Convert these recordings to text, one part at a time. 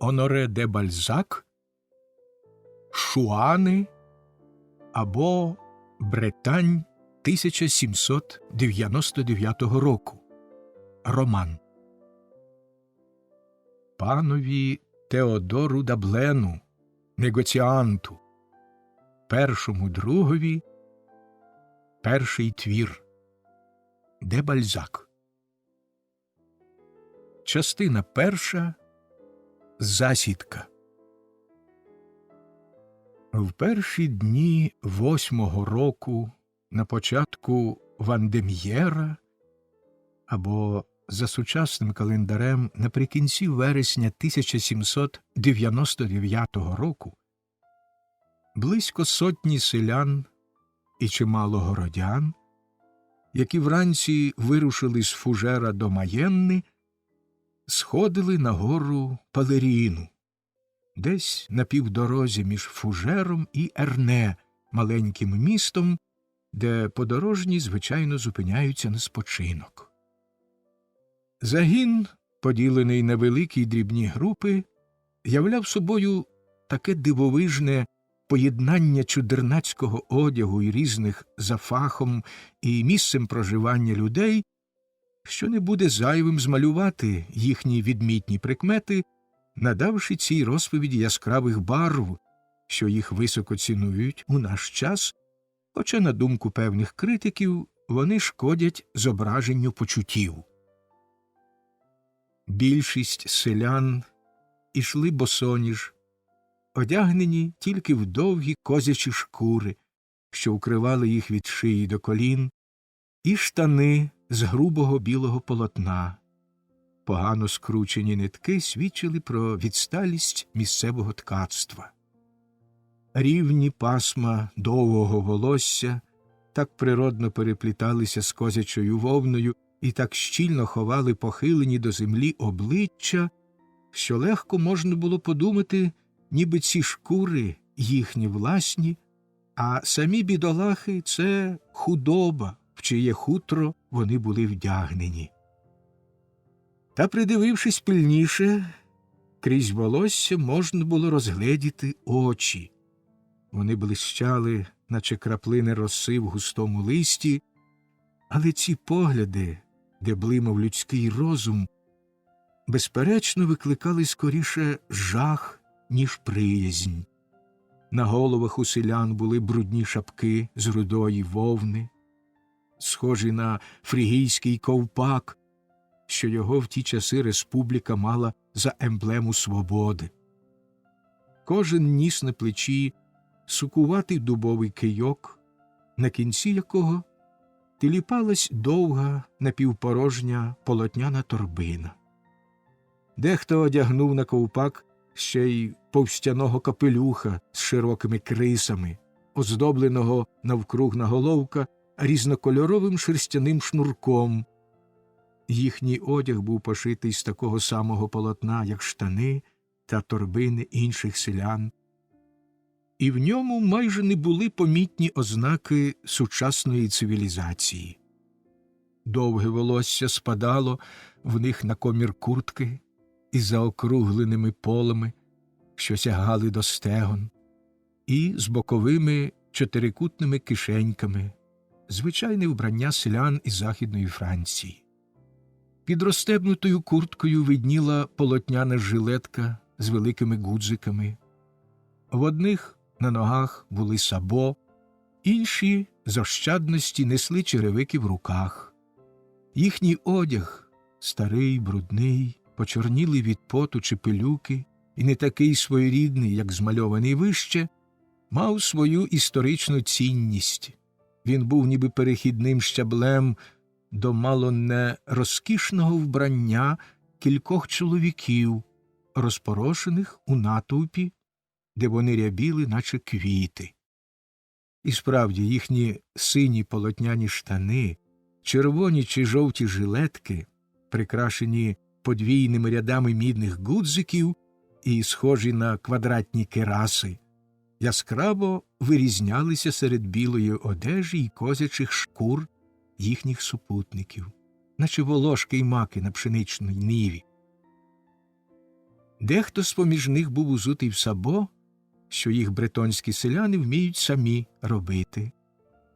Оноре де Бальзак, Шуани або Бретань 1799 року. Роман. Панові Теодору Даблену, негоціанту, першому другові, перший твір. Де Бальзак. Частина перша. Засідка. В перші дні 8-го року, на початку Вандем'єра, або за сучасним календарем наприкінці вересня 1799 року, близько сотні селян і чимало городян, які вранці вирушили з Фужера до Маєнни, сходили на гору Палеріну, десь на півдорозі між Фужером і Ерне, маленьким містом, де подорожні, звичайно, зупиняються на спочинок. Загін, поділений на великі й дрібні групи, являв собою таке дивовижне поєднання чудернацького одягу і різних за фахом і місцем проживання людей, що не буде зайвим змалювати їхні відмітні прикмети, надавши цій розповіді яскравих барв, що їх високо цінують у наш час, хоча, на думку певних критиків, вони шкодять зображенню почуттів. Більшість селян ішли босоніж, одягнені тільки в довгі козячі шкури, що укривали їх від шиї до колін, і штани з грубого білого полотна. Погано скручені нитки свідчили про відсталість місцевого ткацтва. Рівні пасма довгого волосся так природно перепліталися з козячою вовною і так щільно ховали похилені до землі обличчя, що легко можна було подумати, ніби ці шкури їхні власні, а самі бідолахи – це худоба, в чиє хутро вони були вдягнені. Та, придивившись пильніше, крізь волосся можна було розгледіти очі. Вони блищали, наче краплини роси в густому листі, але ці погляди, де блимав людський розум, безперечно викликали скоріше жах, ніж приязнь. На головах у селян були брудні шапки з рудої вовни, схожі на фрігійський ковпак, що його в ті часи республіка мала за емблему свободи. Кожен ніс на плечі сукуватий дубовий кийок, на кінці якого тиліпалась довга напівпорожня полотняна торбина. Дехто одягнув на ковпак ще й повстяного капелюха з широкими крисами, оздобленого навкруг наголовка різнокольоровим шерстяним шнурком. Їхній одяг був пошитий з такого самого полотна, як штани та торбини інших селян, і в ньому майже не були помітні ознаки сучасної цивілізації. Довге волосся спадало в них на комір куртки із заокругленими полами, що сягали до стегон, і з боковими чотирикутними кишеньками, звичайне вбрання селян із Західної Франції. Під розстебнутою курткою видніла полотняна жилетка з великими гудзиками. В одних на ногах були сабо, інші з ощадності несли черевики в руках. Їхній одяг, старий, брудний, почорнілий від поту чи пилюки і не такий своєрідний, як змальований вище, мав свою історичну цінність. Він був ніби перехідним щаблем до мало не розкішного вбрання кількох чоловіків, розпорошених у натовпі, де вони рябіли, наче квіти. І справді, їхні сині полотняні штани, червоні чи жовті жилетки, прикрашені подвійними рядами мідних гудзиків і схожі на квадратні кираси, яскраво вирізнялися серед білої одежі й козячих шкур їхніх супутників, наче волошки й маки на пшеничній ниві. Дехто з-поміж них був узутий в сабо, що їх бретонські селяни вміють самі робити.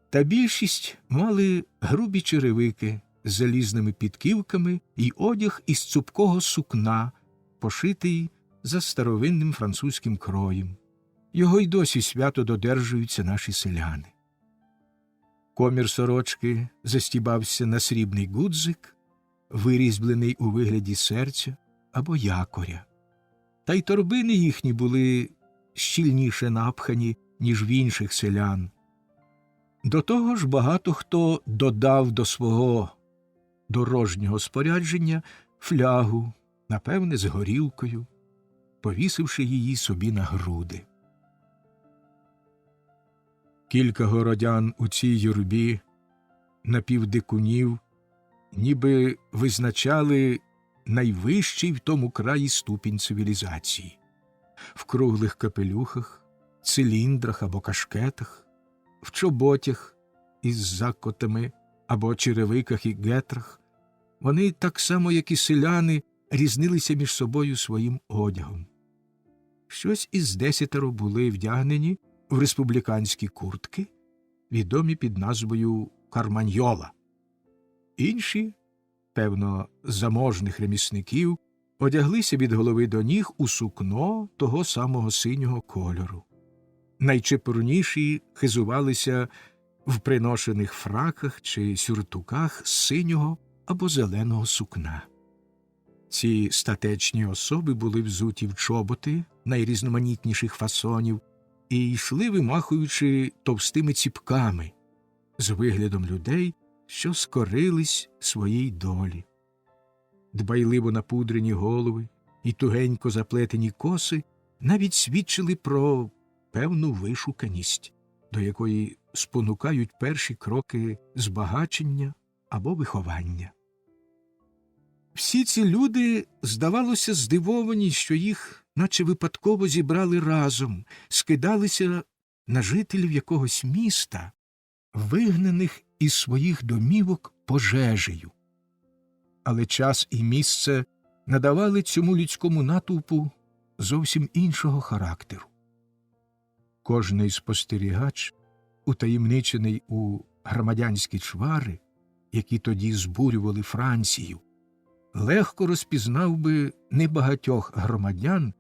Та більшість мали грубі черевики з залізними підківками і одяг із цупкого сукна, пошитий за старовинним французьким кроєм. Його й досі свято додержуються наші селяни. Комір сорочки застібався на срібний гудзик, вирізблений у вигляді серця або якоря. Та й торбини їхні були щільніше напхані, ніж в інших селян. До того ж багато хто додав до свого дорожнього спорядження флягу, напевне, з горілкою, повісивши її собі на груди. Кілька городян у цій юрбі напівдикунів ніби визначали найвищий в тому краї ступінь цивілізації. В круглих капелюхах, циліндрах або кашкетах, в чоботях із закотами або черевиках і гетрах, вони так само, як і селяни, різнилися між собою своїм одягом. Щось із 10 були вдягнені в республіканські куртки, відомі під назвою карманьола. Інші, певно, заможних ремісників, одяглися від голови до ніг у сукно того самого синього кольору. Найчепурніші хизувалися в приношених фраках чи сюртуках з синього або зеленого сукна. Ці статечні особи були взуті в чоботи найрізноманітніших фасонів і йшли, вимахуючи товстими ціпками, з виглядом людей, що скорились своїй долі. Дбайливо напудрені голови і тугенько заплетені коси навіть свідчили про певну вишуканість, до якої спонукають перші кроки збагачення або виховання. Всі ці люди, здавалося, здивовані, що їх наче випадково зібрали разом, скидалися на жителів якогось міста, вигнаних із своїх домівок пожежею. Але час і місце надавали цьому людському натовпу зовсім іншого характеру. Кожний спостерігач, утаємничений у громадянські чвари, які тоді збурювали Францію, легко розпізнав би небагатьох громадян,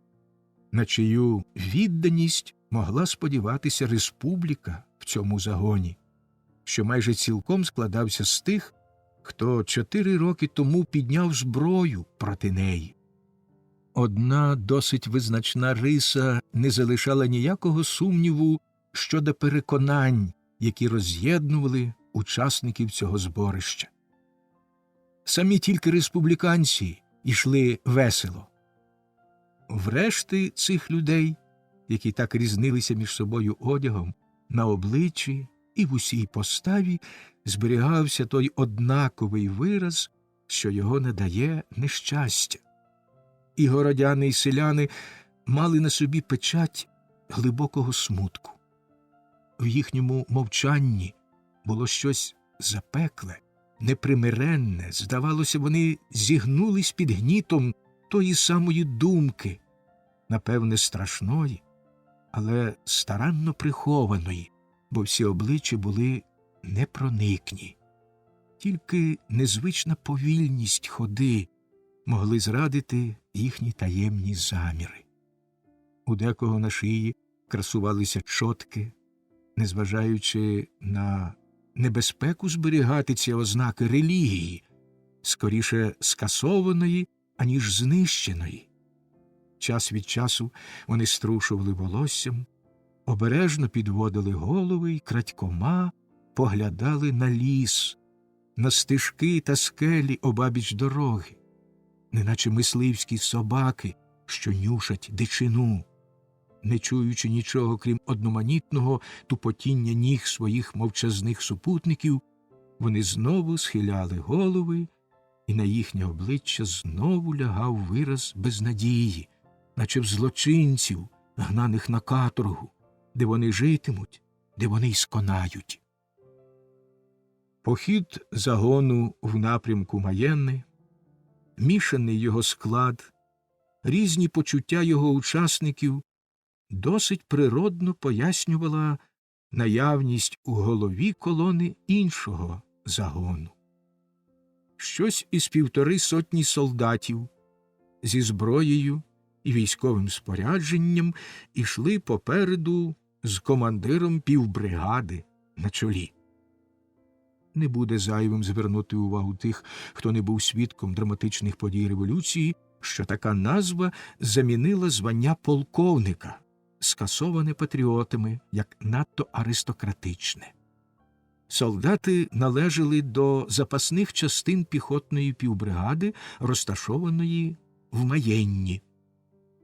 на чию відданість могла сподіватися республіка в цьому загоні, що майже цілком складався з тих, хто 4 роки тому підняв зброю проти неї. Одна досить визначна риса не залишала ніякого сумніву щодо переконань, які роз'єднували учасників цього зборища. Самі тільки республіканці йшли весело. Врешті цих людей, які так різнилися між собою одягом, на обличчі і в усій поставі зберігався той однаковий вираз, що його надає нещастя. І городяни, і селяни мали на собі печать глибокого смутку. В їхньому мовчанні було щось запекле, непримиренне. Здавалося, вони зігнулись під гнітом тої самої думки, напевне, страшної, але старанно прихованої, бо всі обличчя були непроникні. Тільки незвична повільність ходи могли зрадити їхні таємні заміри. У декого на шиї красувалися чотки, незважаючи на небезпеку зберігати ці ознаки релігії, скоріше скасованої, аніж знищеної. Час від часу вони струшували волоссям, обережно підводили голови й крадькома поглядали на ліс, на стежки та скелі обабіч дороги, неначе мисливські собаки, що нюшать дичину. Не чуючи нічого, крім одноманітного тупотіння ніг своїх мовчазних супутників, вони знову схиляли голови, і на їхнє обличчя знову лягав вираз безнадії, наче в злочинців, гнаних на каторгу, де вони житимуть, де вони й сконають. Похід загону в напрямку Маєнни, мішаний його склад, різні почуття його учасників досить природно пояснювала наявність у голові колони іншого загону. Щось із 150 солдатів зі зброєю і військовим спорядженням ішли попереду з командиром півбригади на чолі. Не буде зайвим звернути увагу тих, хто не був свідком драматичних подій революції, що така назва замінила звання полковника, скасоване патріотами як надто аристократичне. Солдати належали до запасних частин піхотної півбригади, розташованої в Маєнні.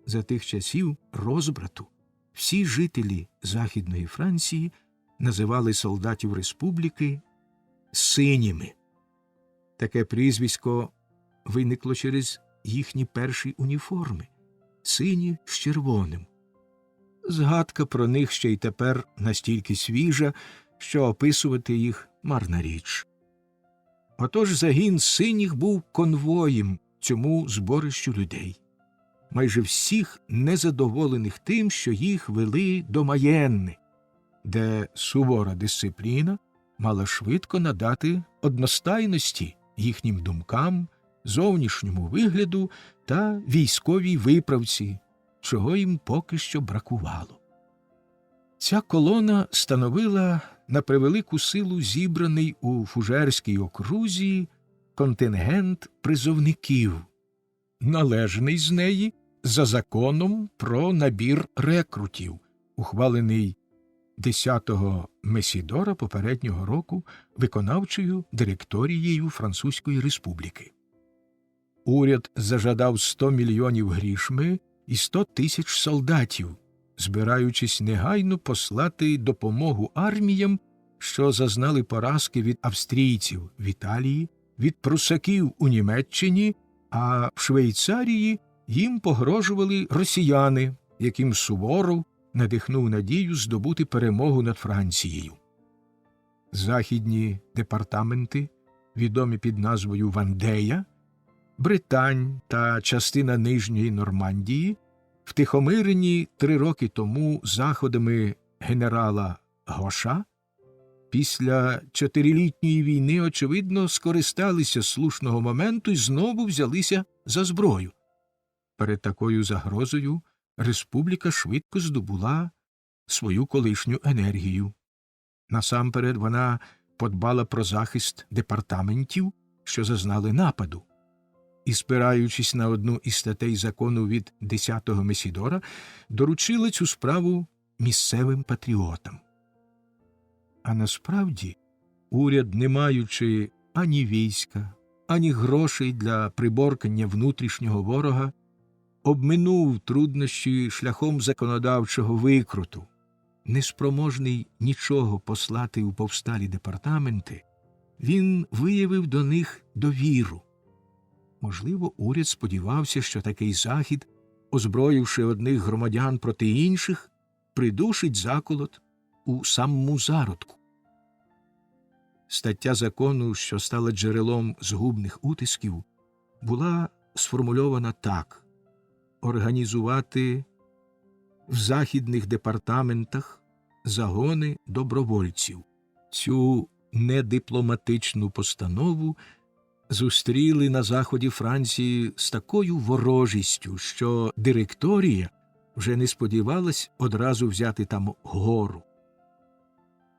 За тих часів розбрату всі жителі Західної Франції називали солдатів республіки «синіми». Таке прізвисько виникло через їхні перші уніформи – сині з червоним. Згадка про них ще й тепер настільки свіжа, що описувати їх – марна річ. Отож загін синіх був конвоєм цьому зборищу людей, майже всіх незадоволених тим, що їх вели до Маєнни, де сувора дисципліна мала швидко надати одностайності їхнім думкам, зовнішньому вигляду та військовій виправці, чого їм поки що бракувало. Ця колона становила на превелику силу зібраний у Фужерській окрузі контингент призовників, належний з неї за законом про набір рекрутів, ухвалений 10-го Месідора попереднього року виконавчою директорією Французької республіки. Уряд зажадав 100 мільйонів грішми і 100 тисяч солдатів, збираючись негайно послати допомогу арміям, що зазнали поразки від австрійців в Італії, від прусаків у Німеччині, а в Швейцарії їм погрожували росіяни, яким Суворов надихнув надію здобути перемогу над Францією. Західні департаменти, відомі під назвою Вандея, Британь та частина Нижньої Нормандії, втихомирені 3 роки тому заходами генерала Гоша, після 4-літньої війни, очевидно, скористалися слушного моменту і знову взялися за зброю. Перед такою загрозою республіка швидко здобула свою колишню енергію. Насамперед вона подбала про захист департаментів, що зазнали нападу, і, спираючись на одну із статей закону від 10-го Месідора, доручила цю справу місцевим патріотам. А насправді уряд, не маючи ані війська, ані грошей для приборкання внутрішнього ворога, обминув труднощі шляхом законодавчого викруту. Неспроможний нічого послати у повсталі департаменти, він виявив до них довіру. Можливо, уряд сподівався, що такий захід, озброївши одних громадян проти інших, придушить заколот у самому зародку. Стаття закону, що стала джерелом згубних утисків, була сформульована так: організувати в західних департаментах загони добровольців. Цю недипломатичну постанову зустріли на заході Франції з такою ворожістю, що директорія вже не сподівалась одразу взяти там гору.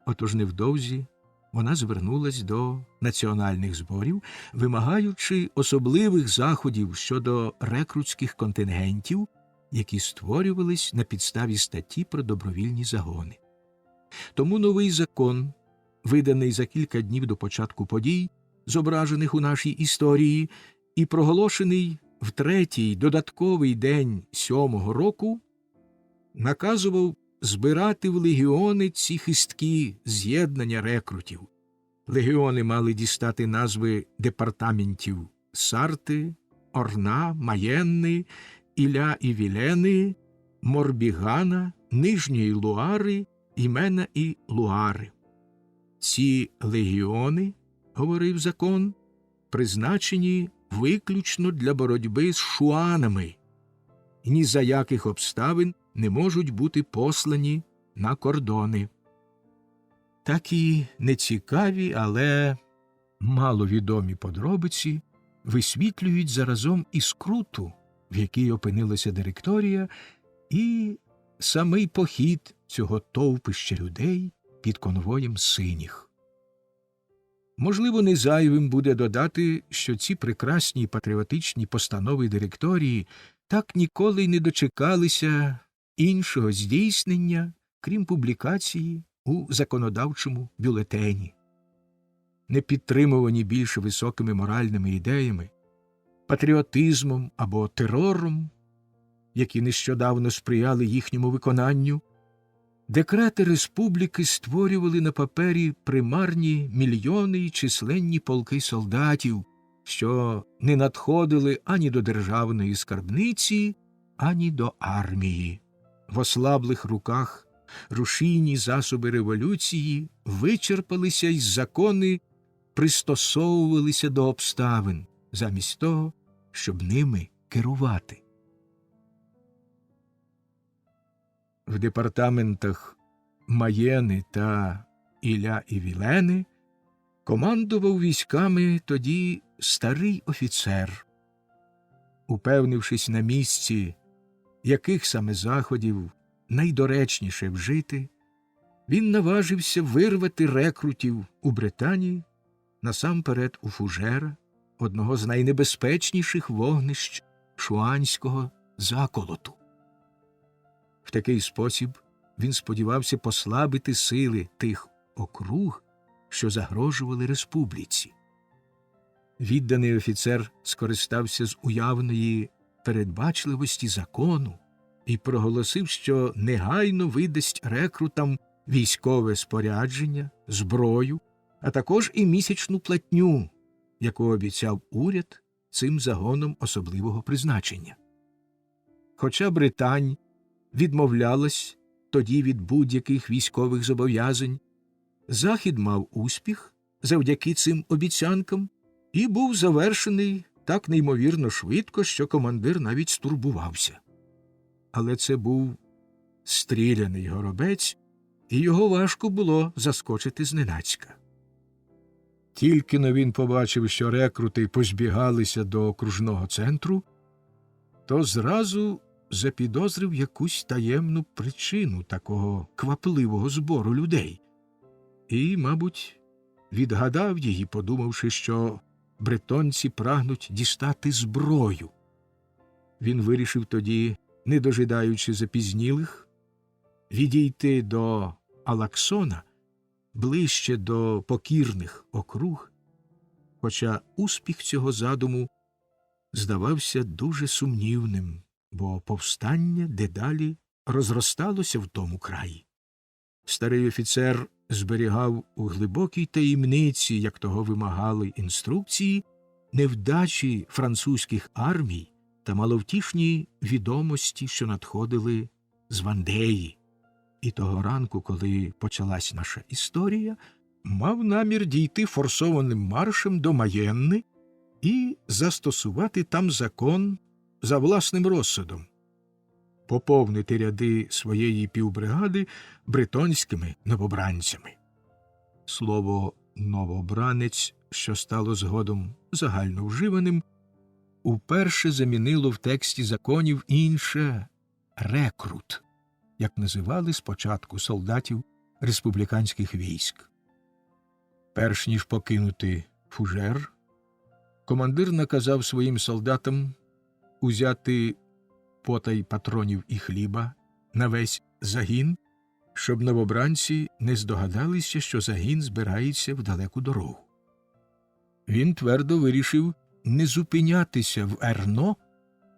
Отож невдовзі вона звернулась до національних зборів, вимагаючи особливих заходів щодо рекрутських контингентів, які створювались на підставі статті про добровільні загони. Тому новий закон, виданий за кілька днів до початку подій, зображених у нашій історії, і проголошений в 3-й додатковий день 7-го року, наказував збирати в легіони ці хисткі з'єднання рекрутів. Легіони мали дістати назви департаментів Сарти, Орна, Маєнни, Іля і Вілени, Морбігана, Нижньої Луари, Імена і Луари. Ці легіони, говорив закон, призначені виключно для боротьби з шуанами, і ні за яких обставин не можуть бути послані на кордони. Такі нецікаві, але маловідомі подробиці висвітлюють заразом і скруту, в якій опинилася директорія, і самий похід цього товпища людей під конвоєм синіх. Можливо, не зайвим буде додати, що ці прекрасні патріотичні постанови директорії так ніколи й не дочекалися іншого здійснення, крім публікації у законодавчому бюлетені. Не підтримувані більш високими моральними ідеями, патріотизмом або терором, які нещодавно сприяли їхньому виконанню, декрети республіки створювали на папері примарні мільйони й численні полки солдатів, що не надходили ані до державної скарбниці, ані до армії. В ослаблих руках рушійні засоби революції вичерпалися й закони пристосовувалися до обставин, замість того, щоб ними керувати. В департаментах Маєни та Ілля-і-Вілени командував військами тоді старий офіцер. Упевнившись на місці, яких саме заходів найдоречніше вжити, він наважився вирвати рекрутів у Британії, насамперед у Фужера, одного з найнебезпечніших вогнищ шуанського заколоту. В такий спосіб він сподівався послабити сили тих округ, що загрожували республіці. Відданий офіцер скористався з уявної передбачливості закону і проголосив, що негайно видасть рекрутам військове спорядження, зброю, а також і місячну платню, яку обіцяв уряд цим загоном особливого призначення. Хоча Британь відмовлялась тоді від будь-яких військових зобов'язань, Захід мав успіх завдяки цим обіцянкам і був завершений так неймовірно швидко, що командир навіть стурбувався. Але це був стріляний горобець, і його важко було заскочити зненацька. Тільки-но він побачив, що рекрути позбігалися до окружного центру, то зразу запідозрив якусь таємну причину такого квапливого збору людей. І, мабуть, відгадав її, подумавши, що бретонці прагнуть дістати зброю. Він вирішив тоді, не дожидаючи запізнілих, відійти до Алаксона, ближче до покірних округ, хоча успіх цього задуму здавався дуже сумнівним, бо повстання дедалі розросталося в тому краї. Старий офіцер зберігав у глибокій таємниці, як того вимагали інструкції, невдачі французьких армій та маловтішні відомості, що надходили з Вандеї. І того ранку, коли почалась наша історія, мав намір дійти форсованим маршем до Маєнни і застосувати там закон за власним розсудом, поповнити ряди своєї півбригади бретонськими новобранцями. Слово «новобранець», що стало згодом загальновживаним, уперше замінило в тексті законів інше «рекрут», як називали спочатку солдатів республіканських військ. Перш ніж покинути Фужер, командир наказав своїм солдатам узяти потай патронів і хліба на весь загін, щоб новобранці не здогадалися, що загін збирається в далеку дорогу. Він твердо вирішив не зупинятися в Ерно,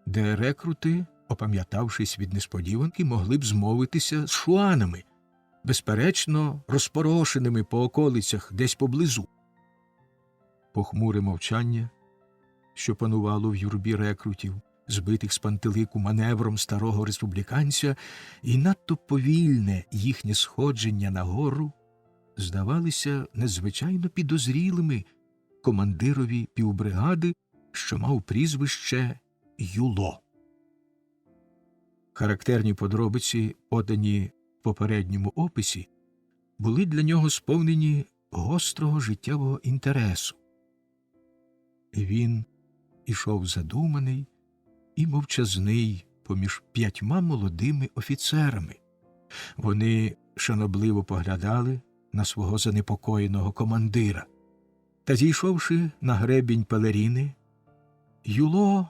де рекрути, опам'ятавшись від несподіванки, могли б змовитися з шуанами, безперечно розпорошеними по околицях десь поблизу. Похмуре мовчання, що панувало в юрбі рекрутів, збитих з пантелику маневром старого республіканця, і надто повільне їхнє сходження на гору, здавалися надзвичайно підозрілими командирові півбригади, що мав прізвище Юло. Характерні подробиці, подані в попередньому описі, були для нього сповнені гострого життєвого інтересу. І він ішов задуманий і мовчазний поміж 5 молодими офіцерами. Вони шанобливо поглядали на свого занепокоєного командира. Та, зійшовши на гребінь пелеріни, Юло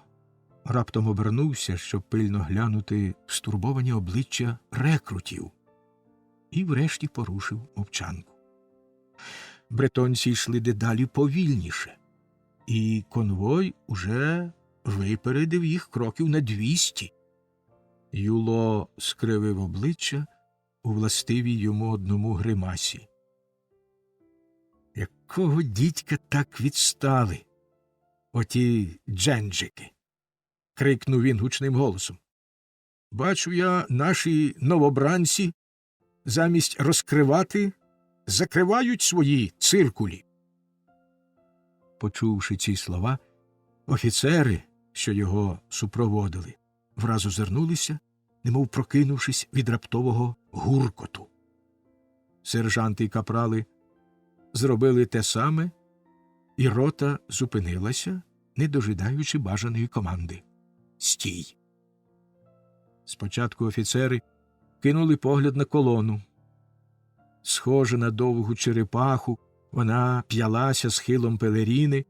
раптом обернувся, щоб пильно глянути в стурбовані обличчя рекрутів, і врешті порушив мовчанку. Бретонці йшли дедалі повільніше, і конвой уже випередив їх кроків на 200. Юло скривив обличчя у властивій йому одному гримасі. Якого дідька так відстали оті дженджики? — крикнув він гучним голосом. — Бачу я, наші новобранці замість розкривати закривають свої циркулі. Почувши ці слова, офіцери, що його супроводили, враз озирнулися, немов прокинувшись від раптового гуркоту. Сержанти й капрали зробили те саме, і рота зупинилася, не дожидаючи бажаної команди. «Стій!» Спочатку офіцери кинули погляд на колону. Схожа на довгу черепаху, вона п'ялася схилом пелеріни,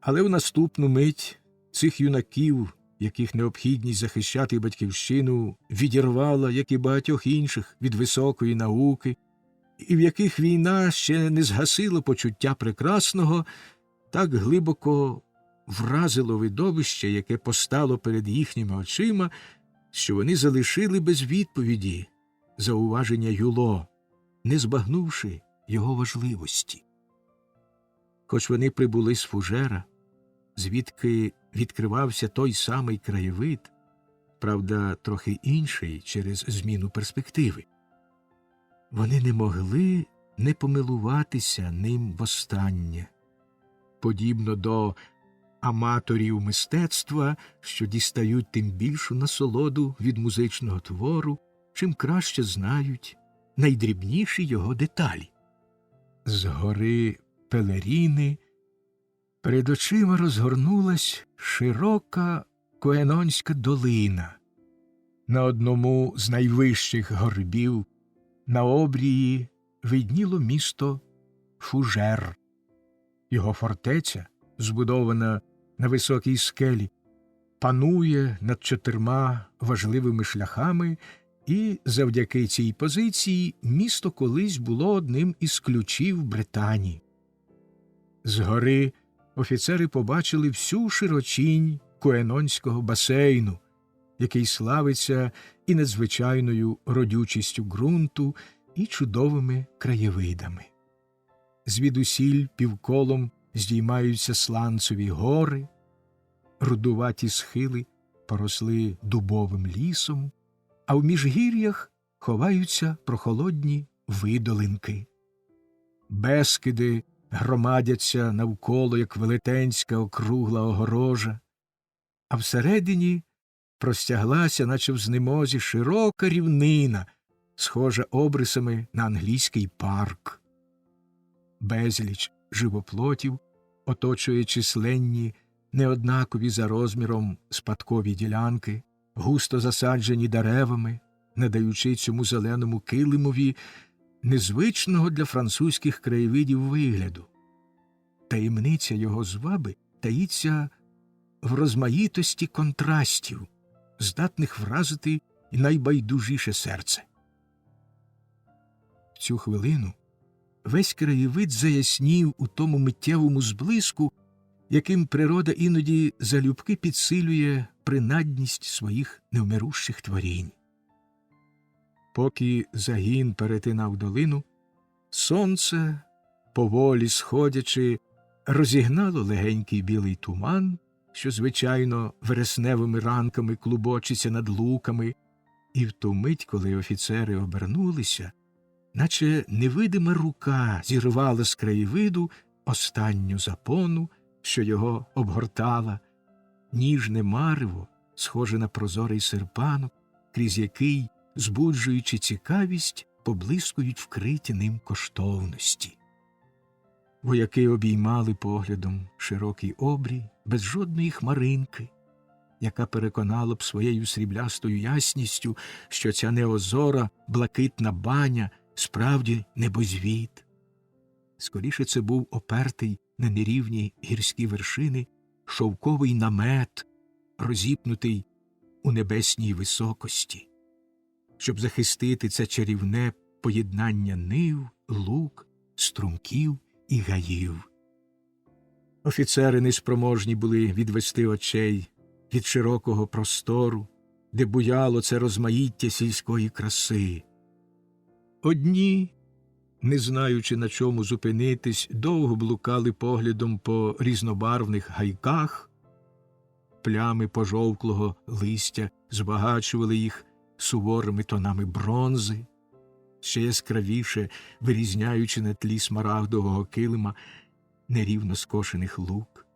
але в наступну мить цих юнаків, яких необхідність захищати батьківщину, відірвала, як і багатьох інших, від високої науки, і в яких війна ще не згасила почуття прекрасного, так глибоко вразило видовище, яке постало перед їхніми очима, що вони залишили без відповіді зауваження Юло, не збагнувши його важливості. Хоч вони прибули з Фужера, звідки відкривався той самий краєвид, правда, трохи інший через зміну перспективи, вони не могли не помилуватися ним востаннє. Подібно до аматорів мистецтва, що дістають тим більшу насолоду від музичного твору, чим краще знають найдрібніші його деталі. Згори пелеріни перед очима розгорнулась широка Коенонська долина. На одному з найвищих горбів на обрії видніло місто Фужер. Його фортеця, збудована на високій скелі, панує над 4 важливими шляхами, і завдяки цій позиції місто колись було одним із ключів Британії. Згори офіцери побачили всю широчінь Коенонського басейну, який славиться і надзвичайною родючістю ґрунту, і чудовими краєвидами. Звідусіль півколом здіймаються сланцеві гори, рудуваті схили поросли дубовим лісом, а в міжгір'ях ховаються прохолодні видолинки. Бескиди громадяться навколо, як велетенська округла огорожа, а всередині простяглася, наче в знемозі, широка рівнина, схожа обрисами на англійський парк. Безліч живоплотів оточує численні, неоднакові за розміром спадкові ділянки, густо засаджені деревами, надаючи цьому зеленому килимові незвичного для французьких краєвидів вигляду. Таємниця його зваби таїться в розмаїтості контрастів, здатних вразити і найбайдужіше серце. В цю хвилину весь краєвид заяснів у тому миттєвому зблиску, яким природа іноді залюбки підсилює принадність своїх невмирущих творінь. Поки загін перетинав долину, сонце, поволі сходячи, розігнало легенький білий туман, що, звичайно, вересневими ранками клубочиться над луками, і в ту мить, коли офіцери обернулися, наче невидима рука зірвала з краєвиду останню запону, що його обгортала, ніжне марево, схоже на прозорий серпанок, крізь який, збуджуючи цікавість, поблискують вкриті ним коштовності. Вояки обіймали поглядом широкий обрій, без жодної хмаринки, яка переконала б своєю сріблястою ясністю, що ця неозора, блакитна баня справді небозвід. Скоріше це був опертий на нерівні гірські вершини шовковий намет, розіпнутий у небесній високості, щоб захистити це чарівне поєднання нив, луг, струмків і гаїв. Офіцери неспроможні були відвести очей від широкого простору, де буяло це розмаїття сільської краси. Одні, не знаючи, на чому зупинитись, довго блукали поглядом по різнобарвних гайках, плями пожовклого листя збагачували їх суворими тонами бронзи, ще яскравіше вирізняючи на тлі смарагдового килима нерівно скошених лук.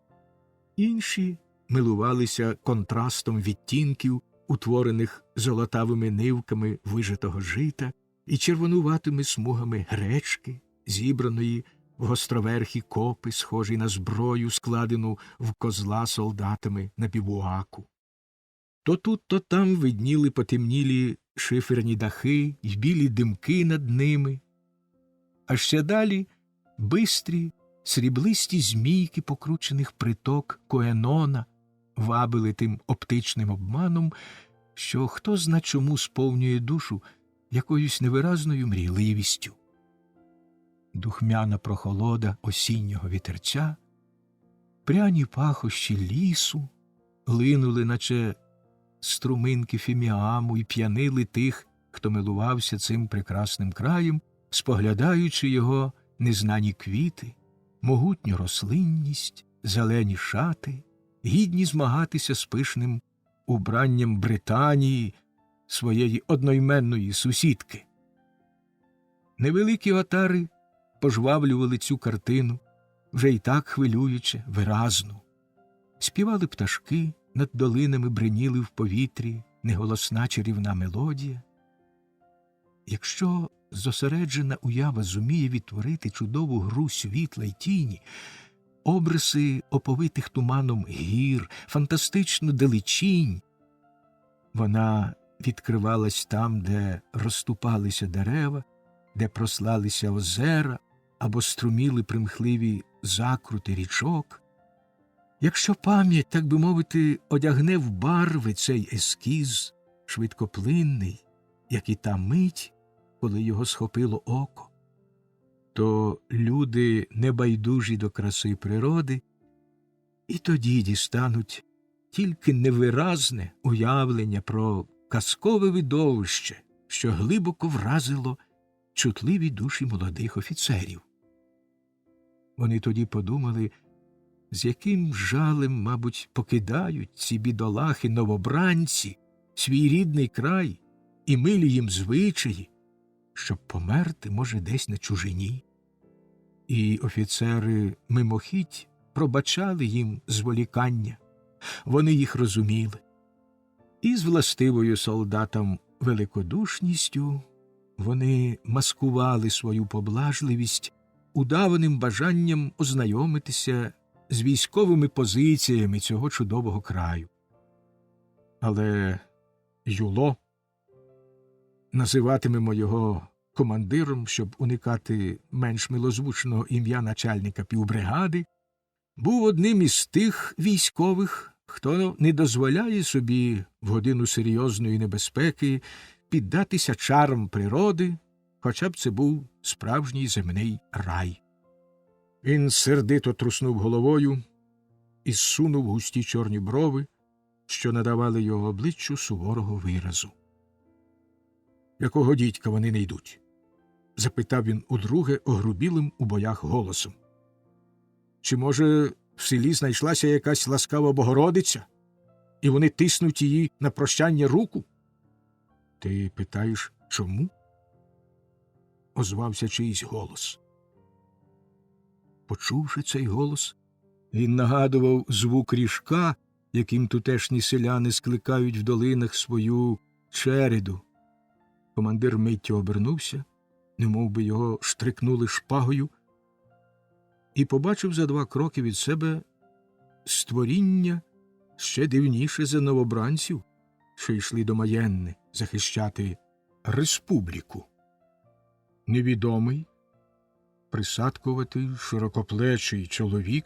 Інші милувалися контрастом відтінків, утворених золотавими нивками вижитого жита і червонуватими смугами гречки, зібраної в гостроверхі копи, схожі на зброю, складену в козла солдатами на бівуаку. То тут, то там видніли потемнілі шиферні дахи й білі димки над ними, а ще далі бистрі, сріблисті змійки покручених приток Коенона вабили тим оптичним обманом, що хто зна чому сповнює душу якоюсь невиразною мрійливістю. Духмяна прохолода осіннього вітерця, пряні пахощі лісу линули, наче струминки фіміаму, і п'янили тих, хто милувався цим прекрасним краєм, споглядаючи його незнані квіти, могутню рослинність, зелені шати, гідні змагатися з пишним убранням Британії, своєї одноіменної сусідки. Невеликі отари пожвавлювали цю картину, вже й так хвилююче, виразну. Співали пташки, над долинами бреніли в повітрі неголосна чарівна мелодія. Якщо зосереджена уява зуміє відтворити чудову гру світла й тіні, обриси оповитих туманом гір, фантастичну далечінь, вона відкривалась там, де розступалися дерева, де прослалися озера або струміли примхливі закрути річок. Якщо пам'ять, так би мовити, одягне в барви цей ескіз, швидкоплинний, як і та мить, коли його схопило око, то люди небайдужі до краси природи і тоді дістануть тільки невиразне уявлення про казкове видовище, що глибоко вразило чутливі душі молодих офіцерів. Вони тоді подумали, з яким жалем, мабуть, покидають ці бідолахи-новобранці свій рідний край і милі їм звичаї, щоб померти, може, десь на чужині. І офіцери мимохідь пробачали їм зволікання, вони їх розуміли. І з властивою солдатам великодушністю вони маскували свою поблажливість удаваним бажанням ознайомитися з військовими позиціями цього чудового краю. Але Юло, називатимемо його командиром, щоб уникати менш милозвучного ім'я начальника півбригади, був одним із тих військових, хто не дозволяє собі в годину серйозної небезпеки піддатися чарам природи, хоча б це був справжній земний рай. Він сердито труснув головою і зсунув густі чорні брови, що надавали його обличчю суворого виразу. «Якого дідька вони не йдуть?» – запитав він удруге огрубілим у боях голосом. «Чи, може, в селі знайшлася якась ласкава Богородиця, і вони тиснуть її на прощання руку?» «Ти питаєш, чому?» – озвався чийсь голос. Почувши цей голос, він нагадував звук ріжка, яким тутешні селяни скликають в долинах свою Череду. Командир миттю обернувся, немов би його штрикнули шпагою, і побачив за 2 кроки від себе створіння ще дивніше за новобранців, що йшли до Маєнни захищати республіку. Невідомий, присадкуватий, широкоплечий чоловік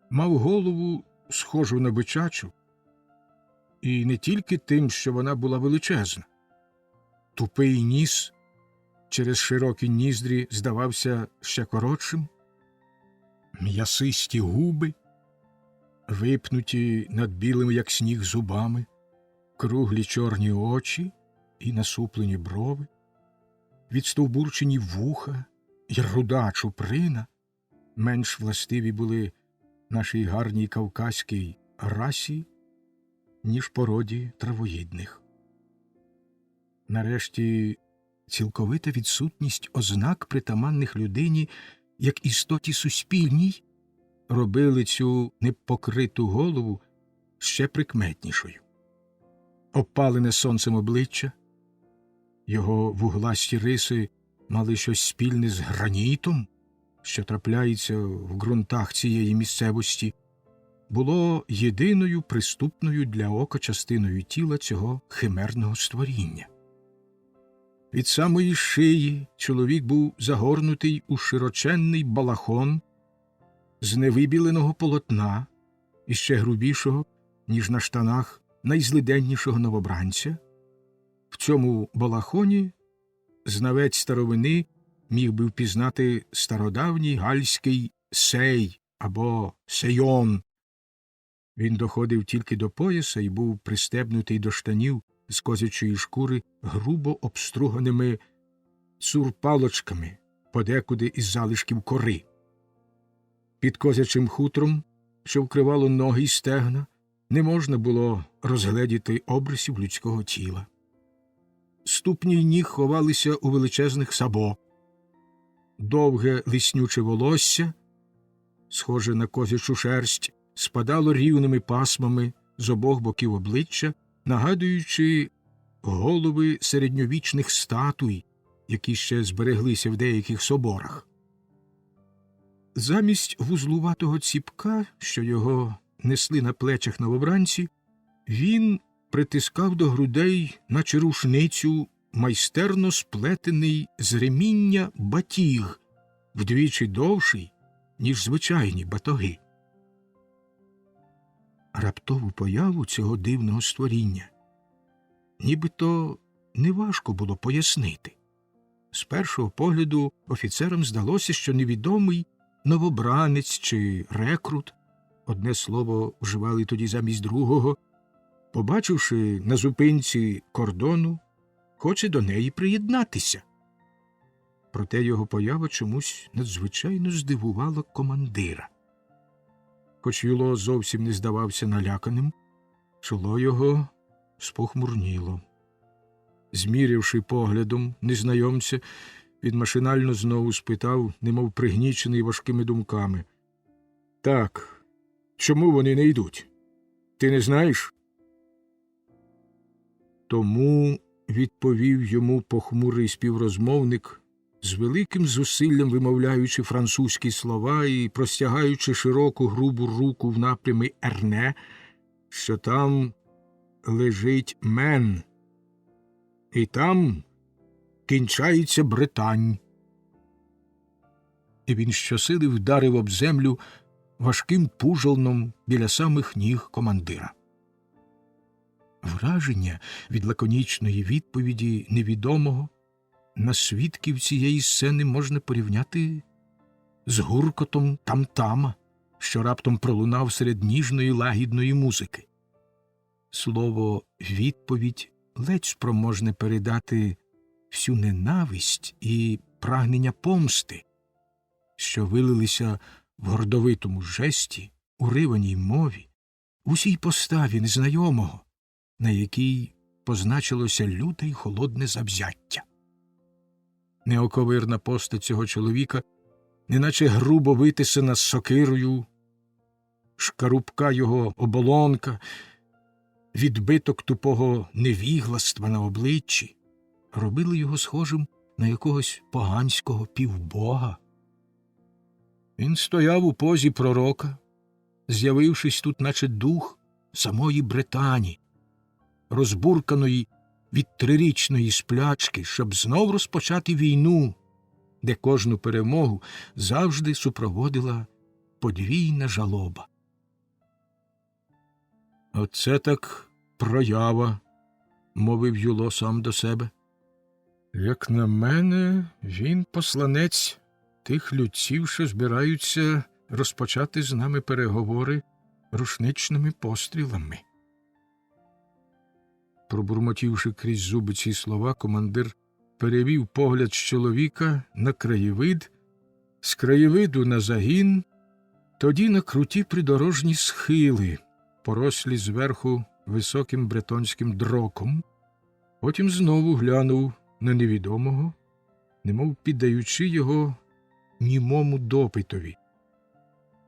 мав голову, схожу на бичачу, і не тільки тим, що вона була величезна. Тупий ніс через широкі ніздрі здавався ще коротшим, м'ясисті губи, випнуті над білими, як сніг, зубами, круглі чорні очі і насуплені брови, відстовбурчені вуха й руда чуприна менш властиві були нашій гарній кавказькій расі, ніж породі травоїдних. Нарешті, цілковита відсутність ознак, притаманних людині, як істоті суспільній, робили цю непокриту голову ще прикметнішою. Опалене сонцем обличчя, його вугласті риси мали щось спільне з гранітом, що трапляється в ґрунтах цієї місцевості, було єдиною приступною для ока частиною тіла цього химерного створіння. Від самої шиї чоловік був загорнутий у широченний балахон з невибіленого полотна, і ще грубішого, ніж на штанах найзлиденнішого новобранця. В цьому балахоні знавець старовини міг би впізнати стародавній гальський сей або сейон. Він доходив тільки до пояса і був пристебнутий до штанів з козячої шкури грубо обструганими цурпалочками, подекуди із залишків кори. Під козячим хутром, що вкривало ноги й стегна, не можна було розгледіти обрисів людського тіла. Ступні й ніг ховалися у величезних сабо. Довге лиснюче волосся, схоже на козячу шерсть, спадало рівними пасмами з обох боків обличчя, нагадуючи голови середньовічних статуй, які ще збереглися в деяких соборах. Замість вузлуватого ціпка, що його несли на плечах новобранці, він притискав до грудей, наче рушницю, майстерно сплетений з реміння батіг, вдвічі довший, ніж звичайні батоги. Раптову появу цього дивного створіння нібито неважко було пояснити. З першого погляду офіцерам здалося, що невідомий новобранець чи рекрут, одне слово вживали тоді замість другого, побачивши на зупинці кордону, хоче до неї приєднатися. Проте його поява чомусь надзвичайно здивувала командира. Хоч Юло зовсім не здавався наляканим, чоло його спохмурніло. Змірявши поглядом незнайомця, він машинально знову спитав, немов пригнічений важкими думками: «Так, чому вони не йдуть? Ти не знаєш?» Тому, відповів йому похмурий співрозмовник, з великим зусиллям вимовляючи французькі слова і простягаючи широку грубу руку в напрямі Ерне, що там лежить Мен, і там кінчається Британь. І він щосили вдарив об землю важким пужолном біля самих ніг командира. Враження від лаконічної відповіді невідомого на свідків цієї сцени можна порівняти з гуркотом там-тама, що раптом пролунав серед ніжної лагідної музики. Слово «відповідь» ледь спроможне передати всю ненависть і прагнення помсти, що вилилися в гордовитому жесті, уриваній мові, в усій поставі незнайомого, на якій позначилося люте й холодне завзяття. Неоковирна постать цього чоловіка, неначе грубо витисана сокирою, шкарубка його оболонка, відбиток тупого невігластва на обличчі робили його схожим на якогось поганського півбога. Він стояв у позі пророка, з'явившись тут, наче дух самої Британії, розбурканої від трирічної сплячки, щоб знов розпочати війну, де кожну перемогу завжди супроводила подвійна жалоба. «Оце так проява», – мовив Юло сам до себе. «Як на мене, він посланець тих людців, що збираються розпочати з нами переговори рушничними пострілами». Пробурмотівши крізь зуби ці слова, командир перевів погляд з чоловіка на краєвид, з краєвиду на загін, тоді на круті придорожні схили, порослі зверху високим бретонським дроком, потім знову глянув на невідомого, немов піддаючи його німому допитові,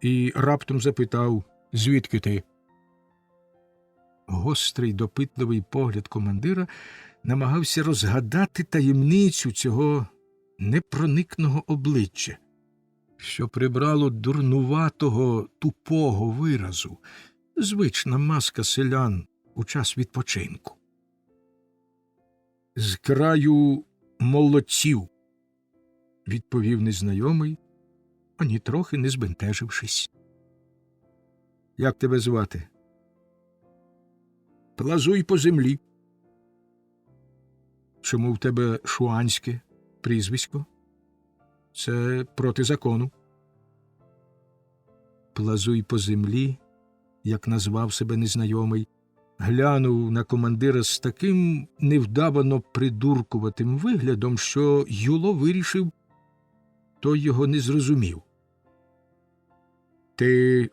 і раптом запитав: «Звідки ти?» Гострий допитливий погляд командира намагався розгадати таємницю цього непроникного обличчя, що прибрало дурнуватого, тупого виразу, звична маска селян у час відпочинку. «З краю молодців», – відповів незнайомий, ані трохи не збентежившись. «Як тебе звати?» «Плазуй по землі». «Чому в тебе шуанське прізвисько?» «Це проти закону». Плазуй по землі, як назвав себе незнайомий, глянув на командира з таким невдавано придуркуватим виглядом, що Юло вирішив, той його не зрозумів. «Ти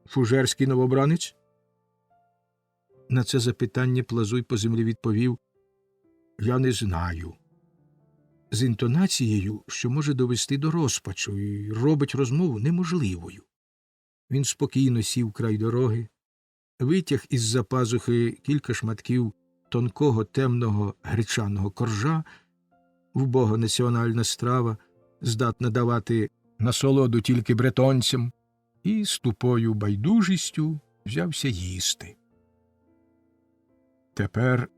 фужерський новобранець?» На це запитання Плазуй по землі відповів: «Я не знаю». З інтонацією, що може довести до розпачу і робить розмову неможливою. Він спокійно сів край дороги, витяг із-за пазухи кілька шматків тонкого темного гречаного коржа, вбога національна страва, здатна давати насолоду тільки бретонцям, і з тупою байдужістю взявся їсти. Тепер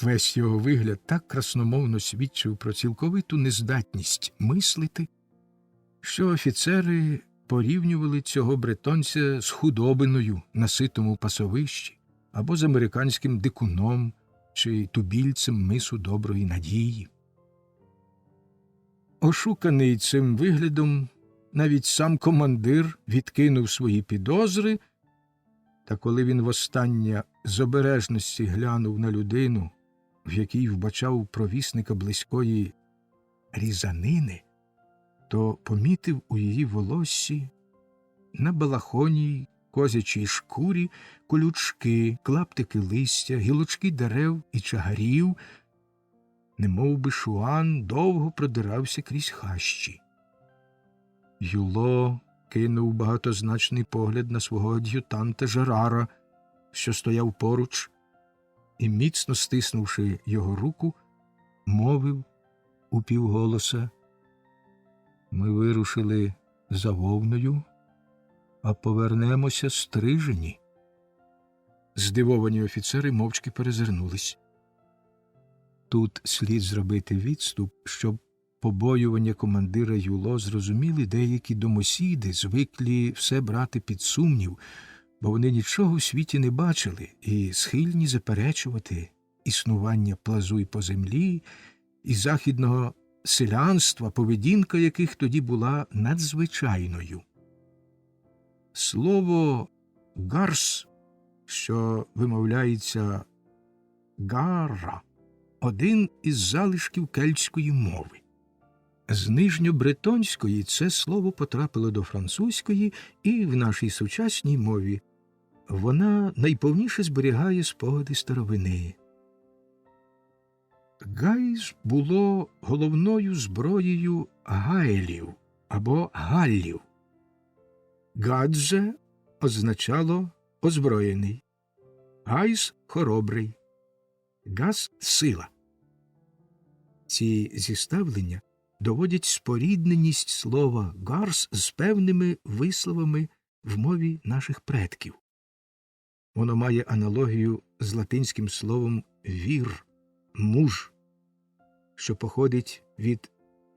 весь його вигляд так красномовно свідчив про цілковиту нездатність мислити, що офіцери порівнювали цього бретонця з худобиною на ситому пасовищі або з американським дикуном чи тубільцем мису Доброї Надії. Ошуканий цим виглядом, навіть сам командир відкинув свої підозри, та коли він востаннє з обережності глянув на людину, в якій вбачав провісника близької різанини, то помітив у її волоссі, на балахоній козячій шкурі колючки, клаптики листя, гілочки дерев і чагарів, немов би Шуан довго продирався крізь хащі. Юло кинув багатозначний погляд на свого ад'ютанта Жерара, що стояв поруч, і, міцно стиснувши його руку, мовив упівголоса: «Ми вирушили за вовною, а повернемося стрижені». Здивовані офіцери мовчки перезирнулись. Тут слід зробити відступ, щоб побоювання командира Юло зрозуміли деякі домосіди, звиклі все брати під сумнів, бо вони нічого в світі не бачили і схильні заперечувати існування Плазуй по землі і західного селянства, поведінка яких тоді була надзвичайною. Слово «гарс», що вимовляється «гарра», один із залишків кельтської мови. З нижньобретонської це слово потрапило до французької, і в нашій сучасній мові вона найповніше зберігає спогади старовини. Гайз було головною зброєю гаелів або галлів. Гадзе означало «озброєний», гайс – хоробрий, гас – сила. Ці зіставлення доводять спорідненість слова «гарс» з певними висловами в мові наших предків. Воно має аналогію з латинським словом «вір» – «муж», що походить від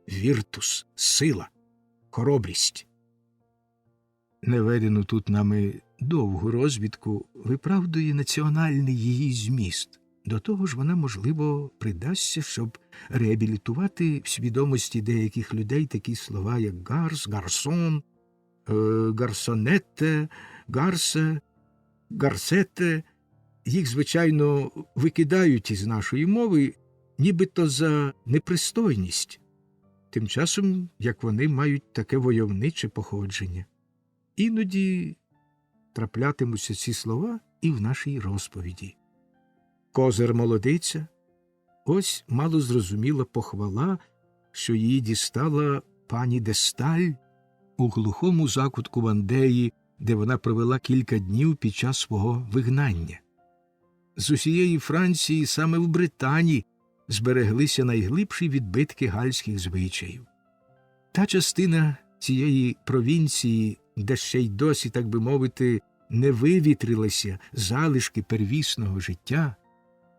«віртус» – «сила», «хоробрість». Наведену тут нами довгу розвідку виправдує національний її зміст. До того ж вона, можливо, придасться, щоб реабілітувати в свідомості деяких людей такі слова, як «гарс», «гарсон», «гарсонетте», «гарсе», «гарсете». Їх, звичайно, викидають із нашої мови, нібито за непристойність, тим часом, як вони мають таке войовниче походження. Іноді траплятимуться ці слова і в нашій розповіді. Козир-молодиця – ось малозрозуміла похвала, що її дістала пані де Сталь у глухому закутку Вандеї, де вона провела кілька днів під час свого вигнання. З усієї Франції саме в Британії збереглися найглибші відбитки гальських звичаїв. Та частина цієї провінції, де ще й досі, так би мовити, не вивітрилися залишки первісного життя,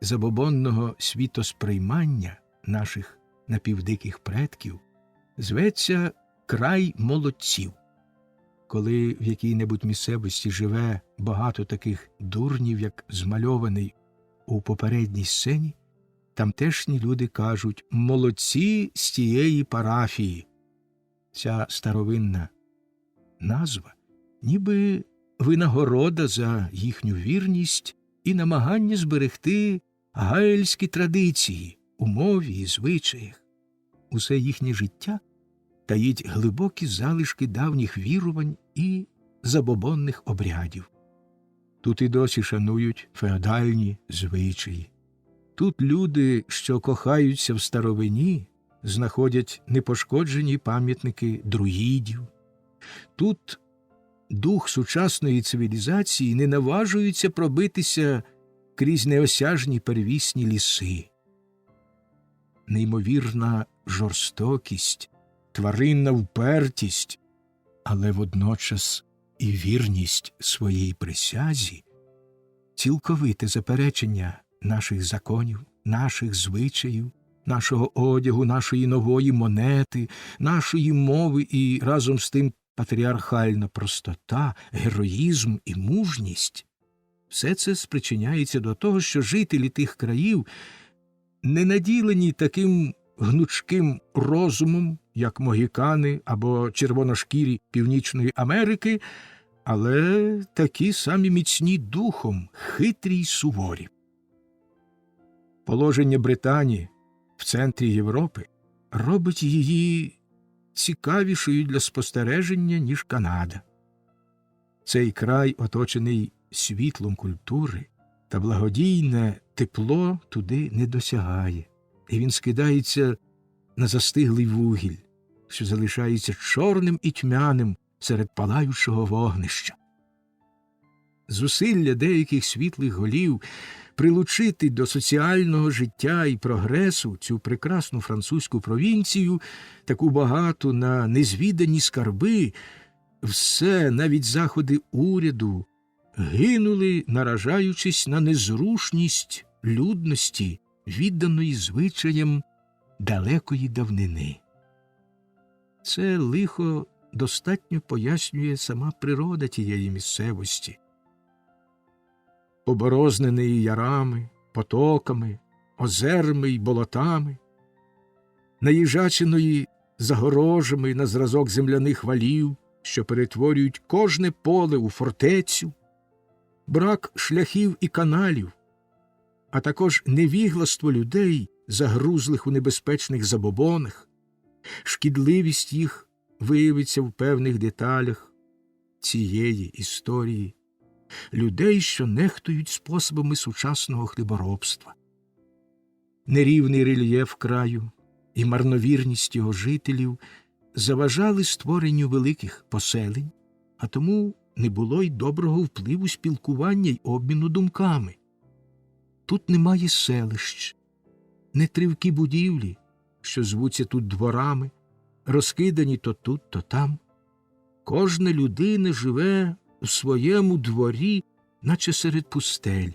забобонного світосприймання наших напівдиких предків, зветься край молодців. Коли в якій-небудь місцевості живе багато таких дурнів, як змальований у попередній сцені, тамтешні люди кажуть «молодці з тієї парафії». Ця старовинна назва ніби винагорода за їхню вірність і намагання зберегти гаельські традиції у мові і звичаях. Усе їхнє життя таїть глибокі залишки давніх вірувань і забобонних обрядів. Тут і досі шанують феодальні звичаї. Тут люди, що кохаються в старовині, знаходять непошкоджені пам'ятники друїдів. Тут дух сучасної цивілізації не наважується пробитися крізь неосяжні первісні ліси. Неймовірна жорстокість, тваринна впертість, але водночас і вірність своїй присязі, цілковите заперечення наших законів, наших звичаїв, нашого одягу, нашої нової монети, нашої мови і разом з тим патріархальна простота, героїзм і мужність – все це спричиняється до того, що жителі тих країв не наділені таким гнучким розумом, як могікани або червоношкірі Північної Америки, але такі самі міцні духом, хитрі й суворі. Положення Британії в центрі Європи робить її цікавішою для спостереження, ніж Канада. Цей край, оточений світлом культури, та благодійне тепло туди не досягає, і він скидається на застиглий вугіль, що залишається чорним і тьмяним серед палаючого вогнища. Зусилля деяких світлих голів прилучити до соціального життя і прогресу цю прекрасну французьку провінцію, таку багату на незвідані скарби, все, навіть заходи уряду, гинули, наражаючись на незрушність людності, відданої звичаям далекої давнини. Це лихо достатньо пояснює сама природа тієї місцевості. Оборознений ярами, потоками, озерами й болотами, наїжаченої загорожами на зразок земляних валів, що перетворюють кожне поле у фортецю, брак шляхів і каналів, а також невігластво людей, загрузлих у небезпечних забобонах, шкідливість їх виявиться в певних деталях цієї історії, людей, що нехтують способами сучасного хліборобства. Нерівний рельєф краю і марновірність його жителів заважали створенню великих поселень, а тому не було й доброго впливу спілкування й обміну думками. Тут немає селищ, не тривкі будівлі, що звуться тут дворами, розкидані то тут, то там. Кожна людина живе в своєму дворі, наче серед пустель.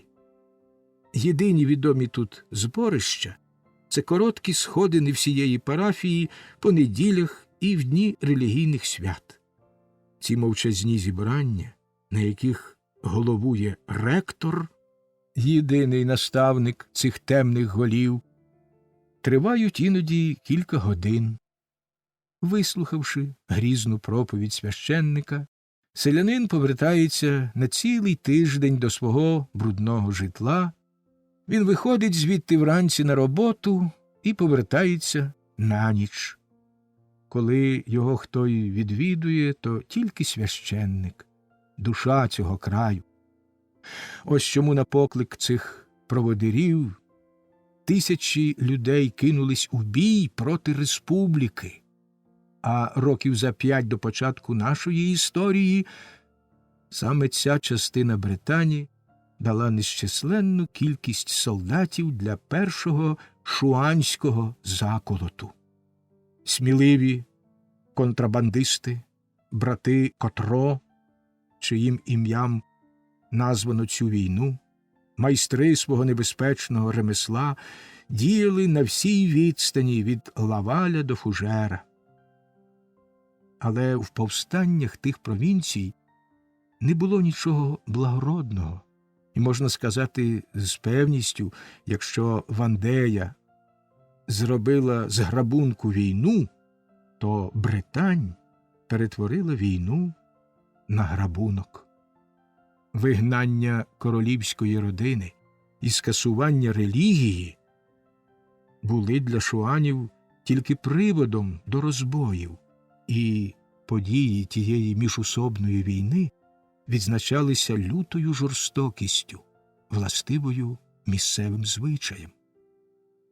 Єдині відомі тут зборища – це короткі сходини всієї парафії по неділях і в дні релігійних свят. Ці мовчазні зібрання, на яких головує ректор, єдиний наставник цих темних голів, тривають іноді кілька годин. Вислухавши грізну проповідь священника, селянин повертається на цілий тиждень до свого брудного житла. Він виходить звідти вранці на роботу і повертається на ніч. Коли його хто й відвідує, то тільки священник, душа цього краю. Ось чому на поклик цих проводирів тисячі людей кинулись у бій проти республіки. А років за 5 до початку нашої історії саме ця частина Британії дала нещисленну кількість солдатів для першого шуанського заколоту. Сміливі контрабандисти, брати Котро, чиїм ім'ям названо цю війну, майстри свого небезпечного ремесла, діяли на всій відстані від Лаваля до Фужера. Але в повстаннях тих провінцій не було нічого благородного. І можна сказати з певністю, якщо Вандея зробила з грабунку війну, то Британь перетворила війну на грабунок. Вигнання королівської родини і скасування релігії були для шуанів тільки приводом до розбоїв, і події тієї міжусобної війни відзначалися лютою жорстокістю, властивою місцевим звичаям.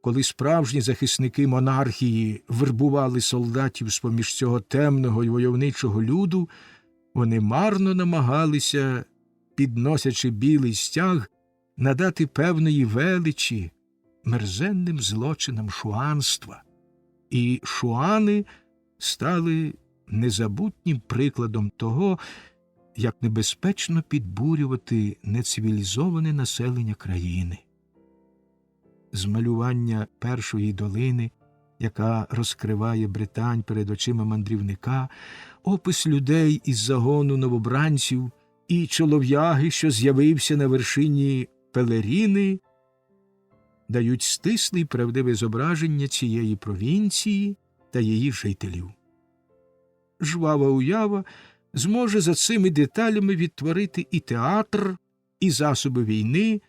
Коли справжні захисники монархії вербували солдатів з-поміж цього темного й войовничого люду, вони марно намагалися, підносячи білий стяг, надати певної величі мерзенним злочинам шуанства. І шуани стали незабутнім прикладом того, як небезпечно підбурювати нецивілізоване населення країни. Змалювання першої долини, яка розкриває Британь перед очима мандрівника, опис людей із загону новобранців і чолов'яги, що з'явився на вершині Пелеріни, дають стисле й правдиве зображення цієї провінції та її жителів. Жвава уява зможе за цими деталями відтворити і театр, і засоби війни,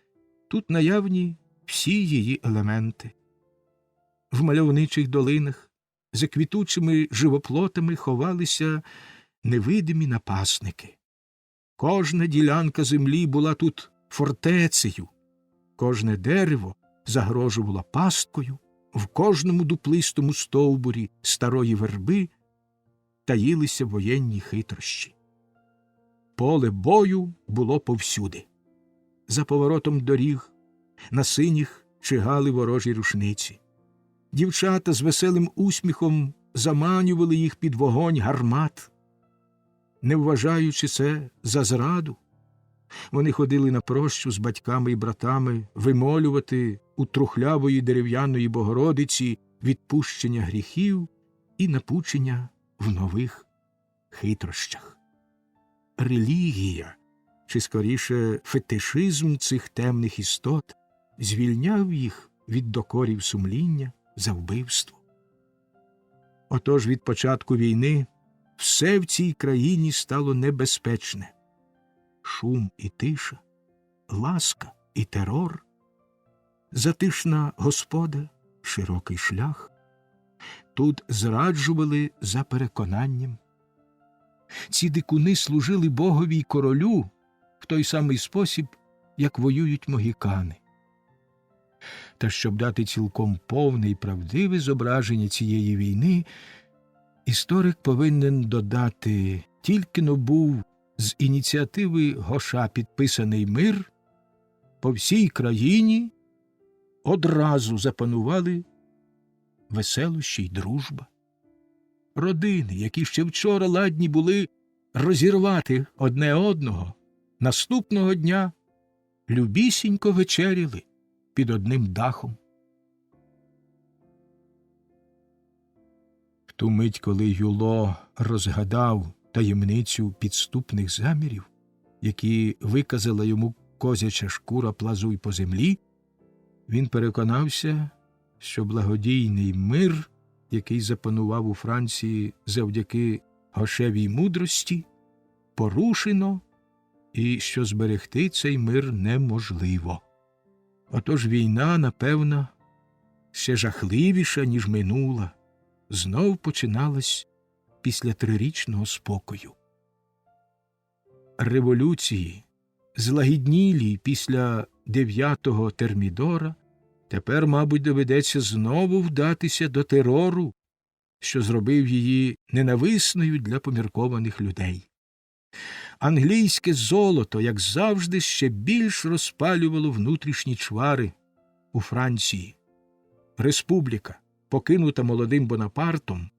тут наявні всі її елементи. В мальовничих долинах за квітучими живоплотами ховалися невидимі напасники. Кожна ділянка землі була тут фортецею, кожне дерево загрожувало пасткою, в кожному дуплистому стовбурі старої верби таїлися воєнні хитрощі. Поле бою було повсюди. За поворотом доріг на синіх чигали ворожі рушниці. Дівчата з веселим усміхом заманювали їх під вогонь гармат. Не вважаючи це за зраду, вони ходили на прощу з батьками і братами вимолювати у трухлявої дерев'яної Богородиці відпущення гріхів і напучення в нових хитрощах. Релігія, чи скоріше фетишизм цих темних істот, звільняв їх від докорів сумління за вбивство. Отож від початку війни все в цій країні стало небезпечне. Шум і тиша, ласка і терор, затишна господа, широкий шлях. Тут зраджували за переконанням. Ці дикуни служили богові й королю в той самий спосіб, як воюють могікани. Та щоб дати цілком повне і правдиве зображення цієї війни, історик повинен додати, тільки-но був з ініціативи Гоша підписаний мир, по всій країні одразу запанували веселощі й дружба. Родини, які ще вчора ладні були розірвати одне одного, наступного дня любісінько вечеряли під одним дахом. В ту мить, коли Юло розгадав таємницю підступних замірів, які виказала йому козяча шкура Плазуй по землі, він переконався, що благодійний мир, який запанував у Франції завдяки Гошевій мудрості, порушено, і що зберегти цей мир неможливо. Отож війна, напевно, ще жахливіша, ніж минула, знов починалась після 3-річного спокою. Революції, злагіднілі після 9-го Термідора, тепер, мабуть, доведеться знову вдатися до терору, що зробив її ненависною для поміркованих людей. Англійське золото, як завжди, ще більш розпалювало внутрішні чвари у Франції. Республіка, покинута молодим Бонапартом,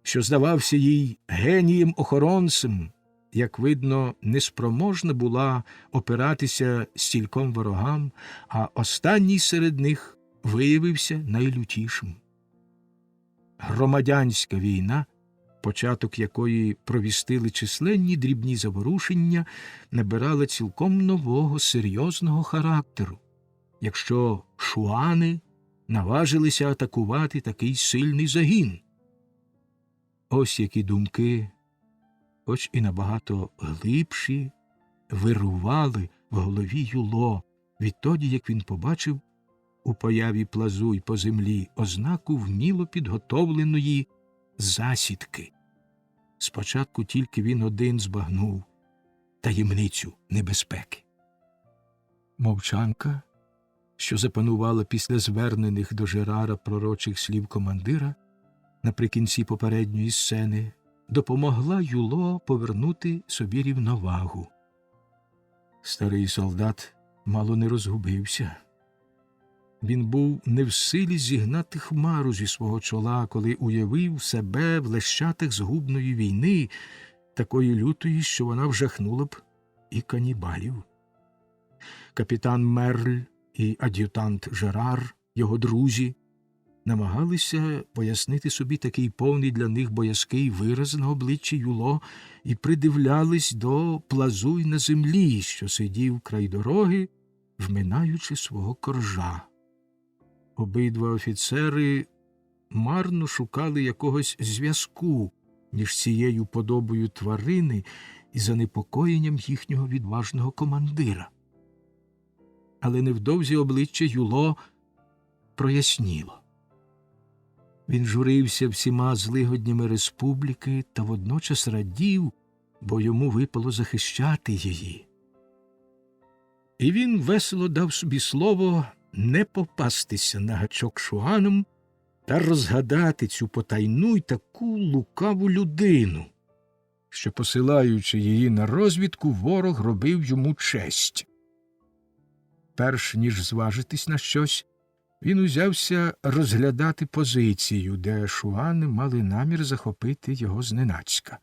що здавався їй генієм-охоронцем, як видно, неспроможна була опиратися стільком ворогам, а останній серед них виявився найлютішим. Громадянська війна, початок якої провістили численні дрібні заворушення, набирала цілком нового серйозного характеру, якщо шуани наважилися атакувати такий сильний загін. Ось які думки, хоч і набагато глибші, вирували в голові Юло відтоді, як він побачив у появі Плазуй по землі ознаку вміло підготовленої засідки. Спочатку тільки він один збагнув таємницю небезпеки. Мовчанка, що запанувала після звернених до Жерара пророчих слів командира наприкінці попередньої сцени, допомогла Юло повернути собі рівновагу. Старий солдат мало не розгубився. Він був не в силі зігнати хмару зі свого чола, коли уявив себе в лещатах згубної війни, такої лютої, що вона вжахнула б і канібалів. Капітан Мерль і ад'ютант Жерар, його друзі, намагалися пояснити собі такий повний для них боязкий вираз на обличчі Юло і придивлялись до Плазуй на землі, що сидів край дороги, вминаючи свого коржа. Обидва офіцери марно шукали якогось зв'язку між цією подобою тварини і занепокоєнням їхнього відважного командира. Але невдовзі обличчя Юло проясніло. Він журився всіма злигоднями республіки та водночас радів, бо йому випало захищати її. І він весело дав собі слово не попастися на гачок шуанам та розгадати цю потайну й таку лукаву людину, що, посилаючи її на розвідку, ворог робив йому честь. Перш ніж зважитись на щось, він узявся розглядати позицію, де шуани мали намір захопити його зненацька.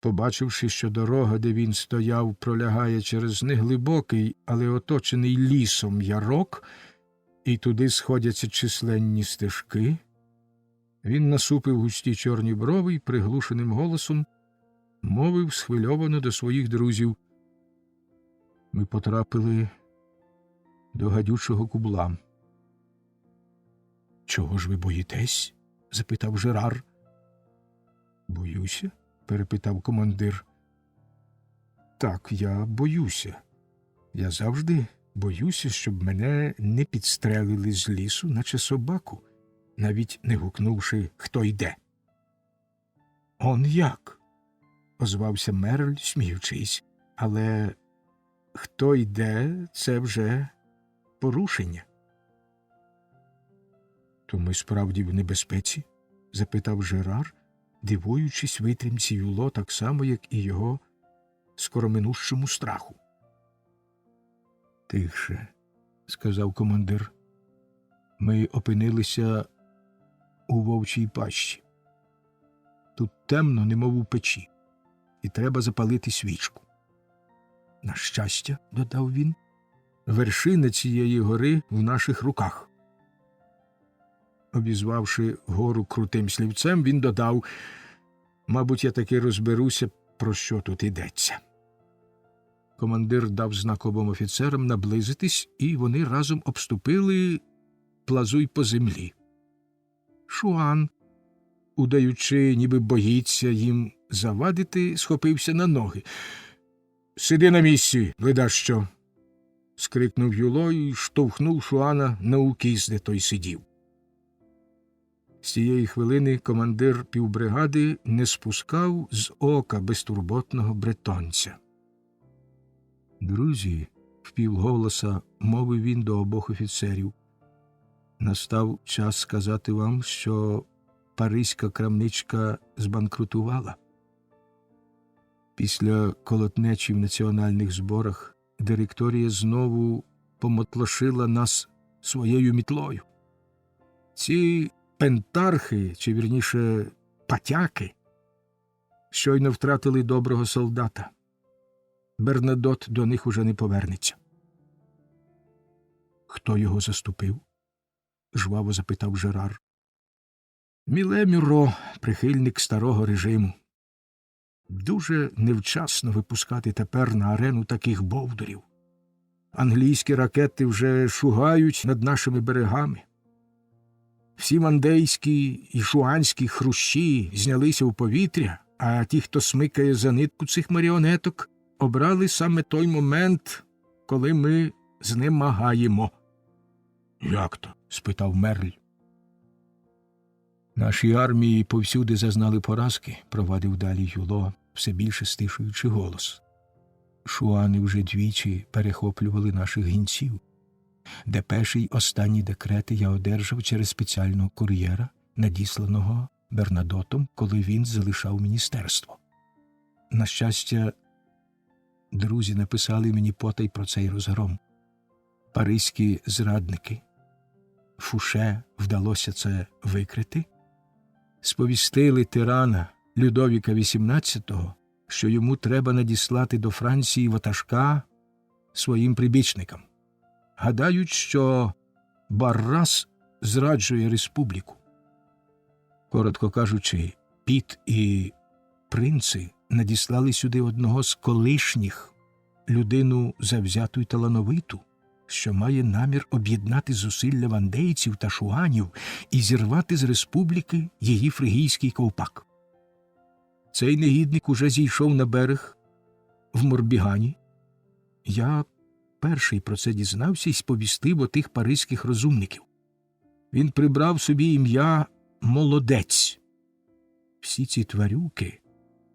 Побачивши, що дорога, де він стояв, пролягає через неглибокий, але оточений лісом ярок, і туди сходяться численні стежки, він насупив густі чорні брови і приглушеним голосом мовив схвильовано до своїх друзів: «Ми потрапили до гадючого кубла». «Чого ж ви боїтесь?» – запитав Жерар. «Боюся?» – перепитав командир. «Так, я боюся. Я завжди боюся, щоб мене не підстрелили з лісу, наче собаку, навіть не гукнувши, хто йде». «Он як?» – озвався Мерль, сміючись. «Але хто йде – це вже порушення». «То ми справді в небезпеці?» – запитав Жерар, дивуючись витримці Юло так само, як і його скороминущому страху. «Тихше», – сказав командир. Ми опинилися у вовчій пащі. Тут темно, немов у печі, і треба запалити свічку. На щастя, додав він, вершина цієї гори в наших руках. Обізвавши гору крутим слівцем, він додав, мабуть, я таки розберуся, про що тут йдеться. Командир дав знак обом офіцерам наблизитись, і вони разом обступили Плазуй по землі. Шуан, удаючи, ніби боїться їм завадити, схопився на ноги. «Сиди на місці, ледащо!» – скрикнув Юло і штовхнув Шуана на укіс, де той сидів. З цієї хвилини командир півбригади не спускав з ока безтурботного бретонця. «Друзі», – впівголоса мовив він до обох офіцерів, – настав час сказати вам, що паризька крамничка збанкрутувала. Після колотнечі в національних зборах директорія знову помотлошила нас своєю мітлою. Ці пентархи, чи вірніше патяки, щойно втратили доброго солдата. Бернадот до них уже не повернеться. «Хто його заступив?» – жваво запитав Жерар. «Міле Мюро, прихильник старого режиму. Дуже невчасно випускати тепер на арену таких бовдурів. Англійські ракети вже шугають над нашими берегами. Всі мандейські і шуанські хрущі знялися в повітря, а ті, хто смикає за нитку цих маріонеток, обрали саме той момент, коли ми знемагаємо». «Як то?» – спитав Мерль. «Наші армії повсюди зазнали поразки», – провадив далі Юло, все більше стишуючи голос. «Шуани вже двічі перехоплювали наших гінців. Депеші й останні декрети я одержав через спеціального кур'єра, надісланого Бернадотом, коли він залишав міністерство. На щастя, друзі написали мені потай про цей розгром. Паризькі зрадники. Фуше вдалося це викрити. Сповістили тирана Людовіка XVIII, що йому треба надіслати до Франції ватажка своїм прибічникам. Гадають, що Баррас зраджує республіку. Коротко кажучи, Піт і принци надіслали сюди одного з колишніх, людину завзяту й талановиту, що має намір об'єднати зусилля вандейців та шуанів і зірвати з республіки її фригійський ковпак. Цей негідник уже зійшов на берег в Морбігані. Я перший про це дізнався і сповістив отих паризьких розумників. Він прибрав собі ім'я Молодець. Всі ці тварюки,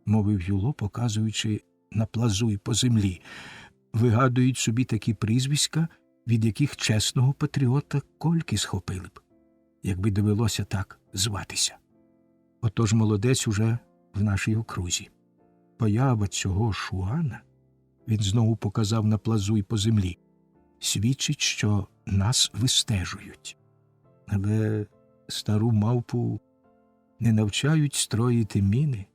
мовив Юло, показуючи на Плазуй по землі, вигадують собі такі прізвиська, від яких чесного патріота кольки схопили б, якби довелося так зватися. Отож Молодець уже в нашій окрузі. Поява цього Шуана, він знову показав на Плазуй по землі, свідчить, що нас вистежують. Але стару мавпу не навчають строїти міни,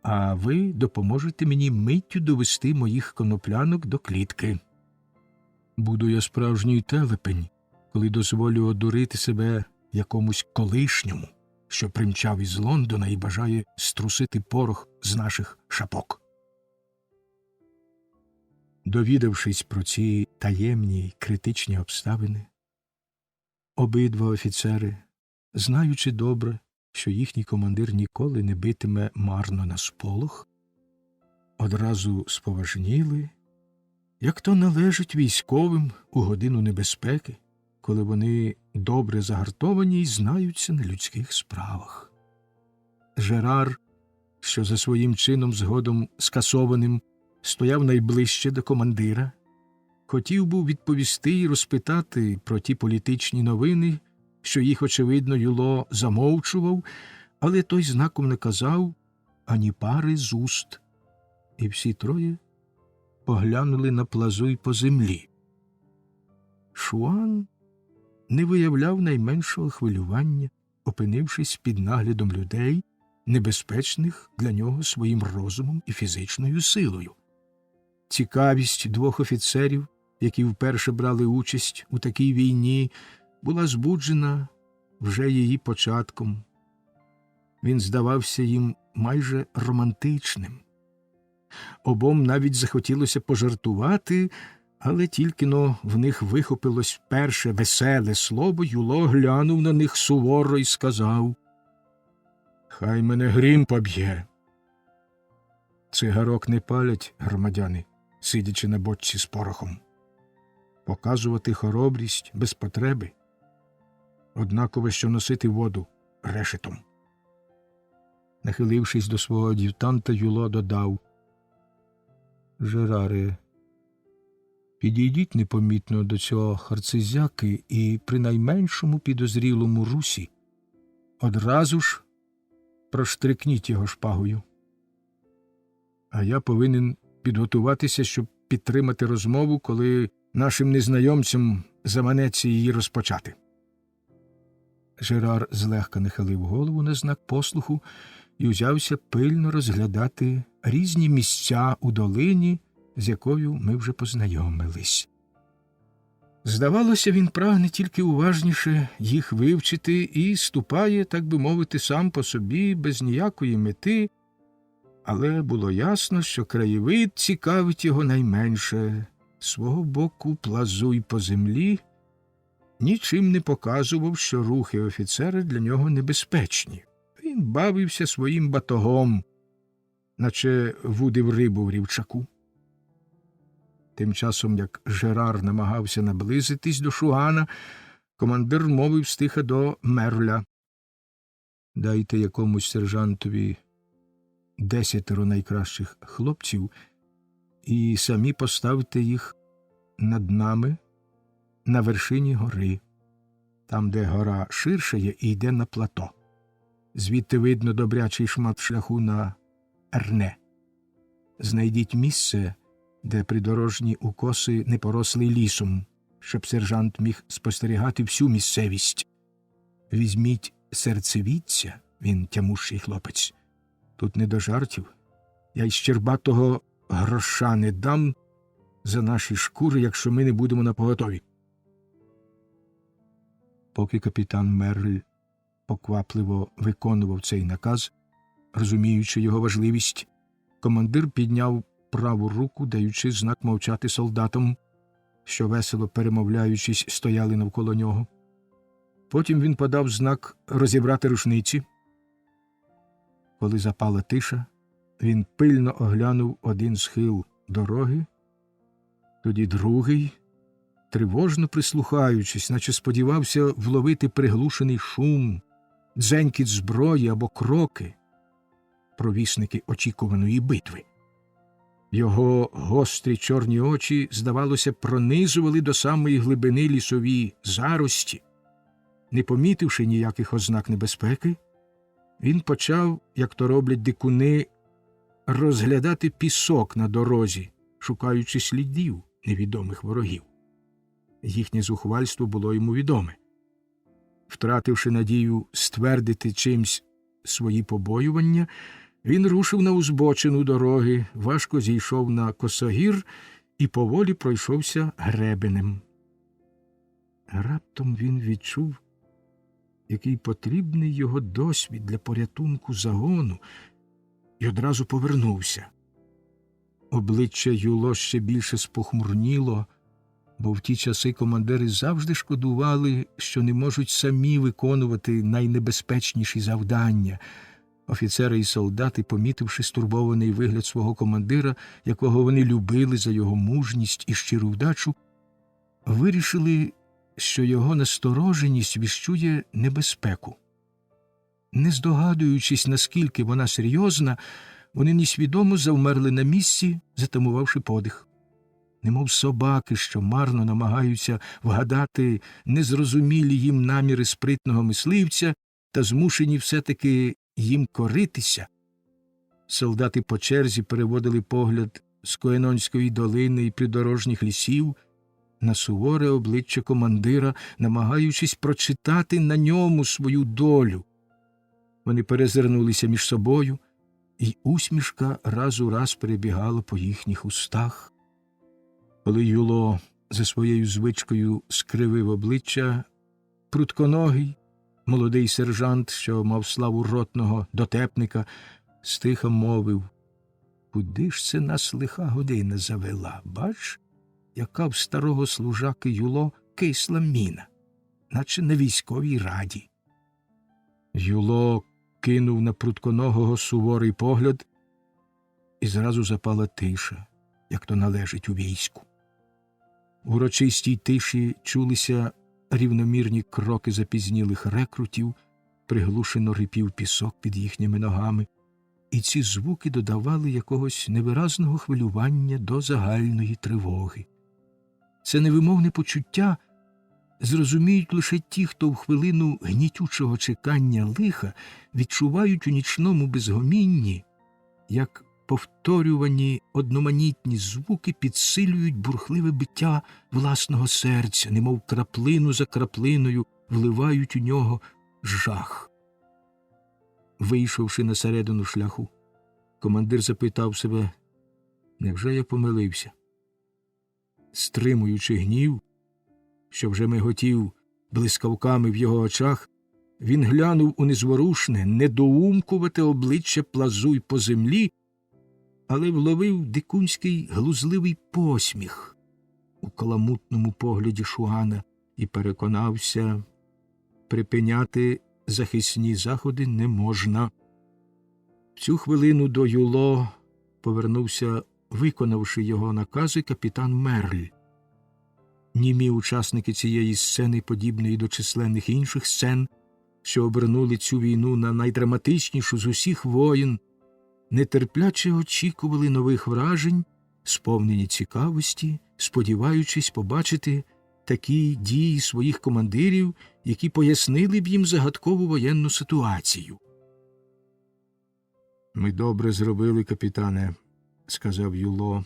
а ви допоможете мені миттю довести моїх коноплянок до клітки. Буду я справжній телепень, коли дозволю одурити себе якомусь колишньому, що примчав із Лондона і бажає струсити порох з наших шапок». Довідавшись про ці таємні й критичні обставини, обидва офіцери, знаючи добре, що їхній командир ніколи не битиме марно на сполох, одразу споважніли, як то належить військовим у годину небезпеки, коли вони добре загартовані й знаються на людських справах. Жерар, що за своїм чином згодом скасованим стояв найближче до командира, хотів був відповісти й розпитати про ті політичні новини, що їх, очевидно, Юло замовчував, але той знаком не казав ані пари з уст, і всі троє поглянули на Плазуй по землі. Шуан не виявляв найменшого хвилювання, опинившись під наглядом людей, небезпечних для нього своїм розумом і фізичною силою. Цікавість двох офіцерів, які вперше брали участь у такій війні, була збуджена вже її початком. Він здавався їм майже романтичним. Обом навіть захотілося пожартувати, але тільки-но в них вихопилось перше веселе слово, Юло глянув на них суворо і сказав: «Хай мене грім поб'є». Цигарок не палять громадяни, сидячи на бочці з порохом. Показувати хоробрість без потреби — однаково, що носити воду решетом. Нахилившись до свого ад'ютанта, Юло додав: «Жераре, підійдіть непомітно до цього харцизяки і при найменшому підозрілому русі одразу ж проштрикніть його шпагою. А я повинен підготуватися, щоб підтримати розмову, коли нашим незнайомцям заманеться її розпочати». Жерар злегка нахилив голову на знак послуху і узявся пильно розглядати різні місця у долині, з якою ми вже познайомились. Здавалося, він прагне тільки уважніше їх вивчити і ступає, так би мовити, сам по собі, без ніякої мети, але було ясно, що краєвид цікавить його найменше. Свого боку плазуй по землі нічим не показував, що рухи офіцера для нього небезпечні. Він бавився своїм батогом, наче вудив рибу в рівчаку. Тим часом, як Жерар намагався наблизитись до Шуана, командир мовив стиха до Мерля: «Дайте якомусь сержантові 10 найкращих хлопців і самі поставте їх над нами на вершині гори, там, де гора ширшає і йде на плато. Звідти видно добрячий шмат шляху на Ерне. Знайдіть місце, де придорожні укоси не поросли лісом, щоб сержант міг спостерігати всю місцевість. Візьміть серцевідця, він тямущий хлопець. Тут не до жартів. Я й щербатого гроша не дам за наші шкури, якщо ми не будемо напоготові». Поки капітан Мерль поквапливо виконував цей наказ, розуміючи його важливість, командир підняв праву руку, даючи знак мовчати солдатам, що, весело перемовляючись, стояли навколо нього. Потім він подав знак розібрати рушниці. Коли запала тиша, він пильно оглянув один схил дороги, тоді другий, тривожно прислухаючись, наче сподівався вловити приглушений шум, дзенькіт зброї або кроки, провісники очікуваної битви. Його гострі чорні очі, здавалося, пронизували до самої глибини лісові зарості. Не помітивши ніяких ознак небезпеки, він почав, як то роблять дикуни, розглядати пісок на дорозі, шукаючи слідів невідомих ворогів. Їхнє зухвальство було йому відоме. Втративши надію ствердити чимсь свої побоювання, він рушив на узбочину дороги, важко зійшов на косогір і поволі пройшовся гребенем. Раптом він відчув, який потрібний його досвід для порятунку загону, і одразу повернувся. Обличчя Юло ще більше спохмурніло, бо в ті часи командири завжди шкодували, що не можуть самі виконувати найнебезпечніші завдання. Офіцери і солдати, помітивши стурбований вигляд свого командира, якого вони любили за його мужність і щиру вдачу, вирішили, що його настороженість віщує небезпеку. Не здогадуючись, наскільки вона серйозна, вони несвідомо завмерли на місці, затамувавши подих. Немов собаки, що марно намагаються вгадати незрозумілі їм наміри спритного мисливця та змушені все-таки їм коритися. Солдати по черзі переводили погляд з Коенонської долини і придорожніх лісів, на суворе обличчя командира, намагаючись прочитати на ньому свою долю. Вони перезирнулися між собою, і усмішка раз у раз перебігала по їхніх устах. Коли Юло за своєю звичкою скривив обличчя, прутконогий, молодий сержант, що мав славу ротного дотепника, стиха мовив: «Куди ж це нас лиха година завела? Бач, яка в старого служаки Юло кисла міна, наче на військовій раді». Юло кинув на прутконогого суворий погляд, і зразу запала тиша, як то належить у війську. В урочистій тиші чулися рівномірні кроки запізнілих рекрутів, приглушено рипів пісок під їхніми ногами, і ці звуки додавали якогось невиразного хвилювання до загальної тривоги. Це невимовне почуття зрозуміють лише ті, хто в хвилину гнітючого чекання лиха відчувають у нічному безгомінні, як повторювані одноманітні звуки підсилюють бурхливе биття власного серця, немов краплину за краплиною вливають у нього жах. Вийшовши на середину шляху, командир запитав себе: невже я помилився? Стримуючи гнів, що вже миготів блискавками в його очах, він глянув у незворушне, недоумкувате обличчя плазуй по землі, але вловив дикунський глузливий посміх у каламутному погляді Шуана і переконався: припиняти захисні заходи не можна. В цю хвилину до Юло повернувся, виконавши його накази, капітан Мерль. Німі учасники цієї сцени, подібної до численних інших сцен, що обернули цю війну на найдраматичнішу з усіх воєн, нетерпляче очікували нових вражень, сповнені цікавості, сподіваючись побачити такі дії своїх командирів, які пояснили б їм загадкову воєнну ситуацію. «Ми добре зробили, капітане», – сказав Юло,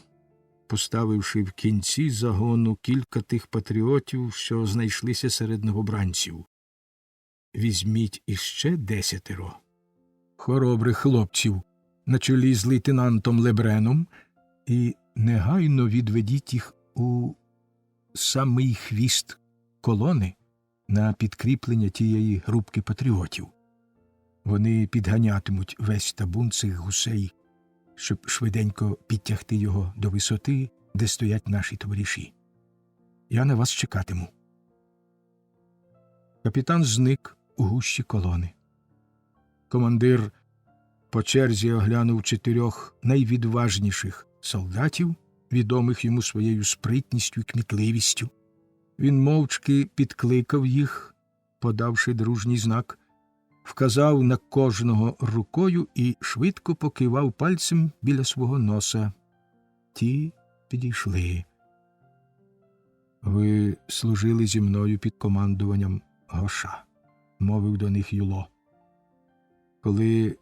поставивши в кінці загону кілька тих патріотів, що знайшлися серед новобранців. «Візьміть іще 10 хоробрих хлопців на чолі з лейтенантом Лебреном і негайно відведіть їх у самий хвіст колони на підкріплення тієї групки патріотів. Вони підганятимуть весь табун цих гусей, щоб швиденько підтягти його до висоти, де стоять наші товариші. Я на вас чекатиму». Капітан зник у гущі колони. Командир по черзі оглянув 4 найвідважніших солдатів, відомих йому своєю спритністю і кмітливістю. Він мовчки підкликав їх, подавши дружній знак, вказав на кожного рукою і швидко покивав пальцем біля свого носа. Ті підійшли. «Ви служили зі мною під командуванням Гоша», – мовив до них Юло. «Коли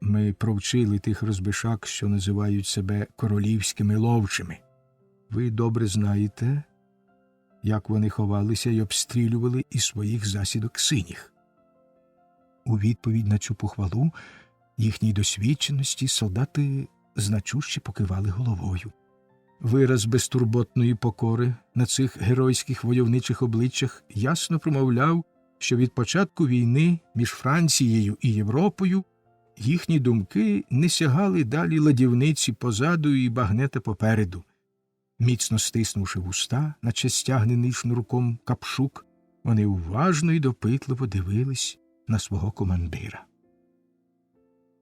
ми провчили тих розбишак, що називають себе королівськими ловчими, ви добре знаєте, як вони ховалися і обстрілювали із своїх засідок синіх». У відповідь на цю похвалу їхній досвідченості солдати значуще покивали головою. Вираз безтурботної покори на цих геройських войовничих обличчях ясно промовляв, що від початку війни між Францією і Європою їхні думки не сягали далі ладівниці позаду і багнета попереду. Міцно стиснувши вуста, наче стягнений шнурком капшук, вони уважно і допитливо дивились на свого командира.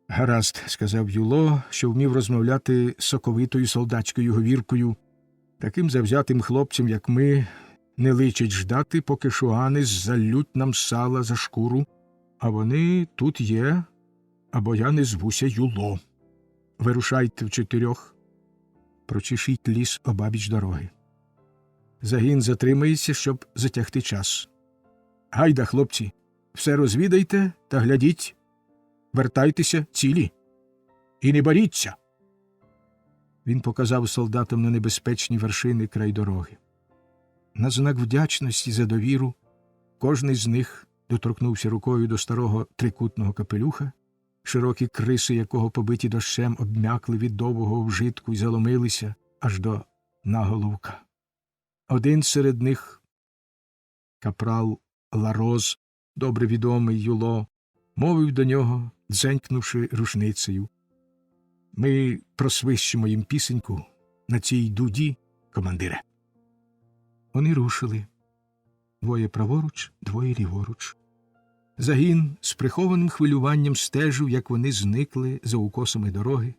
«Гаразд», – сказав Юло, що вмів розмовляти соковитою солдатською говіркою. «Таким завзятим хлопцям, як ми, не личить ждати, поки шуани залють нам сала за шкуру, а вони тут є, або я не звуся Юло. Вирушайте в 4, прочешіть ліс обабіч дороги. Загін затримається, щоб затягти час. Гайда, хлопці, все розвідайте та глядіть. Вертайтеся цілі. І не боріться!» Він показав солдатам на небезпечні вершини край дороги. на знак вдячності за довіру, кожний з них доторкнувся рукою до старого трикутного капелюха, широкі криси якого, побиті дощем, обм'якли від довгого вжитку й заломилися аж до наголовка. Один серед них, капрал Лароз, добре відомий Юло, мовив до нього, дзенькнувши рушницею: «Ми просвищимо їм пісеньку на цій дуді, командире». Вони рушили. Двоє праворуч, двоє ліворуч. Загін з прихованим хвилюванням стежив, як вони зникли за укосами дороги.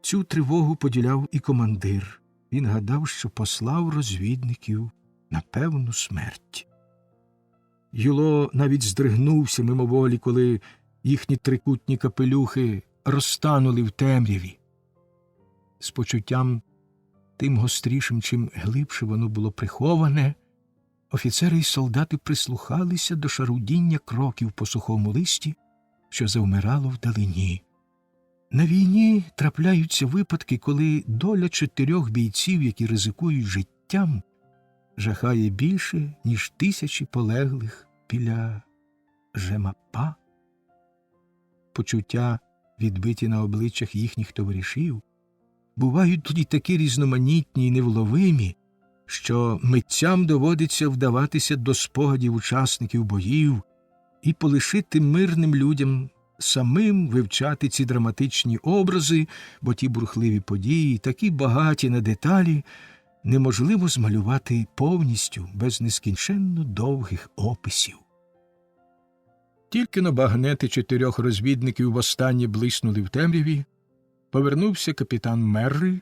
Цю тривогу поділяв і командир. Він гадав, що послав розвідників на певну смерть. Юло навіть здригнувся мимоволі, коли їхні трикутні капелюхи розтанули в темряві. З почуттям тим гострішим, чим глибше воно було приховане, офіцери й солдати прислухалися до шарудіння кроків по сухому листі, що завмирало вдалині. На війні трапляються випадки, коли доля 4 бійців, які ризикують життям, жахає більше, ніж 1000 полеглих біля Жемапа. Почуття, відбиті на обличчях їхніх товаришів, бувають тоді такі різноманітні й невловимі, що митцям доводиться вдаватися до спогадів учасників боїв і полишити мирним людям самим вивчати ці драматичні образи, бо ті бурхливі події, такі багаті на деталі, неможливо змалювати повністю без нескінченно довгих описів. Тільки но багнети 4 розвідників востаннє блиснули в темряві, повернувся капітан Мерри,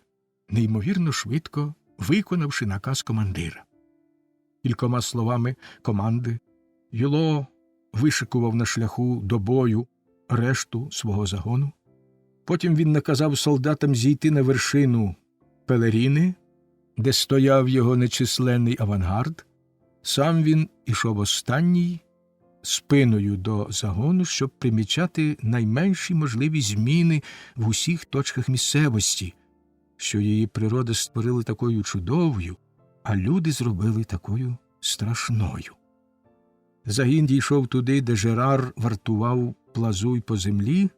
неймовірно швидко виконавши наказ командира. Кількома словами команди Юло вишикував на шляху до бою решту свого загону. Потім він наказав солдатам зійти на вершину Пелеріни, де стояв його нечисленний авангард. Сам він ішов останній, спиною до загону, щоб примічати найменші можливі зміни в усіх точках місцевості, що її природа створила такою чудовою, а люди зробили такою страшною. Загін дійшов туди, де Жерар вартував плазуй по землі,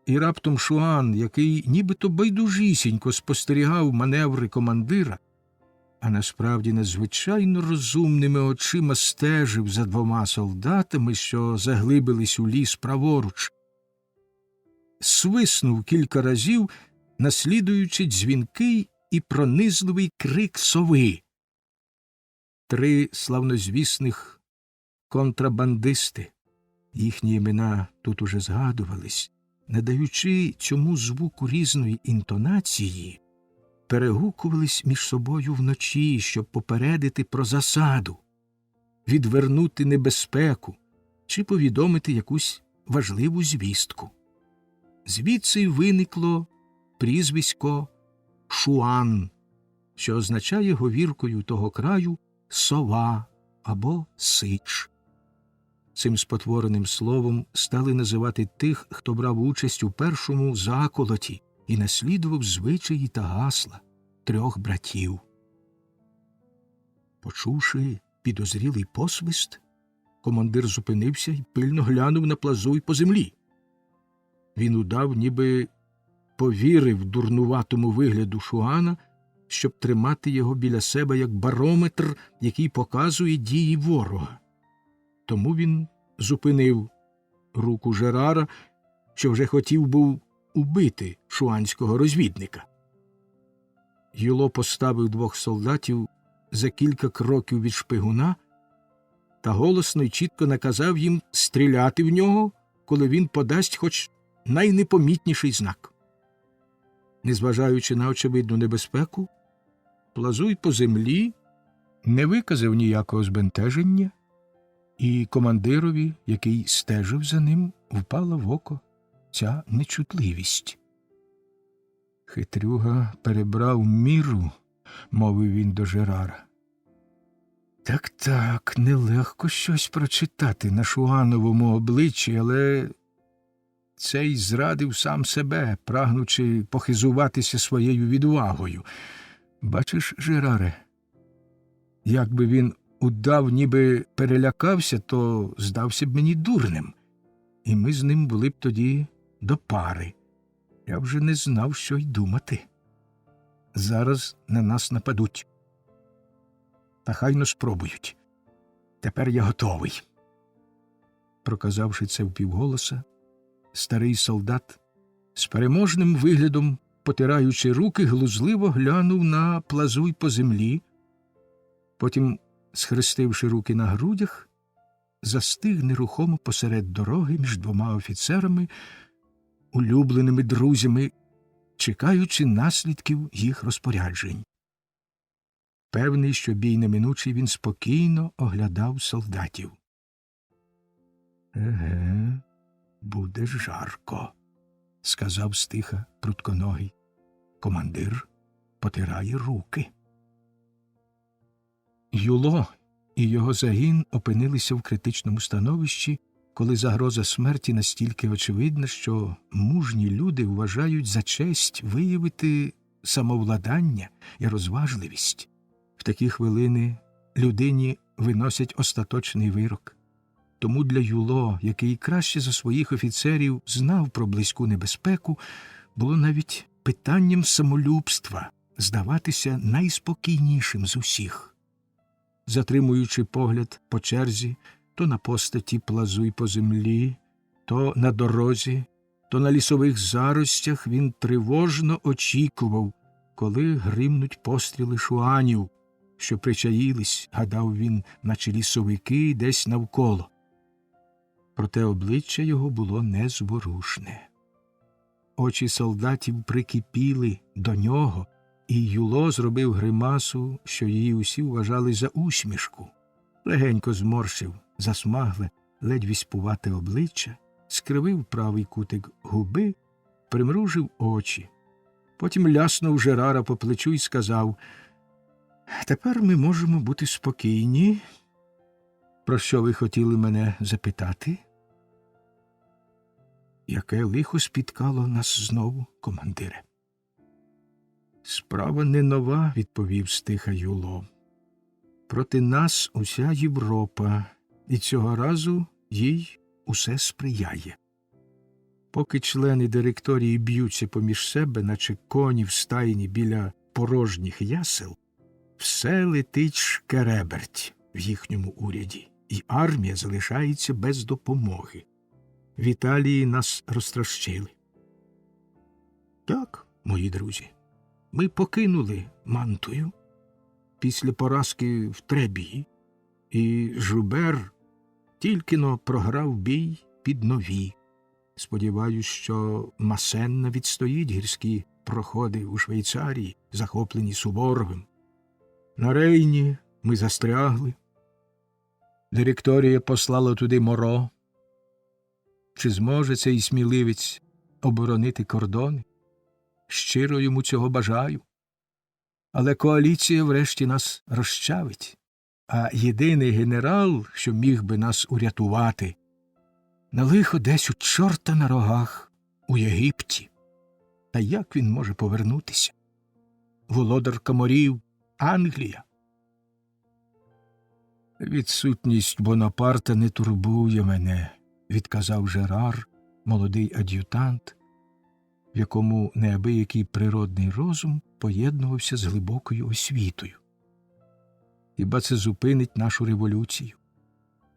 і раптом Шуан, який нібито байдужісінько спостерігав маневри командира, а насправді надзвичайно розумними очима стежив за 2 солдатами, що заглибились у ліс праворуч, свиснув кілька разів, наслідуючи дзвінкий і пронизливий крик сови. 3 славнозвісних контрабандисти, їхні імена тут уже згадувались, надаючи цьому звуку різної інтонації, перегукувались між собою вночі, щоб попередити про засаду, відвернути небезпеку чи повідомити якусь важливу звістку. Звідси й виникло прізвисько Шуан, що означає говіркою того краю сова або сич. Цим спотвореним словом стали називати тих, хто брав участь у першому заколоті і наслідував звичаї та гасла 3 братів. Почувши підозрілий посвист, командир зупинився і пильно глянув на плазуй по землі. Він удав, ніби повірив дурнуватому вигляду Шуана, щоб тримати його біля себе як барометр, який показує дії ворога. Тому він зупинив руку Жерара, що вже хотів був убити шуанського розвідника. Юло поставив 2 солдатів за кілька кроків від шпигуна та голосно й чітко наказав їм стріляти в нього, коли він подасть хоч найнепомітніший знак. Незважаючи на очевидну небезпеку, плазуй по землі не виказав ніякого збентеження, і командирові, який стежив за ним, впала в око ця нечутливість. «Хитрюга перебрав міру», – мовив він до Жерара. Так, нелегко щось прочитати на Шуановому обличчі, але цей зрадив сам себе, прагнучи похизуватися своєю відвагою. Бачиш, Жераре, Якби він удав, ніби перелякався, то здався б мені дурним, і ми з ним були б тоді до пари. Я вже не знав, що й думати. Зараз на нас нападуть. Та хай-но спробують. Тепер я готовий. Проказавши це впівголоса, старий солдат з переможним виглядом, потираючи руки, глузливо глянув на Плазуй по землі, потім, схрестивши руки на грудях, застиг нерухомо посеред дороги між двома офіцерами, улюбленими друзями, чекаючи наслідків їх розпоряджень. Певний, що бій неминучий, він спокійно оглядав солдатів. «Еге, буде жарко», – сказав стиха прутконогий. Командир потирає руки. Юло і його загін опинилися в критичному становищі, коли загроза смерті настільки очевидна, що мужні люди вважають за честь виявити самовладання і розважливість. В такі хвилини людині виносять остаточний вирок. Тому для Юло, який краще за своїх офіцерів знав про близьку небезпеку, було навіть питанням самолюбства здаватися найспокійнішим з усіх. Затримуючи погляд по черзі, то на постаті Плазуй по землі, то на дорозі, то на лісових заростях, він тривожно очікував, коли гримнуть постріли шуанів, що причаїлись, гадав він, наче лісовики десь навколо. Проте обличчя його було незворушне. Очі солдатів прикипіли до нього, і Юло зробив гримасу, що її усі вважали за усмішку. Легенько зморщив засмагле, ледь віспувате обличчя, скривив правий кутик губи, примружив очі. Потім ляснув Жерара по плечу і сказав: «Тепер ми можемо бути спокійні. Про що ви хотіли мене запитати?» «Яке лихо спіткало нас знову, командире?» «Справа не нова», – відповів стиха Юло. «Проти нас уся Європа, і цього разу їй усе сприяє. Поки члени директорії б'ються поміж себе, наче коні в стайні біля порожніх ясел, все летить шкереберть в їхньому уряді, і армія залишається без допомоги. В Італії нас розтрощили. Так, мої друзі, ми покинули Мантую після поразки в Требії, і Жубер тільки-но програв бій під Нові. Сподіваюсь, що Масенна відстоїть гірські проходи у Швейцарії, захоплені Суворовим. На Рейні ми застрягли. Директорія послала туди Моро. Чи зможе цей сміливець оборонити кордони? Щиро йому цього бажаю. Але коаліція врешті нас розчавить, а єдиний генерал, що міг би нас урятувати, на лихо десь у чорта на рогах у Єгипті. Та як він може повернутися? Володар морів – Англія. «Відсутність Бонапарта не турбує мене», – відказав Жерар, молодий ад'ютант, в якому неабиякий природний розум поєднувався з глибокою освітою. «Хіба це зупинить нашу революцію?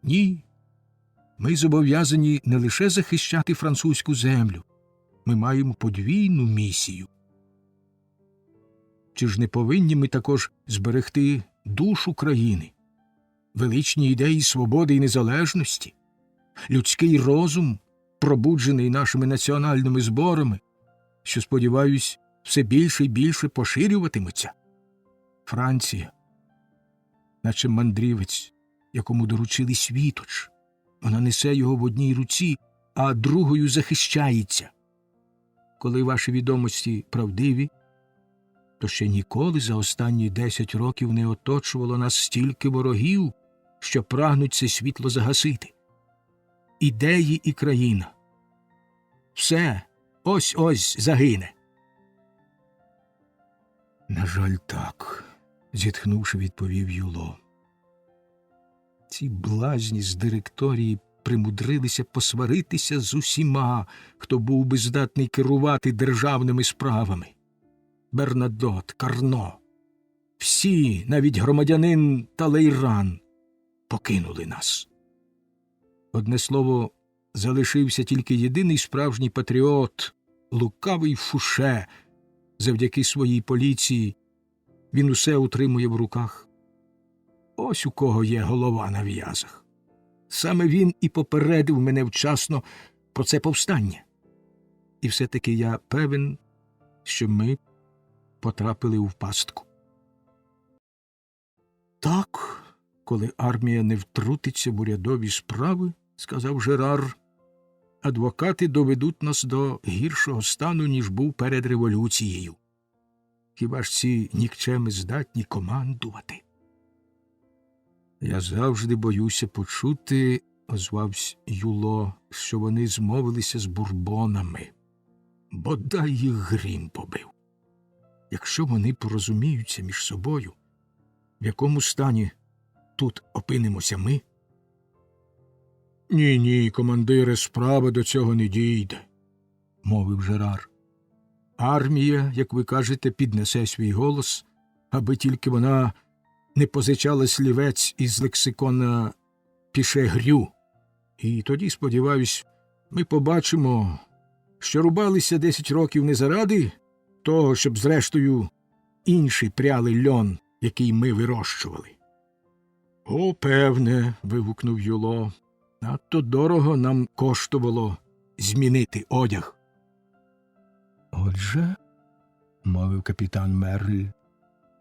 Ні. Ми зобов'язані не лише захищати французьку землю, ми маємо подвійну місію. Чи ж не повинні ми також зберегти душу країни, величні ідеї свободи і незалежності, людський розум, пробуджений нашими національними зборами, що, сподіваюсь, все більше і більше поширюватиметься? Франція, наче мандрівець, якому доручили світоч, вона несе його в одній руці, а другою захищається. Коли ваші відомості правдиві, то ще ніколи за останні 10 років не оточувало нас стільки ворогів, що прагнуть це світло загасити. Ідеї і країна. Все ось-ось загине». «На жаль, так. зітхнувши, відповів Юло. Ці блазні з директорії примудрилися посваритися з усіма, хто був би здатний керувати державними справами. Бернадот, Карно, всі, навіть громадянин Талейран, покинули нас. Одне слово, залишився тільки єдиний справжній патріот, лукавий Фуше. Завдяки своїй поліції він усе утримує в руках. Ось у кого є голова на в'язах. Саме він і попередив мене вчасно про це повстання. І все-таки я певен, що ми потрапили в пастку. Так, коли армія не втрутиться в урядові справи, сказав Жерар, адвокати доведуть нас до гіршого стану, ніж був перед революцією. Хіба ж ці нікчеми здатні командувати? Я завжди боюся почути, озвався Юло, що вони змовилися з бурбонами. Бодай їх грім побив. Якщо вони порозуміються між собою, в якому стані тут опинимося ми? Ні, командире, справа до цього не дійде, мовив Жерар. Армія, як ви кажете, піднесе свій голос, аби тільки вона не позичала слівець із лексикона Пішегрю. І тоді, сподіваюсь, ми побачимо, що рубалися 10 років не заради того, щоб, зрештою, інші пряли льон, який ми вирощували. О, певне, вигукнув Юло, надто дорого нам коштувало змінити одяг. Отже, мовив капітан Мерль,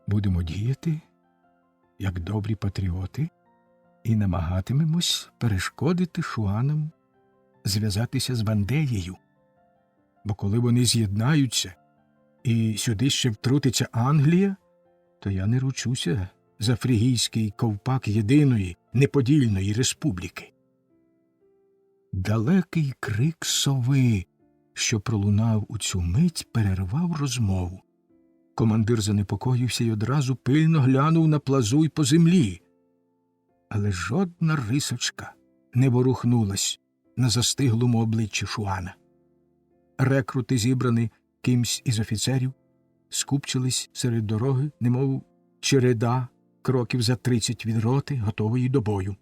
будемо діяти, як добрі патріоти, і намагатимемось перешкодити шуанам зв'язатися з Вандеєю. Бо коли вони з'єднаються і сюди ще втрутиться Англія, то я не ручуся за фрігійський ковпак єдиної, неподільної республіки. Далекий крик сови, що пролунав у цю мить, перервав розмову. Командир занепокоївся й одразу пильно глянув на Плазуй по землі. Але жодна рисочка не ворухнулась на застиглому обличчі Шуана. Рекрути, зібрані кимсь із офіцерів, скупчились серед дороги, немов череда, кроків за 30 від роти, готової до бою.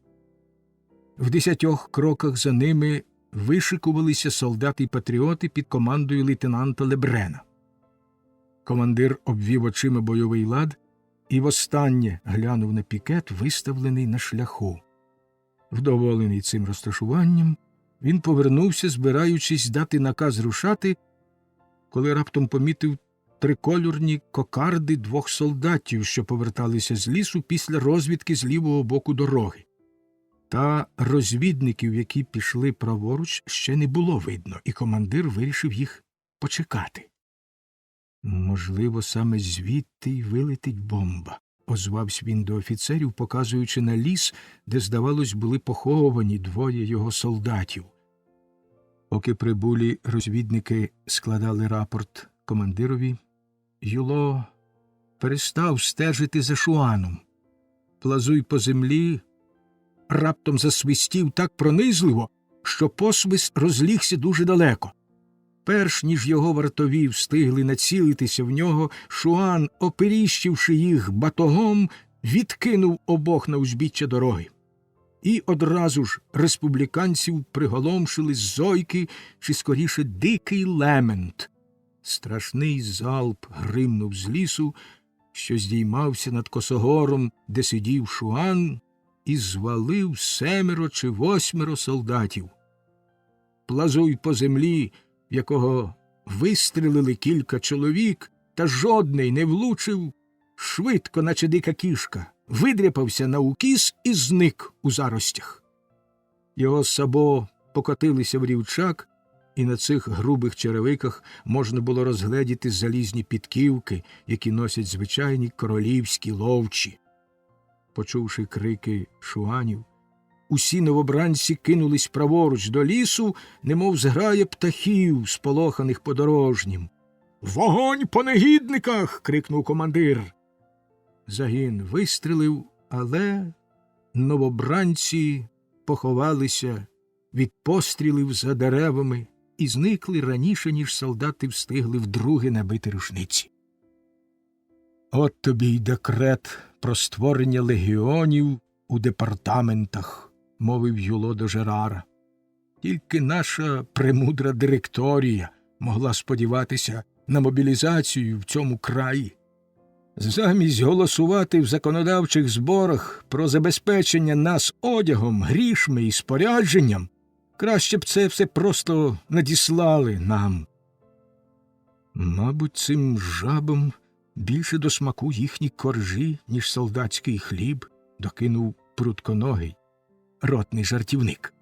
В 10 кроках за ними вишикувалися солдати й патріоти під командою лейтенанта Лебрена. Командир обвів очима бойовий лад і востаннє глянув на пікет, виставлений на шляху. Вдоволений цим розташуванням, він повернувся, збираючись дати наказ рушати, коли раптом помітив трикольорні кокарди 2 солдатів, що поверталися з лісу після розвідки з лівого боку дороги. Та розвідників, які пішли праворуч, ще не було видно, і командир вирішив їх почекати. «Можливо, саме звідти й вилетить бомба», – озвався він до офіцерів, показуючи на ліс, де, здавалось, були поховані 2 його солдатів. Поки прибулі розвідники складали рапорт командирові, Юло перестав стежити за Шуаном. Плазуй по землі раптом засвистів так пронизливо, що посвист розлігся дуже далеко. Перш ніж його вартові встигли націлитися в нього, Шуан, оперіщивши їх батогом, відкинув обох на узбіччя дороги. І одразу ж республіканців приголомшили зойки, чи скоріше дикий лемент. Страшний залп гримнув з лісу, що здіймався над косогором, де сидів Шуан, і звалив 7 чи 8 солдатів. Плазуй по землі, в якого вистрілили кілька чоловік, та жодний не влучив, швидко, наче дика кішка, видряпався на укіс і зник у заростях. Його сабо покотилися в рівчак, і на цих грубих черевиках можна було розгледіти залізні підківки, які носять звичайні королівські ловчі. Почувши крики шуанів, усі новобранці кинулись праворуч до лісу, немов зграя птахів, сполоханих подорожнім. «Вогонь по негідниках!» – крикнув командир. Загін вистрелив, але новобранці поховалися від пострілів за деревами і зникли раніше, ніж солдати встигли вдруге набити рушниці. От тобі й декрет про створення легіонів у департаментах, мовив Юло до Жерара. Тільки наша премудра директорія могла сподіватися на мобілізацію в цьому краї. Замість голосувати в законодавчих зборах про забезпечення нас одягом, грішми і спорядженням, краще б це все просто надіслали нам. Мабуть, цим жабам більше до смаку їхні коржі, ніж солдатський хліб, докинув прутконогий, ротний жартівник.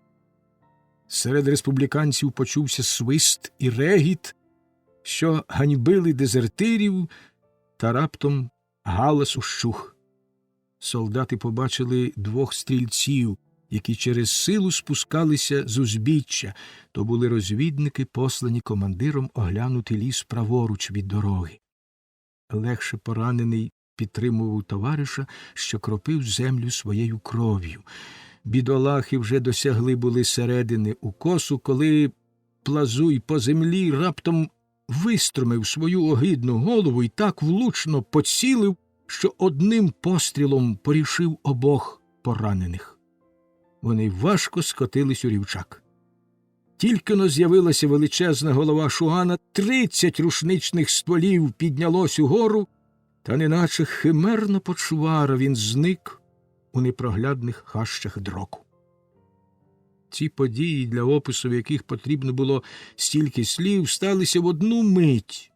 Серед республіканців почувся свист і регіт, що ганьбили дезертирів, та раптом галас ущух. Солдати побачили двох стрільців, які через силу спускалися з узбіччя. То були розвідники, послані командиром оглянути ліс праворуч від дороги. Легше поранений підтримував товариша, що кропив землю своєю кров'ю. Бідолахи вже досягли були середини укосу, коли Плазуй по землі раптом виструмив свою огидну голову і так влучно поцілив, що одним пострілом порішив обох поранених. Вони важко скотились у рівчак. Тільки-но з'явилася величезна голова Шуана, 30 рушничних стволів піднялось угору, та неначе химерна почвара він зник у непроглядних хащах дроку. Ці події, для опису яких потрібно було стільки слів, сталися в одну мить.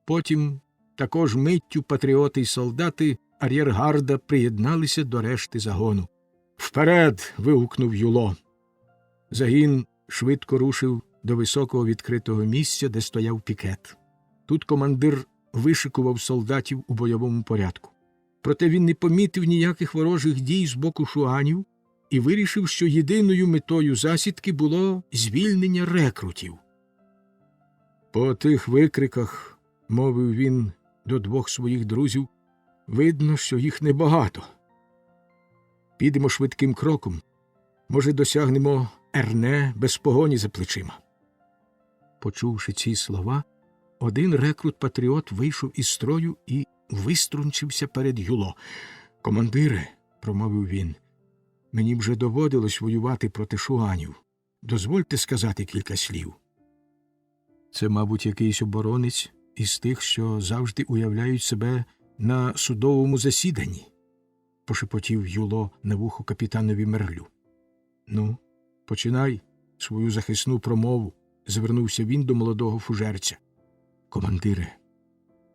Потім також миттю патріоти й солдати ар'єргарда приєдналися до решти загону. «Вперед!» – вигукнув Юло. Загін швидко рушив до високого відкритого місця, де стояв пікет. Тут командир вишикував солдатів у бойовому порядку. Проте він не помітив ніяких ворожих дій з боку шуанів і вирішив, що єдиною метою засідки було звільнення рекрутів. «По тих викриках, – мовив він до двох своїх друзів, – видно, що їх небагато. Підемо швидким кроком. Може, досягнемо Ерне без погоні за плечима». Почувши ці слова, один рекрут-патріот вийшов із строю і виструнчився перед Юло. «Командире, – промовив він, – мені вже доводилось воювати проти шуанів. Дозвольте сказати кілька слів». «Це, мабуть, якийсь оборонець із тих, що завжди уявляють себе на судовому засіданні», – пошепотів Юло на вухо капітанові Мерлю. «Ну, починай свою захисну промову», – звернувся він до молодого фужерця. «Командире,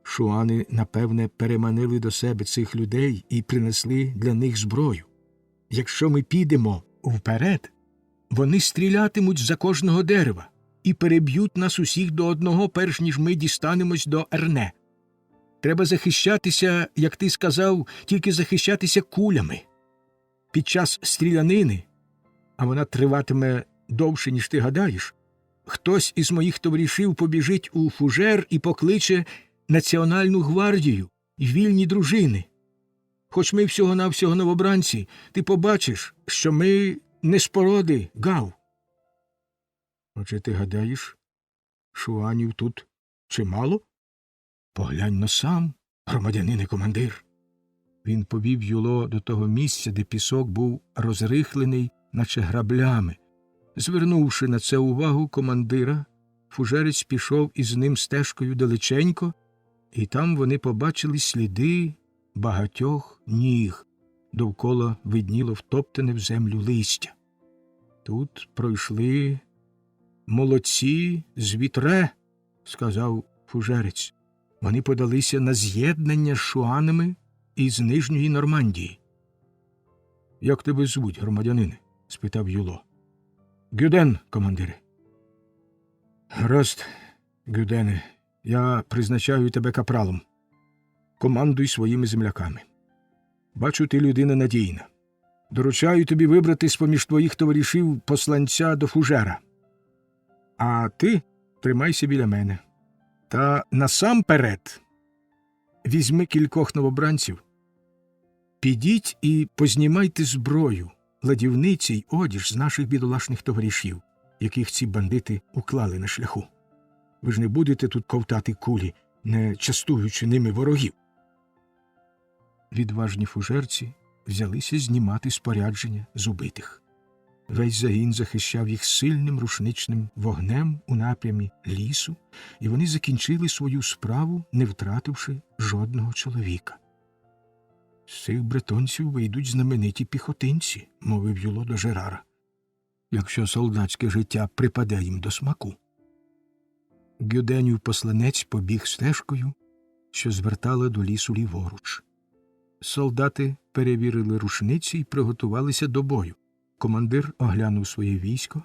шуани, напевне, переманили до себе цих людей і принесли для них зброю. Якщо ми підемо вперед, вони стрілятимуть за кожного дерева і переб'ють нас усіх до одного, перш ніж ми дістанемось до Ерне. Треба захищатися, як ти сказав, тільки захищатися кулями. Під час стрілянини, а вона триватиме довше, ніж ти гадаєш, хтось із моїх товаришів побіжить у фужер і покличе Національну гвардію і вільні дружини. Хоч ми всього-навсього новобранці, ти побачиш, що ми не з породи гав». «Отже, ти гадаєш, шуанів тут чимало? Поглянь но сам, громадянине командир». Він повів Юло до того місця, де пісок був розрихлений, наче граблями. Звернувши на це увагу командира, фужерець пішов із ним стежкою далеченько, і там вони побачили сліди багатьох ніг. Довкола видніло втоптане в землю листя. «Тут пройшли молодці з Вітре», – сказав фужерець. «Вони подалися на з'єднання з шуанами із Нижньої Нормандії». «Як тебе звуть, громадянине?» – спитав Юло. «Гюден, командире». «Гаразд, Гюдене, я призначаю тебе капралом. Командуй своїми земляками. Бачу, ти людина надійна. Доручаю тобі вибрати з-поміж твоїх товаришів посланця до фужера. А ти тримайся біля мене. Та насамперед візьми кількох новобранців підіть і познімайте зброю, ладівниці й одіж з наших бідолашних товаришів, яких ці бандити уклали на шляху. Ви ж не будете тут ковтати кулі, не частуючи ними ворогів. Відважні фужерці взялися знімати спорядження з убитих. Весь загін захищав їх сильним рушничним вогнем у напрямі лісу, і вони закінчили свою справу, не втративши жодного чоловіка. «З цих бретонців вийдуть знамениті піхотинці», – мовив Юло до Жерара, «якщо солдатське життя припаде їм до смаку». Гюденів посланець побіг стежкою, що звертала до лісу ліворуч. Солдати перевірили рушниці і приготувалися до бою. Командир оглянув своє військо,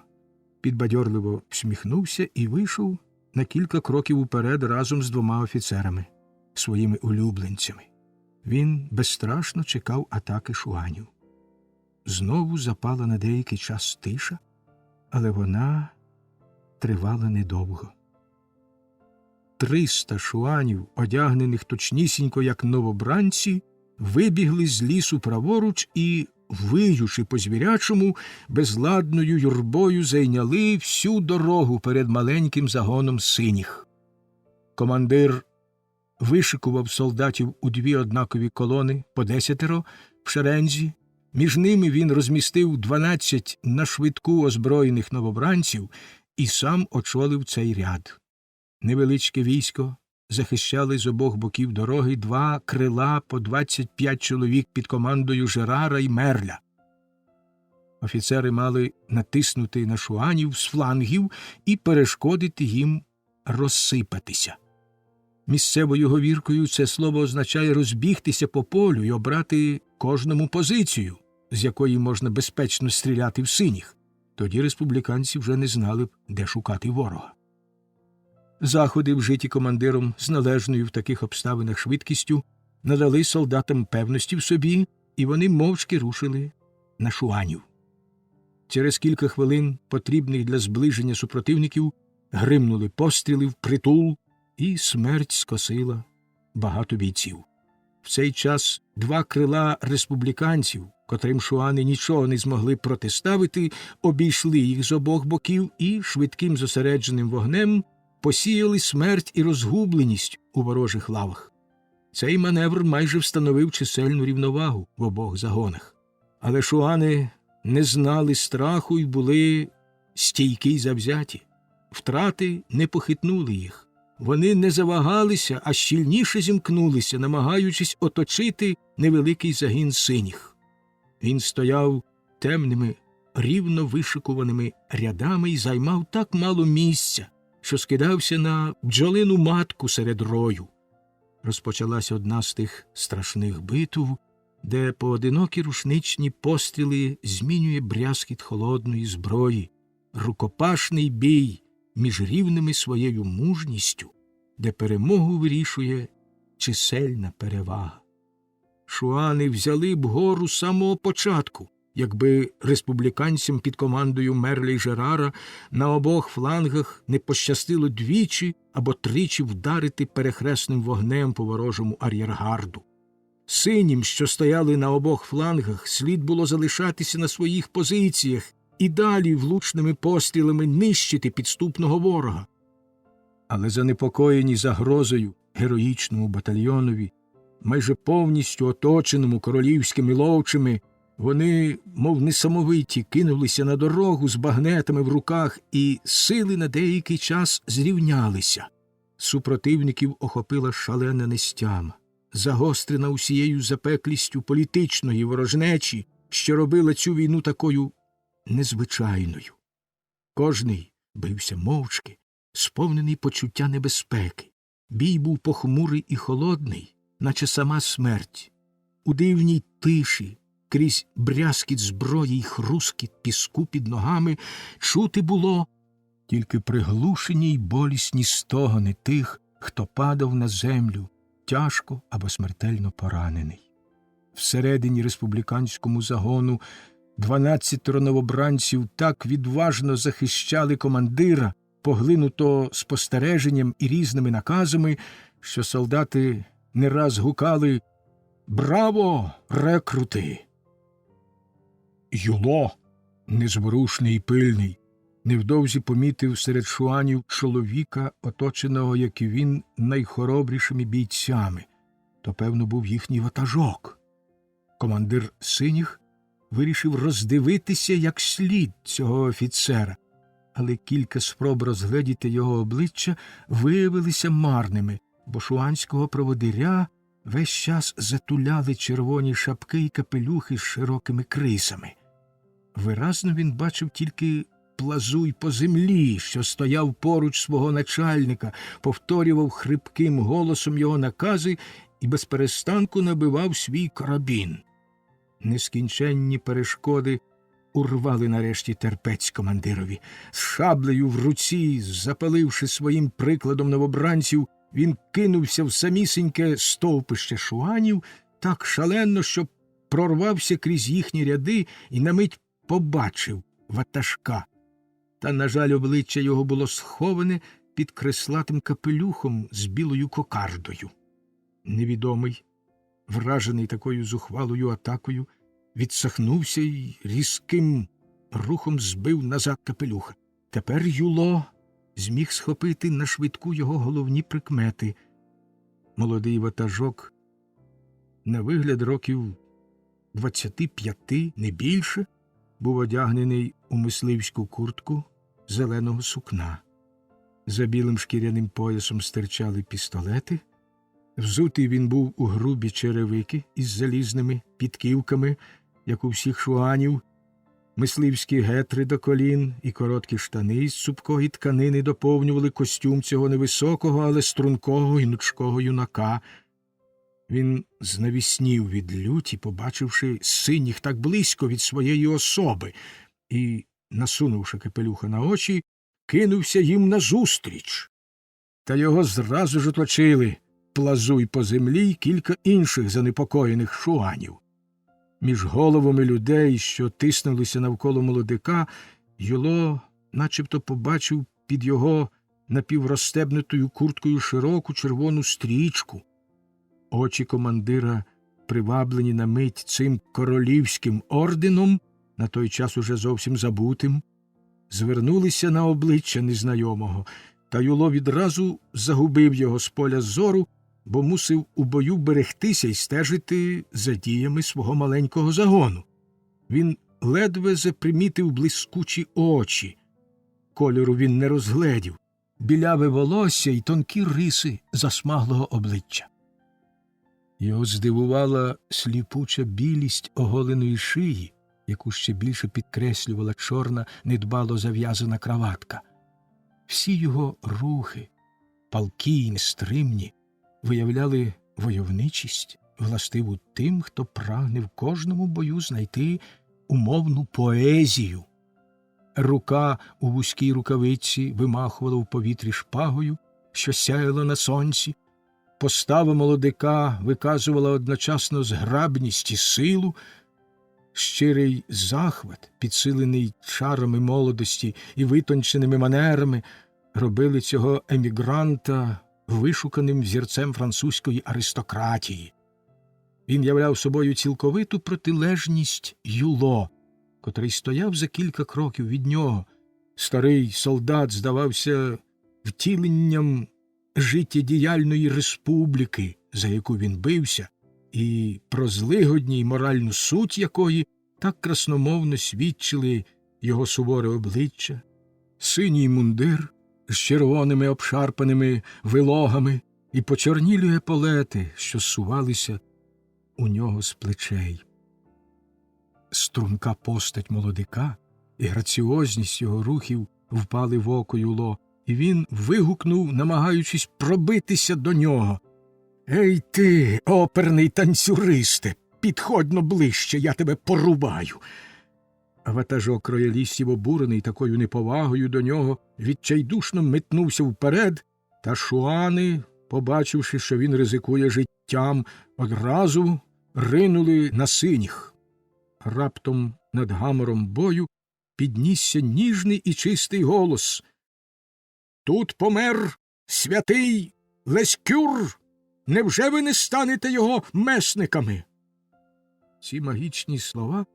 підбадьорливо всміхнувся і вийшов на кілька кроків уперед разом з 2 офіцерами, своїми улюбленцями. Він безстрашно чекав атаки шуанів. Знову запала на деякий час тиша, але вона тривала недовго. 300 шуанів, одягнених точнісінько, як новобранці, вибігли з лісу праворуч і, виючи по-звірячому, безладною юрбою зайняли всю дорогу перед маленьким загоном синіх. Командир вишикував солдатів у 2 однакові колони, по 10 в шерензі. Між ними він розмістив 12 нашвидку озброєних новобранців і сам очолив цей ряд. Невеличке військо захищали з обох боків дороги 2 крила по 25 чоловік під командою Жерара й Мерля. Офіцери мали натиснути на шуанів з флангів і перешкодити їм розсипатися. Місцевою говіркою це слово означає розбігтися по полю і обрати кожному позицію, з якої можна безпечно стріляти в синіх. Тоді республіканці вже не знали б, де шукати ворога. Заходи, вжиті командиром з належною в таких обставинах швидкістю, надали солдатам певності в собі, і вони мовчки рушили на шуанів. Через кілька хвилин, потрібних для зближення супротивників, гримнули постріли впритул, і смерть скосила багато бійців. В цей час 2 крила республіканців, котрим шуани нічого не змогли протиставити, обійшли їх з обох боків і швидким зосередженим вогнем посіяли смерть і розгубленість у ворожих лавах. Цей маневр майже встановив чисельну рівновагу в обох загонах. Але шуани не знали страху і були стійкі й завзяті. Втрати не похитнули їх. Вони не завагалися, а щільніше зімкнулися, намагаючись оточити невеликий загін синіх. Він стояв темними, рівно вишикуваними рядами і займав так мало місця, що скидався на бджолину матку серед рою. Розпочалася одна з тих страшних битв, де поодинокі рушничні постріли змінює брязкіт холодної зброї, рукопашний бій між рівними своєю мужністю, де перемогу вирішує чисельна перевага. Шуани взяли б гору з самого початку, якби республіканцям під командою Мерля й Жерара на обох флангах не пощастило двічі або тричі вдарити перехресним вогнем по ворожому ар'єргарду. Синім, що стояли на обох флангах, слід було залишатися на своїх позиціях і далі влучними пострілами нищити підступного ворога. Але занепокоєні загрозою героїчному батальйонові, майже повністю оточеному королівськими ловчими, вони, мов несамовиті, кинулися на дорогу з багнетами в руках, і сили на деякий час зрівнялися. Супротивників охопила шалена нестяма, загострена усією запеклістю політичної ворожнечі, що робила цю війну такою незвичайною. Кожний бився мовчки, сповнений почуття небезпеки. Бій був похмурий і холодний, наче сама смерть. У дивній тиші, крізь брязкіт зброї й хрускіт піску під ногами, чути було тільки приглушені й болісні стогони тих, хто падав на землю, тяжко або смертельно поранений. Всередині республіканському загону 12 новобранців так відважно захищали командира, поглинуто спостереженням і різними наказами, що солдати не раз гукали: Браво, рекрути! Юло, незворушний і пильний, невдовзі помітив серед шуанів чоловіка, оточеного, як і він, найхоробрішими бійцями. То, певно, був їхній ватажок. Командир синіх вирішив роздивитися як слід цього офіцера, але кілька спроб розгледіти його обличчя виявилися марними, бо шуанського проводиря весь час затуляли червоні шапки і капелюхи з широкими крисами. Виразно він бачив тільки Плазуй по землі, що стояв поруч свого начальника, повторював хрипким голосом його накази і безперестанку набивав свій карабін. Нескінченні перешкоди урвали нарешті терпець командирові. З шаблею в руці, запаливши своїм прикладом новобранців, він кинувся в самісіньке стовпище шуанів так шалено, що прорвався крізь їхні ряди і на мить побачив ватажка. Та, на жаль, обличчя його було сховане під креслатим капелюхом з білою кокардою. Невідомий, вражений такою зухвалою атакою, відсахнувся й різким рухом збив назад капелюха. Тепер Юло зміг схопити на швидку його головні прикмети. Молодий ватажок, на вигляд років 25, не більше, був одягнений у мисливську куртку зеленого сукна. За білим шкіряним поясом стирчали пістолети. Взутий він був у грубі черевики із залізними підківками, як у всіх шуанів, мисливські гетри до колін і короткі штани із цупкої тканини доповнювали костюм цього невисокого, але стрункого і гнучкого юнака. Він знавіснів від люті, побачивши синіх так близько від своєї особи, і, насунувши капелюха на очі, кинувся їм назустріч. Та його зразу ж оточили Плазуй по землі й кілька інших занепокоєних шуанів. Між головами людей, що тиснулися навколо молодика, Юло начебто побачив під його напіврозстебнутою курткою широку червону стрічку. Очі командира, приваблені на мить цим королівським орденом, на той час уже зовсім забутим, звернулися на обличчя незнайомого, та Юло відразу загубив його з поля зору, бо мусив у бою берегтися й стежити за діями свого маленького загону. Він ледве запримітив блискучі очі. Кольору він не розгледів, біляве волосся й тонкі риси засмаглого обличчя. Його здивувала сліпуча білість оголеної шиї, яку ще більше підкреслювала чорна, недбало зав'язана краватка. Всі його рухи, палкі й нестримні, виявляли войовничість, властиву тим, хто прагне в кожному бою знайти умовну поезію. Рука у вузькій рукавиці вимахувала в повітрі шпагою, що сяяла на сонці. Постава молодика виказувала одночасно зграбність і силу. Щирий захват, підсилений чарами молодості і витонченими манерами, робили цього емігранта вишуканим взірцем французької аристократії. Він являв собою цілковиту протилежність Юло, котрий стояв за кілька кроків від нього. Старий солдат здавався втіленням життєдіяльної республіки, за яку він бився, і про злигодні й моральну суть якої так красномовно свідчили його суворе обличчя, синій мундир з червоними обшарпаними вилогами і почорнілі еполети, що зсувалися у нього з плечей. Струнка постать молодика і граціозність його рухів впали в око Юло, і він вигукнув, намагаючись пробитися до нього: «Ей ти, оперний танцюристе, підходь-но ближче, я тебе порубаю!» А ватажок роялістів, обурений такою неповагою до нього, відчайдушно метнувся вперед, та шуани, побачивши, що він ризикує життям, одразу ринули на синіх. Раптом над гамором бою піднісся ніжний і чистий голос: «Тут помер святий Лескюр, Невже ви не станете його месниками? Ці магічні слова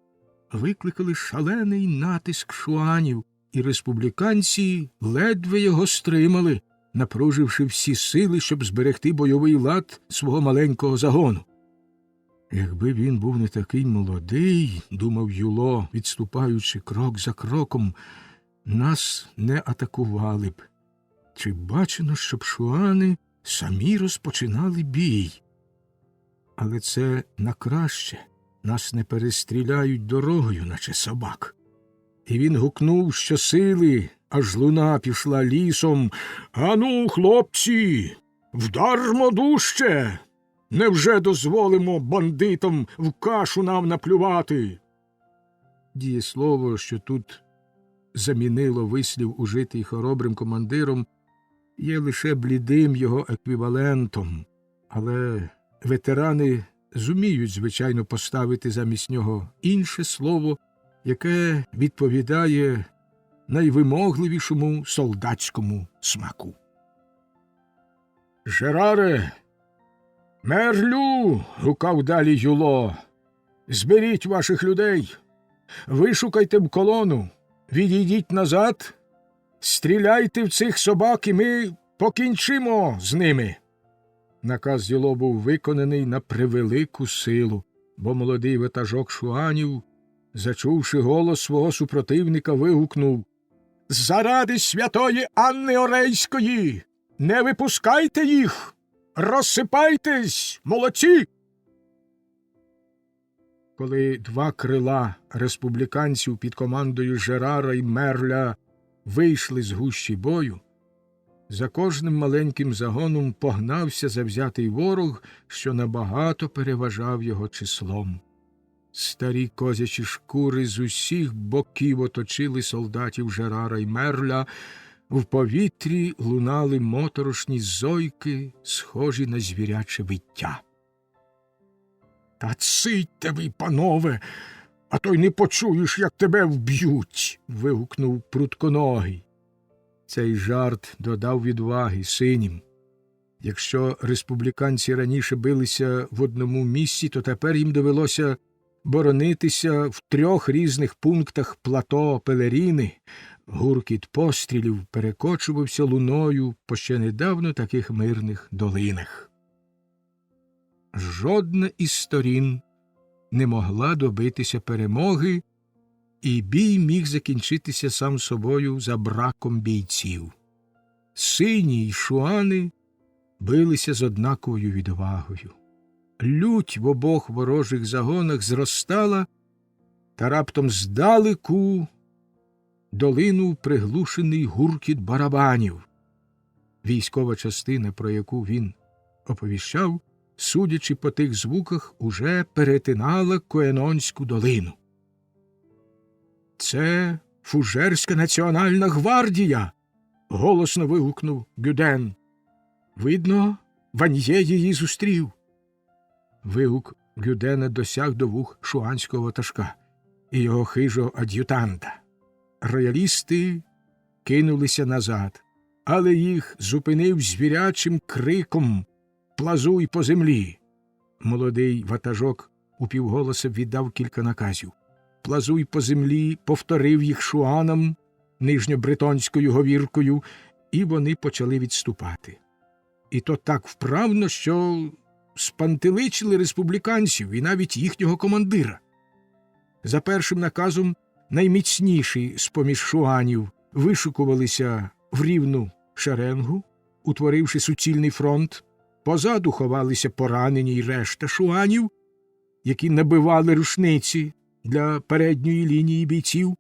викликали шалений натиск шуанів, і республіканці ледве його стримали, напруживши всі сили, щоб зберегти бойовий лад свого маленького загону. Якби він був не такий молодий, думав Юло, відступаючи крок за кроком, нас не атакували б. Чи бачено, щоб шуани самі розпочинали бій? Але це на краще. Нас не перестріляють дорогою, наче собак. І він гукнув щосили, аж луна пішла лісом. «Ану, хлопці, вдармо дужче! Невже дозволимо бандитам в кашу нам наплювати?» Дієслово, що тут замінило вислів, ужитий хоробрим командиром, є лише блідим його еквівалентом, але ветерани зуміють, звичайно, поставити замість нього інше слово, яке відповідає найвимогливішому солдатському смаку. «Жераре! Мерлю!» – гукав далі Юло. «Зберіть ваших людей, вишукайте б колону, відійдіть назад, стріляйте в цих собак, і ми покінчимо з ними». Наказ Юло був виконаний на превелику силу, бо молодий ватажок шуанів, зачувши голос свого супротивника, вигукнув: «Заради святої Анни Орейської! Не випускайте їх! Розсипайтесь, молодці!» Коли два крила республіканців під командою Жерара і Мерля вийшли з гущі бою, за кожним маленьким загоном погнався завзятий ворог, що набагато переважав його числом. Старі козячі шкури з усіх боків оточили солдатів Жерара й Мерля, в повітрі лунали моторошні зойки, схожі на звіряче виття. «Та цидьте ви, панове, а то й не почуєш, як тебе вб'ють!» – вигукнув прутконогий. Цей жарт додав відваги синім. Якщо республіканці раніше билися в одному місці, то тепер їм довелося боронитися в 3 різних пунктах плато Пелеріни. Гуркіт пострілів перекочувався луною по ще недавно таких мирних долинах. Жодна із сторін не могла добитися перемоги, і бій міг закінчитися сам собою за браком бійців. Сині й шуани билися з однаковою відвагою. Лють в обох ворожих загонах зростала, та раптом здалеку долинув приглушений гуркіт барабанів. Військова частина, про яку він оповіщав, судячи по тих звуках, уже перетинала Коенонську долину. «Це Фужерська національна гвардія!» – голосно вигукнув Гюден. «Видно, Ваньє її зустрів». Вигук Гюдена досяг до вух шуанського ватажка і його хижого ад'ютанта. Роялісти кинулися назад, але їх зупинив звірячим криком «Плазуй по землі!». Молодий ватажок упівголоса віддав кілька наказів. «Плазуй по землі» повторив їх шуанам нижньобретонською говіркою, і вони почали відступати. І то так вправно, що спантеличили республіканців і навіть їхнього командира. За першим наказом найміцніші з-поміж шуанів вишукувалися в рівну шеренгу, утворивши суцільний фронт. Позаду ховалися поранені й решта шуанів, які набивали рушниці для передньої лінії бійців.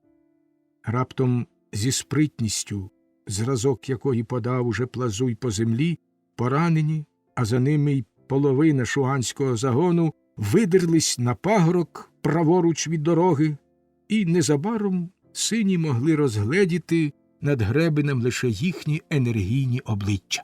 Раптом зі спритністю, зразок якої подав уже Плазуй по землі, поранені, а за ними й половина шуанського загону, видерлись на пагорок праворуч від дороги, і незабаром сині могли розгледіти над гребенем лише їхні енергійні обличчя.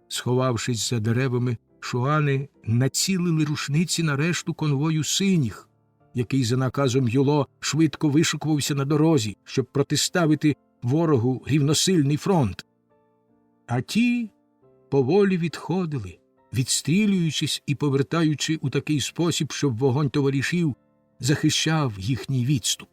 Сховавшись за деревами, шуани націлили рушниці на решту конвою синіх, який за наказом Юло швидко вишукувався на дорозі, щоб протиставити ворогу рівносильний фронт. А ті поволі відходили, відстрілюючись і повертаючи у такий спосіб, щоб вогонь товаришів захищав їхній відступ.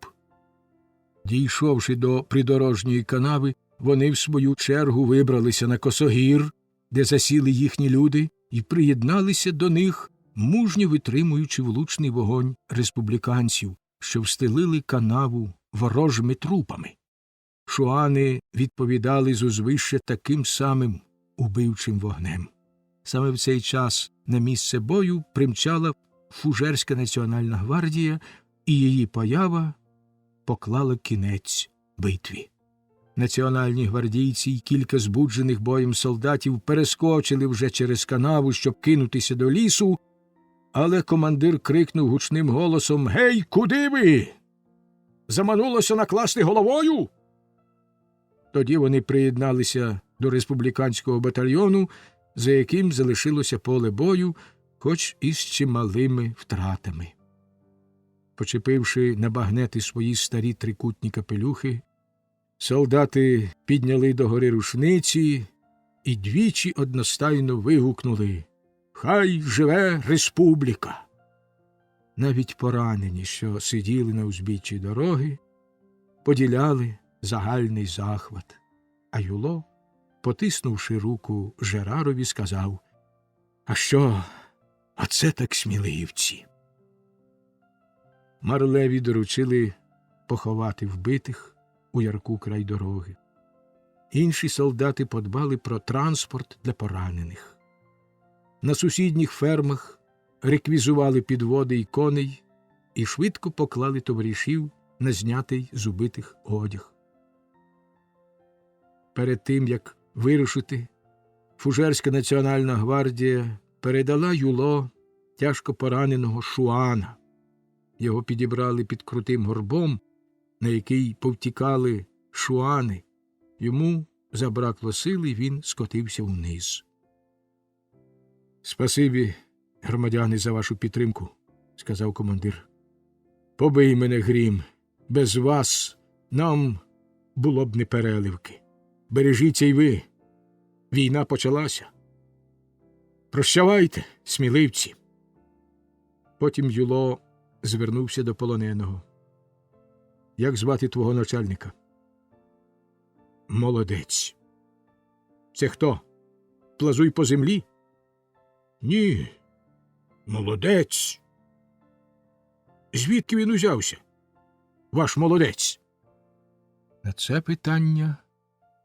Дійшовши до придорожньої канави, вони в свою чергу вибралися на косогір, де засіли їхні люди, і приєдналися до них, мужньо витримуючи влучний вогонь республіканців, що встелили канаву ворожими трупами. Шуани відповідали з узвища таким самим убивчим вогнем. Саме в цей час на місце бою примчала Фужерська національна гвардія, і її поява поклала кінець битві. Національні гвардійці й кілька збуджених боєм солдатів перескочили вже через канаву, щоб кинутися до лісу, але командир крикнув гучним голосом: «Гей, куди ви? Заманулося накласти головою?» Тоді вони приєдналися до республіканського батальйону, за яким залишилося поле бою, хоч і з чималими втратами. Почепивши на багнети свої старі трикутні капелюхи, солдати підняли догори рушниці і двічі одностайно вигукнули: «Хай живе республіка!». Навіть поранені, що сиділи на узбіччі дороги, поділяли загальний захват, а Юло, потиснувши руку Жерарові, сказав: «А що, оце так сміливці!» Марлеві доручили поховати вбитих у ярку край дороги. Інші солдати подбали про транспорт для поранених. На сусідніх фермах реквізували підводи й коней і швидко поклали товаришів на знятий з убитих одяг. Перед тим, як вирушити, Фужерська національна гвардія передала Юло тяжко пораненого Шуана. Його підібрали під крутим горбом, на який повтікали шуани. Йому забракло сили, і він скотився вниз. «Спасибі, громадяни, за вашу підтримку», – сказав командир. «Побий мене, Грім. Без вас нам було б не переливки. Бережіться й ви. Війна почалася. Прощавайте, сміливці». Потім Юло звернувся до полоненого. «Як звати твого начальника?» «Молодець». «Це хто? Плазуй по землі?» «Ні, молодець». «Звідки він узявся, ваш молодець?» На це питання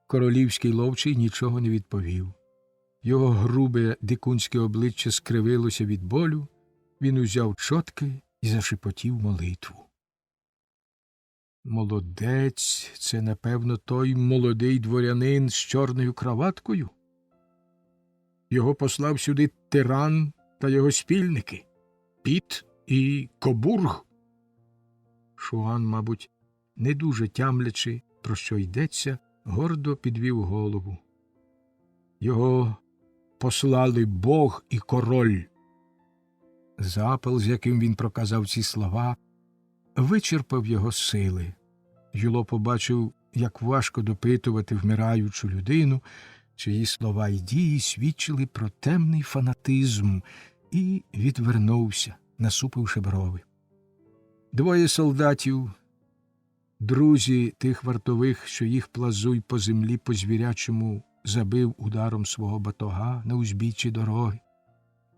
королівський ловчий нічого не відповів. Його грубе дикунське обличчя скривилося від болю, він узяв чотки і зашепотів молитву. «Молодець – це, напевно, той молодий дворянин з чорною краваткою? Його послав сюди тиран та його спільники – Піт і Кобург». Шуан, мабуть, не дуже тямлячи, про що йдеться, гордо підвів голову. «Його послали Бог і король». Запал, з яким він проказав ці слова, вичерпав його сили. Юло побачив, як важко допитувати вмираючу людину, чиї слова й дії свідчили про темний фанатизм, і відвернувся, насупивши брови. Двоє солдатів, друзі тих вартових, що їх Плазуй по землі по-звірячому забив ударом свого батога на узбіччі дороги,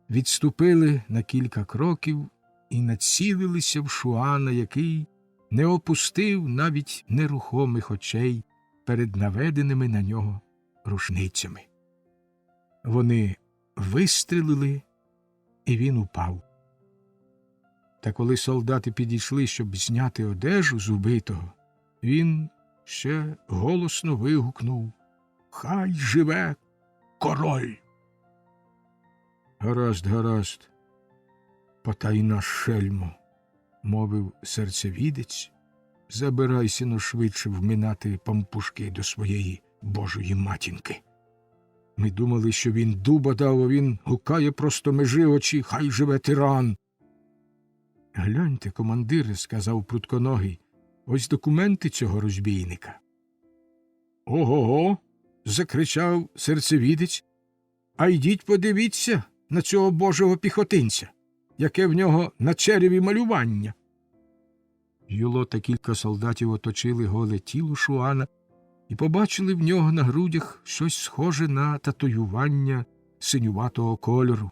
відступили на кілька кроків і націлилися в Шуана, який не опустив навіть нерухомих очей перед наведеними на нього рушницями. Вони вистрелили, і він упав. Та коли солдати підійшли, щоб зняти одежу з убитого, він ще голосно вигукнув: «Хай живе король!» «Гаразд, гаразд, потайна шельмо», – мовив серцевідець, – «забирайся но швидше вминати пампушки до своєї божої матінки. Ми думали, що він дуба дав, а він гукає просто межи очі: хай живе тиран!» «Гляньте, командире», – сказав прутконогий, – «ось документи цього розбійника». «Ого-го!» – закричав серцевідець. «А йдіть подивіться, на цього божого піхотинця, яке в нього на череві малювання. Юло та кілька солдатів оточили голе тіло Шуана і побачили в нього на грудях щось схоже на татуювання синюватого кольору.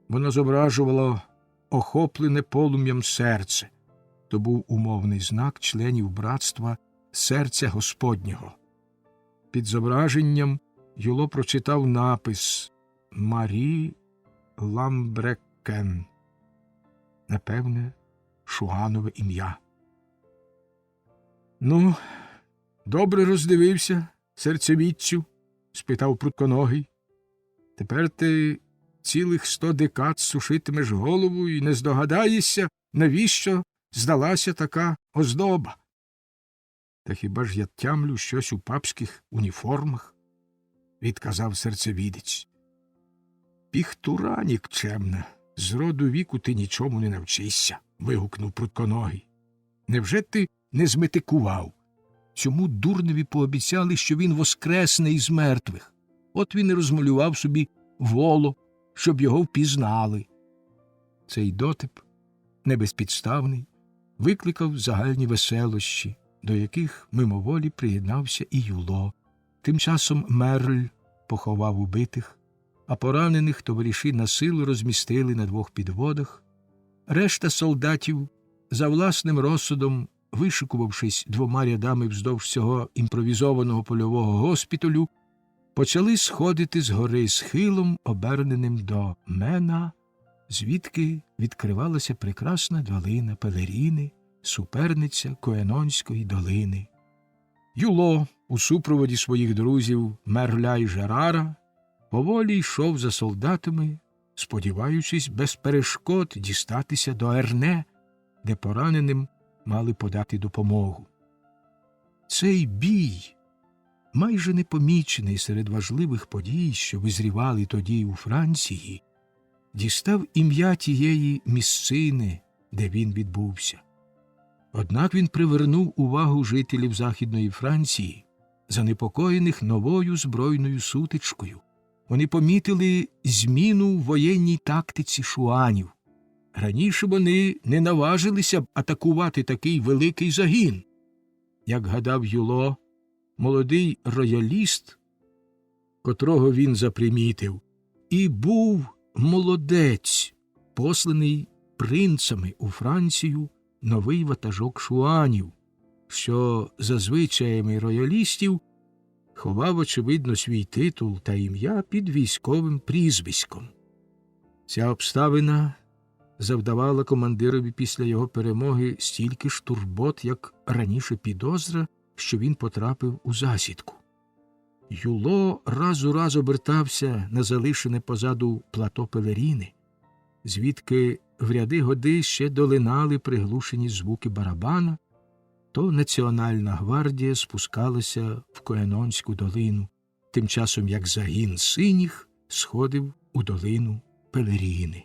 Воно зображувало охоплене полум'ям серце. То був умовний знак членів братства серця Господнього. Під зображенням Юло прочитав напис «Марі Ламбрекен». Напевне, Шуанове ім'я. «Ну, добре роздивився, серцевідцю?» – спитав прутконогий. «Тепер ти цілих 100 декад сушитимеш голову і не здогадаєшся, навіщо здалася така оздоба?» «Та хіба ж я тямлю щось у папських уніформах?» – відказав серцевідець. «Піхтура нікчемна, з роду віку ти нічому не навчишся», – вигукнув прутконогий. «Невже ти не зметикував? Цьому дурневі пообіцяли, що він воскресне із мертвих. От він і розмалював собі воло, щоб його впізнали». Цей дотип, небезпідставний, викликав загальні веселощі, до яких мимоволі приєднався і Юло. Тим часом Мерль поховав убитих, а поранених товариші насилу розмістили на 2 підводах. Решта солдатів, за власним розсудом, вишикувавшись 2 рядами вздовж цього імпровізованого польового госпіталю, почали сходити з гори схилом, оберненим до Мена, звідки відкривалася прекрасна долина Пелеріни, суперниця Коенонської долини. Юло у супроводі своїх друзів Мерля і Жерара поволі йшов за солдатами, сподіваючись без перешкод дістатися до Ерне, де пораненим мали подати допомогу. Цей бій, майже непомічений серед важливих подій, що визрівали тоді у Франції, дістав ім'я тієї місцини, де він відбувся. Однак він привернув увагу жителів Західної Франції, занепокоєних новою збройною сутичкою. Вони помітили зміну в воєнній тактиці шуанів. Раніше вони не наважилися б атакувати такий великий загін. Як гадав Юло, молодий рояліст, котрого він запримітив, і був молодець, посланий принцами у Францію новий ватажок шуанів, що за звичаями роялістів ховав, очевидно, свій титул та ім'я під військовим прізвиськом. Ця обставина завдавала командирові після його перемоги стільки ж турбот, як раніше підозра, що він потрапив у засідку. Юло раз у раз обертався на залишене позаду плато Пелеріни, звідки в ряди годи ще долинали приглушені звуки барабана, то Національна гвардія спускалася в Коенонську долину, тим часом як загін синіх сходив у долину Пелеріни.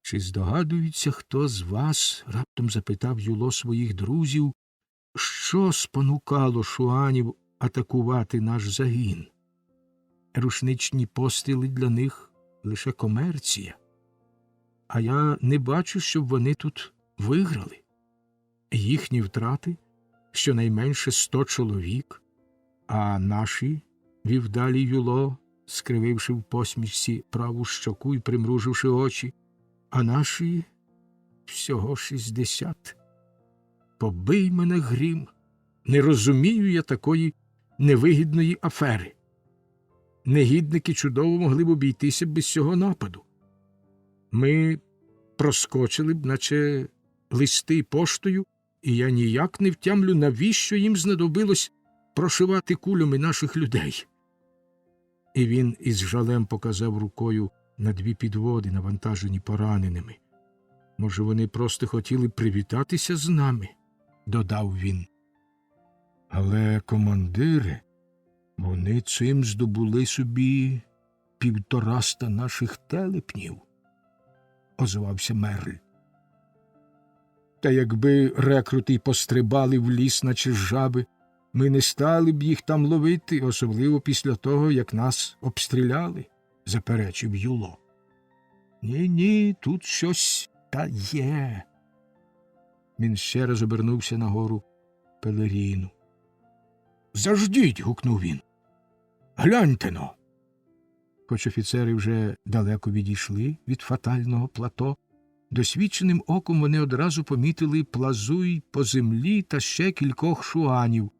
«Чи здогадується хто з вас, — раптом запитав Юло своїх друзів, — що спонукало шуанів атакувати наш загін? Рушничні постріли для них — лише комерція. А я не бачу, щоб вони тут виграли. Їхні втрати — щонайменше 100 чоловік, а наші, — вів далі Юло, скрививши в посмішці праву щоку і примруживши очі, — а наші всього 60. Побий мене грім, не розумію я такої невигідної афери. Негідники чудово могли б обійтися без цього нападу. Ми проскочили б, наче листи поштою, і я ніяк не втямлю, навіщо їм знадобилось прошивати кулями наших людей». І він із жалем показав рукою на 2 підводи, навантажені пораненими. «Може, вони просто хотіли привітатися з нами?» – додав він. «Але, командире, вони цим здобули собі 150 наших телепнів», – озвався Мерль. «Та якби рекрути й пострибали в ліс, наче жаби, ми не стали б їх там ловити, особливо після того, як нас обстріляли», – заперечив Юло. Ні, тут щось та є. Він ще раз обернувся нагору пелеріну. Заждіть, гукнув він. Гляньте-но. Хоч офіцери вже далеко відійшли від фатального плато, досвідченим оком вони одразу помітили плазуй по землі та ще кількох шуанів.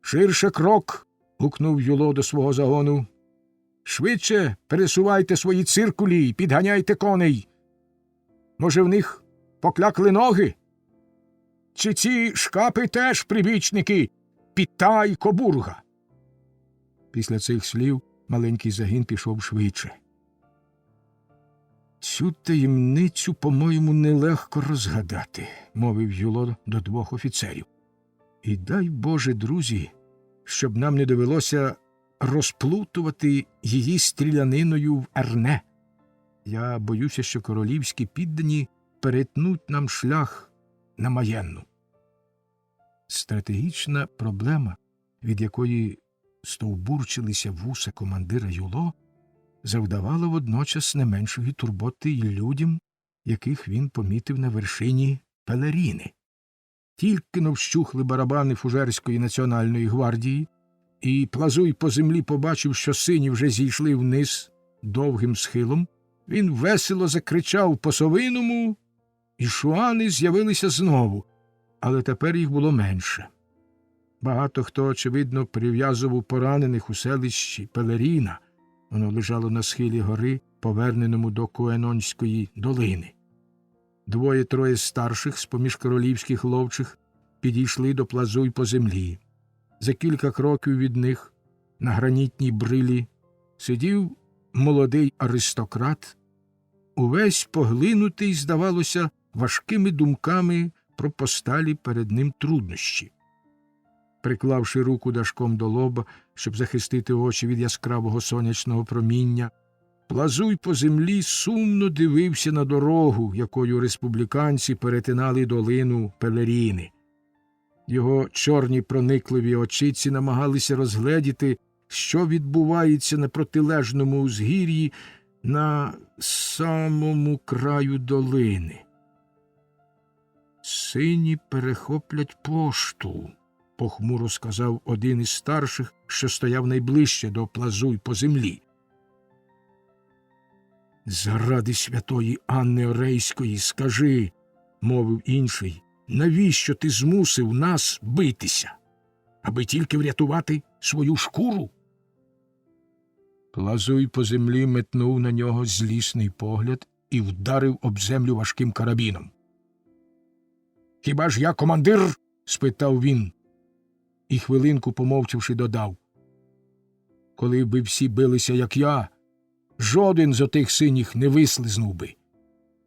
Ширше крок. Гукнув Юло до свого загону. Швидше пересувайте свої циркулі й підганяйте коней. Може, в них поклякли ноги? Чи ці шкапи теж прибічники Піта й Кобурга? Після цих слів маленький загін пішов швидше. Цю таємницю, по-моєму, нелегко розгадати, мовив Юло до двох офіцерів. І дай Боже, друзі, щоб нам не довелося розплутувати її стріляниною в Ерне. Я боюся, що королівські піддані перетнуть нам шлях на Маєнну. Стратегічна проблема, від якої стовбурчилися вуса командира Юло, завдавала водночас не меншої турботи й людям, яких він помітив на вершині пелеріни. Тільки-но вщухли барабани Фужерської національної гвардії, і плазуй по землі побачив, що сині вже зійшли вниз довгим схилом, він весело закричав по-совиному, і шуани з'явилися знову, але тепер їх було менше. Багато хто, очевидно, прив'язував поранених у селищі Пелеріна. Воно лежало на схилі гори, поверненому до Куенонської долини. Двоє-троє старших з-поміж королівських ловчих підійшли до плазуй по землі. За кілька кроків від них на гранітній брилі сидів молодий аристократ, увесь поглинутий, здавалося, важкими думками про посталі перед ним труднощі. Приклавши руку дашком до лоба, щоб захистити очі від яскравого сонячного проміння, плазуй по землі сумно дивився на дорогу, якою республіканці перетинали долину Пелеріни. Його чорні проникливі очиці намагалися розгледіти, що відбувається на протилежному узгір'ї на самому краю долини. «Сині перехоплять пошту», – похмуро сказав один із старших, що стояв найближче до плазуй по землі. «Заради святої Анни Орейської скажи», – мовив інший, – «навіщо ти змусив нас битися? Аби тільки врятувати свою шкуру?» Плазуй по землі метнув на нього злісний погляд і вдарив об землю важким карабіном. «Хіба ж я командир?» – спитав він. І хвилинку помовчавши додав. «Коли б всі билися, як я, жоден з отих синіх не вислизнув би».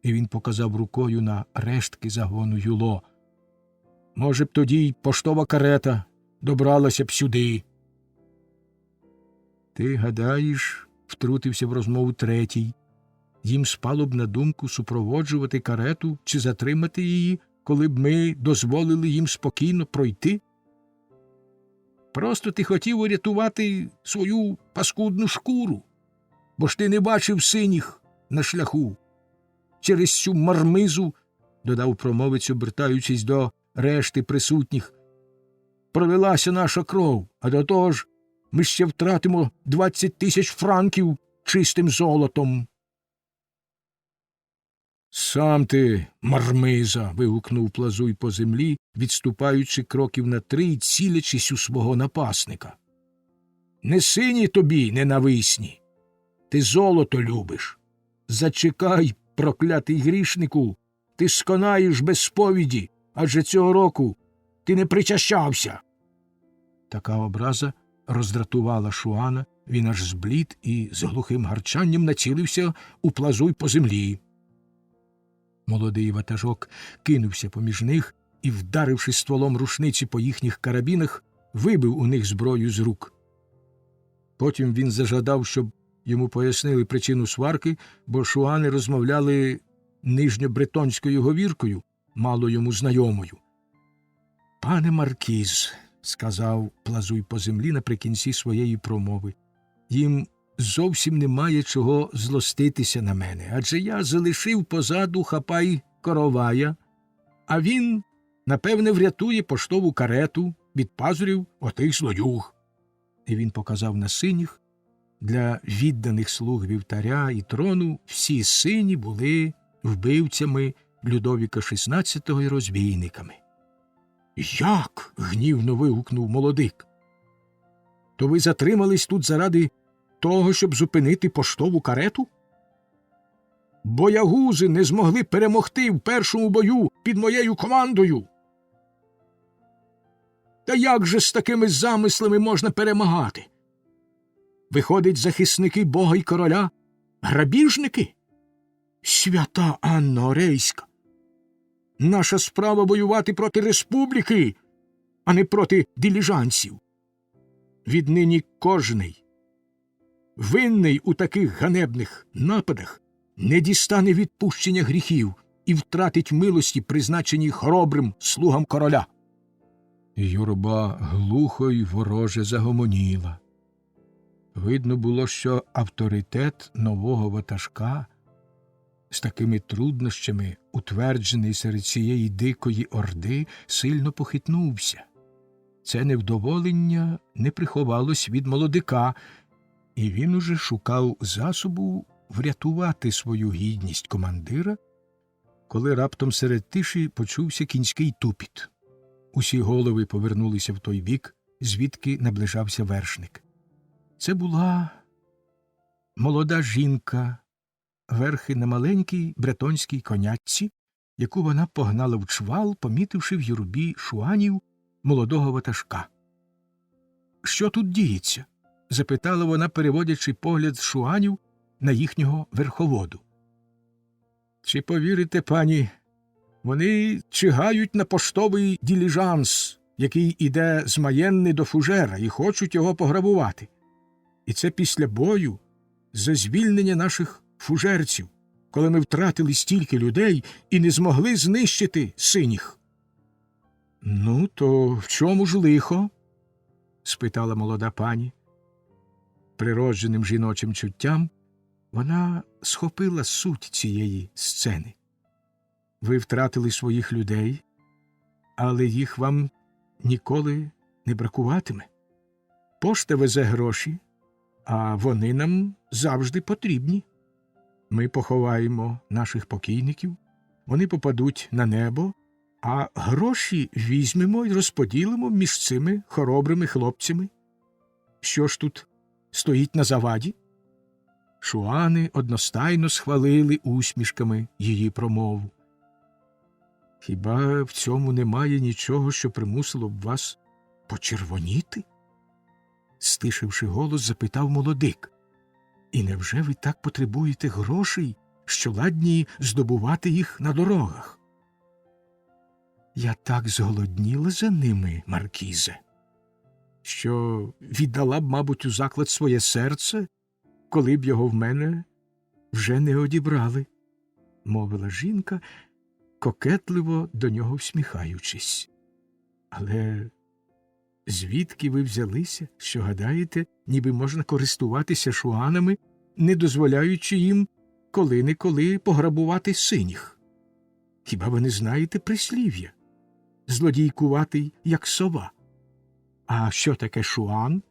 І він показав рукою на рештки загону Юло. «Може б тоді й поштова карета добралася б сюди». «Ти гадаєш, – втрутився в розмову третій, – їм спало б на думку супроводжувати карету чи затримати її, коли б ми дозволили їм спокійно пройти? Просто ти хотів урятувати свою паскудну шкуру, бо ж ти не бачив синіх на шляху. Через цю мармизу, – додав промовець, обертаючись до решти присутніх, – пролилася наша кров, а до того ж ми ще втратимо 20 тисяч франків чистим золотом». «Сам ти, мармиза!» – вигукнув плазуй по землі, відступаючи кроків на 3 і цілячись у свого напасника. «Не сині тобі, ненависні! Ти золото любиш! Зачекай, проклятий грішнику! Ти сконаєш без сповіді, адже цього року ти не причащався!» Така образа роздратувала Шуана, він аж зблід і з глухим гарчанням націлився у плазуй по землі. Молодий ватажок кинувся поміж них і, вдаривши стволом рушниці по їхніх карабінах, вибив у них зброю з рук. Потім він зажадав, щоб йому пояснили причину сварки, бо шуани розмовляли нижньобретонською говіркою, мало йому знайомою. «Пане маркіз», – сказав плазуй по землі наприкінці своєї промови, – їм зовсім немає чого злоститися на мене, адже я залишив позаду Хапай Коровая, а він, напевне, врятує поштову карету від пазурів отих злодюг. І він показав на синіх. Для відданих слуг вівтаря і трону всі сині були вбивцями Людовіка XVI і розбійниками. «Як?» – гнівно вигукнув молодик. «То ви затримались тут заради того, щоб зупинити поштову карету? Боягузи не змогли перемогти в першому бою під моєю командою. Та як же з такими замислами можна перемагати? Виходить, захисники Бога й короля – грабіжники? Свята Анна Орейська! Наша справа воювати проти республіки, а не проти диліжансів. Віднині кожний, винний у таких ганебних нападах, не дістане відпущення гріхів і втратить милості, призначені хоробрим слугам короля». Юрба глухо й вороже загомоніла. Видно було, що авторитет нового ватажка, з такими труднощами, утверджений серед цієї дикої орди, сильно похитнувся. Це невдоволення не приховалось від молодика, і він уже шукав засобу врятувати свою гідність командира, коли раптом серед тиші почувся кінський тупіт. Усі голови повернулися в той бік, звідки наближався вершник. Це була молода жінка, верхи на маленькій бретонській конячці, яку вона погнала в чвал, помітивши в юрбі шуанів молодого ватажка. «Що тут діється?» – запитала вона, переводячи погляд з шуанів на їхнього верховоду. «Чи повірите, пані, вони чигають на поштовий диліжанс, який іде з Маєнни до Фужера, і хочуть його пограбувати. І це після бою за звільнення наших фужерців, коли ми втратили стільки людей і не змогли знищити синіх». «Ну, то в чому ж лихо?» – спитала молода пані. Природженим жіночим чуттям вона схопила суть цієї сцени. «Ви втратили своїх людей, але їх вам ніколи не бракуватиме. Пошта везе гроші, а вони нам завжди потрібні. Ми поховаємо наших покійників, вони попадуть на небо, а гроші візьмемо і розподілимо між цими хоробрими хлопцями. Що ж тут стоїть на заваді?» Шуани одностайно схвалили усмішками її промову. «Хіба в цьому немає нічого, що примусило б вас почервоніти?» Стишивши голос, запитав молодик. «І невже ви так потребуєте грошей, що ладні здобувати їх на дорогах?» «Я так зголодніла за ними, маркізе, що віддала б, мабуть, у заклад своє серце, коли б його в мене вже не одібрали», – мовила жінка, кокетливо до нього всміхаючись. «Але звідки ви взялися, що гадаєте, ніби можна користуватися шуанами, не дозволяючи їм коли-неколи пограбувати синіх? Хіба ви не знаєте прислів'я? Злодійкуватий, як сова. А що таке шуан?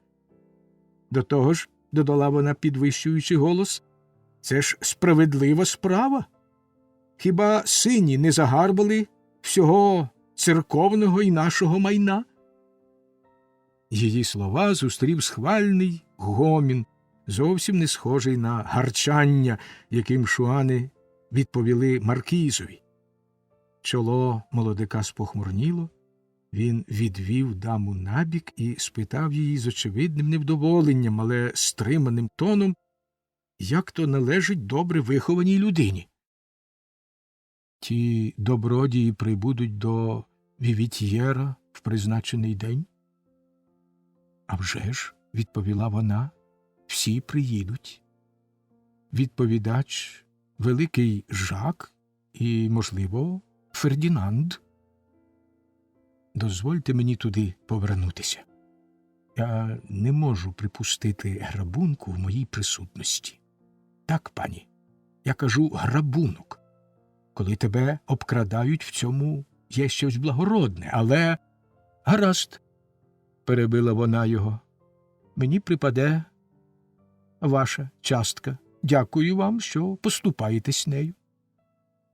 До того ж, додала вона, підвищуючи голос, це ж справедлива справа. Хіба сині не загарбали всього церковного і нашого майна?» Її слова зустрів схвальний гомін, зовсім не схожий на гарчання, яким шуани відповіли маркізові. Чоло молодика спохмурніло, він відвів даму набік і спитав її з очевидним невдоволенням, але стриманим тоном, як то належить добре вихованій людині. «Ті добродії прибудуть до Вівітьєра в призначений день?» «А вже ж», – відповіла вона, – «всі приїдуть. Відповідач – великий Жак і, можливо, Фердінанд. Дозвольте мені туди повернутися». Я не можу припустити грабунку в моїй присутності. Так, пані, я кажу грабунок. Коли тебе обкрадають, в цьому є щось благородне, але... Гаразд, перебила вона його. Мені припаде ваша частка. Дякую вам, що поступаєтесь нею.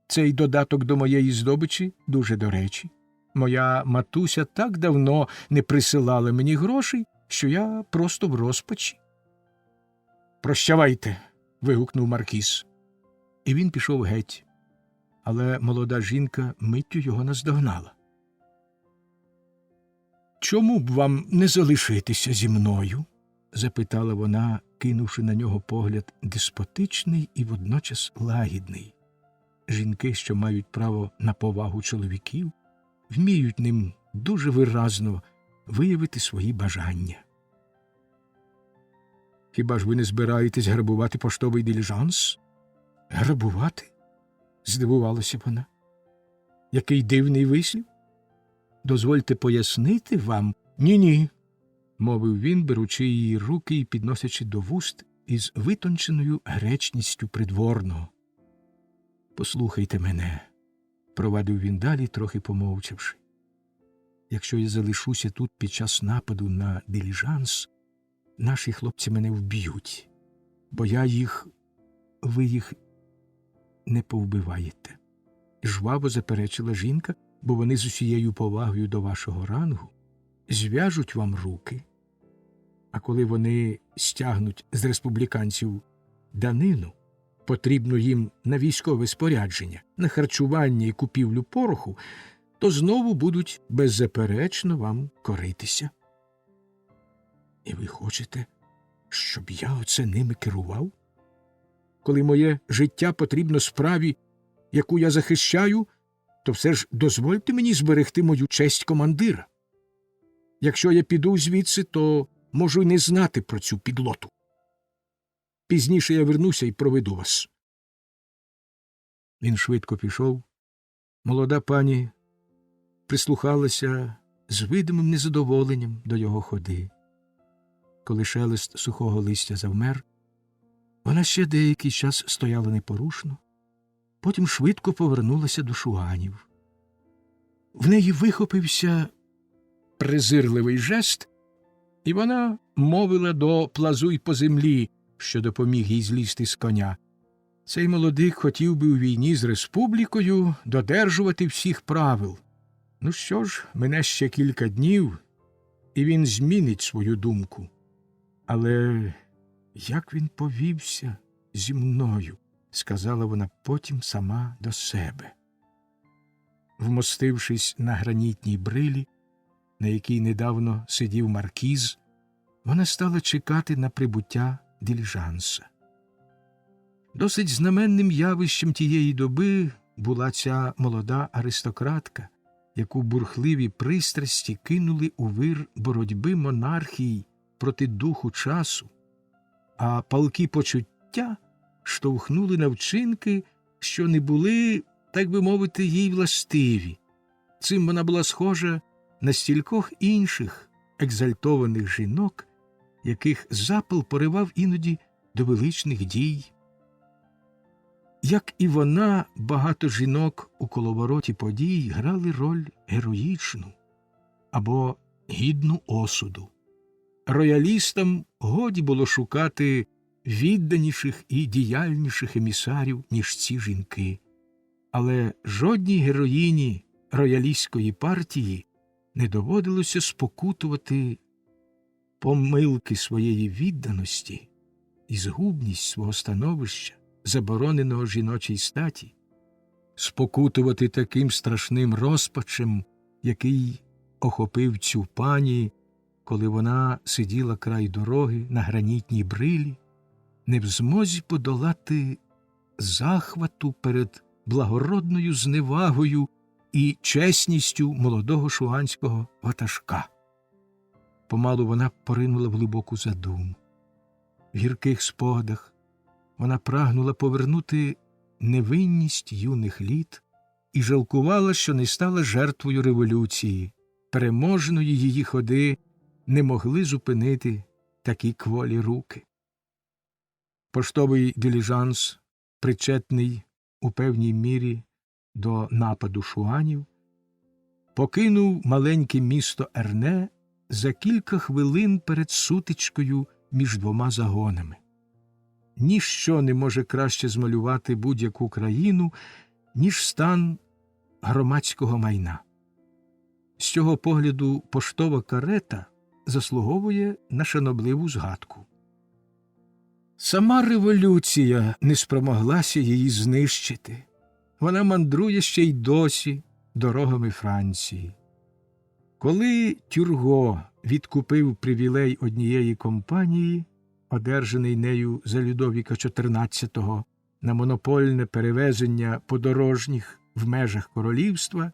Цей додаток до моєї здобичі дуже до речі. Моя матуся так давно не присилала мені грошей, що я просто в розпачі. Прощавайте, вигукнув маркіз. І він пішов геть. Але молода жінка миттю його наздогнала. Чому б вам не залишитися зі мною? Запитала вона, кинувши на нього погляд деспотичний і водночас лагідний. Жінки, що мають право на повагу чоловіків, вміють ним дуже виразно виявити свої бажання. Хіба ж ви не збираєтесь грабувати поштовий диліжанс? Грабувати? Здивувалася вона. Який дивний вислів? Дозвольте пояснити вам. Ні-ні, мовив він, беручи її руки і підносячи до вуст із витонченою гречністю придворного. Послухайте мене, провадив він далі, трохи помовчавши. Якщо я залишуся тут під час нападу на диліжанс, наші хлопці мене вб'ють, бо ви їх не повбиваєте. Жваво заперечила жінка, бо вони з усією повагою до вашого рангу зв'яжуть вам руки, а коли вони стягнуть з республіканців данину, потрібну їм на військове спорядження, на харчування і купівлю пороху, то знову будуть беззаперечно вам коритися. І ви хочете, щоб я оце ними керував? Коли моє життя потрібно справі, яку я захищаю, то все ж дозвольте мені зберегти мою честь командира. Якщо я піду звідси, то можу й не знати про цю підлоту. Пізніше я вернуся і проведу вас. Він швидко пішов. Молода пані прислухалася з видимим незадоволенням до його ходи. Коли шелест сухого листя завмер, вона ще деякий час стояла непорушно, потім швидко повернулася до шуганів. В неї вихопився презирливий жест, і вона мовила до Плазуй по землі, що допоміг їй злізти з коня. Цей молодик хотів би у війні з республікою додержувати всіх правил. Ну що ж, мине ще кілька днів, і він змінить свою думку. Але як він повівся зі мною, сказала вона потім сама до себе. Вмостившись на гранітній брилі, на якій недавно сидів маркіз, вона стала чекати на прибуття диліжанса. Досить знаменним явищем тієї доби була ця молода аристократка, яку бурхливі пристрасті кинули у вир боротьби монархії проти духу часу, а палкі почуття штовхнули на вчинки, що не були, так би мовити, їй властиві. Цим вона була схожа на стількох інших екзальтованих жінок, яких запал поривав іноді до величних дій. Як і вона, багато жінок у коловороті подій грали роль героїчну або гідну осуду. Роялістам годі було шукати відданіших і діяльніших емісарів, ніж ці жінки. Але жодній героїні роялістської партії не доводилося спокутувати помилки своєї відданості і згубність свого становища, забороненого жіночій статі, спокутувати таким страшним розпачем, який охопив цю пані, коли вона сиділа край дороги на гранітній брилі, не в змозі подолати захвату перед благородною зневагою і чесністю молодого шуганського ватажка. Помалу вона поринула в глибоку задуму. В гірких спогадах вона прагнула повернути невинність юних літ і жалкувала, що не стала жертвою революції, переможної її ходи не могли зупинити такі кволі руки. Поштовий диліжанс, причетний у певній мірі до нападу шуанів, покинув маленьке місто Ерне за кілька хвилин перед сутичкою між двома загонами. Ніщо не може краще змалювати будь-яку країну, ніж стан громадського майна. З цього погляду поштова карета заслуговує на шанобливу згадку. Сама революція не спромоглася її знищити. Вона мандрує ще й досі дорогами Франції. Коли Тюрго відкупив привілей однієї компанії, одержаний нею за Людовіка XIV на монопольне перевезення подорожніх в межах королівства,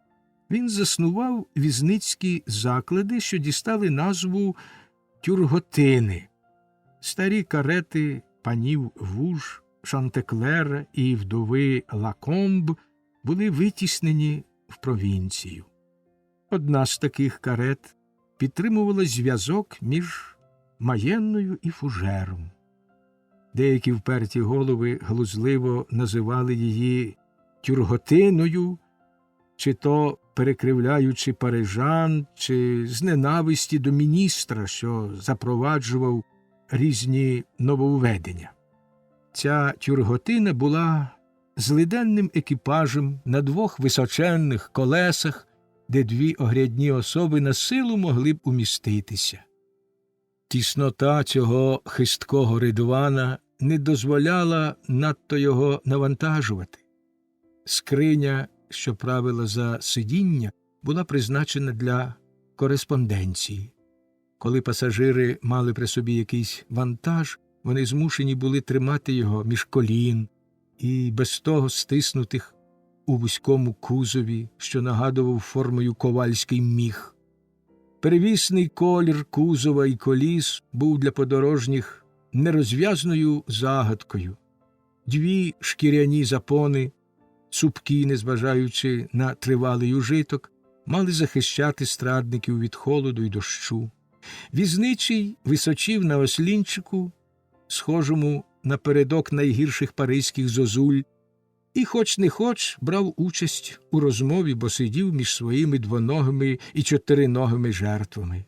він заснував візницькі заклади, що дістали назву тюрготини. Старі карети панів Вуж, Шантеклера і вдови Лакомб були витіснені в провінцію. Одна з таких карет підтримувала зв'язок між Маєнною і Фужером. Деякі вперті голови глузливо називали її тюрготиною, чи то перекривляючи парижан, чи з ненависті до міністра, що запроваджував різні нововведення. Ця тюрготина була злиденним екіпажем на двох височенних колесах, де дві огрядні особи на силу могли б уміститися. Тіснота цього хисткого ридвана не дозволяла надто його навантажувати. Скриня, що правила за сидіння, була призначена для кореспонденції. Коли пасажири мали при собі якийсь вантаж, вони змушені були тримати його між колін і без того стиснутих у вузькому кузові, що нагадував формою ковальський міх. Перевісний колір кузова і коліс був для подорожніх нерозв'язною загадкою. Дві шкіряні запони, цупкі, незважаючи на тривалий ужиток, мали захищати страдників від холоду й дощу. Візничий височів на ослінчику, схожому на передок найгірших паризьких зозуль, і хоч не хоч брав участь у розмові, бо сидів між своїми двоногими і чотириногими жертвами.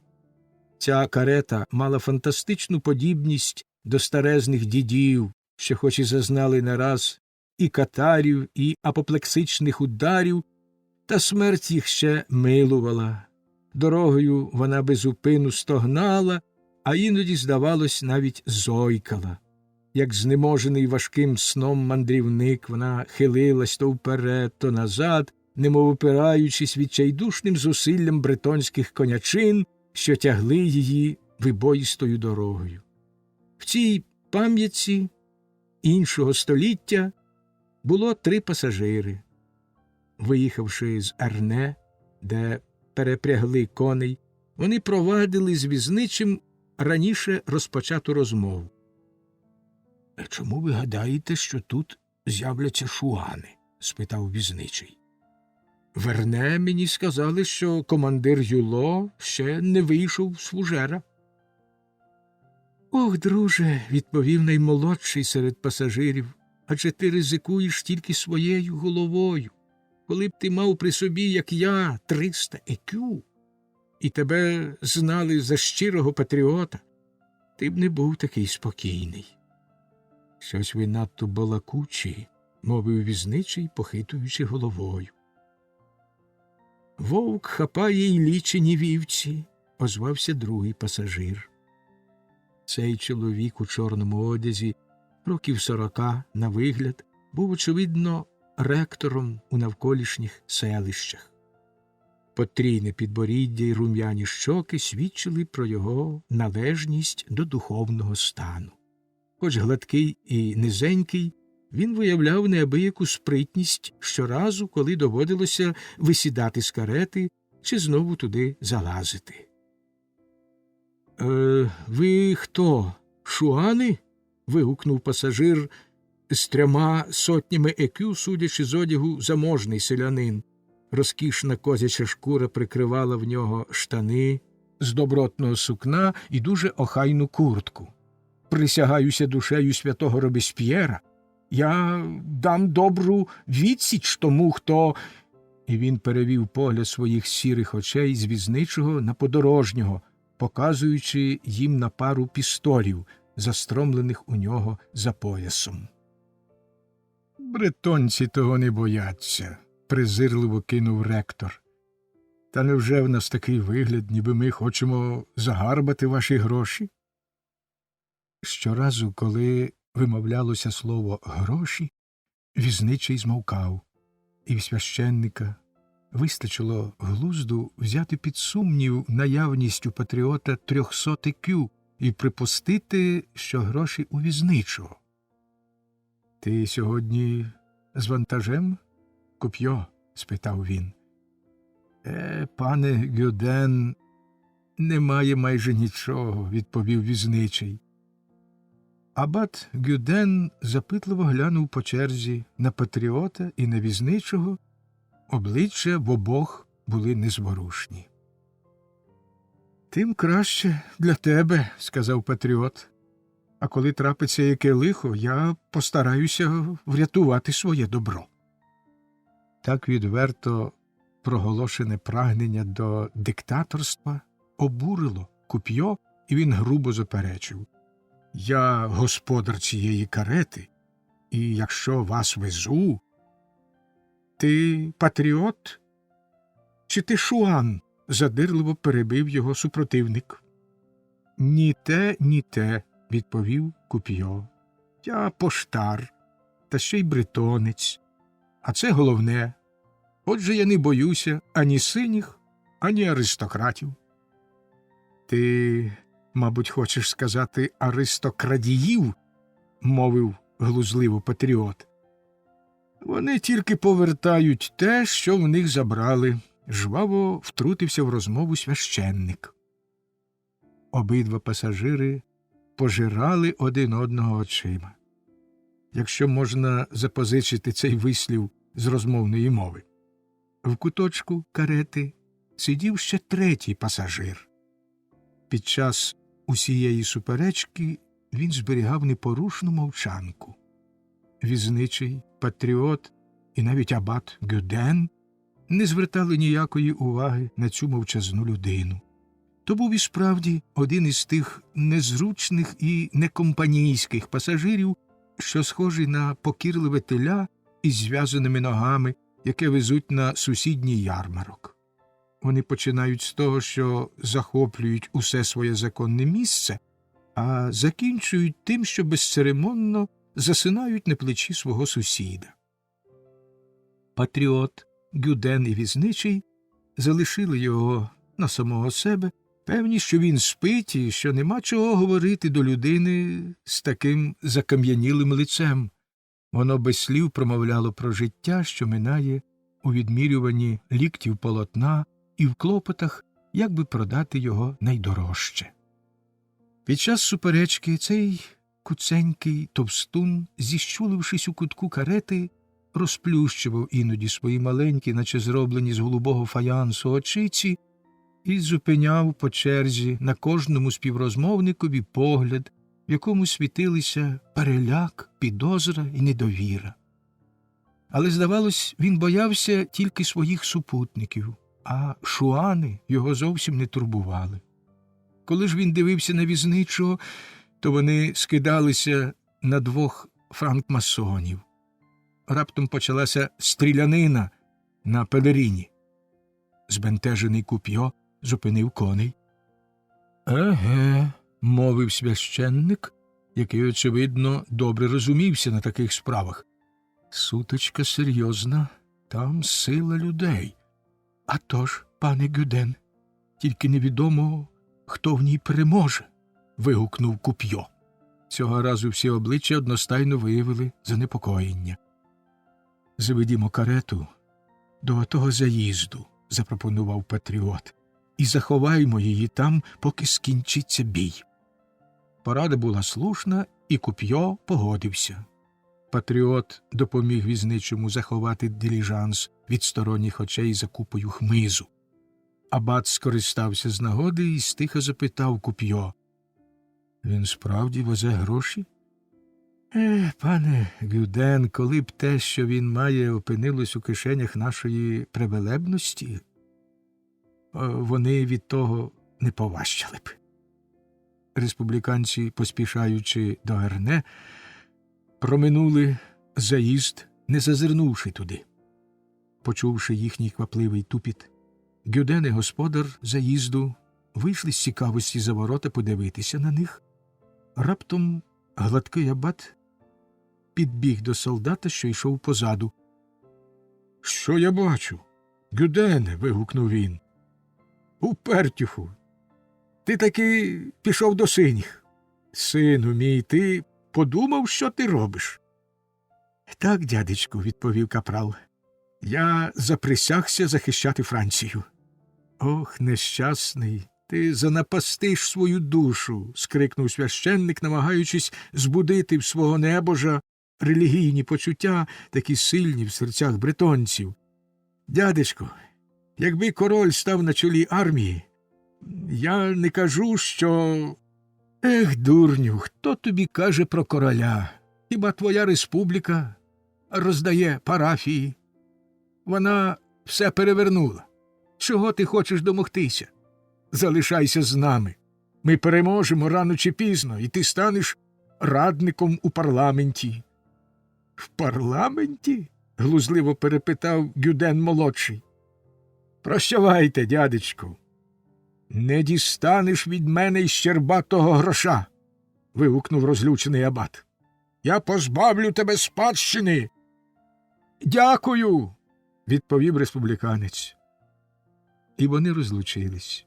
Ця карета мала фантастичну подібність до старезних дідів, що хоч і зазнали не раз і катарів, і апоплексичних ударів, та смерть їх ще милувала. Дорогою вона безупину стогнала, а іноді, здавалось, навіть зойкала. Як знеможений важким сном мандрівник, вона хилилась то вперед, то назад, немов опираючись відчайдушним зусиллям бретонських конячин, що тягли її вибоїстою дорогою. В цій пам'ятці іншого століття було 3 пасажири. Виїхавши з Ерне, де перепрягли коней, вони провадили з візничим раніше розпочату розмову. — Чому ви гадаєте, що тут з'являться шуани? — спитав візничий. — В Ерне мені сказали, що командир Юло ще не вийшов з Фужера. — Ох, друже, — відповів наймолодший серед пасажирів, — адже ти ризикуєш тільки своєю головою. Коли б ти мав при собі, як я, 300 екю, і тебе знали за щирого патріота, ти б не був такий спокійний. — Щось ви надто балакучі, — мовив візничий, похитуючи головою. — Вовк хапає й лічені вівці, — озвався другий пасажир. Цей чоловік у чорному одязі, років 40 на вигляд, був, очевидно, ректором у навколишніх селищах. Потрійне підборіддя й рум'яні щоки свідчили про його належність до духовного стану. Хоч гладкий і низенький, він виявляв неабияку спритність щоразу, коли доводилося висідати з карети чи знову туди залазити. — Ви хто, шуани? — вигукнув пасажир з 3 сотнями екю, судячи з одягу, заможний селянин. Розкішна козяча шкура прикривала в нього штани, з добротного сукна і дуже охайну куртку. Присягаюся душею святого Робесп'єра, я дам добру відсіч тому, хто... І він перевів погляд своїх сірих очей з візничого на подорожнього, показуючи їм на пару пістолів, застромлених у нього за поясом. «Бретонці того не бояться», – презирливо кинув ректор. «Та невже в нас такий вигляд, ніби ми хочемо загарбати ваші гроші?» Щоразу, коли вимовлялося слово «гроші», візничий змовкав, і в священника вистачило глузду взяти під сумнів наявність у патріота 300 кю і припустити, що гроші у візничого. «Ти сьогодні з вантажем, Коп'йо?» – спитав він. Пане Гюден, немає майже нічого», – відповів візничий. Абат Гюден запитливо глянув по черзі на патріота і на візничого, обличчя в обох були незворушні. «Тим краще для тебе», – сказав патріот. «А коли трапиться яке лихо, я постараюся врятувати своє добро». Так відверто проголошене прагнення до диктаторства обурило Коп'йо, і він грубо заперечив. «Я господар цієї карети, і якщо вас везу...» «Ти патріот? Чи ти шуан?» – задирливо перебив його супротивник. «Ні те, ні те», – відповів Коп'йо. «Я поштар, та ще й бретонець. А це головне. Отже, я не боюся ані синіх, ані аристократів». «Ти, мабуть, хочеш сказати аристокрадіїв?» – мовив глузливо патріот. «Вони тільки повертають те, що в них забрали», – жваво втрутився в розмову священник. Обидва пасажири пожирали один одного очима, якщо можна запозичити цей вислів з розмовної мови. В куточку карети сидів ще третій пасажир. Під час усієї суперечки він зберігав непорушну мовчанку. Візничий, патріот і навіть абат Гюден не звертали ніякої уваги на цю мовчазну людину. То був і справді один із тих незручних і некомпанійських пасажирів, що схожі на покірливе теля із зв'язаними ногами, яке везуть на сусідній ярмарок. Вони починають з того, що захоплюють усе своє законне місце, а закінчують тим, що безцеремонно засинають на плечі свого сусіда. Патріот, Гюден і візничий залишили його на самого себе, певні, що він спить і що нема чого говорити до людини з таким закам'янілим лицем. Воно без слів промовляло про життя, що минає у відмірюванні ліктів полотна і в клопотах, як би продати його найдорожче. Під час суперечки цей куценький товстун, зіщулившись у кутку карети, розплющував іноді свої маленькі, наче зроблені з голубого фаянсу, очиці і зупиняв по черзі на кожному співрозмовникові погляд, в якому світилися переляк, підозра і недовіра. Але, здавалось, він боявся тільки своїх супутників, а шуани його зовсім не турбували. Коли ж він дивився на візничого, то вони скидалися на двох франкмасонів. Раптом почалася стрілянина на пелеріні. Збентежений Коп'йо зупинив коней. «Еге», – мовив священник, який, очевидно, добре розумівся на таких справах. «Сутичка серйозна, там сила людей». «А тож, пане Гюден, тільки невідомо, хто в ній переможе», – вигукнув Коп'йо. Цього разу всі обличчя одностайно виявили занепокоєння. «Заведімо карету до того заїзду», – запропонував патріот, «і заховаймо її там, поки скінчиться бій». Порада була слушна, і Коп'йо погодився. Патріот допоміг візничому заховати диліжанс від сторонніх очей за купою хмизу. Абат скористався з нагоди і стиха запитав Куп'йо: «Він справді везе гроші?» Пане Гюден, коли б те, що він має, опинилось у кишенях нашої превелебності, вони від того не поважчали б». Республіканці, поспішаючи до Ерне, проминули заїзд, не зазирнувши туди. Почувши їхній квапливий тупіт, Гюден і господар заїзду вийшли з цікавості за ворота подивитися на них. Раптом гладкий абат підбіг до солдата, що йшов позаду. «Що я бачу? Гюдене!» – вигукнув він. «Упертюху! Ти таки пішов до синіх. Сину мій, ти подумав, що ти робиш?» «Так, дядечку», – відповів капрал. «Я заприсягся захищати Францію». «Ох, нещасний, ти занапастиш свою душу», – скрикнув священник, намагаючись збудити в свого небожа релігійні почуття, такі сильні в серцях бретонців. «Дядечку, якби король став на чолі армії, я не кажу, що...» «Ех, дурню, хто тобі каже про короля? Хіба твоя республіка роздає парафії? Вона все перевернула. Чого ти хочеш домогтися? Залишайся з нами. Ми переможемо рано чи пізно, і ти станеш радником у парламенті». «В парламенті?» – глузливо перепитав Гюден-молодший. «Прощавайте, дядечку. Не дістанеш від мене й щербатого гроша», – вигукнув розлючений абат. «Я позбавлю тебе спадщини». «Дякую», – відповів республіканець. І вони розлучились.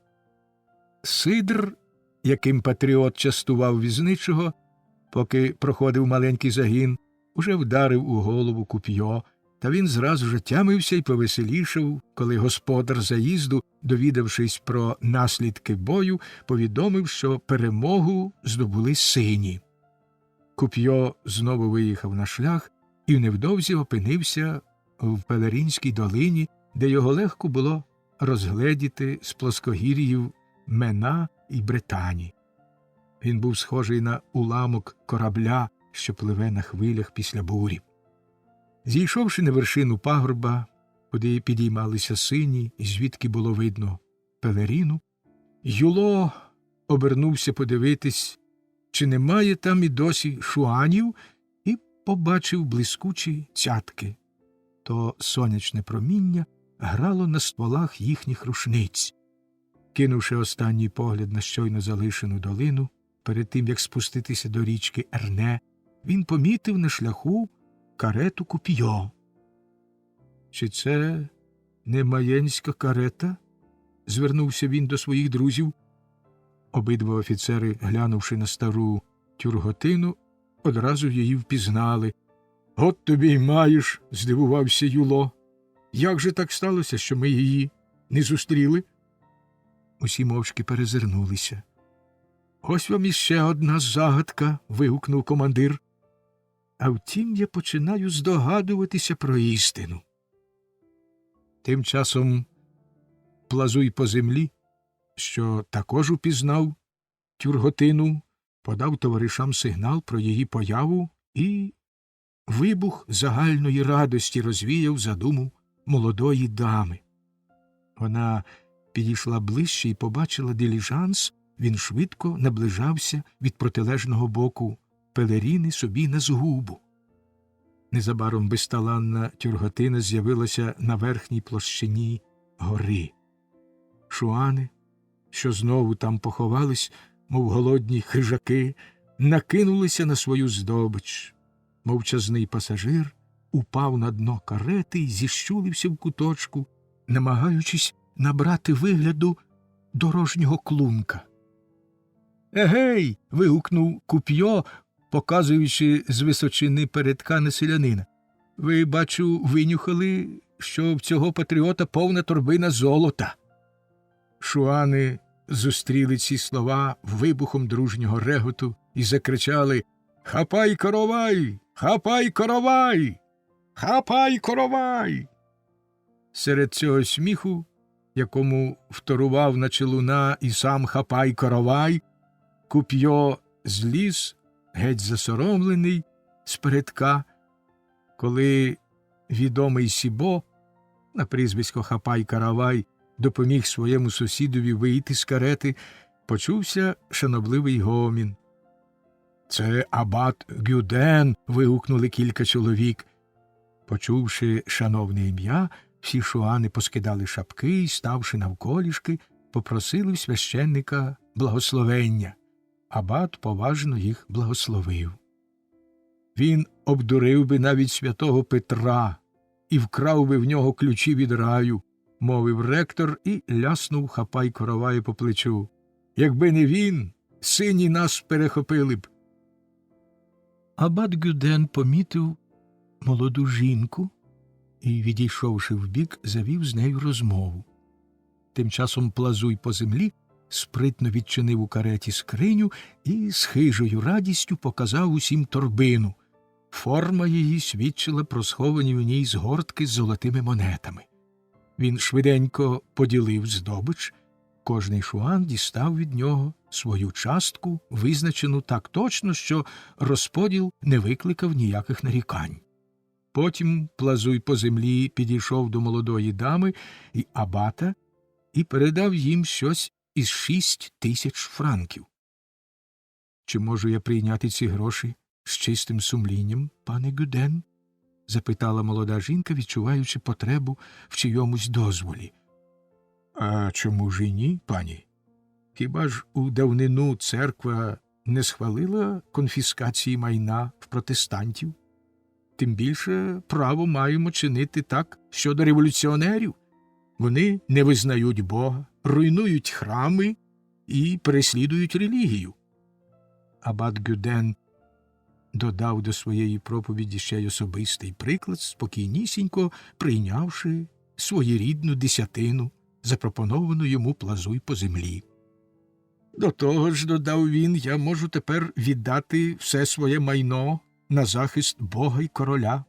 Сидр, яким патріот частував візничого, поки проходив маленький загін, уже вдарив у голову Куп'йо, та він зразу ж тямився й повеселішав, коли господар заїзду, довідавшись про наслідки бою, повідомив, що перемогу здобули сині. Куп'йо знову виїхав на шлях і невдовзі опинився в Пелерінській долині, де його легко було розгледіти з плоскогір'їв Мена і Бретані. Він був схожий на уламок корабля, що пливе на хвилях після бурі. Зійшовши на вершину пагорба, куди підіймалися сині, і звідки було видно Пелеріну, Юло обернувся подивитись, чи немає там і досі шуанів, і побачив блискучі цятки. То сонячне проміння грало на стволах їхніх рушниць. Кинувши останній погляд на щойно залишену долину, перед тим, як спуститися до річки Ерне, він помітив на шляху карету Куп'йо. «Чи це не маєнська карета?» – звернувся він до своїх друзів. Обидва офіцери, глянувши на стару тюрготину, одразу її впізнали. «От тобі й маєш!» – здивувався Юло. «Як же так сталося, що ми її не зустріли?» Усі мовчки перезирнулися. «Ось вам іще одна загадка!» – вигукнув командир. «А втім, я починаю здогадуватися про істину». Тим часом Плазуй по землі, що також упізнав тюрготину, подав товаришам сигнал про її появу, і вибух загальної радості розвіяв задуму молодої дами. Вона підійшла ближче і побачила диліжанс, він швидко наближався від протилежного боку Пелеріни собі на згубу. Незабаром безталанна тюрготина з'явилася на верхній площині гори. Шуани, що знову там поховались, мов голодні хижаки, накинулися на свою здобич. Мовчазний пасажир упав на дно карети й зіщулився в куточку, намагаючись набрати вигляду дорожнього клунка. «Егей!» – вигукнув Куп'йо, показуючи з височини передка на селянина. «Ви, бачу, винюхали, що в цього патріота повна торбина золота». Шуани зустріли ці слова вибухом дружнього реготу і закричали: «Хапай коровай! Хапай коровай! Хапай коровай!» Серед цього сміху якому вторував на челуна і сам Хапай-Коровай, Куп'йо зліз, геть засоромлений, з передка, коли відомий Сібо, на прізвисько Хапай-Каравай, допоміг своєму сусідові вийти з карети, почувся шанобливий гомін. «Це абат Гюден!» – вигукнули кілька чоловік. Почувши шановне ім'я, всі шуани поскидали шапки і, ставши навколішки, попросили в священника благословення. Абат поважно їх благословив. Він обдурив би навіть святого Петра і вкрав би в нього ключі від раю, мовив ректор і ляснув Хапай-Короваю по плечу. Якби не він, сині нас перехопили б. Абат Гюден помітив молоду жінку і, відійшовши вбік, завів з нею розмову. Тим часом Плазуй по землі спритно відчинив у кареті скриню і з хижою радістю показав усім торбину. Форма її свідчила про сховані в ній згортки з золотими монетами. Він швиденько поділив здобич. Кожний шуан дістав від нього свою частку, визначену так точно, що розподіл не викликав ніяких нарікань. Потім Плазуй по землі підійшов до молодої дами і абата і передав їм щось із 6000 франків. «Чи можу я прийняти ці гроші з чистим сумлінням, пане Гюден?» – запитала молода жінка, відчуваючи потребу в чийомусь дозволі. «А чому ж і ні, пані? Хіба ж у давнину церква не схвалила конфіскації майна в протестантів? Тим більше право маємо чинити так щодо революціонерів. Вони не визнають Бога, руйнують храми і переслідують релігію». Абат Гюден додав до своєї проповіді ще й особистий приклад, спокійнісінько прийнявши своєрідну десятину, запропоновану йому Плазуй по землі. «До того ж, – додав він, – я можу тепер віддати все своє майно на захист Бога й короля.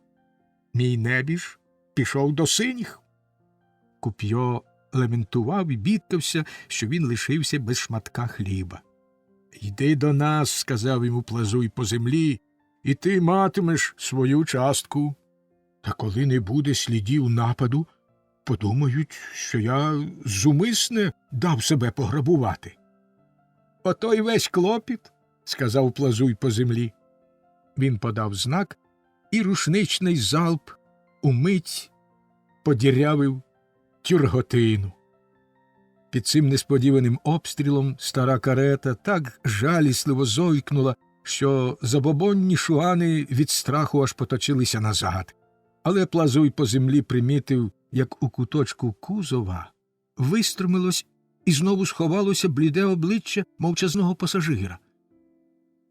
Мій небіж пішов до синіх». Куп'йо лементував і бідкався, що він лишився без шматка хліба. «Йди до нас, – сказав йому Плазуй по землі, – і ти матимеш свою частку. Та коли не буде слідів нападу, подумають, що я зумисне дав себе пограбувати». «Ото й весь клопіт», – сказав Плазуй по землі. Він подав знак, і рушничний залп умить подірявив тюрготину. Під цим несподіваним обстрілом стара карета так жалісливо зойкнула, що забобонні шуани від страху аж поточилися назад. Але Плазуй по землі примітив, як у куточку кузова виструмилось і знову сховалося бліде обличчя мовчазного пасажира.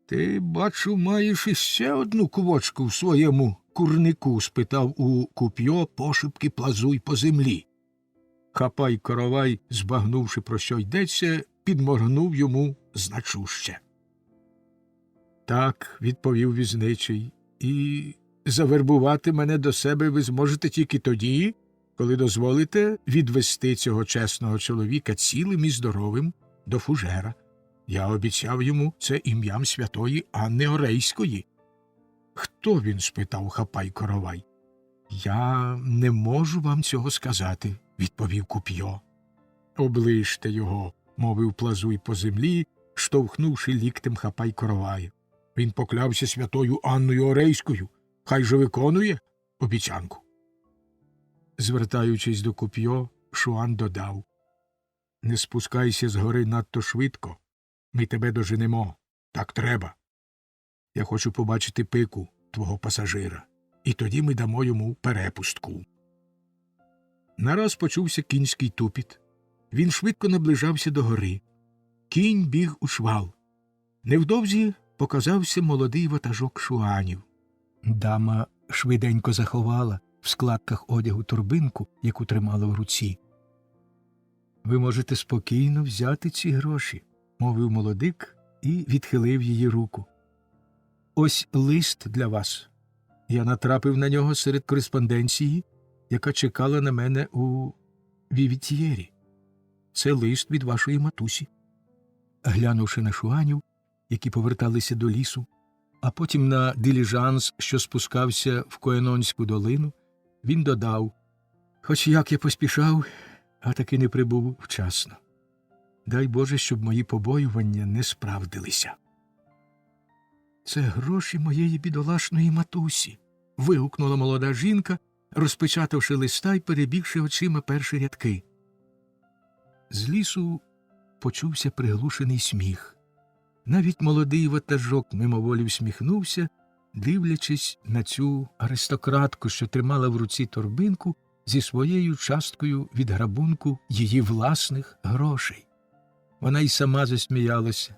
«Ти, бачу, маєш іще одну квочку в своєму курнику?» – спитав у Куп'йо пошепки Плазуй по землі. Хапай-Коровай, збагнувши, про що йдеться, підморгнув йому значуще. «Так, – відповів візничий, – і завербувати мене до себе ви зможете тільки тоді, коли дозволите відвести цього чесного чоловіка цілим і здоровим до фужера. Я обіцяв йому це ім'ям святої Анни Орейської». «Хто він?» – спитав Хапай-Коровай. «Я не можу вам цього сказати», – відповів Куп'йо. «Оближте його», – мовив Плазуй по землі, штовхнувши ліктем Хапай-Коровая. «Він поклявся святою Анною Орейською. Хай же виконує обіцянку». Звертаючись до Куп'йо, шуан додав: «Не спускайся з гори надто швидко. Ми тебе доженемо. Так треба. Я хочу побачити пику твого пасажира, і тоді ми дамо йому перепустку». Нараз почувся кінський тупіт. Він швидко наближався до гори. Кінь біг у швал. Невдовзі показався молодий ватажок шуанів. Дама швиденько заховала в складках одягу торбинку, яку тримала в руці. «Ви можете спокійно взяти ці гроші», – мовив молодик і відхилив її руку. «Ось лист для вас. Я натрапив на нього серед кореспонденції, яка чекала на мене у Вівітьєрі. Це лист від вашої матусі. Глянувши на шуанів, які поверталися до лісу, а потім на диліжанс, що спускався в Коенонську долину, він додав: «Хоч як я поспішав, а таки не прибув вчасно. Дай Боже, щоб мої побоювання не справдилися». «Це гроші моєї бідолашної матусі», – вигукнула молода жінка, розпечатавши листа й перебігши очима перші рядки. З лісу почувся приглушений сміх. Навіть молодий ватажок мимоволі всміхнувся, дивлячись на цю аристократку, що тримала в руці торбинку зі своєю часткою від грабунку її власних грошей. Вона й сама засміялася.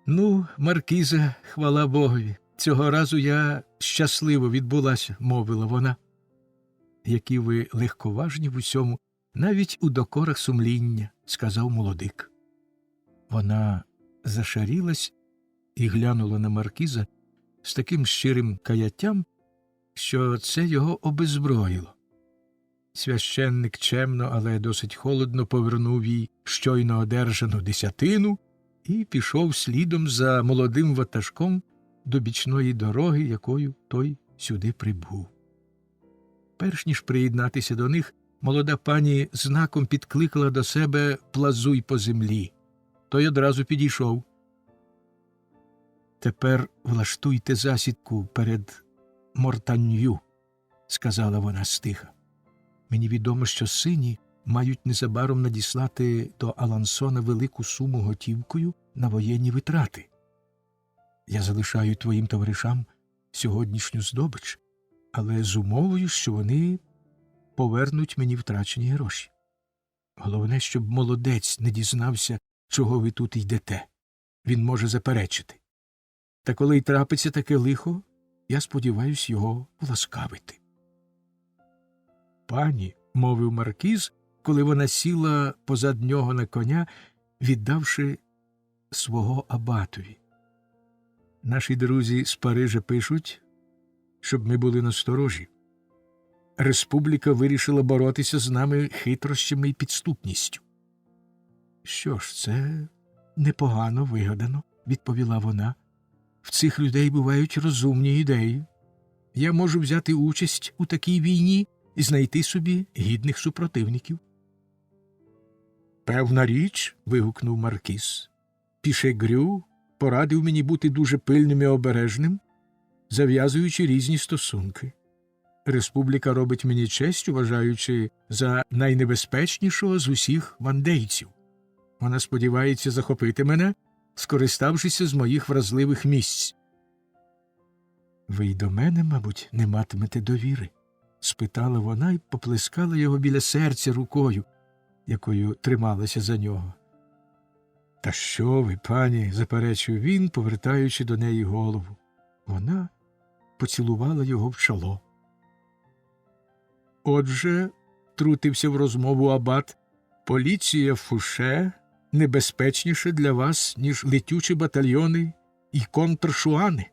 «Ну, маркіза, хвала Богові, цього разу я щасливо відбулася», – мовила вона. «Які ви легковажні в усьому, навіть у докорах сумління», – сказав молодик. Вона зашарілась і глянула на маркіза з таким щирим каяттям, що це його обезброїло. Священник чемно, але досить холодно повернув їй щойно одержану десятину і пішов слідом за молодим ватажком до бічної дороги, якою той сюди прибув. Перш ніж приєднатися до них, молода пані знаком підкликала до себе Плазуй по землі. Той одразу підійшов. «Тепер влаштуйте засідку перед Мортанью», – сказала вона стиха. «Мені відомо, що сині мають незабаром надіслати до Алансона велику суму готівкою на воєнні витрати. Я залишаю твоїм товаришам сьогоднішню здобич, але з умовою, що вони повернуть мені втрачені гроші. Головне, щоб молодець не дізнався, чого ви тут йдете. Він може заперечити. Та коли й трапиться таке лихо, я сподіваюсь його власкавити». «Пані», – мовив маркіз, коли вона сіла позад нього на коня, віддавши свого абатові. «Наші друзі з Парижа пишуть, щоб ми були насторожі. Республіка вирішила боротися з нами хитрощами і підступністю». «Що ж, це непогано вигадано», – відповіла вона. «В цих людей бувають розумні ідеї. Я можу взяти участь у такій війні і знайти собі гідних супротивників». «Певна річ», – вигукнув маркіз. «Пішегрю порадив мені бути дуже пильним і обережним, зав'язуючи різні стосунки. Республіка робить мені честь, вважаючи за найнебезпечнішого з усіх вандейців. Вона сподівається захопити мене, скориставшися з моїх вразливих місць». «Ви й до мене, мабуть, не матимете довіри?» – спитала вона й поплескала його біля серця рукою, якою трималася за нього. «Та що ви, пані?» – заперечив він, повертаючи до неї голову. Вона поцілувала його в чоло. «Отже», – трутився в розмову абат, – «поліція Фуше небезпечніше для вас, ніж летючі батальйони і контршуани».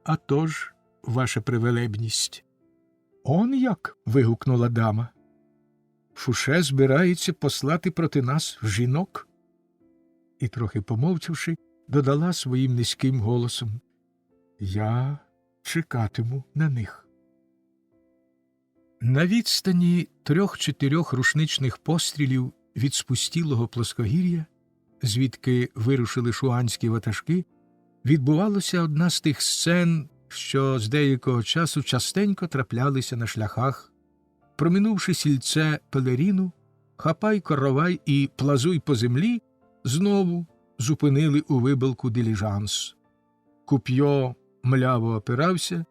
«А тож, ваша превелебність». «Он як?» – вигукнула дама. «Фуше збирається послати проти нас жінок?» І, трохи помовчавши, додала своїм низьким голосом: «Я чекатиму на них». На відстані 3-4 рушничних пострілів від спустілого плоскогір'я, звідки вирушили шуанські ватажки, відбувалася одна з тих сцен, що з деякого часу частенько траплялися на шляхах. Проминувши сільце Пелеріну, Хапай-Коровай і Плазуй по землі знову зупинили у вибилку диліжанс. Куп'йо мляво опирався,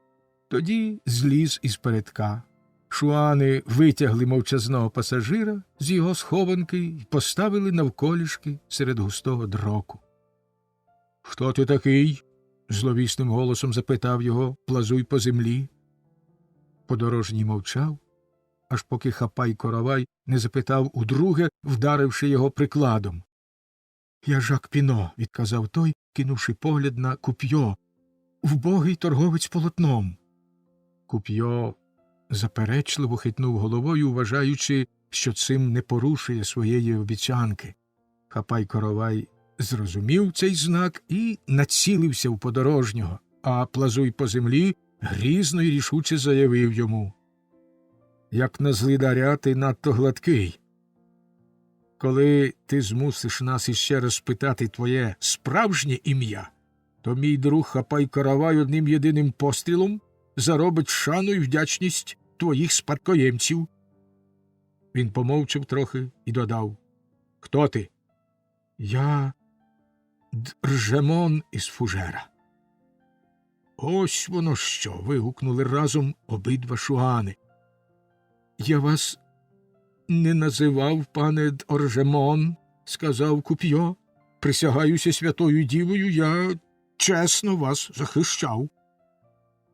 тоді зліз із передка. Шуани витягли мовчазного пасажира з його схованки й поставили навколішки серед густого дроку. «Хто ти такий?» – зловісним голосом запитав його Плазуй по землі. Подорожній мовчав, аж поки Хапай-Коровай не запитав удруге, вдаривши його прикладом. «Я Жак Піно», – відказав той, кинувши погляд на Куп'йо, «вбогий торговець полотном». Куп'йо заперечливо хитнув головою, вважаючи, що цим не порушує своєї обіцянки. Хапай-Коровай зрозумів цей знак і націлився в подорожнього, а Плазуй по землі грізно й рішуче заявив йому: «Як на злидаря ти надто гладкий. Коли ти змусиш нас іще раз спитати твоє справжнє ім'я, то мій друг Хапай-Коровай одним єдиним пострілом заробить шану й вдячність твоїх спадкоємців». Він помовчав трохи і додав: «Хто ти?» «Я Ржемон із Фужера». «Ось воно що!» – вигукнули разом обидва шуани. «Я вас не називав, пане Оржемон», – сказав Куп'йо. «Присягаюся святою дівою, я чесно вас захищав».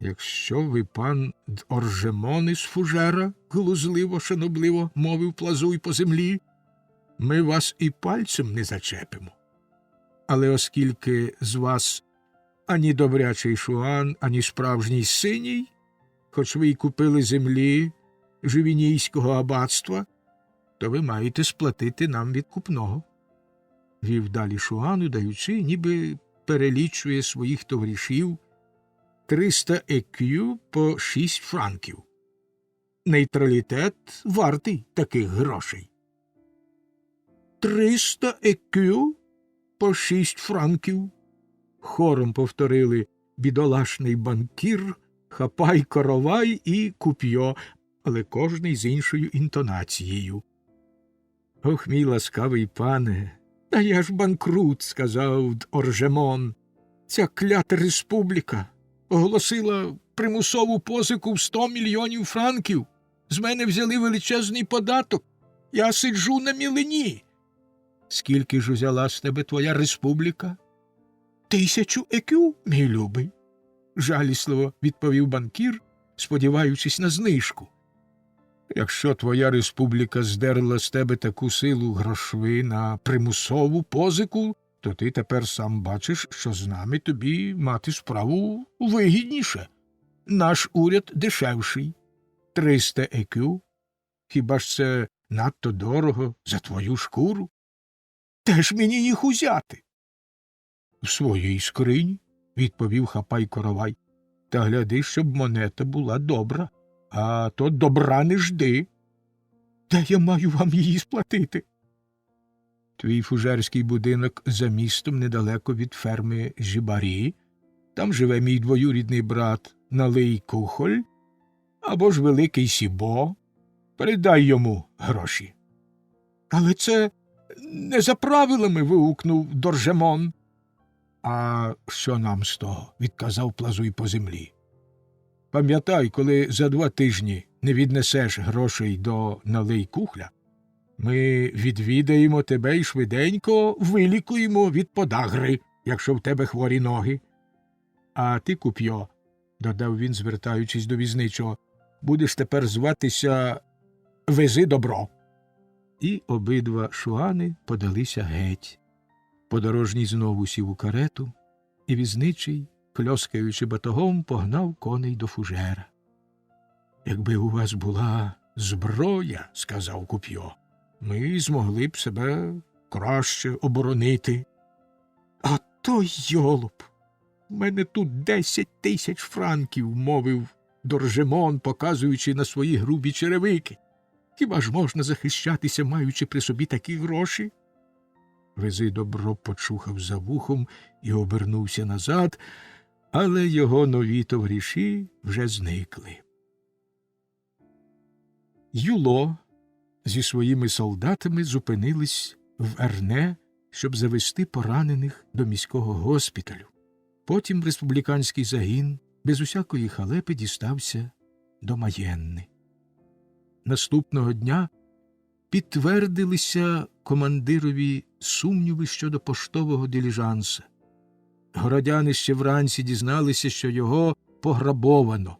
«Якщо ви пан Оржемон із Фужера», – глузливо, шанобливо мовив Плазуй по землі, – «ми вас і пальцем не зачепимо. Але оскільки з вас ані добрячий шуан, ані справжній синій, хоч ви й купили землі Живінійського аббатства, то ви маєте сплатити нам відкупного». Вів далі шуан, удаючи, ніби перелічує своїх товаришів: 300 екю по 6 франків. Нейтралітет вартий таких грошей. 300 екю по 6 франків. Хором повторили бідолашний банкір, Хапай-Коровай і Куп'йо, але кожний з іншою інтонацією. «Ох, мій ласкавий пане, та я ж банкрут», – сказав Оржемон. «Ця клята республіка оголосила примусову позику в 100 мільйонів франків. З мене взяли величезний податок. Я сиджу на мілині». «Скільки ж узяла з тебе твоя республіка?» 1000 екю, мій любий», – жалісливо відповів банкір, сподіваючись на знижку. «Якщо твоя республіка здерла з тебе таку силу грошви на примусову позику, то ти тепер сам бачиш, що з нами тобі мати справу вигідніше. Наш уряд дешевший. 300 екю. Хіба ж це надто дорого за твою шкуру? Де ж мені їх узяти?» «В своїй скрині», – відповів Хапай-Коровай. «Та гляди, щоб монета була добра, а то добра не жди». «Де я маю вам її сплатити?» «Твій фужерський будинок за містом недалеко від ферми Жібарі. Там живе мій двоюрідний брат Налий Кухоль, або ж Великий Сібо. Передай йому гроші». «Але це не за правилами», – вигукнув Доржемон. «А що нам з того?» – відказав Плазуй по землі. «Пам'ятай, коли за 2 тижні не віднесеш грошей до Налий Кухля, ми відвідаємо тебе і швиденько вилікуємо від подагри, якщо в тебе хворі ноги. А ти, Куп'йо», – додав він, звертаючись до візничого, – «будеш тепер зватися Вези добро». І обидва шуани подалися геть. Подорожній знову сів у карету, і візничий, кльоскаючи батогом, погнав коней до Фужера. «Якби у вас була зброя, – сказав Куп'йо, – ми змогли б себе краще оборонити». «А то йолоп! У мене тут 10 000 франків», – мовив Доржемон, показуючи на свої грубі черевики. «Хіба ж можна захищатися, маючи при собі такі гроші?» Вези добро почухав за вухом і обернувся назад, але його нові товариші вже зникли. Юло зі своїми солдатами зупинились в Ерне, щоб завести поранених до міського госпіталю. Потім республіканський загін без усякої халепи дістався до Маєнни. Наступного дня підтвердилися командирові сумніви щодо поштового диліжанса. Городяни ще вранці дізналися, що його пограбовано.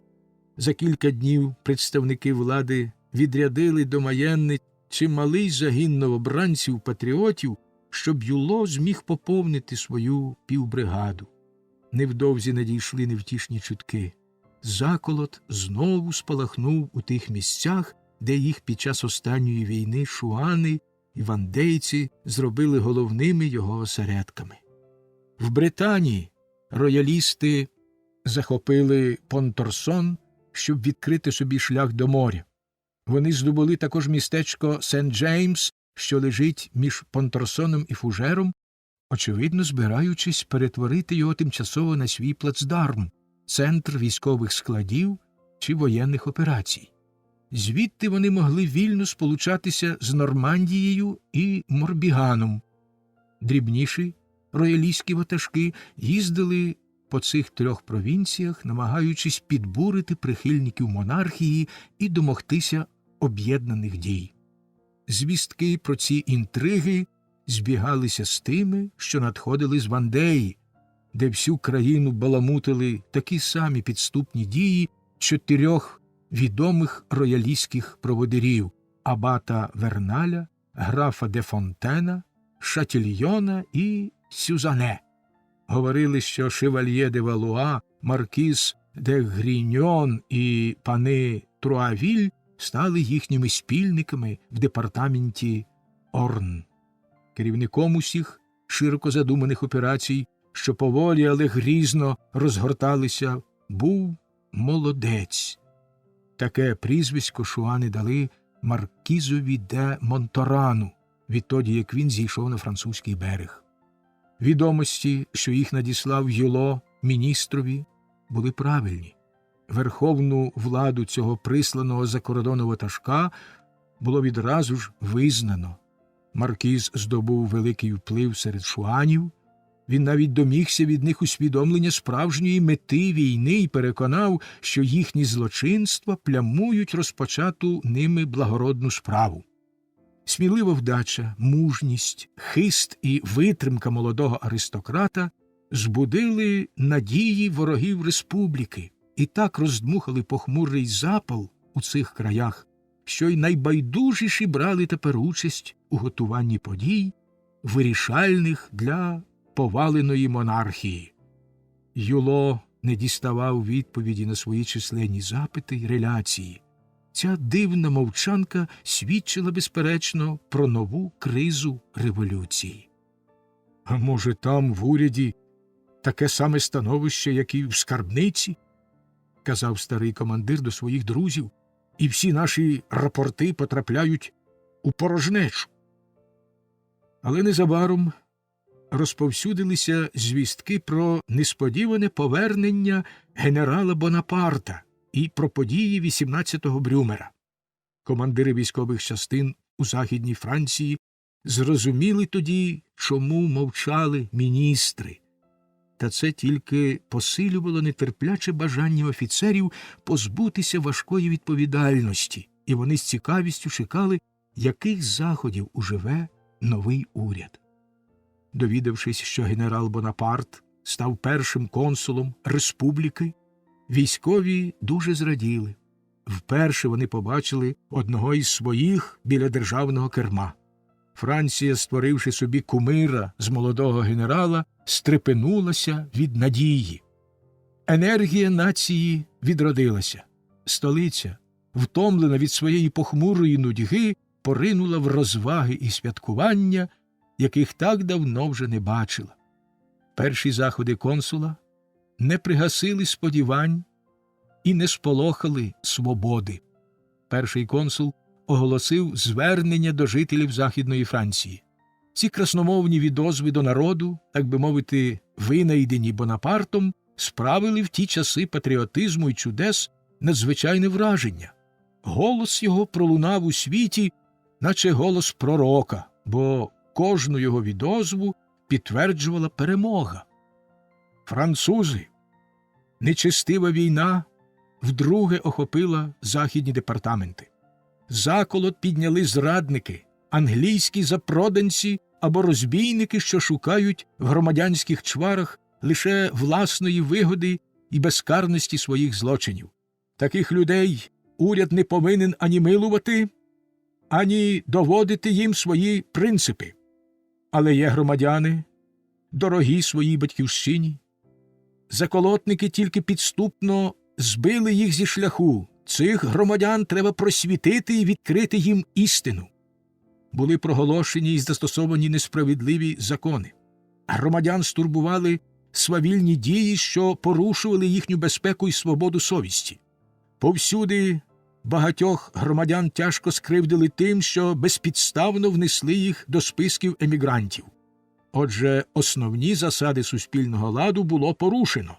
За кілька днів представники влади відрядили до Маєнни чималий загін новобранців-патріотів, щоб Юло зміг поповнити свою півбригаду. Невдовзі надійшли невтішні чутки. Заколот знову спалахнув у тих місцях, де їх під час останньої війни шуани і вандейці зробили головними його осередками. В Британії роялісти захопили Понторсон, щоб відкрити собі шлях до моря. Вони здобули також містечко Сент-Джеймс, що лежить між Понторсоном і Фужером, очевидно збираючись перетворити його тимчасово на свій плацдарм, центр військових складів чи воєнних операцій. Звідти вони могли вільно сполучатися з Нормандією і Морбіганом. Дрібніші роялістські ватажки їздили по цих трьох провінціях, намагаючись підбурити прихильників монархії і домогтися об'єднаних дій. Звістки про ці інтриги збігалися з тими, що надходили з Вандеї, де всю країну баламутили такі самі підступні дії 4 відомих роялістських проводирів – абата Верналя, графа де Фонтена, Шатільйона і Сюзане. Говорили, що шевальє де Валуа, маркіз де Гріньон і пани Труавіль стали їхніми спільниками в департаменті Орн. Керівником усіх широко задуманих операцій, що поволі, але грізно розгорталися, був Молодець. Таке прізвисько шуани дали маркізові де Монторану, відтоді як він зійшов на французький берег. Відомості, що їх надіслав Юло міністрові, були правильні. Верховну владу цього присланого за кордону ватажка було відразу ж визнано. Маркіз здобув великий вплив серед шуанів, він навіть домігся від них усвідомлення справжньої мети війни і переконав, що їхні злочинства плямують розпочату ними благородну справу. Смілива вдача, мужність, хист і витримка молодого аристократа збудили надії ворогів республіки і так роздмухали похмурий запал у цих краях, що й найбайдужіші брали тепер участь у готуванні подій, вирішальних для поваленої монархії. Юло не діставав відповіді на свої численні запити й реляції. Ця дивна мовчанка свідчила, безперечно, про нову кризу революції. А може, там, в уряді, таке саме становище, як і в скарбниці? Казав старий командир до своїх друзів, і всі наші рапорти потрапляють у порожнечу. Але незабаром розповсюдилися звістки про несподіване повернення генерала Бонапарта і про події 18-го Брюмера. Командири військових частин у Західній Франції зрозуміли тоді, чому мовчали міністри. Та це тільки посилювало нетерпляче бажання офіцерів позбутися важкої відповідальності, і вони з цікавістю чекали, яких заходів уживе новий уряд. Довідавшись, що генерал Бонапарт став першим консулом республіки, військові дуже зраділи. Вперше вони побачили одного із своїх біля державного керма. Франція, створивши собі кумира з молодого генерала, стрепенулася від надії. Енергія нації відродилася. Столиця, втомлена від своєї похмурої нудьги, поринула в розваги і святкування, яких так давно вже не бачила. Перші заходи консула не пригасили сподівань і не сполохали свободи. Перший консул оголосив звернення до жителів Західної Франції. Ці красномовні відозви до народу, так би мовити, винайдені Бонапартом, справили в ті часи патріотизму і чудес надзвичайне враження. Голос його пролунав у світі, наче голос пророка, бо кожну його відозву підтверджувала перемога. Французи! Нечестива війна вдруге охопила західні департаменти. Заколот підняли зрадники, англійські запроданці або розбійники, що шукають в громадянських чварах лише власної вигоди і безкарності своїх злочинів. Таких людей уряд не повинен ані милувати, ані доводити їм свої принципи. Але є громадяни, дорогі своїй батьківщині. Заколотники тільки підступно збили їх зі шляху, Цих громадян треба просвітити і відкрити їм істину. Були проголошені і застосовані несправедливі закони. Громадян стурбували свавільні дії, що порушували їхню безпеку і свободу совісті. Повсюди багатьох громадян тяжко скривдили тим, що безпідставно внесли їх до списків емігрантів. Отже, основні засади суспільного ладу було порушено.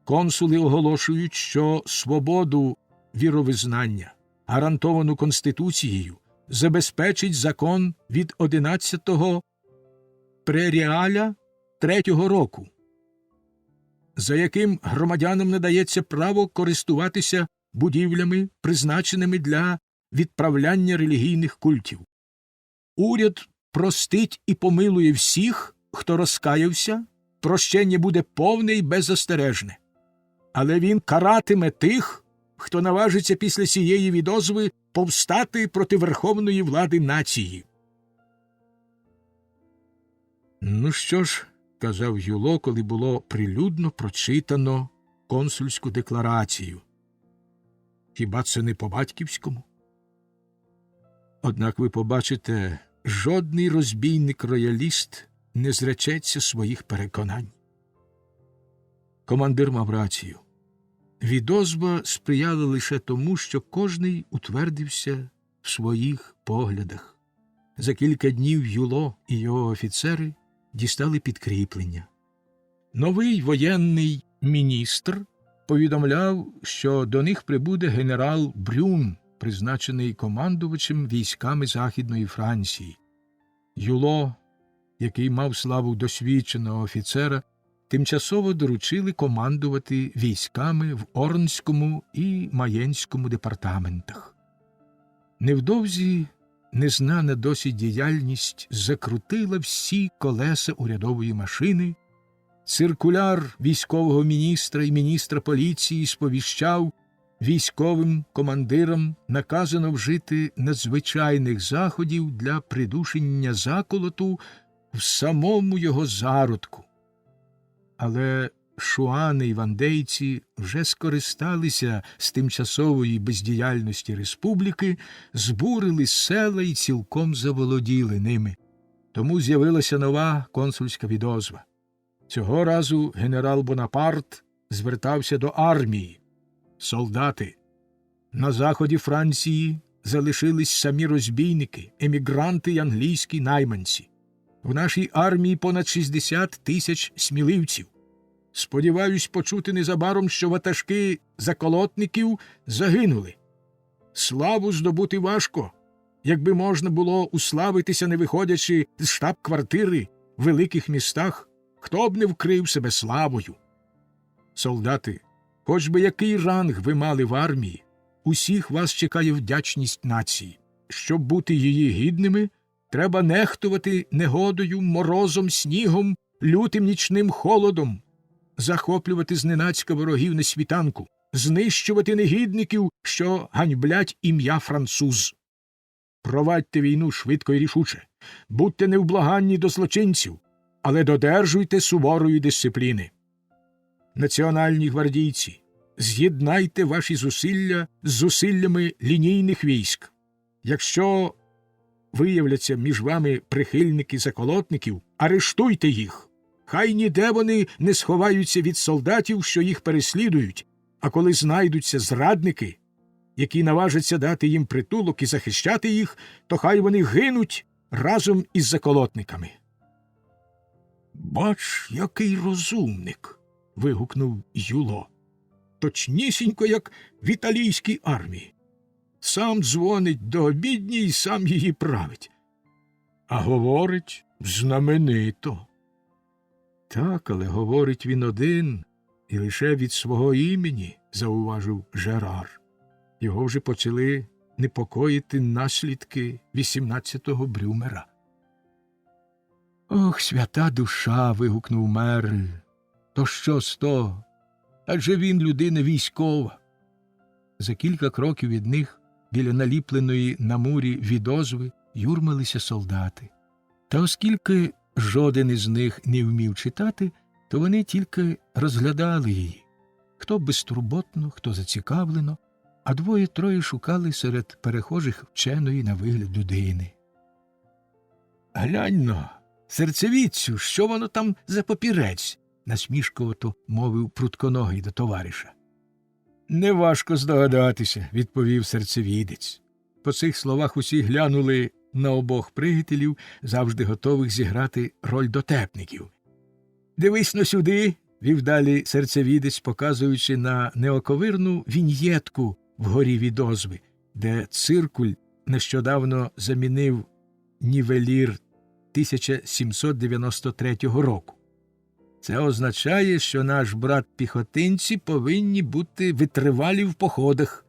Консули оголошують, що свободу віровизнання, гарантовану Конституцією, забезпечить закон від 11-го преріаля 3-го року, за яким громадянам надається право користуватися будівлями, призначеними для відправляння релігійних культів. Уряд простить і помилує всіх, хто розкаявся, прощення буде повне і беззастережне. Але він каратиме тих, хто наважиться після цієї відозви повстати проти верховної влади нації. «Ну що ж», – казав Юло, коли було прилюдно прочитано консульську декларацію, «хіба це не по-батьківському? Однак ви побачите, жодний розбійник-рояліст не зречеться своїх переконань». Командир мав рацію. Відозва сприяла лише тому, що кожний утвердився в своїх поглядах. За кілька днів Юло і його офіцери дістали підкріплення. Новий воєнний міністр повідомляв, що до них прибуде генерал Брюн, призначений командувачем військами Західної Франції. Юло, який мав славу досвідченого офіцера, тимчасово доручили командувати військами в Орнському і Маєнському департаментах. Невдовзі незнана досі діяльність закрутила всі колеса урядової машини. Циркуляр військового міністра і міністра поліції сповіщав, військовим командирам наказано вжити надзвичайних заходів для придушення заколоту в самому його зародку. Але шуани і вандейці вже скористалися з тимчасової бездіяльності республіки, збурили села і цілком заволоділи ними. Тому з'явилася нова консульська відозва. Цього разу генерал Бонапарт звертався до армії. «Солдати, на заході Франції залишились самі розбійники, емігранти й англійські найманці. В нашій армії понад 60 тисяч сміливців. Сподіваюсь почути незабаром, що ватажки заколотників загинули. Славу здобути важко, якби можна було уславитися, не виходячи з штаб-квартири в великих містах, хто б не вкрив себе славою. Солдати, хоч би який ранг ви мали в армії, усіх вас чекає вдячність нації. Щоб бути її гідними, треба нехтувати негодою, морозом, снігом, лютим нічним холодом, захоплювати зненацька ворогів на світанку, знищувати негідників, що ганьблять ім'я француз. Провадьте війну швидко і рішуче, будьте невблаганні до злочинців, але додержуйте суворої дисципліни. Національні гвардійці, з'єднайте ваші зусилля з зусиллями лінійних військ. Якщо виявляться між вами прихильники заколотників, арештуйте їх. Хай ніде вони не сховаються від солдатів, що їх переслідують, а коли знайдуться зрадники, які наважаться дати їм притулок і захищати їх, то хай вони гинуть разом із заколотниками». «Бач, який розумник!» – вигукнув Юло. «Точнісінько, як в італійській армії. Сам дзвонить до обідні і сам її править. А говорить знаменито». «Так, але говорить він один і лише від свого імені», – зауважив Жерар. Його вже почали непокоїти наслідки 18-го Брюмера. «Ох, свята душа!» – вигукнув мер. «То що з того? Адже він людина військова». За кілька кроків від них, біля наліпленої на мурі відозви, юрмилися солдати. Та оскільки жоден із них не вмів читати, то вони тільки розглядали її. Хто безтурботно, хто зацікавлено, а двоє-троє шукали серед перехожих вченої на вигляд людини. «Глянь-но, серцевідцю, що воно там за папірець?» – насмішкувато мовив прутконогий до товариша. «Неважко здогадатися», – відповів серцевідець. По цих словах усі глянули на обох приятелів, завжди готових зіграти роль дотепників. «Дивись-но сюди», – вів далі серцевідець, показуючи на неоковирну віньєтку вгорі від озви, де циркуль нещодавно замінив нівелір 1793 року. Це означає, що наш брат-піхотинці повинні бути витривалі в походах.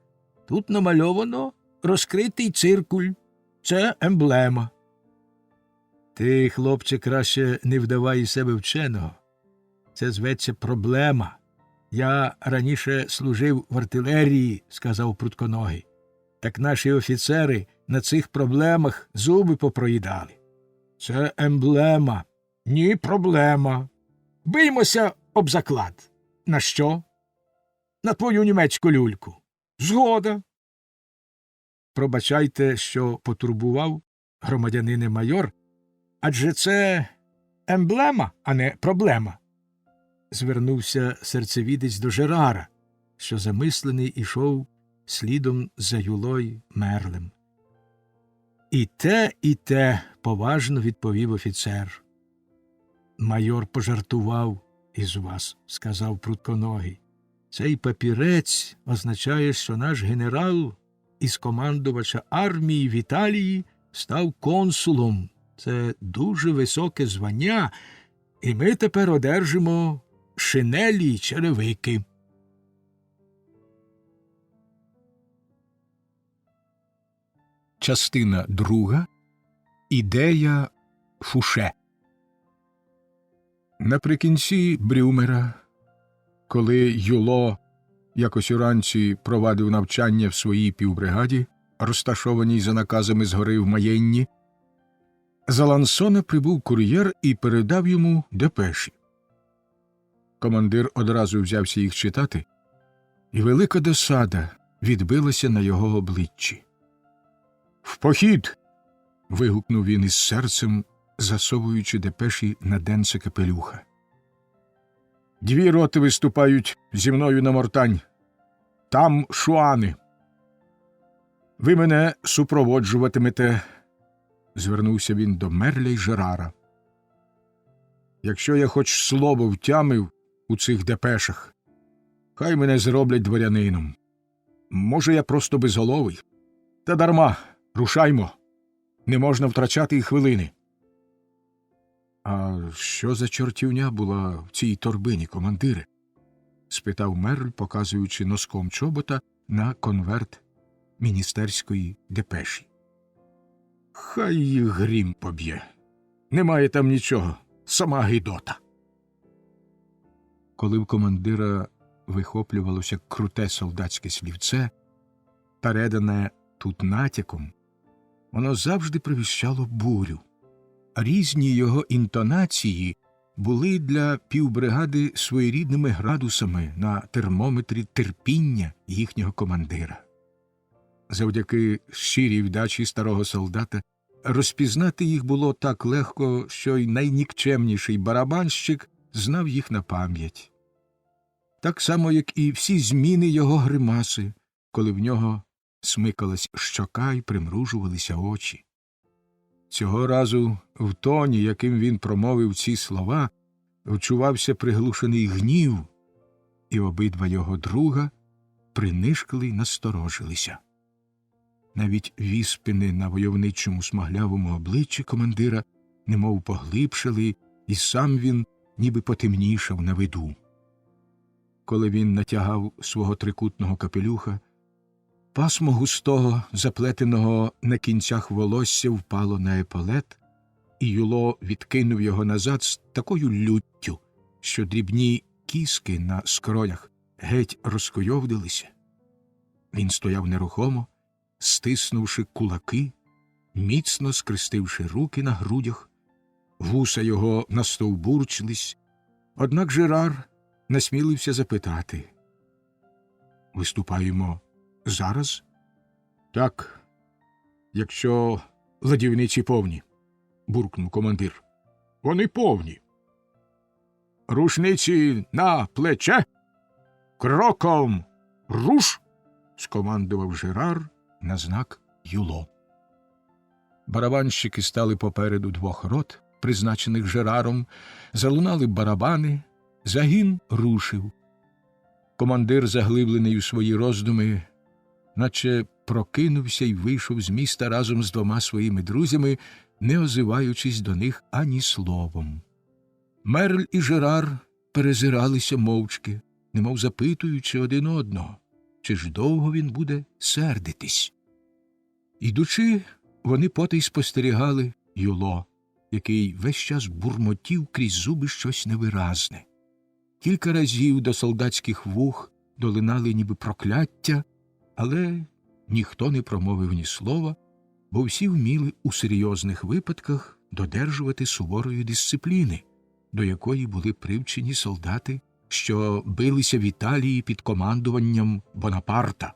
Тут намальовано розкритий циркуль. Це емблема. Ти, хлопче, краще не вдавай із себе вченого. Це зветься проблема. Я раніше служив в артилерії, сказав прутконогий. Так наші офіцери на цих проблемах зуби попроїдали. Це емблема. Ні, проблема. Биймося об заклад. На що? На твою німецьку люльку. Згода. Пробачайте, що потурбував, громадянине майор, адже це емблема, а не проблема. Звернувся серцевідець до Жерара, що замислений ішов слідом за Юлой Мерлем. І те, поважно відповів офіцер. Майор пожартував із вас, сказав прутконогий. Цей папірець означає, що наш генерал із командувача армії в Італії став консулом. Це дуже високе звання, і ми тепер одержимо шинелі й черевики. Частина 2. Ідея Фуше. Наприкінці Брюмера, коли Юло якось уранці провадив навчання в своїй півбригаді, розташованій за наказами згори в Маєнні, з Алансона прибув кур'єр і передав йому депеші. Командир одразу взявся їх читати, і велика досада відбилася на його обличчі. «В похід!» – вигукнув він із серцем, засовуючи депеші на денце капелюха. «2 роти виступають зі мною на Мортань. Там шуани. Ви мене супроводжуватимете», – звернувся він до Мерля й Жерара. «Якщо я хоч слово втямив у цих депешах, хай мене зроблять дворянином. Може, я просто безголовий. Та дарма, рушаймо. Не можна втрачати й хвилини». «А що за чортівня була в цій торбині, командире?» – спитав Мерль, показуючи носком чобота на конверт міністерської депеші. «Хай їх грім поб'є. Немає там нічого. Сама гидота». Коли в командира вихоплювалося круте солдатське слівце, передане тут натяком, воно завжди привіщало бурю. Різні його інтонації були для півбригади своєрідними градусами на термометрі терпіння їхнього командира. Завдяки щирій вдачі старого солдата розпізнати їх було так легко, що й найнікчемніший барабанщик знав їх на пам'ять. Так само, як і всі зміни його гримаси, коли в нього смикалась щока й примружувалися очі. Цього разу в тоні, яким він промовив ці слова, вчувався приглушений гнів, і обидва його друга принишкли й насторожилися. Навіть віспини на войовничому смаглявому обличчі командира немов поглибшили, і сам він ніби потемнішав на виду. Коли він натягав свого трикутного капелюха, пасмо густого, заплетеного на кінцях волосся впало на еполет, і Юло відкинув його назад з такою люттю, що дрібні кіски на скронях геть розкойовдилися. Він стояв нерухомо, стиснувши кулаки, міцно скрестивши руки на грудях, вуса його настовбурчились, однак Жерар насмілився запитати: «Виступаємо Зараз? Так, якщо ладівниці повні, буркнув командир. Вони повні. Рушниці на плече. Кроком руш, скомандував Жерар на знак Юло. Барабанщики стали попереду двох рот, призначених Жераром, залунали барабани, загін рушив. Командир, заглиблений у свої роздуми, наче прокинувся й вийшов з міста разом з двома своїми друзями, не озиваючись до них ані словом. Мерль і Жерар перезиралися мовчки, немов запитуючи один одного, чи ж довго він буде сердитись. Ідучи, вони потай спостерігали Юло, який весь час бурмотів крізь зуби щось невиразне. Кілька разів до солдатських вух долинали ніби прокляття, але ніхто не промовив ні слова, бо всі вміли у серйозних випадках додержувати суворої дисципліни, до якої були привчені солдати, що билися в Італії під командуванням Бонапарта.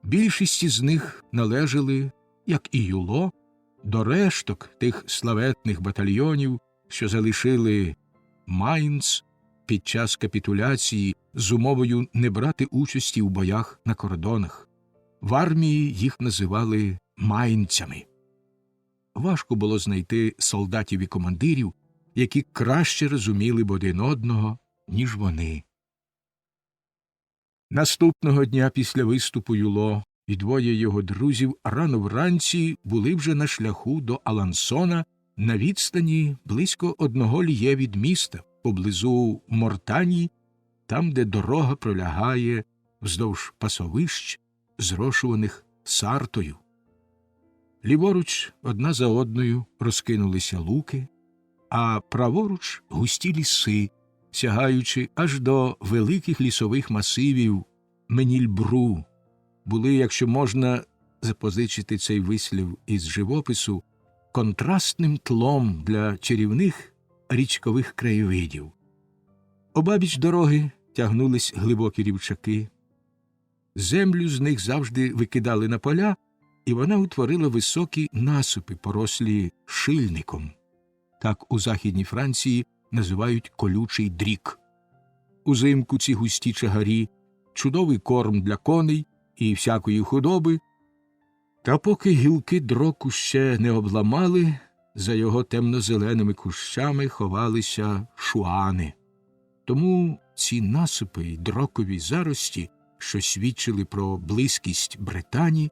Більшість із них належали, як і Юло, до решток тих славетних батальйонів, що залишили Майнц під час капітуляції з умовою не брати участі у боях на кордонах. В армії їх називали майнцями. Важко було знайти солдатів і командирів, які краще розуміли б один одного, ніж вони. Наступного дня після виступу Юло і двоє його друзів рано вранці були вже на шляху до Алансона на відстані близько 1 льє від міста, поблизу Мортані, там, де дорога пролягає вздовж пасовищ, зрошуваних сартою. Ліворуч одна за одною розкинулися луки, а праворуч густі ліси, сягаючи аж до великих лісових масивів Менільбру, були, якщо можна запозичити цей вислів із живопису, контрастним тлом для чарівних річкових краєвидів. Обабіч дороги тягнулись глибокі рівчаки. Землю з них завжди викидали на поля, і вона утворила високі насипи, порослі шильником. Так у Західній Франції називають колючий дрік. Узимку ці густі чагарі – чудовий корм для коней і всякої худоби, та поки гілки дроку ще не обламали, за його темно-зеленими кущами ховалися шуани. Тому ці насипи й дрокові зарості, що свідчили про близькість Британії,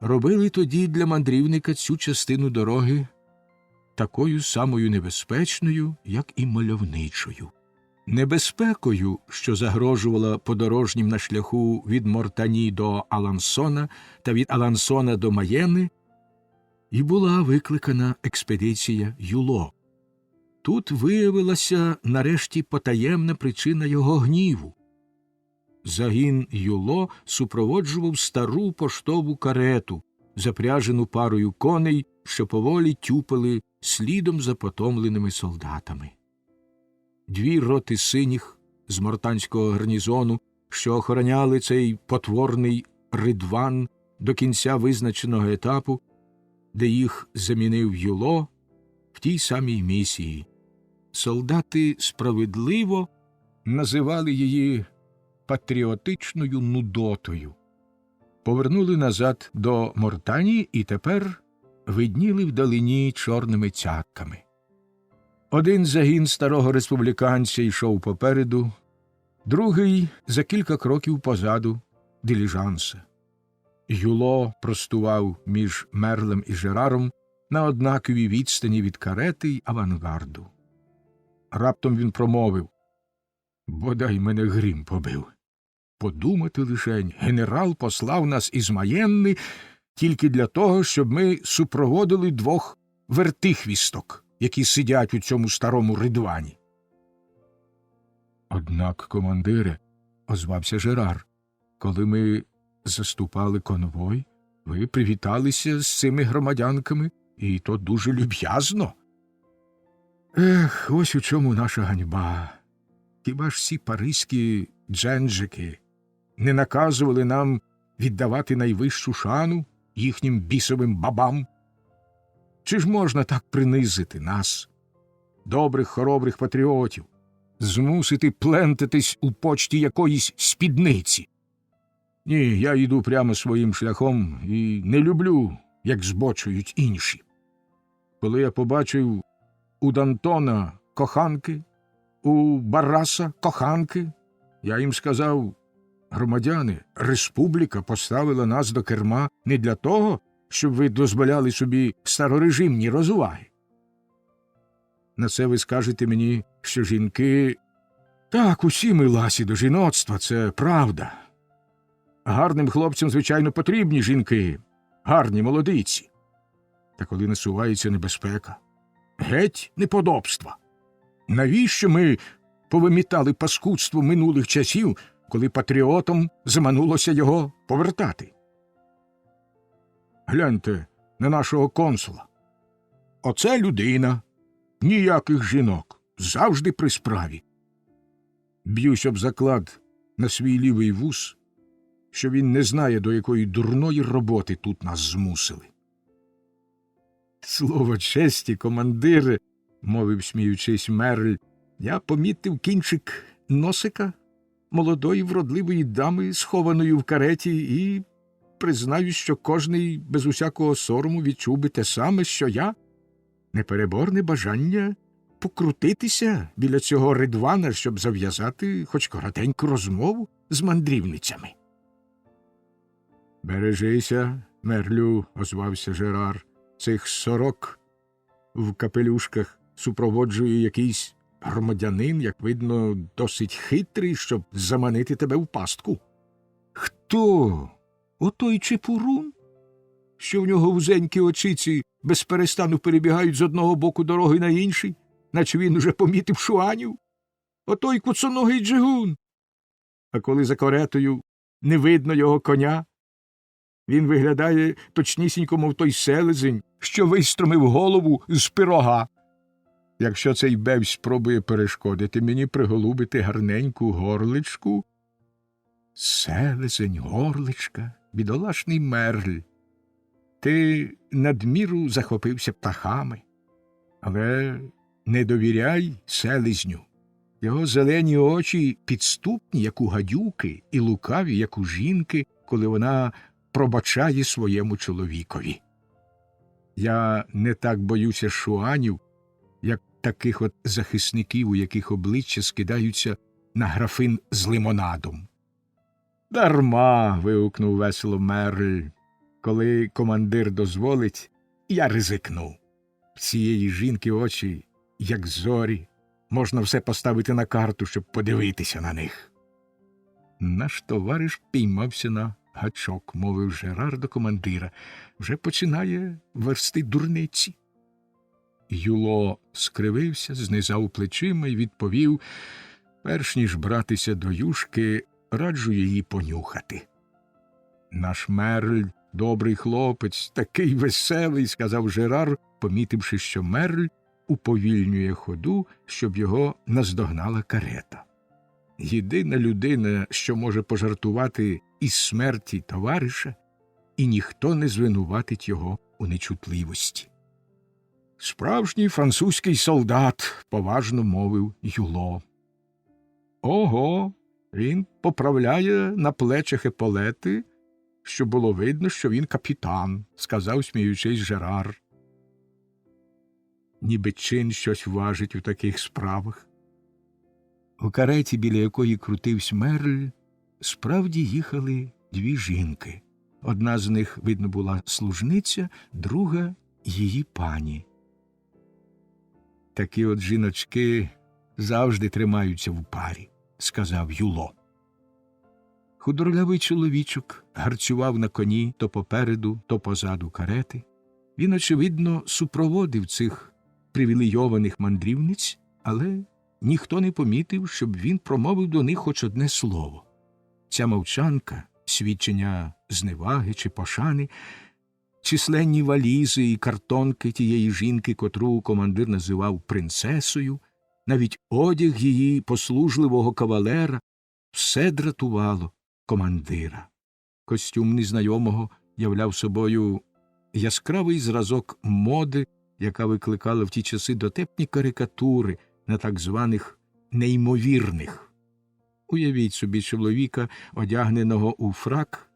робили тоді для мандрівника цю частину дороги такою самою небезпечною, як і мальовничою. Небезпекою, що загрожувала подорожнім на шляху від Мортані до Алансона та від Алансона до Маєни, і була викликана експедиція Юло. Тут виявилася нарешті потаємна причина його гніву. Загін Юло супроводжував стару поштову карету, запряжену парою коней, що поволі тюпали слідом за потомленими солдатами. 2 роти синіх з мортанського гарнізону, що охороняли цей потворний ридван до кінця визначеного етапу, де їх замінив Юло в тій самій місії. Солдати справедливо називали її патріотичною нудотою. Повернули назад до Мортанії і тепер видніли вдалині чорними цятками. Один загін старого республіканця йшов попереду, другий за кілька кроків позаду диліжанса. Юло простував між Мерлем і Жераром на однаковій відстані від карети й авангарду. Раптом він промовив: «Бодай мене грім побив. Подумати лишень, генерал послав нас із Маєнни тільки для того, щоб ми супроводили 2 вертихвісток, які сидять у цьому старому ридвані». «Однак, командире, – озвався Жерар, – коли ми заступали конвой, ви привіталися з цими громадянками, і то дуже люб'язно». «Ех, ось у чому наша ганьба. Хіба ж ці паризькі дженджики не наказували нам віддавати найвищу шану їхнім бісовим бабам? Чи ж можна так принизити нас, добрих хоробрих патріотів, змусити плентатись у почті якоїсь спідниці? Ні, я йду прямо своїм шляхом і не люблю, як збочують інші. Коли я побачив у Д'Антона коханки, у Барраса коханки, я їм сказав: громадяни, республіка поставила нас до керма не для того, щоб ви дозволяли собі старорежимні розваги. На це ви скажете мені, що жінки... Так, усі ми ласі до жіноцтва, це правда. Гарним хлопцям, звичайно, потрібні жінки, гарні молодиці. Та коли насувається небезпека, геть неподобства. Навіщо ми повимітали паскудство минулих часів, коли патріотам заманулося його повертати? Гляньте на нашого консула. Оце людина, ніяких жінок, завжди при справі. Б'юсь об заклад на свій лівий вус, що він не знає, до якої дурної роботи тут нас змусили. Слово честі, командире, мовив, сміючись, Мерль, я помітив кінчик носика молодої вродливої дами, схованої в кареті, і признаюсь, що кожний без усякого сорому відчув би те саме, що я, непереборне бажання покрутитися біля цього ридвана, щоб зав'язати хоч коротеньку розмову з мандрівницями. «Бережися, Мерлю», – озвався Жерар, – «цих сорок в капелюшках супроводжує якийсь громадянин, як видно, досить хитрий, щоб заманити тебе в пастку». «Хто? Отой чепурун, що в нього вузенькі очиці безперестану перебігають з одного боку дороги на інший, наче він уже помітив шуанів? Отой куцоногий джигун. А коли за каретою не видно його коня, він виглядає точнісінько, мов той селезень, що вистромив голову з пирога. Якщо цей бевсь спробує перешкодити мені приголубити гарненьку горличку...» «Селезень, горличка, бідолашний Мерль, ти надміру захопився птахами, але не довіряй селезню. Його зелені очі підступні, як у гадюки, і лукаві, як у жінки, коли вона пробачає своєму чоловікові. Я не так боюся шуанів, як таких от захисників, у яких обличчя скидаються на графин з лимонадом». «Дарма», – вигукнув весело Мерль, – «коли командир дозволить, я ризикну. В цієї жінки очі, як зорі, можна все поставити на карту, щоб подивитися на них». «Наш товариш піймався на гачок», – мовив Жерар до командира, – «вже починає версти дурниці». Юло скривився, знизав плечима і відповів: «Перш ніж братися до юшки, раджу її понюхати». «Наш Мерль – добрий хлопець, такий веселий», – сказав Жерар, помітивши, що Мерль уповільнює ходу, щоб його наздогнала карета. Єдина людина, що може пожартувати із смерті товариша, і ніхто не звинуватить його у нечутливості. «Справжній французький солдат», – поважно мовив Юло. «Ого, він поправляє на плечах еполети, щоб було видно, що він капітан», – сказав, сміючись, Жерар. Ніби чин щось важить у таких справах. У кареті, біля якої крутився Мерль, справді їхали дві жінки. Одна з них, видно, була служниця, друга – її пані. «Такі от жіночки завжди тримаються в парі», – сказав Юло. Худорлявий чоловічок гарцював на коні то попереду, то позаду карети. Він, очевидно, супроводив цих привілейованих мандрівниць, але ніхто не помітив, щоб він промовив до них хоч одне слово. Ця мовчанка, свідчення зневаги чи пошани, численні валізи і картонки тієї жінки, котру командир називав принцесою, навіть одяг її послужливого кавалера, все дратувало командира. Костюм незнайомого являв собою яскравий зразок моди, яка викликала в ті часи дотепні карикатури на так званих «неймовірних». Уявіть собі чоловіка, одягненого у фрак,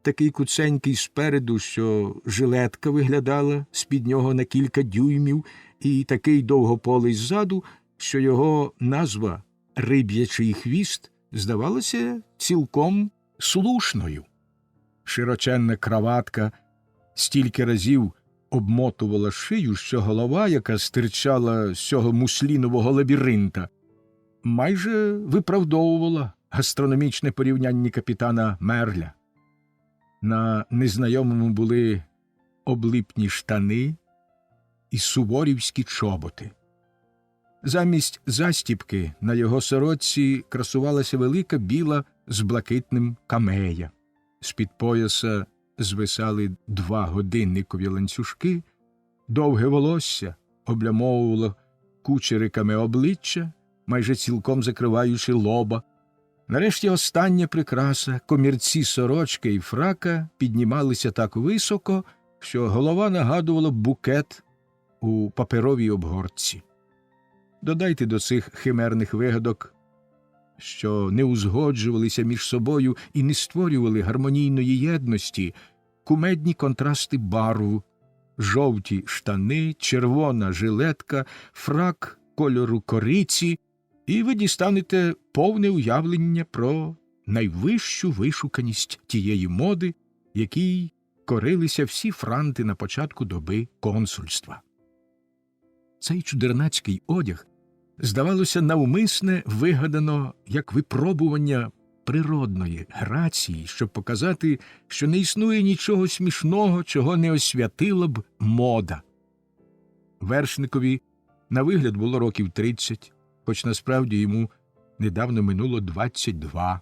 такий куценький спереду, що жилетка виглядала з-під нього на кілька дюймів, і такий довгополий ззаду, що його назва «риб'ячий хвіст» здавалася цілком слушною. Широченна краватка стільки разів обмотувала шию, що голова, яка стирчала з цього муслінового лабіринта, майже виправдовувала гастрономічне порівняння капітана Мерля. На незнайомому були облипні штани і суворівські чоботи. Замість застібки на його сорочці красувалася велика біла з блакитним камея. З-під пояса звисали 2 годинникові ланцюжки, довге волосся облямовувало кучериками обличчя, майже цілком закриваючи лоба. Нарешті остання прикраса, комірці сорочки і фрака піднімалися так високо, що голова нагадувала букет у паперовій обгортці. Додайте до цих химерних вигадок, що не узгоджувалися між собою і не створювали гармонійної єдності, кумедні контрасти барв, жовті штани, червона жилетка, фрак кольору кориці, і ви дістанете повне уявлення про найвищу вишуканість тієї моди, якій корилися всі франти на початку доби консульства. Цей чудернацький одяг, здавалося, навмисне вигадано як випробування природної грації, щоб показати, що не існує нічого смішного, чого не освятила б мода. Вершникові на вигляд було років 30, хоч насправді йому недавно минуло 22.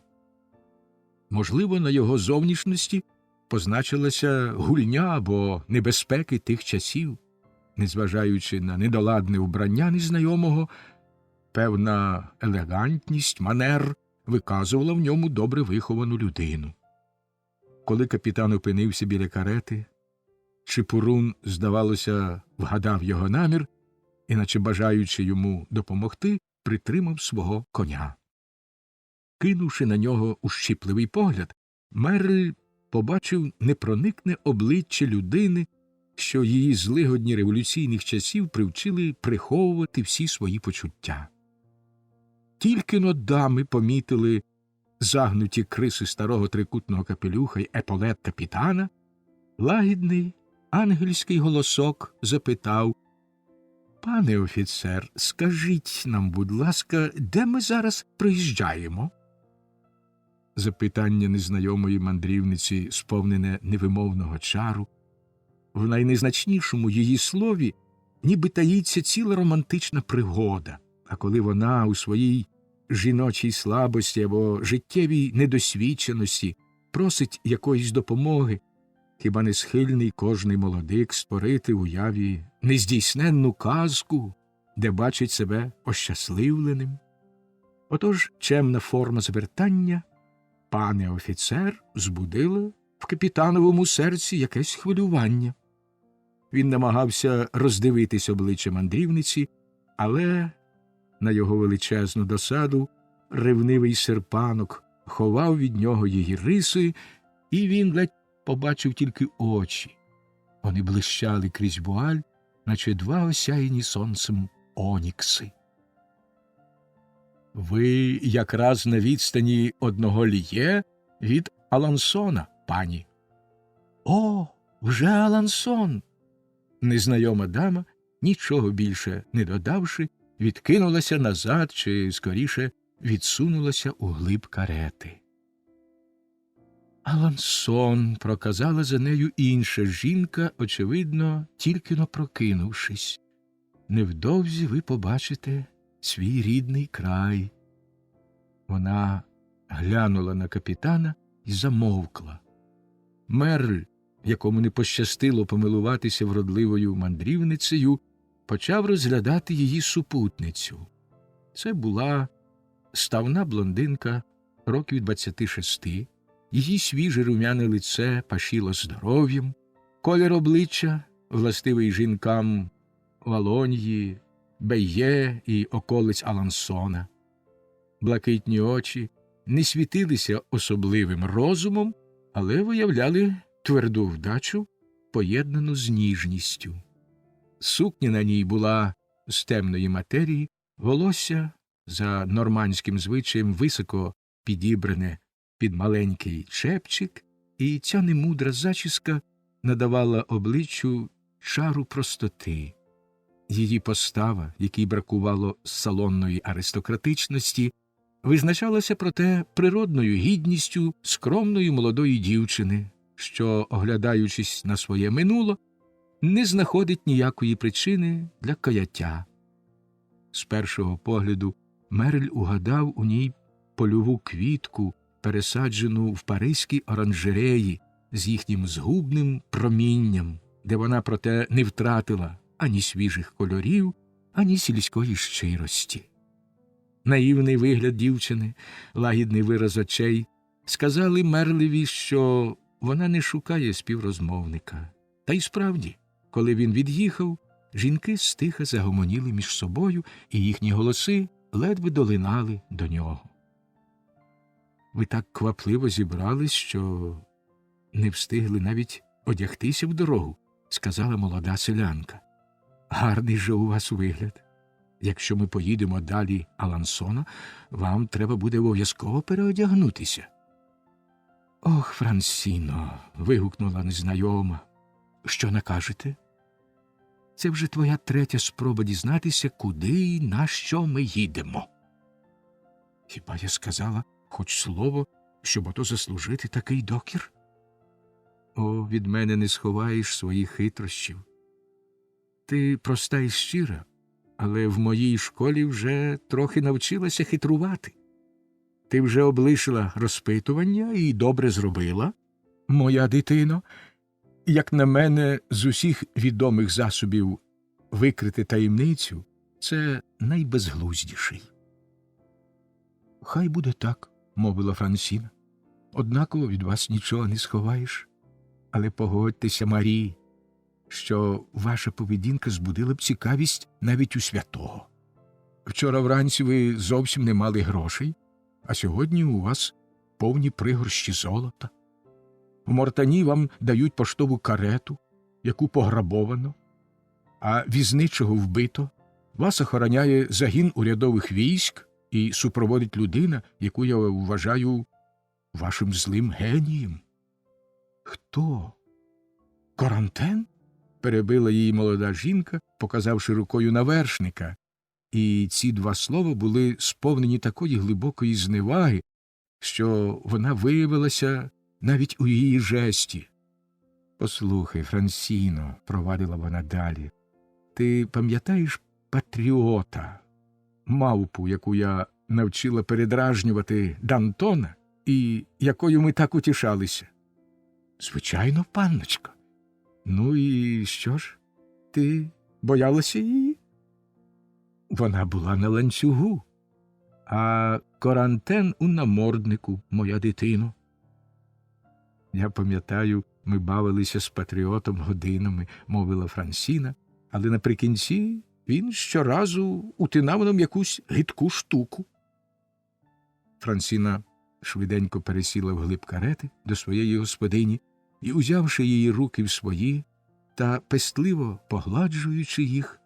Можливо, на його зовнішності позначилася гульня або небезпеки тих часів. Незважаючи на недоладне убрання незнайомого, певна елегантність, манер виказувала в ньому добре виховану людину. Коли капітан опинився біля карети, Чепурун, здавалося, вгадав його намір і, наче бажаючи йому допомогти, притримав свого коня. Кинувши на нього ущіпливий погляд, Мерль побачив непроникне обличчя людини, що її злигодні революційних часів привчили приховувати всі свої почуття. Тільки-но дами помітили загнуті криси старого трикутного капелюха й еполет капітана, лагідний ангельський голосок запитав: «Пане офіцер, скажіть нам, будь ласка, де ми зараз приїжджаємо?» Запитання незнайомої мандрівниці, сповнене невимовного чару. В найнезначнішому її слові ніби таїться ціла романтична пригода, а коли вона у своїй жіночій слабості або життєвій недосвідченості просить якоїсь допомоги, хіба не схильний кожний молодик створити в уяві нездійсненну казку, де бачить себе ощасливленим? Отож чемна форма звертання «пане офіцер» збудила в капітановому серці якесь хвилювання. Він намагався роздивитись обличчя мандрівниці, але на його величезну досаду ревнивий серпанок ховав від нього її риси, і він ледь побачив тільки очі. Вони блищали крізь вуаль, наче 2 осяяні сонцем онікси. «Ви якраз на відстані 1 ліє від Алансона, пані». «О, вже Алансон!» Незнайома дама, нічого більше не додавши, відкинулася назад чи, скоріше, відсунулася у глиб карети. «Алансон», – проказала за нею інша жінка, очевидно, тільки-но прокинувшись. «Невдовзі ви побачите свій рідний край». Вона глянула на капітана і замовкла. Мерль, якому не пощастило помилуватися вродливою мандрівницею, почав розглядати її супутницю. Це була ставна блондинка років 26, Її свіже румяне лице пашіло здоров'ям, колір обличчя, властивий жінкам Валоньї, Бейє і околиць Алансона. Блакитні очі не світилися особливим розумом, але виявляли тверду вдачу, поєднану з ніжністю. Сукня на ній була з темної матерії, волосся за нормандським звичаєм високо підібране під маленький чепчик, і ця немудра зачіска надавала обличчю чару простоти. Її постава, якій бракувало салонної аристократичності, визначалася проте природною гідністю скромної молодої дівчини, що, оглядаючись на своє минуло, не знаходить ніякої причини для каяття. З першого погляду Мерель угадав у ній польову квітку, пересаджену в паризькій оранжереї з їхнім згубним промінням, де вона, проте, не втратила ані свіжих кольорів, ані сільської щирості. Наївний вигляд дівчини, лагідний вираз очей сказали Мерлеві, що вона не шукає співрозмовника. Та й справді, коли він від'їхав, жінки стиха загомоніли між собою, і їхні голоси ледве долинали до нього. Ви так квапливо зібрались, що не встигли навіть одягтися в дорогу, сказала молода селянка. Гарний же у вас вигляд. Якщо ми поїдемо далі Алансона, вам треба буде обов'язково переодягнутися. Ох, Франсіно, вигукнула незнайома. Що накажете? Це вже твоя третя спроба дізнатися, куди і на що ми їдемо. Хіба я сказала хоч слово, щоб ото заслужити такий докір? О, від мене не сховаєш своїх хитрощів. Ти проста і щира, але в моїй школі вже трохи навчилася хитрувати. Ти вже облишила розпитування і добре зробила, моя дитино. Як на мене, з усіх відомих засобів викрити таємницю – це найбезглуздіший. Хай буде так, мовила Франсіна. Однаково від вас нічого не сховаєш. Але погодьтеся, Марі, що ваша поведінка збудила б цікавість навіть у святого. Вчора вранці ви зовсім не мали грошей, а сьогодні у вас повні пригорщі золота. В Мортані вам дають поштову карету, яку пограбовано, а візничого вбито. Вас охороняє загін урядових військ і супроводить людина, яку я вважаю вашим злим генієм. Хто? Корантен? Перебила її молода жінка, показавши рукою на вершника, і ці два слова були сповнені такої глибокої зневаги, що вона виявилася навіть у її жесті. Послухай, Франсіно, провадила вона далі, ти пам'ятаєш Патріота, мавпу, яку я навчила передражнювати Д'Антона і якою ми так утішалися? Звичайно, панночко. Ну і що ж? Ти боялася її? Вона була на ланцюгу, а Корантен у наморднику, моя дитино. Я пам'ятаю, ми бавилися з Патріотом годинами, мовила Франсіна, але наприкінці він щоразу утинав нам якусь гидку штуку. Франсіна швиденько пересіла вглиб карети до своєї господині і, узявши її руки в свої та пестливо погладжуючи їх,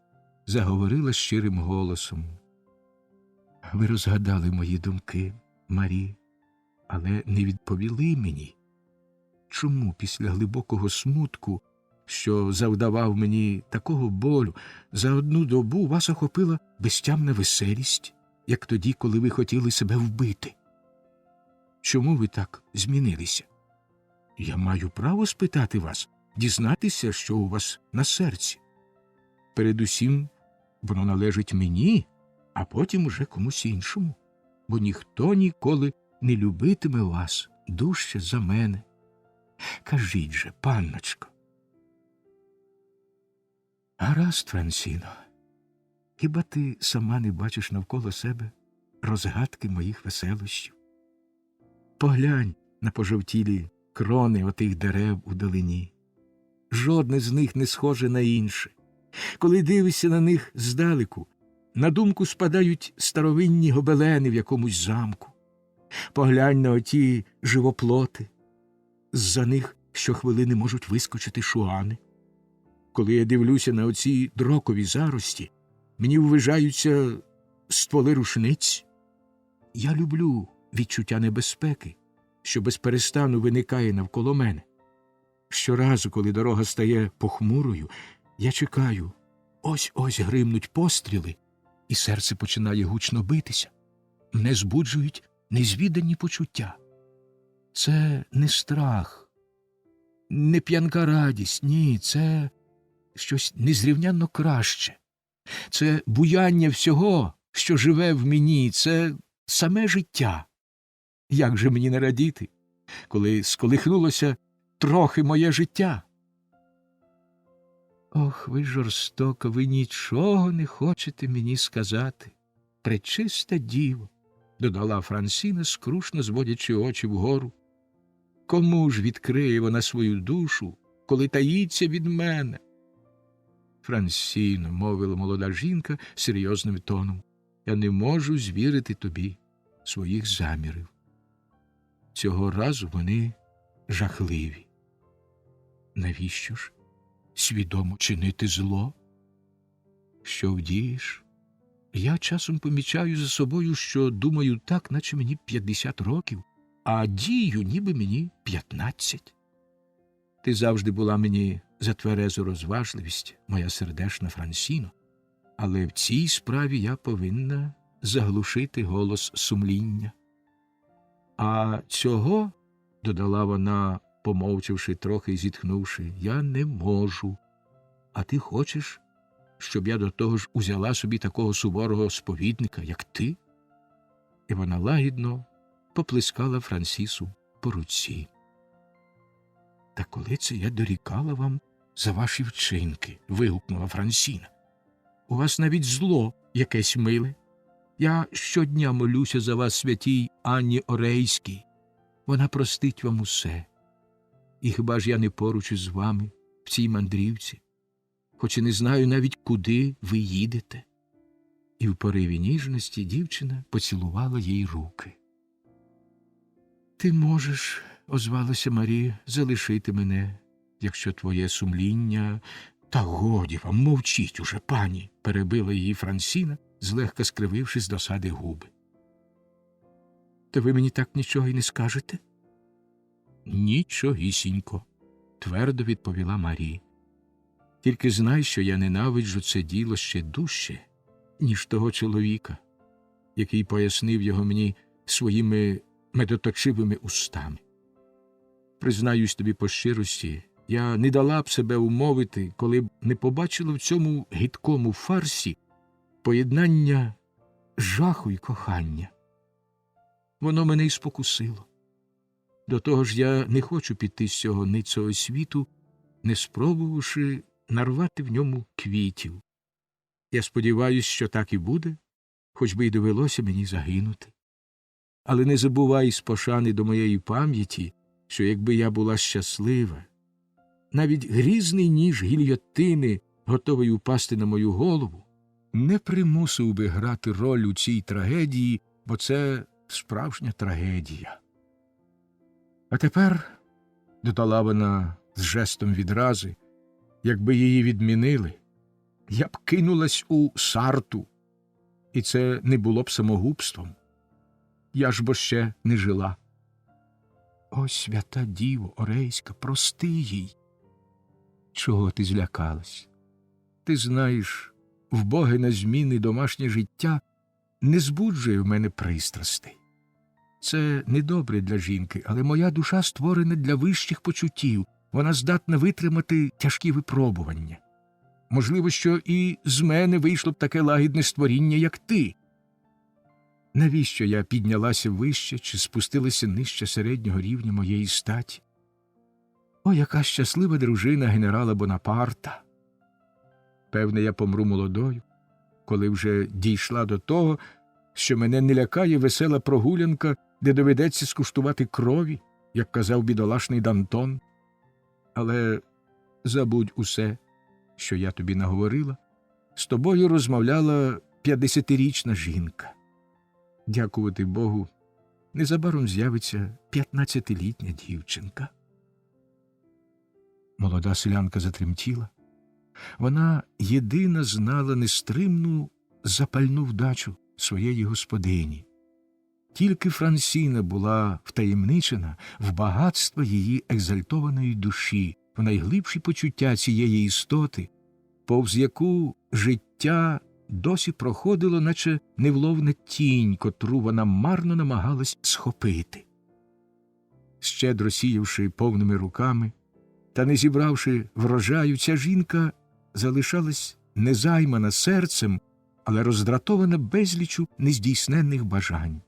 заговорила щирим голосом. Ви розгадали мої думки, Марі, але не відповіли мені. Чому після глибокого смутку, що завдавав мені такого болю, за одну добу вас охопила безтямна веселість, як тоді, коли ви хотіли себе вбити? Чому ви так змінилися? Я маю право спитати вас, дізнатися, що у вас на серці. Передусім, воно належить мені, а потім уже комусь іншому, бо ніхто ніколи не любитиме вас дужче за мене. Кажіть же, панночко. Гаразд, Франсіно, хіба ти сама не бачиш навколо себе розгадки моїх веселощів? Поглянь на пожовтілі крони отих дерев у долині. Жодне з них не схоже на інше. Коли дивишся на них здалеку, на думку спадають старовинні гобелени в якомусь замку. Поглянь на оті живоплоти. З-за них щохвилини можуть вискочити шуани. Коли я дивлюся на оці дрокові зарості, мені ввижаються стволи рушниць. Я люблю відчуття небезпеки, що безперестану виникає навколо мене. Щоразу, коли дорога стає похмурою, я чекаю. Ось-ось гримнуть постріли, і серце починає гучно битися. Мене збуджують незвідані почуття. Це не страх, не п'янка радість, ні, це щось незрівнянно краще. Це буяння всього, що живе в мені, це саме життя. Як же мені не радіти, коли сколихнулося трохи моє життя? Ох, ви жорстоко, ви нічого не хочете мені сказати. Пречиста діво, додала Франсіна, скрушно зводячи очі вгору. Кому ж відкриє вона свою душу, коли таїться від мене? Франсіно, мовила молода жінка серйозним тоном, я не можу звірити тобі своїх замірів. Цього разу вони жахливі. Навіщо ж свідомо чинити зло? Що вдієш? Я часом помічаю за собою, що думаю так, наче мені 50 років, а дію, ніби мені 15. Ти завжди була мені за тверезу розважливість, моя сердешна Франсіно, але в цій справі я повинна заглушити голос сумління. А цього, додала вона, помовчавши трохи і зітхнувши, я не можу. А ти хочеш, щоб я до того ж узяла собі такого суворого сповідника, як ти? І вона лагідно поплескала Франсісу по руці. Та коли це я дорікала вам за ваші вчинки? Вигукнула Франсіна. У вас навіть зло якесь миле. Я щодня молюся за вас святій Анні Орейській. Вона простить вам усе. І хіба ж я не поруч із вами в цій мандрівці, хоч і не знаю навіть, куди ви їдете? І в пориві ніжності дівчина поцілувала їй руки. Ти можеш, озвалася Марія, залишити мене, якщо твоє сумління... Та годі вам, мовчіть уже, пані, перебила її Франсіна, злегка скрививши з досади губи. То ви мені так нічого й не скажете? Нічогісінько, твердо відповіла Марія. Тільки знай, що я ненавиджу це діло ще дужче, ніж того чоловіка, який пояснив його мені своїми медоточивими устами. Признаюсь тобі по щирості, я не дала б себе умовити, коли б не побачила в цьому гидкому фарсі поєднання жаху й кохання. Воно мене й спокусило. До того ж я не хочу піти з цього ницого світу, не спробувавши нарвати в ньому квітів. Я сподіваюся, що так і буде, хоч би й довелося мені загинути. Але не забувай з пошани до моєї пам'яті, що якби я була щаслива, навіть грізний ніж гільйотини, готовий упасти на мою голову, не примусив би грати роль у цій трагедії, бо це справжня трагедія. А тепер, додала вона з жестом відрази, якби її відмінили, я б кинулась у Сарту, і це не було б самогубством. Я ж бо ще не жила. О, свята Діво Орейська, прости їй. Чого ти злякалась? Ти знаєш, вбоге на зміни домашнє життя не збуджує в мене пристрастей. Це недобре для жінки, але моя душа створена для вищих почуттів, вона здатна витримати тяжкі випробування. Можливо, що і з мене вийшло б таке лагідне створіння, як ти. Навіщо я піднялася вище чи спустилася нижче середнього рівня моєї статі? О, яка щаслива дружина генерала Бонапарта! Певне, я помру молодою, коли вже дійшла до того, що мене не лякає весела прогулянка, де доведеться скуштувати крові, як казав бідолашний Дантон. Але забудь усе, що я тобі наговорила. З тобою розмовляла 50-річна жінка. Дякувати Богу, незабаром з'явиться 15-літня дівчинка. Молода селянка затремтіла. Вона єдина знала нестримну запальну вдачу своєї господині. Тільки Франсіна була втаємничена в багатство її екзальтованої душі, в найглибші почуття цієї істоти, повз яку життя досі проходило, наче невловна тінь, котру вона марно намагалась схопити. Щедро сіявши повними руками та не зібравши врожаю, ця жінка залишалась незаймана серцем, але роздратована безліччю нездійсненних бажань.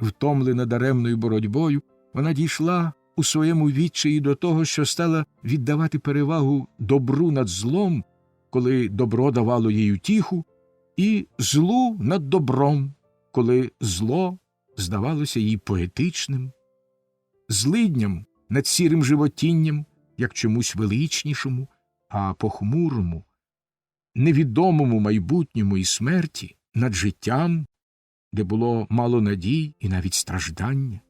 Втомлена даремною боротьбою, вона дійшла у своєму відчаї до того, що стала віддавати перевагу добру над злом, коли добро давало їй утіху, і злу над добром, коли зло здавалося їй поетичним, злидням над сірим животінням, як чомусь величнішому, а похмурому, невідомому майбутньому і смерті над життям, де було мало надій і навіть страждання.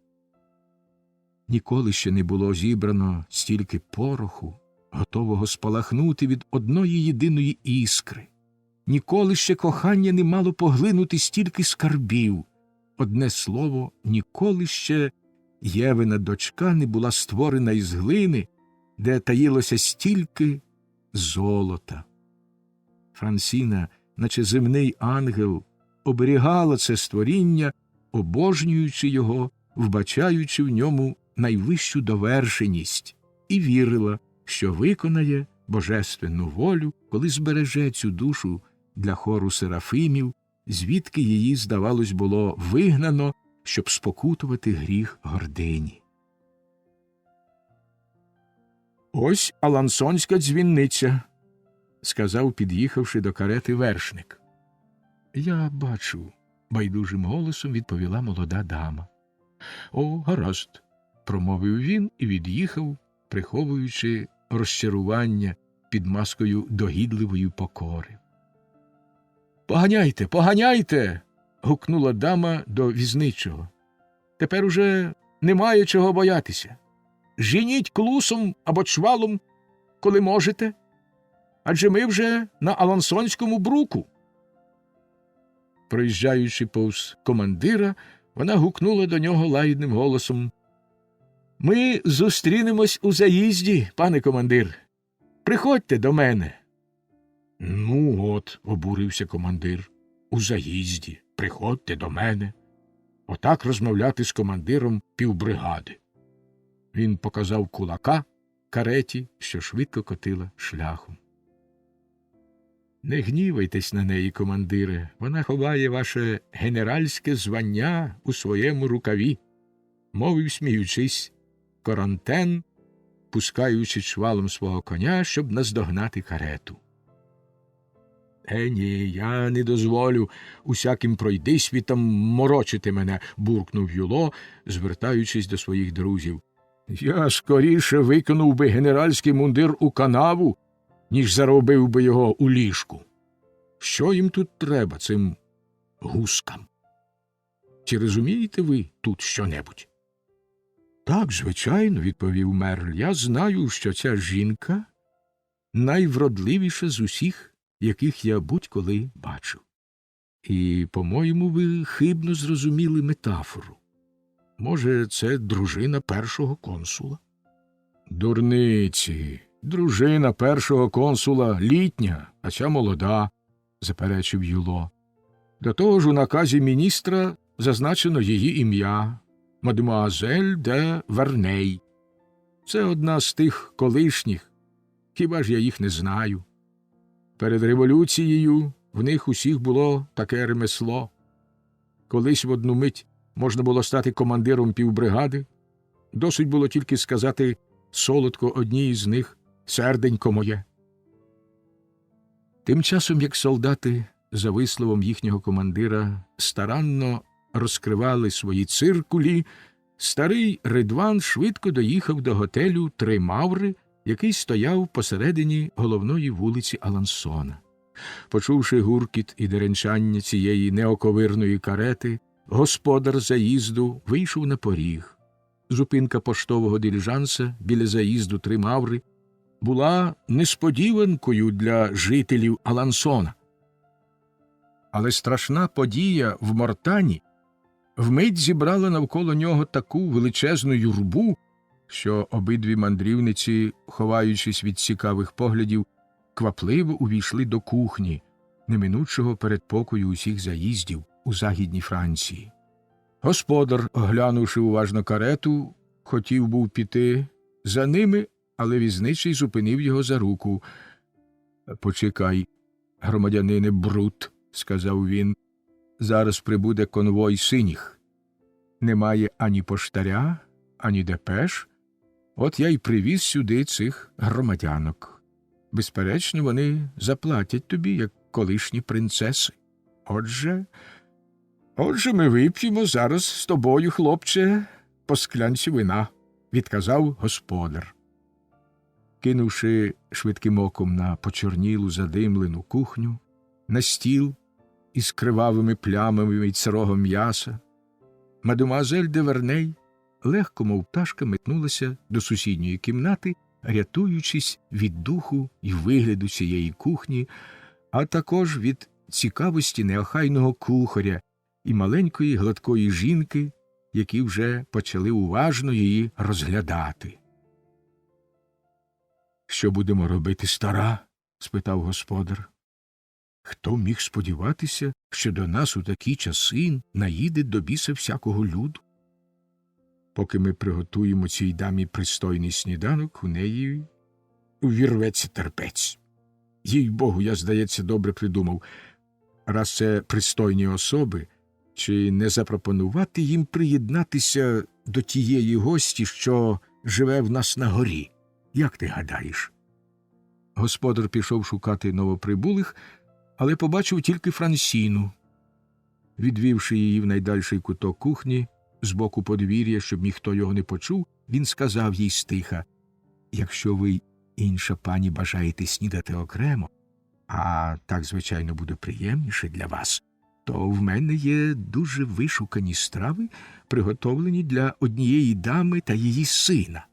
Ніколи ще не було зібрано стільки пороху, готового спалахнути від одної єдиної іскри. Ніколи ще кохання не мало поглинути стільки скарбів. Одне слово, ніколи ще Євина дочка не була створена із глини, де таїлося стільки золота. Франсіна, наче земний ангел, оберігала це створіння, обожнюючи його, вбачаючи в ньому найвищу довершеність, і вірила, що виконає божественну волю, коли збереже цю душу для хору серафимів, звідки її, здавалось, було вигнано, щоб спокутувати гріх гордині. «Ось Алансонська дзвіниця», – сказав, під'їхавши до карети вершник. «Я бачу», – байдужим голосом відповіла молода дама. «О, гаразд», – промовив він і від'їхав, приховуючи розчарування під маскою догідливої покори. «Поганяйте, поганяйте!» – гукнула дама до візничого. «Тепер уже немає чого боятися. Женіть клусом або чвалом, коли можете, адже ми вже на Алансонському бруку». Проїжджаючи повз командира, вона гукнула до нього лагідним голосом. «Ми зустрінемось у заїзді, пане командир. Приходьте до мене». «Ну от», – обурився командир, – «у заїзді, приходьте до мене». Отак розмовляти з командиром півбригади. Він показав кулака кареті, що швидко котила шляхом. «Не гнівайтесь на неї, командире, вона ховає ваше генеральське звання у своєму рукаві», – мовив, сміючись, Корантен, пускаючи чвалом свого коня, щоб наздогнати карету. Ні, я не дозволю усяким пройдисвітам морочити мене», – буркнув Юло, звертаючись до своїх друзів. «Я скоріше викинув би генеральський мундир у канаву, ніж заробив би його у ліжку. Що їм тут треба, цим гускам? Чи розумієте ви тут що-небудь?» «Так, звичайно», – відповів Мерль, – «я знаю, що ця жінка найвродливіша з усіх, яких я будь-коли бачив. І, по-моєму, ви хибно зрозуміли метафору. Може, це дружина першого консула?» «Дурниці! Дружина першого консула літня, а ця молода», – заперечив Юло. «До того ж у наказі міністра зазначено її ім'я – мадемуазель де Верней. Це одна з тих колишніх, хіба ж я їх не знаю. Перед революцією в них усіх було таке ремесло. Колись в одну мить можна було стати командиром півбригади, досить було тільки сказати солодко одній з них «серденько моє». Тим часом, як солдати, за висловом їхнього командира, старанно розкривали свої циркулі, старий Ридван швидко доїхав до готелю «Три Маври», який стояв посередині головної вулиці Алансона. Почувши гуркіт і деренчання цієї неоковирної карети, господар заїзду вийшов на поріг. Зупинка поштового диліжанса біля заїзду «Три Маври» була несподіванкою для жителів Алансона. Але страшна подія в Мортані вмить зібрала навколо нього таку величезну юрбу, що обидві мандрівниці, ховаючись від цікавих поглядів, квапливо увійшли до кухні, неминучого передпокою усіх заїздів у Західній Франції. Господар, оглянувши уважно карету, хотів був піти за ними, але візничий зупинив його за руку. «Почекай, громадянине Брут», – сказав він, – «зараз прибуде конвой синіх. Немає ані поштаря, ані депеш. От я й привіз сюди цих громадянок. Безперечно, вони заплатять тобі, як колишні принцеси. Отже ми вип'ємо зараз з тобою, хлопче, по склянці вина», – відказав господар. Кинувши швидким оком на почорнілу задимлену кухню, на стіл із кривавими плямами від сирого м'яса, мадемуазель де Верней легко, мов пташка, метнулася до сусідньої кімнати, рятуючись від духу й вигляду цієї кухні, а також від цікавості неохайного кухаря і маленької гладкої жінки, які вже почали уважно її розглядати. «Що будемо робити, стара?» – спитав господар. «Хто міг сподіватися, що до нас у такі часи наїде до біса всякого люду? Поки ми приготуємо цій дамі пристойний сніданок, у неї увірветься терпець. Їй-богу, я, здається, добре придумав. Раз це пристойні особи, чи не запропонувати їм приєднатися до тієї гості, що живе в нас на горі? Як ти гадаєш?» Господар пішов шукати новоприбулих, але побачив тільки Франсіну. Відвівши її в найдальший куток кухні, з боку подвір'я, щоб ніхто його не почув, він сказав їй стиха: «Якщо ви, інша пані, бажаєте снідати окремо, а так, звичайно, буде приємніше для вас, то в мене є дуже вишукані страви, приготовлені для однієї дами та її сина.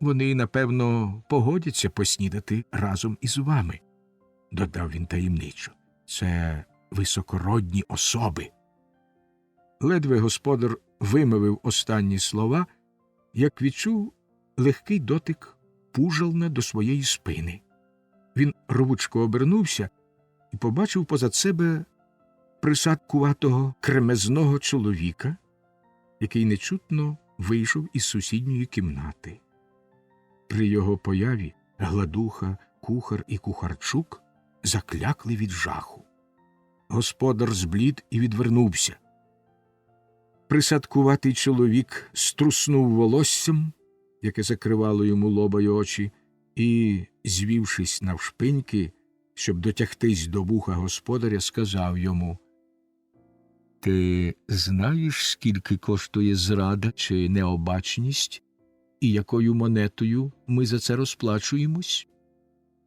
Вони, напевно, погодяться поснідати разом із вами», – додав він таємничо. «Це високородні особи». Ледве господар вимовив останні слова, як відчув легкий дотик пужална до своєї спини. Він рвучко обернувся і побачив позад себе присадкуватого кремезного чоловіка, який нечутно вийшов із сусідньої кімнати. При його появі гладуха, кухар і кухарчук заклякли від жаху. Господар зблід і відвернувся. Присадкуватий чоловік струснув волоссям, яке закривало йому лоба й очі, і, звівшись навшпиньки, щоб дотягтись до вуха господаря, сказав йому: «Ти знаєш, скільки коштує зрада чи необачність, і якою монетою ми за це розплачуємось?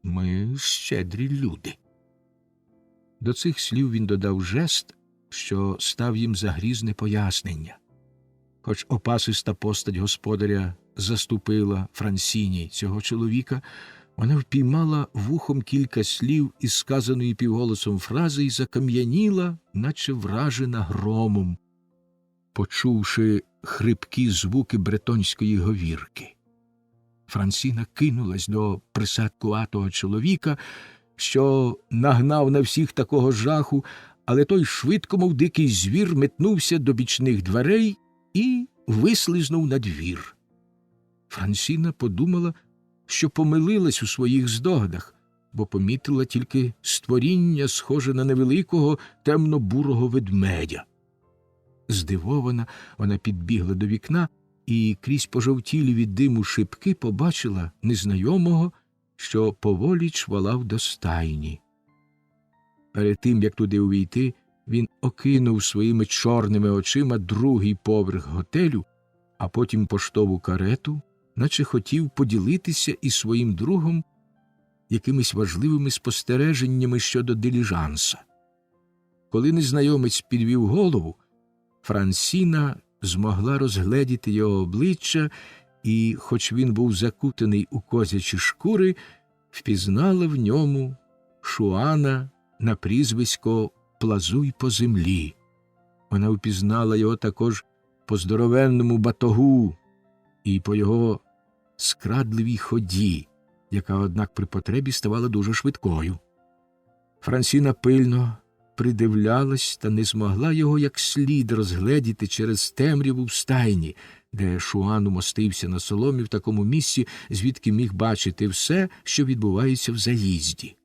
Ми щедрі люди». До цих слів він додав жест, що став їм за грізне пояснення. Хоч опасиста постать господаря заступила Франсіні цього чоловіка, вона впіймала вухом кілька слів із сказаної півголосом фрази і закам'яніла, наче вражена громом, почувши хрипкі звуки бретонської говірки. Франсіна кинулась до присадкуватого чоловіка, що нагнав на всіх такого жаху, але той швидко, мов дикий звір, метнувся до бічних дверей і вислизнув на двір. Франсіна подумала, що помилилась у своїх здогадах, бо помітила тільки створіння, схоже на невеликого темно-бурого ведмедя. Здивована, вона підбігла до вікна і крізь пожовтілі від диму шибки побачила незнайомого, що поволі чвалав до стайні. Перед тим, як туди увійти, він окинув своїми чорними очима другий поверх готелю а потім поштову карету, наче хотів поділитися із своїм другом якимись важливими спостереженнями щодо диліжанса. Коли незнайомець підвів голову, Франсіна змогла розгледіти його обличчя і, хоч він був закутаний у козячі шкури, впізнала в ньому Шуана на прізвисько Плазуй по землі. Вона впізнала його також по здоровенному батогу і по його скрадливій ході, яка, однак, при потребі ставала дуже швидкою. Франсіна пильно придивлялась та не змогла його як слід розгледіти через темряву в стайні, де Шуан умостився на соломі в такому місці, звідки міг бачити все, що відбувається в заїзді.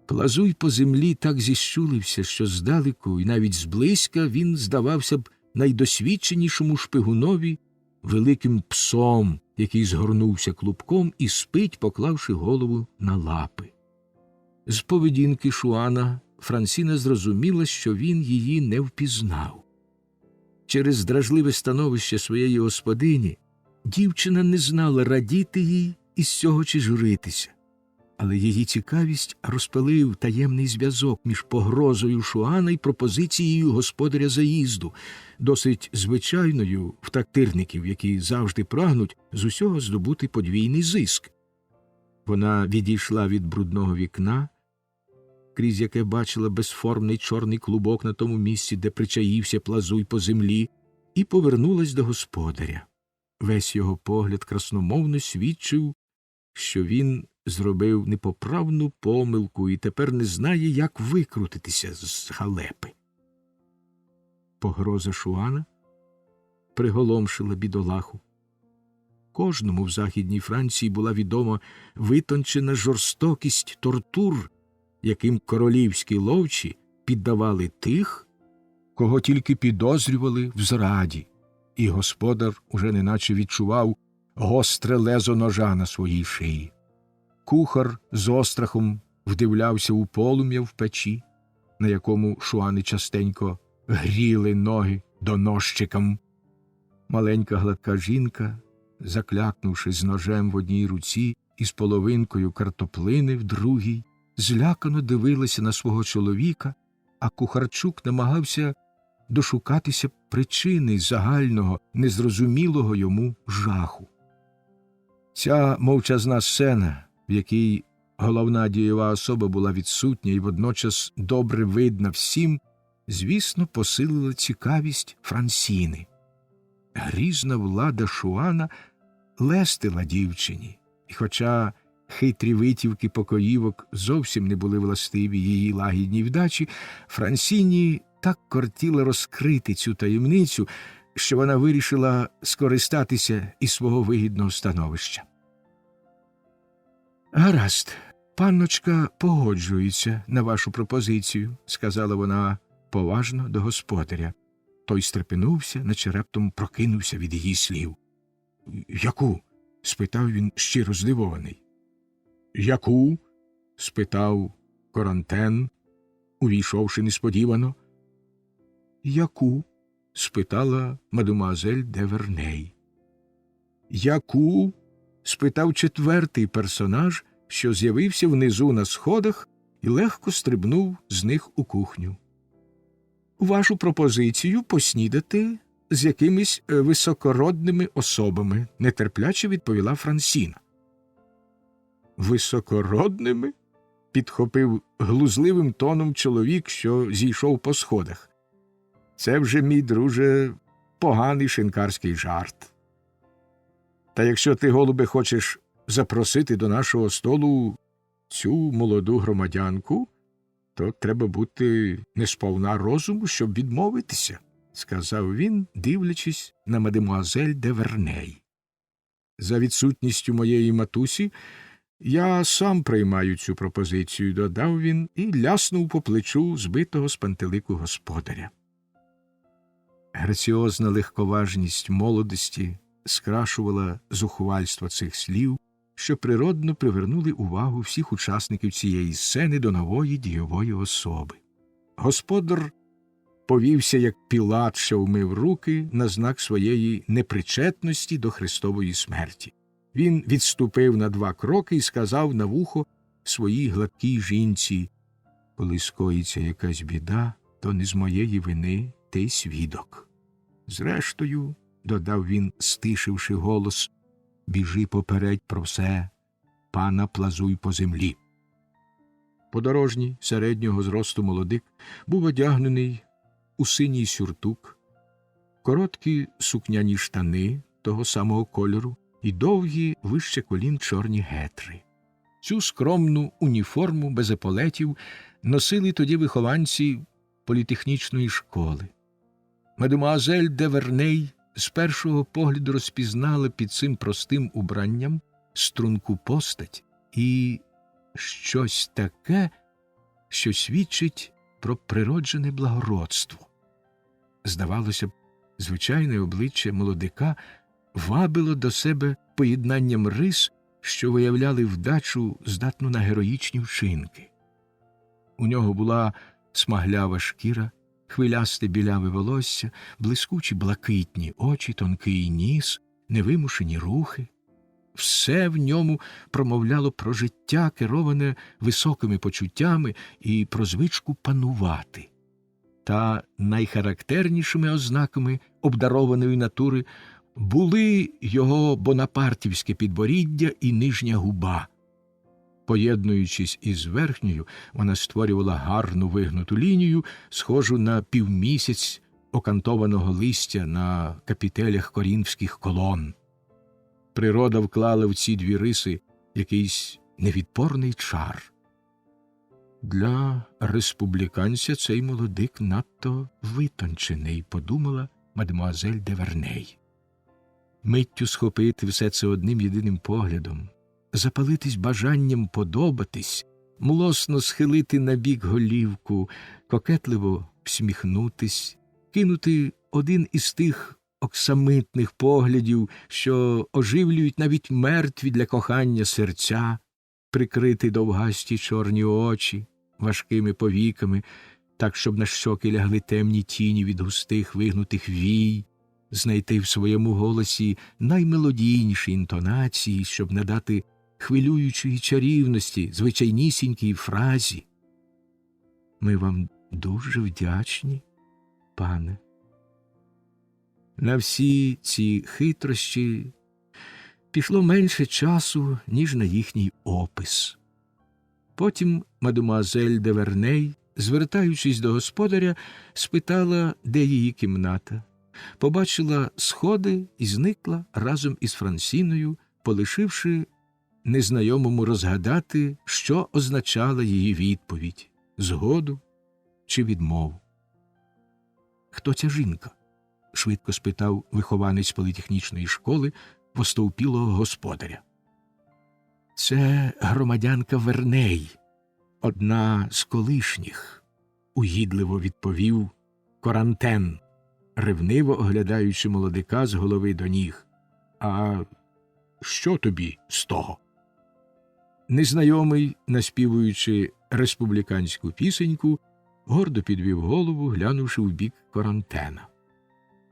Плазуй по землі так зіщулився, що здалеку і навіть зблизька він здавався б найдосвідченішому шпигунові великим псом, який згорнувся клубком і спить, поклавши голову на лапи. З поведінки Шуана Франсіна зрозуміла, що він її не впізнав. Через дражливе становище своєї господині дівчина не знала, радіти їй із цього чи журитися. Але її цікавість розпалив таємний зв'язок між погрозою Шуана і пропозицією господаря заїзду, досить звичайною в трактирників, які завжди прагнуть з усього здобути подвійний зиск. Вона відійшла від брудного вікна, крізь яке бачила безформний чорний клубок на тому місці, де причаївся Плазуй по землі, і повернулась до господаря. Весь його погляд красномовно свідчив, що він зробив непоправну помилку і тепер не знає, як викрутитися з халепи. Погроза Шуана приголомшила бідолаху. Кожному в Західній Франції була відома витончена жорстокість тортур, яким королівські ловчі піддавали тих, кого тільки підозрювали в зраді, і господар уже неначе відчував гостре лезо ножа на своїй шиї. Кухар з острахом вдивлявся у полум'я в печі, на якому Шуани частенько гріли ноги доносчикам. Маленька гладка жінка, заклякнувши з ножем в одній руці і з половинкою картоплини в другій, злякано дивилася на свого чоловіка, а Кухарчук намагався дошукатися причини загального, незрозумілого йому жаху. Ця мовчазна сцена, в якій головна дієва особа була відсутня і водночас добре видна всім, звісно, посилила цікавість Франсіни. Грізна влада Шуана лестила дівчині, і хоча хитрі витівки покоївок зовсім не були властиві її лагідній вдачі, Франсіні так кортіло розкрити цю таємницю, що вона вирішила скористатися із свого вигідного становища. «Гаразд, панночка погоджується на вашу пропозицію», – сказала вона поважно до господаря. Той стрепенувся, наче раптом прокинувся від її слів. «Яку?» – спитав він щиро здивований. «Яку?» – спитав Корантен, увійшовши несподівано. «Яку?» – спитала мадемуазель де Верней. «Яку?» – спитав четвертий персонаж, що з'явився внизу на сходах і легко стрибнув з них у кухню. «Вашу пропозицію поснідати з якимись високородними особами», – нетерпляче відповіла Франсіна. «Високородними?» – підхопив глузливим тоном чоловік, що зійшов по сходах. «Це вже, мій друже, поганий шинкарський жарт. Та якщо ти, голубе, хочеш запросити до нашого столу цю молоду громадянку, то треба бути несповна розуму, щоб відмовитися», – сказав він, дивлячись на мадемуазель де Верней. «За відсутністю моєї матусі я сам приймаю цю пропозицію», – додав він і ляснув по плечу збитого з пантелику господаря. Граціозна легковажність молодості скрашувала зухвальство цих слів, що природно привернули увагу всіх учасників цієї сцени до нової дійової особи. Господар повівся, як Пілат, що вмив руки на знак своєї непричетності до Христової смерті. Він відступив на 2 кроки і сказав на вухо своїй гладкій жінці: «Коли скоїться якась біда, то не з моєї вини, ти свідок. Зрештою, – додав він, стишивши голос, – біжи попередь про все, пана плазуй по землі». Подорожній, середнього зросту молодик був одягнений у синій сюртук, короткі сукняні штани того самого кольору і довгі вище колін чорні гетри. Цю скромну уніформу без еполетів носили тоді вихованці політехнічної школи. Мадемуазель де Верней з першого погляду розпізнала під цим простим убранням струнку постать і щось таке, що свідчить про природжене благородство. Здавалося б, звичайне обличчя молодика вабило до себе поєднанням рис, що виявляли вдачу, здатну на героїчні вчинки. У нього була смаглява шкіра, хвилясте біляве волосся, блискучі блакитні очі, тонкий ніс, невимушені рухи. Все в ньому промовляло про життя, кероване високими почуттями, і про звичку панувати. Та найхарактернішими ознаками обдарованої натури були його бонапартівське підборіддя і нижня губа. Поєднуючись із верхньою, вона створювала гарну вигнуту лінію, схожу на півмісяць окантованого листя на капітелях корінфських колон. Природа вклала в ці 2 риси якийсь невідпорний чар. Для республіканця цей молодик надто витончений, подумала мадемуазель де Верней. Миттю схопити все це одним єдиним поглядом, запалитись бажанням подобатись, млосно схилити набік голівку, кокетливо всміхнутись, кинути один із тих оксамитних поглядів, що оживлюють навіть мертві для кохання серця, прикрити довгасті чорні очі важкими повіками, так, щоб на щоки лягли темні тіні від густих вигнутих вій, знайти в своєму голосі наймелодійніші інтонації, щоб надати хвилюючої чарівності звичайнісінькій фразі. «Ми вам дуже вдячні, пане». На всі ці хитрощі пішло менше часу, ніж на їхній опис. Потім мадемуазель де Верней, звертаючись до господаря, спитала, де її кімната. Побачила сходи і зникла разом із Франсіною, полишивши незнайомому розгадати, що означала її відповідь – згоду чи відмову. «Хто ця жінка?» – швидко спитав вихованець політехнічної школи постовпілого господаря. «Це громадянка Верней, одна з колишніх», – угідливо відповів Корантен, ревниво оглядаючи молодика з голови до ніг. «А що тобі з того?» Незнайомий, наспівуючи республіканську пісеньку, гордо підвів голову, глянувши в бік Корантена.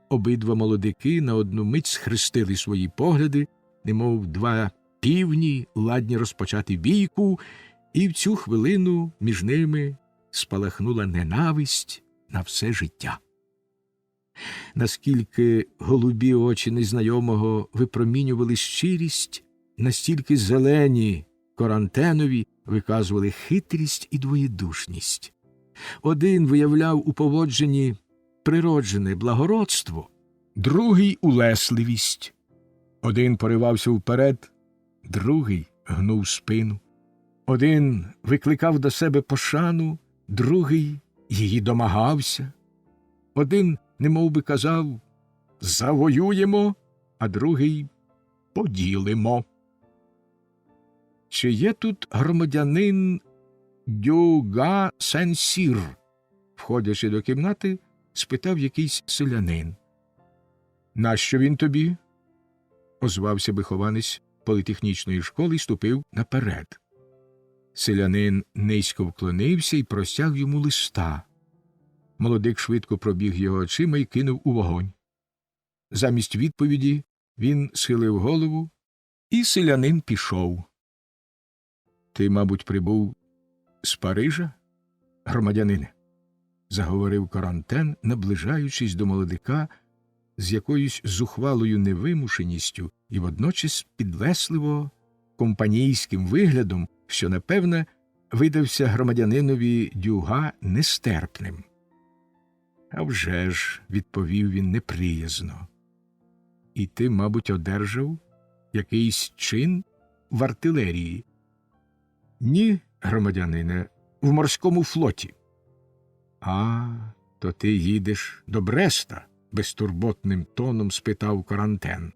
Обидва молодики на одну мить схрестили свої погляди, немов 2 півні, ладні розпочати бійку, і в цю хвилину між ними спалахнула ненависть на все життя. Наскільки голубі очі незнайомого випромінювали щирість, настільки зелені Корантенові виказували хитрість і двоєдушність. Один виявляв у поводженні природжене благородство, другий – улесливість. Один поривався вперед, другий гнув спину. Один викликав до себе пошану, другий її домагався. Один немов би казав «завоюємо», а другий «поділимо». «Чи є тут громадянин Дюга Сен-Сір?» Входячи до кімнати, спитав якийсь селянин. «Нащо він тобі?» Озвався вихованець політехнічної школи і ступив наперед. Селянин низько вклонився і простяг йому листа. Молодик швидко пробіг його очима і кинув у вогонь. Замість відповіді він схилив голову, і селянин пішов. — Ти, мабуть, прибув з Парижа, громадянине? — заговорив Корантен, наближаючись до молодика з якоюсь зухвалою невимушеністю і водночас підлесливо компанійським виглядом, що, напевне, видався громадянинові Дюга нестерпним. — «А вже ж», – відповів він неприязно. — І ти, мабуть, одержав якийсь чин в артилерії? — Ні, громадянине, в морському флоті. — А, то ти їдеш до Бреста? – безтурботним тоном спитав Корантен.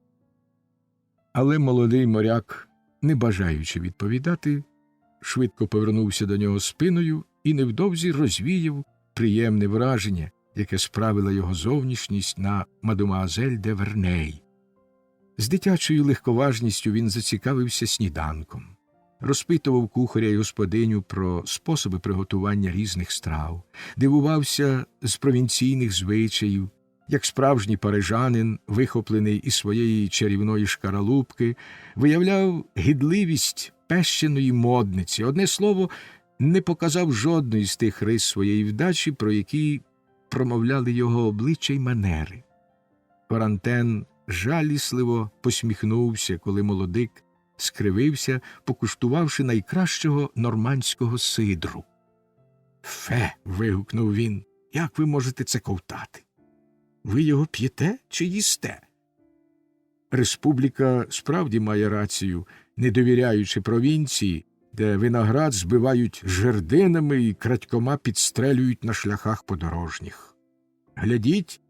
Але молодий моряк, не бажаючи відповідати, швидко повернувся до нього спиною і невдовзі розвіяв приємне враження, яке справила його зовнішність на мадемуазель де Верней. З дитячою легковажністю він зацікавився сніданком, розпитував кухаря й господиню про способи приготування різних страв, дивувався з провінційних звичаїв, як справжній парижанин, вихоплений із своєї чарівної шкаралупки, виявляв гидливість пещеної модниці. Одне слово, не показав жодної з тих рис своєї вдачі, про які промовляли його обличчя й манери. Корантен жалісливо посміхнувся, коли молодик скривився, покуштувавши найкращого нормандського сидру. «Фе!» – вигукнув він. «Як ви можете це ковтати? Ви його п'єте чи їсте?» Республіка справді має рацію, не довіряючи провінції, де виноград збивають жердинами і крадькома підстрелюють на шляхах подорожніх. Глядіть,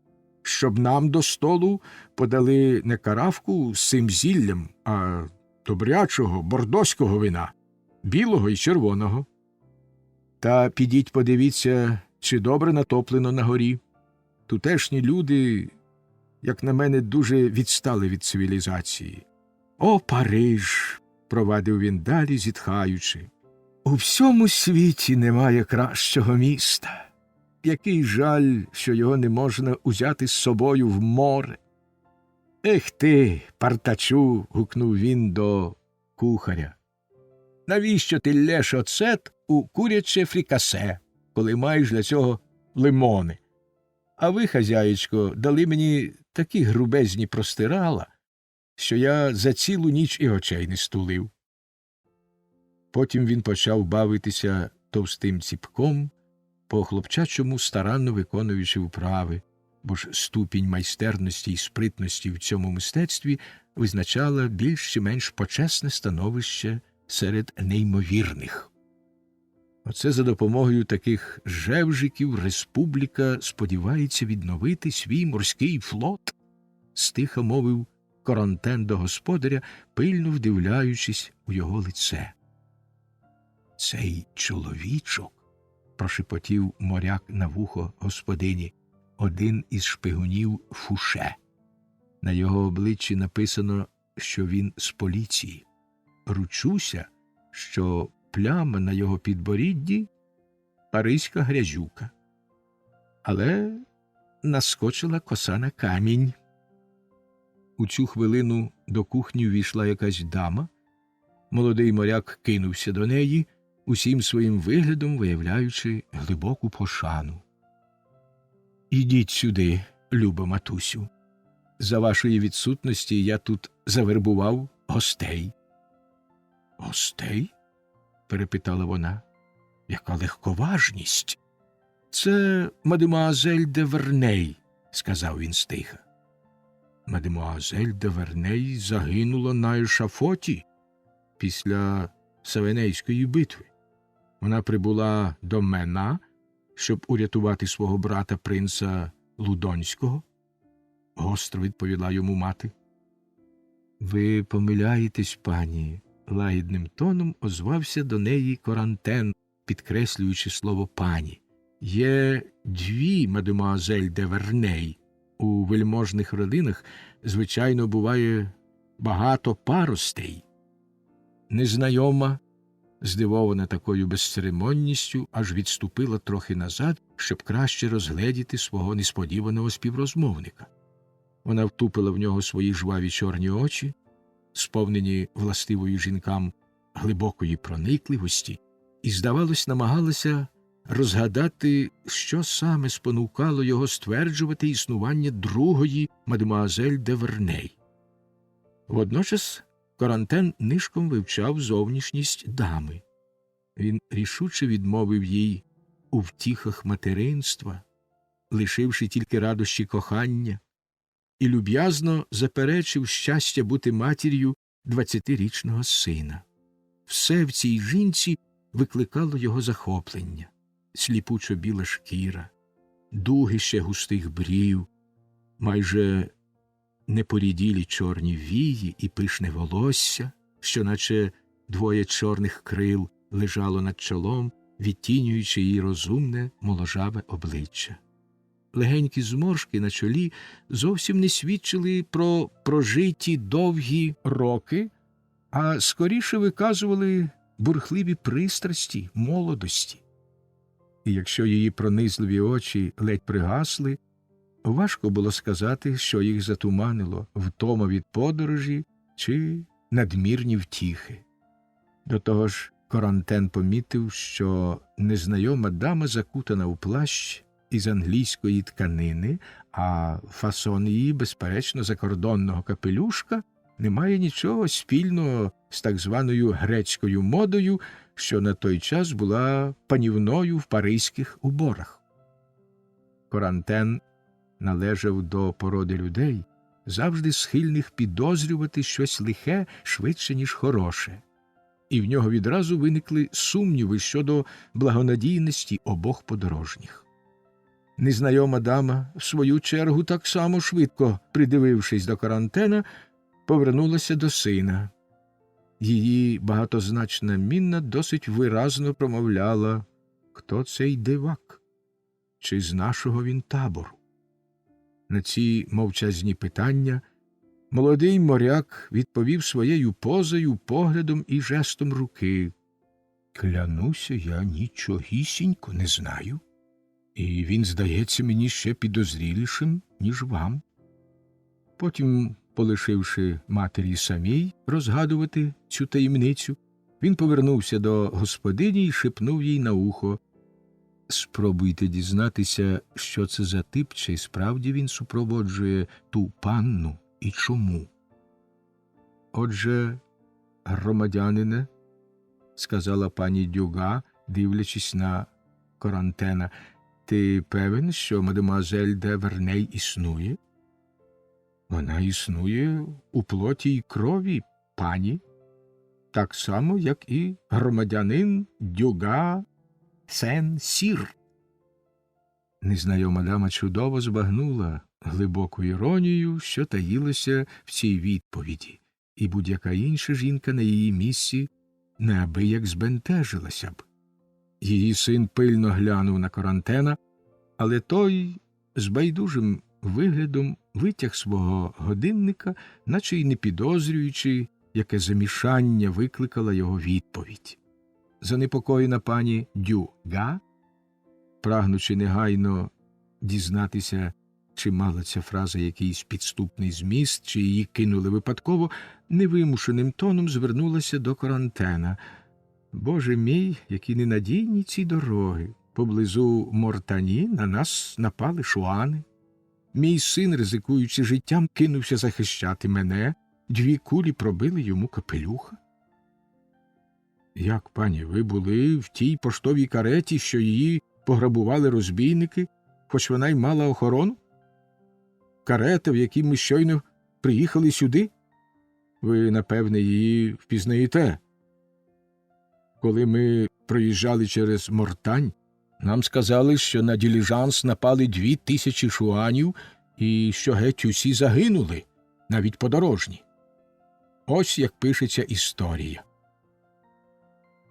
щоб нам до столу подали не каравку з цим зіллям, а добрячого бордоського вина, білого і червоного. Та підіть подивіться, чи добре натоплено на горі. Тутешні люди, як на мене, дуже відстали від цивілізації. «О, Париж!» – провадив він далі, зітхаючи. «У всьому світі немає кращого міста. Який жаль, що його не можна узяти з собою в море!» «Ех ти, партачу!» – гукнув він до кухаря. «Навіщо ти лєш оцет у куряче фрікасе, коли маєш для цього лимони? А ви, хазяєчко, дали мені такі грубезні простирала, що я за цілу ніч і очей не стулив». Потім він почав бавитися товстим ціпком, по хлопчачому старанно виконуючи вправи, бо ж ступінь майстерності і спритності в цьому мистецтві визначала більш чи менш почесне становище серед неймовірних. Оце за допомогою таких жевжиків республіка сподівається відновити свій морський флот, стиха мовив Корантен до господаря, пильно вдивляючись у його лице. «Цей чоловічок», – прошепотів моряк на вухо господині, один із шпигунів Фуше. На його обличчі написано, що він з поліції. Ручуся, що пляма на його підборідді – паризька грязюка. Але наскочила коса на камінь. У цю хвилину до кухні ввійшла якась дама. Молодий моряк кинувся до неї, усім своїм виглядом виявляючи глибоку пошану. «Ідіть сюди, люба матусю. За вашої відсутності я тут завербував гостей». «Гостей?» – перепитала вона. «Яка легковажність!» «Це мадемуазель де Верней», – сказав він стиха. «Мадемуазель де Верней загинула на ешафоті після Савенейської битви. Вона прибула до Мена, щоб урятувати свого брата принца Лудонського», – гостро відповіла йому мати. «Ви помиляєтесь, пані», – лагідним тоном озвався до неї Корантен, підкреслюючи слово «пані». «Є дві мадемуазель де Верней. У вельможних родинах, звичайно, буває багато паростей. Незнайома здивована такою безцеремонністю, аж відступила трохи назад, щоб краще розгледіти свого несподіваного співрозмовника. Вона втупила в нього свої жваві чорні очі, сповнені властивою жінкам глибокої проникливості, і, здавалось, намагалася розгадати, що саме спонукало його стверджувати існування другої мадемуазель де Верней. Водночас Корантен нишком вивчав зовнішність дами. Він рішуче відмовив їй у втіхах материнства, лишивши тільки радощі кохання, і люб'язно заперечив щастя бути матір'ю 20-річного сина. Все в цій жінці викликало його захоплення: сліпучо біла шкіра, дугище густих брів, майже непоріділі чорні вії і пишне волосся, що наче двоє чорних крил лежало над чолом, відтінюючи її розумне моложаве обличчя. Легенькі зморшки на чолі зовсім не свідчили про прожиті довгі роки, а скоріше виказували бурхливі пристрасті молодості. І якщо її пронизливі очі ледь пригасли, важко було сказати, що їх затуманило: втома від подорожі чи надмірні втіхи. До того ж, Корантен помітив, що незнайома дама закутана у плащ із англійської тканини, а фасон її, безперечно, закордонного капелюшка не має нічого спільного з так званою грецькою модою, що на той час була панівною в паризьких уборах. Корантен належав до породи людей, завжди схильних підозрювати щось лихе швидше, ніж хороше, і в нього відразу виникли сумніви щодо благонадійності обох подорожніх. Незнайома дама, в свою чергу, так само швидко придивившись до Корантена, повернулася до сина. Її багатозначна мінна досить виразно промовляла: «Хто цей дивак? Чи з нашого він табору?» На ці мовчазні питання молодий моряк відповів своєю позою, поглядом і жестом руки: «Клянуся, я нічогісінько не знаю, і він здається мені ще підозрілішим, ніж вам». Потім, полишивши матері самій розгадувати цю таємницю, він повернувся до господині і шепнув їй на ухо: «Спробуйте дізнатися, що це за тип, чи справді він супроводжує ту панну і чому». «Отже, громадянине», – сказала пані Дюга, дивлячись на Корантена, – «ти певен, що мадемуазель де Верней існує?» «Вона існує у плоті й крові, пані, так само, як і громадянин Дюга Сен-Сір». Незнайома дама чудово збагнула глибоку іронію, що таїлася в цій відповіді, і будь-яка інша жінка на її місці неабияк збентежилася б. Її син пильно глянув на Корантена, але той з байдужим виглядом витяг свого годинника, наче й не підозрюючи, яке замішання викликала його відповідь. Занепокоєна пані Дюга, прагнучи негайно дізнатися, чи мала ця фраза якийсь підступний зміст, чи її кинули випадково, невимушеним тоном звернулася до Корантена: «Боже мій, які ненадійні ці дороги! Поблизу Мортані на нас напали шуани. Мій син, ризикуючи життям, кинувся захищати мене, 2 кулі пробили йому капелюха». «Як, пані, ви були в тій поштовій кареті, що її пограбували розбійники, хоч вона й мала охорону? Карета, в якій ми щойно приїхали сюди? Ви, напевне, її впізнаєте. Коли ми проїжджали через Мортань, нам сказали, що на діліжанс напали 2000 шуанів і що геть усі загинули, навіть подорожні. Ось як пишеться історія».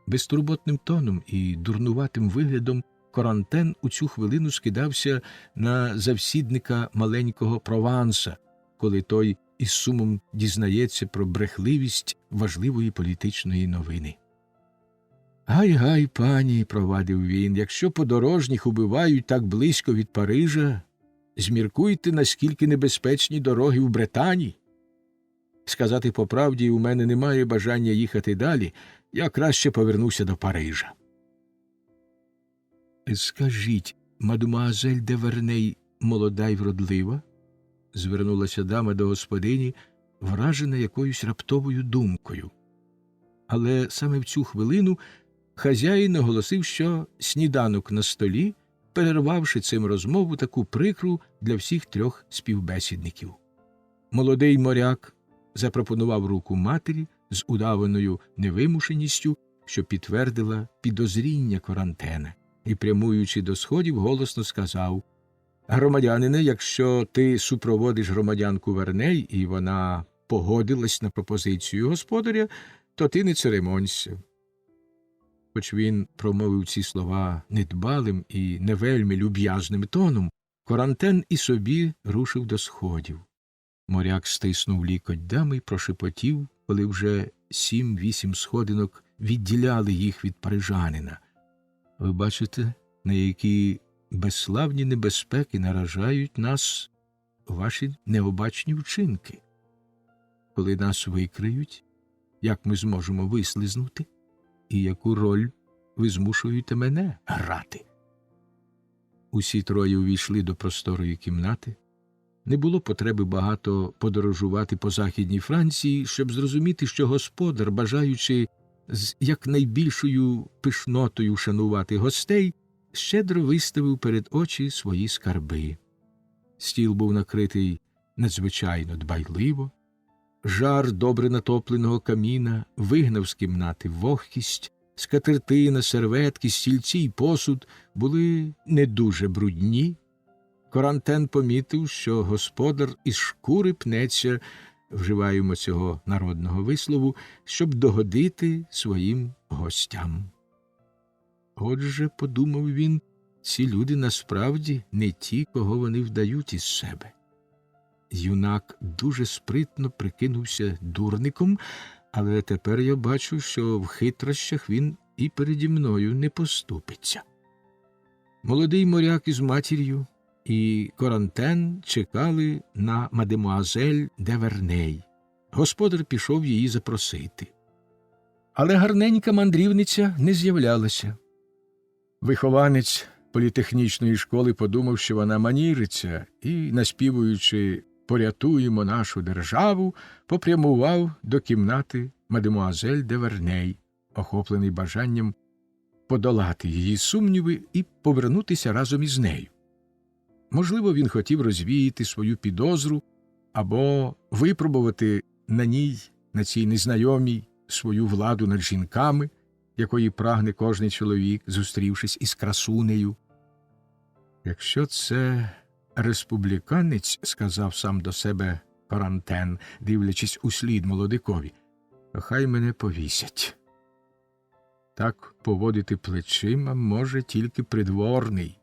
Безтурботним тоном і дурнуватим виглядом Корантен у цю хвилину скидався на завсідника маленького Прованса, коли той із сумом дізнається про брехливість важливої політичної новини. Гай, пані, провадив він, якщо подорожніх убивають так близько від Парижа, зміркуйте, наскільки небезпечні дороги в Британії. Сказати по правді, у мене немає бажання їхати далі, я краще повернуся до Парижа. Скажіть, мадемуазель де Верней молода й вродлива? Звернулася дама до господині, вражена якоюсь раптовою думкою. Але саме в цю хвилину хазяїн оголосив, що сніданок на столі, перервавши цим розмову таку прикру для всіх трьох співбесідників. Молодий моряк запропонував руку матері з удаваною невимушеністю, що підтвердила підозріння Корантена, і, прямуючи до сходів, голосно сказав: «Громадянине, якщо ти супроводиш громадянку Верней, і вона погодилась на пропозицію господаря, то ти не церемонься». Хоч він промовив ці слова недбалим і не вельми люб'язним тоном, Корантен і собі рушив до сходів. Моряк стиснув лікоть дами й прошепотів, коли вже 7-8 сходинок відділяли їх від парижанина: «Ви бачите, на які безславні небезпеки наражають нас ваші необачні вчинки. Коли нас викриють, як ми зможемо вислизнути? І яку роль ви змушуєте мене грати?» Усі троє увійшли до просторої кімнати. Не було потреби багато подорожувати по Західній Франції, щоб зрозуміти, що господар, бажаючи з якнайбільшою пишнотою шанувати гостей, щедро виставив перед очі свої скарби. Стіл був накритий надзвичайно дбайливо, жар добре натопленого каміна вигнав з кімнати вогкість, скатертина, серветки, стільці й посуд були не дуже брудні. Корантен помітив, що господар із шкури пнеться, вживаємо цього народного вислову, щоб догодити своїм гостям. Отже, подумав він, ці люди насправді не ті, кого вони вдають із себе. Юнак дуже спритно прикинувся дурником, але тепер я бачу, що в хитрощах він і переді мною не поступиться. Молодий моряк із матір'ю і Корантен чекали на мадемуазель де Верней. Господар пішов її запросити. Але гарненька мандрівниця не з'являлася. Вихованець політехнічної школи подумав, що вона маніриться, і, наспівуючи «Порятуємо нашу державу», попрямував до кімнати мадемуазель де Верней, охоплений бажанням подолати її сумніви і повернутися разом із нею. Можливо, він хотів розвіяти свою підозру або випробувати на цій незнайомій, свою владу над жінками, якої прагне кожний чоловік, зустрівшись із красунею. «Якщо це республіканець, – сказав сам до себе Корантен, дивлячись услід молодикові, – то хай мене повісять. Так поводити плечима може тільки придворний.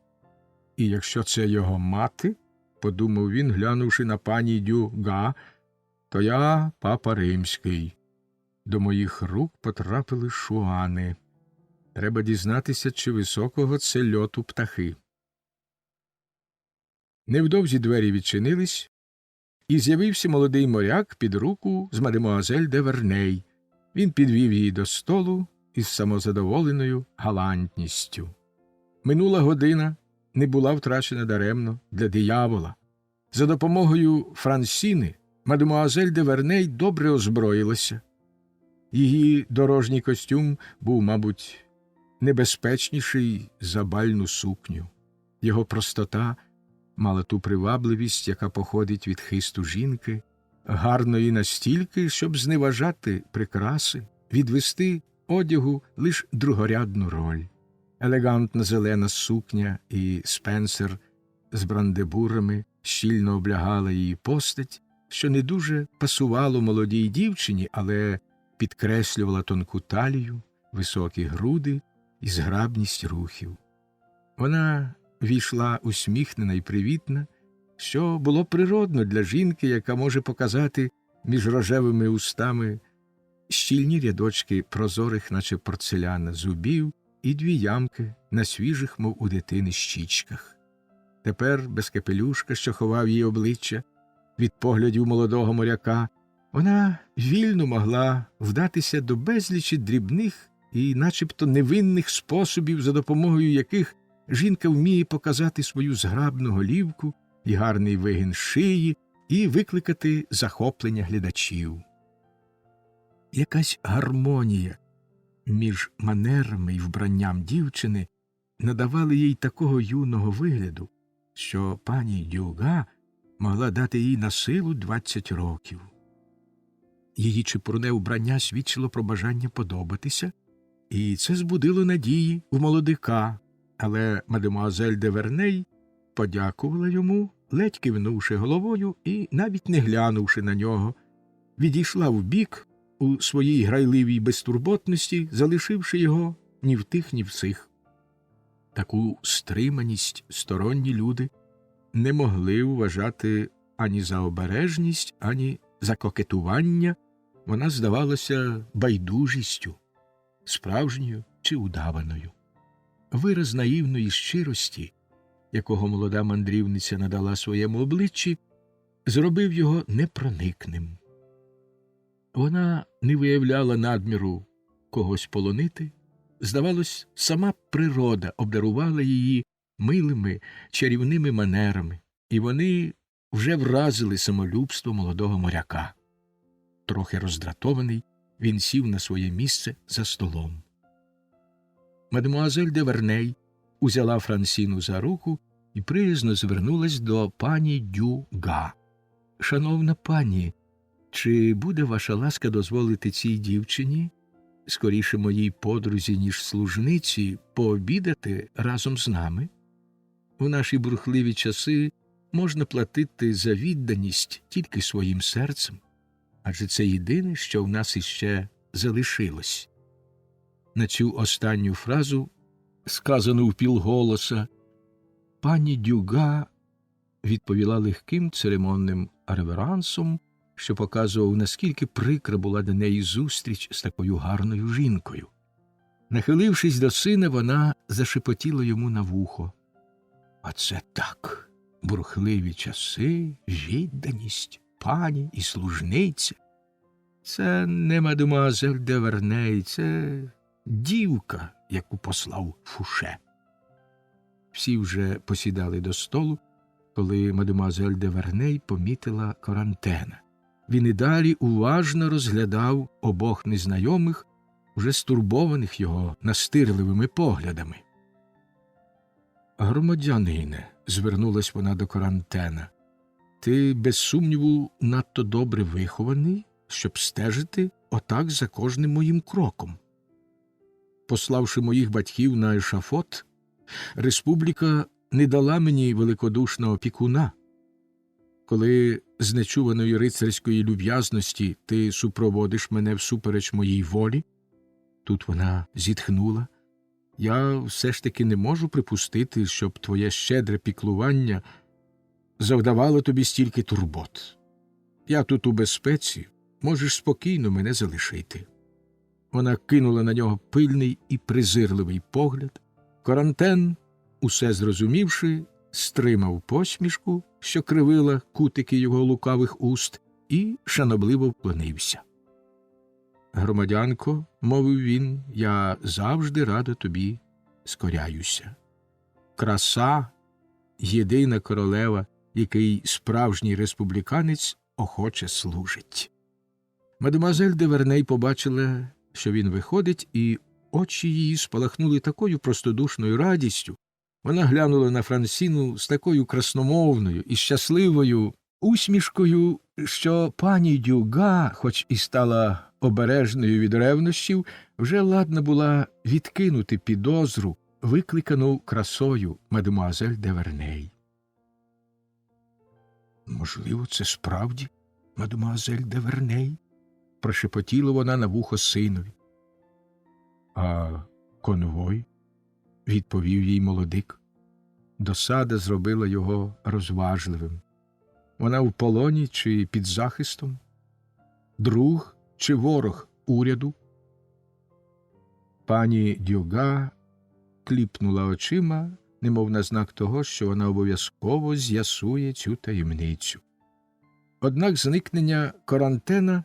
І якщо це його мати, – подумав він, глянувши на пані Дюга, – то я папа римський. До моїх рук потрапили шуани. Треба дізнатися, чи високого це льоту птахи». Невдовзі двері відчинились, і з'явився молодий моряк під руку з мадемуазель де Верней. Він підвів її до столу із самозадоволеною галантністю. Минула година не була втрачена даремно для диявола. За допомогою Франсіни мадемуазель де Верней добре озброїлася. Її дорожній костюм був, мабуть, небезпечніший за бальну сукню. Його простота мала ту привабливість, яка походить від хисту жінки, гарної настільки, щоб зневажати прикраси, відвести одягу лиш другорядну роль. Елегантна зелена сукня і спенсер з брандебурами щільно облягала її постать, що не дуже пасувало молодій дівчині, але підкреслювала тонку талію, високі груди і зграбність рухів. Вона війшла усміхнена й привітна, що було природно для жінки, яка може показати між рожевими устами щільні рядочки прозорих, наче порцеляна, зубів і дві ямки на свіжих, мов у дитини, щічках. Тепер, без капелюшка, що ховав її обличчя від поглядів молодого моряка, вона вільно могла вдатися до безлічі дрібних і начебто невинних способів, за допомогою яких жінка вміє показати свою зграбну голівку і гарний вигін шиї і викликати захоплення глядачів. Якась гармонія між манерами і вбранням дівчини надавали їй такого юного вигляду, що пані Дюга могла дати їй на силу 20 років. Її чепурне вбрання свідчило про бажання подобатися, і це збудило надії в молодика, але мадемуазель де Верней подякувала йому, ледь кивнувши головою і, навіть не глянувши на нього, відійшла вбік у своїй грайливій безтурботності, залишивши його ні в тих, ні в сих. Таку стриманість сторонні люди не могли вважати ані за обережність, ані за кокетування, вона здавалася байдужістю, справжньою чи удаваною. Вираз наївної щирості, якого молода мандрівниця надала своєму обличчі, зробив його непроникним. Вона не виявляла надміру когось полонити, здавалось, сама природа обдарувала її милими, чарівними манерами, і вони вже вразили самолюбство молодого моряка. Трохи роздратований, він сів на своє місце за столом. Мадемуазель де Верней узяла Франсіну за руку і приязно звернулась до пані Дюга. «Шановна пані, чи буде ваша ласка дозволити цій дівчині, скоріше моїй подрузі, ніж служниці, пообідати разом з нами? У наші бурхливі часи можна платити за відданість тільки своїм серцем, адже це єдине, що в нас іще залишилось». На цю останню фразу, сказану впівголоса, пані Дюга відповіла легким церемонним реверансом, що показував, наскільки прикра була до неї зустріч з такою гарною жінкою. Нахилившись до сина, вона зашепотіла йому на вухо. «Оце так! Бурхливі часи, відданість, пані і служниця. Це не мадемуазель де Верней, це дівка, яку послав Фуше». Всі вже посідали до столу, коли мадемуазель де Верней помітила Корантена. Він і далі уважно розглядав обох незнайомих, уже стурбованих його настирливими поглядами. «Громадянине», – звернулась вона до Корантена, – «ти, без сумніву, надто добре вихований, щоб стежити отак за кожним моїм кроком. Пославши моїх батьків на ешафот, республіка не дала мені великодушного опікуна. Коли з нечуваної рицарської люб'язності ти супроводиш мене всупереч моїй волі, тут вона зітхнула, я все ж таки не можу припустити, щоб твоє щедре піклування завдавало тобі стільки турбот. Я тут у безпеці, можеш спокійно мене залишити». Вона кинула на нього пильний і презирливий погляд. Корантен, усе зрозумівши, стримав посмішку, що кривила кутики його лукавих уст, і шанобливо вклонився. «Громадянко», – мовив він, – «я завжди радо тобі скоряюся. Краса – єдина королева, який справжній республіканець охоче служить». Мадемуазель де Верней побачила, що він виходить, і очі її спалахнули такою простодушною радістю. Вона глянула на Франсіну з такою красномовною і щасливою усмішкою, що пані Дюга, хоч і стала обережною від ревнощів, вже ладна була відкинути підозру, викликану красою мадемуазель де Верней. «Можливо, це справді мадемуазель де Верней?» – прошепотіла вона на вухо синові. «А конвой?» – відповів їй молодик. Досада зробила його розважливим. Вона в полоні чи під захистом? Друг чи ворог уряду. Пані Дюга кліпнула очима, немов на знак того, що вона обов'язково з'ясує цю таємницю. Однак зникнення Корантена,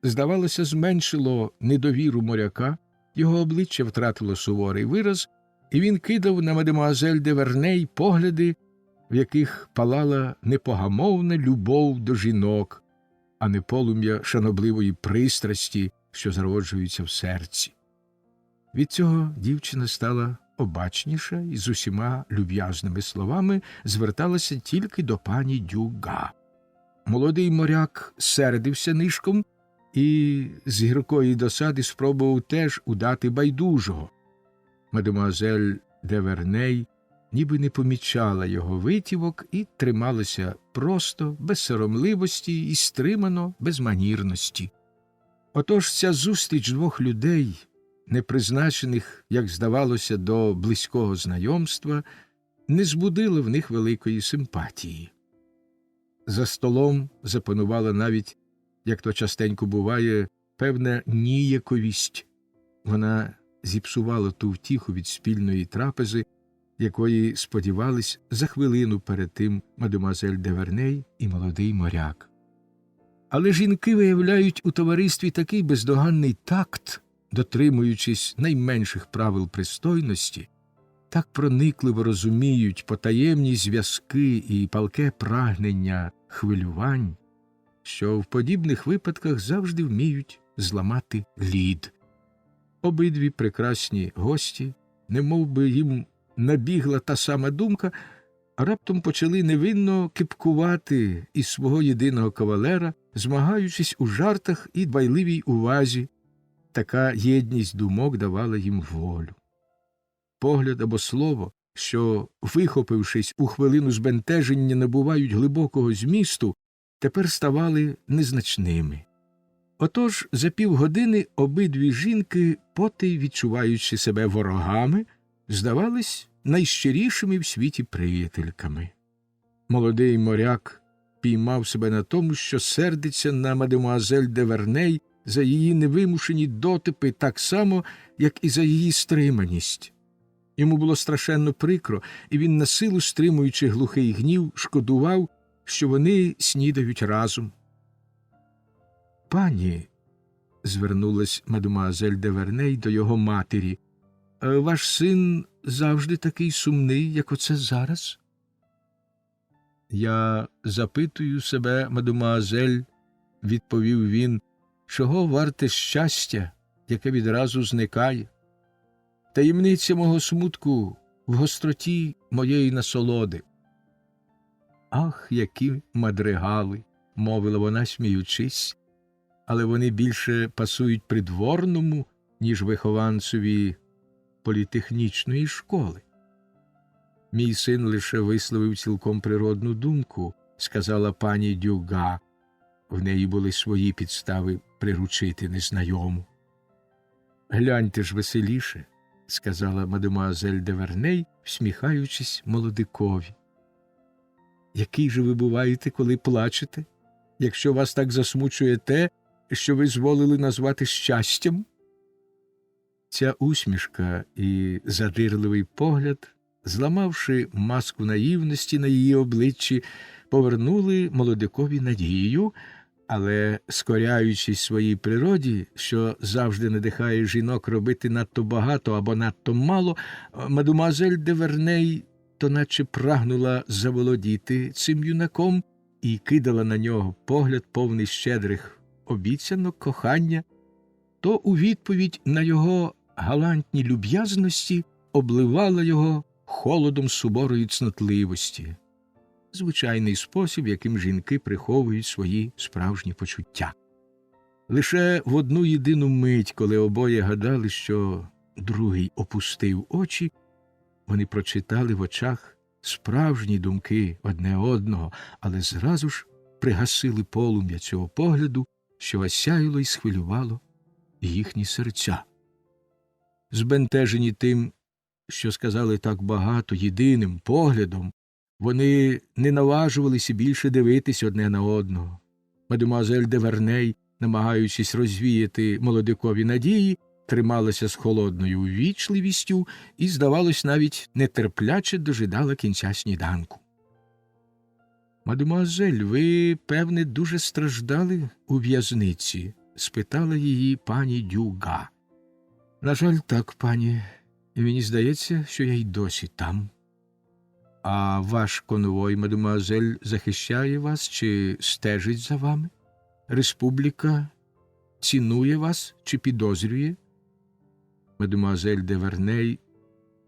здавалося, зменшило недовіру моряка, його обличчя втратило суворий вираз, і він кидав на мадемуазель де Верней погляди, в яких палала непогамовна любов до жінок, а не полум'я шанобливої пристрасті, що зароджується в серці. Від цього дівчина стала обачніша і з усіма люб'язними словами зверталася тільки до пані Дюга. Молодий моряк сердився нишком і з гіркої досади спробував теж удати байдужого. Мадемуазель де Верней ніби не помічала його витівок і трималася просто, без соромливості і стримано, без манірності. Отож ця зустріч двох людей, не призначених, як здавалося, до близького знайомства, не збудила в них великої симпатії. За столом запанувала навіть, як то частенько буває, певна ніяковість. Вона зіпсувала ту втіху від спільної трапези, якої сподівались за хвилину перед тим мадемуазель де Верней і молодий моряк. Але жінки виявляють у товаристві такий бездоганний такт, дотримуючись найменших правил пристойності, так проникливо розуміють потаємні зв'язки і палке прагнення хвилювань, що в подібних випадках завжди вміють зламати лід. Обидві прекрасні гості, немов би їм набігла та сама думка, раптом почали невинно кипкувати із свого єдиного кавалера, змагаючись у жартах і дбайливій увазі. Така єдність думок давала їм волю. Погляд або слово, що, вихопившись у хвилину збентеження, набувають глибокого змісту, тепер ставали незначними. Отож за півгодини обидві жінки, потай відчуваючи себе ворогами, здавались найщирішими в світі приятельками. Молодий моряк піймав себе на тому, що сердиться на мадемуазель де Верней за її невимушені дотипи так само, як і за її стриманість. Йому було страшенно прикро, і він, насилу стримуючи глухий гнів, шкодував, що вони снідають разом. «Пані», – звернулась мадемуазель де Верней до його матері, – «ваш син завжди такий сумний, як оце зараз?» «Я запитую себе, мадемуазель», – відповів він, – «чого варте щастя, яке відразу зникає? Таємниця мого смутку в гостроті моєї насолоди». «Ах, які мадригали!» – мовила вона, сміючись, «але вони більше пасують придворному, ніж вихованцеві політехнічної школи». «Мій син лише висловив цілком природну думку», – сказала пані Дюга. В неї були свої підстави приручити незнайому. «Гляньте ж веселіше», – сказала мадемуазель де Верней, всміхаючись молодикові. «Який же ви буваєте, коли плачете, якщо вас так засмучує те, що ви зволили назвати щастям?» Ця усмішка і задирливий погляд, зламавши маску наївності на її обличчі, повернули молодикові надію, але, скоряючись своїй природі, що завжди надихає жінок робити надто багато або надто мало, мадемуазель де Верней то наче прагнула заволодіти цим юнаком і кидала на нього погляд повний щедрих обіцянок, кохання, то у відповідь на його галантні люб'язності обливала його холодом суворої цнотливості. Звичайний спосіб, яким жінки приховують свої справжні почуття. Лише в одну єдину мить, коли обоє гадали, що другий опустив очі, вони прочитали в очах справжні думки одне одного, але зразу ж пригасили полум'я цього погляду, що осяяло й схвилювало їхні серця. Збентежені тим, що сказали так багато єдиним поглядом, вони не наважувалися більше дивитись одне на одного. Мадемуазель де Верней намагаючись розвіяти молодикові надії, трималася з холодною ввічливістю і, здавалось, навіть нетерпляче дожидала кінця сніданку. «Мадемуазель, ви, певне, дуже страждали у в'язниці?» – спитала її пані Дюга. «На жаль, так, пані. І мені здається, що я й досі там». «А ваш конвой, мадемуазель, захищає вас чи стежить за вами? Республіка цінує вас чи підозрює?» Мадемуазель де Верней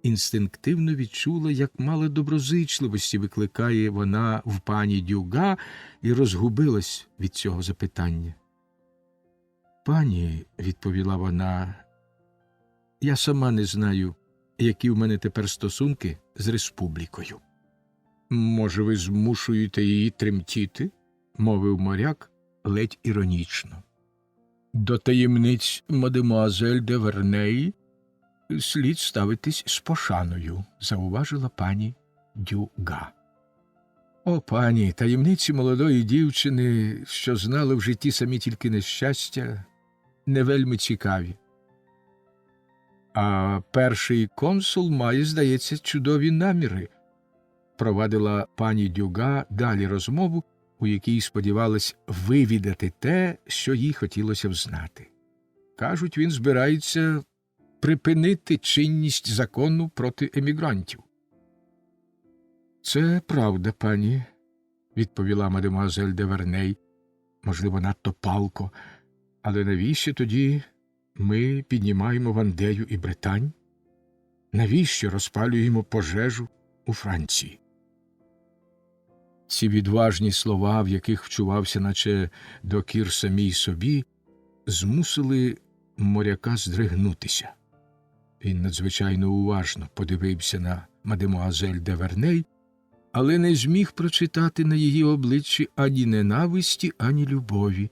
інстинктивно відчула, як мало доброзичливості викликає вона в пані Дюга, і розгубилась від цього запитання. «Пані», – відповіла вона, – «я сама не знаю, які в мене тепер стосунки з республікою». «Може, ви змушуєте її тремтіти?» – мовив моряк ледь іронічно. «До таємниць мадемуазель де Верней слід ставитись з пошаною», – зауважила пані Дюга. «О, пані, таємниці молодої дівчини, що знали в житті самі тільки нещастя, не вельми цікаві. А перший консул має, здається, чудові наміри», – провадила пані Дюга далі розмову, у якій сподівалась вивідати те, що їй хотілося б знати. «Кажуть, він збирається припинити чинність закону проти емігрантів». «Це правда, пані», – відповіла мадемуазель де Верней, можливо, надто палко, «але навіщо тоді ми піднімаємо Вандею і Британь? Навіщо розпалюємо пожежу у Франції?» Ці відважні слова, в яких вчувався наче докір самій собі, змусили моряка здригнутися. Він надзвичайно уважно подивився на мадемуазель де Верней, але не зміг прочитати на її обличчі ані ненависті, ані любові.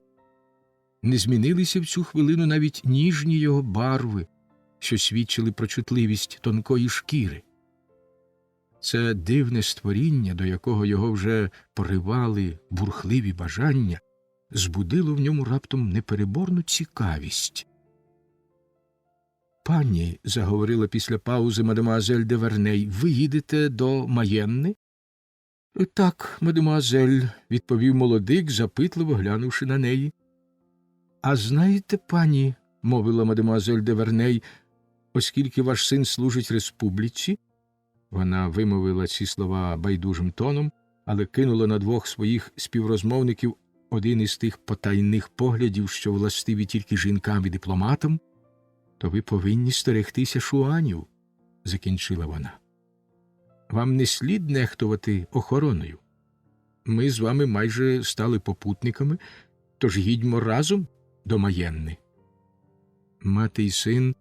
Не змінилися в цю хвилину навіть ніжні його барви, що свідчили про чутливість тонкої шкіри. Це дивне створіння, до якого його вже поривали бурхливі бажання, збудило в ньому раптом непереборну цікавість. «Пані», – заговорила після паузи мадемуазель де Верней, – «ви їдете до Маєнни?» «Так, мадемуазель», – відповів молодик, запитливо глянувши на неї. «А знаєте, пані», – мовила мадемуазель де Верней, – «оскільки ваш син служить республіці», вона вимовила ці слова байдужим тоном, але кинула на двох своїх співрозмовників один із тих потайних поглядів, що властиві тільки жінкам і дипломатам, «то ви повинні стерегтися шуанів», – закінчила вона. «Вам не слід нехтувати охороною. Ми з вами майже стали попутниками, тож їдьмо разом до Маєнни». Мати й син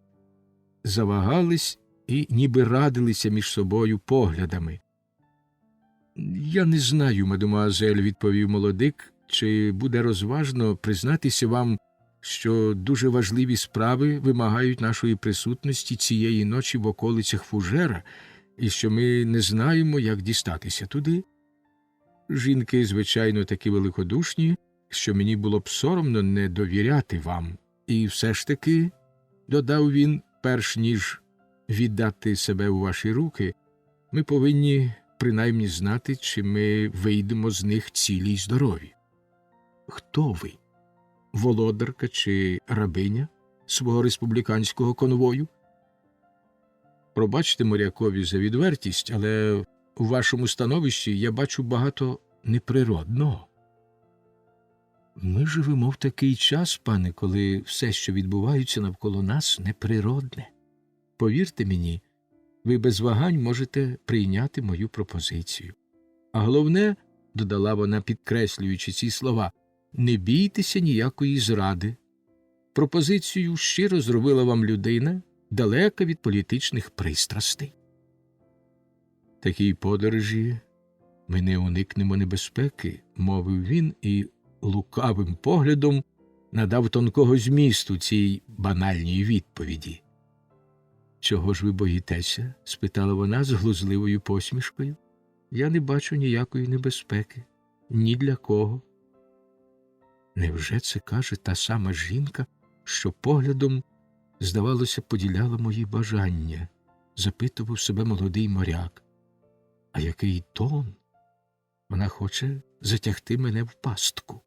завагались і ніби радилися між собою поглядами. «Я не знаю, мадемуазель», – відповів молодик, – «чи буде розважно признатися вам, що дуже важливі справи вимагають нашої присутності цієї ночі в околицях Фужера, і що ми не знаємо, як дістатися туди. Жінки, звичайно, такі великодушні, що мені було б соромно не довіряти вам. І все ж таки, – додав він, перш ніж віддати себе у ваші руки, ми повинні принаймні знати, чи ми вийдемо з них цілі й здорові. Хто ви? Володарка чи рабиня свого республіканського конвою? Пробачте морякові за відвертість, але у вашому становищі я бачу багато неприродного». «Ми живемо в такий час, пане, коли все, що відбувається навколо нас, неприродне. Повірте мені, ви без вагань можете прийняти мою пропозицію. А головне, – додала вона, підкреслюючи ці слова, – не бійтеся ніякої зради. Пропозицію щиро зробила вам людина, далека від політичних пристрастей. Такій подорожі ми не уникнемо небезпеки», – мовив він і лукавим поглядом надав тонкого змісту цій банальній відповіді. «Чого ж ви боїтеся?» – спитала вона з глузливою посмішкою. «Я не бачу ніякої небезпеки. Ні для кого». Невже це каже та сама жінка, що поглядом, здавалося, поділяла мої бажання? Запитував себе молодий моряк. А який тон? Вона хоче затягти мене в пастку.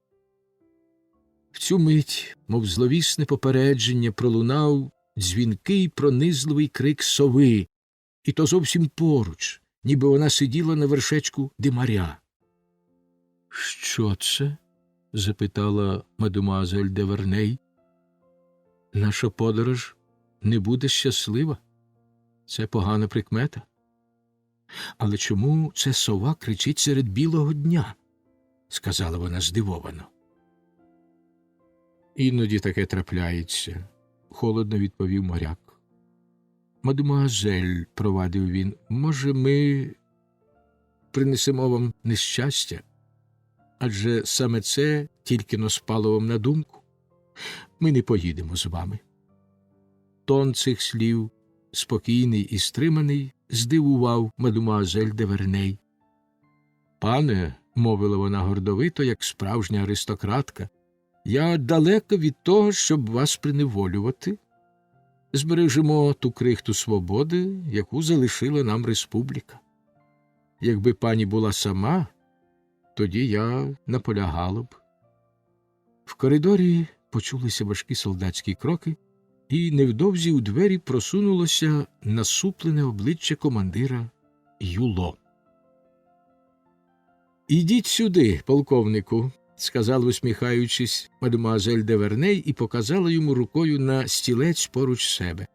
В цю мить, мов зловісне попередження, пролунав дзвінкий пронизливий крик сови, і то зовсім поруч, ніби вона сиділа на вершечку димаря. — Що це? — запитала мадемуазель де Верней. — Наша подорож не буде щаслива. Це погана прикмета. Але чому це сова кричить серед білого дня? — сказала вона здивовано. Іноді таке трапляється, — холодно відповів моряк. Мадемуазель, — провадив він, — може, ми принесемо вам нещастя? Адже саме це тільки-но спало вам на думку. Ми не поїдемо з вами. Тон цих слів, спокійний і стриманий, здивував мадемуазель де Верней. «Пане, — мовила вона гордовито, як справжня аристократка, — я далека від того, щоб вас приневолювати. Збережемо ту крихту свободи, яку залишила нам республіка. Якби пані була сама, тоді я наполягала б». В коридорі почулися важкі солдатські кроки, і невдовзі у двері просунулося насуплене обличчя командира Юло. «Ідіть сюди, полковнику», – сказала, усміхаючись, мадемуазель де Верней і показала йому рукою на стілець поруч себе.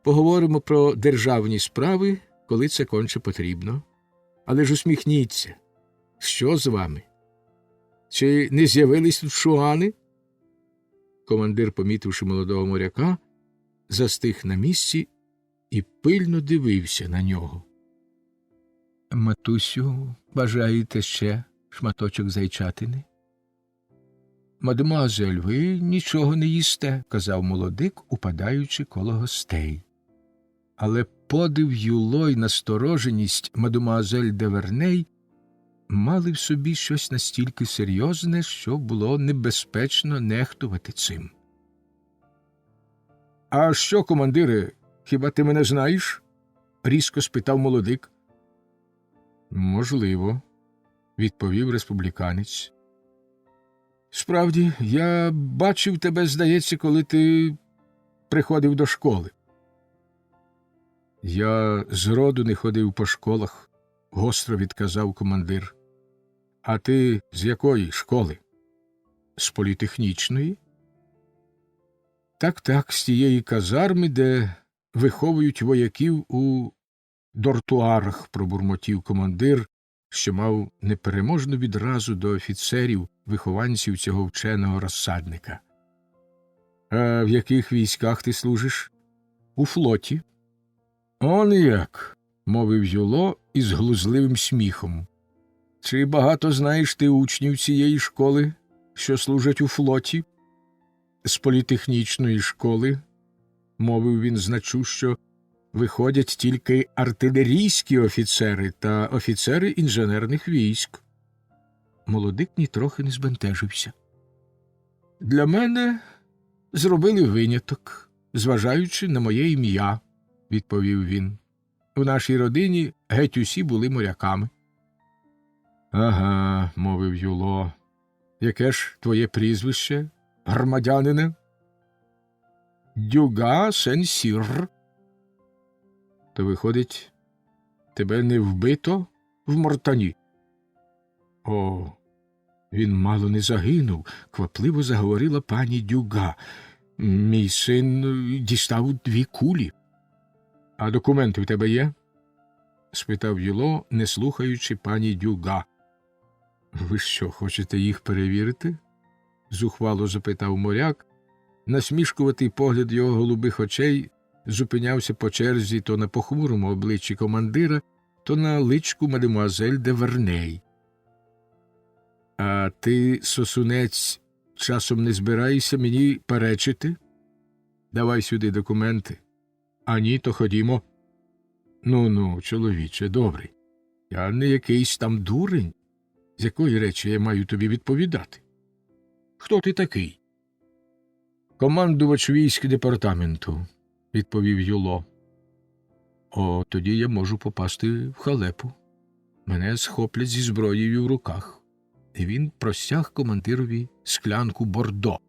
«Поговоримо про державні справи, коли це конче потрібно. Але ж усміхніться. Що з вами? Чи не з'явились тут шуани?» Командир, помітивши молодого моряка, застиг на місці і пильно дивився на нього. «Матусю, бажаєте ще шматочок зайчатини?» «Мадемуазель, ви нічого не їсте», – казав молодик, упадаючи коло гостей. Але подив Юло й настороженість мадемуазель де Верней мали в собі щось настільки серйозне, що було небезпечно нехтувати цим. «А що, командире, хіба ти мене знаєш?» – різко спитав молодик. «Можливо», – відповів республіканець. «Справді, я бачив тебе, здається, коли ти приходив до школи». «Я зроду не ходив по школах», – гостро відказав командир. «А ти з якої школи? З політехнічної?» Так, з тієї казарми, де виховують вояків у дортуарах», – пробурмотів командир, що мав непереможну відразу до офіцерів, вихованців цього вченого розсадника. «А в яких військах ти служиш?» «У флоті». «Он як», – мовив Юло із глузливим сміхом. «Чи багато знаєш ти учнів цієї школи, що служать у флоті?» «З політехнічної школи», – мовив він значущо, – «виходять тільки артилерійські офіцери та офіцери інженерних військ». Молодик нітрохи не збентежився. «Для мене зробили виняток, зважаючи на моє ім'я», – відповів він. «У нашій родині геть усі були моряками». «Ага», – мовив Юло. «Яке ж твоє прізвище, громадянине?» «Дюга Сен-Сір». «То, виходить, тебе не вбито в Мортані?» «О, він мало не загинув», – квапливо заговорила пані Дюга. «Мій син дістав 2 кулі». «А документи в тебе є?» – спитав Юло, не слухаючи пані Дюга. «Ви що, хочете їх перевірити?» – зухвало запитав моряк. Насмішкуватий погляд його голубих очей зупинявся по черзі то на похмурому обличчі командира, то на личку мадемуазель де Верней. «А ти, сосунець, часом не збираєшся мені перечити? Давай сюди документи. А ні, то ходімо». Ну, чоловіче, добрий. Я не якийсь там дурень. З якої речі я маю тобі відповідати?» Хто ти такий? Командувач військ департаменту, відповів Юло. О, тоді я можу попасти в халепу. Мене схоплять зі зброєю в руках. І він простяг командирові склянку бордо.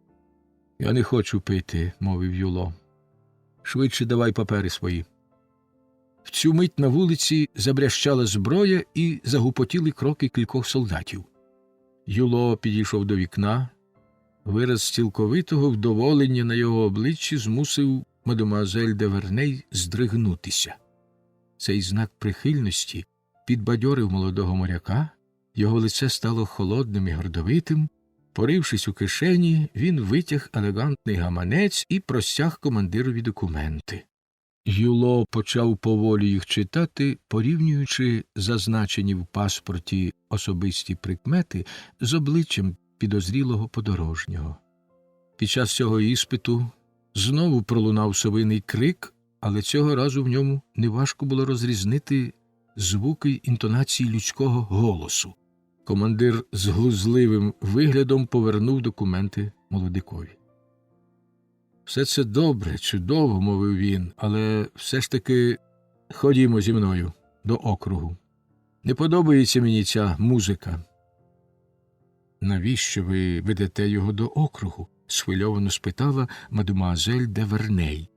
Я не хочу пити, мовив Юло. Швидше давай папери свої. В цю мить на вулиці забрящала зброя і загупотіли кроки кількох солдатів. Юло підійшов до вікна. Вираз цілковитого вдоволення на його обличчі змусив мадемуазель де Верней здригнутися. Цей знак прихильності підбадьорив молодого моряка, його лице стало холодним і гордовитим. Порившись у кишені, він витяг елегантний гаманець і простяг командирові документи. Юло почав поволі їх читати, порівнюючи зазначені в паспорті особисті прикмети з обличчям підозрілого подорожнього. Під час цього іспиту знову пролунав совиний крик, але цього разу в ньому неважко було розрізнити звуки інтонації людського голосу. Командир з глузливим виглядом повернув документи молодикові. «Все це добре, чудово», – мовив він, – «але все ж таки ходімо зі мною до округу. Не подобається мені ця музика». «Навіщо ви ведете його до округу?» – схвильовано спитала мадемуазель де Верней.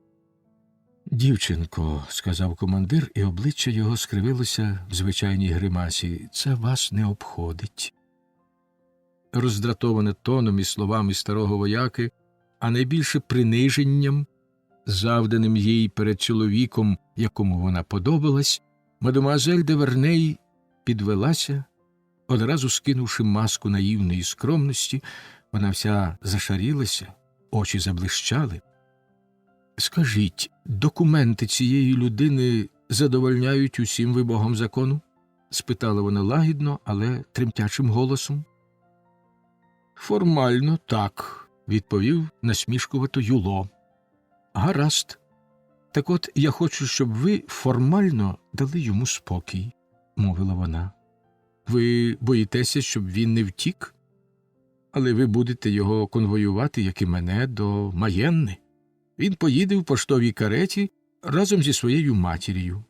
«Дівчинко», – сказав командир, і обличчя його скривилося в звичайній гримасі, – «це вас не обходить». Роздратоване тоном і словами старого вояки, а найбільше приниженням, завданим їй перед чоловіком, якому вона подобалась, мадемуазель де Верней підвелася, одразу скинувши маску наївної скромності, вона вся зашарілася, очі заблищали. «Скажіть, документи цієї людини задовольняють усім вимогам закону?» – спитала вона лагідно, але тремтячим голосом. «Формально так», – відповів насмішкувато Юло. «Гаразд. Так от я хочу, щоб ви формально дали йому спокій», – мовила вона. «Ви боїтеся, щоб він не втік? Але ви будете його конвоювати, як і мене, до Маєнни. Він поїде в поштовій кареті разом зі своєю матір'ю.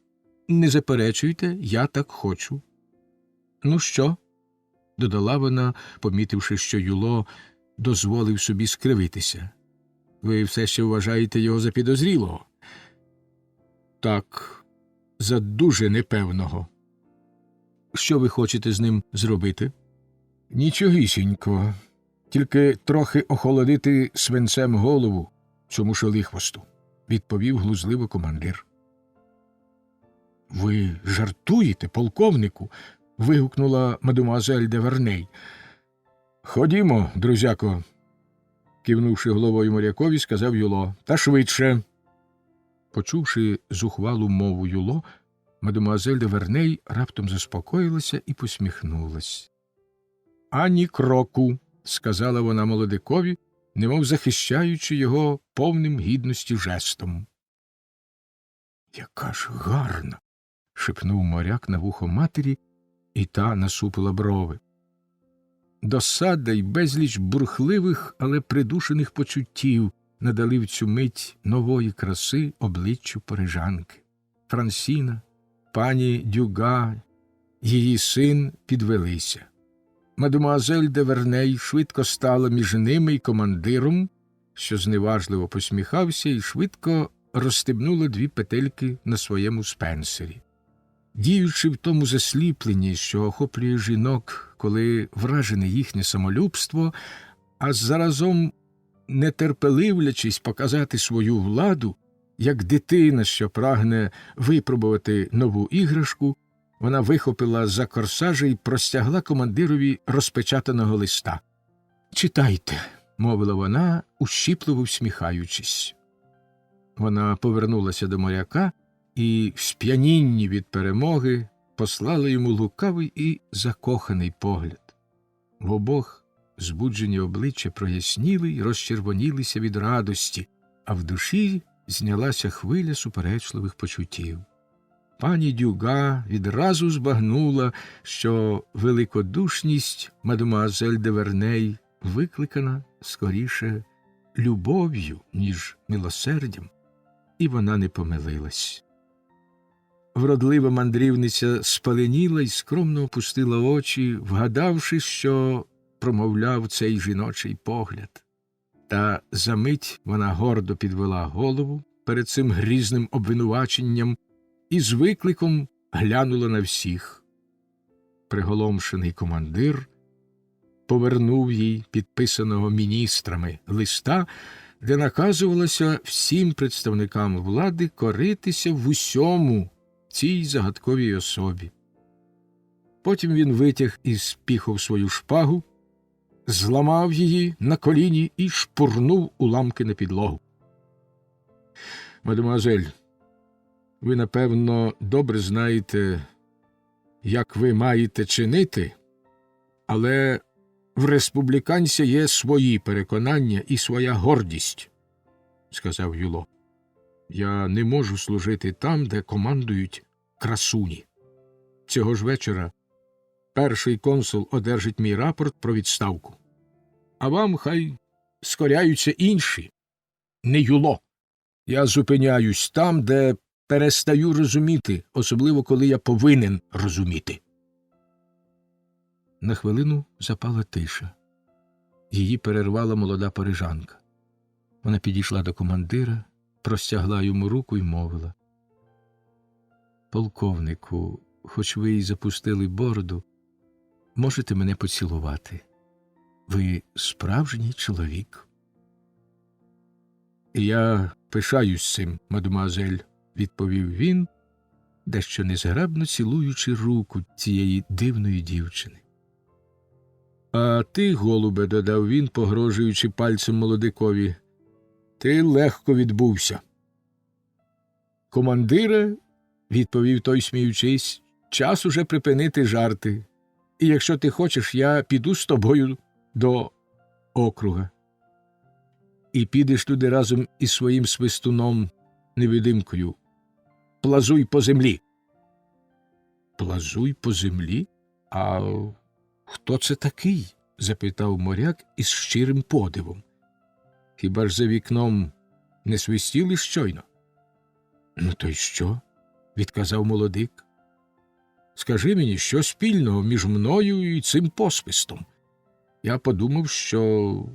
Не заперечуйте, я так хочу». «Ну що?» – додала вона, помітивши, що Юло дозволив собі скривитися. «Ви все ще вважаєте його за підозрілого?» «Так, за дуже непевного». «Що ви хочете з ним зробити?» «Нічогісінько, тільки трохи охолодити свинцем голову цьому шолихвосту», – відповів глузливо командир. «Ви жартуєте, полковнику?» – вигукнула мадемуазель де Верней. «Ходімо, друзяко», – кивнувши головою морякові, сказав Юло. «Та швидше». Почувши зухвалу мову Юло, мадемуазель де Верней раптом заспокоїлася і посміхнулась. «Ані кроку», – сказала вона молодикові, немов захищаючи його повним гідності жестом. «Яка ж гарна!» – шепнув моряк на вухо матері, і та насупила брови. Досада й безліч бурхливих, але придушених почуттів надали в цю мить нової краси обличчю парижанки. Франсіна, пані Дюга, її син підвелися. Мадемуазель де Верней швидко стала між ними й командиром, що зневажливо посміхався, і швидко розстебнула дві петельки на своєму спенсері. Діючи в тому засліпленні, що охоплює жінок, коли вражене їхнє самолюбство, а заразом нетерпеливлячись показати свою владу, як дитина, що прагне випробувати нову іграшку, вона вихопила з-за корсажа і простягла командирові розпечатаного листа. «Читайте», – мовила вона, ущіпливо всміхаючись. Вона повернулася до моряка і в сп'янінні від перемоги послала йому лукавий і закоханий погляд. В обох збуджені обличчя проясніли й розчервонілися від радості, а в душі знялася хвиля суперечливих почуттів. Пані Дюга відразу збагнула, що великодушність мадемуазель де Верней викликана скоріше любов'ю, ніж милосердям, і вона не помилилась. Вродлива мандрівниця спаленіла й скромно опустила очі, вгадавши, що промовляв цей жіночий погляд. Та за мить вона гордо підвела голову перед цим грізним обвинуваченням і з викликом глянула на всіх. Приголомшений командир повернув їй підписаного міністрами листа, де наказувалося всім представникам влади коритися в усьому цій загадковій особі. Потім він витяг із піхов свою шпагу, зламав її на коліні і шпурнув уламки на підлогу. «Мадемуазель, ви, напевно, добре знаєте, як ви маєте чинити, але в республіканця є свої переконання і своя гордість», – сказав Юло. «Я не можу служити там, де командують красуні. Цього ж вечора перший консул одержить мій рапорт про відставку. А вам хай скоряються інші, не Юло. Я зупиняюсь там, де перестаю розуміти, особливо коли я повинен розуміти». На хвилину запала тиша. Її перервала молода парижанка. Вона підійшла до командира, простягла йому руку й мовила: «Полковнику, хоч ви й запустили бороду, можете мене поцілувати. Ви справжній чоловік». «Я пишаюсь цим, мадемуазель», – відповів він, дещо незграбно цілуючи руку цієї дивної дівчини. «А ти, голубе», – додав він, погрожуючи пальцем молодикові, – «ти легко відбувся». «Командире», – відповів той, сміючись, – «час уже припинити жарти, і якщо ти хочеш, я піду з тобою до округа. І підеш туди разом із своїм свистуном-невидимкою. Плазуй по землі». «Плазуй по землі? А хто це такий?» – запитав моряк із щирим подивом. «Хіба ж за вікном не свистіли щойно?» «Ну то й що?» – відказав молодик. «Скажи мені, що спільного між мною і цим посвистом? Я подумав, що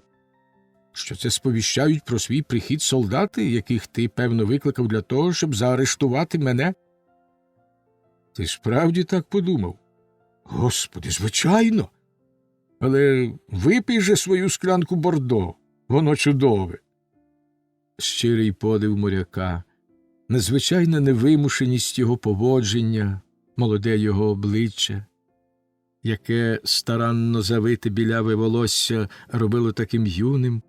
це сповіщають про свій прихід солдати, яких ти, певно, викликав для того, щоб заарештувати мене». «Ти справді так подумав?» «Господи, звичайно! Але випий же свою склянку бордо, воно чудове». Щирий подив моряка, надзвичайна невимушеність його поводження, молоде його обличчя, яке старанно завите біляве волосся робило таким юним,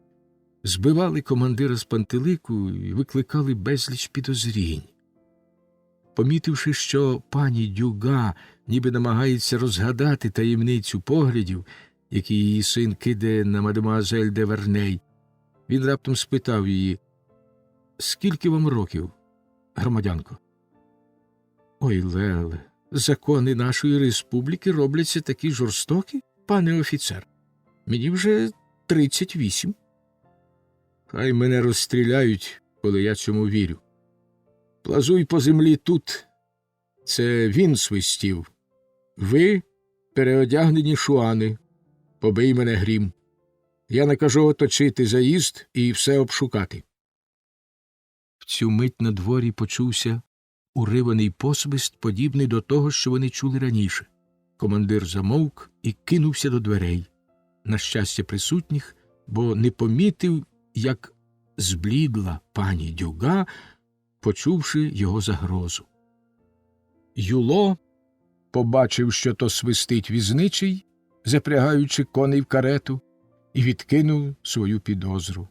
збивали командира з пантелику і викликали безліч підозрінь. Помітивши, що пані Дюга ніби намагається розгадати таємницю поглядів, які її син кидає на мадемуазель де Верней, він раптом спитав її: «Скільки вам років, громадянко?» «Ой, Леле, закони нашої республіки робляться такі жорстокі, пане офіцер. Мені вже 38. «Хай мене розстріляють, коли я цьому вірю. Плазуй по землі тут. Це він свистів. Ви переодягнені шуани. Побий мене грім. Я накажу оточити заїзд і все обшукати». В цю мить на дворі почувся уриваний посвист, подібний до того, що вони чули раніше. Командир замовк і кинувся до дверей. На щастя присутніх, бо не помітив, як зблідла пані Дюга, почувши його загрозу. Юло побачив, що то свистить візничий, запрягаючи коней в карету, і відкинув свою підозру.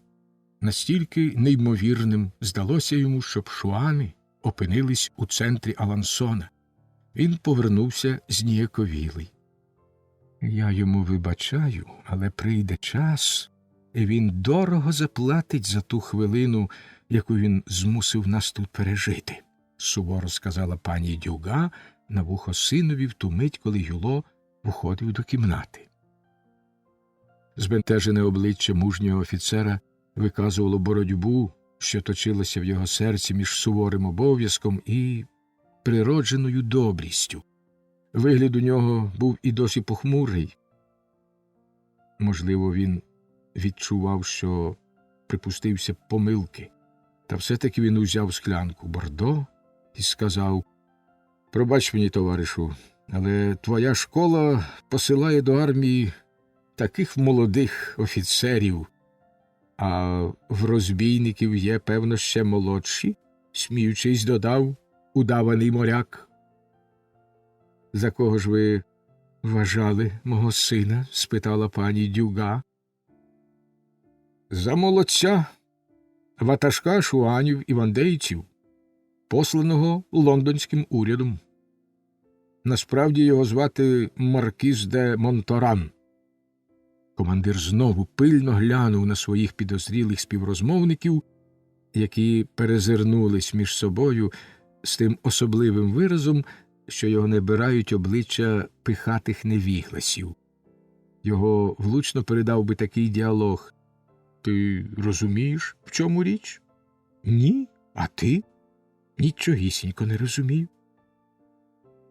Настільки неймовірним здалося йому, щоб шуани опинились у центрі Алансона. Він повернувся зніяковілий. «Я йому вибачаю, але прийде час, і він дорого заплатить за ту хвилину, яку він змусив нас тут пережити», – суворо сказала пані Дюга на вухо синові в ту мить, коли Юло входив до кімнати. Збентежене обличчя мужнього офіцера виказувало боротьбу, що точилася в його серці між суворим обов'язком і природженою добрістю. Вигляд у нього був і досі похмурий. Можливо, він відчував, що припустився помилки. Та все-таки він узяв склянку бордо і сказав: «Пробач мені, товаришу, але твоя школа посилає до армії таких молодих офіцерів, а в розбійників є, певно, ще молодші», – сміючись, додав удаваний моряк. «За кого ж ви вважали мого сина?» – спитала пані Дюга. «За молодця, ватажка шуанів і вандейців, посланого лондонським урядом. Насправді його звати Маркіз де Монторан». Командир знову пильно глянув на своїх підозрілих співрозмовників, які перезирнулись між собою з тим особливим виразом, що його не бирають обличчя пихатих невігласів. Його влучно передав би такий діалог: «Ти розумієш, в чому річ?» «Ні, а ти?» «Нічогісінько не розумію».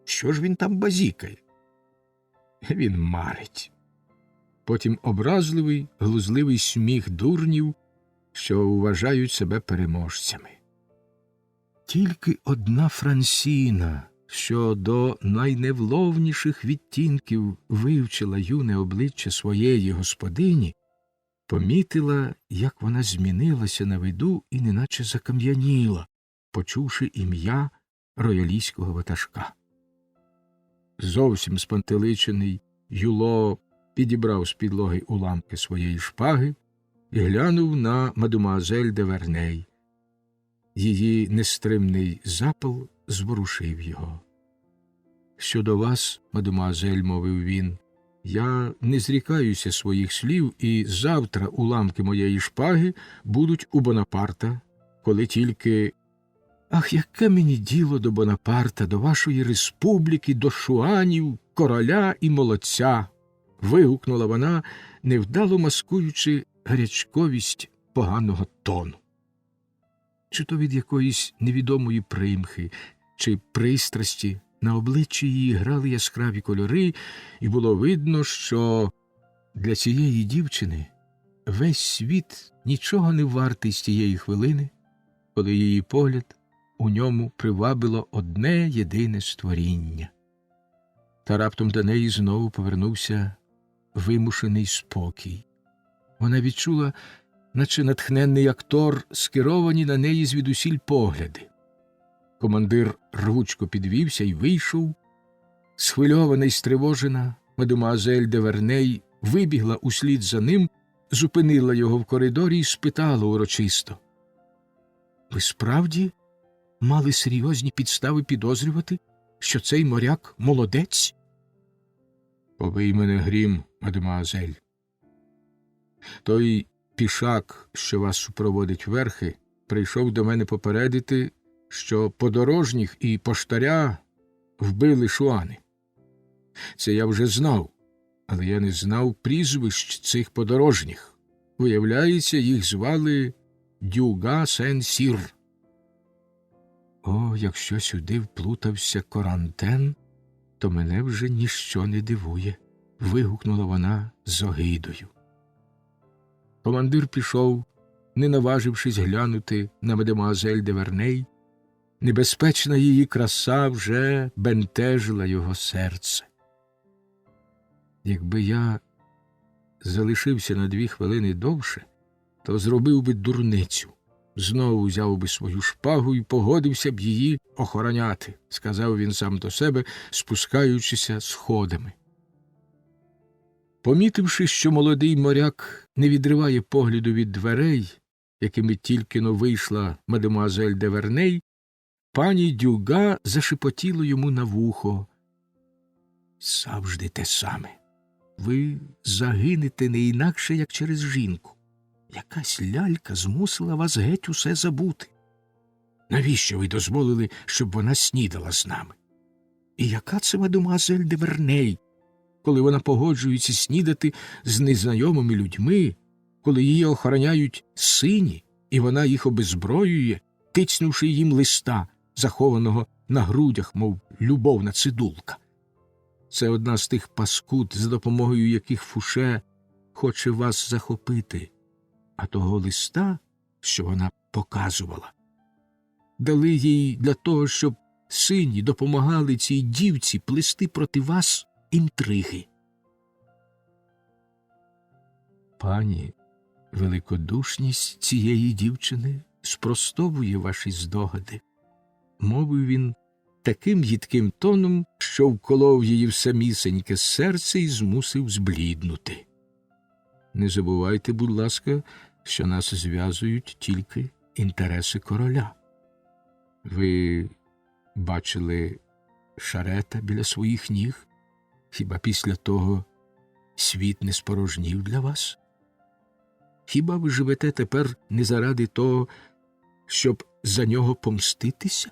«Що ж він там базікає?» «Він марить». Потім образливий, глузливий сміх дурнів, що вважають себе переможцями. Тільки одна Франсіна, що до найневловніших відтінків вивчила юне обличчя своєї господині, помітила, як вона змінилася на виду і неначе закам'яніла, почувши ім'я роялійського ватажка. Зовсім спантеличений, Юло підібрав з підлоги уламки своєї шпаги і глянув на мадемуазель де Верней. Її нестримний запал зворушив його. «Щодо вас, мадемуазель, – мовив він, – я не зрікаюся своїх слів, і завтра уламки моєї шпаги будуть у Бонапарта, коли тільки…» «Ах, яке мені діло до Бонапарта, до вашої республіки, до шуанів, короля і молодця!» – вигукнула вона, невдало маскуючи гарячковість поганого тону. Чи то від якоїсь невідомої примхи, чи пристрасті, на обличчі її грали яскраві кольори, і було видно, що для цієї дівчини весь світ нічого не вартий з тієї хвилини, коли її погляд у ньому привабило одне єдине створіння. Та раптом до неї знову повернувся вимушений спокій. Вона відчула, наче натхненний актор, скеровані на неї звідусіль погляди. Командир рвучко підвівся і вийшов. Схвильована й стривожена, мадемуазель де Верней вибігла услід за ним, зупинила його в коридорі і спитала урочисто: «Ви справді мали серйозні підстави підозрювати, що цей моряк молодець?» «Побий мене грім, мадемуазель. Той пішак, що вас супроводить верхи, прийшов до мене попередити, що подорожніх і поштаря вбили шуани. Це я вже знав, але я не знав прізвищ цих подорожніх. Виявляється, їх звали Дюга Сен-Сір». О, якщо сюди вплутався Корантен, то мене вже ніщо не дивує, – вигукнула вона з огидою. Командир пішов, не наважившись глянути на мадемуазель де Верней. Небезпечна її краса вже бентежила його серце. Якби я залишився на 2 хвилини довше, то зробив би дурницю. Знову взяв би свою шпагу і погодився б її охороняти, – сказав він сам до себе, спускаючися сходами. Помітивши, що молодий моряк не відриває погляду від дверей, якими тільки-но вийшла мадемуазель де Верней, пані Дюга зашепотіла йому на вухо: «Завжди те саме. Ви загинете не інакше, як через жінку. Якась лялька змусила вас геть усе забути. Навіщо ви дозволили, щоб вона снідала з нами? І яка це мадемуазель де Верней? коли вона погоджується снідати з незнайомими людьми, коли її охороняють сині, і вона їх обезброює, тицнувши їм листа, захованого на грудях, мов любовна цидулка. Це одна з тих паскуд, за допомогою яких Фуше хоче вас захопити, а того листа, що вона показувала, дали їй для того, щоб сині допомагали цій дівці плести проти вас інтриги. Пані, великодушність цієї дівчини спростовує ваші здогади, мовив він таким їдким тоном, що вколов її в самісеньке серце і змусив збліднути. Не забувайте, будь ласка, що нас зв'язують тільки інтереси короля. Ви бачили Шарета біля своїх ніг? Хіба після того світ не спорожнів для вас? Хіба ви живете тепер не заради того, щоб за нього помститися?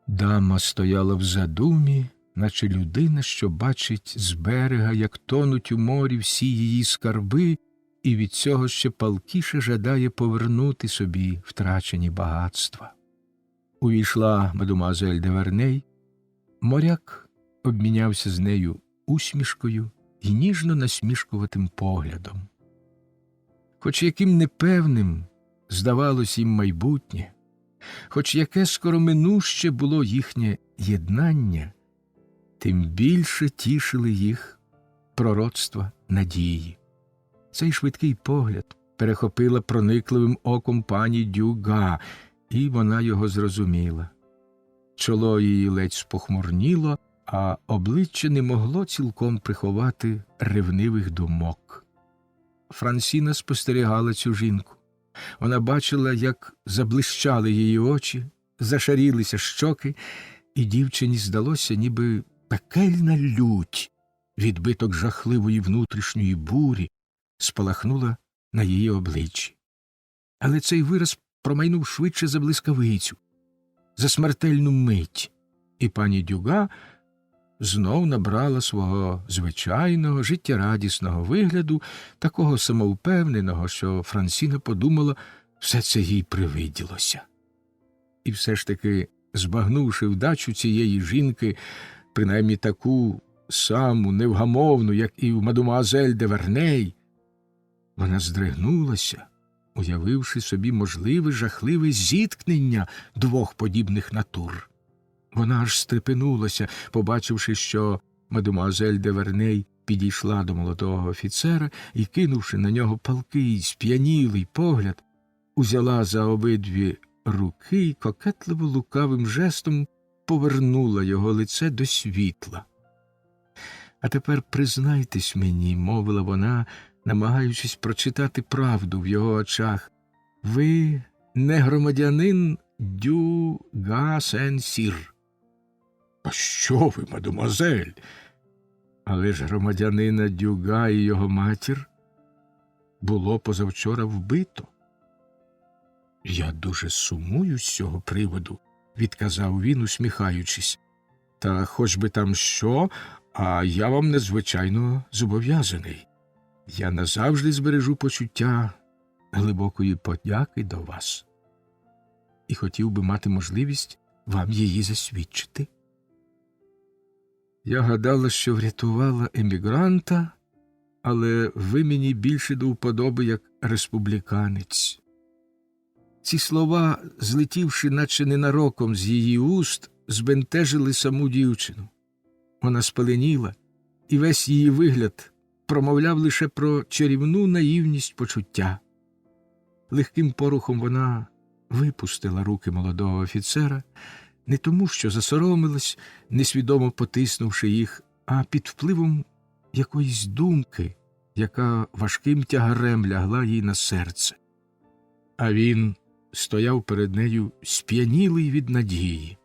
Дама стояла в задумі, наче людина, що бачить з берега, як тонуть у морі всі її скарби, і від цього ще палкіше жадає повернути собі втрачені багатства. Увійшла мадемуазель де Верней. Моряк обмінявся з нею усмішкою і ніжно-насмішкуватим поглядом. Хоч яким непевним здавалось їм майбутнє, хоч яке скороминуще було їхнє єднання, тим більше тішили їх пророцтва надії. Цей швидкий погляд перехопила проникливим оком пані Дюга, і вона його зрозуміла. Чоло її ледь спохмурніло, а обличчя не могло цілком приховати ревнивих думок. Франсіна спостерігала цю жінку. Вона бачила, як заблищали її очі, зашарілися щоки, і дівчині здалося, ніби пекельна лють, відбиток жахливої внутрішньої бурі, спалахнула на її обличчі. Але цей вираз промайнув швидше за блискавицю, за смертельну мить, і пані Дюга знов набрала свого звичайного, життєрадісного вигляду, такого самовпевненого, що Франсіна подумала, все це їй привиділося. І все ж таки, збагнувши вдачу цієї жінки, принаймні таку саму невгамовну, як і в мадемуазель де Верней, вона здригнулася, уявивши собі можливе жахливе зіткнення двох подібних натур. Вона аж стрепенулася, побачивши, що мадемуазель де Верней підійшла до молодого офіцера і, кинувши на нього палкий, сп'янілий погляд, узяла за обидві руки і кокетливо лукавим жестом повернула його лице до світла. «А тепер признайтесь мені», – мовила вона, намагаючись прочитати правду в його очах, – «ви не громадянин Дюга-Сен-Сір». «А що ви, мадемуазель? Але ж громадянина Дюга і його матір було позавчора вбито». «Я дуже сумую з цього приводу», – відказав він, усміхаючись. «Та хоч би там що, а я вам надзвичайно зобов'язаний. Я назавжди збережу почуття глибокої подяки до вас і хотів би мати можливість вам її засвідчити. Я гадала, що врятувала емігранта, але ви мені більше до вподоби як республіканець». Ці слова, злетівши наче ненароком з її уст, збентежили саму дівчину. Вона спаленіла, і весь її вигляд промовляв лише про чарівну наївність почуття. Легким порухом вона випустила руки молодого офіцера, не тому, що засоромилась, несвідомо потиснувши їх, а під впливом якоїсь думки, яка важким тягарем лягла їй на серце. А він стояв перед нею сп'янілий від надії.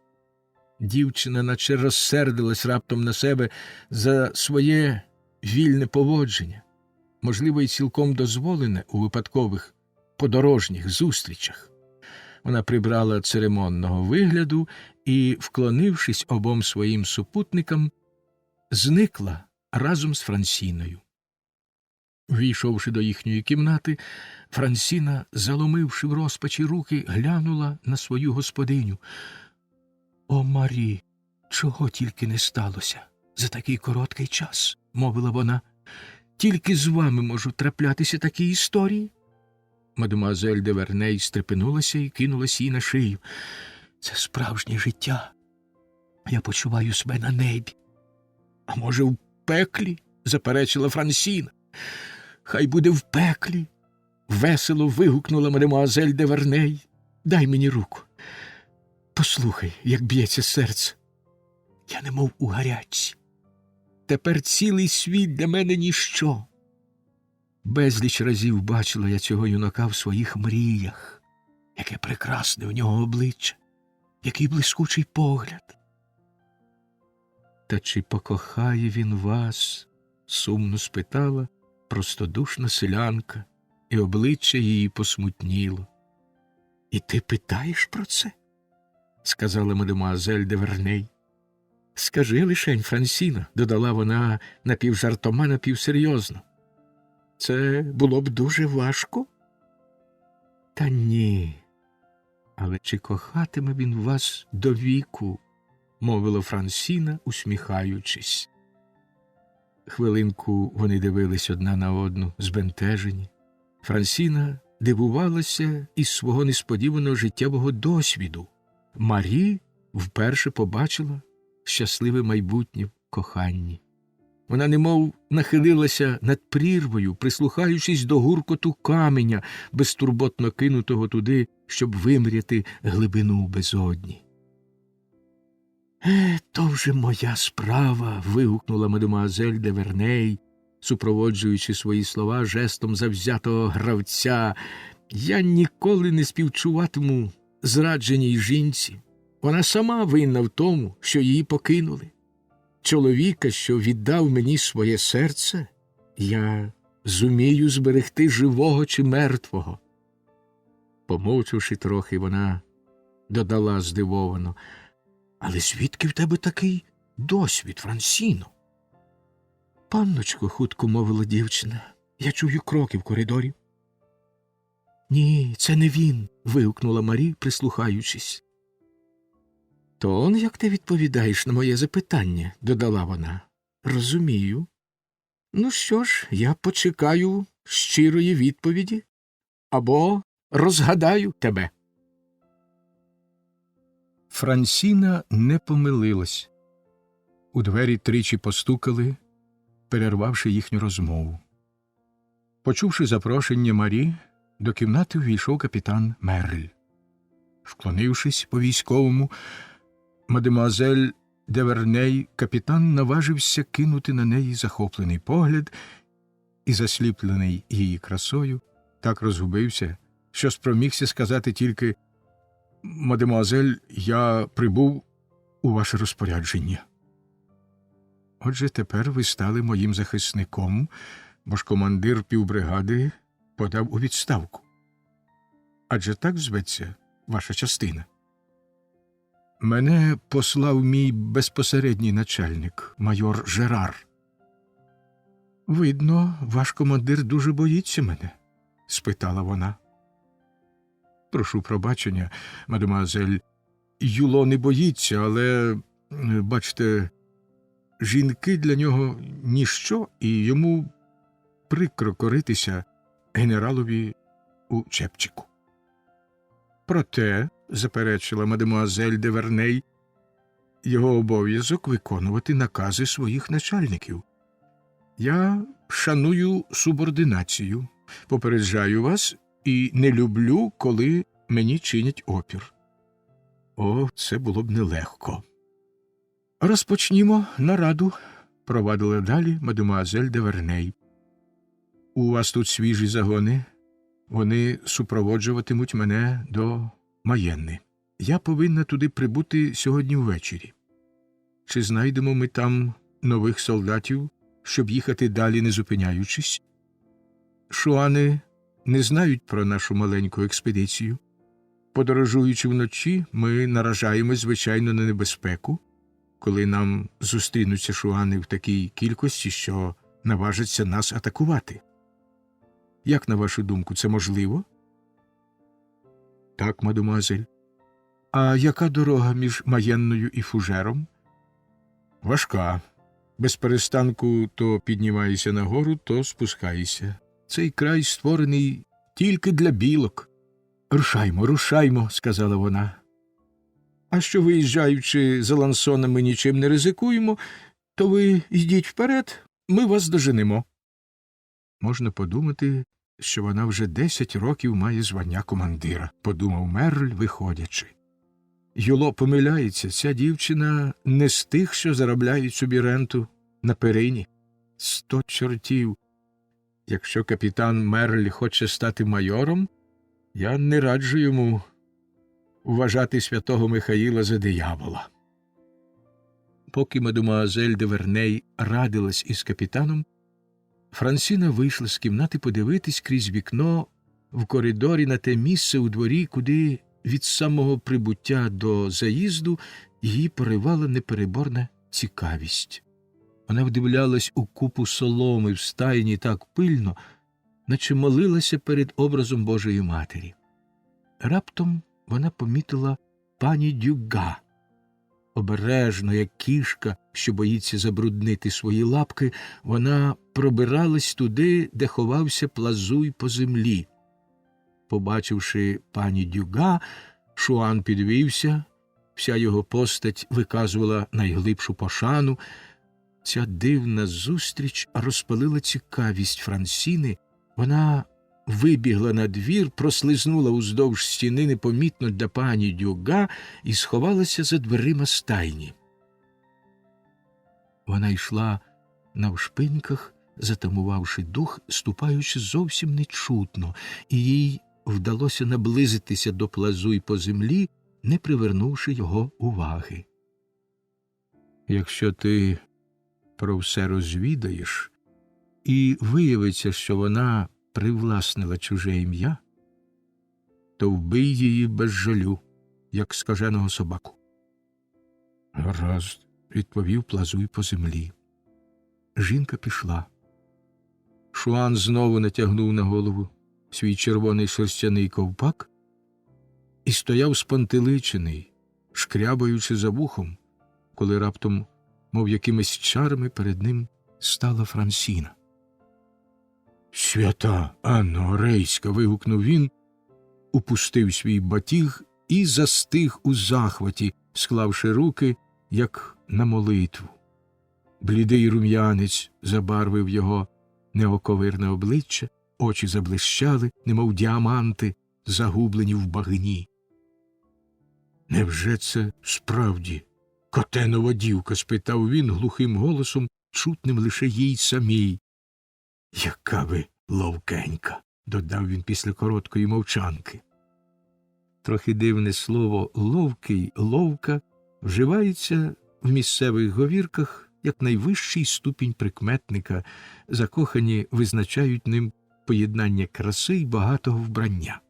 Дівчина наче розсердилась раптом на себе за своє вільне поводження, можливо, й цілком дозволене у випадкових подорожніх зустрічах. Вона прибрала церемонного вигляду і, вклонившись обом своїм супутникам, зникла разом з Франсіною. Війшовши до їхньої кімнати, Франсіна, заломивши в розпачі руки, глянула на свою господиню. «О, Марі, чого тільки не сталося за такий короткий час», – мовила вона. «Тільки з вами можуть траплятися такі історії». Мадемуазель де Верней стрепенулася і кинулась їй на шию. «Це справжнє життя. Я почуваю себе на небі». «А може, в пеклі?» – заперечила Франсіна. «Хай буде в пеклі», – весело вигукнула мадемуазель де Верней. «Дай мені руку. Послухай, як б'ється серце. Я немов у гарячці. Тепер цілий світ для мене ніщо. Безліч разів бачила я цього юнака в своїх мріях. Яке прекрасне в нього обличчя, який блискучий погляд. Та чи покохає він вас?» – сумно спитала простодушна селянка, і обличчя її посмутніло. «І ти питаєш про це?» – сказала мадемуазель де Верней. «Скажи лишень, Франсіно», – додала вона напівжартома, напівсерйозно. «Це було б дуже важко?» «Та ні. Але чи кохатиме він вас до віку?» – мовила Франсіна, усміхаючись. Хвилинку вони дивились одна на одну, збентежені. Франсіна дивувалася із свого несподіваного життєвого досвіду. Марі вперше побачила щасливе майбутнє в коханні. Вона немов нахилилася над прірвою, прислухаючись до гуркоту каменя, безтурботно кинутого туди, щоб вимряти глибину безодні. То вже моя справа», – вигукнула мадемуазель де Верней, супроводжуючи свої слова жестом завзятого гравця. «Я ніколи не співчуватиму зрадженій жінці. Вона сама винна в тому, що її покинули. Чоловіка, що віддав мені своє серце, я зумію зберегти живого чи мертвого». Помовчавши трохи, вона додала здивовано: «Але звідки в тебе такий досвід, Франсіно?» «Панночко», – хутко мовила дівчина, – «я чую кроки в коридорі». «Ні, це не він», – вигукнула Марі, прислухаючись. «То он як ти відповідаєш на моє запитання», – додала вона. «Розумію. Ну що ж, я почекаю щирої відповіді або розгадаю тебе». Франсіна не помилилась. У двері тричі постукали, перервавши їхню розмову. Почувши запрошення Марі, до кімнати увійшов капітан Мерль. Вклонившись по-військовому, мадемуазель де Верней, капітан наважився кинути на неї захоплений погляд і, засліплений її красою, так розгубився, що спромігся сказати тільки: «Мадемуазель, я прибув у ваше розпорядження». «Отже, тепер ви стали моїм захисником, бо ж командир півбригади подав у відставку. Адже так зветься ваша частина?» «Мене послав мій безпосередній начальник, майор Жерар». «Видно, ваш командир дуже боїться мене?» – спитала вона. «Прошу пробачення, мадемуазель, Юло не боїться, але, бачте, жінки для нього ніщо, і йому прикро коритися генералові у чепчику». «Проте», – заперечила мадемуазель де Верней, – «його обов'язок виконувати накази своїх начальників. Я шаную субординацію, попереджаю вас, і не люблю, коли мені чинять опір». «О, це було б нелегко». «Розпочнімо нараду», – провадила далі мадемуазель де Верней. «У вас тут свіжі загони. Вони супроводжуватимуть мене до Маєнни. Я повинна туди прибути сьогодні ввечері. Чи знайдемо ми там нових солдатів, щоб їхати далі, не зупиняючись? Шуани не знають про нашу маленьку експедицію. Подорожуючи вночі, ми наражаємось, звичайно, на небезпеку. коли нам зустрінуться шуани в такій кількості, що наважаться нас атакувати. Як, на вашу думку, це можливо? Так, мадемуазель. А яка дорога між Маєнною і Фужером? Важка. Без перестанку то піднімаєшся нагору, то спускаєшся. Цей край створений тільки для білок. Рушаймо, рушаймо, сказала вона. А що, виїжджаючи за лансоном, ми нічим не ризикуємо, то ви йдіть вперед, ми вас доженемо. Можна подумати, що вона вже 10 років має звання командира, подумав Мерль, виходячи. Юло помиляється, ця дівчина не з тих, що заробляють собі ренту на перині. 100 чортів. Якщо капітан Мерль хоче стати майором, я не раджу йому вважати святого Михаїла за диявола. Поки мадемуазель де Верней радилась із капітаном, Франсіна вийшла з кімнати подивитись крізь вікно в коридорі на те місце у дворі, куди від самого прибуття до заїзду її поривала непереборна цікавість. Вона вдивлялась у купу соломи в стайні так пильно, наче молилася перед образом Божої Матері. Раптом вона помітила пані Дюга. Обережно, як кішка, що боїться забруднити свої лапки, вона пробиралась туди, де ховався Плазуй по землі. Побачивши пані Дюга, Шуан підвівся, вся його постать виказувала найглибшу пошану. Ця дивна зустріч розпалила цікавість Франсіни. Вона вибігла на двір, прослизнула уздовж стіни непомітно для пані Дюга і сховалася за дверима стайні. Вона йшла навшпиньках, затамувавши дух, ступаючи зовсім нечутно, і їй вдалося наблизитися до Плазуй по землі, не привернувши його уваги. Якщо ти про все розвідаєш, і виявиться, що вона привласнила чуже ім'я, то вбий її без жалю, як скаженого собаку. Гаразд, відповів Плазуй по землі. Жінка пішла. Шуан знову натягнув на голову свій червоний шерстяний ковпак і стояв спантеличений, шкрябаючи за вухом, коли раптом, мов якимись чарами, перед ним стала Франсіна. «Свята Анно Рейська!» – вигукнув він, упустив свій батіг і застиг у захваті, склавши руки, як на молитву. Блідий рум'янець забарвив його неоковирне обличчя, очі заблищали, немов діаманти, загублені в багні. «Невже це справді Котенова дівка?» – спитав він глухим голосом, чутним лише їй самій. «Яка ви ловкенька!» – додав він після короткої мовчанки. Трохи дивне слово «ловкий», «ловка» вживається в місцевих говірках як найвищий ступінь прикметника, закохані визначають ним поєднання краси й багатого вбрання.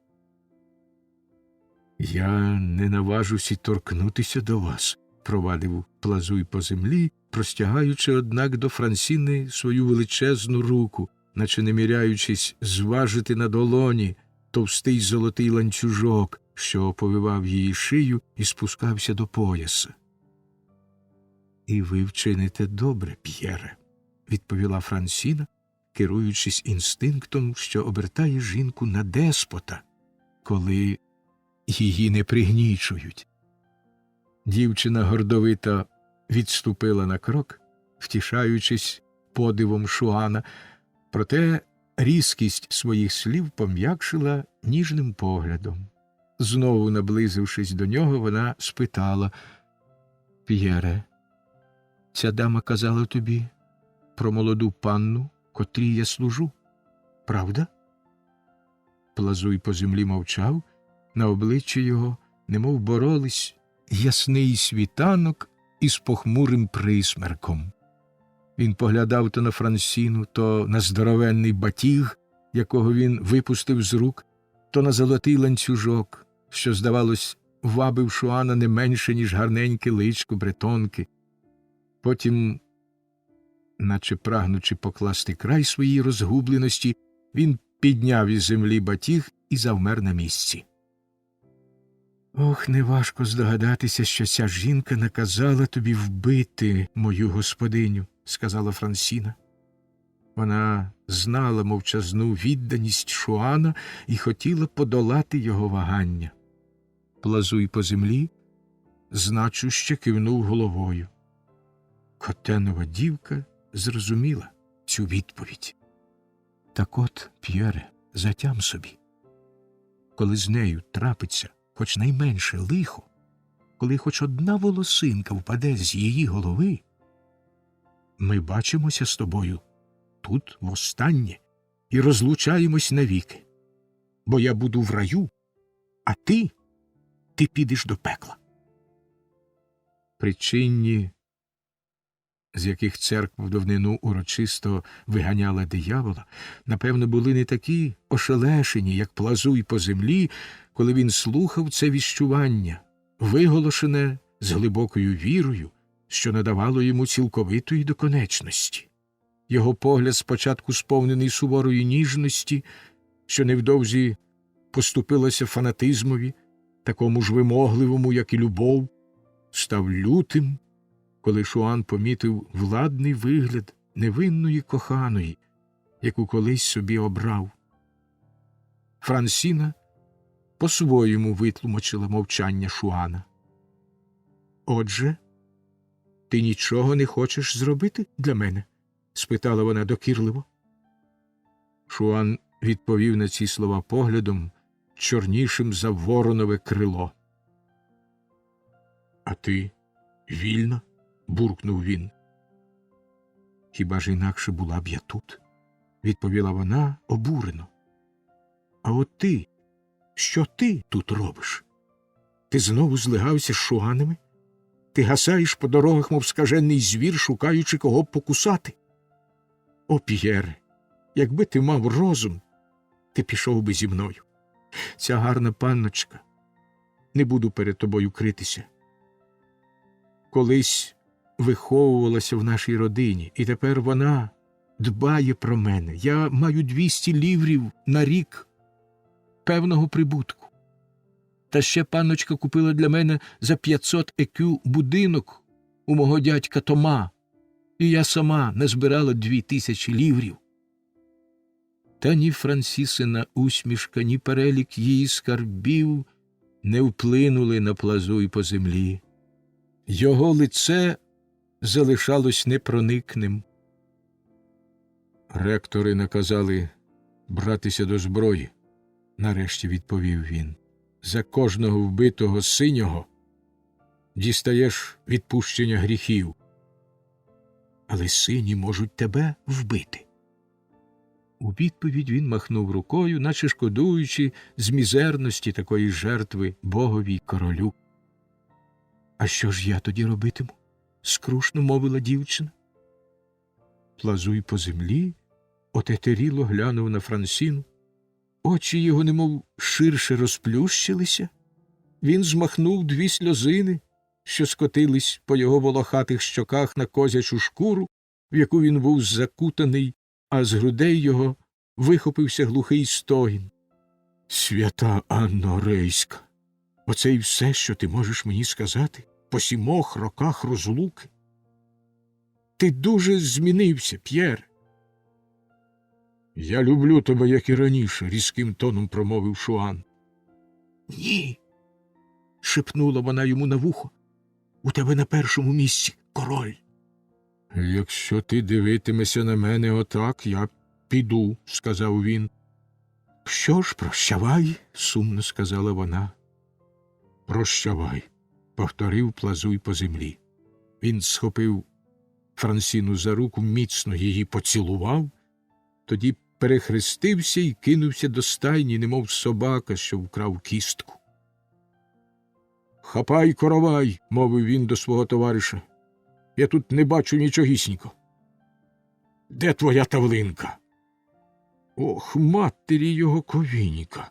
«Я не наважусь і торкнутися до вас», – провадив Плазуй по землі, простягаючи, однак, до Франсіни свою величезну руку, наче наміряючись зважити на долоні товстий золотий ланцюжок, що повивав її шию і спускався до пояса. «І ви вчините добре, П'єре», – відповіла Франсіна, керуючись інстинктом, що обертає жінку на деспота, коли її не пригнічують. Дівчина гордовито відступила на крок, втішаючись подивом Шуана, проте різкість своїх слів пом'якшила ніжним поглядом. Знову наблизившись до нього, вона спитала: «П'єре, ця дама казала тобі про молоду панну, котрій я служу, правда?» Плазуй по землі мовчав, на обличчі його немов боролись ясний світанок із похмурим присмерком. Він поглядав то на Франсіну, то на здоровенний батіг, якого він випустив з рук, то на золотий ланцюжок, що, здавалось, вабив Шуана не менше, ніж гарненьке личко бретонки. Потім, наче прагнучи покласти край своїй розгубленості, він підняв із землі батіг і завмер на місці. «Ох, неважко здогадатися, що ця жінка наказала тобі вбити мою господиню», – сказала Франсіна. Вона знала мовчазну відданість Шуана і хотіла подолати його вагання. Плазуй по землі значуще кивнув головою. Котенова дівка зрозуміла цю відповідь. Так от, П'єре, затям собі. Коли з нею трапиться хоч найменше лихо, коли хоч одна волосинка впаде з її голови, ми бачимося з тобою тут востаннє і розлучаємось навіки, бо я буду в раю, а ти підеш до пекла. Причинні, з яких церква в давнину урочисто виганяла диявола, напевно, були не такі ошелешені, як Плазуй по землі, коли він слухав це віщування, виголошене з глибокою вірою, що надавало йому цілковитої доконечності. Його погляд, спочатку сповнений суворої ніжності, що невдовзі поступилася фанатизмові, такому ж вимогливому, як і любов, став лютим, коли Шуан помітив владний вигляд невинної коханої, яку колись собі обрав. Франсіна по-своєму витлумачила мовчання Шуана. «Отже, ти нічого не хочеш зробити для мене?» – спитала вона докірливо. Шуан відповів на ці слова поглядом, чорнішим за воронове крило. «А ти вільна?» – буркнув він. «Хіба ж інакше була б я тут?» – відповіла вона обурено. «А от ти, що ти тут робиш? Ти знову злигався з Шуанами? Ти гасаєш по дорогах, мов скажений звір, шукаючи кого б покусати? О, П'єре, якби ти мав розум, ти пішов би зі мною. Ця гарна панночка, не буду перед тобою критися, колись виховувалася в нашій родині, і тепер вона дбає про мене. Я маю 200 ліврів на рік певного прибутку. Та ще панночка купила для мене за 500 екю будинок у мого дядька Тома, і я сама назбирала 2000 ліврів. Та ні Франсісина усмішка, ні перелік її скарбів не вплинули на Плазуй по землі. Його лице залишалось непроникним. «Ректори наказали братися до зброї», – нарешті відповів він. «За кожного вбитого синього дістаєш відпущення гріхів. Але сині можуть тебе вбити». У відповідь він махнув рукою, наче шкодуючи з мізерності такої жертви богові й королю. «А що ж я тоді робитиму?» – скрушно мовила дівчина. Плазуй по землі отетеріло глянув на Франсіну. Очі його немов ширше розплющилися. Він змахнув 2 сльозини, що скотились по його волохатих щоках на козячу шкуру, в яку він був закутаний, а з грудей його вихопився глухий стогін. «Свята Анно Рейська, оце й все, що ти можеш мені сказати по 7 роках розлуки? Ти дуже змінився, П'єр». «Я люблю тебе, як і раніше», – різким тоном промовив Шуан. «Ні», – шепнула вона йому на вухо, – «у тебе на першому місці король». «Якщо ти дивитимешся на мене отак, я піду», – сказав він. «Що ж, прощавай», – сумно сказала вона. «Прощавай», – повторив Плазуй по землі. Він схопив Франсіну за руку, міцно її поцілував, тоді перехрестився і кинувся до стайні, немов собака, що вкрав кістку. «Хапай, коровай», – мовив він до свого товариша. «Я тут не бачу нічогісінько». «Де твоя тавлинка?» «Ох, матері його ковініка,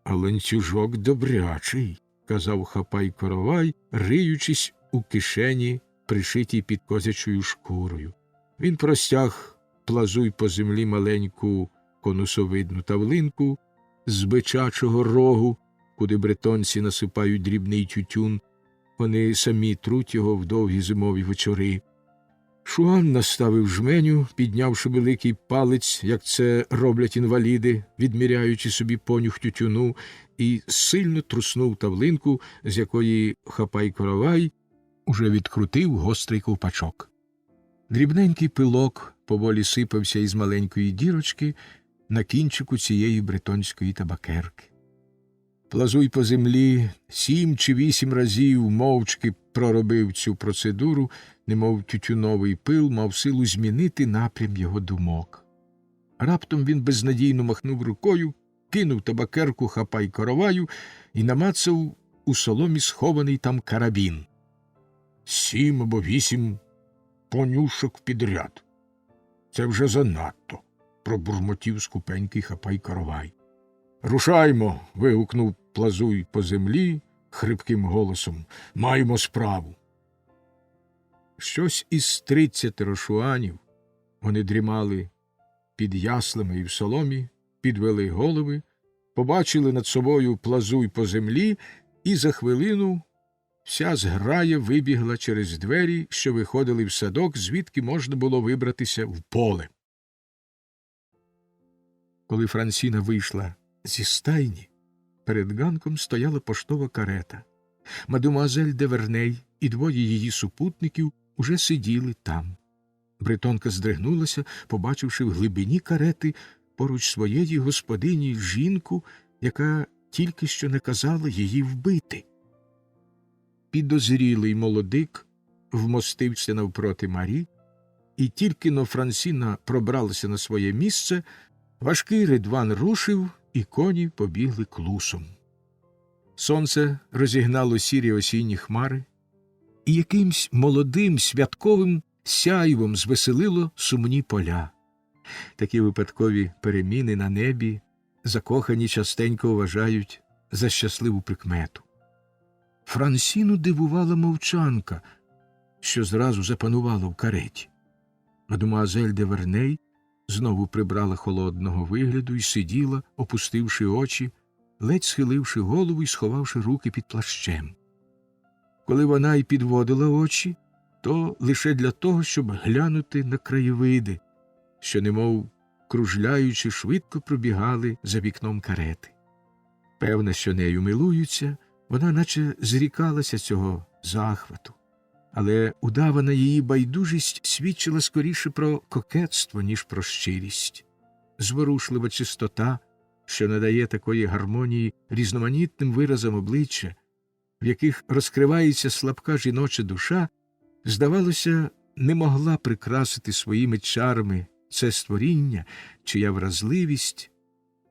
а ланцюжок добрячий», – казав Хапай коровай, риючись у кишені пришитій під козячою шкурою. Він простяг плазуй по землі маленьку конусовидну тавлинку з бичачого рогу, куди бретонці насипають дрібний тютюн. Вони самі труть його в довгі зимові вечори. Шуан наставив жменю, піднявши великий палець, як це роблять інваліди, відміряючи собі понюх тютюну, і сильно труснув тавлинку, з якої Хапай-Коровай уже відкрутив гострий ковпачок. Дрібненький пилок поволі сипався із маленької дірочки на кінчику цієї бретонської табакерки. Плазуй по землі 7 чи 8 разів мовчки проробив цю процедуру, немов тютюновий пил мав силу змінити напрям його думок. Раптом він безнадійно махнув рукою, кинув табакерку Хапай-Короваю і намацав у соломі схований там карабін. 7 або 8 понюшок підряд. Це вже занадто, пробурмотів скупенький Хапай-Коровай. Рушаймо, вигукнув плазуй по землі хрипким голосом. Маємо справу. Щось із 30 шуанів, вони дрімали під яслами і в соломі, підвели голови, побачили над собою плазуй по землі, і за хвилину вся зграя вибігла через двері, що виходили в садок, звідки можна було вибратися в поле. Коли Франсіна вийшла зі стайні, перед ганком стояла поштова карета. Мадемуазель де Верней і двоє її супутників уже сиділи там. Бретонка здригнулася, побачивши в глибині карети поруч своєї господині жінку, яка тільки що наказала її вбити. Підозрілий молодик вмостився навпроти Марі, і тільки-но Франсіна пробралася на своє місце, важкий ридван рушив, і коні побігли клусом. Сонце розігнало сірі осінні хмари, і якимсь молодим святковим сяйвом звеселило сумні поля. Такі випадкові переміни на небі закохані частенько вважають за щасливу прикмету. Франсіну дивувала мовчанка, що зразу запанувала в кареті. Мадемуазель де Верней знову прибрала холодного вигляду і сиділа, опустивши очі, ледь схиливши голову і сховавши руки під плащем. Коли вона й підводила очі, то лише для того, щоб глянути на краєвиди, що, немов кружляючи, швидко пробігали за вікном карети. Певна, що нею милуються, вона наче зрікалася цього захвату, але удавана її байдужість свідчила скоріше про кокетство, ніж про щирість. Зворушлива чистота, що надає такої гармонії різноманітним виразам обличчя, в яких розкривається слабка жіноча душа, здавалося, не могла прикрасити своїми чарами це створіння, чия вразливість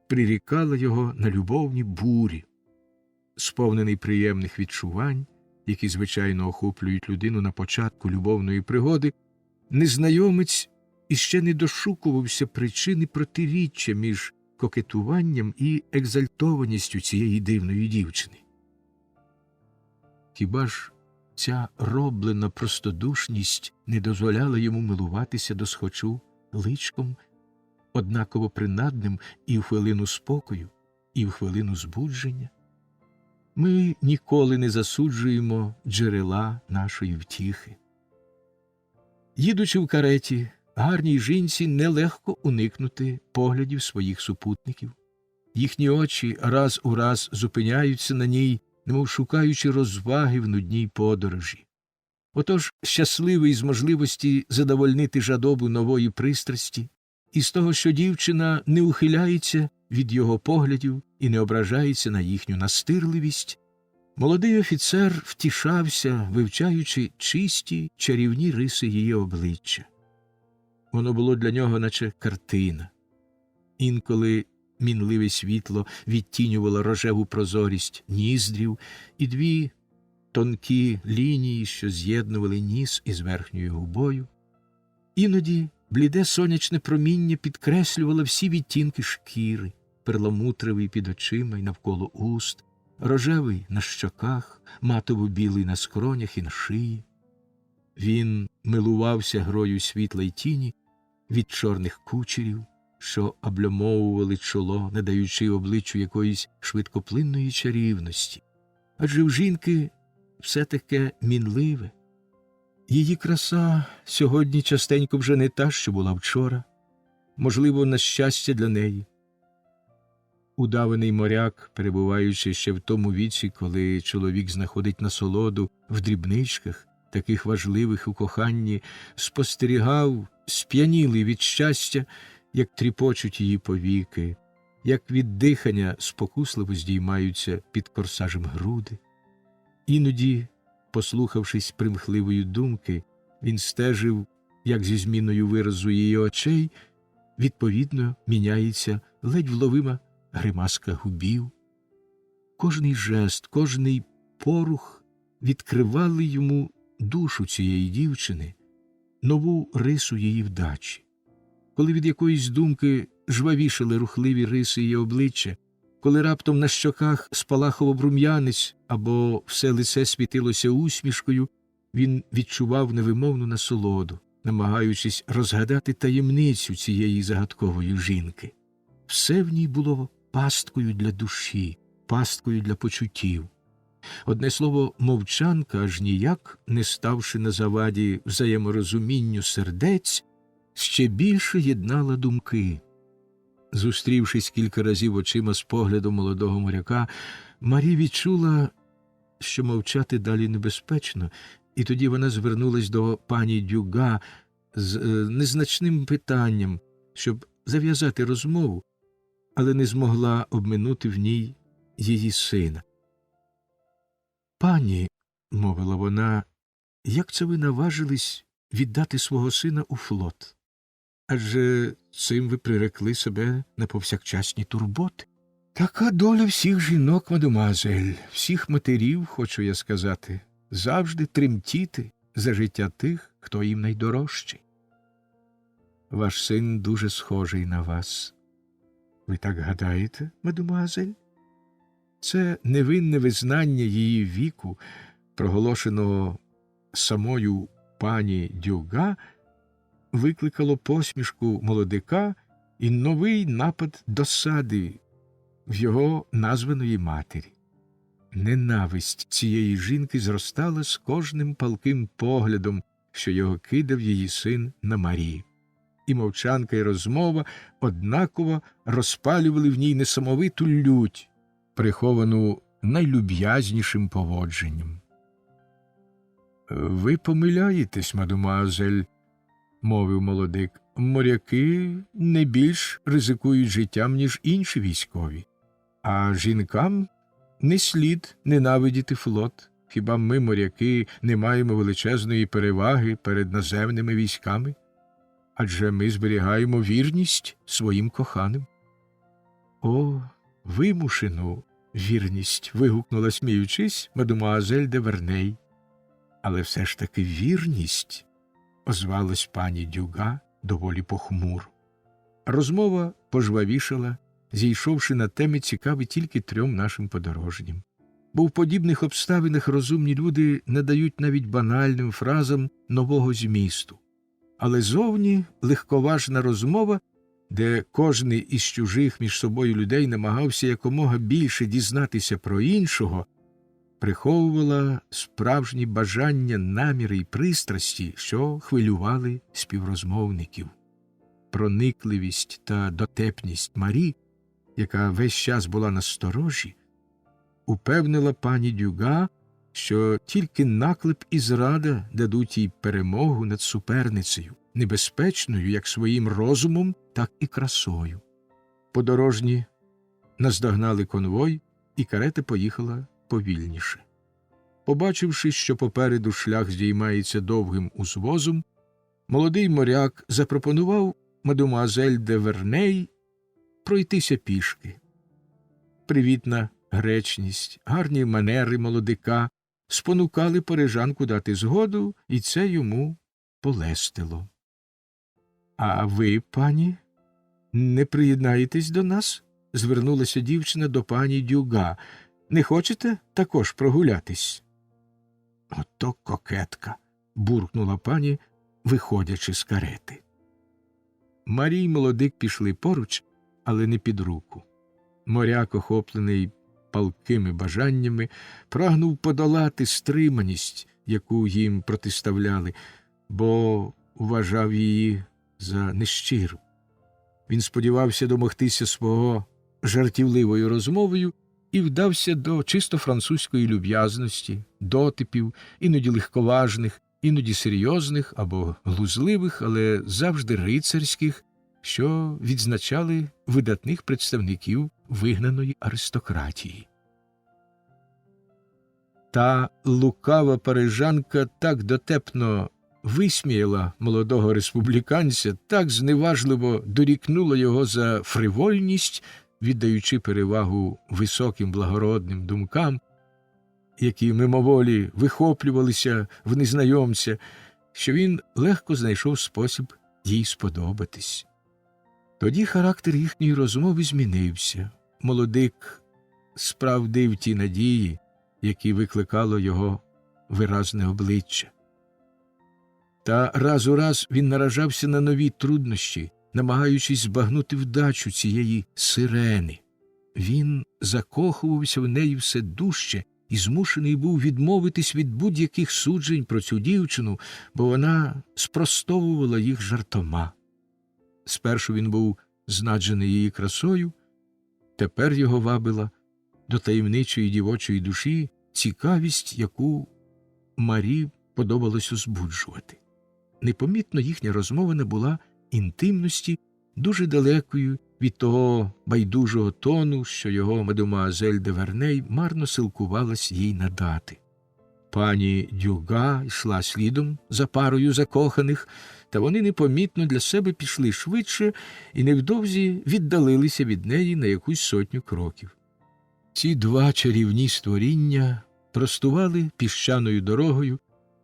прирікала його на любовні бурі. Сповнений приємних відчувань, які, звичайно, охоплюють людину на початку любовної пригоди, незнайомець іще не дошукувався причини протиріччя між кокетуванням і екзальтованістю цієї дивної дівчини. Хіба ж ця роблена простодушність не дозволяла йому милуватися досхочу личком, однаково принадним і в хвилину спокою, і в хвилину збудження? Ми ніколи не засуджуємо джерела нашої втіхи. Їдучи в кареті, гарній жінці нелегко уникнути поглядів своїх супутників. Їхні очі раз у раз зупиняються на ній, немов шукаючи розваги в нудній подорожі. Отож, щасливий з можливості задовольнити жадобу нової пристрасті, і з того, що дівчина не ухиляється від його поглядів і не ображається на їхню настирливість, молодий офіцер втішався, вивчаючи чисті, чарівні риси її обличчя. Воно було для нього наче картина. Інколи мінливе світло відтінювало рожеву прозорість ніздрів і дві тонкі лінії, що з'єднували ніс із верхньою губою. Іноді бліде сонячне проміння підкреслювало всі відтінки шкіри, перламутровий під очима й навколо уст, рожевий на щоках, матово-білий на скронях і на шиї. Він милувався грою світла й тіні від чорних кучерів, що облямовували чоло, не даючи обличчю якоїсь швидкоплинної чарівності. Адже в жінки все таке мінливе. Її краса сьогодні частенько вже не та, що була вчора, можливо, на щастя для неї. Удаваний моряк, перебуваючи ще в тому віці, коли чоловік знаходить насолоду в дрібничках, таких важливих у коханні, спостерігав, сп'янілий від щастя, як тріпочуть її повіки, як від дихання спокусливо здіймаються під корсажем груди. Іноді, послухавшись примхливої думки, він стежив, як зі зміною виразу її очей відповідно міняється ледь вловима гримаска губів. Кожний жест, кожний порух відкривали йому душу цієї дівчини, нову рису її вдачі. Коли від якоїсь думки жвавішали рухливі риси її обличчя, коли раптом на щоках спалахував рум'янець або все лице світилося усмішкою, він відчував невимовну насолоду, намагаючись розгадати таємницю цієї загадкової жінки. Все в ній було пасткою для душі, пасткою для почуттів. Одне слово, мовчанка, аж ніяк, не ставши на заваді взаєморозумінню сердець, ще більше єднала думки. Зустрівшись кілька разів очима з поглядом молодого моряка, Марі відчула, що мовчати далі небезпечно, і тоді вона звернулась до пані Дюга з незначним питанням, щоб зав'язати розмову, але не змогла обминути в ній її сина. «Пані», – мовила вона, – «як це ви наважились віддати свого сина у флот? Адже цим ви прирекли себе на повсякчасні турботи». «Така доля всіх жінок, мадемуазель, всіх матерів, хочу я сказати, завжди тремтіти за життя тих, хто їм найдорожчий. Ваш син дуже схожий на вас». «Ви так гадаєте, мадемуазель?» Це невинне визнання її віку, проголошеного самою пані Дюга, викликало посмішку молодика і новий напад досади в його названої матері. Ненависть цієї жінки зростала з кожним палким поглядом, що його кидав її син на Марію. І мовчанка, і розмова однаково розпалювали в ній несамовиту лють, приховану найлюб'язнішим поводженням. «Ви помиляєтесь, мадемуазель», – мовив молодик. «Моряки не більш ризикують життям, ніж інші військові. А жінкам не слід ненавидіти флот. Хіба ми, моряки, не маємо величезної переваги перед наземними військами? Адже ми зберігаємо вірність своїм коханим». «О, вимушену вірність», – вигукнула, сміючись, мадемуазель де Верней. «Але все ж таки вірність», – озвалась пані Дюга доволі похмуро. Розмова пожвавішала, зійшовши на теми, цікаві тільки трьом нашим подорожнім. Бо в подібних обставинах розумні люди надають навіть банальним фразам нового змісту. Але зовні легковажна розмова, де кожний із чужих між собою людей намагався якомога більше дізнатися про іншого, приховувала справжні бажання, наміри й пристрасті, що хвилювали співрозмовників. Проникливість та дотепність Марі, яка весь час була насторожі, упевнила пані Дюга, що тільки наклеп і зрада дадуть їй перемогу над суперницею, небезпечною як своїм розумом, так і красою. Подорожні наздогнали конвой, і карета поїхала повільніше. Побачивши, що попереду шлях здіймається довгим узвозом, молодий моряк запропонував мадемуазель де Верней пройтися пішки. Привітна гречність, гарні манери молодика спонукали парижанку дати згоду, і це йому полестило. «А ви, пані, не приєднаєтесь до нас?» – звернулася дівчина до пані Дюга. «Не хочете також прогулятись?» «Ото кокетка», буркнула пані, виходячи з карети. Марій й молодик пішли поруч, але не під руку. Моряк, охоплений палкими бажаннями, прагнув подолати стриманість, яку їм протиставляли, бо вважав її за нещиру. Він сподівався домогтися свого жартівливою розмовою і вдався до чисто французької люб'язності, дотипів, іноді легковажних, іноді серйозних або глузливих, але завжди рицарських, що відзначали видатних представників вигнаної аристократії. Та лукава парижанка так дотепно висміяла молодого республіканця, так зневажливо дорікнула його за фривольність, віддаючи перевагу високим благородним думкам, які мимоволі вихоплювалися в незнайомця, що він легко знайшов спосіб їй сподобатись. Тоді характер їхньої розмови змінився. Молодик справдив ті надії, які викликало його виразне обличчя. Та раз у раз він наражався на нові труднощі, намагаючись збагнути вдачу цієї сирени. Він закохувався в неї все дужче і змушений був відмовитись від будь-яких суджень про цю дівчину, бо вона спростовувала їх жартома. Спершу він був знаджений її красою, тепер його вабила до таємничої дівочої душі цікавість, яку Марі подобалося збуджувати. Непомітно їхня розмова набула інтимності, дуже далекою від того байдужого тону, що його мадемуазель де Верней марно силкувалась їй надати. Пані Дюга йшла слідом за парою закоханих, та вони непомітно для себе пішли швидше і невдовзі віддалилися від неї на якусь сотню кроків. Ці два чарівні створіння простували піщаною дорогою,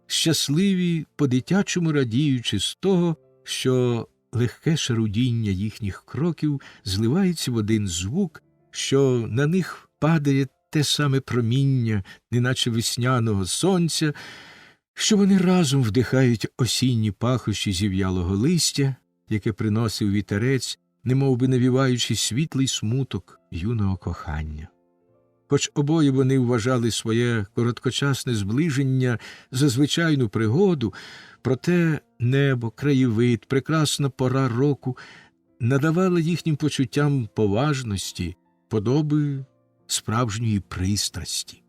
щасливі, по-дитячому радіючи з того, що легке шарудіння їхніх кроків зливається в один звук, що на них падає те саме проміння, неначе весняного сонця, що вони разом вдихають осінні пахощі зів'ялого листя, яке приносив вітерець, немовби навіваючи світлий смуток юного кохання. Хоч обоє вони вважали своє короткочасне зближення за звичайну пригоду, проте небо, краєвид, прекрасна пора року надавали їхнім почуттям поважності, подоби справжньої пристрасті.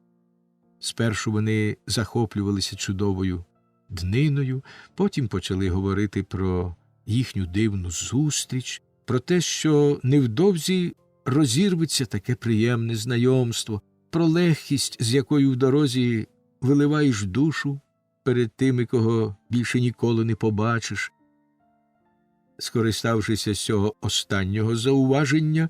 Спершу вони захоплювалися чудовою дниною, потім почали говорити про їхню дивну зустріч, про те, що невдовзі розірветься таке приємне знайомство, про легкість, з якою в дорозі виливаєш душу перед тими, кого більше ніколи не побачиш. Скориставшися з цього останнього зауваження,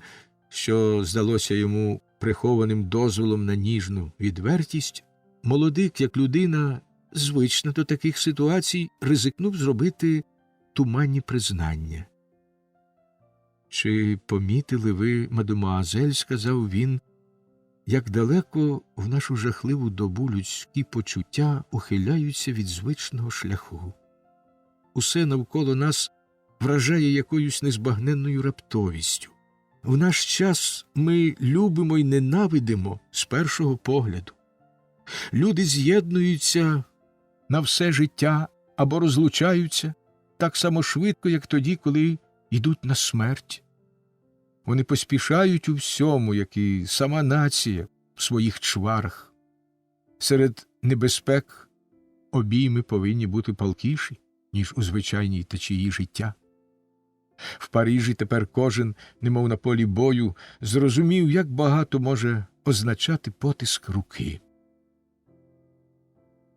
що здалося йому прихованим дозволом на ніжну відвертість, молодик, як людина, звична до таких ситуацій, ризикнув зробити туманні признання. «Чи помітили ви, мадемуазель, — сказав він, — як далеко в нашу жахливу добу людські почуття ухиляються від звичного шляху? Усе навколо нас вражає якоюсь незбагненною раптовістю. В наш час ми любимо й ненавидимо з першого погляду. Люди з'єднуються на все життя або розлучаються так само швидко, як тоді, коли йдуть на смерть. Вони поспішають у всьому, як і сама нація в своїх чварах. Серед небезпек обійми повинні бути палкіші, ніж у звичайній течії життя. В Парижі тепер кожен, немов на полі бою, зрозумів, як багато може означати потиск руки.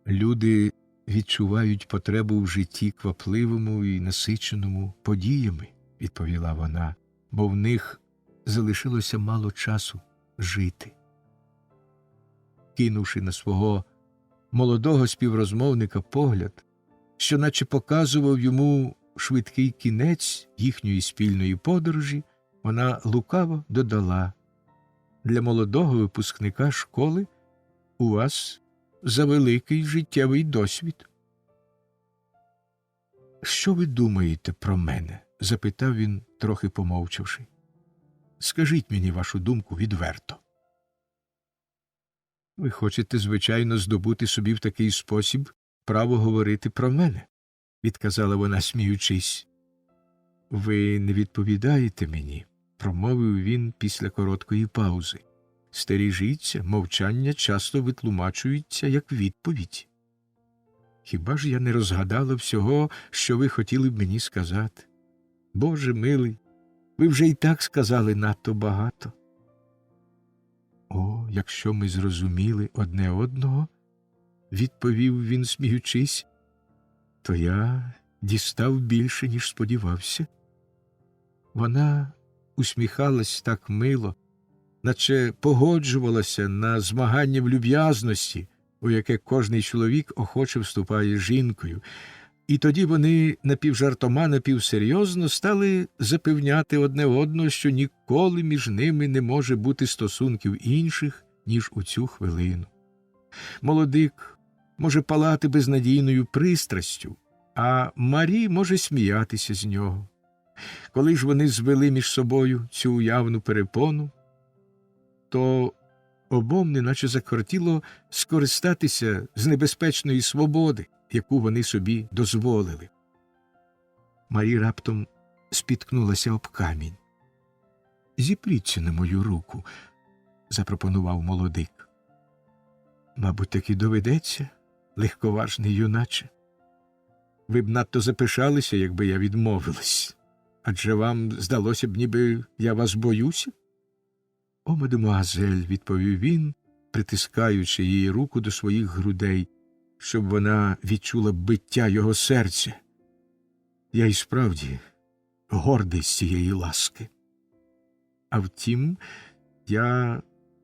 Люди відчувають потребу в житті квапливому і насиченому подіями, — відповіла вона, — бо в них залишилося мало часу жити. Кинувши на свого молодого співрозмовника погляд, що наче показував йому швидкий кінець їхньої спільної подорожі, вона лукаво додала: «Для молодого випускника школи у вас завеликий життєвий досвід». Що ви думаєте про мене? Запитав він, трохи помовчавши. Скажіть мені вашу думку відверто. Ви хочете, звичайно, здобути собі в такий спосіб право говорити про мене, відказала вона, сміючись. Ви не відповідаєте мені, промовив він після короткої паузи. Стережіться, мовчання часто витлумачується як відповідь. Хіба ж я не розгадала всього, що ви хотіли б мені сказати? Боже милий, ви вже і так сказали надто багато. О, якщо ми зрозуміли одне одного, відповів він, сміючись, то я дістав більше, ніж сподівався. Вона усміхалась так мило, наче погоджувалася на змагання в люб'язності, у яке кожний чоловік охоче вступає з жінкою, і тоді вони напівжартома, напівсерйозно стали запевняти одне одного, що ніколи між ними не може бути стосунків інших, ніж у цю хвилину. Молодик може палати безнадійною пристрастю, а Марі може сміятися з нього. Коли ж вони звели між собою цю уявну перепону, то обом неначе закортіло скористатися з небезпечної свободи, яку вони собі дозволили. Марі раптом спіткнулася об камінь. «Зіпріться на мою руку», – запропонував молодик. «Мабуть, таки доведеться, легковажний юначе. Ви б надто запишалися, якби я відмовилась. Адже вам здалося б, ніби я вас боюся?» «О, мадемуазель», – відповів він, притискаючи її руку до своїх грудей, щоб вона відчула биття його серця. «Я й справді гордий з цієї ласки. А втім, я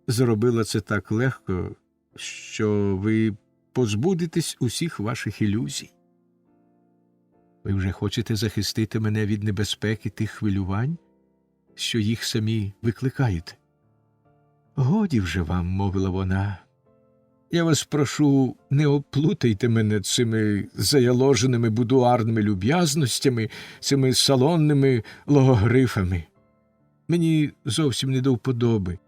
зробила це так легко, що ви позбудетесь усіх ваших ілюзій. Ви вже хочете захистити мене від небезпеки тих хвилювань, що їх самі викликаєте?» «Годі вже вам», – мовила вона. «Я вас прошу, не оплутайте мене цими заяложеними будуарними люб'язностями, цими салонними логогрифами. Мені зовсім не до вподоби,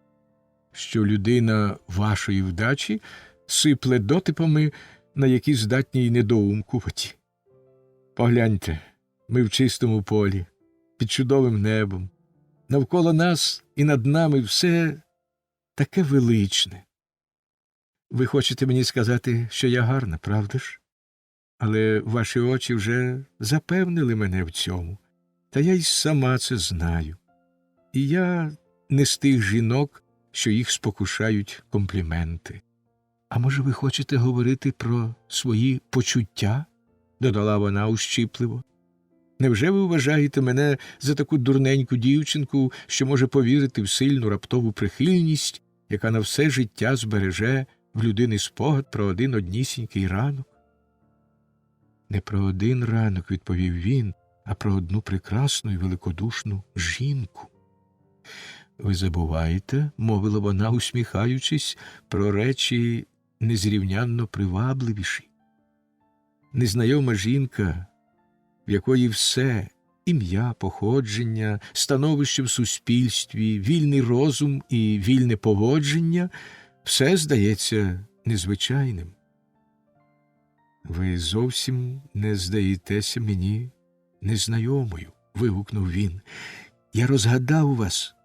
що людина вашої вдачі сипле дотипами, на які здатні й недоумкувати. Погляньте, ми в чистому полі, під чудовим небом. Навколо нас і над нами все таке величне. Ви хочете мені сказати, що я гарна, правда ж? Але ваші очі вже запевнили мене в цьому, та я й сама це знаю. І я не з тих жінок, що їх спокушають компліменти. А може, ви хочете говорити про свої почуття?» – додала вона ущіпливо. «Невже ви вважаєте мене за таку дурненьку дівчинку, що може повірити в сильну раптову прихильність, яка на все життя збереже в людини спогад про один однісінький ранок?» «Не про один ранок», – відповів він, «а про одну прекрасну і великодушну жінку». «Ви забуваєте», – мовила вона, усміхаючись, «про речі незрівнянно привабливіші. Незнайома жінка, в якої все – ім'я, походження, становище в суспільстві, вільний розум і вільне поводження – все здається незвичайним». «Ви зовсім не здаєтеся мені незнайомою», – вигукнув він. «Я розгадав вас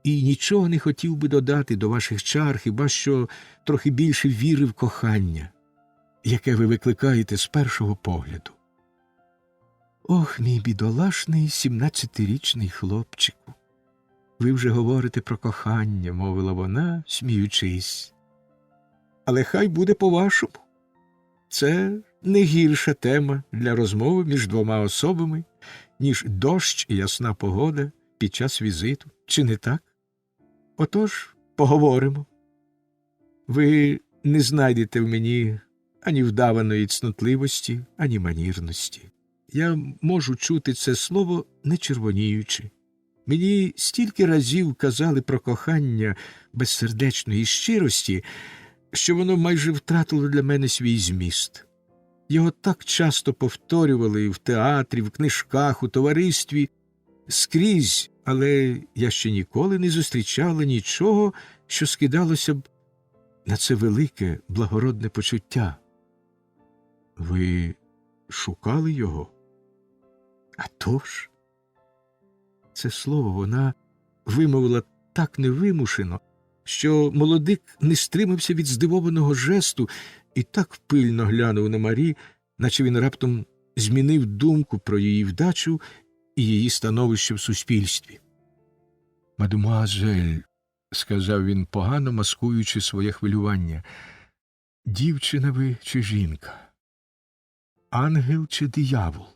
і нічого не хотів би додати до ваших чар, хіба що трохи більше віри в кохання, яке ви викликаєте з першого погляду». «Ох, мій бідолашний 17-річний хлопчику, ви вже говорите про кохання», – мовила вона, сміючись. «Але хай буде по-вашому. Це не гірша тема для розмови між двома особами, ніж дощ і ясна погода під час візиту. Чи не так? Отож, поговоримо. Ви не знайдете в мені ані вдаваної цнотливості, ані манірності. Я можу чути це слово не червоніючи. Мені стільки разів казали про кохання безсердечної щирості, що воно майже втратило для мене свій зміст. Його так часто повторювали в театрі, в книжках, у товаристві, скрізь, але я ще ніколи не зустрічала нічого, що скидалося б на це велике, благородне почуття. Ви шукали його? А тож? Це слово вона вимовила так невимушено, що молодик не стримався від здивованого жесту і так пильно глянув на Марі, наче він раптом змінив думку про її вдачу і її становище в суспільстві. «Мадемуазель», – сказав він, погано маскуючи своє хвилювання, – «дівчина ви чи жінка? Ангел чи диявол?»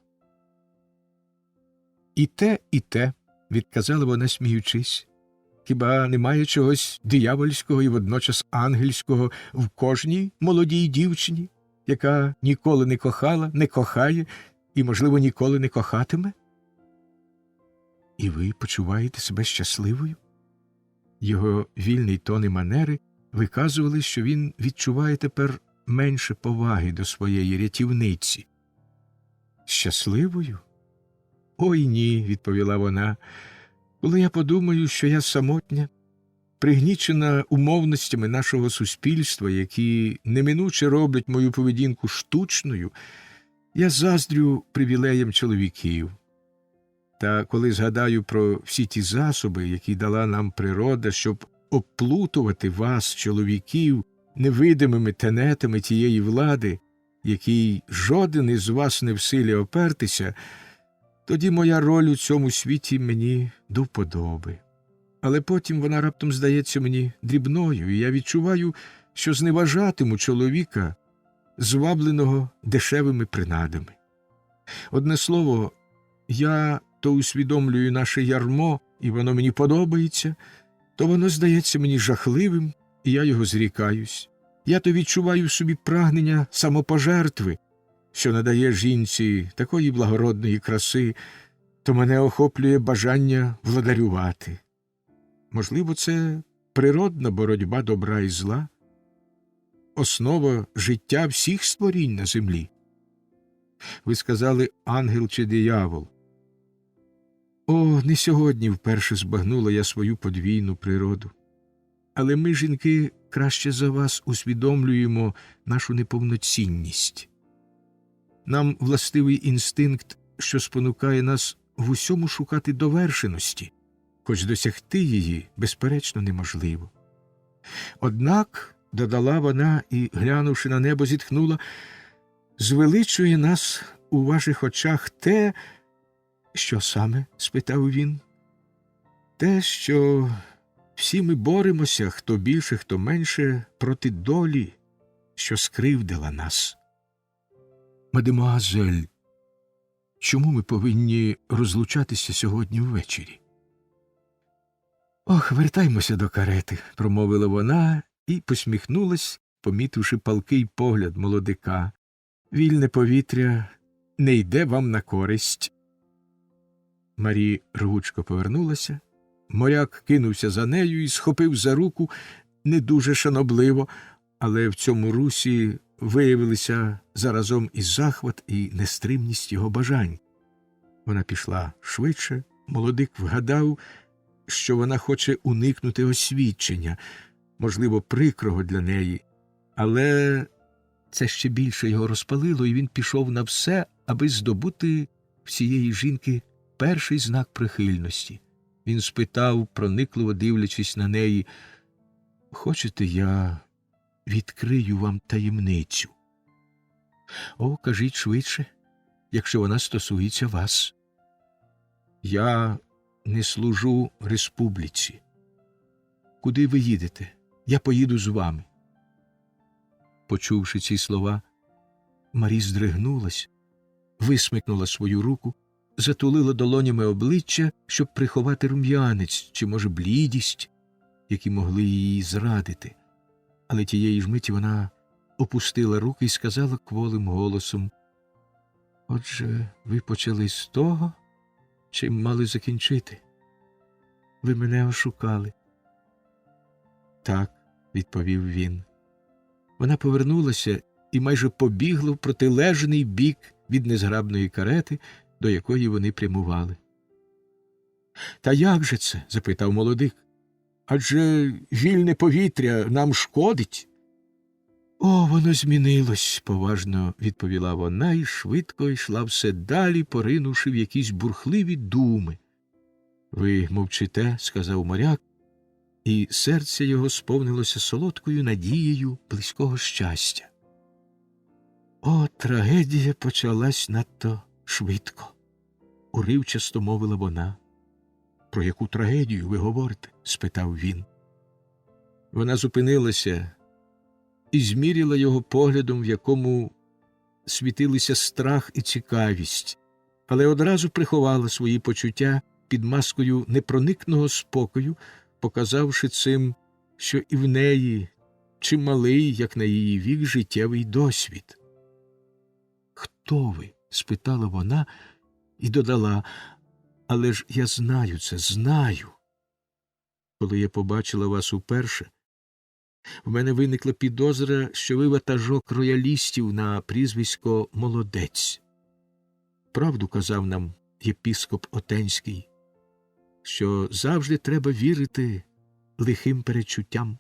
«І те», – відказала вона, сміючись. «Хіба немає чогось диявольського і водночас ангельського в кожній молодій дівчині, яка ніколи не кохала, не кохає і, можливо, ніколи не кохатиме? І ви почуваєте себе щасливою?» Його вільний тон і манери виказували, що він відчуває тепер менше поваги до своєї рятівниці. «Щасливою? Ой ні», – відповіла вона. «Коли я подумаю, що я самотня, пригнічена умовностями нашого суспільства, які неминуче роблять мою поведінку штучною, я заздрю привілеям чоловіків. Та коли згадаю про всі ті засоби, які дала нам природа, щоб оплутувати вас, чоловіків, невидимими тенетами тієї влади, якій жоден із вас не в силі опертися, тоді моя роль у цьому світі мені до вподоби. Але потім вона раптом здається мені дрібною, і я відчуваю, що зневажатиму чоловіка, звабленого дешевими принадами. Одне слово, я то усвідомлюю наше ярмо, і воно мені подобається, то воно здається мені жахливим, і я його зрікаюсь. Я то відчуваю в собі прагнення самопожертви, що надає жінці такої благородної краси, то мене охоплює бажання владарювати. Можливо, це природна боротьба добра і зла, основа життя всіх створінь на землі. Ви сказали ангел чи диявол. О, не сьогодні вперше збагнула я свою подвійну природу. Але ми, жінки, краще за вас усвідомлюємо нашу неповноцінність. Нам властивий інстинкт, що спонукає нас в усьому шукати довершеності, хоч досягти її, безперечно, неможливо. Однак, додала вона і, глянувши на небо, зітхнула, звеличує нас у ваших очах те, що саме? – спитав він. Те, що всі ми боремося, хто більше, хто менше, проти долі, що скривдила нас. Мадемуазель, чому ми повинні розлучатися сьогодні ввечері? Ох, вертаймося до карети, промовила вона і посміхнулась, помітивши палкий погляд молодика. Вільне повітря не йде вам на користь. Марі рвучко повернулася. Моряк кинувся за нею і схопив за руку не дуже шанобливо, але в цьому русі виявилися заразом і захват, і нестримність його бажань. Вона пішла швидше, молодик вгадав, що вона хоче уникнути освідчення, можливо, прикрого для неї, але це ще більше його розпалило, і він пішов на все, аби здобути в цієї жінки перший знак прихильності. Він спитав, проникливо дивлячись на неї, «Хочете, я відкрию вам таємницю?» «О, кажіть швидше, якщо вона стосується вас». «Я не служу республіці. Куди ви їдете? Я поїду з вами». Почувши ці слова, Марі здригнулась, висмикнула свою руку, затулила долонями обличчя, щоб приховати рум'янець чи, може, блідість, які могли її зрадити. Але тієї ж миті вона опустила руки і сказала кволим голосом, «Отже, ви почали з того, чим мали закінчити. Ви мене ошукали». «Так», – відповів він. Вона повернулася і майже побігло в протилежний бік від незграбної карети, до якої вони прямували. «Та як же це?» – запитав молодик. «Адже вільне повітря нам шкодить?» «О, воно змінилось», – поважно відповіла вона і швидко йшла все далі, поринувши в якісь бурхливі думи. «Ви мовчите», – сказав моряк, і серце його сповнилося солодкою надією близького щастя. «О, трагедія почалась надто швидко», – уривчасто мовила вона. «Про яку трагедію ви говорите?» – спитав він. Вона зупинилася і зміряла його поглядом, в якому світилися страх і цікавість, але одразу приховала свої почуття під маскою непроникного спокою, показавши цим, що і в неї чималий, як на її вік, життєвий досвід. «Хто ви?» – спитала вона і додала: «Але ж я знаю це, знаю. Коли я побачила вас уперше, в мене виникла підозра, що ви ватажок роялістів на прізвисько Молодець. Правду казав нам єпископ Отенський, що завжди треба вірити лихим перечуттям.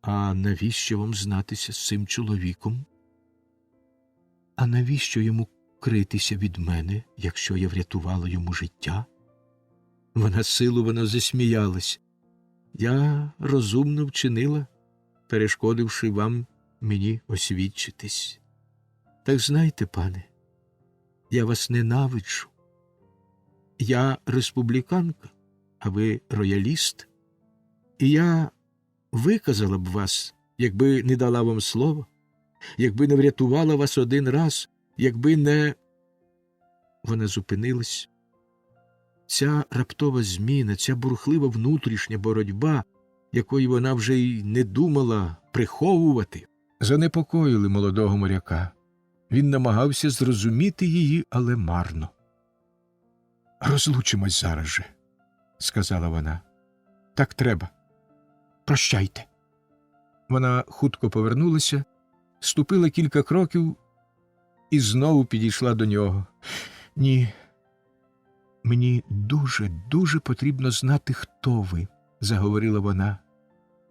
А навіщо вам знатися з цим чоловіком? А навіщо йому критися від мене, якщо я врятувала йому життя?» Вона засміялась. «Я розумно вчинила, перешкодивши вам мені освідчитись. Так знайте, пане, я вас ненавиджу. Я республіканка, а ви рояліст, і я виказала б вас, якби не дала вам слова, якби не врятувала вас один раз, якби не…» Вона зупинилась. Ця раптова зміна, ця бурхлива внутрішня боротьба, якої вона вже й не думала приховувати, занепокоїли молодого моряка. Він намагався зрозуміти її, але марно. «Розлучимось зараз же», – сказала вона. «Так треба. Прощайте». Вона хутко повернулася, ступила кілька кроків і знову підійшла до нього. «Ні, мені дуже потрібно знати, хто ви», – заговорила вона.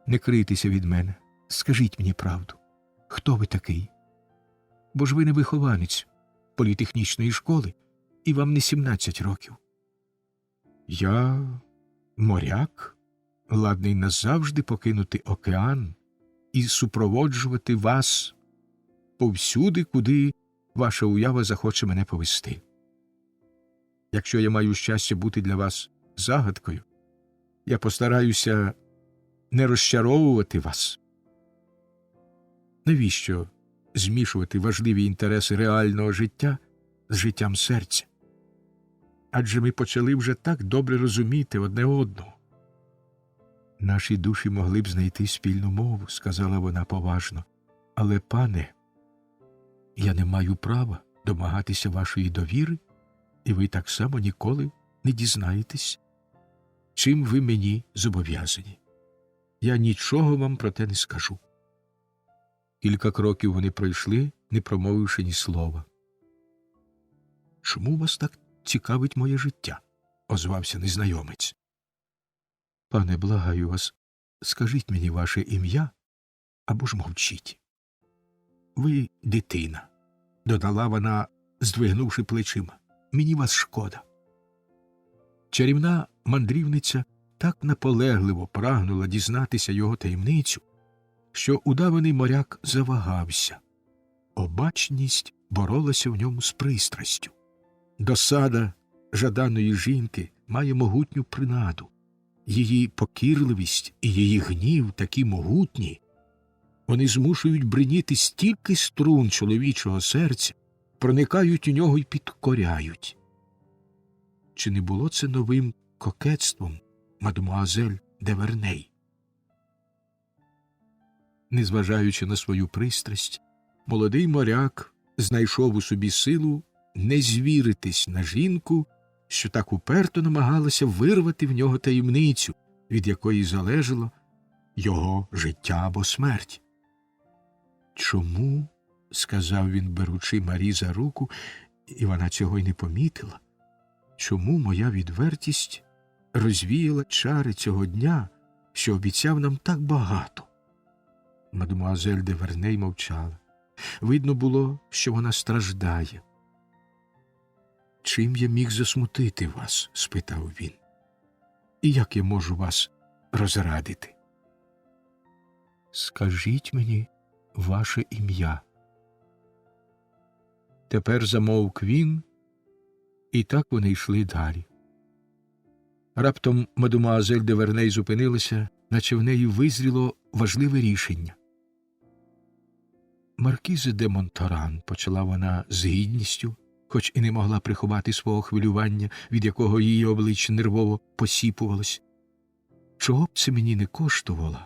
«Не крийтеся від мене. Скажіть мені правду. Хто ви такий? Бо ж ви не вихованець політехнічної школи, і вам не 17 років». «Я моряк, ладний назавжди покинути океан і супроводжувати вас повсюди, куди ваша уява захоче мене повести. Якщо я маю щастя бути для вас загадкою, я постараюся не розчаровувати вас. Навіщо змішувати важливі інтереси реального життя з життям серця? Адже ми почали вже так добре розуміти одне одного». «Наші душі могли б знайти спільну мову», – сказала вона поважно. «Але, пане, я не маю права домагатися вашої довіри, і ви так само ніколи не дізнаєтесь, чим ви мені зобов'язані. Я нічого вам про те не скажу». Кілька кроків вони пройшли, не промовивши ні слова. «Чому вас так цікавить моє життя?» – озвався незнайомець. «Пане, благаю вас, скажіть мені ваше ім'я або ж мовчіть». «Ви дитина», – додала вона, здвигнувши плечима. «Мені вас шкода». Чарівна мандрівниця так наполегливо прагнула дізнатися його таємницю, що удаваний моряк завагався. Обачність боролася в ньому з пристрастю. Досада жаданої жінки має могутню принаду. Її покірливість і її гнів такі могутні. Вони змушують бриніти стільки струн чоловічого серця, проникають у нього й підкоряють. Чи не було це новим кокетством, мадемуазель де Верней? Незважаючи на свою пристрасть, молодий моряк знайшов у собі силу не звіритись на жінку, що так уперто намагалася вирвати в нього таємницю, від якої залежало його життя або смерть. Чому, сказав він, беручи Марі за руку, і вона цього й не помітила, чому моя відвертість розвіяла чари цього дня, що обіцяв нам так багато? Мадемуазель де Верней мовчала. Видно було, що вона страждає. «Чим я міг засмутити вас?» – спитав він. «І як я можу вас розрадити?» «Скажіть мені ваше ім'я». Тепер замовк він, і так вони йшли далі. Раптом мадемуазель де Верней зупинилася, наче в неї визріло важливе рішення. «Маркізе де Монторан», – почала вона з гідністю, хоч і не могла приховати свого хвилювання, від якого її обличчя нервово посіпувалось. «Чого б це мені не коштувало,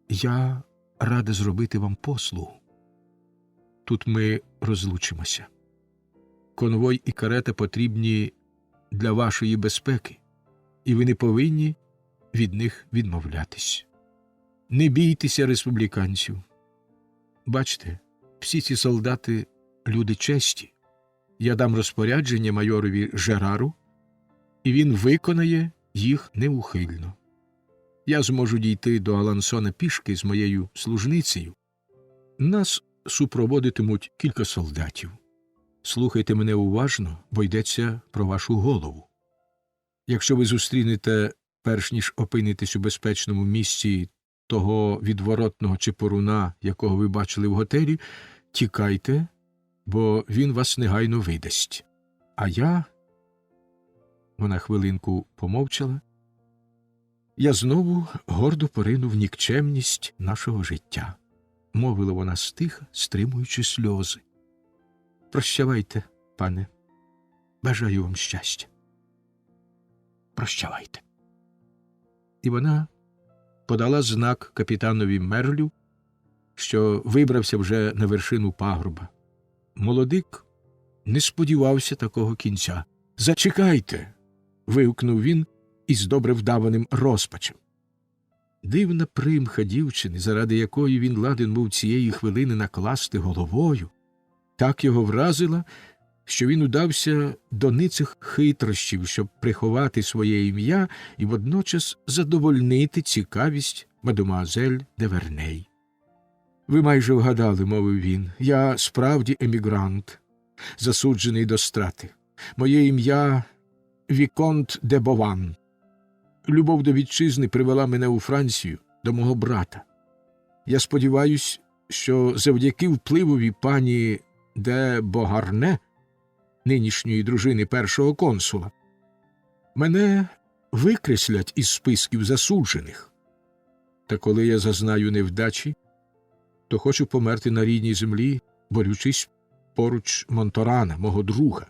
я рада зробити вам послугу. Тут ми розлучимося. Конвой і карета потрібні для вашої безпеки, і ви не повинні від них відмовлятись. Не бійтеся республіканців. Бачте, всі ці солдати – люди честі. Я дам розпорядження майорові Жерару, і він виконає їх неухильно. Я зможу дійти до Алансона пішки з моєю служницею. Нас супроводитимуть кілька солдатів. Слухайте мене уважно, бо йдеться про вашу голову. Якщо ви зустрінете, перш ніж опинитесь у безпечному місці, того відворотного чепуруна, якого ви бачили в готелі, тікайте, бо він вас негайно видасть. А я...» Вона хвилинку помовчала. «Я знову гордо порину в нікчемність нашого життя», – мовила вона стиха, стримуючи сльози. «Прощавайте, пане. Бажаю вам щастя. Прощавайте». І вона подала знак капітанові Мерлю, що вибрався вже на вершину пагорба. Молодик не сподівався такого кінця. «Зачекайте!» – вигукнув він із добре вдаваним розпачем. Дивна примха дівчини, заради якої він ладен був цієї хвилини накласти головою, так його вразила, що він удався до ницих хитрощів, щоб приховати своє ім'я і водночас задовольнити цікавість мадемуазель де Верней. «Ви майже вгадали», – мовив він, – «я справді емігрант, засуджений до страти. Моє ім'я – Віконт де Бован. Любов до вітчизни привела мене у Францію до мого брата. Я сподіваюсь, що завдяки впливові пані де Богарне, нинішньої дружини першого консула, мене викреслять із списків засуджених. Та коли я зазнаю невдачі, то хочу померти на рідній землі, борючись поруч Монторана, мого друга.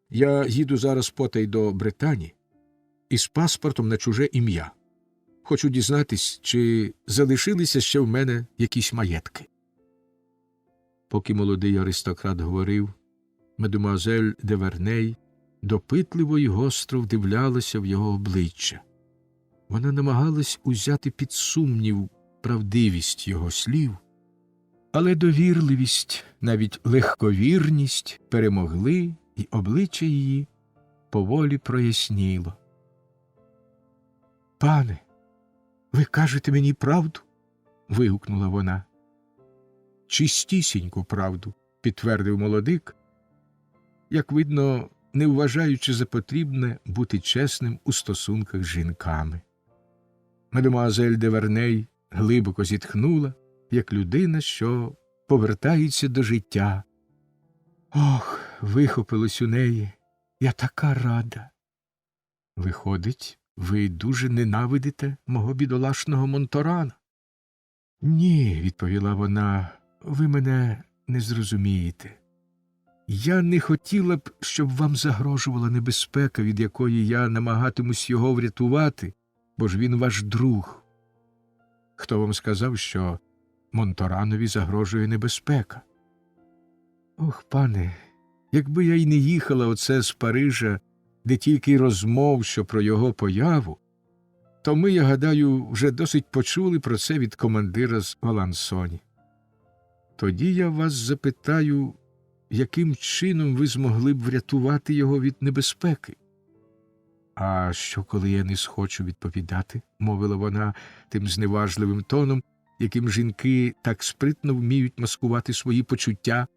Я їду зараз потай до Британії із паспортом на чуже ім'я. Хочу дізнатись, чи залишилися ще в мене якісь маєтки». Поки молодий аристократ говорив, мадемуазель де Верней допитливо й гостро вдивлялася в його обличчя. Вона намагалась узяти під сумнів правдивість його слів, але довірливість, навіть легковірність перемогли, і обличчя її поволі проясніло. «Пане, ви кажете мені правду?» – вигукнула вона. «Чистісіньку правду», – підтвердив молодик, як видно, не вважаючи за потрібне бути чесним у стосунках з жінками. Мадемуазель де Верней глибоко зітхнула, як людина, що повертається до життя. «Ох!» – вихопилось у неї. «Я така рада!» «Виходить, ви дуже ненавидите мого бідолашного Монторана?» «Ні», – відповіла вона, – «ви мене не зрозумієте. Я не хотіла б, щоб вам загрожувала небезпека, від якої я намагатимусь його врятувати, бо ж він ваш друг. Хто вам сказав, що Монторанові загрожує небезпека?» «Ох, пане, якби я й не їхала оце з Парижа, де тільки й розмов, що про його появу, то ми, я гадаю, вже досить почули про це від командира з Алансоні. Тоді я вас запитаю, яким чином ви змогли б врятувати його від небезпеки? А що, коли я не схочу відповідати? Мовила вона тим зневажливим тоном, яким жінки так спритно вміють маскувати свої почуття.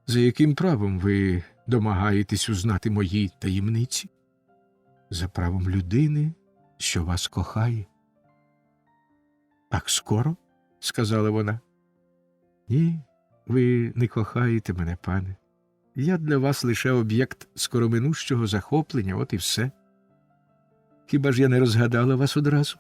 За яким правом ви домагаєтесь узнати мої таємниці? За правом людини, що вас кохає. Так скоро? Сказала вона. Ні, ви не кохаєте мене, пане. Я для вас лише об'єкт скороминущого захоплення, от і все. Хіба ж я не розгадала вас одразу?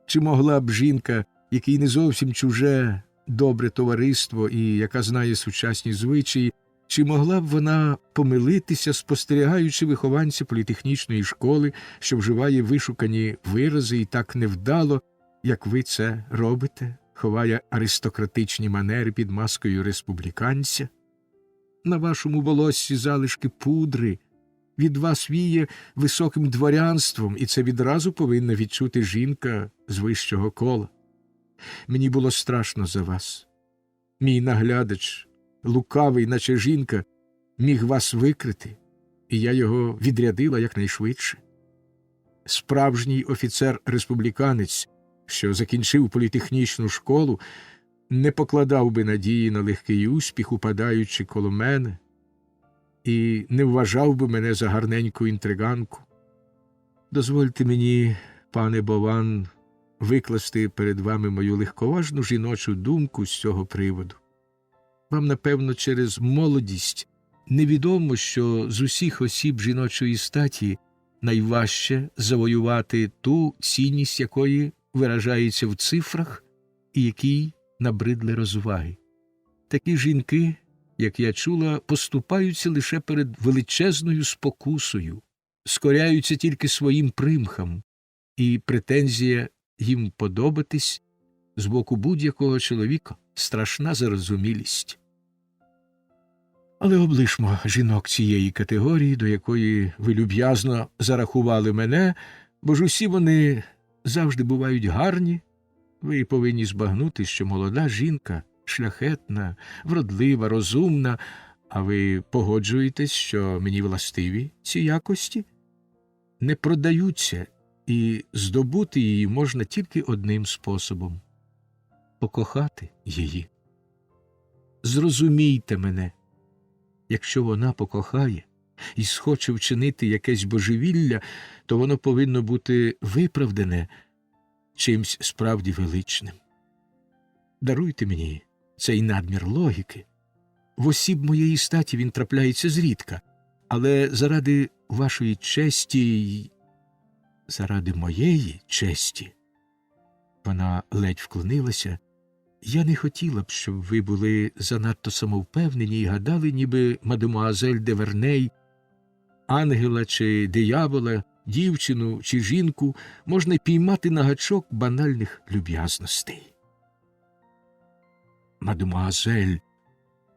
Чи могла б жінка, якій не зовсім чуже добре товариство і яка знає сучасні звичаї, чи могла б вона помилитися, спостерігаючи вихованця політехнічної школи, що вживає вишукані вирази і так невдало, як ви це робите, ховає аристократичні манери під маскою республіканця? На вашому волоссі залишки пудри, від вас віє високим дворянством, і це відразу повинна відчути жінка з вищого кола. Мені було страшно за вас. Мій наглядач, лукавий, наче жінка, міг вас викрити, і я його відрядила якнайшвидше. Справжній офіцер-республіканець, що закінчив політехнічну школу, не покладав би надії на легкий успіх, упадаючи коло мене, і не вважав би мене за гарненьку інтриганку. Дозвольте мені, пане Бован, викласти перед вами мою легковажну жіночу думку з цього приводу. Вам, напевно, через молодість невідомо, що з усіх осіб жіночої статі найважче завоювати ту цінність, якої виражається в цифрах і якій набридли розваги. Такі жінки, як я чула, поступаються лише перед величезною спокусою, скоряються тільки своїм примхам, і претензія їм подобатись з боку будь-якого чоловіка – страшна зарозумілість. Але облишмо жінок цієї категорії, до якої ви люб'язно зарахували мене, бо ж усі вони завжди бувають гарні. Ви повинні збагнути, що молода жінка шляхетна, вродлива, розумна, а ви погоджуєтесь, що мені властиві ці якості? Не продаються, і здобути її можна тільки одним способом – покохати її. Зрозумійте мене, якщо вона покохає і схоче вчинити якесь божевілля, то воно повинно бути виправдане чимсь справді величним. Даруйте мені цей надмір логіки. В осіб моєї статі він трапляється зрідка, але заради вашої честі й заради моєї честі, вона ледь вклонилася, я не хотіла б, щоб ви були занадто самовпевнені і гадали, ніби мадемуазель де Верней, ангела чи диявола, дівчину чи жінку можна піймати на гачок банальних люб'язностей. Мадемуазель,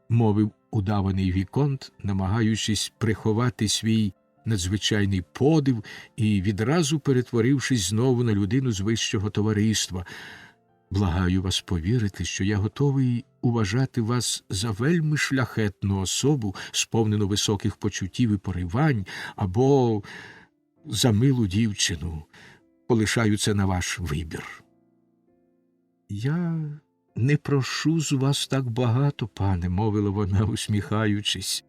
мовив удаваний віконт, намагаючись приховати свій надзвичайний подив і відразу перетворившись знову на людину з вищого товариства, благаю вас повірити, що я готовий уважати вас за вельми шляхетну особу, сповнену високих почуттів і поривань, або за милу дівчину. Полишаю це на ваш вибір. Я не прошу з вас так багато, пане, мовила вона, усміхаючись.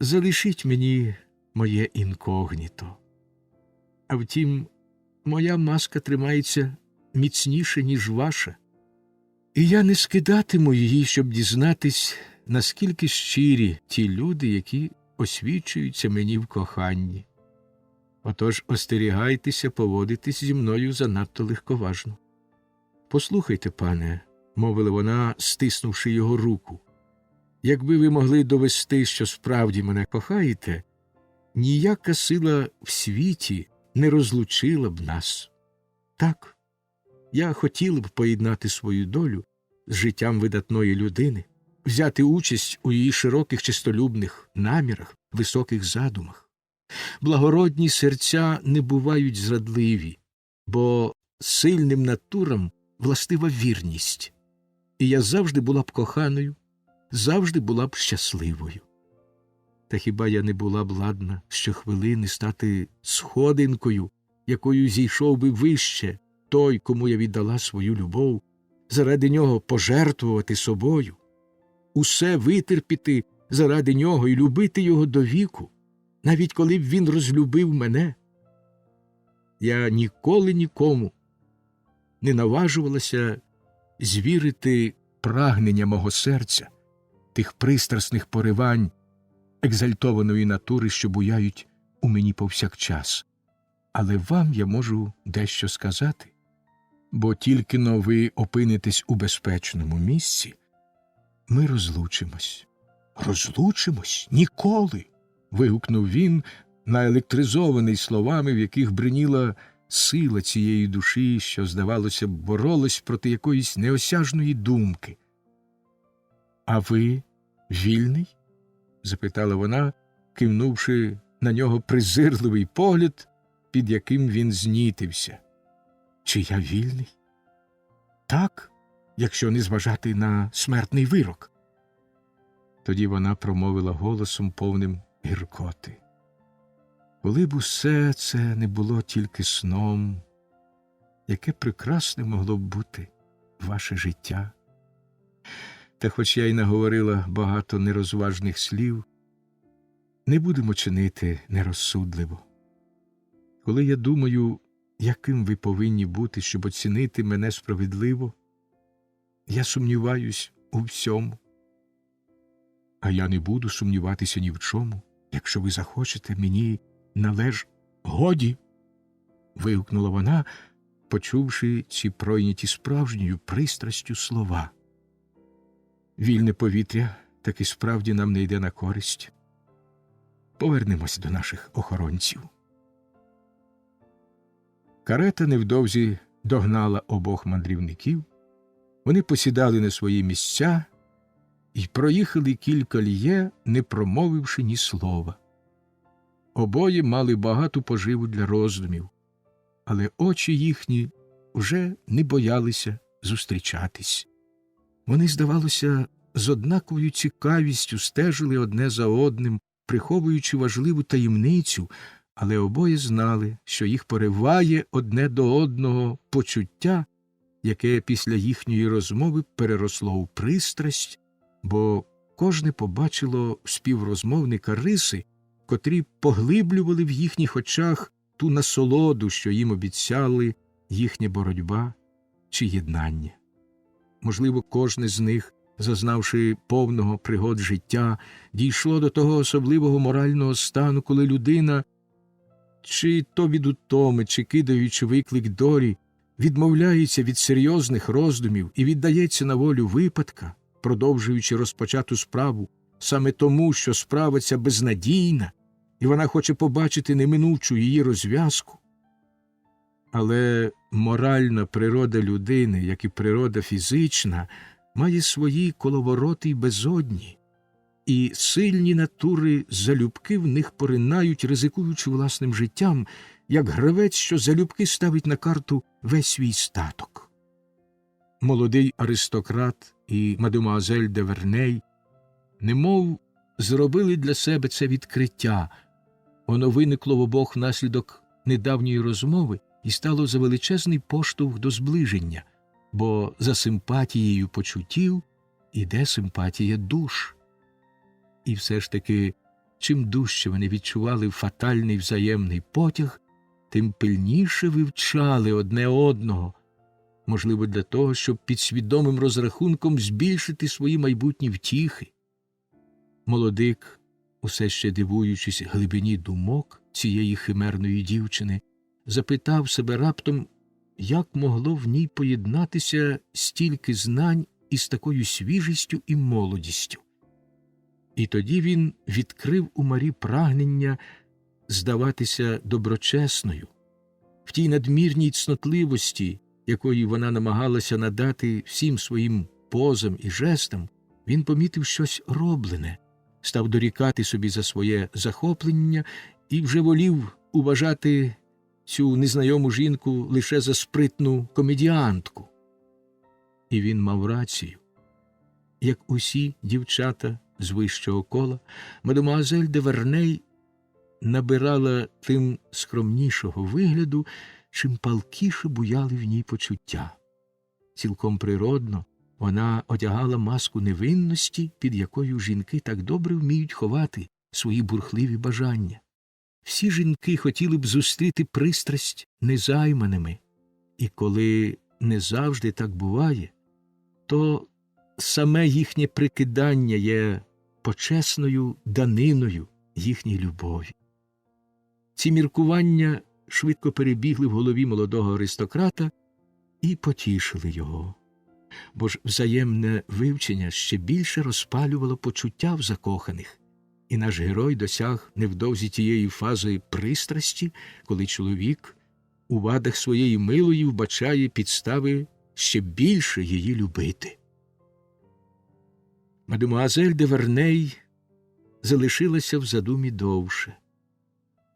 Залишіть мені моє інкогніто. А втім, моя маска тримається міцніше, ніж ваша. І я не скидатиму її, щоб дізнатись, наскільки щирі ті люди, які освічуються мені в коханні. Отож остерігайтеся поводитись зі мною занадто легковажно. Послухайте, пане, мовила вона, стиснувши його руку, якби ви могли довести, що справді мене кохаєте, ніяка сила в світі не розлучила б нас. Так, я хотіла б поєднати свою долю з життям видатної людини, взяти участь у її широких чистолюбних намірах, високих задумах. Благородні серця не бувають зрадливі, бо сильним натурам властива вірність. і я завжди була б коханою, завжди була б щасливою. Та хіба я не була б ладна щохвилини стати сходинкою, якою зійшов би вище той, кому я віддала свою любов, заради нього пожертвувати собою, усе витерпіти заради нього і любити його до віку, навіть коли б він розлюбив мене. Я ніколи нікому не наважувалася звірити прагнення мого серця, тих пристрасних поривань екзальтованої натури, що буяють у мені повсякчас. Але вам я можу дещо сказати, бо тільки-но ви опинитесь у безпечному місці, ми розлучимось. Розлучимось? Ніколи! Вигукнув він, наелектризований словами, в яких бриніла сила цієї душі, що, здавалося, боролась проти якоїсь неосяжної думки. А ви вільний? Запитала вона, кивнувши на нього презирливий погляд, під яким він знітився. Чи я вільний? Так, якщо не зважати на смертний вирок. Тоді вона промовила голосом, повним гіркоти. Коли б усе це не було тільки сном, яке прекрасне могло б бути ваше життя. Та хоч я й наговорила багато нерозважних слів, не будемо чинити нерозсудливо. Коли я думаю, яким ви повинні бути, щоб оцінити мене справедливо, я сумніваюсь у всьому. А я не буду сумніватися ні в чому, якщо ви захочете мені Годі! Вигукнула вона, почувши ці пройняті справжньою пристрастю слова. Вільне повітря таки справді нам не йде на користь. Повернемось до наших охоронців. Карета невдовзі догнала обох мандрівників. Вони посідали на свої місця і проїхали кілька ліє, не промовивши ні слова. Обоє мали багату поживу для роздумів, але очі їхні вже не боялися зустрічатись. Вони, здавалося, з однаковою цікавістю стежили одне за одним, приховуючи важливу таємницю, але обоє знали, що їх пориває одне до одного почуття, яке після їхньої розмови переросло у пристрасть, бо кожне побачило в співрозмовника риси, котрі поглиблювали в їхніх очах ту насолоду, що їм обіцяли їхня боротьба чи єднання. Можливо, кожне з них, зазнавши повного пригод життя, дійшло до того особливого морального стану, коли людина, чи то від утоми, чи кидаючи виклик долі, відмовляється від серйозних роздумів і віддається на волю випадка, продовжуючи розпочату справу, саме тому, що справа ця безнадійна, і вона хоче побачити неминучу її розв'язку. Але моральна природа людини, як і природа фізична, має свої коловороти й безодні, і сильні натури залюбки в них поринають, ризикуючи власним життям, як гравець, що залюбки ставить на карту весь свій статок. Молодий аристократ і мадемуазель де Верней немов зробили для себе це відкриття. Воно виникло в обох внаслідок недавньої розмови і стало за величезний поштовх до зближення, бо за симпатією почуттів іде симпатія душ. І все ж таки, чим дужче вони відчували фатальний взаємний потяг, тим пильніше вивчали одне одного, можливо, для того, щоб під свідомим розрахунком збільшити свої майбутні втіхи. Молодик, усе ще дивуючись глибині думок цієї химерної дівчини, запитав себе раптом, як могло в ній поєднатися стільки знань із такою свіжістю і молодістю. І тоді він відкрив у Марі прагнення здаватися доброчесною. В тій надмірній цнотливості, якої вона намагалася надати всім своїм позам і жестам, він помітив щось роблене, став дорікати собі за своє захоплення і вже волів уважати цю незнайому жінку лише за спритну комедіантку. І він мав рацію. як усі дівчата з вищого кола, мадемуазель де Верней набирала тим скромнішого вигляду, чим палкіше буяли в ній почуття. Цілком природно вона одягала маску невинності, під якою жінки так добре вміють ховати свої бурхливі бажання. Всі жінки хотіли б зустріти пристрасть незайманими, і коли не завжди так буває, то саме їхнє прикидання є почесною даниною їхній любові. Ці міркування швидко перебігли в голові молодого аристократа і потішили його. Бо ж взаємне вивчення ще більше розпалювало почуття в закоханих, і наш герой досяг невдовзі тієї фази пристрасті, коли чоловік у вадах своєї милої вбачає підстави ще більше її любити. Мадемуазель де Верней залишилася в задумі довше,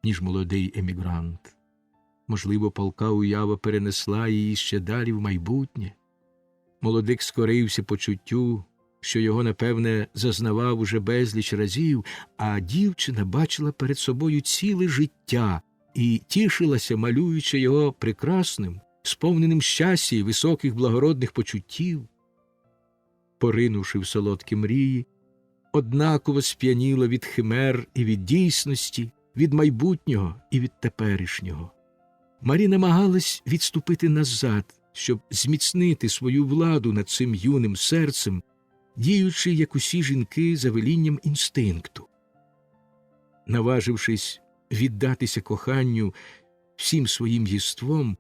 ніж молодий емігрант. Можливо, палка уява перенесла її ще далі в майбутнє. Молодик скорився почуттю, що його, напевне, зазнавав уже безліч разів, а дівчина бачила перед собою ціле життя і тішилася, малюючи його прекрасним, сповненим щастя і високих благородних почуттів. Поринувши в солодкі мрії, однаково сп'яніла від химер і від дійсності, від майбутнього і від теперішнього. Марі намагалась відступити назад, щоб зміцнити свою владу над цим юним серцем, діючи, як усі жінки, за велінням інстинкту. Наважившись віддатися коханню всім своїм єством,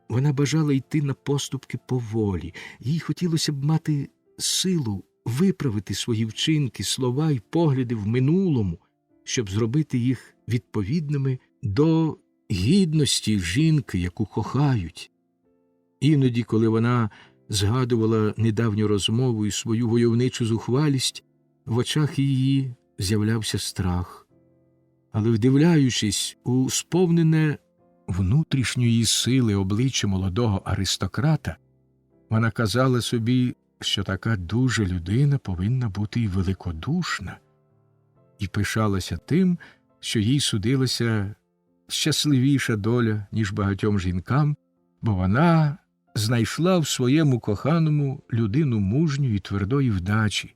вона бажала йти на поступки поволі. Їй хотілося б мати силу виправити свої вчинки, слова й погляди в минулому, щоб зробити їх відповідними до гідності жінки, яку кохають. Іноді, коли вона згадувала недавню розмову і свою войовничу зухвалість, в очах її з'являвся страх. Але, вдивляючись у сповнене внутрішньої сили обличчя молодого аристократа, вона казала собі, що така дужа людина повинна бути й великодушна, і пишалася тим, що їй судилася щасливіша доля, ніж багатьом жінкам, бо вона знайшла в своєму коханому людину мужньої і твердої вдачі.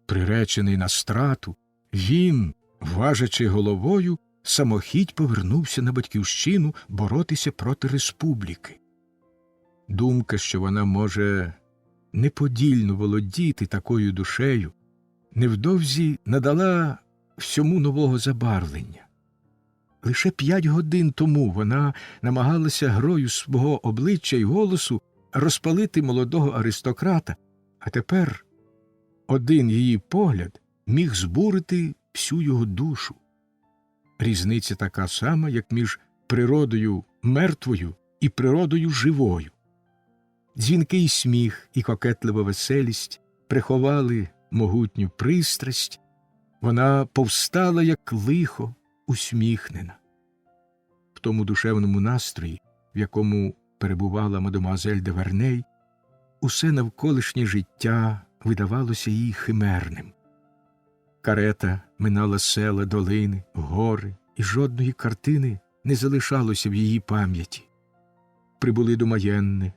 Приречений на страту, він, важачи головою, самохідь повернувся на батьківщину боротися проти республіки. Думка, що вона може неподільно володіти такою душею, невдовзі надала всьому нового забарвлення. Лише 5 годин тому вона намагалася грою свого обличчя й голосу розпалити молодого аристократа, а тепер один її погляд міг збурити всю його душу. Різниця така сама, як між природою мертвою і природою живою. Дзвінкий сміх і кокетлива веселість приховали могутню пристрасть, вона повстала, як лихо, усміхнена. В тому душевному настрої, в якому перебувала мадемуазель де Верней, усе навколишнє життя видавалося їй химерним. Карета минала села, долини, гори, і жодної картини не залишалося в її пам'яті. Прибули до Маєнни,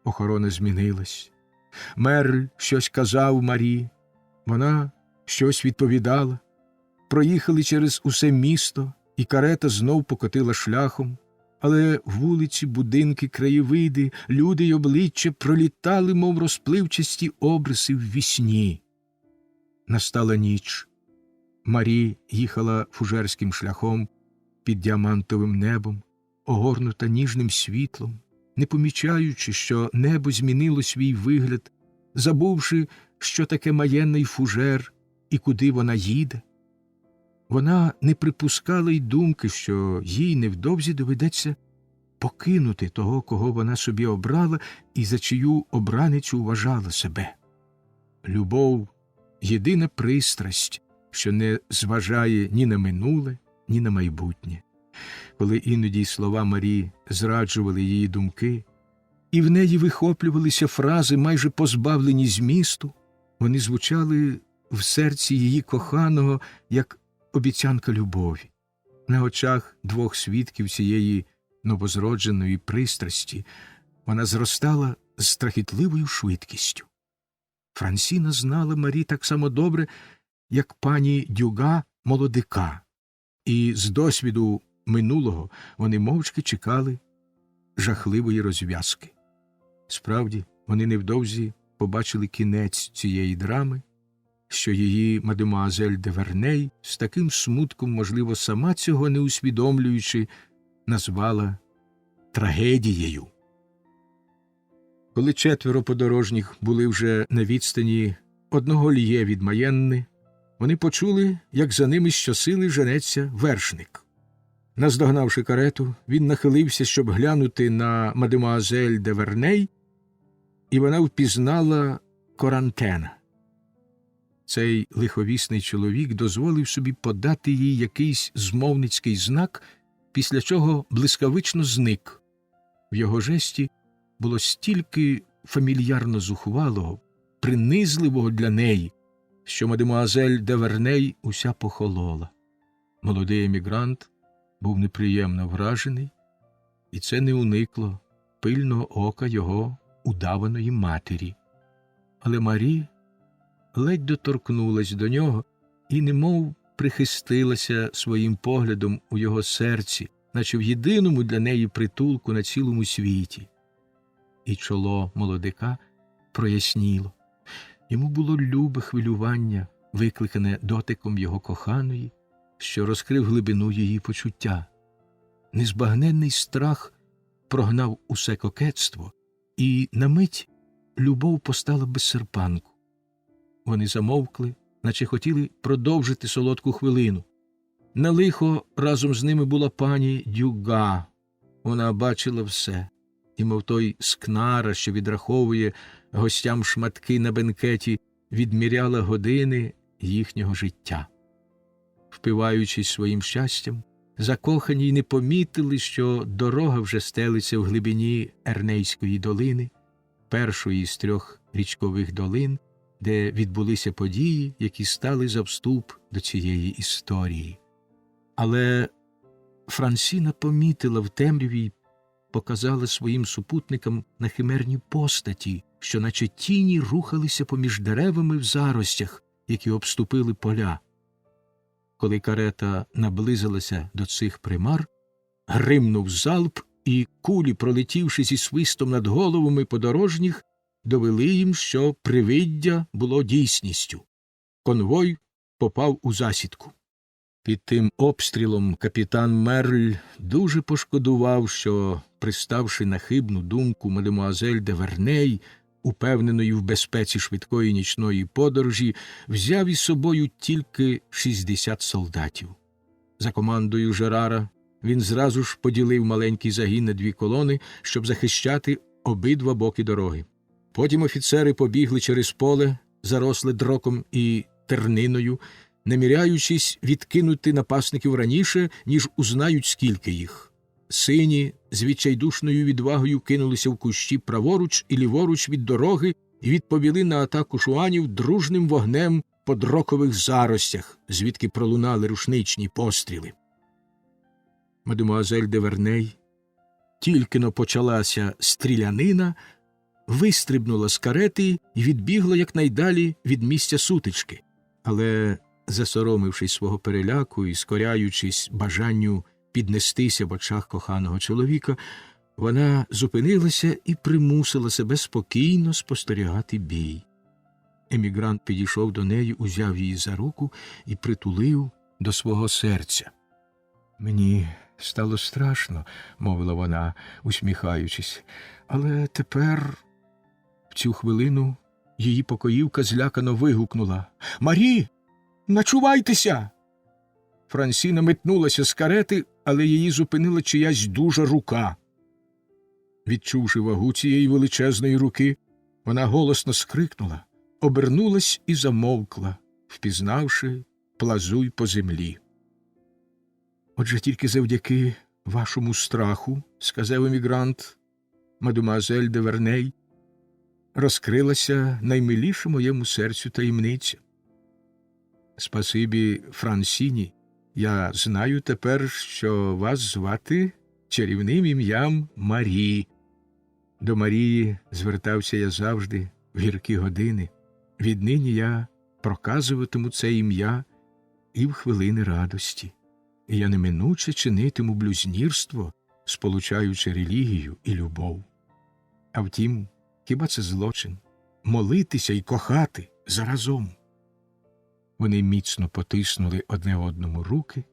охорона змінилась. Мерль щось казав Марі, вона щось відповідала. Проїхали через усе місто, і карета знов покотила шляхом, але вулиці, будинки, краєвиди, люди й обличчя пролітали, мов розпливчасті обриси в вісні. Настала ніч. Марі їхала фужерським шляхом під діамантовим небом, огорнута ніжним світлом, не помічаючи, що небо змінило свій вигляд, забувши, що таке Маєнна й фужер, і куди вона їде. Вона не припускала й думки, що їй невдовзі доведеться покинути того, кого вона собі обрала і за чию обраницю вважала себе. Любов – єдина пристрасть, що не зважає ні на минуле, ні на майбутнє. Коли іноді слова Марі зраджували її думки, і в неї вихоплювалися фрази, майже позбавлені змісту, Вони звучали в серці її коханого, як обіцянка любові. На очах двох свідків цієї новозродженої пристрасті вона зростала з страхітливою швидкістю. Франсіна знала Марі так само добре, як пані Дюга молодика, і з досвіду минулого вони мовчки чекали жахливої розв'язки. Справді, вони невдовзі побачили кінець цієї драми, що її мадемуазель де Верней з таким смутком, можливо, сама цього не усвідомлюючи, назвала трагедією. Коли четверо подорожніх були вже на відстані одного льє від Маєнни, вони почули, як за ними щосили женеться вершник. Наздогнавши карету, він нахилився, щоб глянути на мадемуазель де Верней, і вона впізнала Корантена. Цей лиховісний чоловік дозволив собі подати їй якийсь змовницький знак, після чого блискавично зник. В його жесті було стільки фамільярно зухвалого, принизливого для неї, що мадемуазель де Верней уся похолола. Молодий емігрант був неприємно вражений, і це не уникло пильного ока його удаваної матері. Але Марі ледь доторкнулась до нього і немов прихистилася своїм поглядом у його серці, наче в єдиному для неї притулку на цілому світі. І чоло молодика проясніло. Йому було любе хвилювання, викликане дотиком його коханої, що розкрив глибину її почуття. Незбагненний страх прогнав усе кокетство, і на мить любов постала без серпанку. Вони замовкли, наче хотіли продовжити солодку хвилину. На лихо разом з ними була пані Дюга. Вона бачила все, і мов той скнара, що відраховує гостям шматки на бенкеті, відміряла години їхнього життя. Впиваючись своїм щастям, закохані й не помітили, що дорога вже стелиться в глибині Ернейської долини, першої з 3 річкових долин, де відбулися події, які стали за вступ до цієї історії. Але Франсіна помітила в темряві й показала своїм супутникам на химерні постаті, що наче тіні рухалися поміж деревами в заростях, які обступили поля. Коли карета наблизилася до цих примар, гримнув залп, і кулі, пролетівши зі свистом над головами подорожніх, довели їм, що привиддя було дійсністю. Конвой попав у засідку. Під тим обстрілом капітан Мерль дуже пошкодував, що, приставши на хибну думку мадемуазель де Верней, упевненої в безпеці швидкої нічної подорожі, взяв із собою тільки 60 солдатів. За командою Жерара він зразу ж поділив маленький загін на 2 колони, щоб захищати обидва боки дороги. Потім офіцери побігли через поле, заросле дроком і терниною, наміряючись відкинути напасників раніше, ніж узнають, скільки їх. Сині з відчайдушною відвагою кинулися в кущі праворуч і ліворуч від дороги і відповіли на атаку шуанів дружним вогнем по дрокових заростях, звідки пролунали рушничні постріли. Мадемуазель де Верней, тільки-но почалася стрілянина, вистрибнула з карети і відбігла якнайдалі від місця сутички. Але, засоромившись свого переляку і скоряючись бажанню піднестися в очах коханого чоловіка, вона зупинилася і примусила себе спокійно спостерігати бій. Емігрант підійшов до неї, узяв її за руку і притулив до свого серця. «Мені стало страшно», – мовила вона, усміхаючись, – «але тепер…» В цю хвилину її покоївка злякано вигукнула: «Марі, начувайтеся!» Франсіна метнулася з карети, але її зупинила чиясь дужа рука. Відчувши вагу цієї величезної руки, вона голосно скрикнула, обернулась і замовкла, впізнавши плазуй по землі. «Отже, тільки завдяки вашому страху, – сказав емігрант, – мадемуазель де Верней, розкрилася наймиліша моєму серцю таємниця. Спасибі Франсіні, я знаю тепер, що вас звати чарівним ім'ям Марі. До Марії звертався я завжди в гіркі години. Віднині я проказуватиму це ім'я і в хвилини радості. І я неминуче чинитиму блюзнірство, сполучаючи релігію і любов. А втім, хіба це злочин? Молитися і кохати заразом. Вони міцно потиснули одне одному руки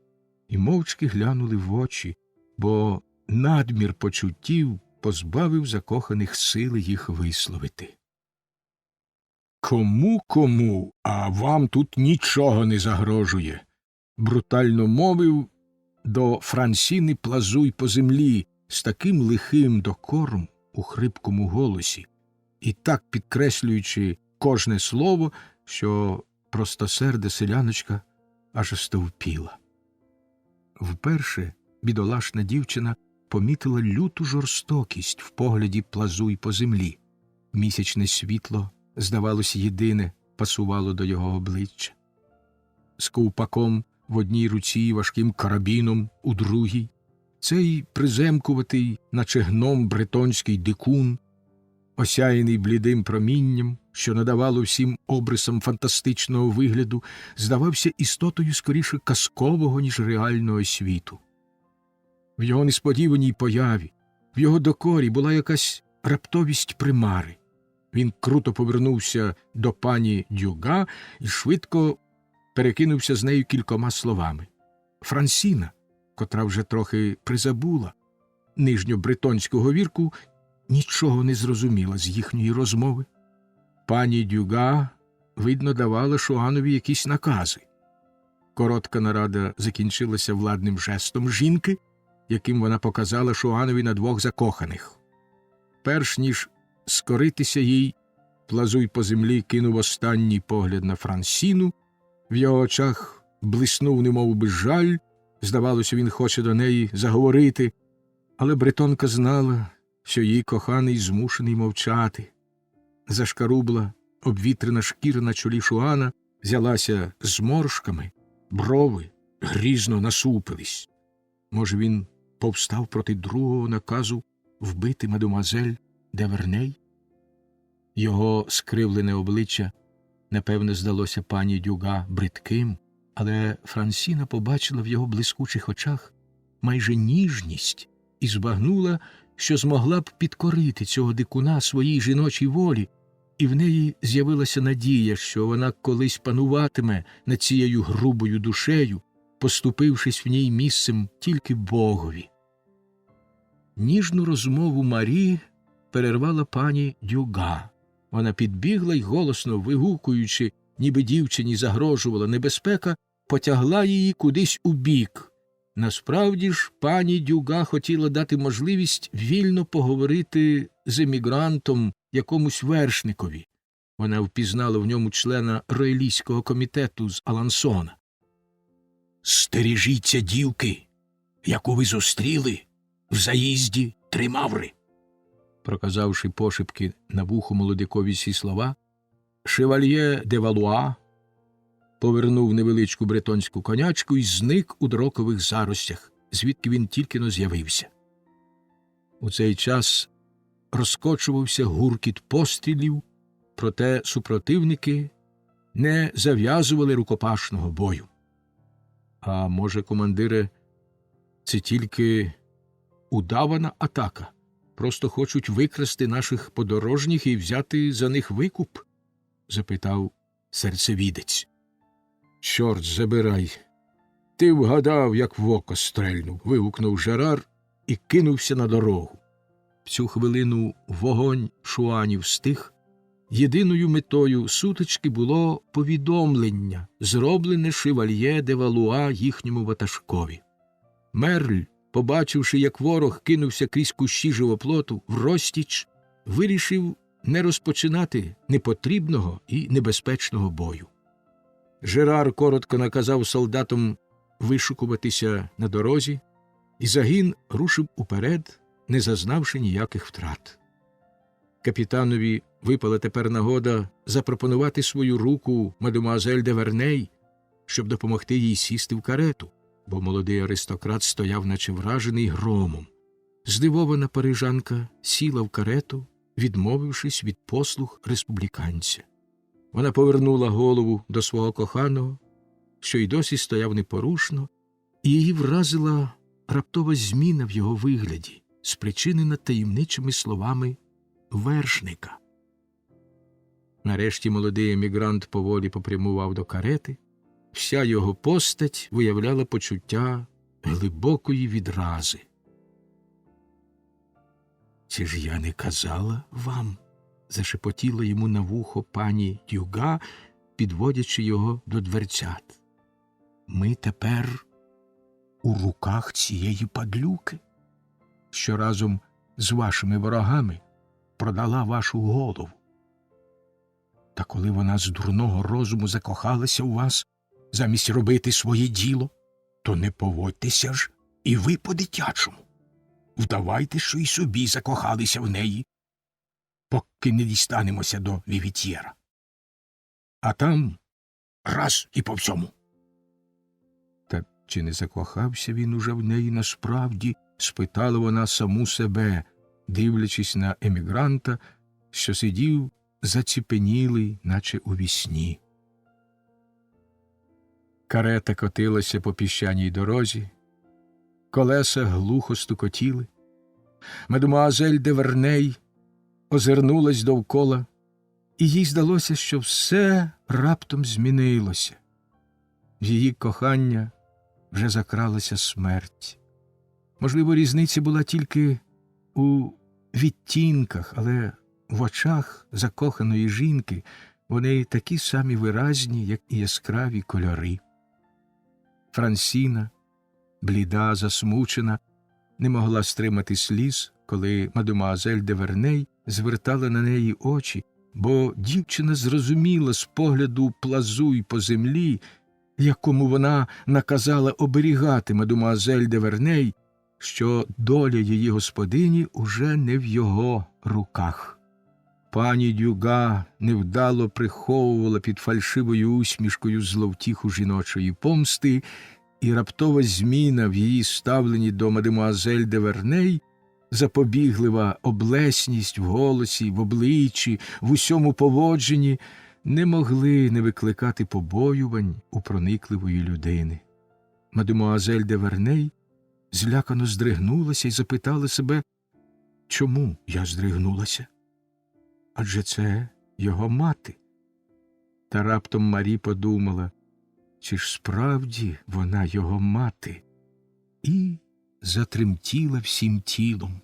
і мовчки глянули в очі, бо надмір почуттів позбавив закоханих сили їх висловити. «Кому, а вам тут нічого не загрожує», – брутально мовив до Франсіни Плазуй по землі з таким лихим докором у хрипкому голосі і так підкреслюючи кожне слово, що простосерда селяночка аж стовпіла. Вперше бідолашна дівчина помітила люту жорстокість в погляді Плазуй по землі. Місячне світло, здавалось, єдине пасувало до його обличчя. З ковпаком в одній руці і важким карабіном у другій, цей приземкуватий, наче гном бретонський дикун, осяяний блідим промінням, що надавало всім обрисам фантастичного вигляду, здавався істотою скоріше казкового, ніж реального світу. В його несподіваній появі, в його докорі була якась раптовість примари. Він круто повернувся до пані Дюга і швидко перекинувся з нею кількома словами. Франсіна, котра вже трохи призабула нижньобретонську говірку, нічого не зрозуміла з їхньої розмови. Пані Дюга, видно, давала Шуанові якісь накази. Коротка нарада закінчилася владним жестом жінки, яким вона показала Шуанові на двох закоханих. Перш ніж скоритися їй, Плазуй по землі кинув останній погляд на Франсіну, в його очах блиснув немов би жаль, здавалося, він хоче до неї заговорити, але бретонка знала, що її коханий змушений мовчати. Зашкарубла, обвітрена шкіра на чолі Шуана взялася зморшками, брови грізно насупились. Може, він повстав проти другого наказу вбити мадемуазель де Верней? Його скривлене обличчя, напевне, здалося пані Дюга бридким, але Франсіна побачила в його блискучих очах майже ніжність і збагнула, що змогла б підкорити цього дикуна своїй жіночій волі, і в неї з'явилася надія, що вона колись пануватиме над цією грубою душею, поступившись в ній місцем тільки Богові. Ніжну розмову Марі перервала пані Дюга. Вона підбігла й, голосно вигукуючи, ніби дівчині загрожувала небезпека, потягла її кудись у бік. Насправді ж, пані Дюга хотіла дати можливість вільно поговорити з емігрантом якомусь вершникові. Вона впізнала в ньому члена роялійського комітету з Алансона. «Стережіться дівки, яку ви зустріли в заїзді Три Маври», проказавши пошепки на вухо молодикові ці слова, шевальє де Валуа повернув невеличку бретонську конячку і зник у дрокових заростях, звідки він тільки-но з'явився. У цей час розкочувався гуркіт пострілів, проте супротивники не зав'язували рукопашного бою. А може, командире, це тільки удавана атака? Просто хочуть викрасти наших подорожніх і взяти за них викуп? Запитав серцевідець. Чорт забирай! Ти вгадав, як в око стрельнув, вигукнув Жерар і кинувся на дорогу. В цю хвилину вогонь Шуанів стих. Єдиною метою сутички було повідомлення, зроблене шевальє де Валуа їхньому ватажкові. Мерль, побачивши, як ворог кинувся крізь кущі живоплоту врозтіч, вирішив не розпочинати непотрібного і небезпечного бою. Жерар коротко наказав солдатам вишукуватися на дорозі, і загін рушив уперед, не зазнавши ніяких втрат. Капітанові випала тепер нагода запропонувати свою руку мадемуазель де Верней, щоб допомогти їй сісти в карету, бо молодий аристократ стояв, наче вражений громом. Здивована парижанка сіла в карету, відмовившись від послуг республіканця. Вона повернула голову до свого коханого, що й досі стояв непорушно, і її вразила раптова зміна в його вигляді, спричинена таємничими словами вершника. Нарешті молодий емігрант поволі попрямував до карети. Вся його постать виявляла почуття глибокої відрази. «Чи ж я не казала вам?» – зашепотіла йому на вухо пані Дюга, підводячи його до дверцят. «Ми тепер у руках цієї падлюки, що разом з вашими ворогами продала вашу голову. Та коли вона з дурного розуму закохалася у вас, замість робити своє діло, то не поводьтеся ж і ви по-дитячому. Вдавайте, що й собі закохалися в неї, поки не дістанемося до Вівітьєра. А там раз і по всьому». Та чи не закохався він уже в неї насправді, спитала вона саму себе, дивлячись на емігранта, що сидів заціпенілий, наче у вісні. Карета котилася по піщаній дорозі, колеса глухо стукотіли. Мадемуазель де Верней озирнулась довкола, і їй здалося, що все раптом змінилося. В її кохання вже закралася смерть. Можливо, різниця була тільки у відтінках, але в очах закоханої жінки вони такі самі виразні, як і яскраві кольори. Франсіна, бліда, засмучена, не могла стримати сліз, коли мадемуазель де Верней звертала на неї очі, бо дівчина зрозуміла з погляду плазуй по землі, якому вона наказала оберігати мадемуазель де Верней, що доля її господині уже не в його руках. Пані Дюга невдало приховувала під фальшивою усмішкою зловтіху жіночої помсти, і раптова зміна в її ставленні до мадемуазель де Верней, запобіглива облесність в голосі, в обличчі, в усьому поводженні не могли не викликати побоювань у проникливої людини. Мадемуазель де Верней злякано здригнулася і запитала себе, чому я здригнулася? Адже це його мати. Та раптом Марі подумала, чи ж справді вона його мати? І затремтіла всім тілом.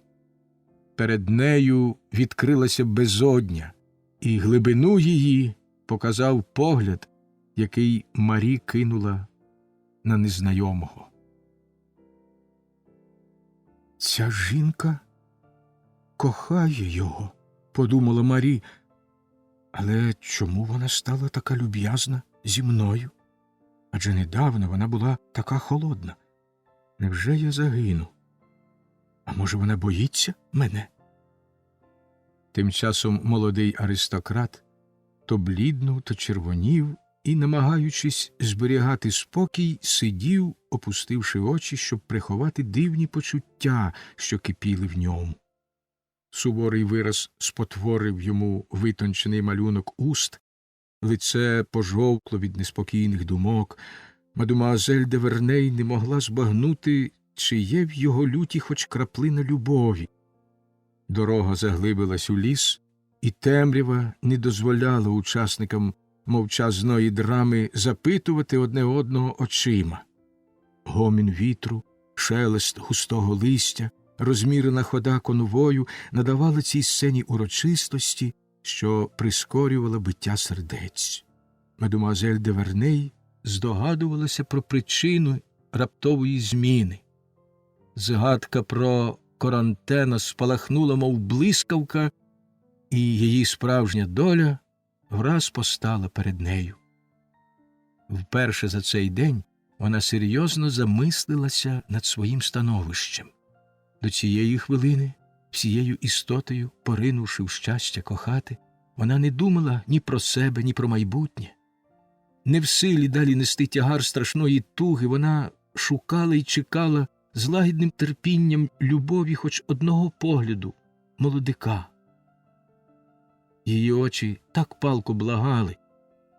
Перед нею відкрилася безодня, і глибину її показав погляд, який Марі кинула на незнайомого. «Ця жінка кохає його», – подумала Марі, «але чому вона стала така люб'язна зі мною? Адже недавно вона була така холодна. Невже я загину? А може, вона боїться мене?» Тим часом молодий аристократ то бліднув, то червонів і, намагаючись зберігати спокій, сидів, опустивши очі, щоб приховати дивні почуття, що кипіли в ньому. Суворий вираз спотворив йому витончений малюнок уст, лице пожовкло від неспокійних думок. Мадемуазель де Верней не могла збагнути, чи є в його люті хоч краплина любові. Дорога заглибилась у ліс, і темрява не дозволяла учасникам мовчазної драми запитувати одне одного очима. Гомін вітру, шелест густого листя, розмірена хода конвою надавали цій сцені урочистості, що прискорювала биття сердець. Мадемуазель де Верней здогадувалася про причину раптової зміни. Згадка про Корантена спалахнула, мов блискавка, і її справжня доля враз постала перед нею. Вперше за цей день вона серйозно замислилася над своїм становищем. До цієї хвилини всією істотою поринувши в щастя кохати, вона не думала ні про себе, ні про майбутнє. Не в силі далі нести тягар страшної туги, вона шукала й чекала з лагідним терпінням любові хоч одного погляду молодика. Її очі так палко благали,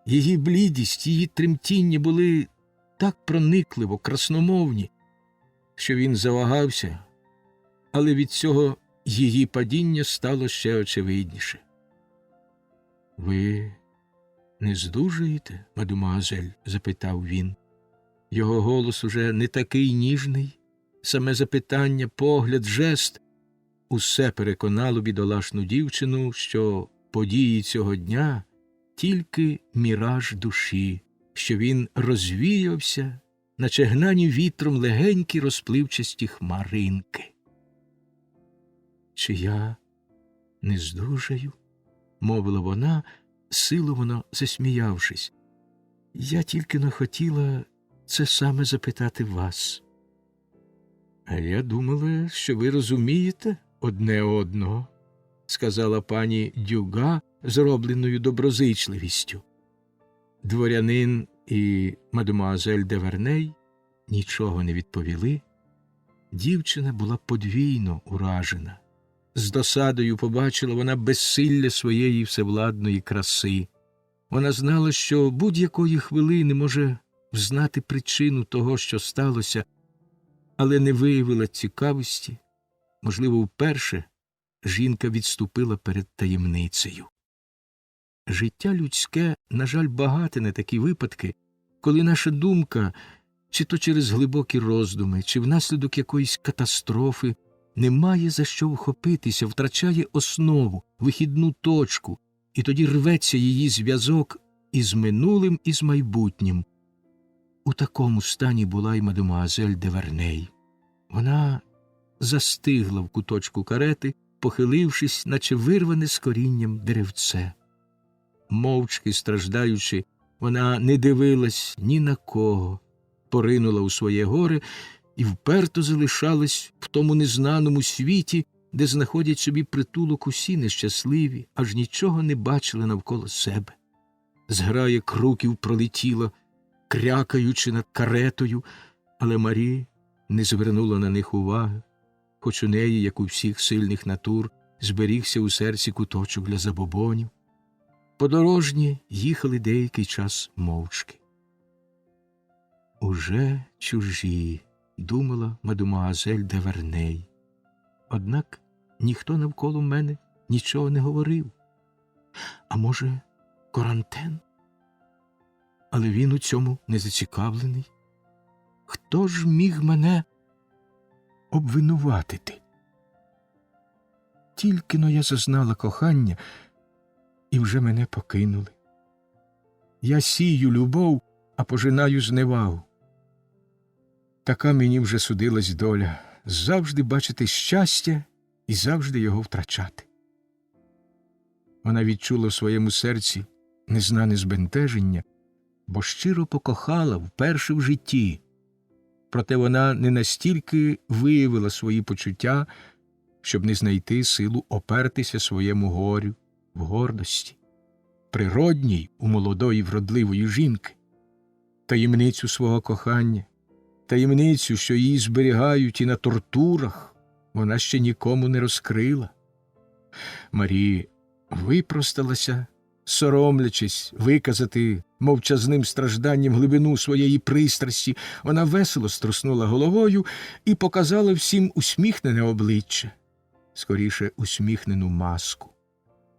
її блідість, її тремтіння були так проникливо, красномовні, що він завагався, але від цього її падіння стало ще очевидніше. «Ви не здужуєте, мадемуазель?» – запитав він. Його голос уже не такий ніжний, саме запитання, погляд, жест – усе переконало бідолашну дівчину, що події цього дня – тільки міраж душі, що він розвіявся, наче гнані вітром легенькі розпливчасті хмаринки. «Чи я не здужаю?» – мовила вона, силовано засміявшись. «Я тільки-но хотіла це саме запитати вас». «А я думала, що ви розумієте одне одного», – сказала пані Дюга зробленою доброзичливістю. Дворянин і мадемуазель де Верней нічого не відповіли. Дівчина була подвійно уражена. З досадою побачила вона безсилля своєї всевладної краси. Вона знала, що будь-якої хвилини може взнати причину того, що сталося, але не виявила цікавості. Можливо, вперше жінка відступила перед таємницею. Життя людське, на жаль, багате на такі випадки, коли наша думка, чи то через глибокі роздуми, чи внаслідок якоїсь катастрофи, не має за що вхопитися, втрачає основу, вихідну точку, і тоді рветься її зв'язок із минулим, і з майбутнім. У такому стані була й мадемуазель де Верней. Вона застигла в куточку карети, похилившись, наче вирване з корінням деревце. Мовчки страждаючи, вона не дивилась ні на кого, поринула у своє горе і вперто залишалась в тому незнаному світі, де знаходять собі притулок усі нещасливі, аж нічого не бачили навколо себе. Зграя круків пролетіла, крякаючи над каретою, але Марі не звернула на них уваги, хоч у неї, як у всіх сильних натур, зберігся у серці куточок для забобонів. Подорожні їхали деякий час мовчки. «Уже чужі», – думала мадемуазель де Верней. Однак ніхто навколо мене нічого не говорив. А може, Корантен? Але він у цьому не зацікавлений. Хто ж міг мене обвинуватити? Тільки-но я зазнала кохання, і вже мене покинули. Я сію любов, а пожинаю зневагу. Така мені вже судилась доля – завжди бачити щастя і завжди його втрачати. Вона відчула в своєму серці незнане збентеження, бо щиро покохала вперше в житті. Проте вона не настільки виявила свої почуття, щоб не знайти силу опертися своєму горю в гордості, природній у молодої вродливої жінки, таємницю свого кохання, таємницю, що її зберігають і на тортурах, вона ще нікому не розкрила. Марі випросталася, соромлячись виказати мовчазним стражданням глибину своєї пристрасті. Вона весело струснула головою і показала всім усміхнене обличчя, скоріше усміхнену маску.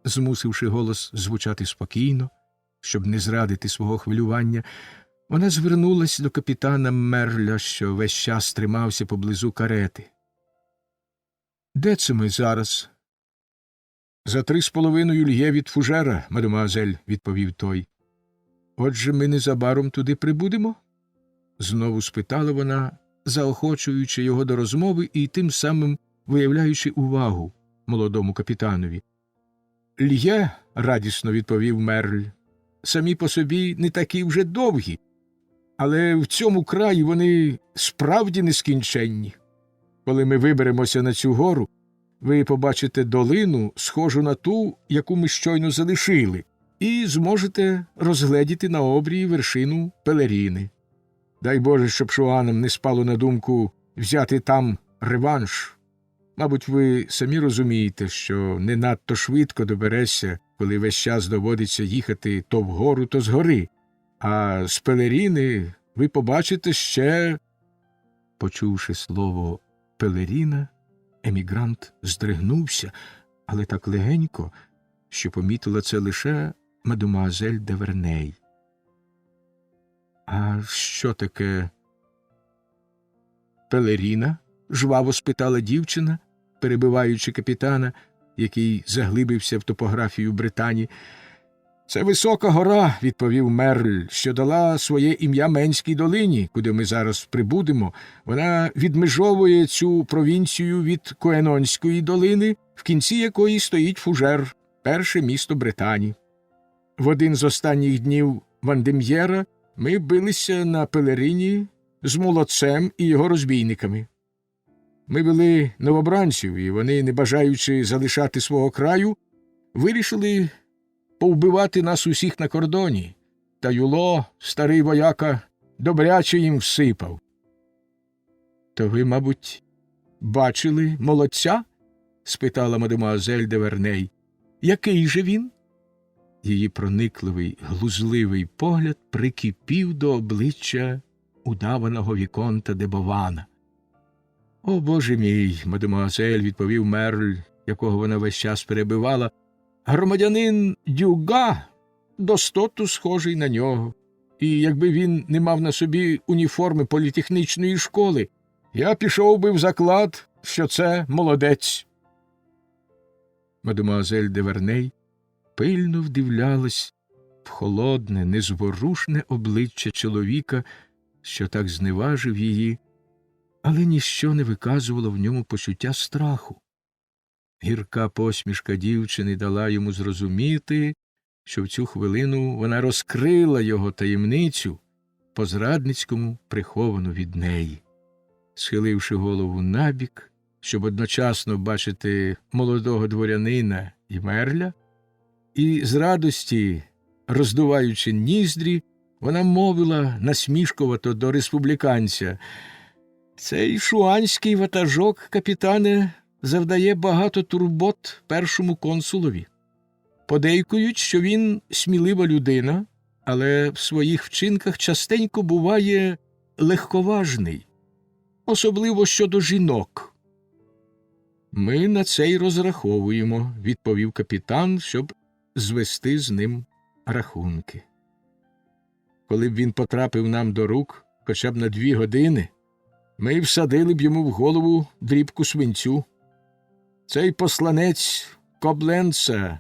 Змусивши голос звучати спокійно, щоб не зрадити свого хвилювання, вона звернулась до капітана Мерля, що весь час тримався поблизу карети. «Де це ми зараз?» «За 3,5 льє від Фужера, мадемуазель», – відповів той. «Отже, ми незабаром туди прибудемо?» – знову спитала вона, заохочуючи його до розмови і тим самим виявляючи увагу молодому капітанові. «Льє», – радісно відповів Мерль, – «самі по собі не такі вже довгі, але в цьому краї вони справді нескінченні. Коли ми виберемося на цю гору, ви побачите долину, схожу на ту, яку ми щойно залишили, і зможете розгледіти на обрії вершину Пелеріни. Дай Боже, щоб шуанам не спало на думку взяти там реванш. Мабуть, ви самі розумієте, що не надто швидко доберешся, коли весь час доводиться їхати то вгору, то згори. А з Пелеріни ви побачите ще... Почувши слово «Пелеріна», емігрант здригнувся, але так легенько, що помітила це лише мадемуазель де Верней. «А що таке Пелеріна?» – жваво спитала дівчина, перебиваючи капітана, який заглибився в топографію Британії. «Це висока гора», – відповів Мерль, – «що дала своє ім'я Менській долині, куди ми зараз прибудемо. Вона відмежовує цю провінцію від Куенонської долини, в кінці якої стоїть Фужер, перше місто Британії. В один з останніх днів Вандем'єра ми билися на Пелеріні з молодцем і його розбійниками. Ми вели новобранців, і вони, не бажаючи залишати свого краю, вирішили повбивати нас усіх на кордоні, та Юло, старий вояка, добряче їм всипав». «То ви, мабуть, бачили молодця?» – спитала мадемуазель де Верней. «Який же він?» Її проникливий, глузливий погляд прикипів до обличчя удаваного віконта де Бована. «О, Боже мій, мадемуазель», – відповів Мерль, якого вона весь час перебивала, «громадянин Дюга достоту схожий на нього. І якби він не мав на собі уніформи політехнічної школи, я пішов би в заклад, що це молодець». Мадемуазель де Верней пильно вдивлялась в холодне, незворушне обличчя чоловіка, що так зневажив її, але ніщо не виказувало в ньому почуття страху. Гірка посмішка дівчини дала йому зрозуміти, що в цю хвилину вона розкрила його таємницю, по-зрадницькому приховану від неї. Схиливши голову набік, щоб одночасно бачити молодого дворянина і Мерля, і з радості, роздуваючи ніздрі, вона мовила насмішкувато до республіканця: «Цей шуанський ватажок, капітане, завдає багато турбот першому консулові. Подейкують, що він смілива людина, але в своїх вчинках частенько буває легковажний, особливо щодо жінок». «Ми на це й розраховуємо», – відповів капітан, щоб звести з ним рахунки. «Коли б він потрапив нам до рук хоча б на 2 години, ми всадили б йому в голову дрібку свинцю. Цей посланець Кобленца,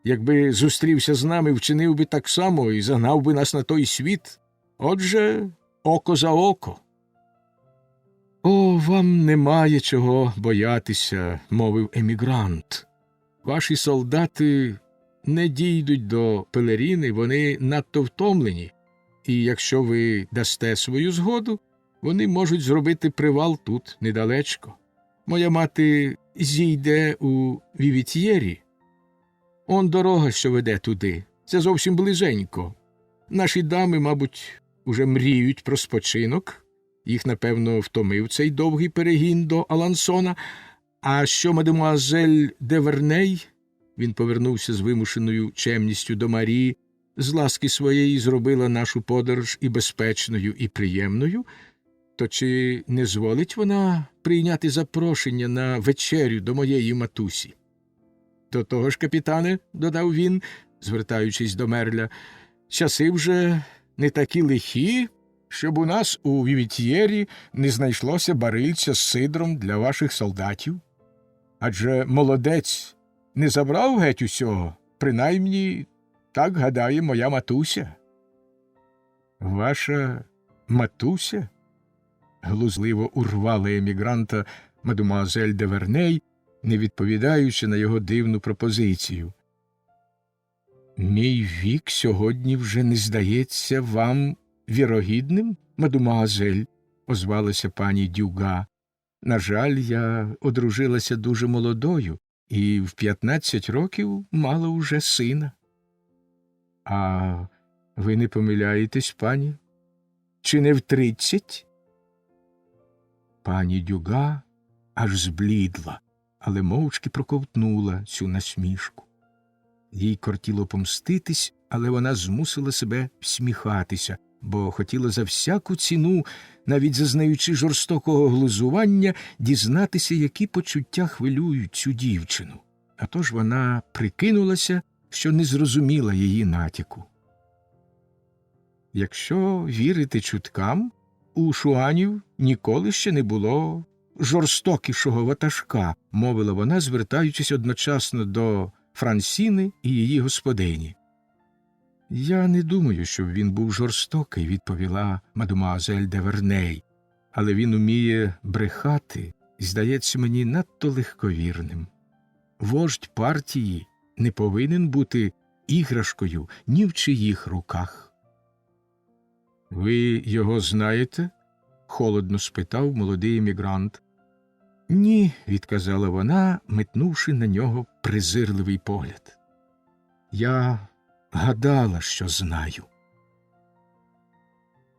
якби зустрівся з нами, вчинив би так само і загнав би нас на той світ. Отже, око за око». «О, вам немає чого боятися», – мовив емігрант. «Ваші солдати не дійдуть до Пелеріни, вони надто втомлені, і якщо ви дасте свою згоду, вони можуть зробити привал тут, недалечко. Моя мати зійде у Вівітьєрі. Он дорога, що веде туди. Це зовсім близенько. Наші дами, мабуть, уже мріють про спочинок. Їх, напевно, втомив цей довгий перегін до Алансона. А що мадемуазель де Верней?» Він повернувся з вимушеною чемністю до Марії, з ласки своєї зробила нашу подорож і безпечною, і приємною. То чи не зволить вона прийняти запрошення на вечерю до моєї матусі? «До того ж, капітане», – додав він, звертаючись до Мерля, – «часи вже не такі лихі, щоб у нас у Вівітьєрі не знайшлося барильця з сидром для ваших солдатів. Адже молодець не забрав геть усього, принаймні так гадає моя матуся». «Ваша матуся?» – глузливо урвала емігранта мадемуазель де Верней, не відповідаючи на його дивну пропозицію. «Мій вік сьогодні вже не здається вам вірогідним, мадемуазель?» – озвалася пані Дюга. На жаль, я одружилася дуже молодою і в 15 років мала уже сина. А ви не помиляєтесь, пані? Чи не в 30? Пані Дюга аж зблідла, але мовчки проковтнула цю насмішку. Їй кортіло помститись, але вона змусила себе всміхатися, бо хотіла за всяку ціну, навіть зазнаючи жорстокого глузування, дізнатися, які почуття хвилюють цю дівчину. А тож вона прикинулася, що не зрозуміла її натяку. Якщо вірити чуткам, у шуанів ніколи ще не було жорстокішого ватажка, мовила вона, звертаючись одночасно до Франсіни і її господині. Я не думаю, щоб він був жорстокий, відповіла мадемуазель де Верней, але він уміє брехати і здається мені надто легковірним. Вождь партії не повинен бути іграшкою ні в чиїх руках. Ви його знаєте? Холодно спитав молодий емігрант. Ні, відказала вона, метнувши на нього презирливий погляд. Я гадала, що знаю.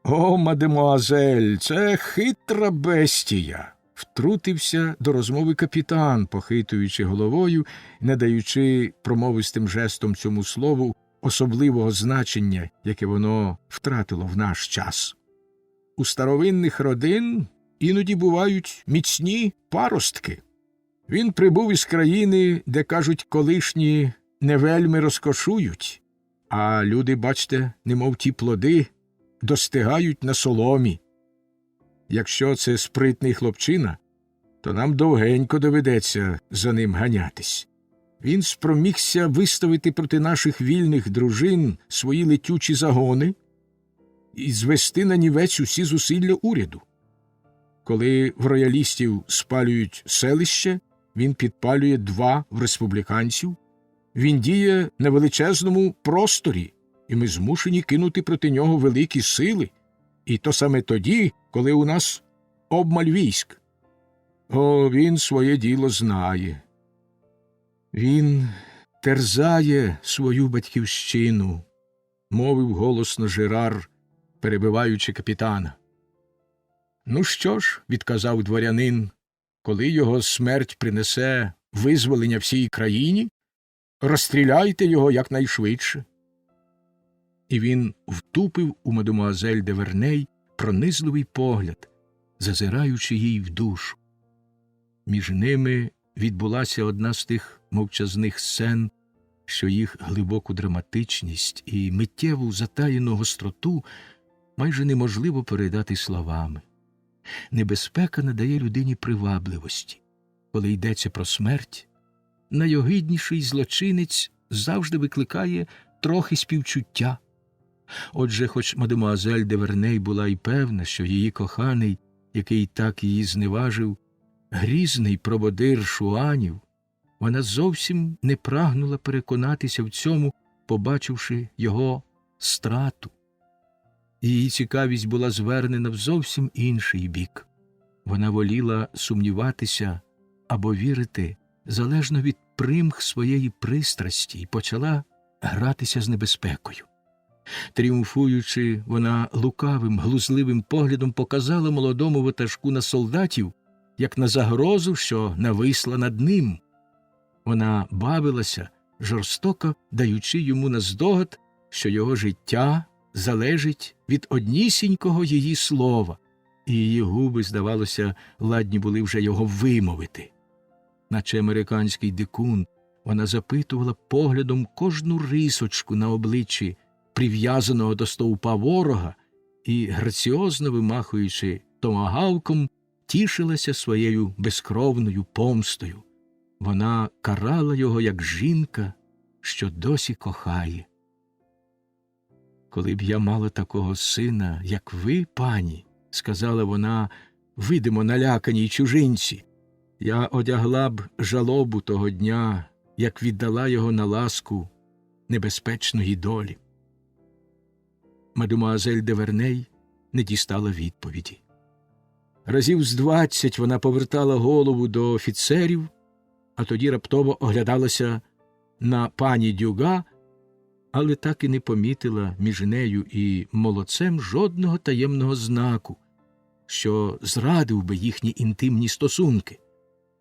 О, мадемуазель, це хитра бестія, втрутився до розмови капітан, похитуючи головою, не даючи промовистим жестом цьому слову особливого значення, яке воно втратило в наш час. У старовинних родин іноді бувають міцні паростки. Він прибув із країни, де, кажуть, колишні не вельми розкошують, а люди, бачте, немов ті плоди, достигають на соломі. Якщо це спритний хлопчина, то нам довгенько доведеться за ним ганятись. Він спромігся виставити проти наших вільних дружин свої летючі загони і звести на нівець усі зусилля уряду. Коли в роялістів спалюють селище, він підпалює 2 в республіканців. Він діє на величезному просторі, і ми змушені кинути проти нього великі сили, і то саме тоді, коли у нас обмаль військ. О, він своє діло знає. Він терзає свою батьківщину, мовив голосно Жерар, перебиваючи капітана. Ну що ж, відказав дворянин, коли його смерть принесе визволення всій країні, розстріляйте його якнайшвидше. І він втупив у мадемуазель де Верней пронизливий погляд, зазираючи їй в душу. Між ними відбулася одна з тих мовчазних сцен, що їх глибоку драматичність і миттєву затаєну гостроту майже неможливо передати словами. Небезпека надає людині привабливості. Коли йдеться про смерть, найогидніший злочинець завжди викликає трохи співчуття. Отже, хоч мадемуазель де Верней була й певна, що її коханий, який так її зневажив, грізний проводир шуанів, вона зовсім не прагнула переконатися в цьому, побачивши його страту. Її цікавість була звернена в зовсім інший бік. Вона воліла сумніватися або вірити залежно від примх своєї пристрасті і почала гратися з небезпекою. Тріумфуючи, вона лукавим, глузливим поглядом показала молодому ватажку на солдатів, як на загрозу, що нависла над ним. Вона бавилася, жорстоко даючи йому наздогад, що його життя залежить від однісінького її слова, і її губи, здавалося, ладні були вже його вимовити. Наче американський дикун, вона запитувала поглядом кожну рисочку на обличчі прив'язаного до стовпа ворога і, граціозно вимахуючи томагавком, тішилася своєю безкровною помстою. Вона карала його як жінка, що досі кохає. «Коли б я мала такого сина, як ви, пані, – сказала вона, видимо наляканій чужинці, – я одягла б жалобу того дня, як віддала його на ласку небезпечної долі». Мадемуазель де Верней не дістала відповіді. Разів з 20 вона повертала голову до офіцерів, а тоді раптово оглядалася на пані Дюга, але так і не помітила між нею і молодцем жодного таємного знаку, що зрадив би їхні інтимні стосунки.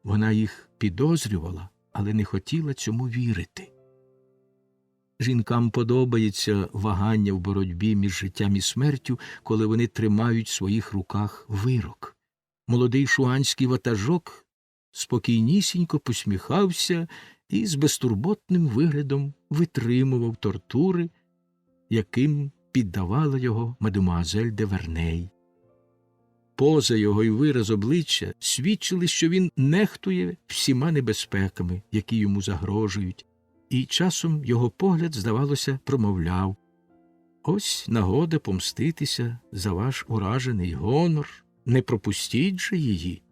Вона їх підозрювала, але не хотіла цьому вірити. Жінкам подобається вагання в боротьбі між життям і смертю, коли вони тримають в своїх руках вирок. Молодий шуанський ватажок спокійнісінько посміхався і з безтурботним виглядом витримував тортури, яким піддавала його мадемуазель де Верней. Поза його й вираз обличчя свідчили, що він нехтує всіма небезпеками, які йому загрожують, і часом його погляд, здавалося, промовляв: «Ось нагода помститися за ваш уражений гонор, не пропустіть же її.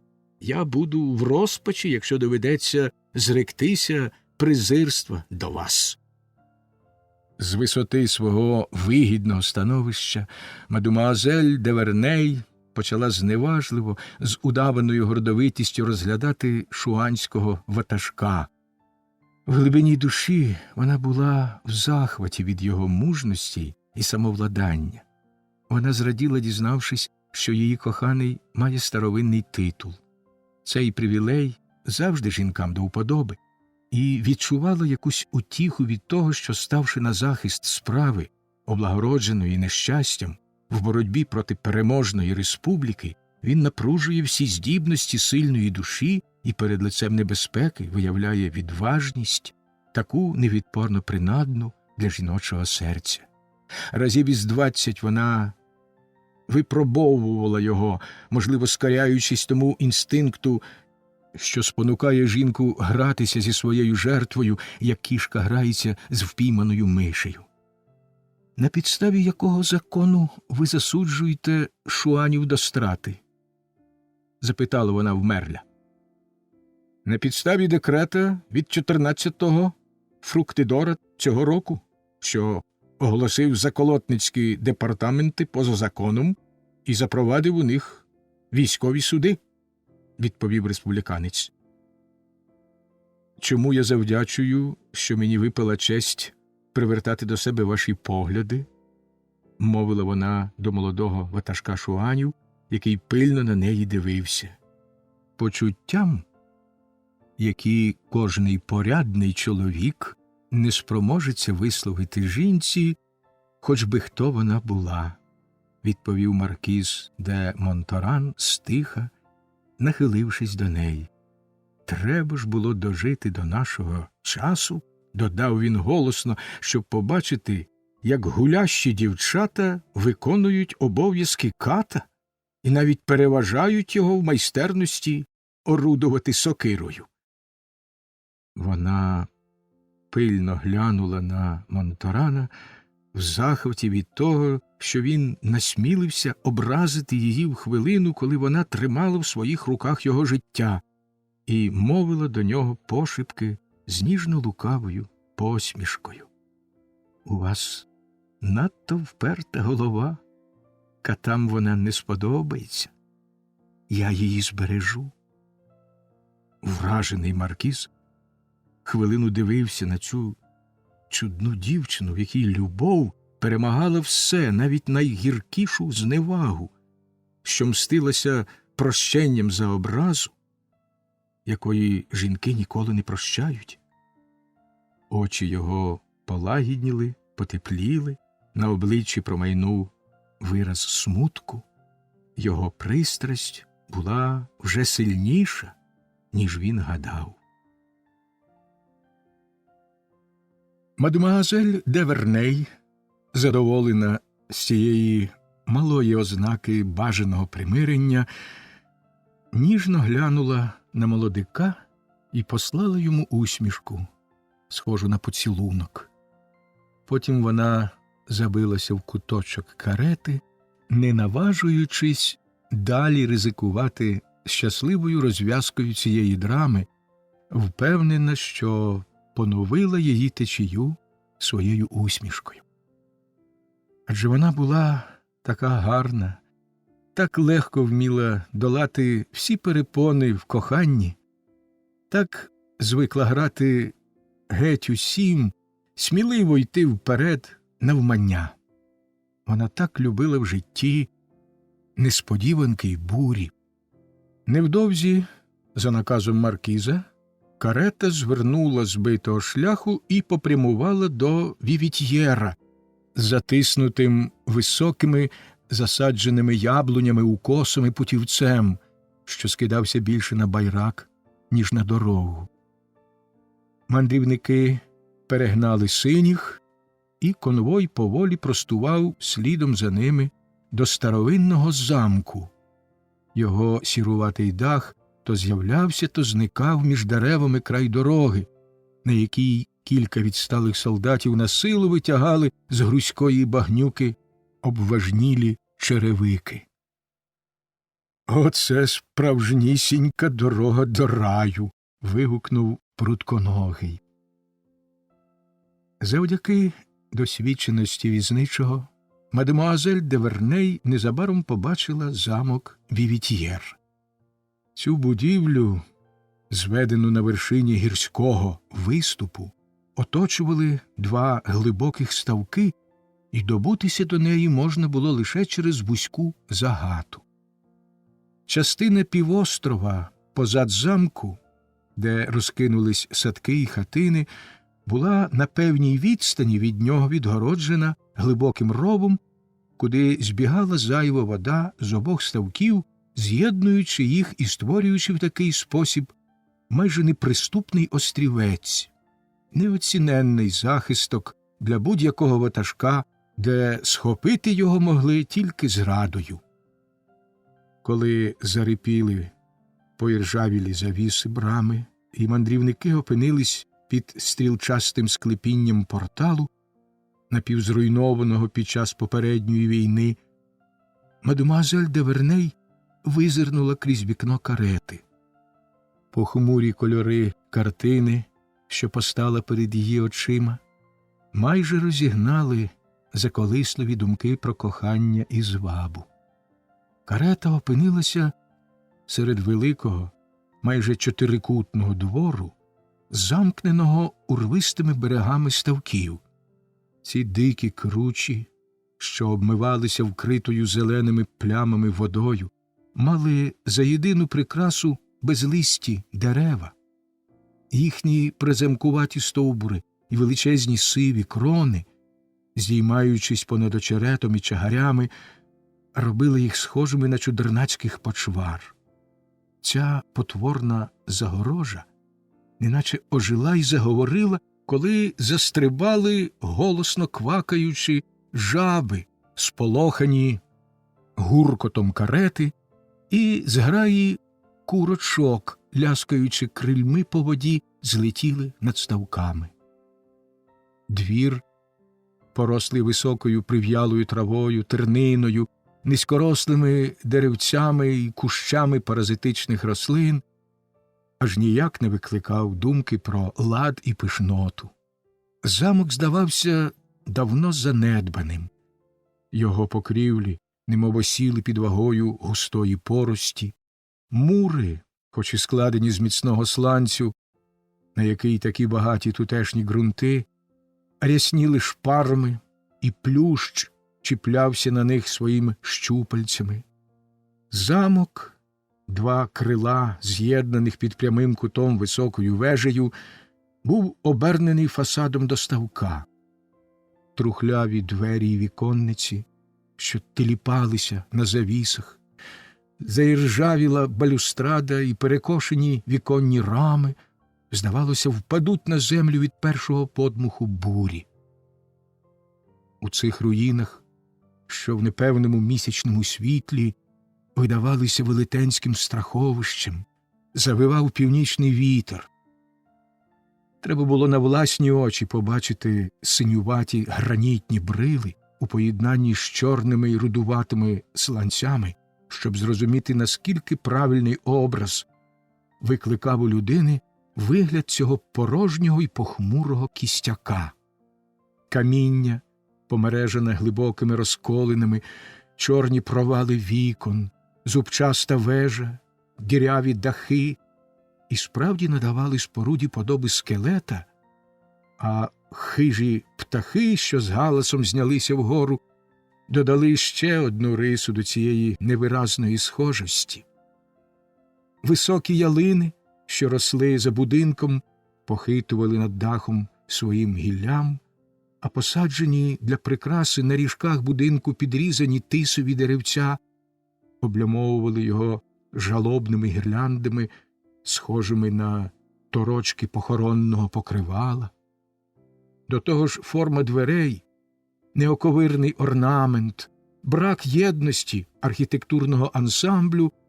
Я буду в розпачі, якщо доведеться зректися презирства до вас». З висоти свого вигідного становища мадемуазель де Верней почала зневажливо, з удаваною гордовитістю розглядати шуанського ватажка. В глибині душі вона була в захваті від його мужності і самовладання. Вона зраділа, дізнавшись, що її коханий має старовинний титул. Цей привілей завжди жінкам до вподоби, і відчувала якусь утіху від того, що, ставши на захист справи, облагородженої нещастям, в боротьбі проти переможної республіки, він напружує всі здібності сильної душі і перед лицем небезпеки виявляє відважність, таку невідпорно принадну для жіночого серця. Разів із 20 вона випробовувала його, можливо, скаряючись тому інстинкту, що спонукає жінку гратися зі своєю жертвою, як кішка грається з впійманою мишею. «На підставі якого закону ви засуджуєте шуанів до страти?» – запитала вона в Мерля. «На підставі декрета від 14-го фруктидора цього року, що оголосив заколотницькі департаменти поза законом і запровадив у них військові суди», – відповів республіканець. «Чому я завдячую, що мені випала честь привертати до себе ваші погляди?» – мовила вона до молодого ватажка шуанів, який пильно на неї дивився. «Почуттям, які кожний порядний чоловік не спроможеться висловити жінці, хоч би хто вона була», – відповів маркіз де Монторан стиха, нахилившись до неї. «Треба ж було дожити до нашого часу», – додав він голосно, щоб побачити, як гулящі дівчата виконують обов'язки ката і навіть переважають його в майстерності орудувати сокирою. Вона пильно глянула на Монторана в захваті від того, що він насмілився образити її в хвилину, коли вона тримала в своїх руках його життя, і мовила до нього пошепки з ніжно-лукавою посмішкою: «У вас надто вперта голова, катам вона не сподобається. Я її збережу». Вражений маркіз хвилину дивився на цю чудну дівчину, в якій любов перемагала все, навіть найгіркішу зневагу, що мстилася прощенням за образу, якої жінки ніколи не прощають. Очі його полагідніли, потепліли, на обличчі промайнув вираз смутку. Його пристрасть була вже сильніша, ніж він гадав. Мадемуазель де Верней, задоволена з цієї малої ознаки бажаного примирення, ніжно глянула на молодика і послала йому усмішку, схожу на поцілунок. Потім вона забилася в куточок карети, не наважуючись далі ризикувати щасливою розв'язкою цієї драми, впевнена, що поновила її течію своєю усмішкою. Адже вона була така гарна так легко вміла долати всі перепони в коханні, так звикла грати геть усім, сміливо йти вперед навмання. Вона так любила в житті несподіванки й бурі. Невдовзі, за наказом маркіза, карета звернула з битого шляху і попрямувала до Вівітьєра, затиснутим високими засадженими яблунями укосом і путівцем, що скидався більше на байрак, ніж на дорогу. Мандрівники перегнали синіх, і конвой поволі простував слідом за ними до старовинного замку. Його сіруватий дах то з'являвся, то зникав між деревами край дороги, на якій кілька відсталих солдатів насилу витягали з грузької багнюки обважнілі черевики. «Оце справжнісінька дорога до раю!» – вигукнув прутконогий. Завдяки досвідченості візничого мадемуазель де Верней незабаром побачила замок Вівітьєр. Цю будівлю, зведену на вершині гірського виступу, оточували два глибоких ставки, і добутися до неї можна було лише через вузьку загату. Частина півострова позад замку, де розкинулись садки і хатини, була на певній відстані від нього відгороджена глибоким ровом, куди збігала зайва вода з обох ставків, з'єднуючи їх і створюючи в такий спосіб майже неприступний острівець, неоціненний захисток для будь-якого ватажка, де схопити його могли тільки зрадою. Коли зарипіли поіржавілі завіси брами, і мандрівники опинились під стрілчастим склепінням порталу, напівзруйнованого під час попередньої війни, мадемуазель де Верней визирнула крізь вікно карети. Похмурі кольори картини, що постала перед її очима, майже розігнали заколисливі думки про кохання і звабу. Карета опинилася серед великого, майже чотирикутного двору, замкненого урвистими берегами ставків. Ці дикі кручі, що обмивалися вкритою зеленими плямами водою, мали за єдину прикрасу безлисті дерева. Їхні приземкуваті стовбури і величезні сиві крони, здіймаючись понад очеретом і чагарями, робили їх схожими на чудернацьких почвар. Ця потворна загорожа неначе ожила й заговорила, коли застрибали, голосно квакаючи, жаби, сполохані гуркотом карети, і зграї курочок, ляскаючи крильми по воді, злетіли над ставками. Двір, порослий високою прив'ялою травою, терниною, низькорослими деревцями і кущами паразитичних рослин, аж ніяк не викликав думки про лад і пишноту. Замок здавався давно занедбаним. Його покрівлі немов осіли під вагою густої порості. Мури, хоч і складені з міцного сланцю, на який такі багаті тутешні ґрунти, рясніли шпарами, і плющ чіплявся на них своїми щупальцями. Замок, два крила, з'єднаних під прямим кутом високою вежею, був обернений фасадом до ставка. Трухляві двері й віконниці, що тіліпалися на завісах, заіржавіла балюстрада і перекошені віконні рами, здавалося, впадуть на землю від першого подмуху бурі. У цих руїнах, що в непевному місячному світлі видавалися велетенським страховищем, завивав північний вітер. Треба було на власні очі побачити синюваті гранітні брили у поєднанні з чорними й рудуватими сланцями, щоб зрозуміти, наскільки правильний образ викликав у людини вигляд цього порожнього й похмурого кістяка. Каміння, помережене глибокими розколинами, чорні провали вікон, зубчаста вежа, діряві дахи і справді надавали споруді подоби скелета, а хижі птахи, що з галасом знялися вгору, додали ще одну рису до цієї невиразної схожості. Високі ялини, що росли за будинком, похитували над дахом своїм гіллям, а посаджені для прикраси на ріжках будинку підрізані тисові деревця облямовували його жалобними гірляндами, схожими на торочки похоронного покривала. До того ж форма дверей, неоковирний орнамент, брак єдності архітектурного ансамблю –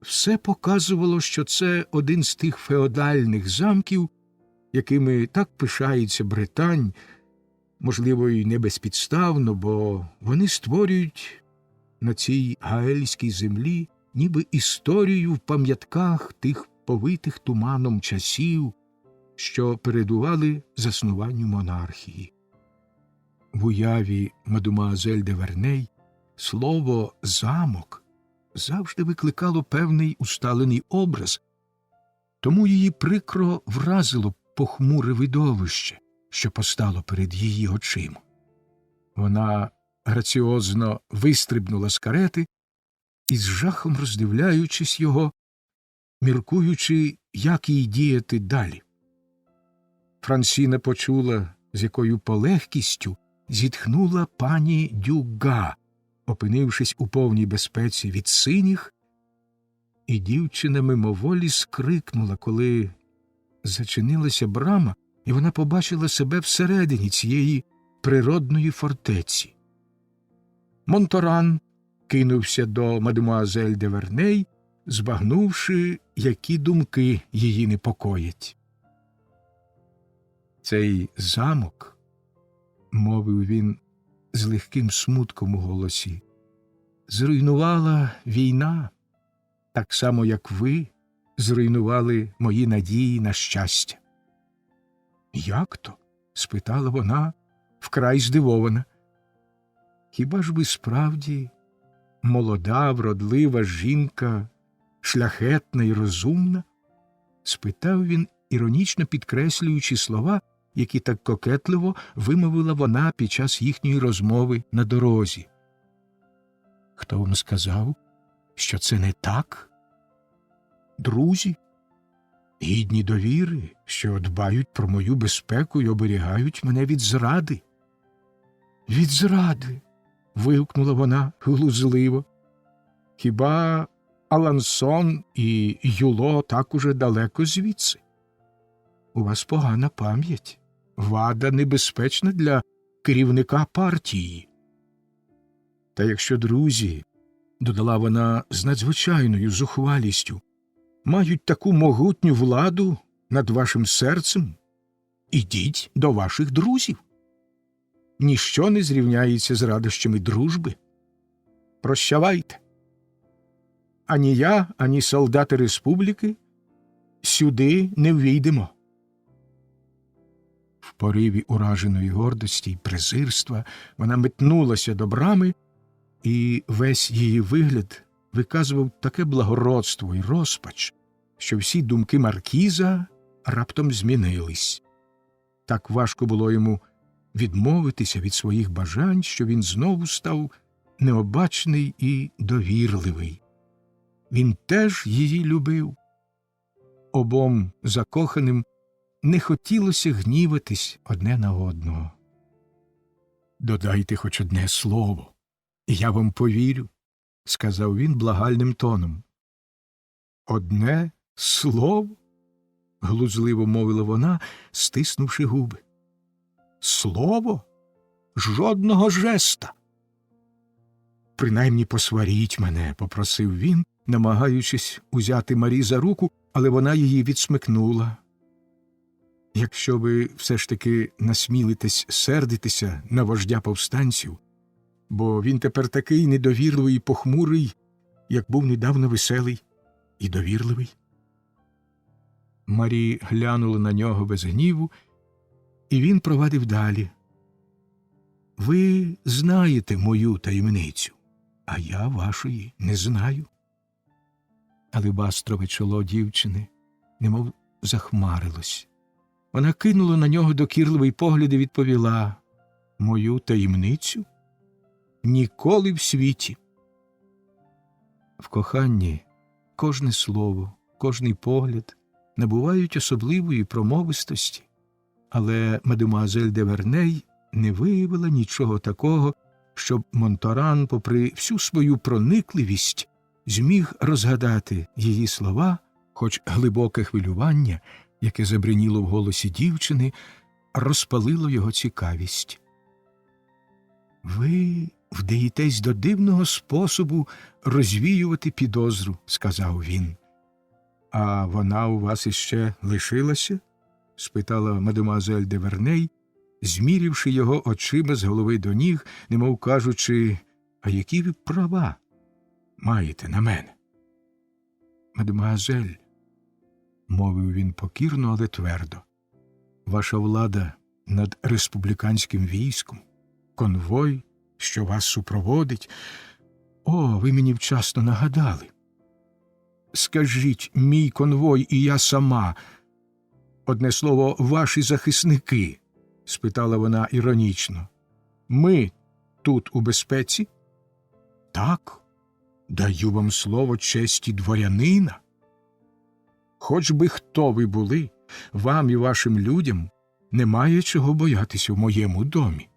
все показувало, що це один з тих феодальних замків, якими так пишається Британь, можливо, і не безпідставно, бо вони створюють на цій гаельській землі ніби історію в пам'ятках тих повитих туманом часів, що передували заснуванню монархії. В уяві мадемуазель де Верней слово «замок» завжди викликало певний усталений образ, тому її прикро вразило похмуре видовище, що постало перед її очима. Вона граціозно вистрибнула з карети і з жахом роздивляючись його, міркуючи, як їй діяти далі. Франсіна почула, з якою полегкістю зітхнула пані Дюга, опинившись у повній безпеці від синіх, і дівчина мимоволі скрикнула, коли зачинилася брама, і вона побачила себе всередині цієї природної фортеці. Монторан кинувся до мадемуазель де Верней, збагнувши, які думки її непокоять. «Цей замок, – мовив він з легким смутком у голосі, – зруйнувала війна, так само, як ви зруйнували мої надії на щастя». «Як то?» – спитала вона, вкрай здивована. «Хіба ж ви справді молода, вродлива жінка, шляхетна і розумна?» – спитав він, іронічно підкреслюючи слова, які так кокетливо вимовила вона під час їхньої розмови на дорозі. «Хто вам сказав, що це не так? Друзі, гідні довіри, що дбають про мою безпеку і оберігають мене від зради». «Від зради?» – вигукнула вона глузливо. «Хіба Алансон і Юло так уже далеко звідси? У вас погана пам'ять, вада небезпечна для керівника партії». «Та якщо друзі, – додала вона з надзвичайною зухвалістю, – мають таку могутню владу над вашим серцем, ідіть до ваших друзів. Ніщо не зрівняється з радощами дружби. Прощавайте. Ані я, ані солдати республіки сюди не ввійдемо». В пориві ураженої гордості й презирства вона метнулася до брами, і весь її вигляд виказував таке благородство й розпач, що всі думки маркіза раптом змінились. Так важко було йому відмовитися від своїх бажань, що він знову став необачний і довірливий. Він теж її любив. Обом закоханим не хотілося гніватись одне на одного. «Додайте хоч одне слово, і я вам повірю», – сказав він благальним тоном. «Одне слово?» – глузливо мовила вона, стиснувши губи. «Слово? Жодного жеста!» «Принаймні посваріть мене», – попросив він, намагаючись узяти Марі за руку, але вона її відсмикнула. «Якщо ви все ж таки насмілитесь сердитися на вождя повстанців, бо він тепер такий недовірливий і похмурий, як був недавно веселий і довірливий». Марі глянула на нього без гніву, і він провадив далі. «Ви знаєте мою таємницю. А я вашої не знаю. Алебастрове чоло дівчини немов захмарилось. Вона кинула на нього докірливий погляд і відповіла: «Мою таємницю? Ніколи в світі». В коханні кожне слово, кожний погляд набувають особливої промовистості, але мадемуазель де Верней не виявила нічого такого, щоб Монторан, попри всю свою проникливість, зміг розгадати її слова, хоч глибоке хвилювання, яке забриніло в голосі дівчини, розпалило його цікавість. «Ви вдаєтесь до дивного способу розвіювати підозру», – сказав він. «А вона у вас іще лишилася?» – спитала мадемуазель де Верней, змірявши його очима з голови до ніг, немов кажучи: «А які ви права маєте на мене?» «Мадемуазель», – мовив він покірно, але твердо, – «ваша влада над республіканським військом, конвой, що вас супроводить. О, ви мені вчасно нагадали. Скажіть, мій конвой і я сама, одне слово, ваші захисники?» – спитала вона іронічно. «Ми тут у безпеці?» «Так, даю вам слово честі дворянина. Хоч би хто ви були, вам і вашим людям немає чого боятися в моєму домі».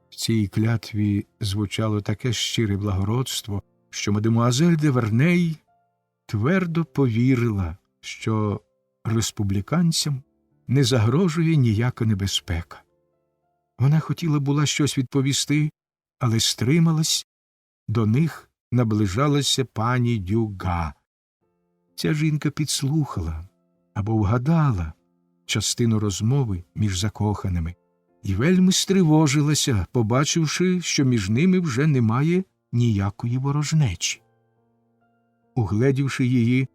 В цій клятві звучало таке щире благородство, що мадемуазель де Верней твердо повірила, що республіканцям не загрожує ніяка небезпека. Вона хотіла була щось відповісти, але стрималась. До них наближалася пані Дюга. Ця жінка підслухала або вгадала частину розмови між закоханими і вельми стривожилася, побачивши, що між ними вже немає ніякої ворожнечі. Угледівши її,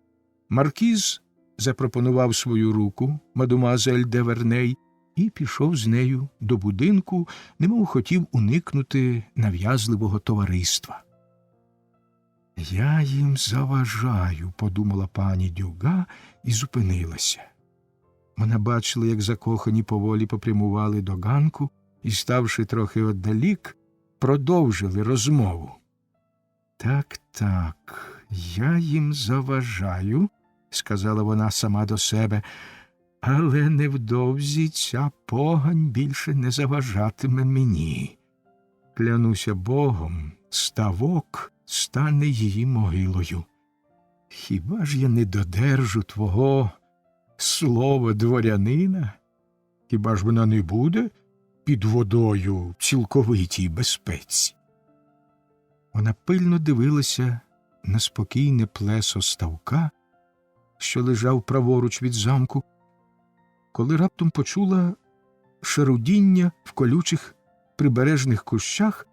маркіз запропонував свою руку мадемуазель де Верней і пішов з нею до будинку, немов хотів уникнути нав'язливого товариства. «Я їм заважаю», – подумала пані Дюга і зупинилася. Вона бачила, як закохані поволі попрямували до ганку і, ставши трохи отдалік, продовжили розмову. «Так, я їм заважаю», – сказала вона сама до себе, – «але невдовзі ця погань більше не заважатиме мені. Клянуся Богом, ставок стане її могилою. Хіба ж я не додержу твого слова дворянина? Хіба ж вона не буде під водою в цілковитій безпеці?» Вона пильно дивилася на спокійне плесо ставка, що лежав праворуч від замку, коли раптом почула шарудіння в колючих прибережних кущах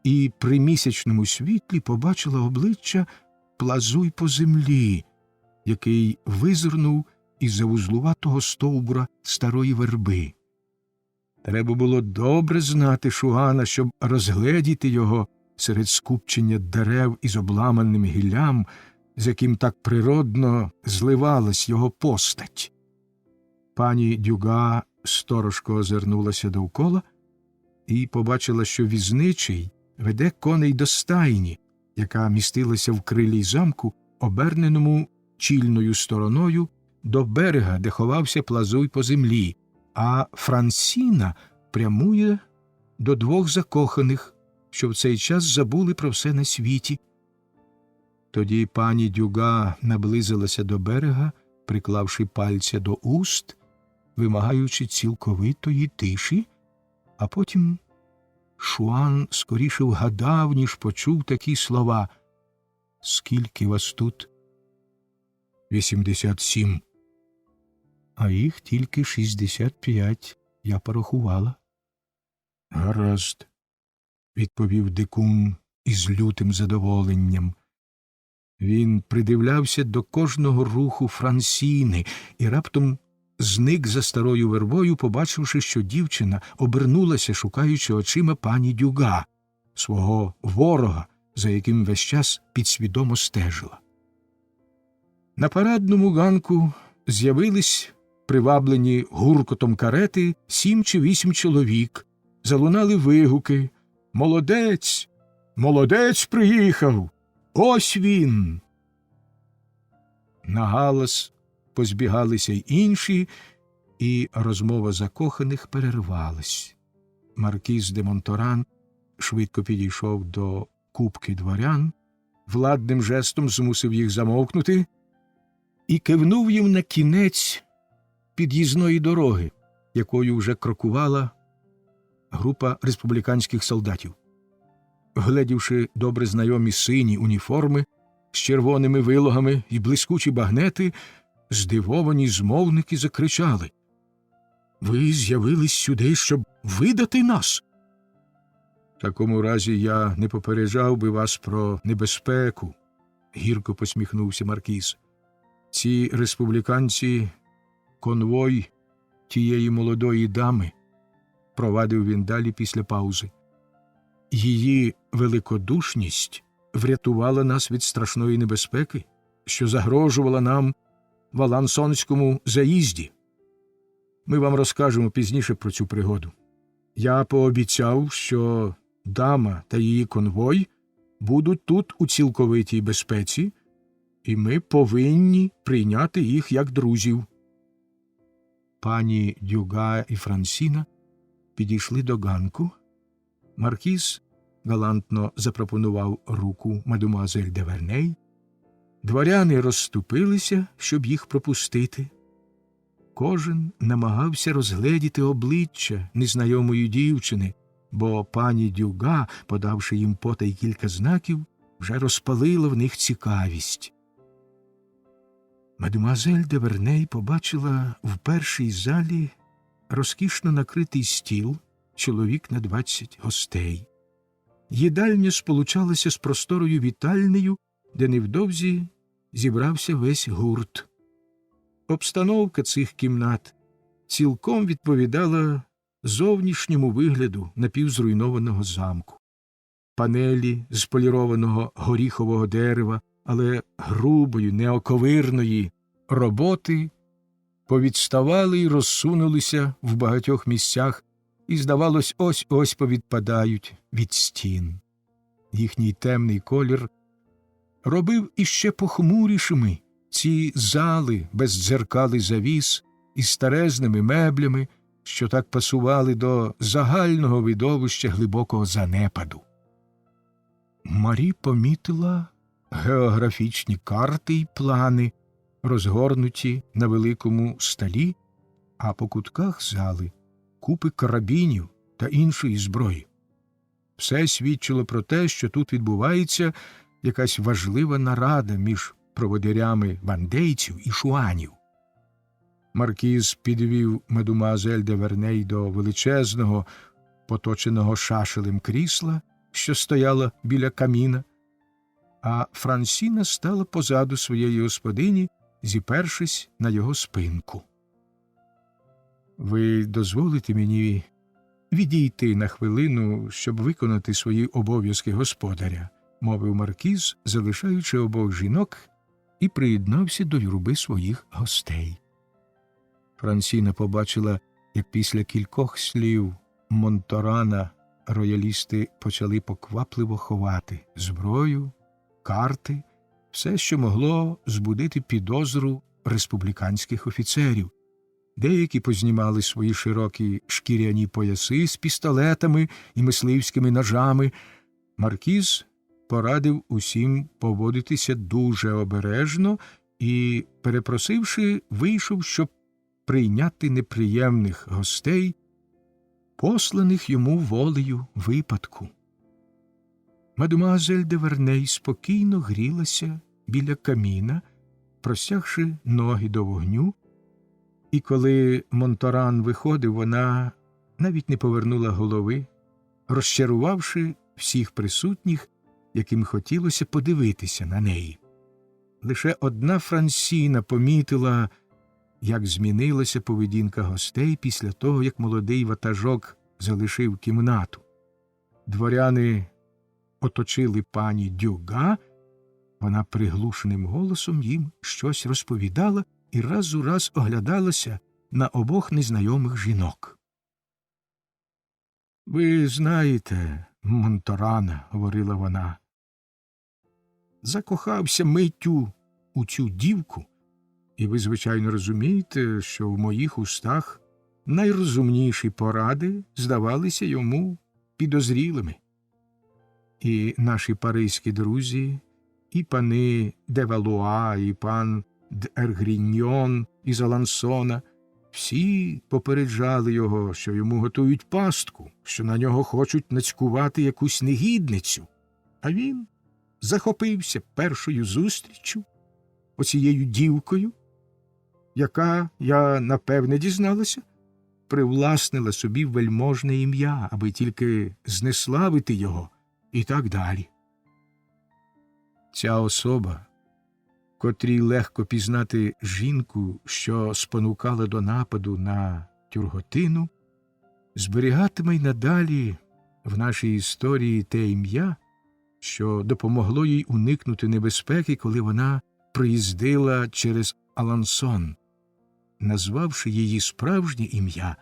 і при місячному світлі побачила обличчя Плазуй по землі, який визирнув із-за вузлуватого стовбура старої верби. Треба було добре знати Шуана, щоб розгледіти його серед скупчення дерев із обламаним гіллям, з яким так природно зливалась його постать. Пані Дюга сторожко озирнулася довкола і побачила, що візничий веде коней до стайні, яка містилася в крилі замку, оберненому чільною стороною до берега, де ховався Плазуй по землі, а Франсіна прямує до двох закоханих, що в цей час забули про все на світі. Тоді пані Дюга наблизилася до берега, приклавши пальця до уст, вимагаючи цілковитої тиші, а потім Шуан скоріше вгадав, ніж почув такі слова: «Скільки вас тут?» 87. «А їх тільки 65, я порахувала». «Гаразд», – відповів дикун із лютим задоволенням. Він придивлявся до кожного руху Франсіни і раптом зник за старою вербою, побачивши, що дівчина обернулася, шукаючи очима пані Дюга. свого ворога, за яким весь час підсвідомо стежила. На парадному ганку з'явились, приваблені гуркотом карети, 7 чи 8 чоловік. Залунали вигуки: «Молодець! Молодець приїхав! Ось він!» На галас позбігалися й інші, і розмова закоханих перервалась. Маркіз де Монторан швидко підійшов до купки дворян, владним жестом змусив їх замовкнути і кивнув їм на кінець під'їзної дороги, якою вже крокувала група республіканських солдатів. Гледівши добре знайомі сині уніформи з червоними вилогами і блискучі багнети, здивовані змовники закричали: «Ви з'явились сюди, щоб видати нас?» «В такому разі я не попереджав би вас про небезпеку», – гірко посміхнувся маркіз. «Ці республіканці – конвой тієї молодої дами», – провадив він далі після паузи. «Її великодушність врятувала нас від страшної небезпеки, що загрожувала нам в Алансонському заїзді. Ми вам розкажемо пізніше про цю пригоду. Я пообіцяв, що дама та її конвой будуть тут у цілковитій безпеці, і ми повинні прийняти їх як друзів». Пані Дюга і Франсіна підійшли до ганку. Маркіз галантно запропонував руку мадемуазель де Верней. Дворяни розступилися, щоб їх пропустити. Кожен намагався розгледіти обличчя незнайомої дівчини, бо пані Дюга, подавши їм потай кілька знаків, вже розпалила в них цікавість. Мадемуазель де Верней побачила в першій залі розкішно накритий стіл, чоловік на 20 гостей. Їдальня сполучалася з просторою вітальнею, де невдовзі зібрався весь гурт. Обстановка цих кімнат цілком відповідала зовнішньому вигляду напівзруйнованого замку. Панелі з полірованого горіхового дерева, але грубої, неоковирної роботи повідставали й розсунулися в багатьох місцях і, здавалось, ось-ось повідпадають від стін. Їхній темний колір робив іще похмурішими ці зали без дзеркал і завіс із старезними меблями, що так пасували до загального видовища глибокого занепаду. Марі помітила географічні карти й плани, розгорнуті на великому столі, а по кутках зали купи карабінів та іншої зброї. Все свідчило про те, що тут відбувається якась важлива нарада між проводирями вандейців і шуанів. Маркіз підвів мадемуазель де Верней до величезного, поточеного шашелем крісла, що стояла біля каміна, а Франсіна стала позаду своєї господині, зіпершись на його спинку. «Ви дозволите мені відійти на хвилину, щоб виконати свої обов'язки господаря», – мовив маркіз, залишаючи обох жінок, і приєднався до юрби своїх гостей. Франсіна побачила, як після кількох слів Монторана роялісти почали поквапливо ховати зброю, карти, все, що могло збудити підозру республіканських офіцерів. Деякі познімали свої широкі шкіряні пояси з пістолетами і мисливськими ножами. Маркіз порадив усім поводитися дуже обережно і, перепросивши, вийшов, щоб прийняти неприємних гостей, посланих йому волею випадку. Мадемуазель де Верней спокійно грілася біля каміна, простягши ноги до вогню, і коли Монторан виходив, вона навіть не повернула голови, розчарувавши всіх присутніх, яким хотілося подивитися на неї. Лише одна Франсіна помітила, як змінилася поведінка гостей після того, як молодий ватажок залишив кімнату. Дворяни оточили пані Дюга, вона приглушеним голосом їм щось розповідала і раз у раз оглядалася на обох незнайомих жінок. «Ви знаєте, Монторана, — говорила вона, — закохався миттю у цю дівку, і ви, звичайно, розумієте, що в моїх устах найрозумніші поради здавалися йому підозрілими. І наші паризькі друзі, і пани де Валуа, і пан д'Ергріньйон із Алансона, всі попереджали його, що йому готують пастку, що на нього хочуть нацькувати якусь негідницю. А він захопився першою зустріччю оцією дівкою, яка, я напевне дізналася, привласнила собі вельможне ім'я, аби тільки знеславити його і так далі. Ця особа, котрій легко пізнати жінку, що спонукала до нападу на Тюрготину, зберігатиме й надалі в нашій історії те ім'я, що допомогло їй уникнути небезпеки, коли вона проїздила через Алансон. Назвавши її справжнє ім'я,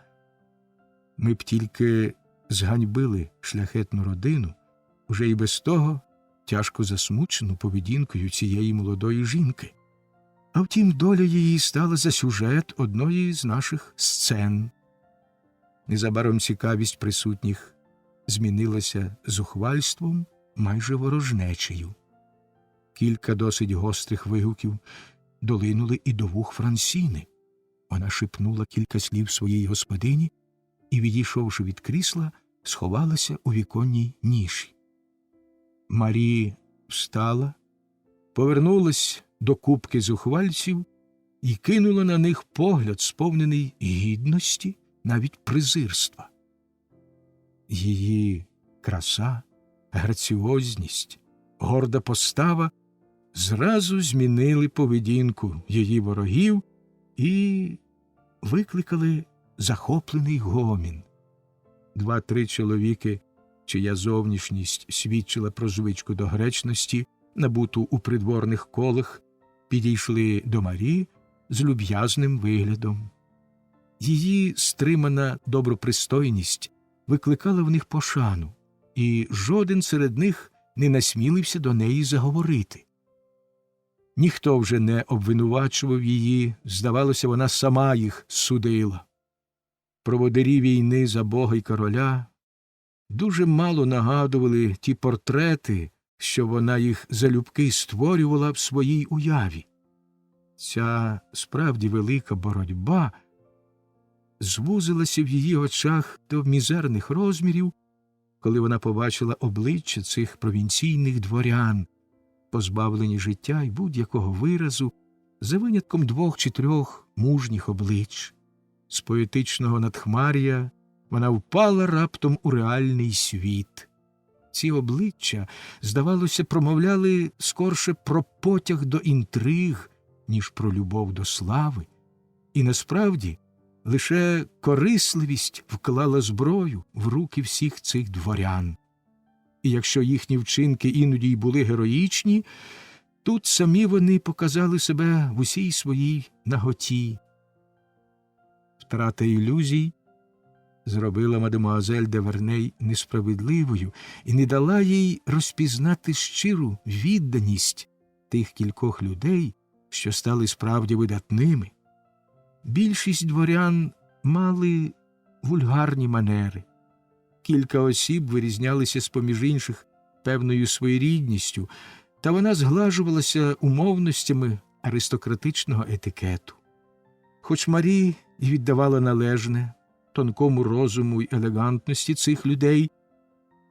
ми б тільки зганьбили шляхетну родину, уже і без того тяжко засмучену поведінкою цієї молодої жінки. А втім, доля її стала за сюжет одної з наших сцен. Незабаром цікавість присутніх змінилася зухвальством, майже ворожнечею. Кілька досить гострих вигуків долинули і до вух Франсіни. Вона шепнула кілька слів своїй господині і, відійшовши від крісла, сховалася у віконній ніші. Марі встала, повернулась до купки зухвальців і кинула на них погляд, сповнений гідності, навіть презирства. Її краса, граціозність, горда постава зразу змінили поведінку її ворогів і викликали захоплений гомін. 2-3 чоловіки, чия зовнішність свідчила про звичку до гречності, набуту у придворних колах, підійшли до Марі з люб'язним виглядом. Її стримана добропристойність викликала в них пошану, і жоден серед них не насмілився до неї заговорити. Ніхто вже не обвинувачував її, здавалося, вона сама їх судила. Проводирі війни за Бога й короля дуже мало нагадували ті портрети, що вона їх залюбки створювала в своїй уяві. Ця справді велика боротьба звузилася в її очах до мізерних розмірів, коли вона побачила обличчя цих провінційних дворян, позбавлені життя й будь-якого виразу, за винятком 2 чи 3 мужніх облич. З поетичного надхмар'я вона впала раптом у реальний світ. Ці обличчя, здавалося, промовляли скорше про потяг до інтриг, ніж про любов до слави, і насправді лише корисливість вклала зброю в руки всіх цих дворян. І якщо їхні вчинки іноді й були героїчні, тут самі вони показали себе в усій своїй наготі. Втрата ілюзій зробила мадемуазель де Верней несправедливою і не дала їй розпізнати щиру відданість тих кількох людей, що стали справді видатними. Більшість дворян мали вульгарні манери. Кілька осіб вирізнялися з-поміж інших певною своєрідністю, та вона зглажувалася умовностями аристократичного етикету. Хоч Марі й віддавала належне тонкому розуму й елегантності цих людей,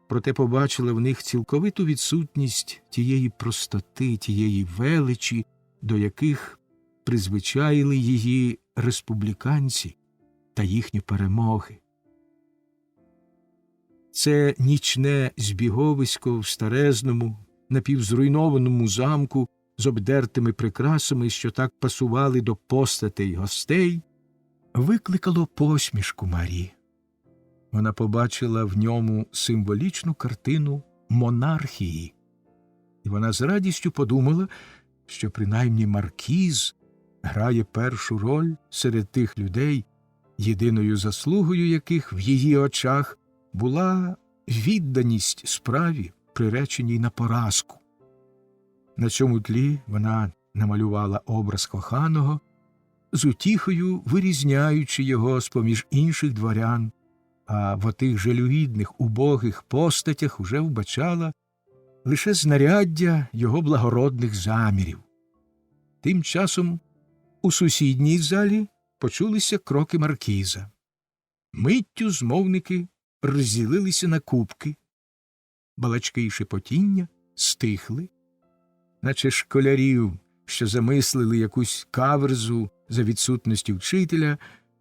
проте побачила в них цілковиту відсутність тієї простоти, тієї величі, до яких призвичаїли її республіканці та їхні перемоги. Це нічне збіговисько в старезному, напівзруйнованому замку з обдертими прикрасами, що так пасували до постатей гостей, викликало посмішку Марі. Вона побачила в ньому символічну картину монархії. І вона з радістю подумала, що принаймні маркіз грає першу роль серед тих людей, єдиною заслугою яких в її очах була відданість справі, приреченій на поразку. На цьому тлі вона намалювала образ коханого, з утіхою вирізняючи його з-поміж інших дворян, а в отих жалюгідних, убогих постатях уже вбачала лише знаряддя його благородних замірів. Тим часом у сусідній залі почулися кроки маркіза. Миттю змовники розділилися на купки. Балачки й шепотіння стихли, наче школярів, що замислили якусь каверзу за відсутності вчителя,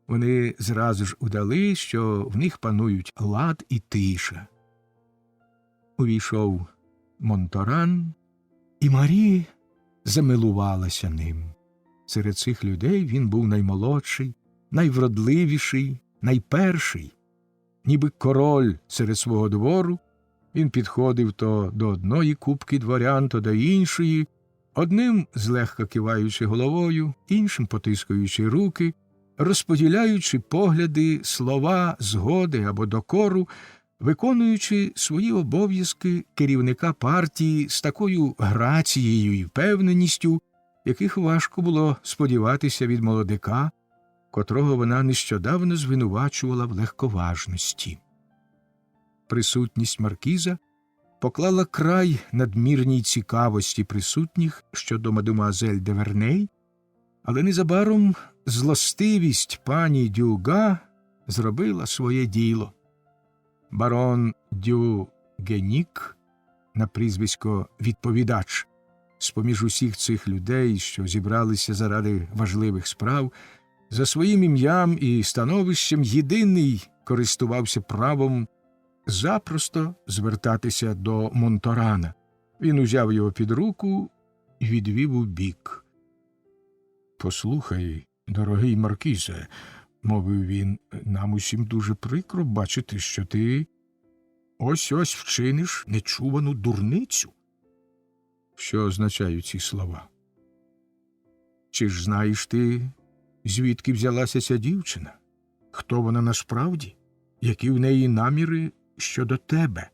вони зразу ж удали, що в них панують лад і тиша. Увійшов Монторан, і Марі замилувалася ним. Серед цих людей він був наймолодший, найвродливіший, найперший. Ніби король серед свого двору, він підходив то до одної купки дворян, то до іншої, одним злегка киваючи головою, іншим потискаючи руки, розподіляючи погляди, слова згоди або докору, виконуючи свої обов'язки керівника партії з такою грацією і впевненістю, яких важко було сподіватися від молодика, котрого вона нещодавно звинувачувала в легковажності. Присутність маркіза поклала край надмірній цікавості присутніх щодо мадемуазель де Верней, але незабаром злостивість пані Дюга зробила своє діло. Барон Дю Генік, на прізвисько «Відповідач», з-поміж усіх цих людей, що зібралися заради важливих справ, за своїм ім'ям і становищем єдиний користувався правом запросто звертатися до Монторана. Він узяв його під руку і відвів у бік. «Послухай, дорогий маркізе», – мовив він, – «нам усім дуже прикро бачити, що ти ось-ось вчиниш нечувану дурницю». Що означають ці слова? Чи ж знаєш ти, звідки взялася ця дівчина? Хто вона насправді? Які в неї наміри щодо тебе?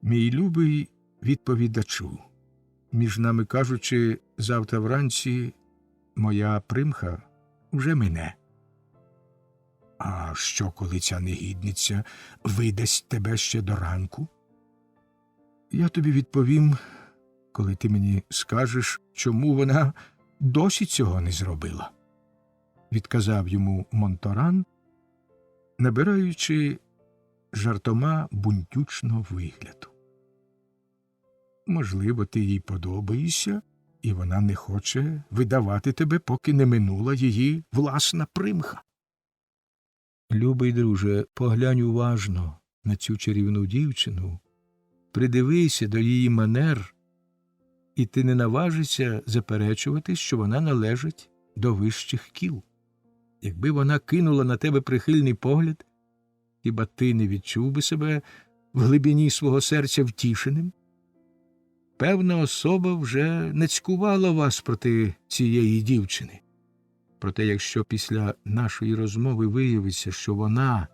Мій любий відповідачу, між нами кажучи, завтра вранці моя примха вже мине. А що, коли ця негідниця видасть тебе ще до ранку? Я тобі відповім, коли ти мені скажеш, чому вона досі цього не зробила, відказав йому Монторан, набираючи жартома бунтючного вигляду. Можливо, ти їй подобаєшся, і вона не хоче видавати тебе, поки не минула її власна примха. Любий друже, поглянь уважно на цю чарівну дівчину, придивися до її манер, і ти не наважишся заперечувати, що вона належить до вищих кіл. Якби вона кинула на тебе прихильний погляд, хіба ти не відчув би себе в глибині свого серця втішеним? Певна особа вже не цькувала вас проти цієї дівчини. Проте, якщо після нашої розмови виявиться, що вона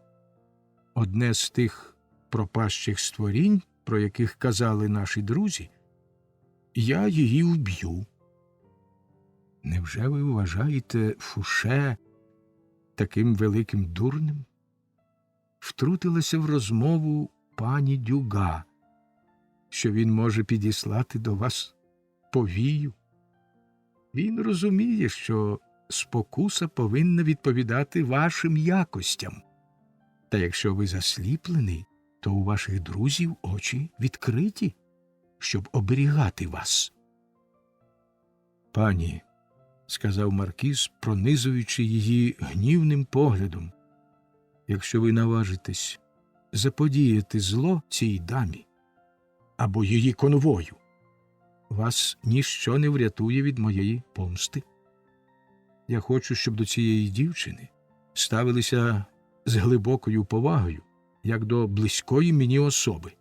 – одне з тих пропащих створінь, про яких казали наші друзі, я її вб'ю. Невже ви вважаєте Фуше таким великим дурнем? Втрутилася в розмову пані Дюга, що він може підіслати до вас повію. Він розуміє, що спокуса повинна відповідати вашим якостям. Та якщо ви засліплений, то у ваших друзів очі відкриті, щоб оберігати вас. Пані, – сказав маркіз, пронизуючи її гнівним поглядом, – якщо ви наважитесь заподіяти зло цій дамі або її конвою, вас ніщо не врятує від моєї помсти. Я хочу, щоб до цієї дівчини ставилися з глибокою повагою, як до близької мені особи.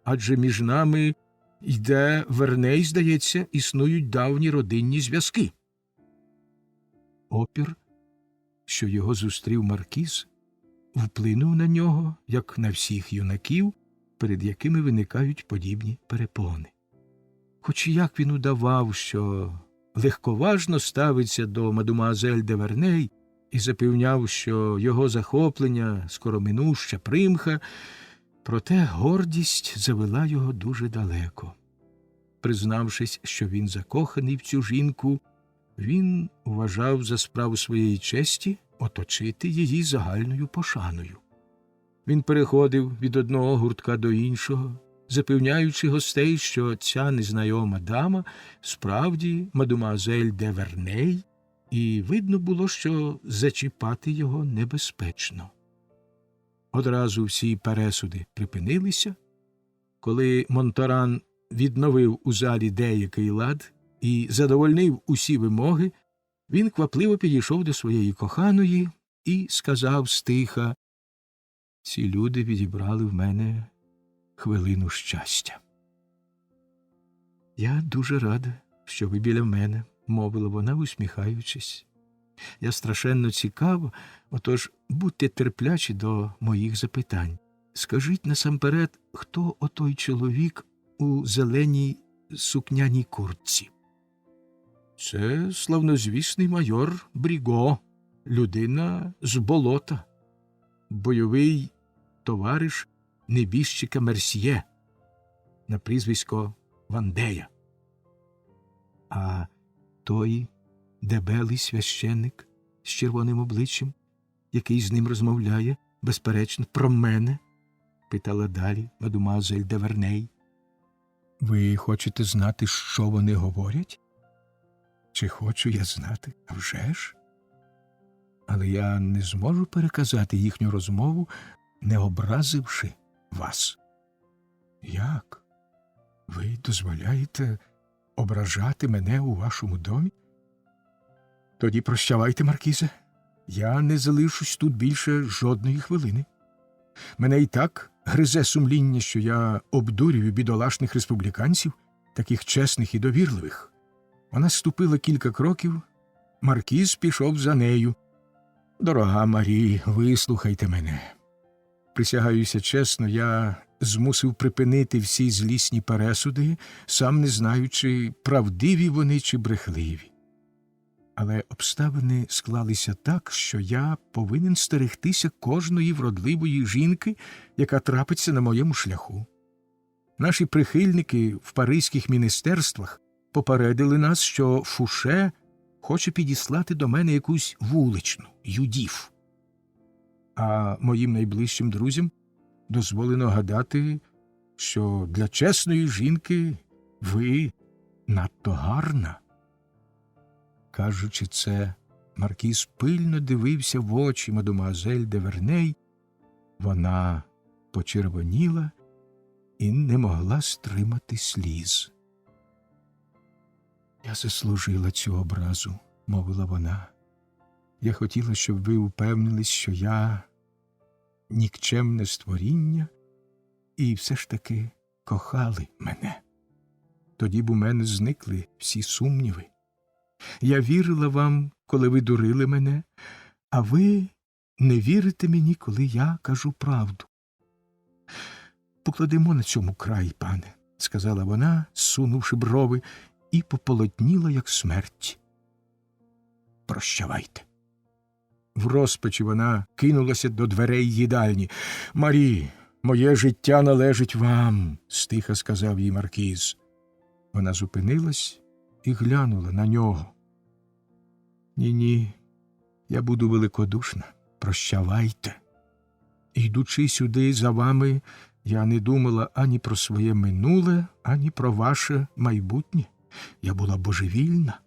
адже між нами йде Верней, здається, існують давні родинні зв'язки. Опір, що його зустрів маркіз, вплинув на нього, як на всіх юнаків, перед якими виникають подібні перепони. Хоч як він удавав, що легковажно ставиться до мадемуазель де Верней і запевняв, що його захоплення скороминуща примха, проте гордість завела його дуже далеко. Признавшись, що він закоханий в цю жінку, він вважав за справу своєї честі оточити її загальною пошаною. Він переходив від одного гуртка до іншого, запевняючи гостей, що ця незнайома дама справді мадемуазель де Верней, і видно було, що зачіпати його небезпечно. Одразу всі пересуди припинилися, коли Монторан відновив у залі деякий лад і задовольнив усі вимоги, він квапливо підійшов до своєї коханої і сказав стиха: «Ці люди відібрали в мене хвилину щастя». «Я дуже рада, що ви біля мене», – мовила вона, усміхаючись. «Я страшенно цікава, отож будьте терплячі до моїх запитань. Скажіть насамперед, хто отой чоловік у зеленій сукняній куртці?» «Це славнозвісний майор Бріго, людина з болота, бойовий товариш небіжчика Мерсьє на прізвисько Вандея. А той дебелий священник з червоним обличчям, який з ним розмовляє, безперечно, про мене?» – питала далі мадемуазель де Верней. «Ви хочете знати, що вони говорять?» «Чи хочу я знати? А вже ж? Але я не зможу переказати їхню розмову, не образивши вас». «Як? Ви дозволяєте ображати мене у вашому домі? Тоді прощавайте, маркізе. Я не залишусь тут більше жодної хвилини. Мене і так гризе сумління, що я обдурюю бідолашних республіканців, таких чесних і довірливих». Вона ступила кілька кроків, маркіз пішов за нею. «Дорога Марі, вислухайте мене. Присягаюся чесно, я змусив припинити всі злісні пересуди, сам не знаючи, правдиві вони чи брехливі. Але обставини склалися так, що я повинен стерегтися кожної вродливої жінки, яка трапиться на моєму шляху. Наші прихильники в паризьких міністерствах попередили нас, що Фуше хоче підіслати до мене якусь вуличну, Юдіф. А моїм найближчим друзям дозволено гадати, що для чесної жінки ви надто гарна». Кажучи це, маркіз пильно дивився в очі мадемуазель де Верней. Вона почервоніла і не могла стримати сліз. «Я заслужила цю образу», – мовила вона. «Я хотіла, щоб ви упевнились, що я нікчемне створіння, і все ж таки кохали мене. Тоді б у мене зникли всі сумніви. Я вірила вам, коли ви дурили мене, а ви не вірите мені, коли я кажу правду. Покладемо на цьому край, пане», – сказала вона, зсунувши брови, і пополотніла, як смерть. «Прощавайте». В розпачі вона кинулася до дверей їдальні. «Марі, моє життя належить вам», – стиха сказав їй маркіз. Вона зупинилась і глянула на нього. «Ні, я буду великодушна. Прощавайте. Йдучи сюди за вами, я не думала ані про своє минуле, ані про ваше майбутнє. Я була божевільна.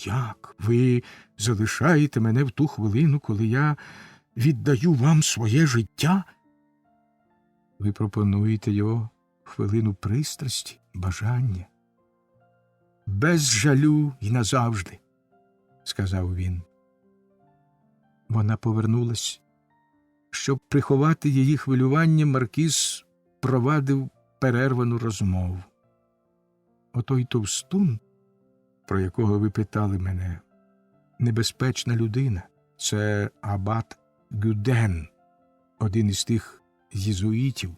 Як ви залишаєте мене в ту хвилину, коли я віддаю вам своє життя? Ви пропонуєте його в хвилину пристрасті, бажання. Без жалю і назавжди», – сказав він. Вона повернулась. Щоб приховати її хвилювання, маркіз провадив перервану розмову. Отой товстун, про якого ви питали мене, небезпечна людина. Це абат Гюден, один із тих єзуїтів,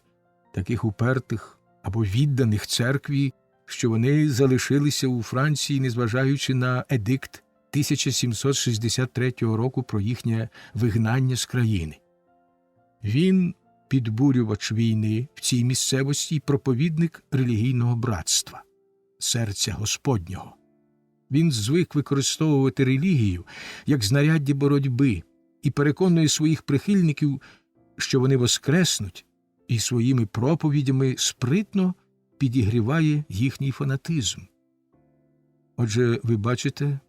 таких упертих або відданих церкві, що вони залишилися у Франції, незважаючи на едикт 1763 року про їхнє вигнання з країни. Він підбурювач війни в цій місцевості і проповідник релігійного братства, серця Господнього. Він звик використовувати релігію як знаряддя боротьби і переконує своїх прихильників, що вони воскреснуть, і своїми проповідями спритно підігріває їхній фанатизм. Отже, ви бачите,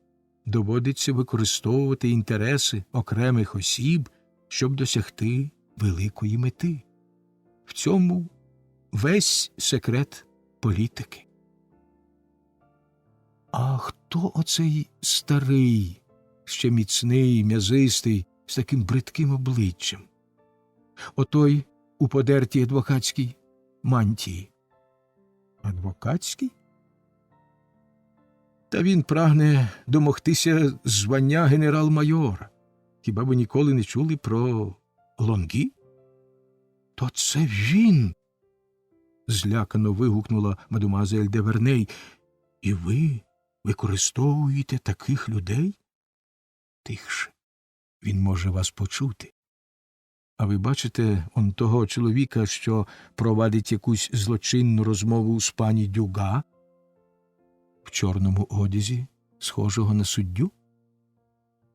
доводиться використовувати інтереси окремих осіб, щоб досягти великої мети. В цьому весь секрет політики. А хто оцей старий, ще міцний, м'язистий, з таким бридким обличчям? Отой у подертій адвокатській мантії. Адвокатський? Та він прагне домогтися звання генерал-майора. Хіба ви ніколи не чули про Лонгі? То це він! Злякано вигукнула мадемуазель де Верней. І ви використовуєте таких людей? Тихше. Він може вас почути. А ви бачите он того чоловіка, що провадить якусь злочинну розмову з пані Дюга в чорному одязі, схожого на суддю?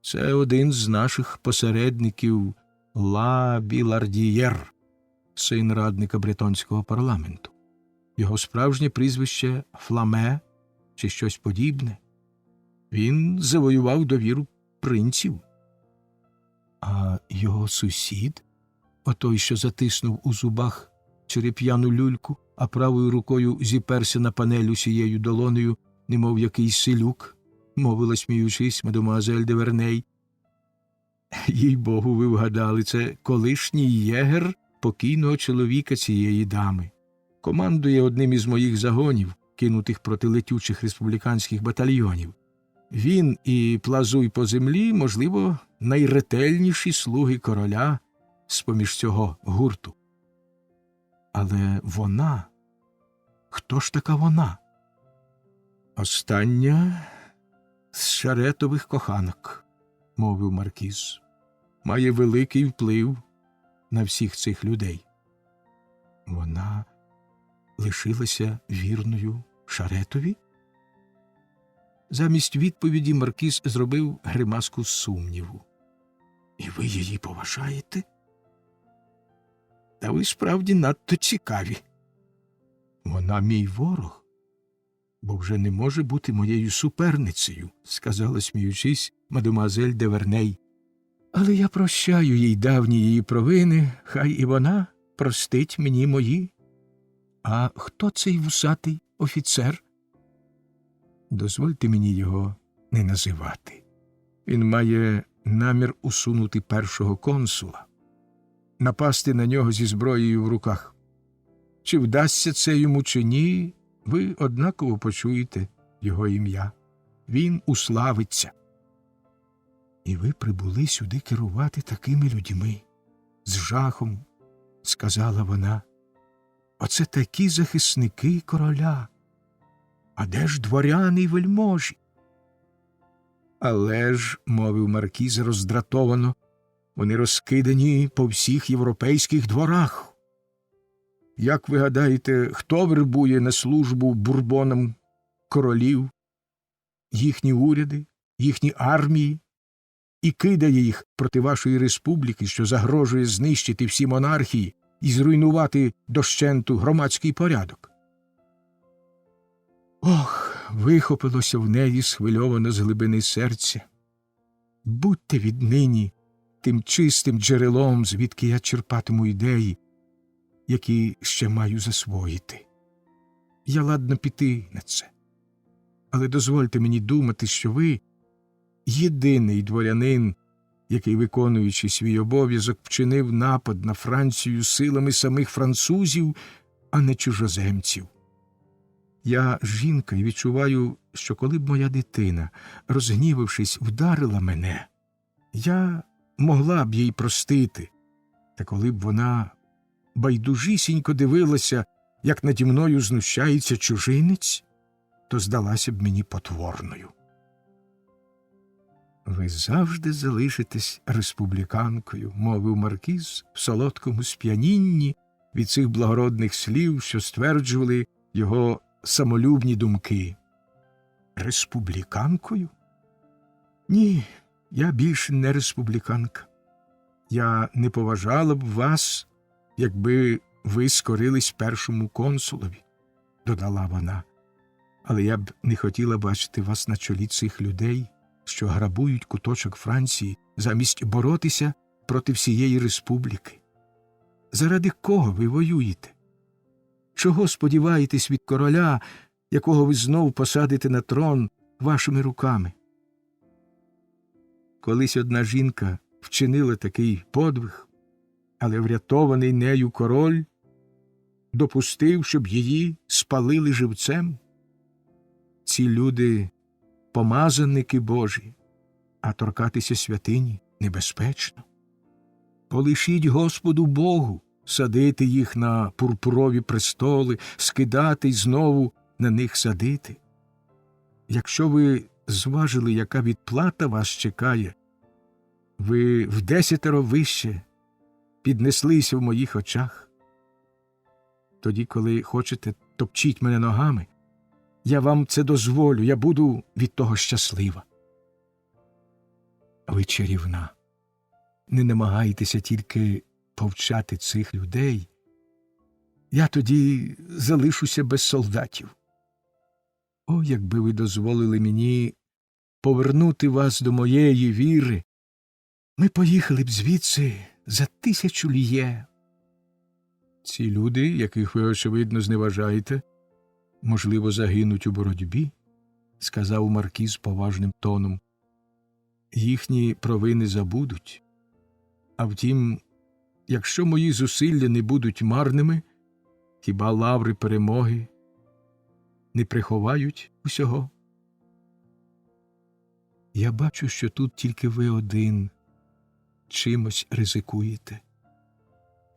Це один з наших посередників Ла Білардієр, син радника бретонського парламенту. Його справжнє прізвище Фламе чи щось подібне. Він завоював довіру принців. А його сусід, отой, що затиснув у зубах череп'яну люльку, а правою рукою зіперся на панель усією долонею, немов якийсь селюк, мовила, сміючись, мадемуазель де Верней. Їй-богу, ви вгадали, це колишній єгер покійного чоловіка цієї дами. Командує одним із моїх загонів, кинутих проти летючих республіканських батальйонів. Він і плазуй по землі, можливо, найретельніші слуги короля з-поміж цього гурту. Але вона? Хто ж така вона? Остання з шаретових коханок, мовив маркіз. Має великий вплив на всіх цих людей. Вона лишилася вірною Шаретові? Замість відповіді маркіз зробив гримаску сумніву. І ви її поважаєте? Та ви справді надто цікаві. Вона мій ворог, бо вже не може бути моєю суперницею, сказала, сміючись, мадемуазель де Верней. Але я прощаю їй давні її провини, хай і вона простить мені мої. А хто цей вусатий офіцер? Дозвольте мені його не називати. Він має намір усунути першого консула, напасти на нього зі зброєю в руках. Чи вдасться це йому, чи ні, ви однаково почуєте його ім'я. Він уславиться. І ви прибули сюди керувати такими людьми, з жахом, сказала вона. Оце такі захисники короля. А де ж дворяни й вельможі? Але ж, мовив маркіз роздратовано, вони розкидані по всіх європейських дворах. Як ви гадаєте, хто вербує на службу бурбонам королів, їхні уряди, їхні армії, і кидає їх проти вашої республіки, що загрожує знищити всі монархії і зруйнувати дощенту громадський порядок? Ох, вихопилося в неї схвильовано з глибини серця. Будьте віднині тим чистим джерелом, звідки я черпатиму ідеї, які ще маю засвоїти. Я ладна піти на це. Але дозвольте мені думати, що ви єдиний дворянин, який, виконуючи свій обов'язок, вчинив напад на Францію силами самих французів а не чужоземців. Я жінка і відчуваю, що коли б моя дитина, розгнівавшись, вдарила мене, я могла б їй простити, та коли б вона байдужісінько дивилася, як наді мною знущається чужинець, то здалася б мені потворною. «Ви завжди залишитесь республіканкою», – мовив маркіз в солодкому сп'янінні від цих благородних слів, що стверджували його самолюбні думки. «Республіканкою? Ні, я більше не республіканка. Я не поважала б вас, якби ви скорились першому консулові», – додала вона. «Але я б не хотіла бачити вас на чолі цих людей, що грабують куточок Франції, замість боротися проти всієї республіки. Заради кого ви воюєте? Чого сподіваєтесь від короля, якого ви знов посадите на трон вашими руками?» Колись одна жінка вчинила такий подвиг, але врятований нею король допустив, щоб її спалили живцем. Ці люди – помазанники Божі, а торкатися святині небезпечно. Полишіть Господу Богу садити їх на пурпурові престоли, скидати й знову на них садити. Якщо ви зважили, яка відплата вас чекає, ви вдесятеро вище піднеслися в моїх очах. Тоді, коли хочете, топчіть мене ногами, я вам це дозволю, я буду від того щаслива. Ви чарівна. Не намагайтеся тільки повчати цих людей. Я тоді залишуся без солдатів. О, якби ви дозволили мені повернути вас до моєї віри, ми поїхали б звідси за 1000 льє. Ці люди, яких ви, очевидно, зневажаєте, можливо, загинуть у боротьбі, сказав маркіз поважним тоном. Їхні провини забудуть. А втім, якщо мої зусилля не будуть марними, хіба лаври перемоги не приховають усього? Я бачу, що тут тільки ви один чимось ризикуєте.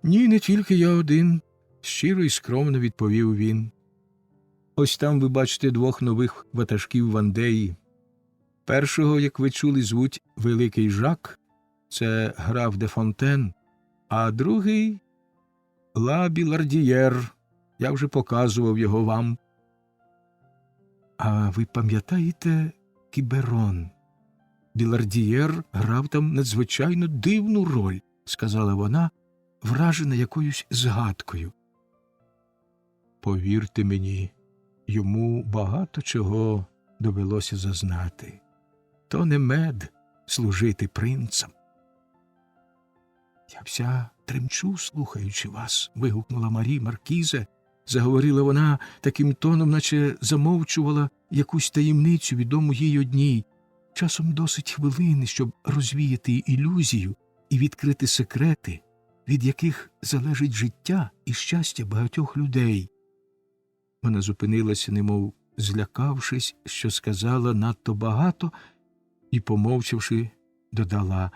Ні, не тільки я один, щиро і скромно відповів він. Ось там ви бачите 2 нових ватажків Вандеї. Першого, як ви чули, звуть Великий Жак, це граф де Фонтен, а другий – Ла Білардієр, я вже показував його вам. А ви пам'ятаєте Кіберон? Білардієр грав там надзвичайно дивну роль, сказала вона, вражена якоюсь згадкою. Повірте мені, йому багато чого довелося зазнати. То не мед служити принцам. Я вся тремчу, слухаючи вас, вигукнула Марі Маркізе, заговорила вона таким тоном, наче замовчувала якусь таємницю, відому їй одній. Часом досить хвилини, щоб розвіяти ілюзію і відкрити секрети, від яких залежить життя і щастя багатьох людей. Вона зупинилася, немов злякавшись, що сказала надто багато, і, помовчавши, додала: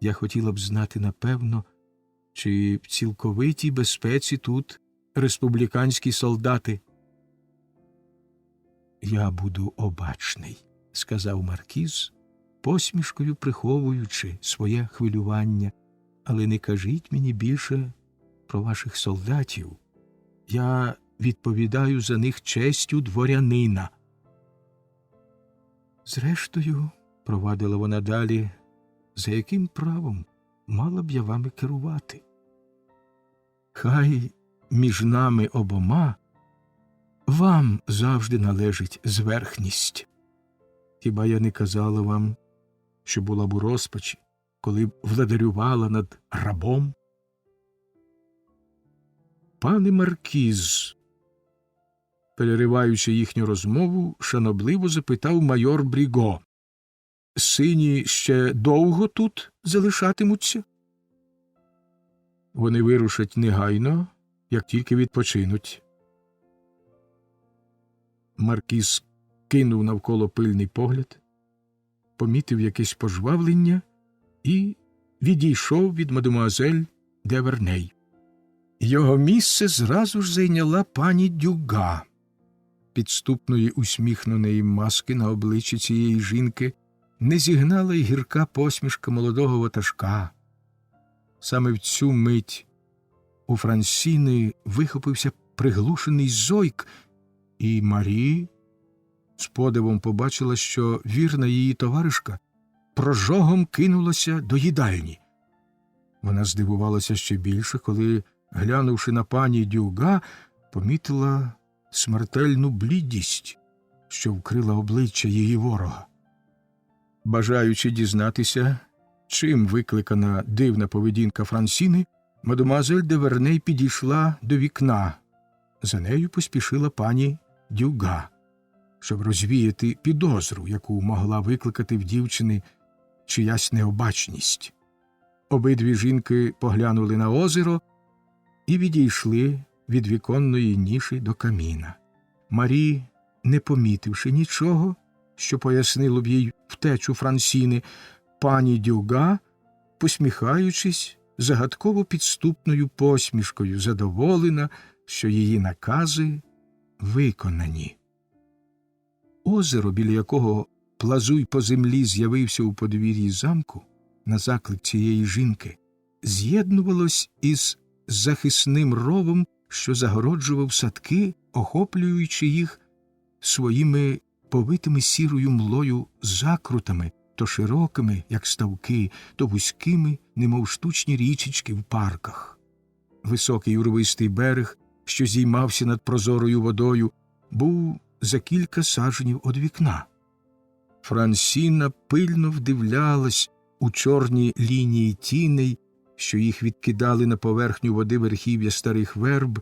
«Я хотіла б знати, напевно, чи в цілковитій безпеці тут республіканські солдати». «Я буду обачний», – сказав маркіз, посмішкою приховуючи своє хвилювання. «Але не кажіть мені більше про ваших солдатів. Я відповідаю за них честю дворянина». «Зрештою, – провадила вона далі, – за яким правом мала б я вами керувати? Хай між нами обома вам завжди належить зверхність. Хіба я не казала вам, що була б у розпачі, коли б владарювала над рабом?» «Пане маркіз», перериваючи їхню розмову, шанобливо запитав майор Бріго, «Сині ще довго тут залишатимуться?» «Вони вирушать негайно, як тільки відпочинуть. Маркіз кинув навколо пильний погляд, помітив якесь пожвавлення і відійшов від мадемуазель де Верней. Його місце зразу ж зайняла пані Дюга. Підступної усміхненої маски на обличчі цієї жінки не зігнала й гірка посмішка молодого ватажка. Саме в цю мить у Франсіни вихопився приглушений зойк, і Марі з подивом побачила, що вірна її товаришка прожогом кинулася до їдальні. Вона здивувалася ще більше, коли, глянувши на пані Дюга, помітила смертельну блідість, що вкрила обличчя її ворога. Бажаючи дізнатися, чим викликана дивна поведінка Франсіни, мадемуазель де Верней підійшла до вікна. За нею поспішила пані Дюга, щоб розвіяти підозру, яку могла викликати в дівчини чиясь необачність. Обидві жінки поглянули на озеро і відійшли від віконної ніші до каміна. Марі, не помітивши нічого, що пояснило б їй втечу Франсіни, пані Дюга, посміхаючись, загадково підступною посмішкою задоволена, що її накази виконані. Озеро, біля якого плазуй по землі з'явився у подвір'ї замку, на заклик цієї жінки, з'єднувалось із захисним ровом, що загороджував садки, охоплюючи їх своїми повитими сірою млою закрутами, то широкими, як ставки, то вузькими, немов штучні річечки в парках. Високий урвистий берег, що зіймався над прозорою водою, був за кілька саженів од вікна. Франсіна пильно вдивлялась у чорні лінії тіней, що їх відкидали на поверхню води верхів'я старих верб,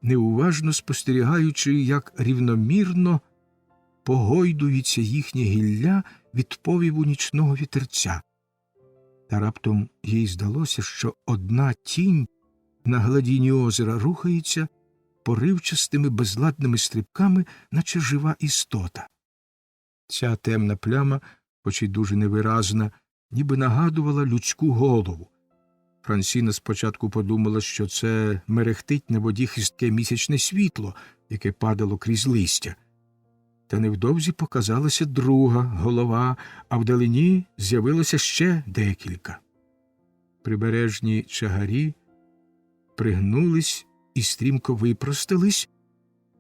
неуважно спостерігаючи, як рівномірно погойдується їхнє гілля від повіву нічного вітерця. Та раптом їй здалося, що одна тінь на гладіні озера рухається поривчастими безладними стрибками, наче жива істота. Ця темна пляма, хоч і дуже невиразна, ніби нагадувала людську голову. Франсіна спочатку подумала, що це мерехтить на воді хистке місячне світло, яке падало крізь листя. Та невдовзі показалася друга голова, а вдалині з'явилося ще декілька. Прибережні чагарі пригнулись і стрімко випростались,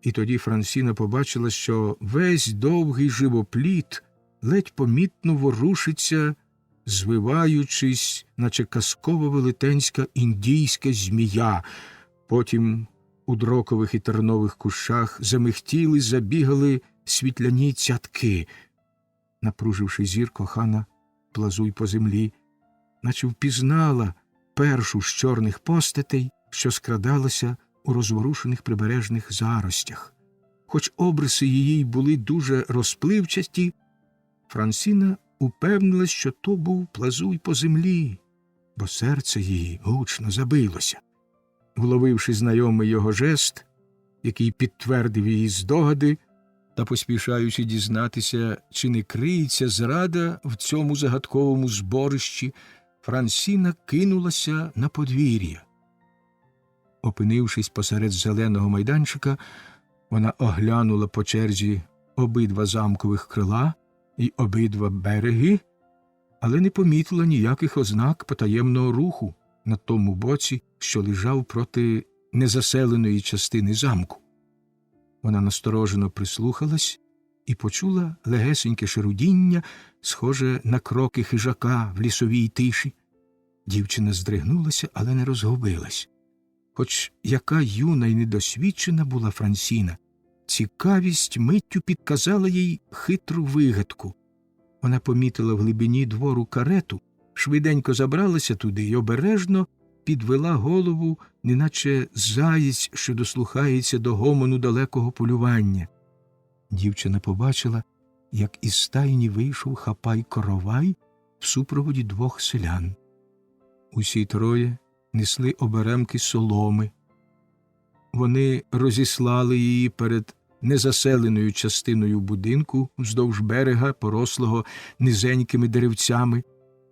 і тоді Франсіна побачила, що весь довгий живопліт ледь помітно ворушиться, звиваючись, наче казкова велетенська індійська змія. Потім у дрокових і тернових кущах замихтіли, забігали світляні цятки. Напруживши зір, кохана плазуй по землі, наче впізнала першу з чорних постатей, що скрадалася у розворушених прибережних заростях. Хоч обриси її були дуже розпливчасті, Франсіна упевнилась, що то був плазуй по землі, бо серце її гучно забилося. Вловивши знайомий його жест, який підтвердив її здогади, та поспішаючи дізнатися, чи не криється зрада в цьому загадковому зборищі, Франсіна кинулася на подвір'я. Опинившись посеред зеленого майданчика, вона оглянула по черзі обидва замкових крила і обидва береги, але не помітила ніяких ознак потаємного руху на тому боці, що лежав проти незаселеної частини замку. Вона насторожено прислухалась і почула легесеньке шарудіння, схоже на кроки хижака в лісовій тиші. Дівчина здригнулася, але не розгубилась. Хоч яка юна й недосвідчена була Франсіна, цікавість миттю підказала їй хитру вигадку. Вона помітила в глибині двору карету, швиденько забралася туди й обережно підвела голову, неначе заєць, що дослухається до гомону далекого полювання. Дівчина побачила, як із стайні вийшов Хапай-Коровай в супроводі двох селян. Усі троє несли оберемки соломи. Вони розіслали її перед незаселеною частиною будинку вздовж берега, порослого низенькими деревцями,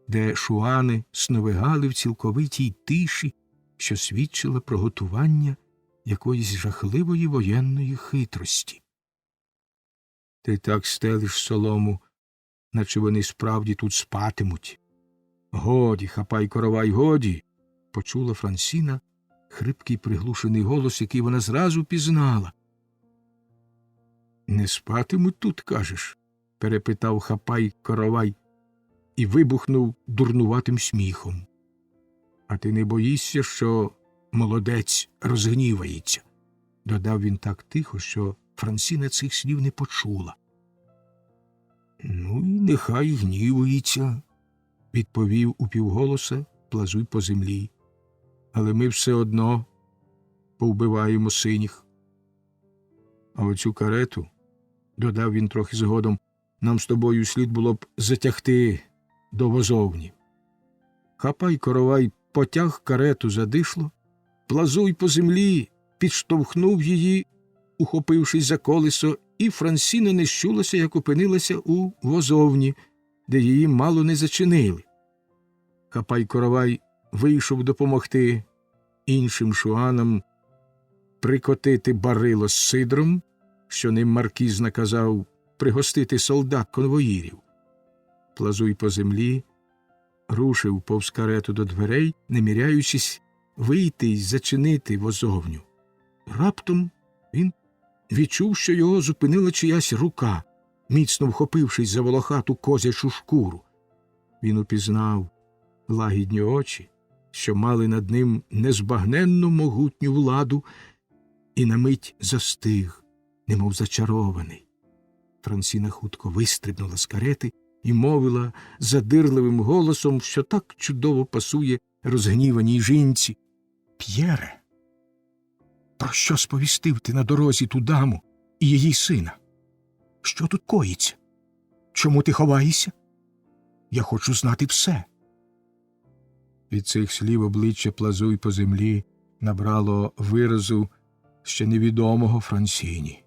де шуани сновигали в цілковитій тиші, що свідчила про готування якоїсь жахливої воєнної хитрості. Ти так стелиш солому, наче вони справді тут спатимуть. Годі, хапай, коровай, годі, почула Франсіна хрипкий приглушений голос, який вона зразу пізнала. Не спатимуть тут, кажеш? Перепитав хапай, коровай і вибухнув дурнуватим сміхом. А ти не боїшся, що молодець розгнівається? Додав він так тихо, що Франсіна цих слів не почула. Ну, і нехай гнівується, відповів упівголоса Плазуй по землі. Але ми все одно повбиваємо синіх. А оцю карету, додав він трохи згодом, нам з тобою слід було б затягти до возовні. Хапай, коровай потяг карету за дишло, Плазуй по землі підштовхнув її, ухопившись за колесо, і Франсіна не щулася, як опинилася у возовні, де її мало не зачинили. Хапай, коровай вийшов допомогти іншим шуанам прикотити барило з сидром, що ним маркіз наказав пригостити солдат конвоїрів. Плазуй по землі рушив повз карету до дверей, не міряючись вийти й зачинити возовню. Раптом він відчув, що його зупинила чиясь рука, міцно вхопившись за волохату козячу шкуру. Він упізнав лагідні очі, що мали над ним незбагненну могутню владу, і на мить застиг, немов зачарований. Франсіна хутко вистрибнула з карети і мовила задирливим голосом, що так чудово пасує розгніваній жінці. «П'єре, про що сповістив ти на дорозі ту даму і її сина? Що тут коїться? Чому ти ховаєшся? Я хочу знати все». Від цих слів обличчя Плазуй по землі набрало виразу ще невідомого Франсіні.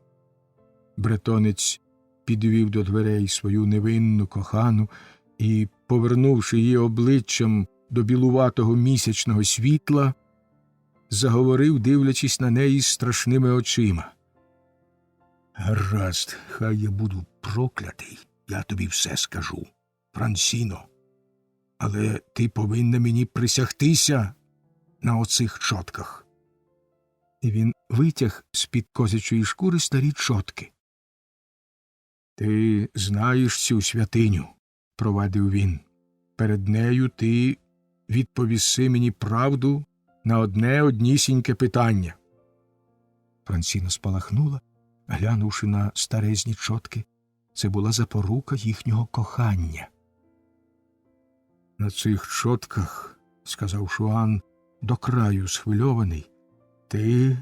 Бретонець підвів до дверей свою невинну кохану і, повернувши її обличчям до білуватого місячного світла, заговорив, дивлячись на неї страшними очима. «Гаразд, хай я буду проклятий, я тобі все скажу, Франсіно. Але ти повинна мені присягтися на оцих чотках». І він витяг з-під козячої шкури старі чотки. «Ти знаєш цю святиню», – провадив він. «Перед нею ти відповіси мені правду на однісіньке питання». Франсіна спалахнула, глянувши на старезні чотки. Це була запорука їхнього кохання. «На цих чотках, – сказав Шуан, до краю схвильований, – ти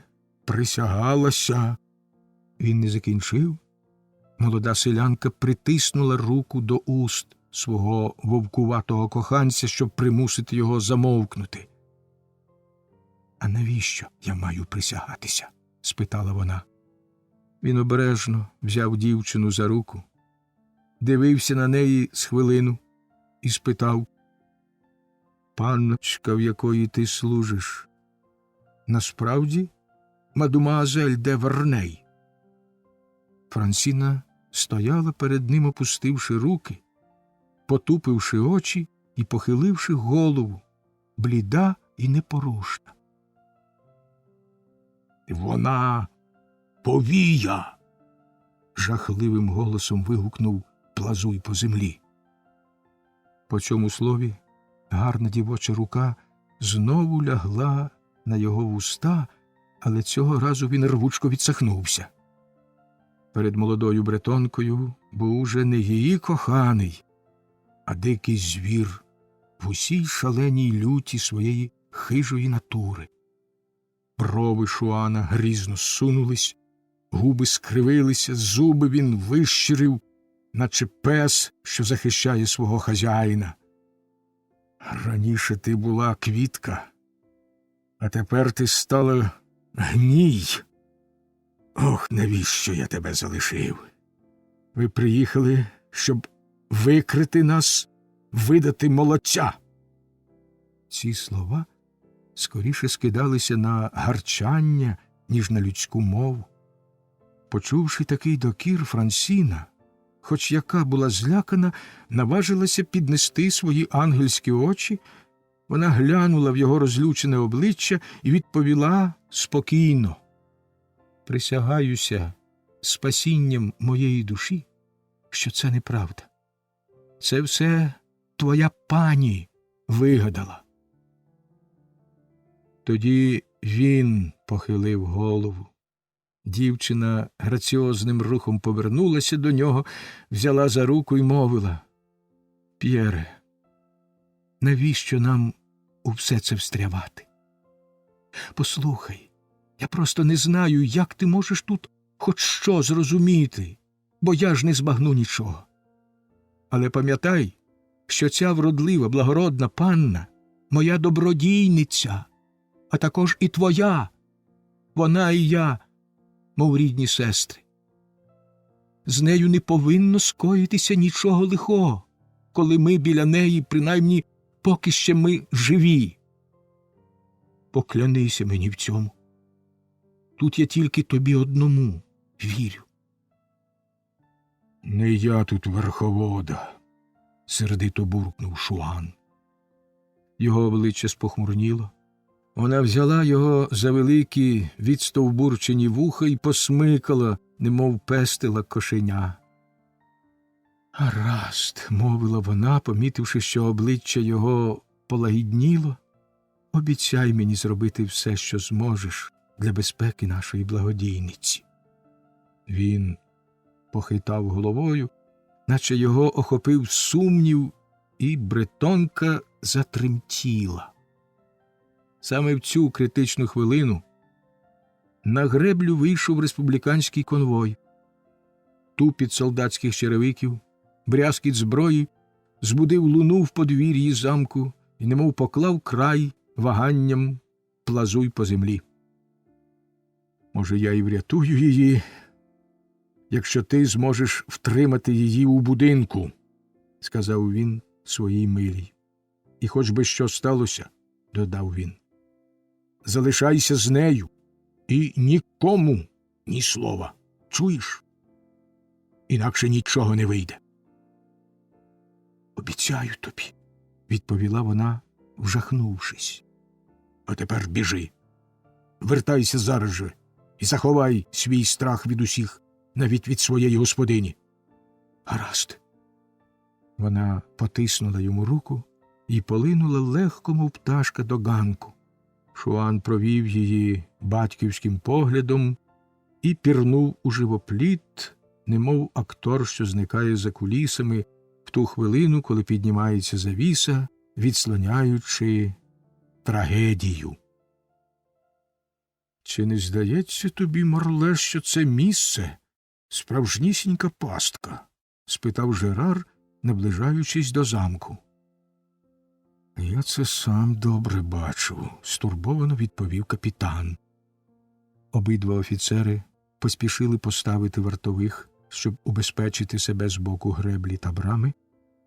присягалася». Він не закінчив. Молода селянка притиснула руку до уст свого вовкуватого коханця, щоб примусити його замовкнути. «А навіщо я маю присягатися?» – спитала вона. Він обережно взяв дівчину за руку, дивився на неї з хвилину і спитав: «Панночка, в якої ти служиш, насправді мадемуазель де Верней?» Франсіна стояла перед ним, опустивши руки, потупивши очі і похиливши голову, бліда і непорушна. «Вона повія!» – жахливим голосом вигукнув Плазуй по землі. По цьому слові гарна дівоча рука знову лягла на його вуста, але цього разу він рвучко відсахнувся. Перед молодою бретонкою був уже не її коханий, а дикий звір в усій шаленій люті своєї хижої натури. Брови Шуана грізно зсунулись, губи скривилися, зуби він вищирив, наче пес, що захищає свого хазяїна. «Раніше ти була квітка, а тепер ти стала Гній! Ох, навіщо я тебе залишив? Ви приїхали, щоб викрити нас, видати молодця. Ці слова скоріше скидалися на гарчання, ніж на людську мову. Почувши такий докір, Франсіна, хоч яка була злякана, наважилася піднести свої ангельські очі. Вона глянула в його розлючене обличчя і відповіла спокійно: «Присягаюся спасінням моєї душі, що це неправда. Це все твоя пані вигадала». Тоді він похилив голову. Дівчина граціозним рухом повернулася до нього, взяла за руку й мовила: «П'єре, навіщо нам у все це встрявати? Послухай, я просто не знаю, як ти можеш тут хоч що зрозуміти, бо я ж не збагну нічого. Але пам'ятай, що ця вродлива, благородна панна – моя добродійниця, а також і твоя. Вона і я, мов рідні сестри. З нею не повинно скоїтися нічого лихого, коли ми біля неї, принаймні, поки ще ми живі. Поклянися мені в цьому. Тут я тільки тобі одному вірю». «Не я тут верховода», – сердито буркнув Шуан. Його обличчя спохмурніло. Вона взяла його за великі відстовбурчені вуха і посмикала, немов пестила кошеня. «Гаразд», – мовила вона, помітивши, що обличчя його полагідніло, «обіцяй мені зробити все, що зможеш для безпеки нашої благодійниці». Він похитав головою, наче його охопив сумнів, і бретонка затремтіла. Саме в цю критичну хвилину на греблю вийшов республіканський конвой. Тупіт солдатських черевиків, брязкіт зброї збудив луну в подвір'ї замку і немов поклав край ваганням плазуй по землі. «Може, я і врятую її, якщо ти зможеш втримати її у будинку», – сказав він своїй милій. «І хоч би що сталося», – додав він, – «залишайся з нею і нікому ні слова. Чуєш? Інакше нічого не вийде». «Обіцяю тобі», – відповіла вона, вжахнувшись. «А тепер біжи. Вертайся зараз же і заховай свій страх від усіх, навіть від своєї господині». «Гаразд». Вона потиснула йому руку і полинула легко, мов пташка, до ганку. Шуан провів її батьківським поглядом і пірнув у живопліт, немов актор, що зникає за кулісами в ту хвилину, коли піднімається завіса, відслоняючи трагедію. «Чи не здається тобі, Марле, що це місце справжнісінька пастка?» – спитав Жерар, наближаючись до замку. «Я це сам добре бачу», – стурбовано відповів капітан. Обидва офіцери поспішили поставити вартових, щоб убезпечити себе з боку греблі та брами,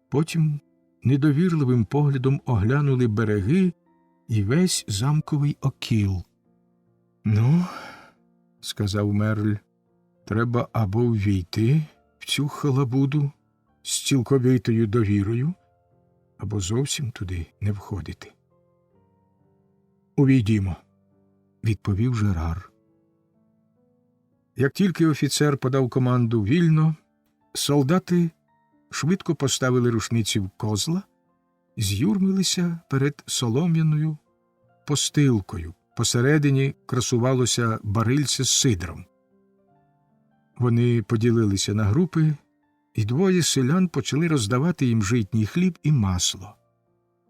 потім недовірливим поглядом оглянули береги і весь замковий окіл. «Ну, – сказав Мерль, – треба або ввійти в цю халабуду з цілковитою довірою, або зовсім туди не входити». «Увійдімо», – відповів Жерар. Як тільки офіцер подав команду «вільно», солдати швидко поставили рушниці в козла, з'юрмилися перед солом'яною постилкою. Посередині красувалося барильце з сидром. Вони поділилися на групи, і двоє селян почали роздавати їм житній хліб і масло.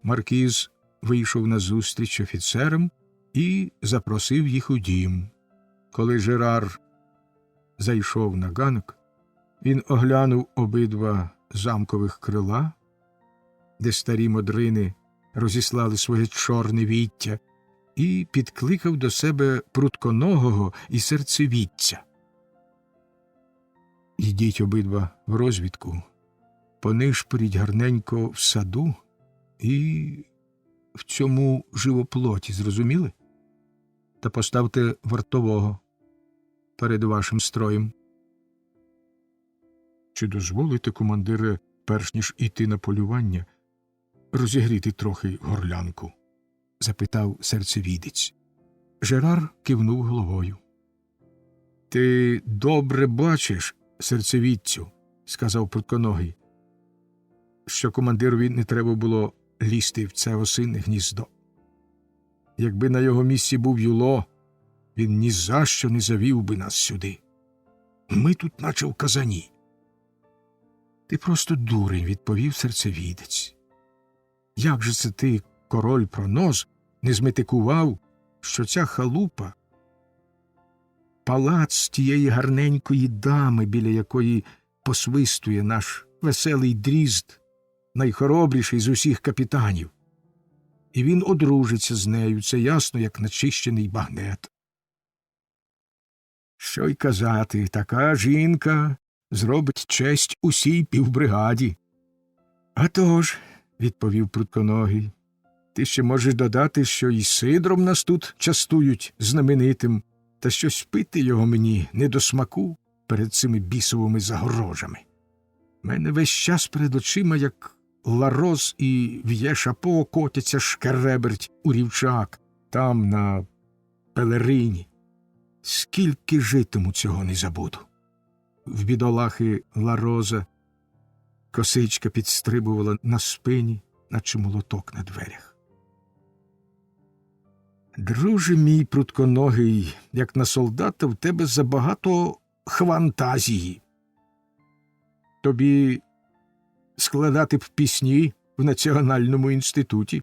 Маркіз вийшов назустріч офіцерам і запросив їх у дім. Коли Жерар зайшов на ганок, він оглянув обидва замкових крила, де старі модрини розіслали своє чорне віття, і підкликав до себе прутконогого і серцевідця. «Ідіть обидва в розвідку, понишпоріть гарненько в саду і в цьому живоплоті, зрозуміли? Та поставте вартового перед вашим строєм». «Чи дозволите, командире, перш ніж іти на полювання, розігріти трохи горлянку?» – запитав серцевідець. Жерар кивнув головою. «Ти добре бачиш, серцевідцю, – сказав прутконогий, – що командирові не треба було лізти в це осине гніздо. Якби на його місці був Юло, він ні за що не завів би нас сюди. Ми тут наче в казані». «Ти просто дурень», – відповів серцевідець. «Як же це ти, король Пронос, не зметикував, що ця халупа – палац тієї гарненької дами, біля якої посвистує наш веселий дрізд, найхоробріший з усіх капітанів. І він одружиться з нею, це ясно, як начищений багнет. Що й казати, така жінка зробить честь усій півбригаді». «А тож», – відповів прутконогий, – «ти ще можеш додати, що й сидром нас тут частують знаменитим, та щось пити його мені не до смаку перед цими бісовими загорожами. Мене весь час перед очима, як Ларос і В'є-Шапо котяться шкереберть у рівчак, там, на пелерині. Скільки житиму, цього не забуду». В бідолахи Лароза косичка підстрибувала на спині, наче молоток на дверях. «Друже мій прутконогий, як на солдата в тебе забагато хвантазії. Тобі складати б пісні в Національному інституті».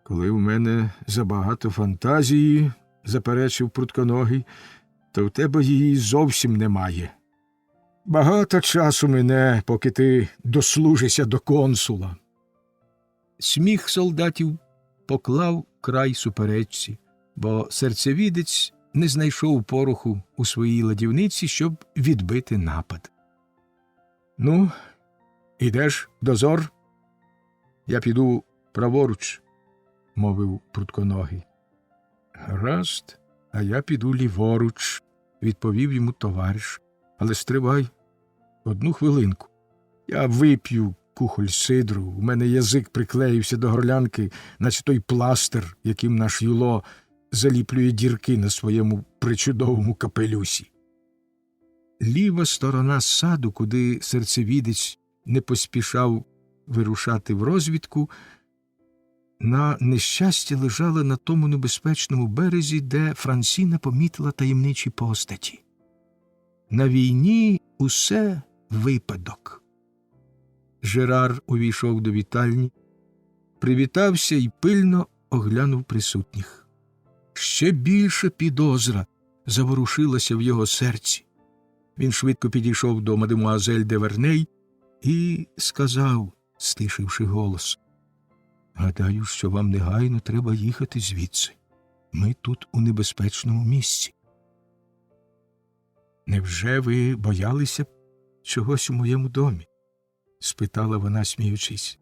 «Коли в мене забагато фантазії, – заперечив прутконогий, – то в тебе її зовсім немає. Багато часу мине, поки ти дослужишся до консула». Сміх солдатів поклав край суперечці, бо серцевідець не знайшов пороху у своїй ладівниці, щоб відбити напад. «Ну, ідеш в дозор? Я піду праворуч», – мовив прутконогий. «Гаразд, а я піду ліворуч», – відповів йому товариш. «Але стривай, одну хвилинку. Я вип'ю кухоль сидру, у мене язик приклеївся до горлянки, наче той пластир, яким наш Юло заліплює дірки на своєму причудовому капелюсі». Ліва сторона саду, куди серцевідець не поспішав вирушати в розвідку, на нещастя лежала на тому небезпечному березі, де Франсіна помітила таємничі постаті. На війні усе випадок. Жерар увійшов до вітальні, привітався і пильно оглянув присутніх. Ще більша підозра заворушилася в його серці. Він швидко підійшов до мадемуазель де Верней і сказав, стишивши голос: «Гадаю, що вам негайно треба їхати звідси. Ми тут у небезпечному місці». «Невже ви боялися чогось у моєму домі?» – спитала вона, сміючись.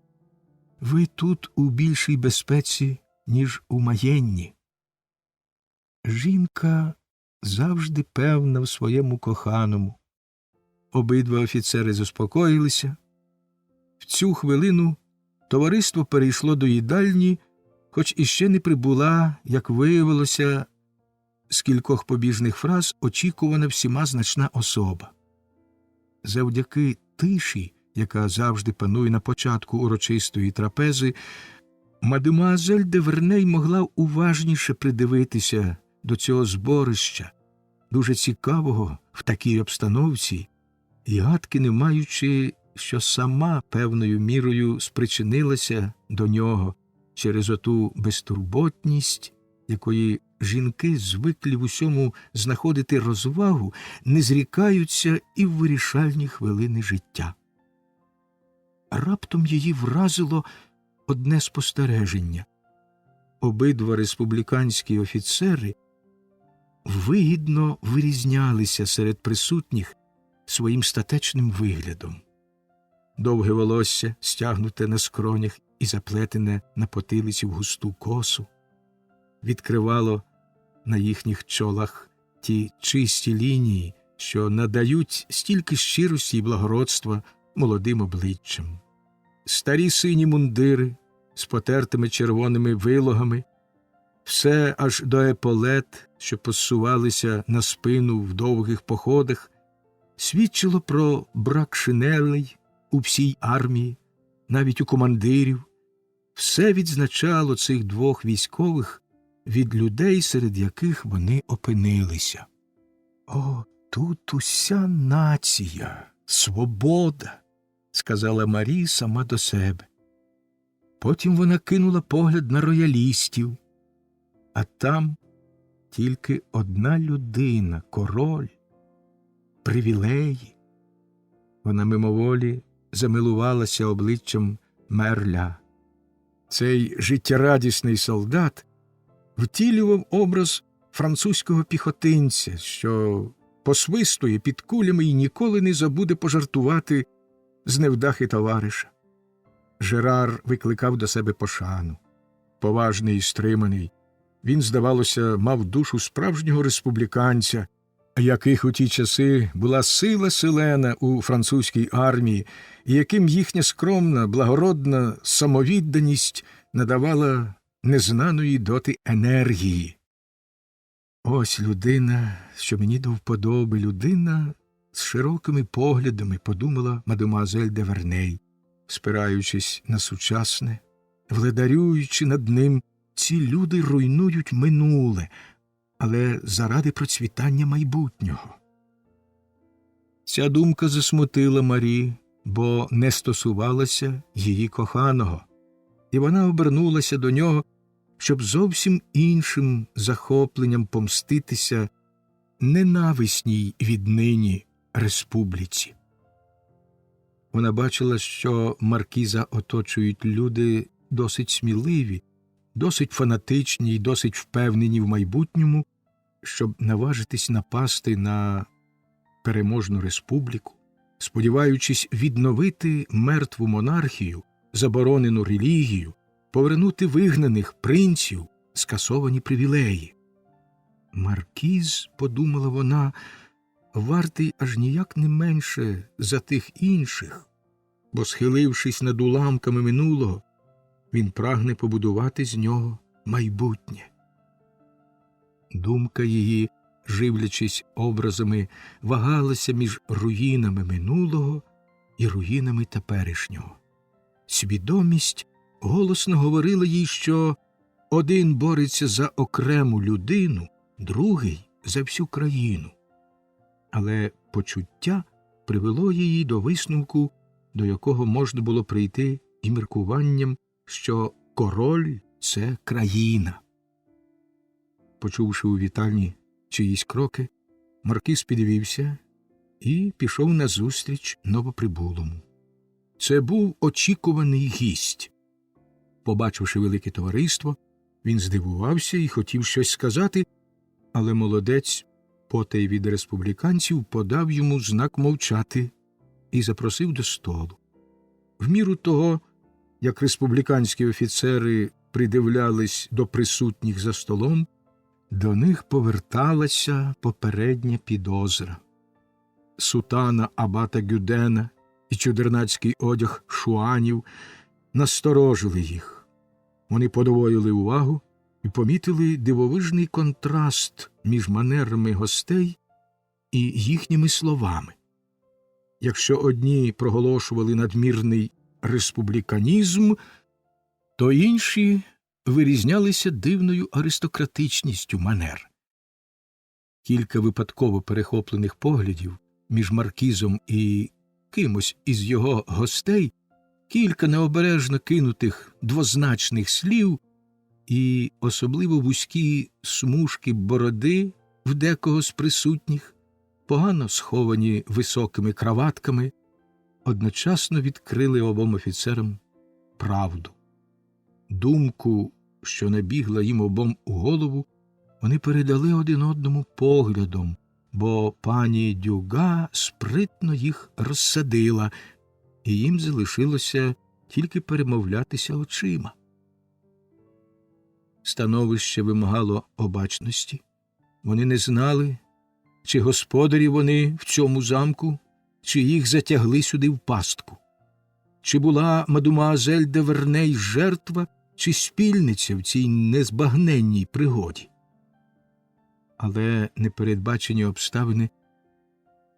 «Ви тут у більшій безпеці, ніж у Маєнні». Жінка завжди певна в своєму коханому. Обидва офіцери заспокоїлися. В цю хвилину товариство перейшло до їдальні, хоч іще не прибула, як виявилося, з кількох побіжних фраз очікувана всіма значна особа. Завдяки тиші, яка завжди панує на початку урочистої трапези, мадемуазель де Верней могла уважніше придивитися до цього зборища, дуже цікавого в такій обстановці, і гадки не маючи, що сама певною мірою спричинилася до нього через оту безтурботність, якої жінки, звиклі в усьому знаходити розвагу, не зрікаються і в вирішальні хвилини життя. Раптом її вразило одне спостереження. обидва республіканські офіцери вигідно вирізнялися серед присутніх своїм статечним виглядом. Довге волосся, стягнуте на скронях і заплетене на потилиці в густу косу, відкривало на їхніх чолах ті чисті лінії, що надають стільки щирості і благородства молодим обличчям. Старі сині мундири з потертими червоними вилогами, все аж до еполет, що посувалися на спину в довгих походах, свідчило про брак шинелей у всій армії, навіть у командирів. Все відзначало цих двох військових від людей, серед яких вони опинилися. «О, тут уся нація, свобода», – сказала Марі сама до себе. Потім вона кинула погляд на роялістів, а там тільки одна людина – король, привілеї. Вона мимоволі замилувалася обличчям Мерля. Цей життєрадісний солдат втілював образ французького піхотинця, що посвистує під кулями і ніколи не забуде пожартувати з невдахи товариша. Жерар викликав до себе пошану. Поважний і стриманий, він, здавалося, мав душу справжнього республіканця, яких у ті часи була сила селена у французькій армії, і яким їхня скромна, благородна самовідданість надавала незнаної доти енергії. «Ось людина, що мені до вподоби, людина з широкими поглядами», – подумала мадемуазель де Верней, спираючись на сучасне, владарюючи над ним. Ці люди руйнують минуле, але заради процвітання майбутнього. Ця думка засмутила Марі, бо не стосувалася її коханого, і вона обернулася до нього, щоб зовсім іншим захопленням помститися ненависній віднині республіці. Вона бачила, що маркіза оточують люди досить сміливі, досить фанатичні й досить впевнені в майбутньому, щоб наважитись напасти на переможну республіку, сподіваючись відновити мертву монархію, заборонену релігію, повернути вигнаних принців, скасовані привілеї. Маркіз, подумала вона, вартий аж ніяк не менше за тих інших, бо, схилившись над уламками минулого, він прагне побудувати з нього майбутнє. Думка її, живлячись образами, вагалася між руїнами минулого і руїнами теперішнього. Свідомість голосно говорила їй, що один бореться за окрему людину, другий – за всю країну. Але почуття привело її до висновку, до якого можна було прийти і міркуванням, що король – це країна. Почувши у вітальні чиїсь кроки, маркіз підвівся і пішов назустріч новоприбулому. Це був очікуваний гість. Побачивши велике товариство, він здивувався і хотів щось сказати, але молодець, потай від республіканців, подав йому знак мовчати і запросив до столу. В міру того, як республіканські офіцери придивлялись до присутніх за столом, до них поверталася попередня підозра. Сутана абата Гюдена і чудернацький одяг шуанів насторожили їх. Вони подвоїли увагу і помітили дивовижний контраст між манерами гостей і їхніми словами. Якщо одні проголошували надмірний республіканізм, то інші вирізнялися дивною аристократичністю манер. Кілька випадково перехоплених поглядів між маркізом і кимось із його гостей, кілька необережно кинутих двозначних слів і особливо вузькі смужки бороди в декого з присутніх, погано сховані високими краватками, одночасно відкрили обом офіцерам правду. Думку що набігла їм обом у голову, вони передали один одному поглядом, бо пані Дюга спритно їх розсадила, і їм залишилося тільки перемовлятися очима. Становище вимагало обачності. Вони не знали, чи господарі вони в цьому замку, чи їх затягли сюди в пастку. Чи була мадемуазель де Верней жертва, чи спільниця в цій незбагненній пригоді. Але непередбачені обставини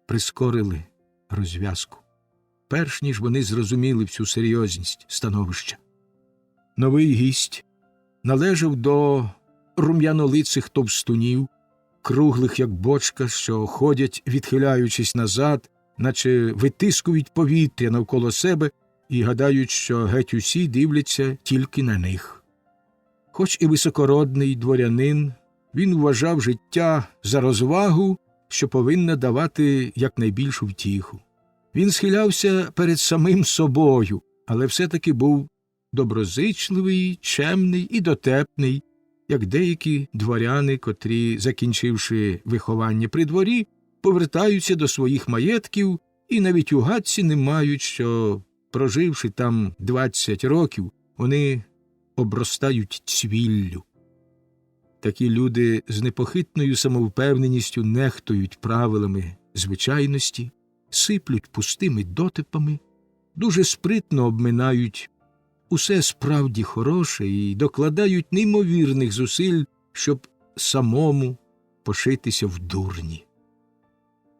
прискорили розв'язку, перш ніж вони зрозуміли всю серйозність становища. Новий гість належав до рум'янолицих товстунів, круглих, як бочка, що ходять, відхиляючись назад, наче витискують повітря навколо себе і гадають, що геть усі дивляться тільки на них. Хоч і високородний дворянин, він вважав життя за розвагу, що повинна давати якнайбільшу втіху. Він схилявся перед самим собою, але все-таки був доброзичливий, чемний і дотепний, як деякі дворяни, котрі, закінчивши виховання при дворі, повертаються до своїх маєтків і навіть у гадці не мають, що, проживши там 20 років, вони обростають цвіллю. Такі люди з непохитною самовпевненістю нехтують правилами звичайності, сиплють пустими дотипами, дуже спритно обминають усе справді хороше і докладають неймовірних зусиль, щоб самому пошитися в дурні.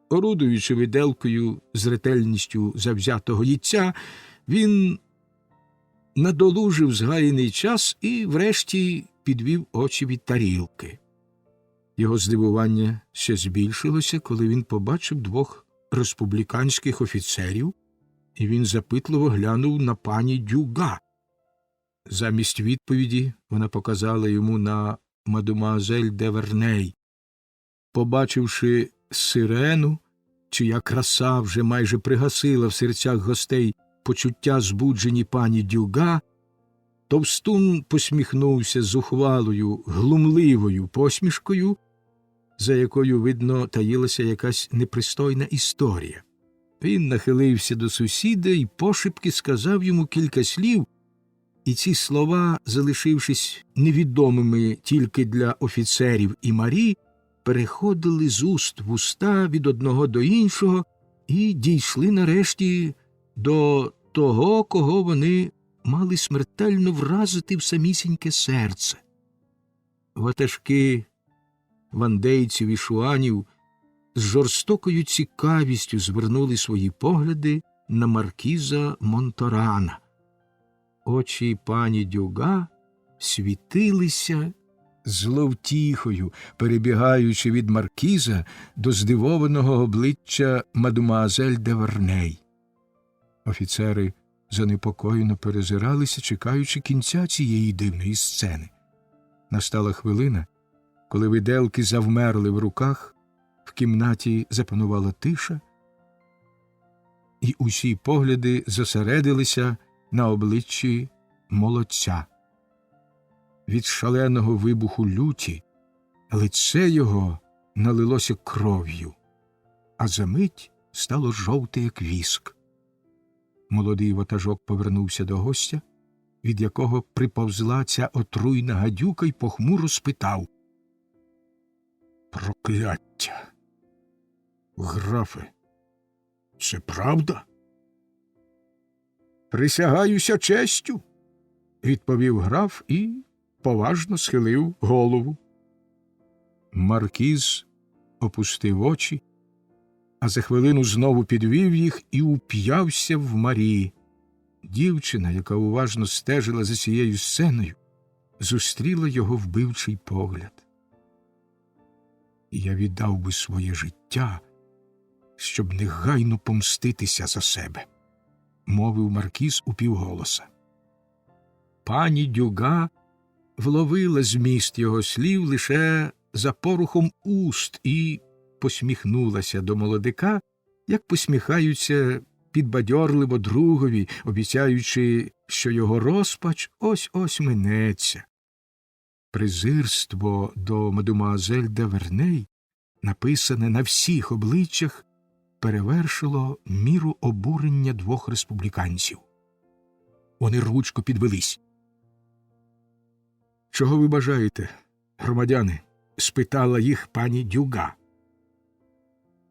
Орудуючи виделкою з ретельністю завзятого їдця, він надолужив згаяний час і врешті підвів очі від тарілки. Його здивування ще збільшилося, коли він побачив двох республіканських офіцерів, і він запитливо глянув на пані Дюга. Замість відповіді вона показала йому на мадемуазель де Верней. Побачивши сирену, чия краса вже майже пригасила в серцях гостей почуття збуджені пані Дюга, товстун посміхнувся зухвалою, глумливою посмішкою, за якою, видно, таїлася якась непристойна історія. Він нахилився до сусіда і пошепки сказав йому кілька слів, і ці слова, залишившись невідомими тільки для офіцерів і Марі, переходили з уст в уста від одного до іншого і дійшли нарешті до того, кого вони мали смертельно вразити в самісіньке серце. Ватажки вандейців і шуанів з жорстокою цікавістю звернули свої погляди на маркіза Монторана. Очі пані Дюга світилися зловтіхою, перебігаючи від маркіза до здивованого обличчя мадемуазель де Верней. Офіцери занепокоєно перезиралися, чекаючи кінця цієї дивної сцени. Настала хвилина, коли виделки завмерли в руках, в кімнаті запанувала тиша, і усі погляди зосередилися на обличчі молодця. Від шаленого вибуху люті лице його налилося кров'ю, а за мить стало жовте, як віск. Молодий ватажок повернувся до гостя, від якого приповзла ця отруйна гадюка, й похмуро спитав: «Прокляття! Графе, це правда?» «Присягаюся честю», – відповів граф і поважно схилив голову. Маркіз опустив очі, а за хвилину знову підвів їх і уп'явся в Марі. Дівчина, яка уважно стежила за цією сценою, зустріла його вбивчий погляд. «Я віддав би своє життя, щоб негайно помститися за себе», – мовив маркіз упівголоса. Пані Дюга вловила зміст його слів лише за порухом уст і посміхнулася до молодика, як посміхаються підбадьорливо другові, обіцяючи, що його розпач ось-ось минеться. Презирство до мадемуазель де Верней, написане на всіх обличчях, перевершило міру обурення двох республіканців. Вони рвучко підвелись. «Чого ви бажаєте, громадяни?» – спитала їх пані Дюга.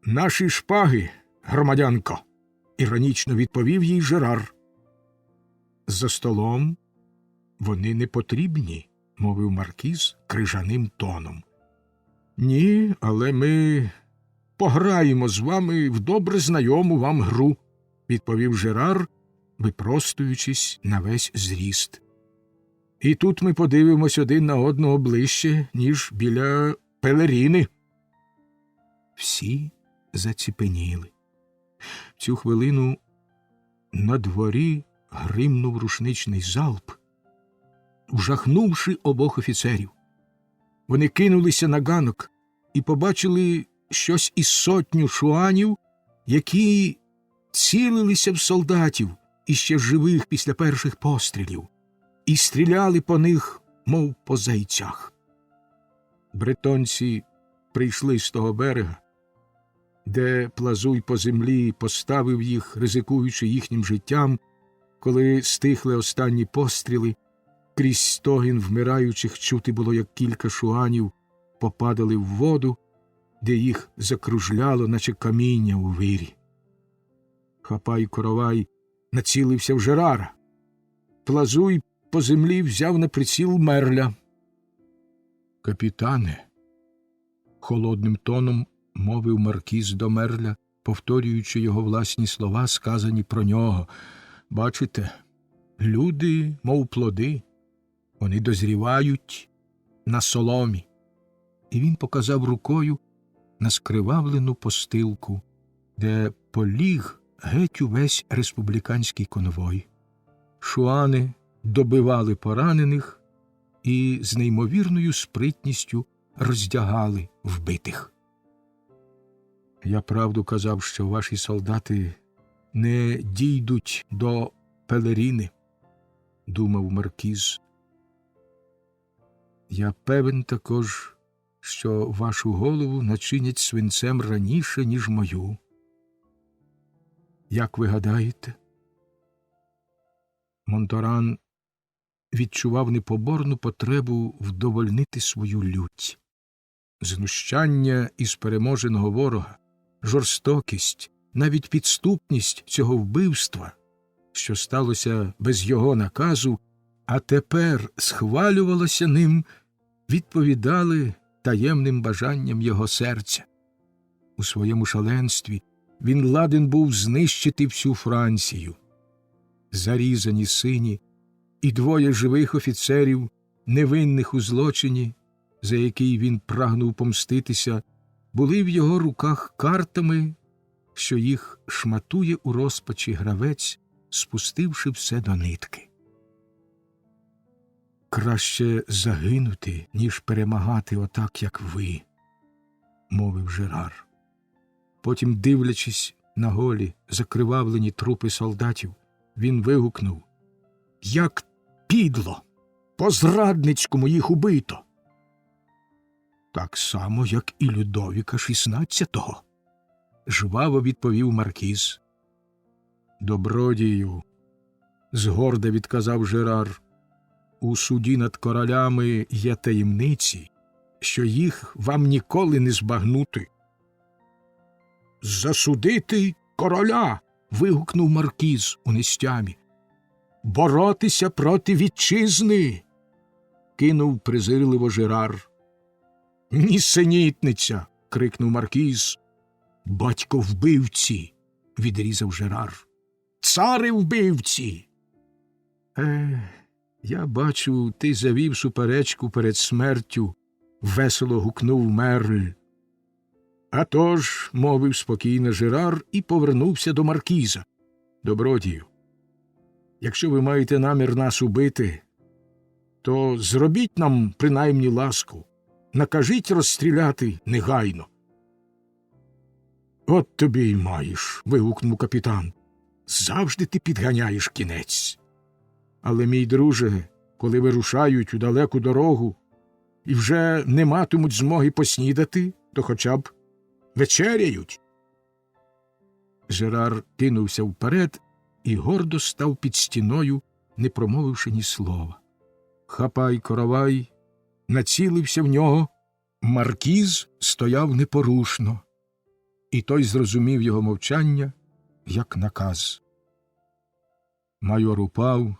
«Наші шпаги, громадянко!» – іронічно відповів їй Жерар. «За столом вони не потрібні», – мовив маркіз крижаним тоном. «Ні, але ми пограємо з вами в добре знайому вам гру», – відповів Жерар, випростуючись на весь зріст. «І тут ми подивимось один на одного ближче, ніж біля пелеріни». Всі заціпеніли. В цю хвилину на дворі гримнув рушничний залп, вжахнувши обох офіцерів. Вони кинулися на ганок і побачили щось із сотню шуанів, які цілилися в солдатів, іще живих після перших пострілів, і стріляли по них, мов по зайцях. Бретонці прийшли з того берега, де Плазуй по землі поставив їх, ризикуючи їхнім життям, коли стихли останні постріли. Крізь стогін вмираючих чути було, як кілька шуанів попадали в воду, де їх закружляло, наче каміння у вирі. Хапай-Коровай націлився в Жерара. Плазуй по землі взяв на приціл Мерля. «Капітане», – холодним тоном мовив маркіз до Мерля, повторюючи його власні слова, сказані про нього. «Бачите, люди, мов плоди, вони дозрівають на соломі». І він показав рукою на скривавлену постилку, де поліг геть увесь республіканський конвой. Шуани добивали поранених і з неймовірною спритністю роздягали вбитих. «Я правду казав, що ваші солдати не дійдуть до пелеріни», – думав маркіз. «Я певен також, що вашу голову начинять свинцем раніше, ніж мою. Як ви гадаєте?» Монторан відчував непоборну потребу вдовольнити свою лють. Знущання із переможеного ворога, жорстокість, навіть підступність цього вбивства, що сталося без його наказу, а тепер схвалювалося ним, відповідали таємним бажанням його серця. У своєму шаленстві він ладен був знищити всю Францію. Зарізані сині і двоє живих офіцерів, невинних у злочині, за який він прагнув помститися, були в його руках картами, що їх шматує у розпачі гравець, спустивши все до нитки. «Краще загинути, ніж перемагати отак, як ви», – мовив Жерар. Потім, дивлячись на голі, закривавлені трупи солдатів, він вигукнув: «Як підло! По-зрадницькому їх убито!» «Так само, як і Людовіка XVI», – жваво відповів маркіз. «Добродію», – згорда відказав Жерар, – «у суді над королями є таємниці, що їх вам ніколи не збагнути». «Засудити короля!» – вигукнув маркіз у нестямі. «Боротися проти вітчизни!» – кинув презирливо Жерар. «Нісенітниця!» – крикнув маркіз. «Батько вбивці!» – відрізав Жерар. «Цари вбивці!» Я бачу, ти завів суперечку перед смертю», – весело гукнув Мерль. «А тож», – мовив спокійно Жерар і повернувся до маркіза. «Добродію, якщо ви маєте намір нас убити, то зробіть нам принаймні ласку, накажіть розстріляти негайно». «От тобі й маєш», – вигукнув капітан. «Завжди ти підганяєш кінець. Але, мій друже, коли вирушають у далеку дорогу, і вже не матимуть змоги поснідати, то хоча б вечеряють. Жерар кинувся вперед і гордо став під стіною, не промовивши ні слова. Хапай-Коровай націлився в нього. Маркіз стояв непорушно, і той зрозумів його мовчання як наказ. Майор упав,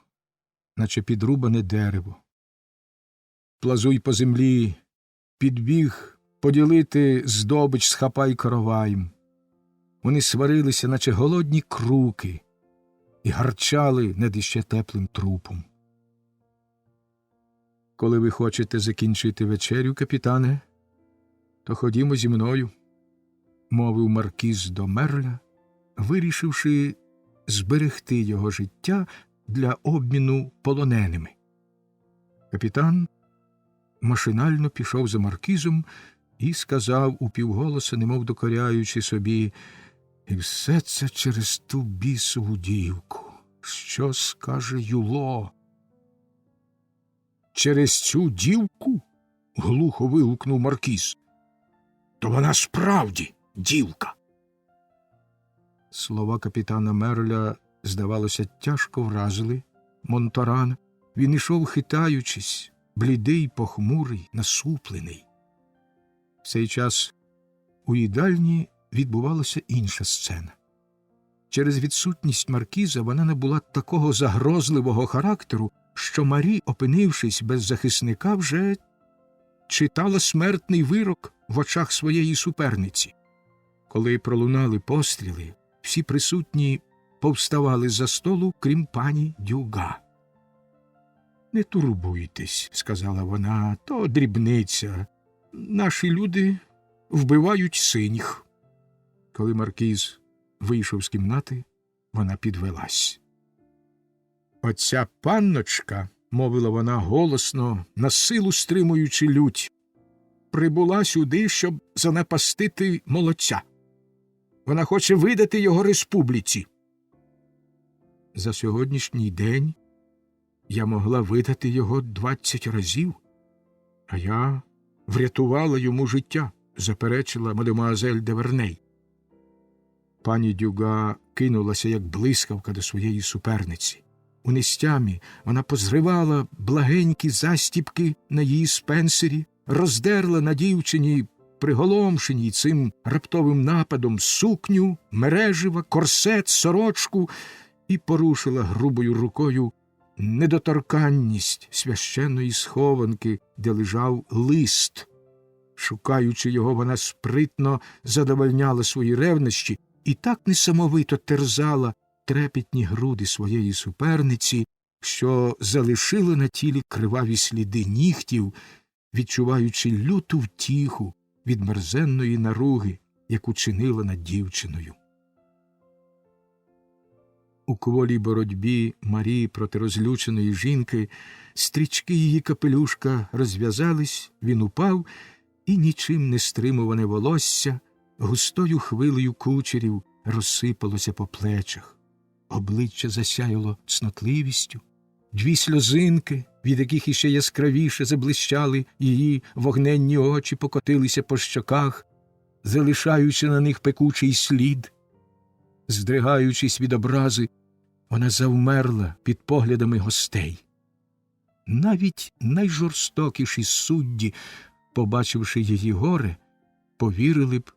наче підрубане дерево. Плазуй по землі підбіг поділити здобич з Хапай-Короваєм. Вони сварилися, наче голодні круки, і гарчали над іще теплим трупом. Коли ви хочете закінчити вечерю, капітане, то ходімо зі мною, мовив маркіз до Мерля, вирішивши зберегти його життя для обміну полоненими. Капітан машинально пішов за маркізом і сказав упівголоса, немов докоряючи собі: «І все це через ту бісову дівку. Що скаже Юло?» «Через цю дівку?» – глухо вигукнув маркіз. «То вона справді дівка!» Слова капітана Мерля, здавалося, тяжко вразили Монторана. Він ішов, хитаючись, блідий, похмурий, насуплений. В цей час у їдальні відбувалася інша сцена. Через відсутність маркіза вона набула такого загрозливого характеру, що Марі, опинившись без захисника, вже читала смертний вирок в очах своєї суперниці. Коли пролунали постріли, всі присутні повставали з-за столу, крім пані Дюга. «Не турбуйтесь», – сказала вона, – «то дрібниця. Наші люди вбивають синіх». Коли маркіз вийшов з кімнати, вона підвелась. «Оця панночка», – мовила вона голосно, насилу стримуючи лють, – «прибула сюди, щоб занапастити молодця. Вона хоче видати його республіці». «За сьогоднішній день я могла видати його 20 разів, а я врятувала йому життя», – заперечила мадемуазель де Верней. Пані Дюга кинулася, як блискавка, до своєї суперниці. У нестямі вона позривала благенькі застіпки на її спенсері, роздерла на дівчині, приголомшеній цим раптовим нападом, сукню, мережива, корсет, сорочку і порушила грубою рукою недоторканність священної схованки, де лежав лист. Шукаючи його, вона спритно задовольняла свої ревнощі і так несамовито терзала трепетні груди своєї суперниці, що залишила на тілі криваві сліди нігтів, відчуваючи люту втіху від мерзенної наруги, яку чинила над дівчиною. У кволій боротьбі Марії проти розлюченої жінки стрічки її капелюшка розв'язались, він упав, і нічим не стримуване волосся густою хвилею кучерів розсипалося по плечах. Обличчя засяяло цнотливістю. Дві сльозинки, від яких іще яскравіше заблищали її вогненні очі, покотилися по щоках, залишаючи на них пекучий слід. Здригаючись від образи, вона завмерла під поглядами гостей. Навіть найжорстокіші судді, побачивши її горе, повірили б,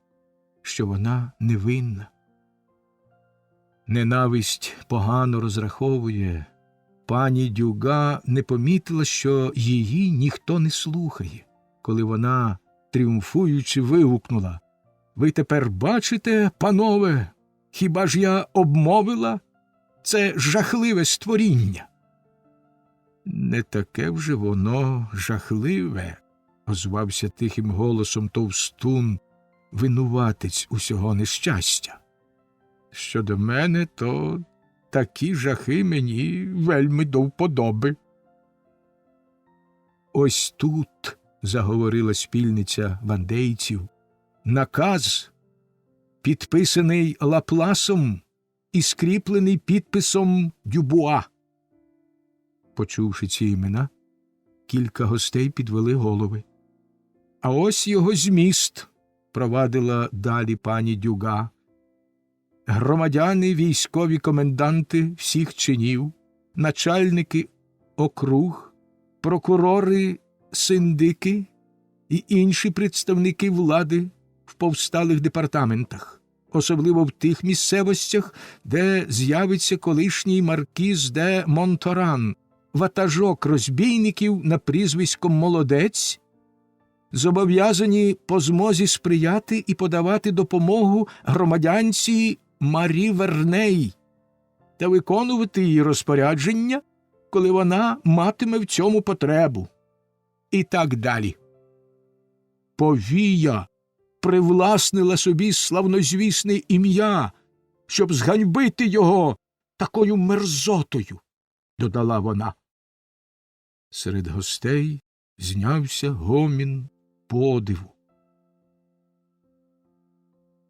що вона невинна. Ненависть погано розраховує. Пані Дюга не помітила, що її ніхто не слухає, коли вона, тріумфуючи, вигукнула: «Ви тепер бачите, панове, хіба ж я обмовила? Це жахливе створіння». «Не таке вже воно жахливе», – озвався тихим голосом товстун, винуватець усього нещастя. «Щодо мене, то такі жахи мені вельми до вподоби». «Ось тут», – заговорила спільниця вандейців, – «наказ, підписаний Лапласом і скріплений підписом Дюбуа». Почувши ці імена, кілька гостей підвели голови. А ось його зміст, провадила далі пані Дюга. Громадяни, військові коменданти всіх чинів, начальники округ, прокурори, синдики і інші представники влади в повсталих департаментах, особливо в тих місцевостях, де з'явиться колишній маркіз де Монторан, ватажок розбійників на прізвисько Молодець, зобов'язані по змозі сприяти і подавати допомогу громадянці Марі Верней та виконувати її розпорядження, коли вона матиме в цьому потребу. І так далі. Повія привласнила собі славнозвісне ім'я, щоб зганьбити його такою мерзотою, додала вона. Серед гостей знявся гомін подиву.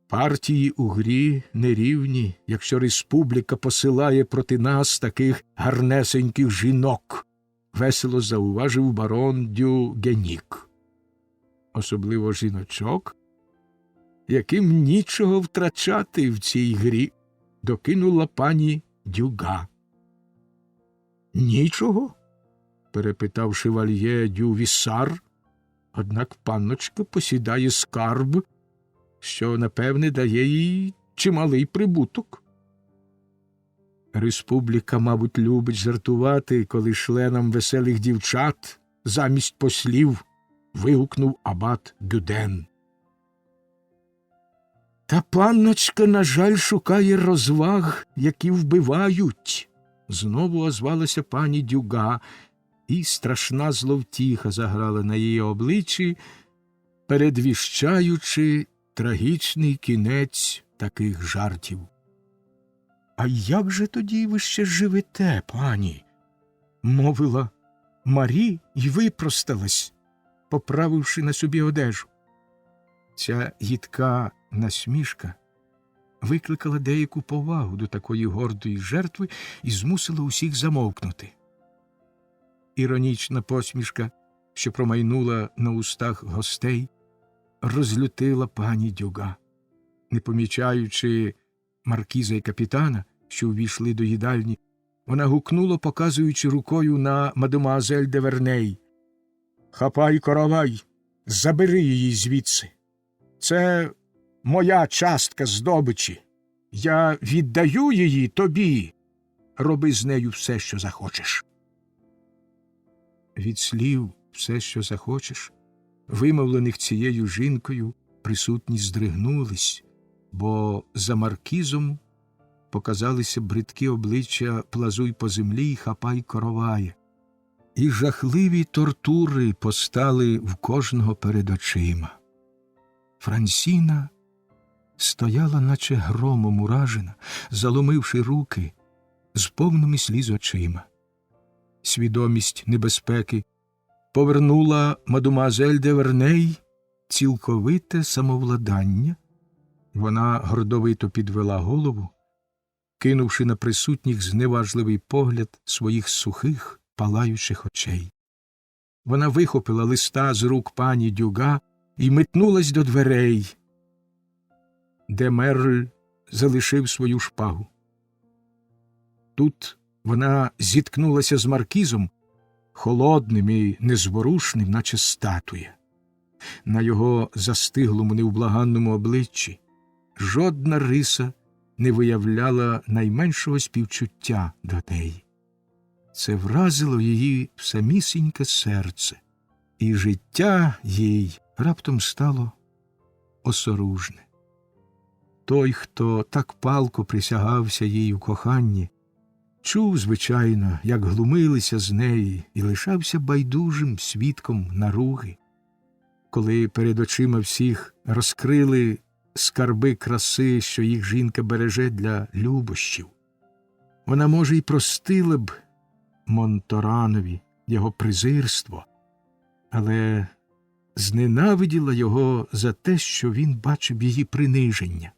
Партії у грі нерівні, якщо республіка посилає проти нас таких гарнесеньких жінок, весело зауважив барон дю Генік. Особливо жіночок, яким нічого втрачати в цій грі, докинула пані Дюга. Нічого? Перепитав шевальє дю Вісар, однак панночка посідає скарб, що, напевне, дає їй чималий прибуток. Республіка, мабуть, любить жартувати, коли шле нам веселих дівчат замість послів, вигукнув абат Дюден. Та панночка, на жаль, шукає розваг, які вбивають, знову озвалася пані Дюга, і страшна зловтіха заграла на її обличчі, передвіщаючи трагічний кінець таких жартів. А як же тоді ви ще живете, пані? Мовила Марі й випросталась, поправивши на собі одежу. Ця їдка насмішка викликала деяку повагу до такої гордої жертви і змусила усіх замовкнути. Іронічна посмішка, що промайнула на устах гостей, розлютила пані Дюга. Не помічаючи маркіза і капітана, що увійшли до їдальні, вона гукнула, показуючи рукою на мадемуазель де Верней. «Хапай, коровай, забери її звідси. Це моя частка здобичі. Я віддаю її тобі. Роби з нею все, що захочеш». Від слів «все, що захочеш», вимовлених цією жінкою, присутні здригнулись, бо за маркізом показалися бридкі обличчя «Плазуй по землі й хапай коровая», і жахливі тортури постали в кожного перед очима. Франсіна стояла, наче громом уражена, заломивши руки, з повними сліз очима. Свідомість небезпеки повернула мадемуазель де Верней цілковите самовладання. Вона гордовито підвела голову, кинувши на присутніх зневажливий погляд своїх сухих, палаючих очей. Вона вихопила листа з рук пані Дюга і метнулась до дверей, де Мерль залишив свою шпагу. Тут вона зіткнулася з маркізом, холодним і незворушним, наче статуя. На його застиглому невблаганному обличчі жодна риса не виявляла найменшого співчуття до неї. Це вразило її в самісіньке серце, і життя їй раптом стало осоружне. Той, хто так палко присягався їй у коханні, чув, звичайно, як глумилися з неї, і лишався байдужим свідком наруги. Коли перед очима всіх розкрили скарби краси, що їх жінка береже для любощів, вона, може, й простила б Монторанові його презирство, але зненавиділа його за те, що він бачив її приниження.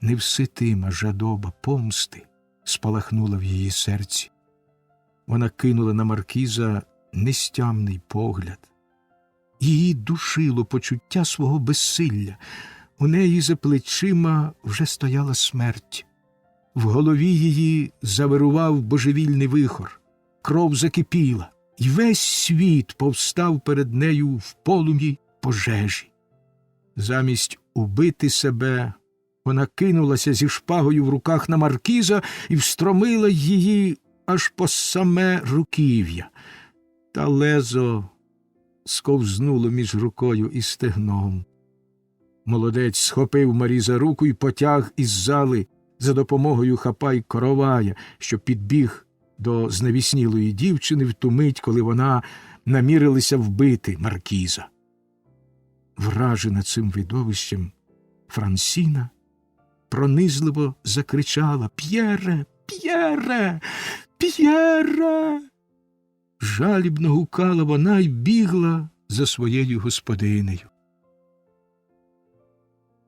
Невситима жадоба помсти спалахнула в її серці. Вона кинула на маркіза нестямний погляд. Її душило почуття свого безсилля. У неї за плечима вже стояла смерть. В голові її завирував божевільний вихор. Кров закипіла, і весь світ повстав перед нею в полум'ї пожежі. Замість убити себе, вона кинулася зі шпагою в руках на маркіза і встромила її аж по саме руків'я. Та лезо сковзнуло між рукою і стегном. Молодець схопив Марі за руку і потяг із зали за допомогою Хапай-Коровая, що підбіг до зневіснілої дівчини в ту мить, коли вона намірилася вбити маркіза. Вражена цим видовищем, Франсіна пронизливо закричала: «П'єре! П'єре! П'єре!» Жалібно гукала вона й бігла за своєю господинею.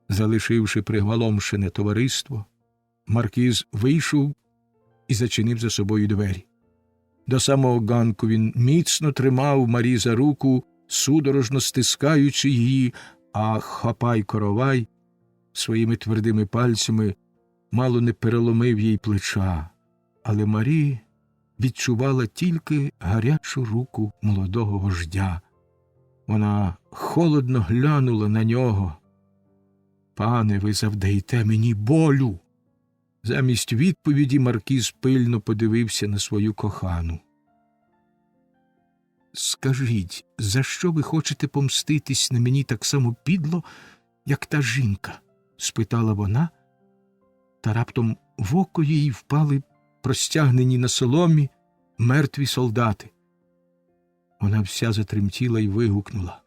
Залишивши приголомшене товариство, маркіз вийшов і зачинив за собою двері. До самого ганку він міцно тримав Марі за руку, судорожно стискаючи її, а Хапай-Коровай своїми твердими пальцями мало не переломив їй плеча, але Марі відчувала тільки гарячу руку молодого вождя. Вона холодно глянула на нього. «Пане, ви завдаєте мені болю!» Замість відповіді маркіз пильно подивився на свою кохану. «Скажіть, за що ви хочете помститись на мені так само підло, як та жінка?» – спитала вона, та раптом в око їй впали простягнені на соломі мертві солдати. Вона вся затремтіла й вигукнула: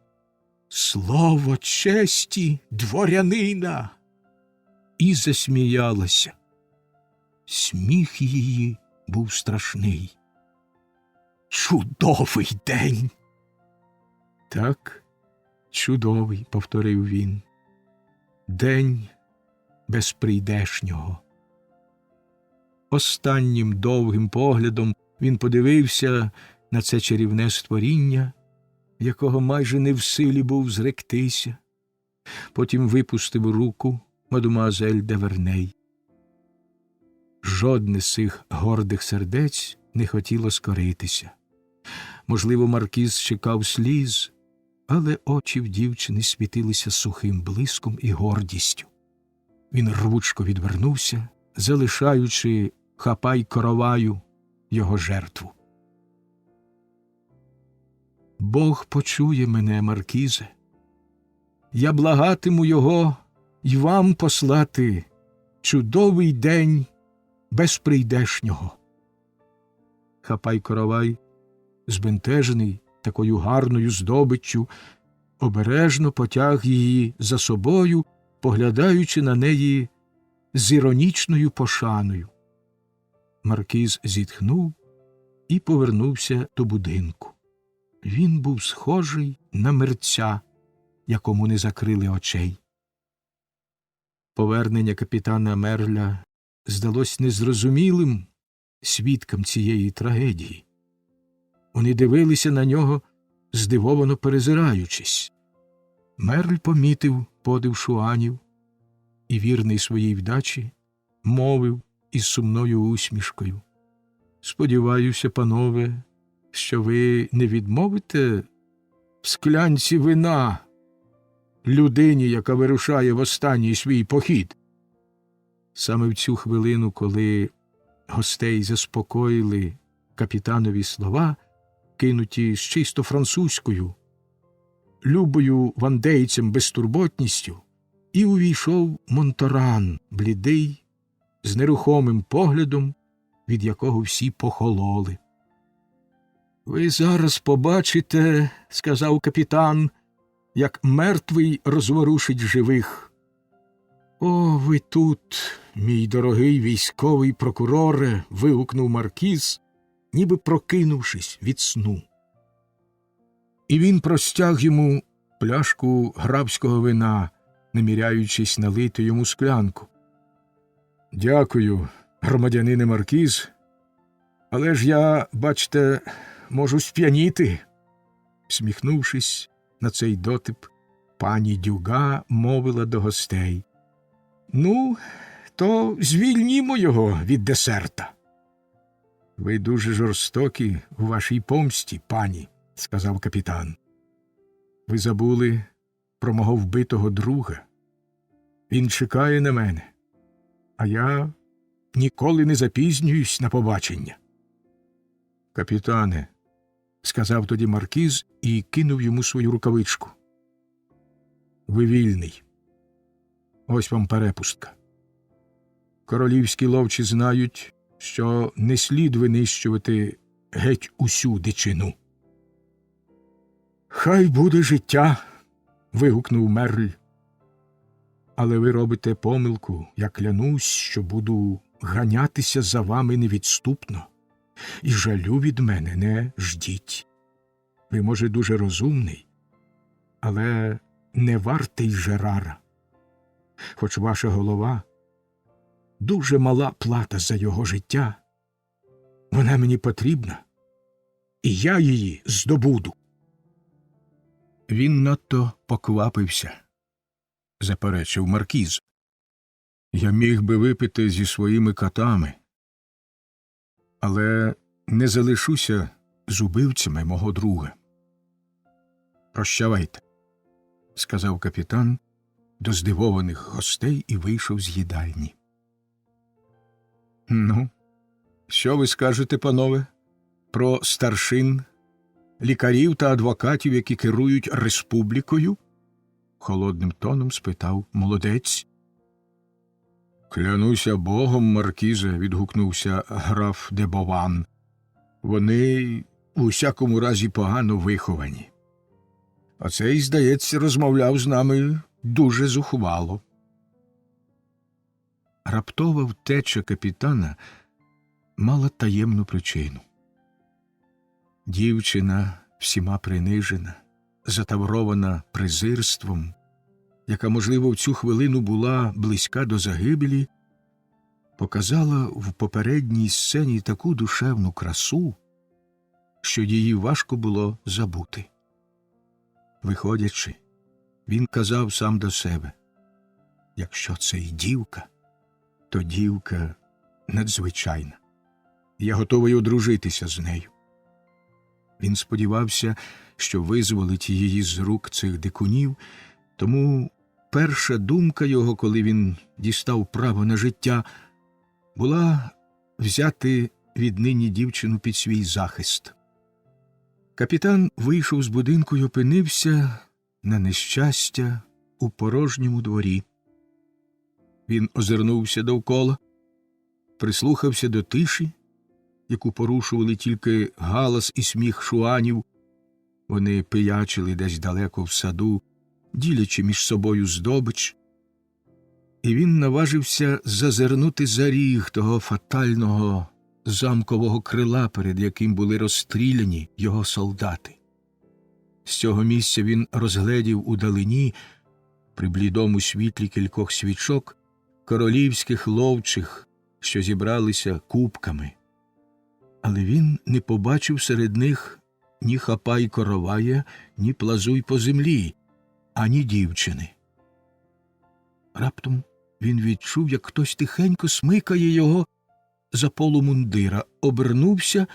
«Слово честі дворянина!» І засміялася. Сміх її був страшний. «Чудовий день!» «Так, чудовий», – повторив він. «День безприйдешнього». Останнім довгим поглядом він подивився на це чарівне створіння, якого майже не в силі був зректися. Потім випустив руку мадемуазель де Верней. Жодне з цих гордих сердець не хотіло скоритися. Можливо, маркіз чекав сліз, але очі в дівчини світилися сухим блиском і гордістю. Він рвучко відвернувся, залишаючи Хапай-Короваю його жертву. «Бог почує мене, маркізе. Я благатиму його й вам послати чудовий день безприйдешнього». Хапай-Коровай, збентежений такою гарною здобиччю, обережно потяг її за собою, поглядаючи на неї з іронічною пошаною. Маркіз зітхнув і повернувся до будинку. Він був схожий на мерця, якому не закрили очей. Повернення капітана Мерля здалось незрозумілим свідкам цієї трагедії. Вони дивилися на нього, здивовано перезираючись. Мерль помітив подив шуанів і, вірний своїй вдачі, мовив із сумною усмішкою: «Сподіваюся, панове, що ви не відмовите в склянці вина людині, яка вирушає в останній свій похід». Саме в цю хвилину, коли гостей заспокоїли капітанові слова, кинуті з чисто французькою, любою вандейцям безтурботністю, і увійшов Монторан, блідий, з нерухомим поглядом, від якого всі похололи. «Ви зараз побачите, – сказав капітан, – як мертвий розворушить живих. О, ви тут, мій дорогий військовий прокуроре!» – вигукнув маркіз, ніби прокинувшись від сну. І він простяг йому пляшку грабського вина, наміряючись налити йому склянку. «Дякую, громадянине маркіз, але ж я, бачте, можу сп'яніти». Всміхнувшись, На цей дотип пані Дюга мовила до гостей: «Ну, то звільнімо його від десерта». «Ви дуже жорстокі у вашій помсті, пані», – сказав капітан. «Ви забули про мого вбитого друга. Він чекає на мене, а я ніколи не запізнююсь на побачення». «Капітане», – сказав тоді маркіз і кинув йому свою рукавичку, «ви вільний. Ось вам перепустка. Королівські ловчі знають, що не слід винищувати геть усю дичину». «Хай буде життя», – вигукнув Мерль. «Але ви робите помилку, я клянусь, що буду ганятися за вами невідступно, і жалю від мене не ждіть. Ви, може, дуже розумний, але не вартий Жерара. Хоч ваша голова – дуже мала плата за його життя. Вона мені потрібна, і я її здобуду». «Він надто поквапився», – заперечив маркіз. «Я міг би випити зі своїми катами, але не залишуся з убивцями мого друга». «Прощавайте», – сказав капітан до здивованих гостей і вийшов з їдальні. «Ну, що ви скажете, панове, про старшин, лікарів та адвокатів, які керують республікою?» – холодним тоном спитав молодець. «Клянуся Богом, маркізе», – відгукнувся граф де Бован, «вони у всякому разі погано виховані. Оцей, здається, розмовляв з нами дуже зухвало». Раптова втеча капітана мала таємну причину. Дівчина, всіма принижена, затаврована презирством, яка, можливо, в цю хвилину була близька до загибелі, показала в попередній сцені таку душевну красу, що її важко було забути. Виходячи, він казав сам до себе: «Якщо це й дівка, то дівка надзвичайна. Я готовий одружитися з нею». Він сподівався, що визволить її з рук цих дикунів, тому перша думка його, коли він дістав право на життя, була взяти віднині дівчину під свій захист. Капітан вийшов з будинку й опинився, на нещастя, у порожньому дворі. Він озирнувся довкола, прислухався до тиші, яку порушували тільки галас і сміх шуанів. Вони пиячили десь далеко в саду, ділячи між собою здобич. І він наважився зазирнути за ріг того фатального замкового крила, перед яким були розстріляні його солдати. З цього місця він розгледів удалині, при блідому світлі кількох свічок, королівських ловчих, що зібралися купками. Але він не побачив серед них ні хапай коровая, ні плазуй по землі, ані дівчини. Раптом він відчув, як хтось тихенько смикає його за полу мундира, обернувся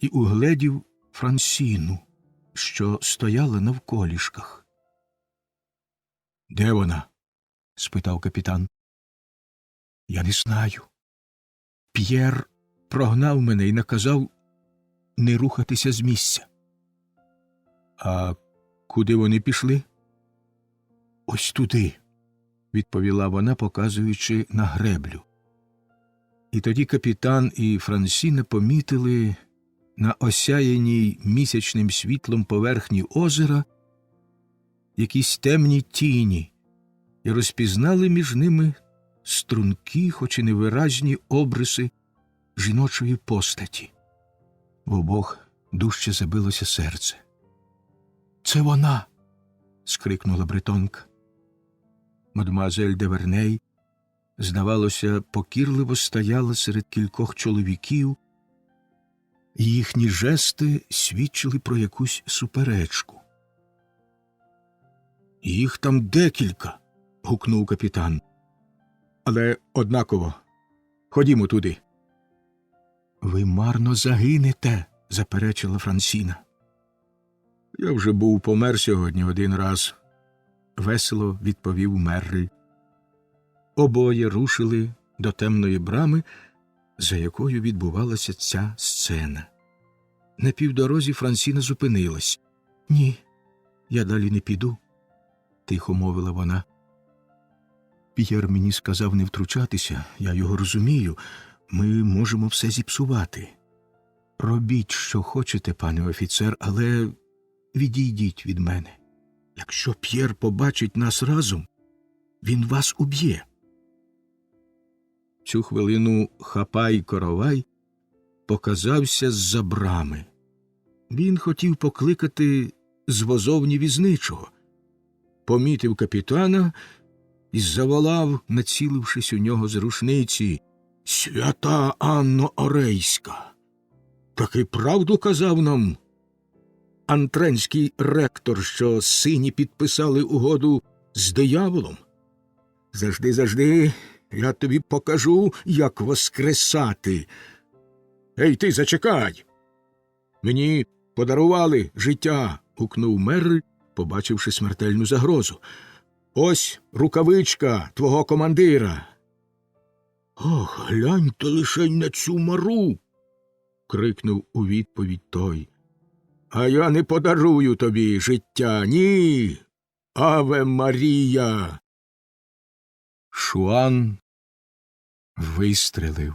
і угледів Франсіну, що стояла навколішках. «Де вона?» – спитав капітан. «Я не знаю. П'єр прогнав мене і наказав не рухатися з місця». «А куди вони пішли?» «Ось туди», – відповіла вона, показуючи на греблю. І тоді капітан і Франсіна помітили на осяяній місячним світлом поверхні озера якісь темні тіні і розпізнали між ними стрункі, хоч і невиразні обриси жіночої постаті. В обох дужче забилося серце. «Це вона!» – скрикнула бретонка. Мадемуазель де Верней, здавалося, покірливо стояла серед кількох чоловіків, і їхні жести свідчили про якусь суперечку. Їх там декілька, гукнув капітан. Але однаково. Ходімо туди. Ви марно загинете, заперечила Франсіна. Я вже був помер сьогодні один раз, весело відповів Меррі. Обоє рушили до темної брами, за якою відбувалася ця сцена. На півдорозі Франсіна зупинилась. Ні, я далі не піду, тихо мовила вона. П'єр мені сказав не втручатися, я його розумію. Ми можемо все зіпсувати. Робіть, що хочете, пане офіцер, але відійдіть від мене. Якщо П'єр побачить нас разом, він вас уб'є. Цю хвилину Хапай-Коровай показався з-за брами. Він хотів покликати з возовні візничого. Помітив капітана і заволав, націлившись у нього з рушниці: «Свята Анно Орейська! Таки правду казав нам антренський ректор, що сині підписали угоду з дияволом? Завжди, я тобі покажу, як воскресати. Ей, ти, зачекай! Мені подарували життя!» – гукнув Меррі, побачивши смертельну загрозу. «Ось рукавичка твого командира!» «Ох, гляньте лишень на цю мару!» – крикнув у відповідь той. «А я не подарую тобі життя, ні! Аве Марія!» Шуан вистрелив.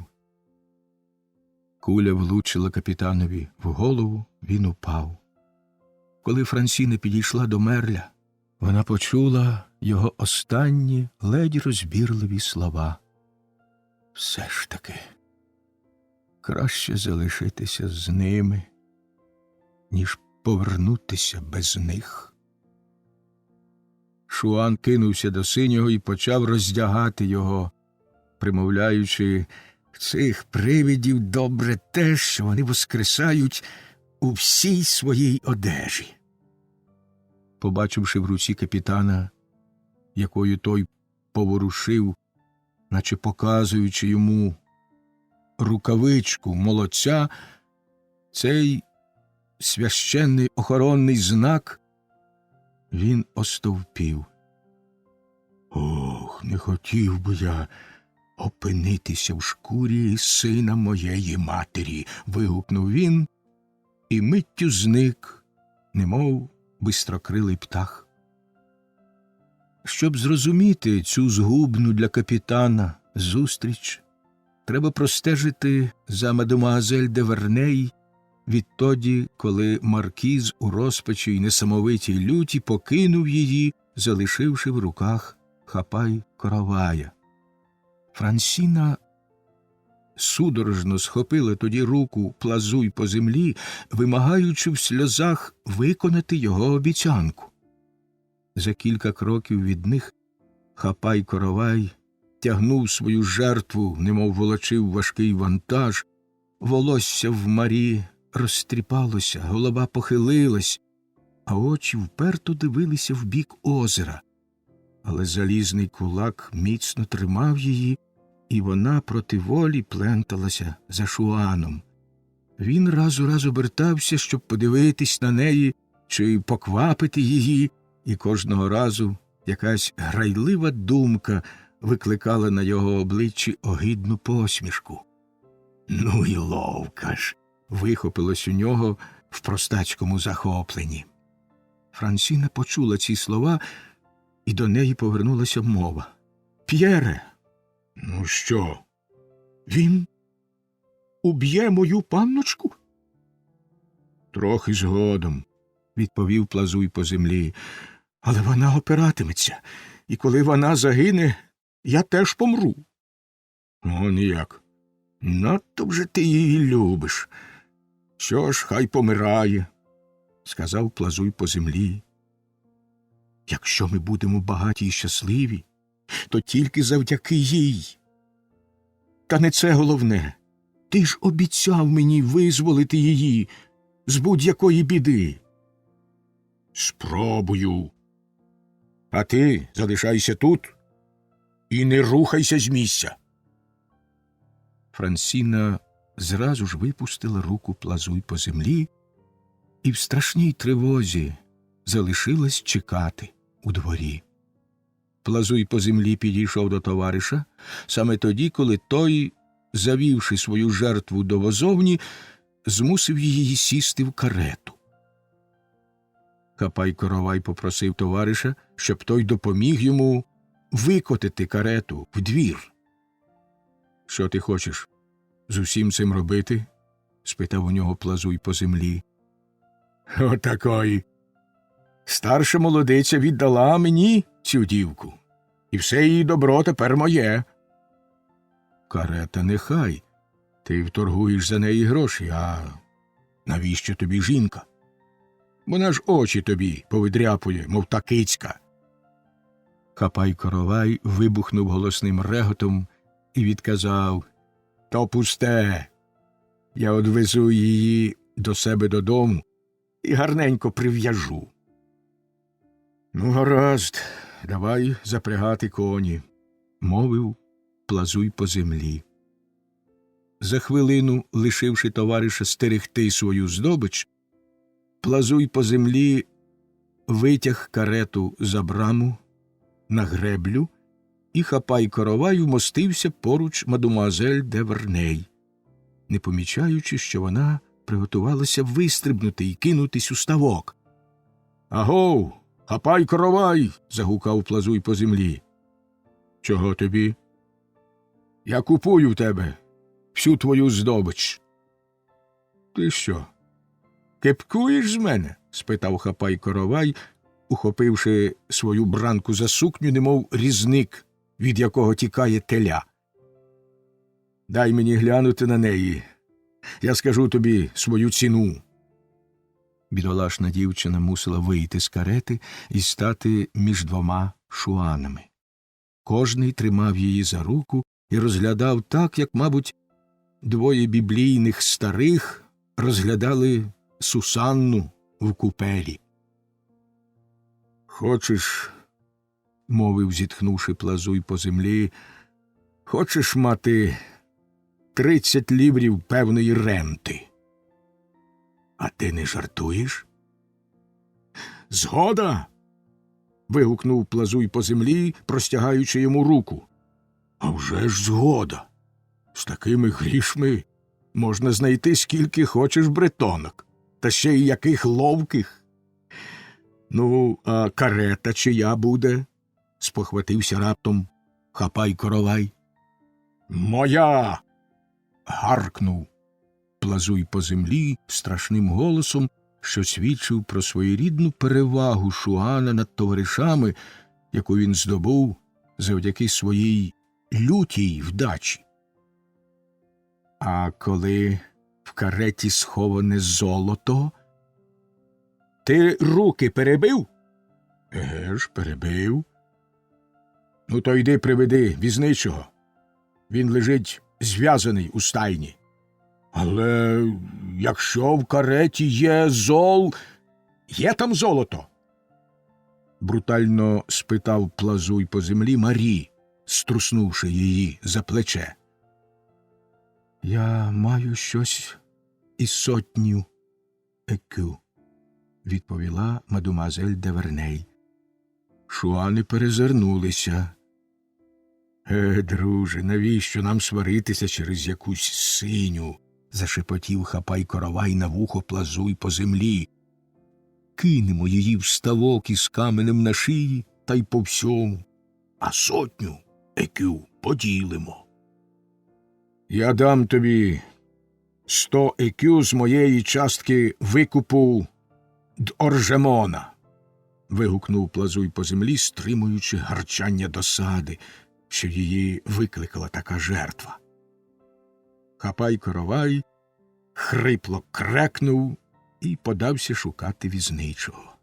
Куля влучила капітанові в голову, він упав. Коли Франсіна підійшла до Мерля, вона почула його останні, ледь розбірливі слова. Все ж таки, краще залишитися з ними, ніж повернутися без них. Шуан кинувся до синього і почав роздягати його, примовляючи: «Цих привидів добре те, що вони воскресають у всій своїй одежі». Побачивши в руці капітана, якою той поворушив, наче показуючи йому рукавичку молодця, цей священний охоронний знак, він остовпів. «Ох, не хотів би я опинитися в шкурі сина моєї матері», – вигукнув він, і миттю зник, немов бистрокрилий птах. Щоб зрозуміти цю згубну для капітана зустріч, треба простежити за мадемуазель де Верней відтоді, коли маркіз у розпачі й несамовитій люті покинув її, залишивши в руках Хапай-Коровая. Франсіна судорожно схопила тоді руку Плазуй по землі, вимагаючи в сльозах виконати його обіцянку. За кілька кроків від них Хапай-Коровай тягнув свою жертву, немов волочив важкий вантаж. Волосся в Марі розтріпалося, голова похилилась, а очі вперто дивилися в бік озера. Але залізний кулак міцно тримав її, і вона проти волі пленталася за Шуаном. Він раз у раз обертався, щоб подивитись на неї чи поквапити її, і кожного разу якась грайлива думка викликала на його обличчі огидну посмішку. «Ну й ловка ж!» – вихопилось у нього в простацькому захопленні. Франсіна почула ці слова, і до неї повернулася мова. «П'єре!» «Ну що? Він уб'є мою панночку?» «Трохи згодом», – відповів Плазуй по землі. «Але вона опиратиметься, і коли вона загине, я теж помру». «О, ніяк. Надто вже ти її любиш. Що ж, хай помирає», – сказав Плазуй по землі. «Якщо ми будемо багаті і щасливі, то тільки завдяки їй. Та не це головне. Ти ж обіцяв мені визволити її з будь-якої біди». «Спробую», А ти залишайся тут і не рухайся з місця. Франсіна зразу ж випустила руку Плазуй по землі і в страшній тривозі залишилась чекати у дворі. Плазуй по землі підійшов до товариша саме тоді, коли той, завівши свою жертву до возовні, змусив її сісти в карету. Хапай-Коровай попросив товариша, щоб той допоміг йому викотити карету в двір. — Що ти хочеш з усім цим робити? — спитав у нього Плазуй по землі. — Отакої. Старша молодиця віддала мені цю дівку, і все її добро тепер моє. — Карета нехай. Ти вторгуєш за неї гроші, а навіщо тобі жінка? Вона ж очі тобі повидряпує, мов та кицька. Хапай-Коровай вибухнув голосним реготом і відказав: — То пусте. Я одвезу її до себе додому і гарненько прив'яжу. — Ну, гаразд, давай запрягати коні, — мовив Плазуй по землі. За хвилину, лишивши товариша стерегти свою здобич, Плазуй по землі витяг карету за браму на греблю, і Хапай-Коровай вмостився поруч мадемуазель де Верней, не помічаючи, що вона приготувалася вистрибнути і кинутись у ставок. — Агов, Хапай-Коровай! — загукав Плазуй по землі. — Чого тобі? — Я купую в тебе всю твою здобич. — Ти що, кепкуєш з мене? — спитав Хапай-Коровай, ухопивши свою бранку за сукню, немов різник, від якого тікає теля. — Дай мені глянути на неї. Я скажу тобі свою ціну. Бідолашна дівчина мусила вийти з карети і стати між двома шуанами. Кожний тримав її за руку і розглядав так, як, мабуть, двоє біблійних старих розглядали Сусанну в купелі. — Хочеш, — мовив, зітхнувши Плазуй по землі, — хочеш мати 30 ліврів певної ренти? — А ти не жартуєш? — Згода! — вигукнув Плазуй по землі, простягаючи йому руку. — А вже ж згода! З такими грішми можна знайти скільки хочеш бретонок, та ще й яких ловких. — Ну, а карета чия буде? — спохватився раптом Хапай-Коровай. — Моя! — гаркнув Плазуй по землі страшним голосом, що свідчив про своєрідну перевагу шуана над товаришами, яку він здобув завдяки своїй лютій вдачі. — А коли в кареті сховане золото? — Ти руки перебив? — Еге ж, перебив. — Ну, то йди приведи візничого. Він лежить зв'язаний у стайні. — Але якщо в кареті є Є там золото? — брутально спитав Плазуй по землі Марі, струснувши її за плече. — Я маю щось із 100 екю, — відповіла мадемуазель де Верней. Шуани перезирнулися. — Друже, навіщо нам сваритися через якусь синю? — зашепотів Хапай-Коровай на вухо Плазуй по землі. — Кинемо її в ставок із каменем на шиї та й по всьому, а 100 екю поділимо. — Я дам тобі 100 екю з моєї частки викупу d'Оржемона, — вигукнув Плазуй по землі, стримуючи гарчання досади, що її викликала така жертва. Хапай-Коровай хрипло крекнув і подався шукати візничого.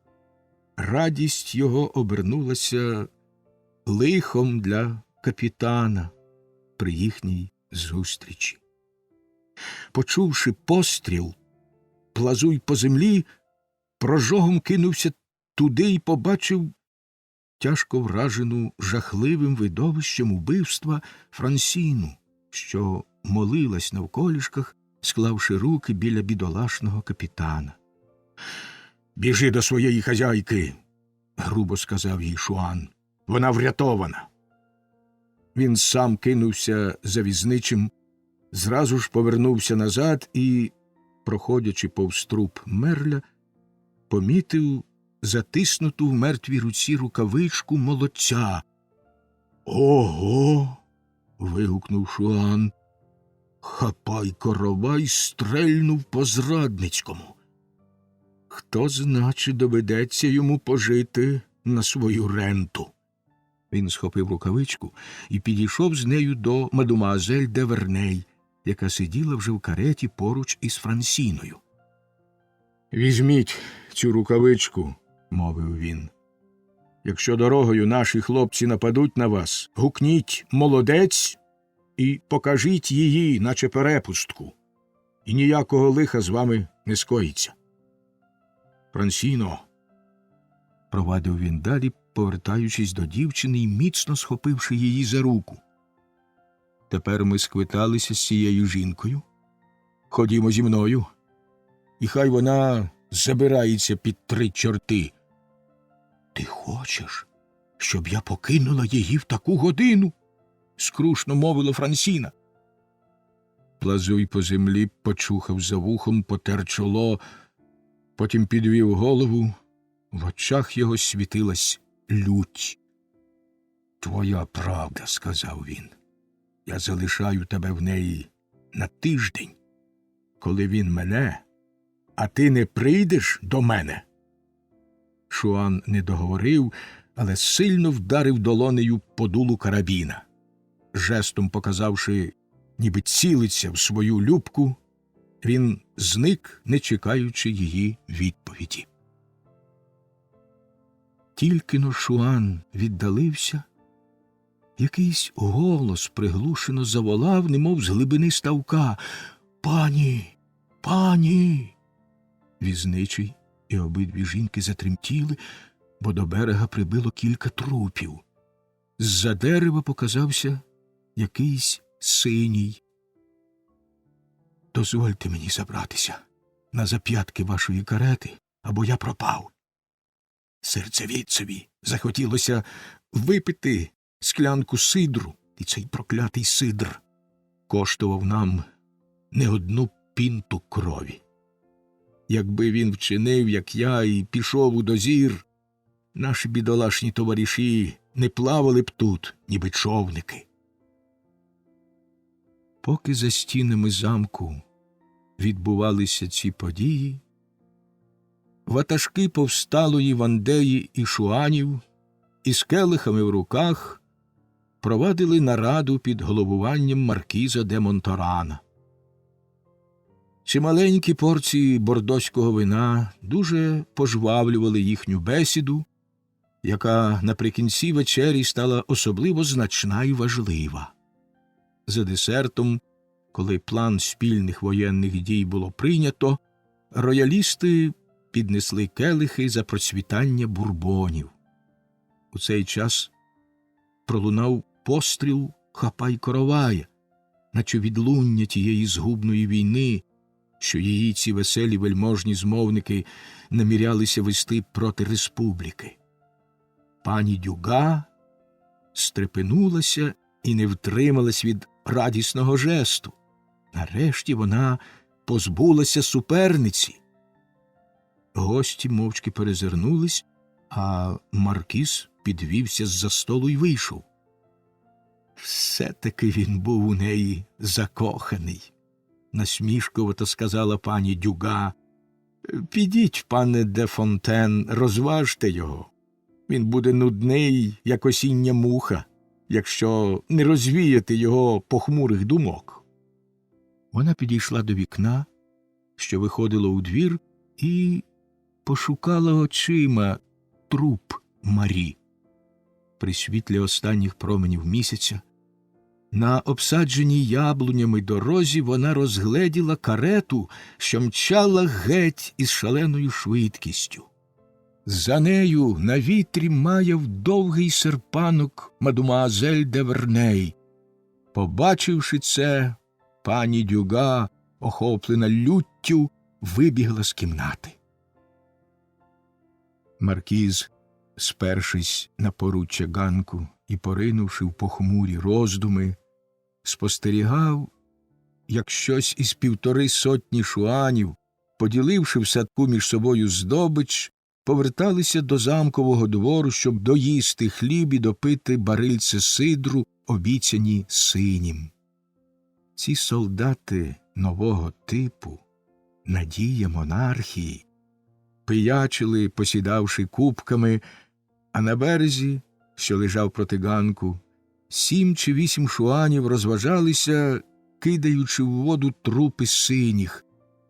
Радість його обернулася лихом для капітана при їхній зустрічі. Почувши постріл, Плазуй по землі прожогом кинувся туди і побачив тяжко вражену жахливим видовищем убивства Франсіну, що молилась навколішках, склавши руки біля бідолашного капітана. «Біжи до своєї хазяйки», – грубо сказав їй Шуан. «Вона врятована». Він сам кинувся за візничим, зразу ж повернувся назад і, проходячи повз труп мерля, помітив затиснуту в мертвій руці рукавичку молодця. «Ого!» – вигукнув Шуан. Хапай-Коровай стрельнув по зрадницькому. Хто зна, чи доведеться йому пожити на свою ренту. Він схопив рукавичку і підійшов з нею до мадемуазель де Верней, яка сиділа вже в кареті поруч із Франсіною. «Візьміть цю рукавичку», – мовив він. «Якщо дорогою наші хлопці нападуть на вас, гукніть «молодець» і покажіть її, наче перепустку, і ніякого лиха з вами не скоїться». «Франсіно», – провадив він далі, повертаючись до дівчини і міцно схопивши її за руку. «Тепер ми сквиталися з цією жінкою. Ходімо зі мною, і хай вона забирається під 3 чорти». «Ти хочеш, щоб я покинула її в таку годину?» – скрушно мовила Франсіна. Плазуй по землі почухав за вухом, потер чоло, потім підвів голову, в очах його світилась лють. «Твоя правда», – сказав він. «Я залишаю тебе в неї на тиждень, коли він мене, а ти не прийдеш до мене». Шуан не договорив, але сильно вдарив долонею по дулу карабіна. Жестом показавши, ніби цілиться в свою любку, він зник, не чекаючи її відповіді. Тільки-но Шуан віддалився, якийсь голос приглушено заволав, немов з глибини ставка: «Пані! Пані!» Візничий і обидві жінки затремтіли, бо до берега прибило кілька трупів. З-за дерева показався якийсь синій. «Дозвольте мені забратися на зап'ятки вашої карети, або я пропав». Серцевідцеві захотілося випити склянку сидру, і цей проклятий сидр коштував нам не одну пінту крові. Якби він вчинив, як я, і пішов у дозір, наші бідолашні товариші не плавали б тут, ніби човники. Поки за стінами замку відбувалися ці події, ватажки повсталої Вандеї і Шуанів із келихами в руках провадили нараду під головуванням маркіза де Монторана. Чималенькі порції бордоського вина дуже пожвавлювали їхню бесіду, яка наприкінці вечері стала особливо значна і важлива. За десертом, коли план спільних воєнних дій було прийнято, роялісти піднесли келихи за процвітання бурбонів. У цей час пролунав постріл Хапай-Коровая, наче відлуння тієї згубної війни, що її ці веселі вельможні змовники намірялися вести проти республіки. Пані Дюга стрепенулася і не втрималась від радісного жесту. Нарешті вона позбулася суперниці. Гості мовчки перезирнулись, а маркіз підвівся з-за столу й вийшов. Все-таки він був у неї закоханий, насмішкувато сказала пані Дюга. Підіть, пане де Фонтен, розважте його. Він буде нудний, як осіння муха, якщо не розвіяти його похмурих думок. Вона підійшла до вікна, що виходило у двір, і пошукала очима труп Марі. При світлі останніх променів місяця на обсадженій яблунями дорозі вона розгледіла карету, що мчала геть із шаленою швидкістю. За нею на вітрі маяв довгий серпанок мадемуазель де Верней. Побачивши це, пані Дюга, охоплена люттю, вибігла з кімнати. Маркіз, спершись на поруччя ганку і поринувши в похмурі роздуми, спостерігав, як щось із 150 шуанів, поділивши в садку між собою здобич, поверталися до замкового двору, щоб доїсти хліб і допити барильце сидру, обіцяні синім. Ці солдати нового типу, надія монархії, пиячили, посідавши кубками, а на березі, що лежав проти ганку, 7 чи 8 шуанів розважалися, кидаючи в воду трупи синіх,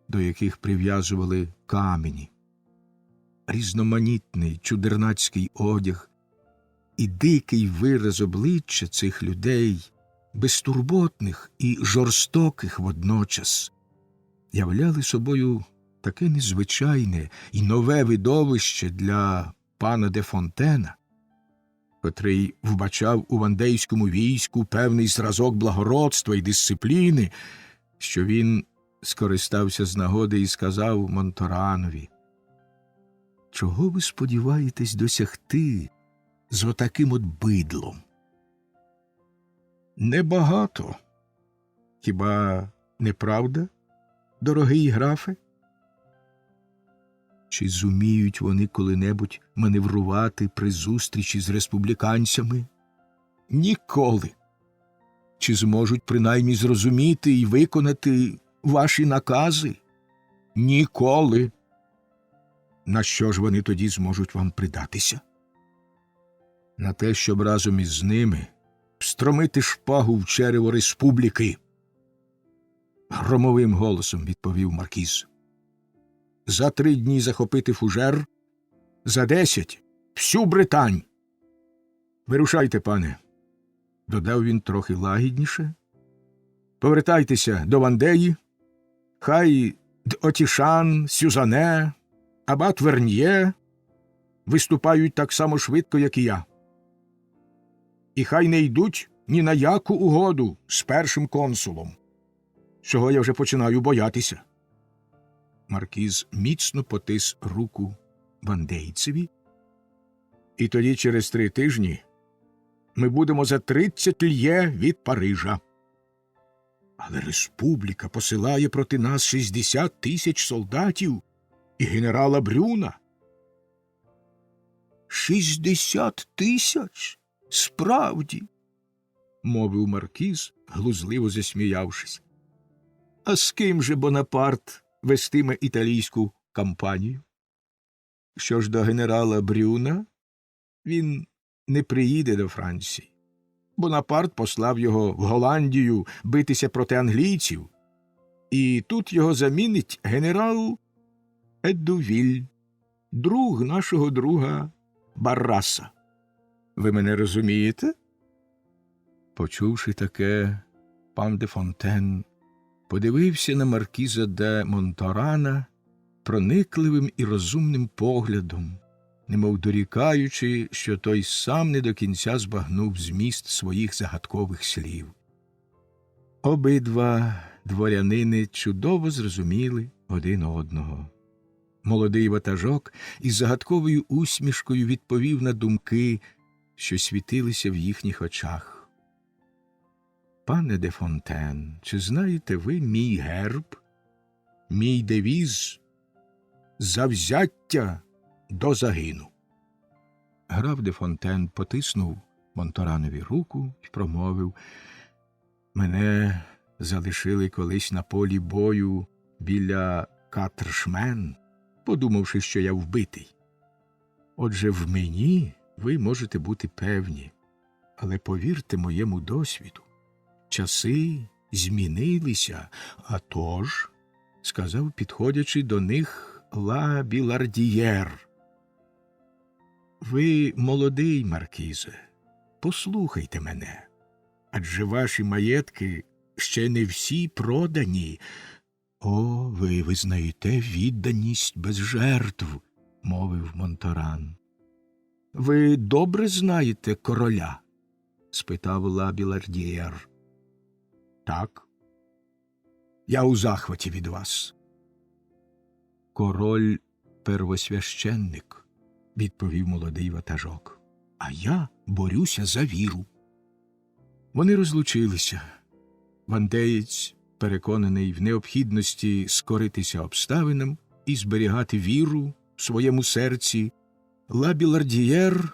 до яких прив'язували камені. Різноманітний чудернацький одяг і дикий вираз обличчя цих людей, безтурботних і жорстоких водночас, являли собою таке незвичайне і нове видовище для пана де Фонтена, котрий вбачав у вандейському війську певний зразок благородства і дисципліни, що він скористався з нагоди і сказав Монторанові: «Чого ви сподіваєтесь досягти з отаким от бидлом?» «Небагато. Хіба не правда, дорогий графе? Чи зуміють вони коли-небудь маневрувати при зустрічі з республіканцями? Ніколи. Чи зможуть принаймні зрозуміти і виконати ваші накази? Ніколи. На що ж вони тоді зможуть вам придатися? На те, щоб разом із ними встромити шпагу в черево республіки, громовим голосом відповів маркіз. За 3 дні захопити Фужер, за 10 – всю Британь. Вирушайте, пане, додав він трохи лагідніше. Повертайтеся до Вандеї, хай Д'Отішан, Сюзане, абат Верньє виступають так само швидко, як і я. І хай не йдуть ні на яку угоду з першим консулом, чого я вже починаю боятися. Маркіз міцно потис руку вандейцеві. І тоді через 3 тижні ми будемо за 30 льє від Парижа. Але республіка посилає проти нас 60 000 солдатів і генерала Брюна. 60 000? Справді? Мовив маркіз, глузливо засміявшись. А з ким же Бонапарт вестиме італійську кампанію? Що ж до генерала Брюна, він не приїде до Франції. Бонапарт послав його в Голландію битися проти англійців, і тут його замінить генерал Едувіль, друг нашого друга Барраса. Ви мене розумієте? Почувши таке, пан де Фонтен подивився на маркіза де Монторана проникливим і розумним поглядом, немов дорікаючи, що той сам не до кінця збагнув зміст своїх загадкових слів. Обидва дворянини чудово зрозуміли один одного. Молодий ватажок із загадковою усмішкою відповів на думки, що світилися в їхніх очах. «Пане де Фонтен, чи знаєте ви мій герб, мій девіз «Завзяття до загину»?» Граф де Фонтен потиснув Монторанові руку і промовив: «Мене залишили колись на полі бою біля Катршмен, подумавши, що я вбитий. Отже, в мені ви можете бути певні, але повірте моєму досвіду, часи змінилися, а тож, – сказав, підходячи до них, Ла Білардієр. Ви молодий, маркізе, послухайте мене, адже ваші маєтки ще не всі продані. О, ви визнаєте відданість без жертв, мовив Монторан. Ви добре знаєте короля? Спитав Ла Білардієр. Так. Я у захваті від вас. Король первосвященник, відповів молодий ватажок. А я борюся за віру. Вони розлучилися. Вандеєць, переконаний в необхідності скоритися обставинам і зберігати віру в своєму серці, Ла Білардієр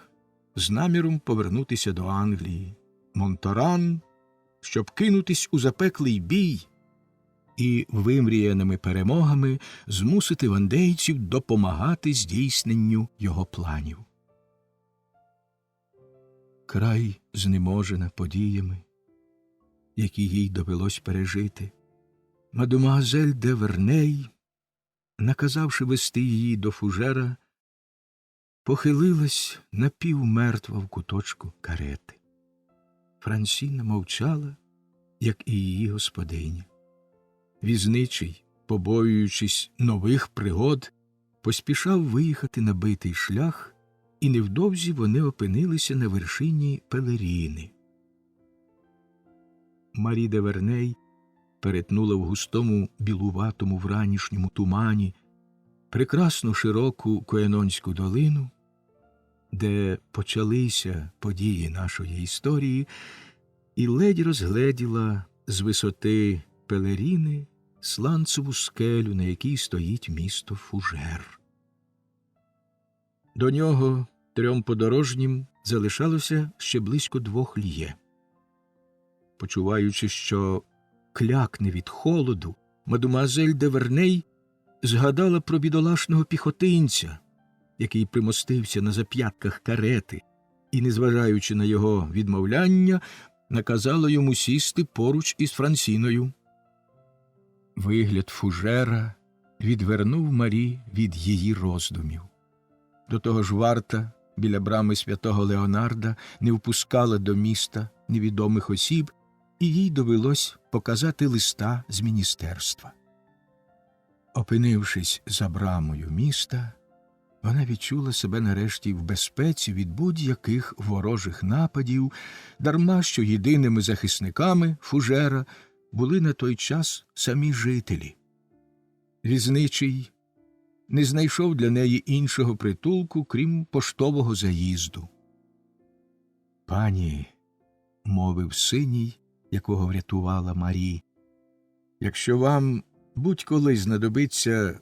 з наміром повернутися до Англії, Монторан, щоб кинутись у запеклий бій і вимріяними перемогами змусити вандейців допомагати здійсненню його планів. Край знеможена подіями, які їй довелось пережити. Мадемуазель де Верней, наказавши вести її до фужера, похилилась напівмертва в куточку карети. Франсіна мовчала, як і її господиня. Візничий, побоюючись нових пригод, поспішав виїхати на битий шлях, і невдовзі вони опинилися на вершині Пелеріни. Марі де Верней перетнула в густому білуватому вранішньому тумані прекрасну широку Коенонську долину, де почалися події нашої історії, і ледь розгледіла з висоти Пелеріни сланцеву скелю, на якій стоїть місто Фужер. До нього 3 подорожнім залишалося ще близько 2 льє. Почуваючи, що клякне від холоду, мадемуазель де Верней згадала про бідолашного піхотинця, який примостився на зап'ятках карети, і, незважаючи на його відмовляння, наказала йому сісти поруч із Франсіною. Вигляд Фужера відвернув Марі від її роздумів. До того ж варта біля брами святого Леонарда не впускала до міста невідомих осіб, і їй довелось показати листа з міністерства. Опинившись за брамою міста, вона відчула себе нарешті в безпеці від будь-яких ворожих нападів, дарма що єдиними захисниками Фужера були на той час самі жителі. Візничий не знайшов для неї іншого притулку, крім поштового заїзду. «Пані», – мовив синій, якого врятувала Марі, – «якщо вам будь-коли знадобиться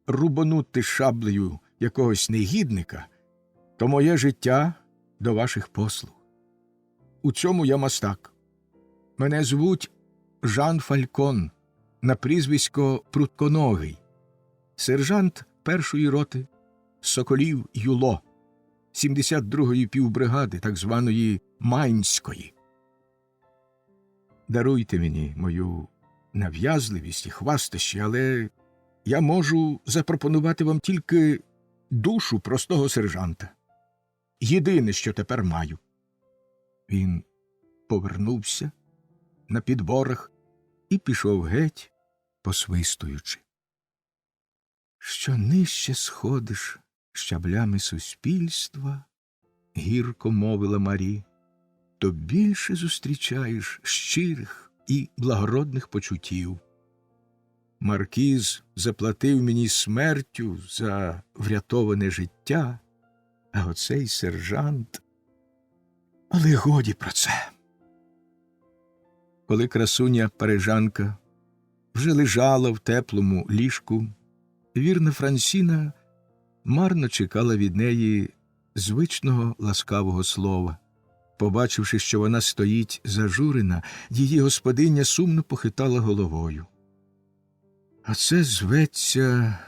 рубанути шаблею якогось негідника, то моє життя до ваших послуг. У цьому я мастак. Мене звуть Жан Фалькон, на прізвисько Прутконогий, сержант 1-ї роти Соколів Юло, 72-ї півбригади, так званої Майнської. Даруйте мені мою нав'язливість і хвастощі, але я можу запропонувати вам тільки душу простого сержанта. Єдине, що тепер маю». Він повернувся на підборах і пішов геть, посвистуючи. «Що нижче сходиш щаблями суспільства, – гірко мовила Марі, – то більше зустрічаєш щирих і благородних почуттів. Маркіз заплатив мені смертю за врятоване життя, а оцей сержант… Але годі про це». Коли красуня-парижанка вже лежала в теплому ліжку, вірна Франсіна марно чекала від неї звичного ласкавого слова. Побачивши, що вона стоїть зажурена, її господиня сумно похитала головою. «А це зветься,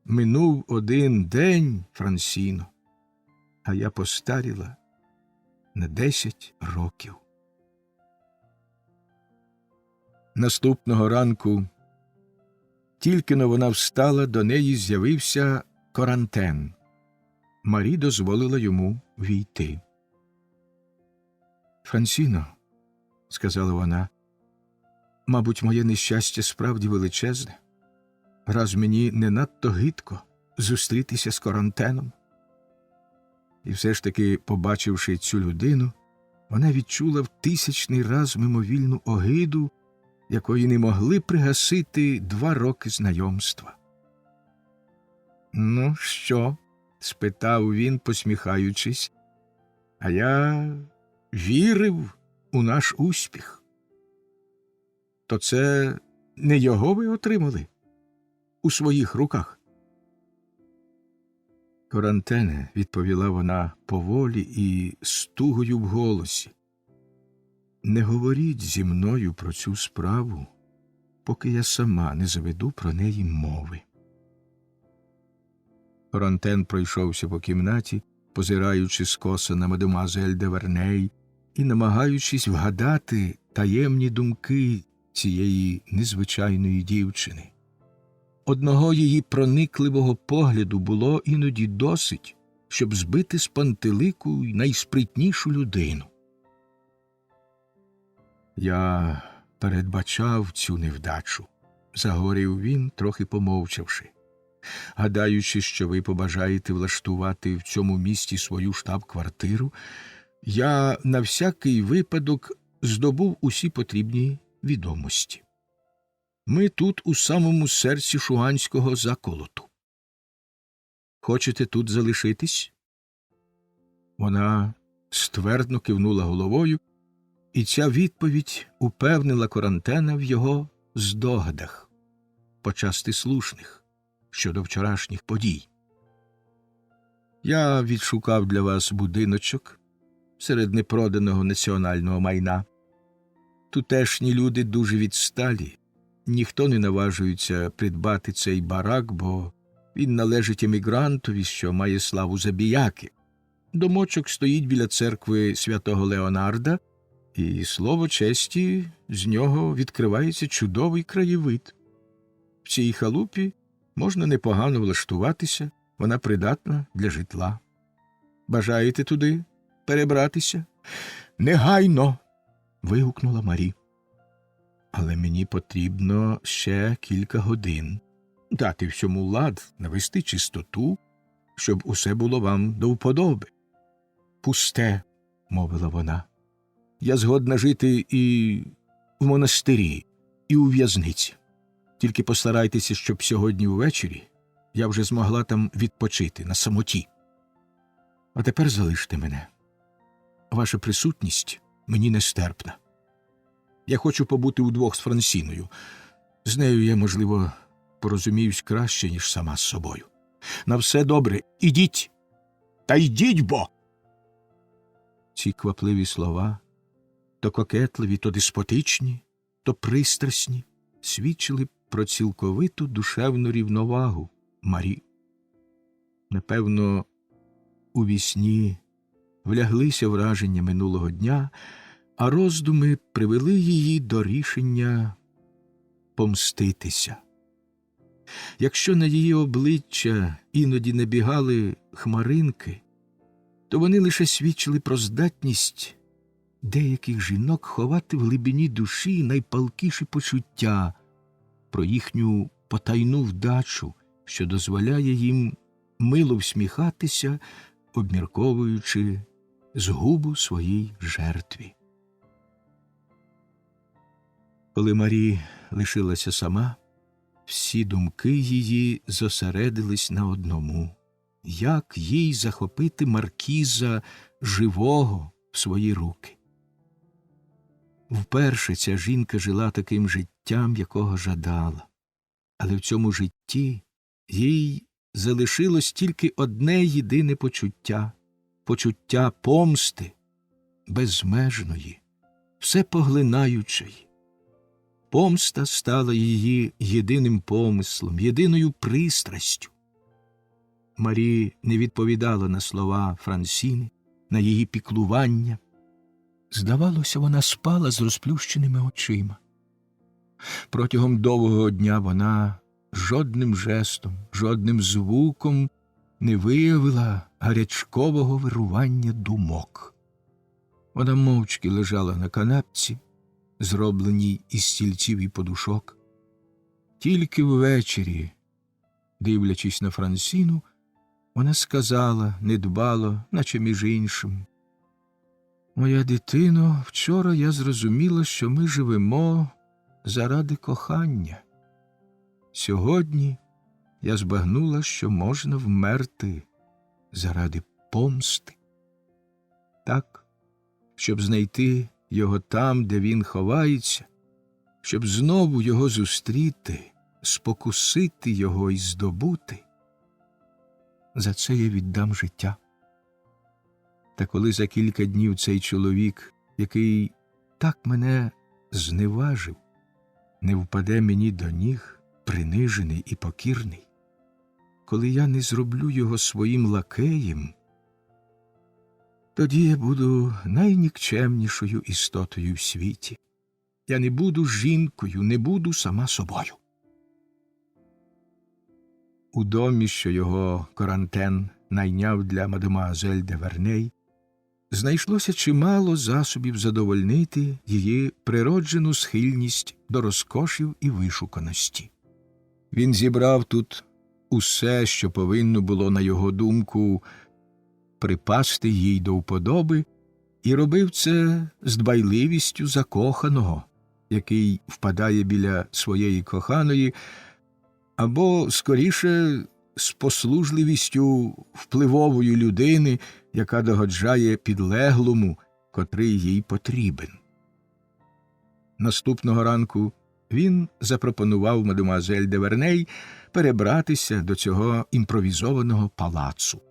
минув 1 день, Франсіно, а я постаріла на 10 років». Наступного ранку, тільки-но вона встала, до неї з'явився Корантен. Марі дозволила йому війти. «Франсіно», – сказала вона, – «мабуть, моє нещастя справді величезне. Раз мені не надто гидко, зустрітися з Корантеном. І все ж таки, побачивши цю людину, вона відчула в 1000-й раз мимовільну огиду, якої не могли пригасити 2 роки знайомства. «Ну, що?» – спитав він, посміхаючись. «А я вірив у наш успіх». «То це не його ви отримали у своїх руках?» «Корантене», – відповіла вона поволі і з тугою в голосі, «не говоріть зі мною про цю справу, поки я сама не заведу про неї мови». Корантен пройшовся по кімнаті, позираючи скоса на мадемуазель де Верней і намагаючись вгадати таємні думки цієї незвичайної дівчини. Одного її проникливого погляду було іноді досить, щоб збити з пантелику й найспритнішу людину. «Я передбачав цю невдачу», – заговорив він, трохи помовчавши, «гадаючи, що ви побажаєте влаштувати в цьому місті свою штаб-квартиру, я на всякий випадок здобув усі потрібні відомості. Ми тут у самому серці шуганського заколоту. Хочете тут залишитись?» Вона ствердно кивнула головою, і ця відповідь упевнила Корантена в його здогадах, почасти слушних, щодо вчорашніх подій. «Я відшукав для вас будиночок серед непроданого національного майна. Тутешні люди дуже відсталі. Ніхто не наважується придбати цей барак, бо він належить емігрантові, що має славу забіяки. Домочок стоїть біля церкви святого Леонарда, і, слово честі, з нього відкривається чудовий краєвид. В цій халупі можна непогано влаштуватися, вона придатна для житла. Бажаєте туди перебратися?» «Негайно!» – вигукнула Марі. «Але мені потрібно ще кілька годин. Дати всьому лад, навести чистоту, щоб усе було вам до вподоби». «Пусте», – мовила вона. «Я згодна жити і в монастирі, і у в'язниці. Тільки постарайтеся, щоб сьогодні ввечері я вже змогла там відпочити на самоті. А тепер залиште мене. Ваша присутність мені нестерпна. Я хочу побути удвох з Франсіною. З нею я, можливо, порозуміюсь краще, ніж сама з собою. На все добре. Ідіть! Та йдіть бо!» Ці квапливі слова, то кокетливі, то деспотичні, то пристрасні, свідчили про цілковиту душевну рівновагу Марі. Напевно, у вісні вляглися враження минулого дня, а роздуми привели її до рішення помститися. Якщо на її обличчя іноді набігали хмаринки, то вони лише свідчили про здатність деяких жінок ховати в глибині душі найпалкіші почуття, про їхню потайну вдачу, що дозволяє їм мило всміхатися, обмірковуючи згубу своїй жертві. Коли Марі лишилася сама, всі думки її зосередились на одному – як їй захопити маркіза живого в свої руки. Вперше ця жінка жила таким життям, якого жадала. Але в цьому житті їй залишилось тільки одне єдине почуття – почуття помсти, безмежної, всепоглинаючої. Помста стала її єдиним помислом, єдиною пристрастю. Марі не відповідала на слова Франсіни, на її піклування. Здавалося, вона спала з розплющеними очима. Протягом довгого дня вона жодним жестом, жодним звуком не виявила гарячкового вирування думок. Вона мовчки лежала на канапці, зробленій із стільців і подушок. Тільки ввечері Дивлячись на Франсіну, вона сказала недбало, наче між іншим: «Моя дитино, вчора я зрозуміла, що ми живемо заради кохання. Сьогодні я збагнула, що можна вмерти заради помсти. Так, щоб знайти його там, де він ховається, щоб знову його зустріти, спокусити його і здобути, за це я віддам життя. Та коли за кілька днів цей чоловік, який так мене зневажив, не впаде мені до ніг, принижений і покірний, коли я не зроблю його своїм лакеєм, тоді я буду найнікчемнішою істотою в світі. Я не буду жінкою, не буду сама собою». У домі, що його Корантен найняв для мадемуазель де Верней, знайшлося чимало засобів задовольнити її природжену схильність до розкошів і вишуканості. Він зібрав тут усе, що повинно було, на його думку, припасти їй до вподоби, і робив це з дбайливістю закоханого, який впадає біля своєї коханої, або, скоріше, з послужливістю впливової людини, яка догоджає підлеглому, котрий їй потрібен. Наступного ранку він запропонував мадемуазель де Верней перебратися до цього імпровізованого палацу.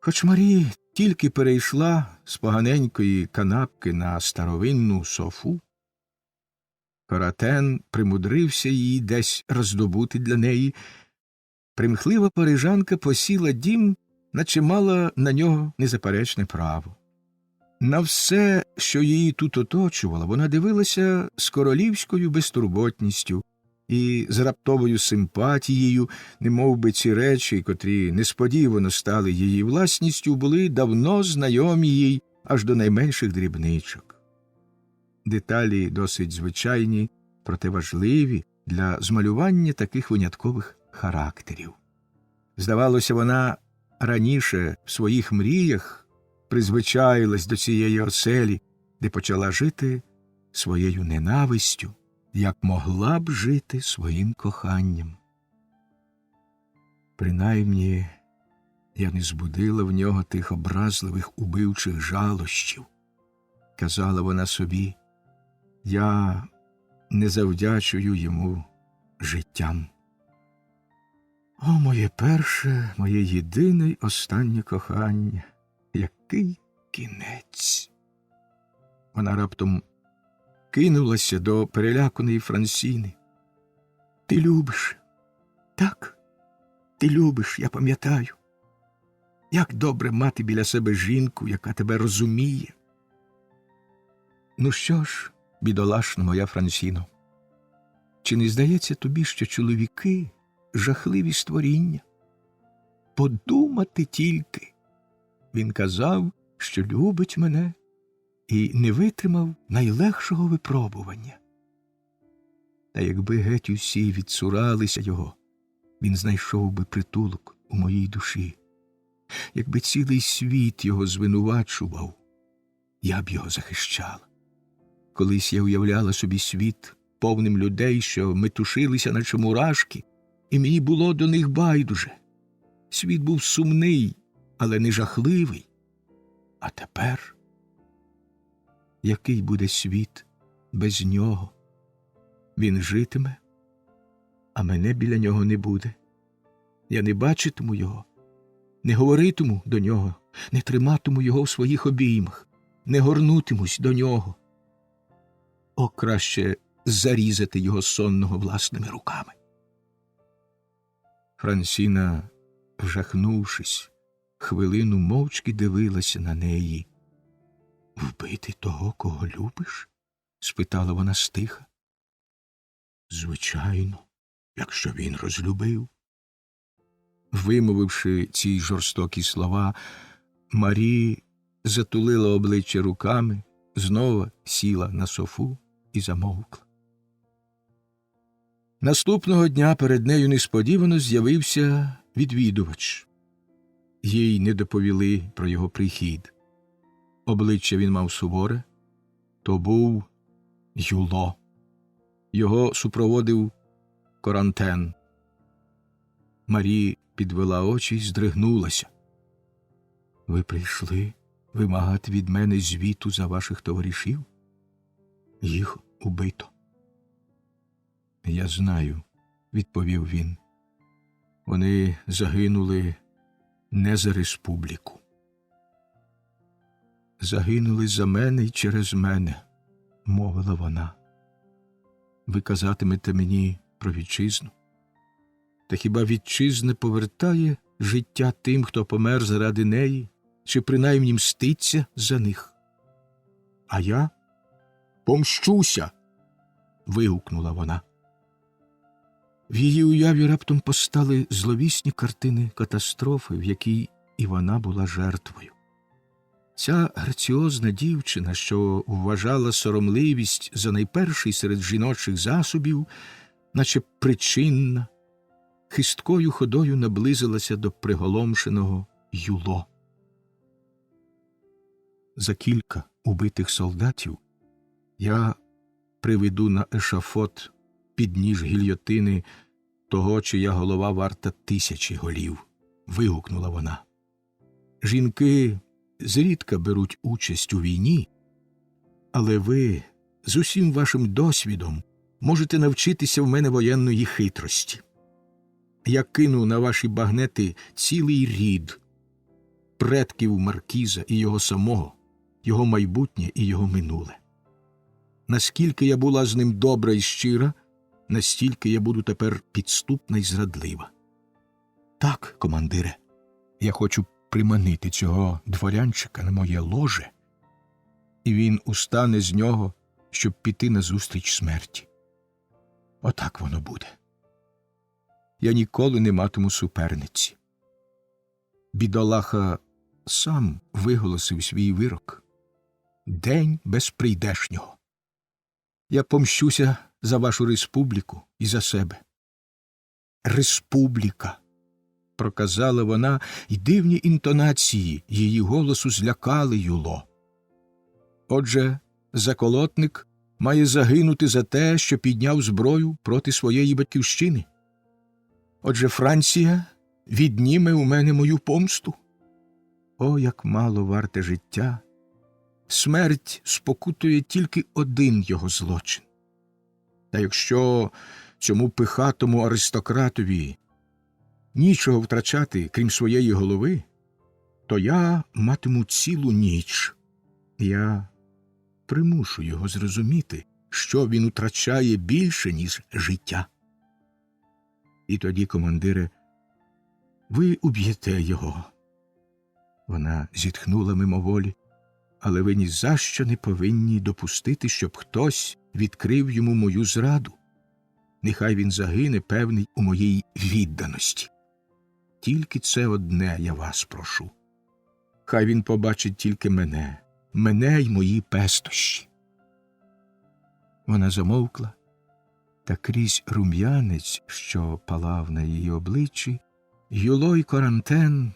Хоч Марі тільки перейшла з поганенької канапки на старовинну софу, Корантен примудрився її десь роздобути для неї. Примхлива парижанка посіла дім, наче мала на нього незаперечне право. На все, що її тут оточувало, вона дивилася з королівською безтурботністю і з раптовою симпатією, немовби ці речі, котрі несподівано стали її власністю, були давно знайомі їй аж до найменших дрібничок. Деталі досить звичайні, проте важливі для змалювання таких виняткових характерів. Здавалося, вона раніше в своїх мріях призвичаїлась до цієї оселі, де почала жити своєю ненавистю, як могла б жити своїм коханням. Принаймні, я не збудила в нього тих образливих убивчих жалощів, казала вона собі. Я не завдячую йому життям. О, моє перше, моє єдине й останнє кохання! Який кінець! Вона раптом кинулася до переляканої Франсіни. «Ти любиш? Так, ти любиш, я пам'ятаю. Як добре мати біля себе жінку, яка тебе розуміє. Ну що ж, бідолашна моя Франсіно, чи не здається тобі, що чоловіки – жахливі створіння? Подумати тільки! Він казав, що любить мене, і не витримав найлегшого випробування. Та якби геть усі відцуралися його, він знайшов би притулок у моїй душі. Якби цілий світ його звинувачував, я б його захищала. Колись я уявляла собі світ повним людей, що метушилися, наче мурашки, і мені було до них байдуже. Світ був сумний, але не жахливий. А тепер? Який буде світ без нього? Він житиме, а мене біля нього не буде. Я не бачитиму його, не говоритиму до нього, не триматиму його в своїх обіймах, не горнутимусь до нього. О, краще зарізати його сонного власними руками. Франсіна, вжахнувшись, хвилину мовчки дивилася на неї. «Вбити того, кого любиш?» – спитала вона стиха. «Звичайно, якщо він розлюбив». Вимовивши ці жорстокі слова, Марі затулила обличчя руками, знову сіла на софу і замовкла. Наступного дня перед нею несподівано з'явився відвідувач. Їй не доповіли про його прихід. Обличчя він мав суворе. То був Юло. Його супроводив Корантен. Марі підвела очі й здригнулася. Ви прийшли вимагати від мене звіту за ваших товаришів? Їх убито. Я знаю, відповів він. Вони загинули не за республіку. Загинули за мене й через мене, мовила вона. Ви казатимете мені про вітчизну? Та хіба вітчизна повертає життя тим, хто помер заради неї, чи принаймні мститься за них? А я помщуся, вигукнула вона. В її уяві раптом постали зловісні картини катастрофи, в якій і вона була жертвою. Ця граціозна дівчина, що вважала соромливість за найперший серед жіночих засобів, наче причинна, хисткою ходою наблизилася до приголомшеного Юло. За кілька убитих солдатів я приведу на ешафот під ніж гільйотини того, чия голова варта 1000 голів, вигукнула вона. Жінки зрідка беруть участь у війні, але ви з усім вашим досвідом можете навчитися в мене воєнної хитрості. Я кину на ваші багнети цілий рід предків маркіза і його самого, його майбутнє і його минуле. Наскільки я була з ним добра і щира, настільки я буду тепер підступна й зрадлива. Так, командире, я хочу приманити цього дворянчика на моє ложе, і він устане з нього, щоб піти назустріч смерті. Отак воно буде. Я ніколи не матиму суперниці. Бідолаха сам виголосив свій вирок. День безприйдешнього. Я помщуся за вашу республіку і за себе. Республіка, проказала вона, і дивні інтонації її голосу злякали Юло. Отже, заколотник має загинути за те, що підняв зброю проти своєї батьківщини. Отже, Франція відніме у мене мою помсту. О, як мало варте життя! Смерть спокутує тільки один його злочин. Та якщо цьому пихатому аристократові нічого втрачати, крім своєї голови, то я матиму цілу ніч. Я примушу його зрозуміти, що він втрачає більше, ніж життя. І тоді, командире, ви уб'єте його. Вона зітхнула мимоволі. Але ви ні за що не повинні допустити, щоб хтось відкрив йому мою зраду. Нехай він загине, певний, у моїй відданості. Тільки це одне я вас прошу. Хай він побачить тільки мене й мої пестощі. Вона замовкла, та крізь рум'янець, що палав на її обличчі, Юло й Корантен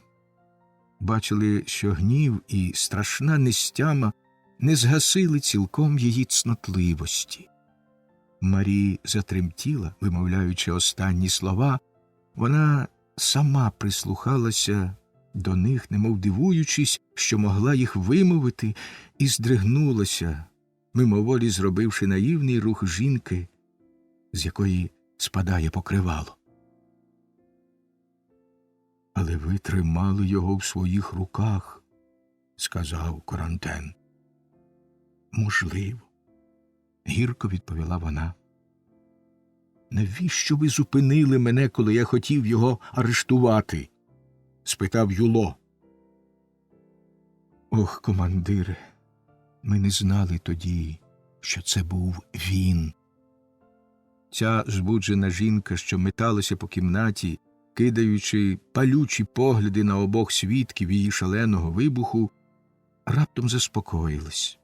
бачили, що гнів і страшна нестяма не згасили цілком її цнотливості. Марі затремтіла, вимовляючи останні слова. Вона сама прислухалася до них, немов дивуючись, що могла їх вимовити, і здригнулася, мимоволі зробивши наївний рух жінки, з якої спадає покривало. Але ви тримали його в своїх руках, сказав Корантен. Можливо, гірко відповіла вона. Навіщо ви зупинили мене, коли я хотів його арештувати? Спитав Юло. Ох, командире, ми не знали тоді, що це був він. Ця збуджена жінка, що металася по кімнаті, кидаючи палючі погляди на обох свідків її шаленого вибуху, раптом заспокоїлась.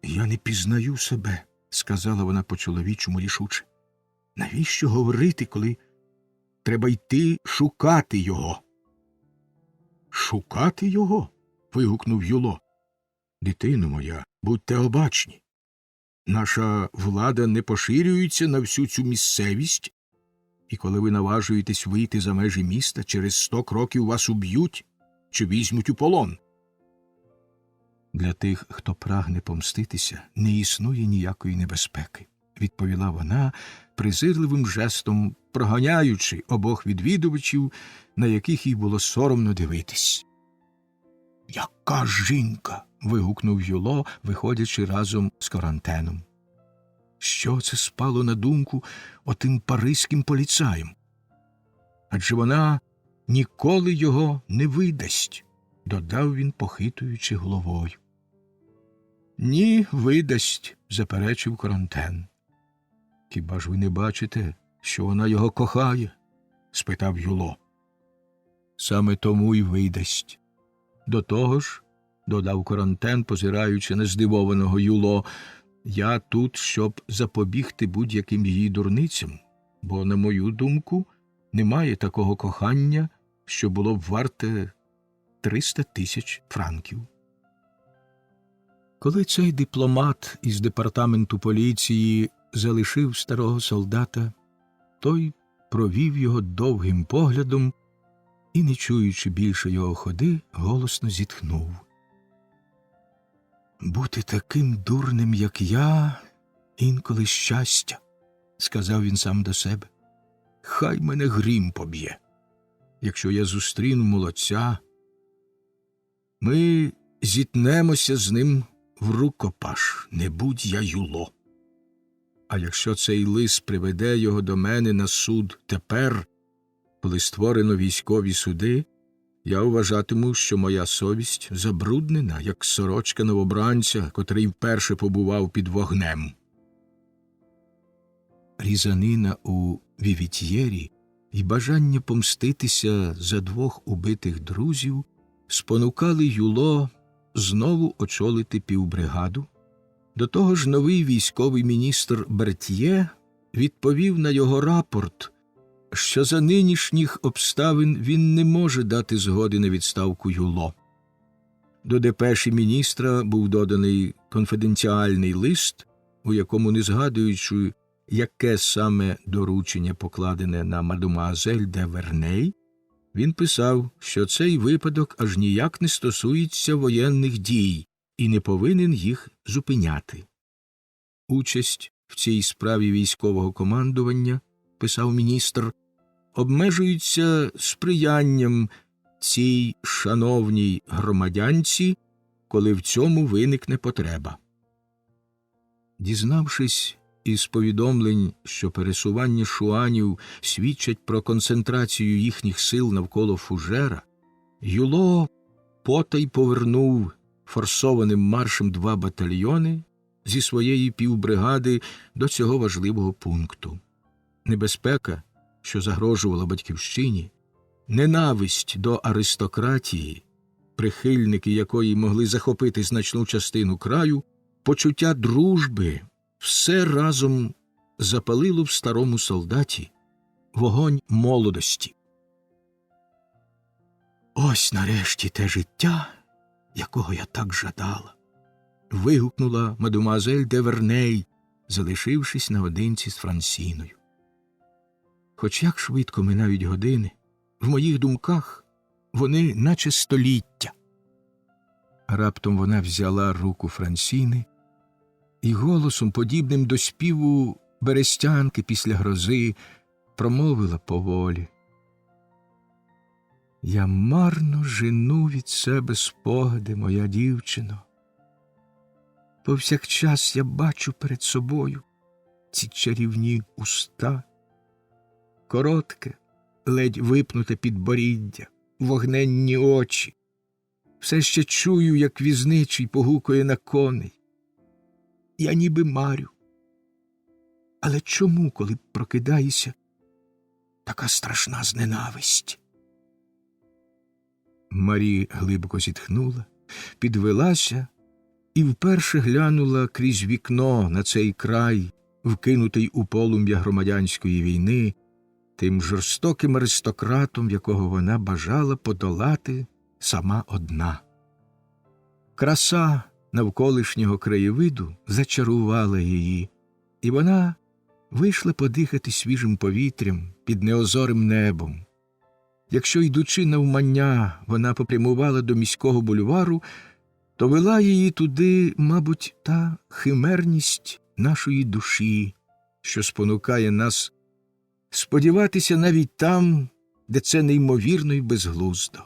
«Я не пізнаю себе», – сказала вона по-чоловічому рішуче. Навіщо говорити, коли треба йти шукати його? Шукати його? Вигукнув Юло. Дитино моя, будьте обачні. Наша влада не поширюється на всю цю місцевість, і коли ви наважуєтесь вийти за межі міста, через 100 кроків вас уб'ють чи візьмуть у полон. Для тих, хто прагне помститися, не існує ніякої небезпеки, відповіла вона, презирливим жестом проганяючи обох відвідувачів, на яких їй було соромно дивитись. «Яка жінка!» – вигукнув Юло, виходячи разом з Корантеном. Що це спало на думку отим паризьким поліцаєм? Адже вона ніколи його не видасть, додав він, похитуючи головою. Ні, видасть, заперечив Корантен. Хіба ж ви не бачите, що вона його кохає? Спитав Юло. Саме тому й видасть. До того ж, додав Корантен, позираючи на здивованого Юло, я тут, щоб запобігти будь-яким її дурницям, бо, на мою думку, немає такого кохання, що було б варте 300 000 франків. Коли цей дипломат із департаменту поліції залишив старого солдата, той провів його довгим поглядом і, не чуючи більше його ходи, голосно зітхнув. «Бути таким дурним, як я, інколи щастя», – сказав він сам до себе. «Хай мене грім поб'є. Якщо я зустріну молодця, ми зіткнемося з ним в рукопаш, не будь я Юло. А якщо цей лист приведе його до мене на суд тепер, коли створено військові суди, я вважатиму, що моя совість забруднена, як сорочка новобранця, котрий вперше побував під вогнем». Різанина у Вівітьєрі і бажання помститися за 2 убитих друзів спонукали Юло знову очолити півбригаду. До того ж, новий військовий міністр Бертьє відповів на його рапорт, що за нинішніх обставин він не може дати згоди на відставку Юло. До депеші міністра був доданий конфіденціальний лист, у якому, не згадуючи, яке саме доручення покладене на мадемуазель де Верней, він писав, що цей випадок аж ніяк не стосується воєнних дій і не повинен їх зупиняти. Участь в цій справі військового командування, писав міністр, обмежується сприянням цій шановній громадянці, коли в цьому виникне потреба. Дізнавшись із повідомлень, що пересування шуанів свідчать про концентрацію їхніх сил навколо Фужера, Юло потай повернув форсованим маршем 2 батальйони зі своєї півбригади до цього важливого пункту. Небезпека, що загрожувала батьківщині, ненависть до аристократії, прихильники якої могли захопити значну частину краю, почуття дружби – все разом запалило в старому солдаті вогонь молодості. «Ось нарешті те життя, якого я так жадала», – вигукнула мадемуазель де Верней, залишившись наодинці з Франсіною. Хоч як швидко минають години, в моїх думках вони наче століття. Раптом вона взяла руку Франсіни і голосом, подібним до співу берестянки після грози, промовила поволі. «Я марно жену від себе спогади, моя дівчино. Повсякчас я бачу перед собою ці чарівні уста, коротке, ледь випнуте підборіддя, вогненні очі. Все ще чую, як візничий погукує на коней. Я ніби марю. Але чому, коли прокидаєшся, така страшна зненависть?» Марі глибоко зітхнула, підвелася і вперше глянула крізь вікно на цей край, вкинутий у полум'я громадянської війни, тим жорстоким аристократом, якого вона бажала подолати сама одна. Краса навколишнього краєвиду зачарувала її, і вона вийшла подихати свіжим повітрям під неозорим небом. Якщо, йдучи навмання, вона попрямувала до міського бульвару, то вела її туди, мабуть, та химерність нашої душі, що спонукає нас сподіватися навіть там, де це неймовірно й безглуздо.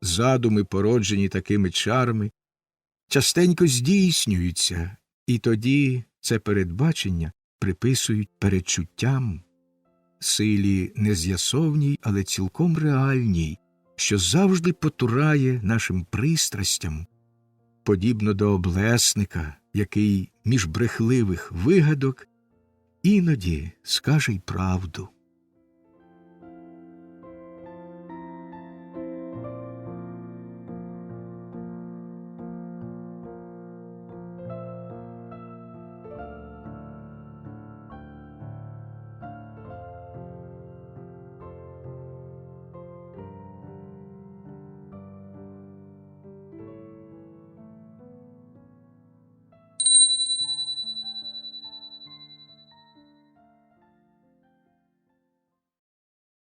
Задуми, породжені такими чарами, частенько здійснюються, і тоді це передбачення приписують передчуттям, силі нез'ясовній, але цілком реальній, що завжди потурає нашим пристрастям, подібно до облесника, який між брехливих вигадок іноді скаже й правду.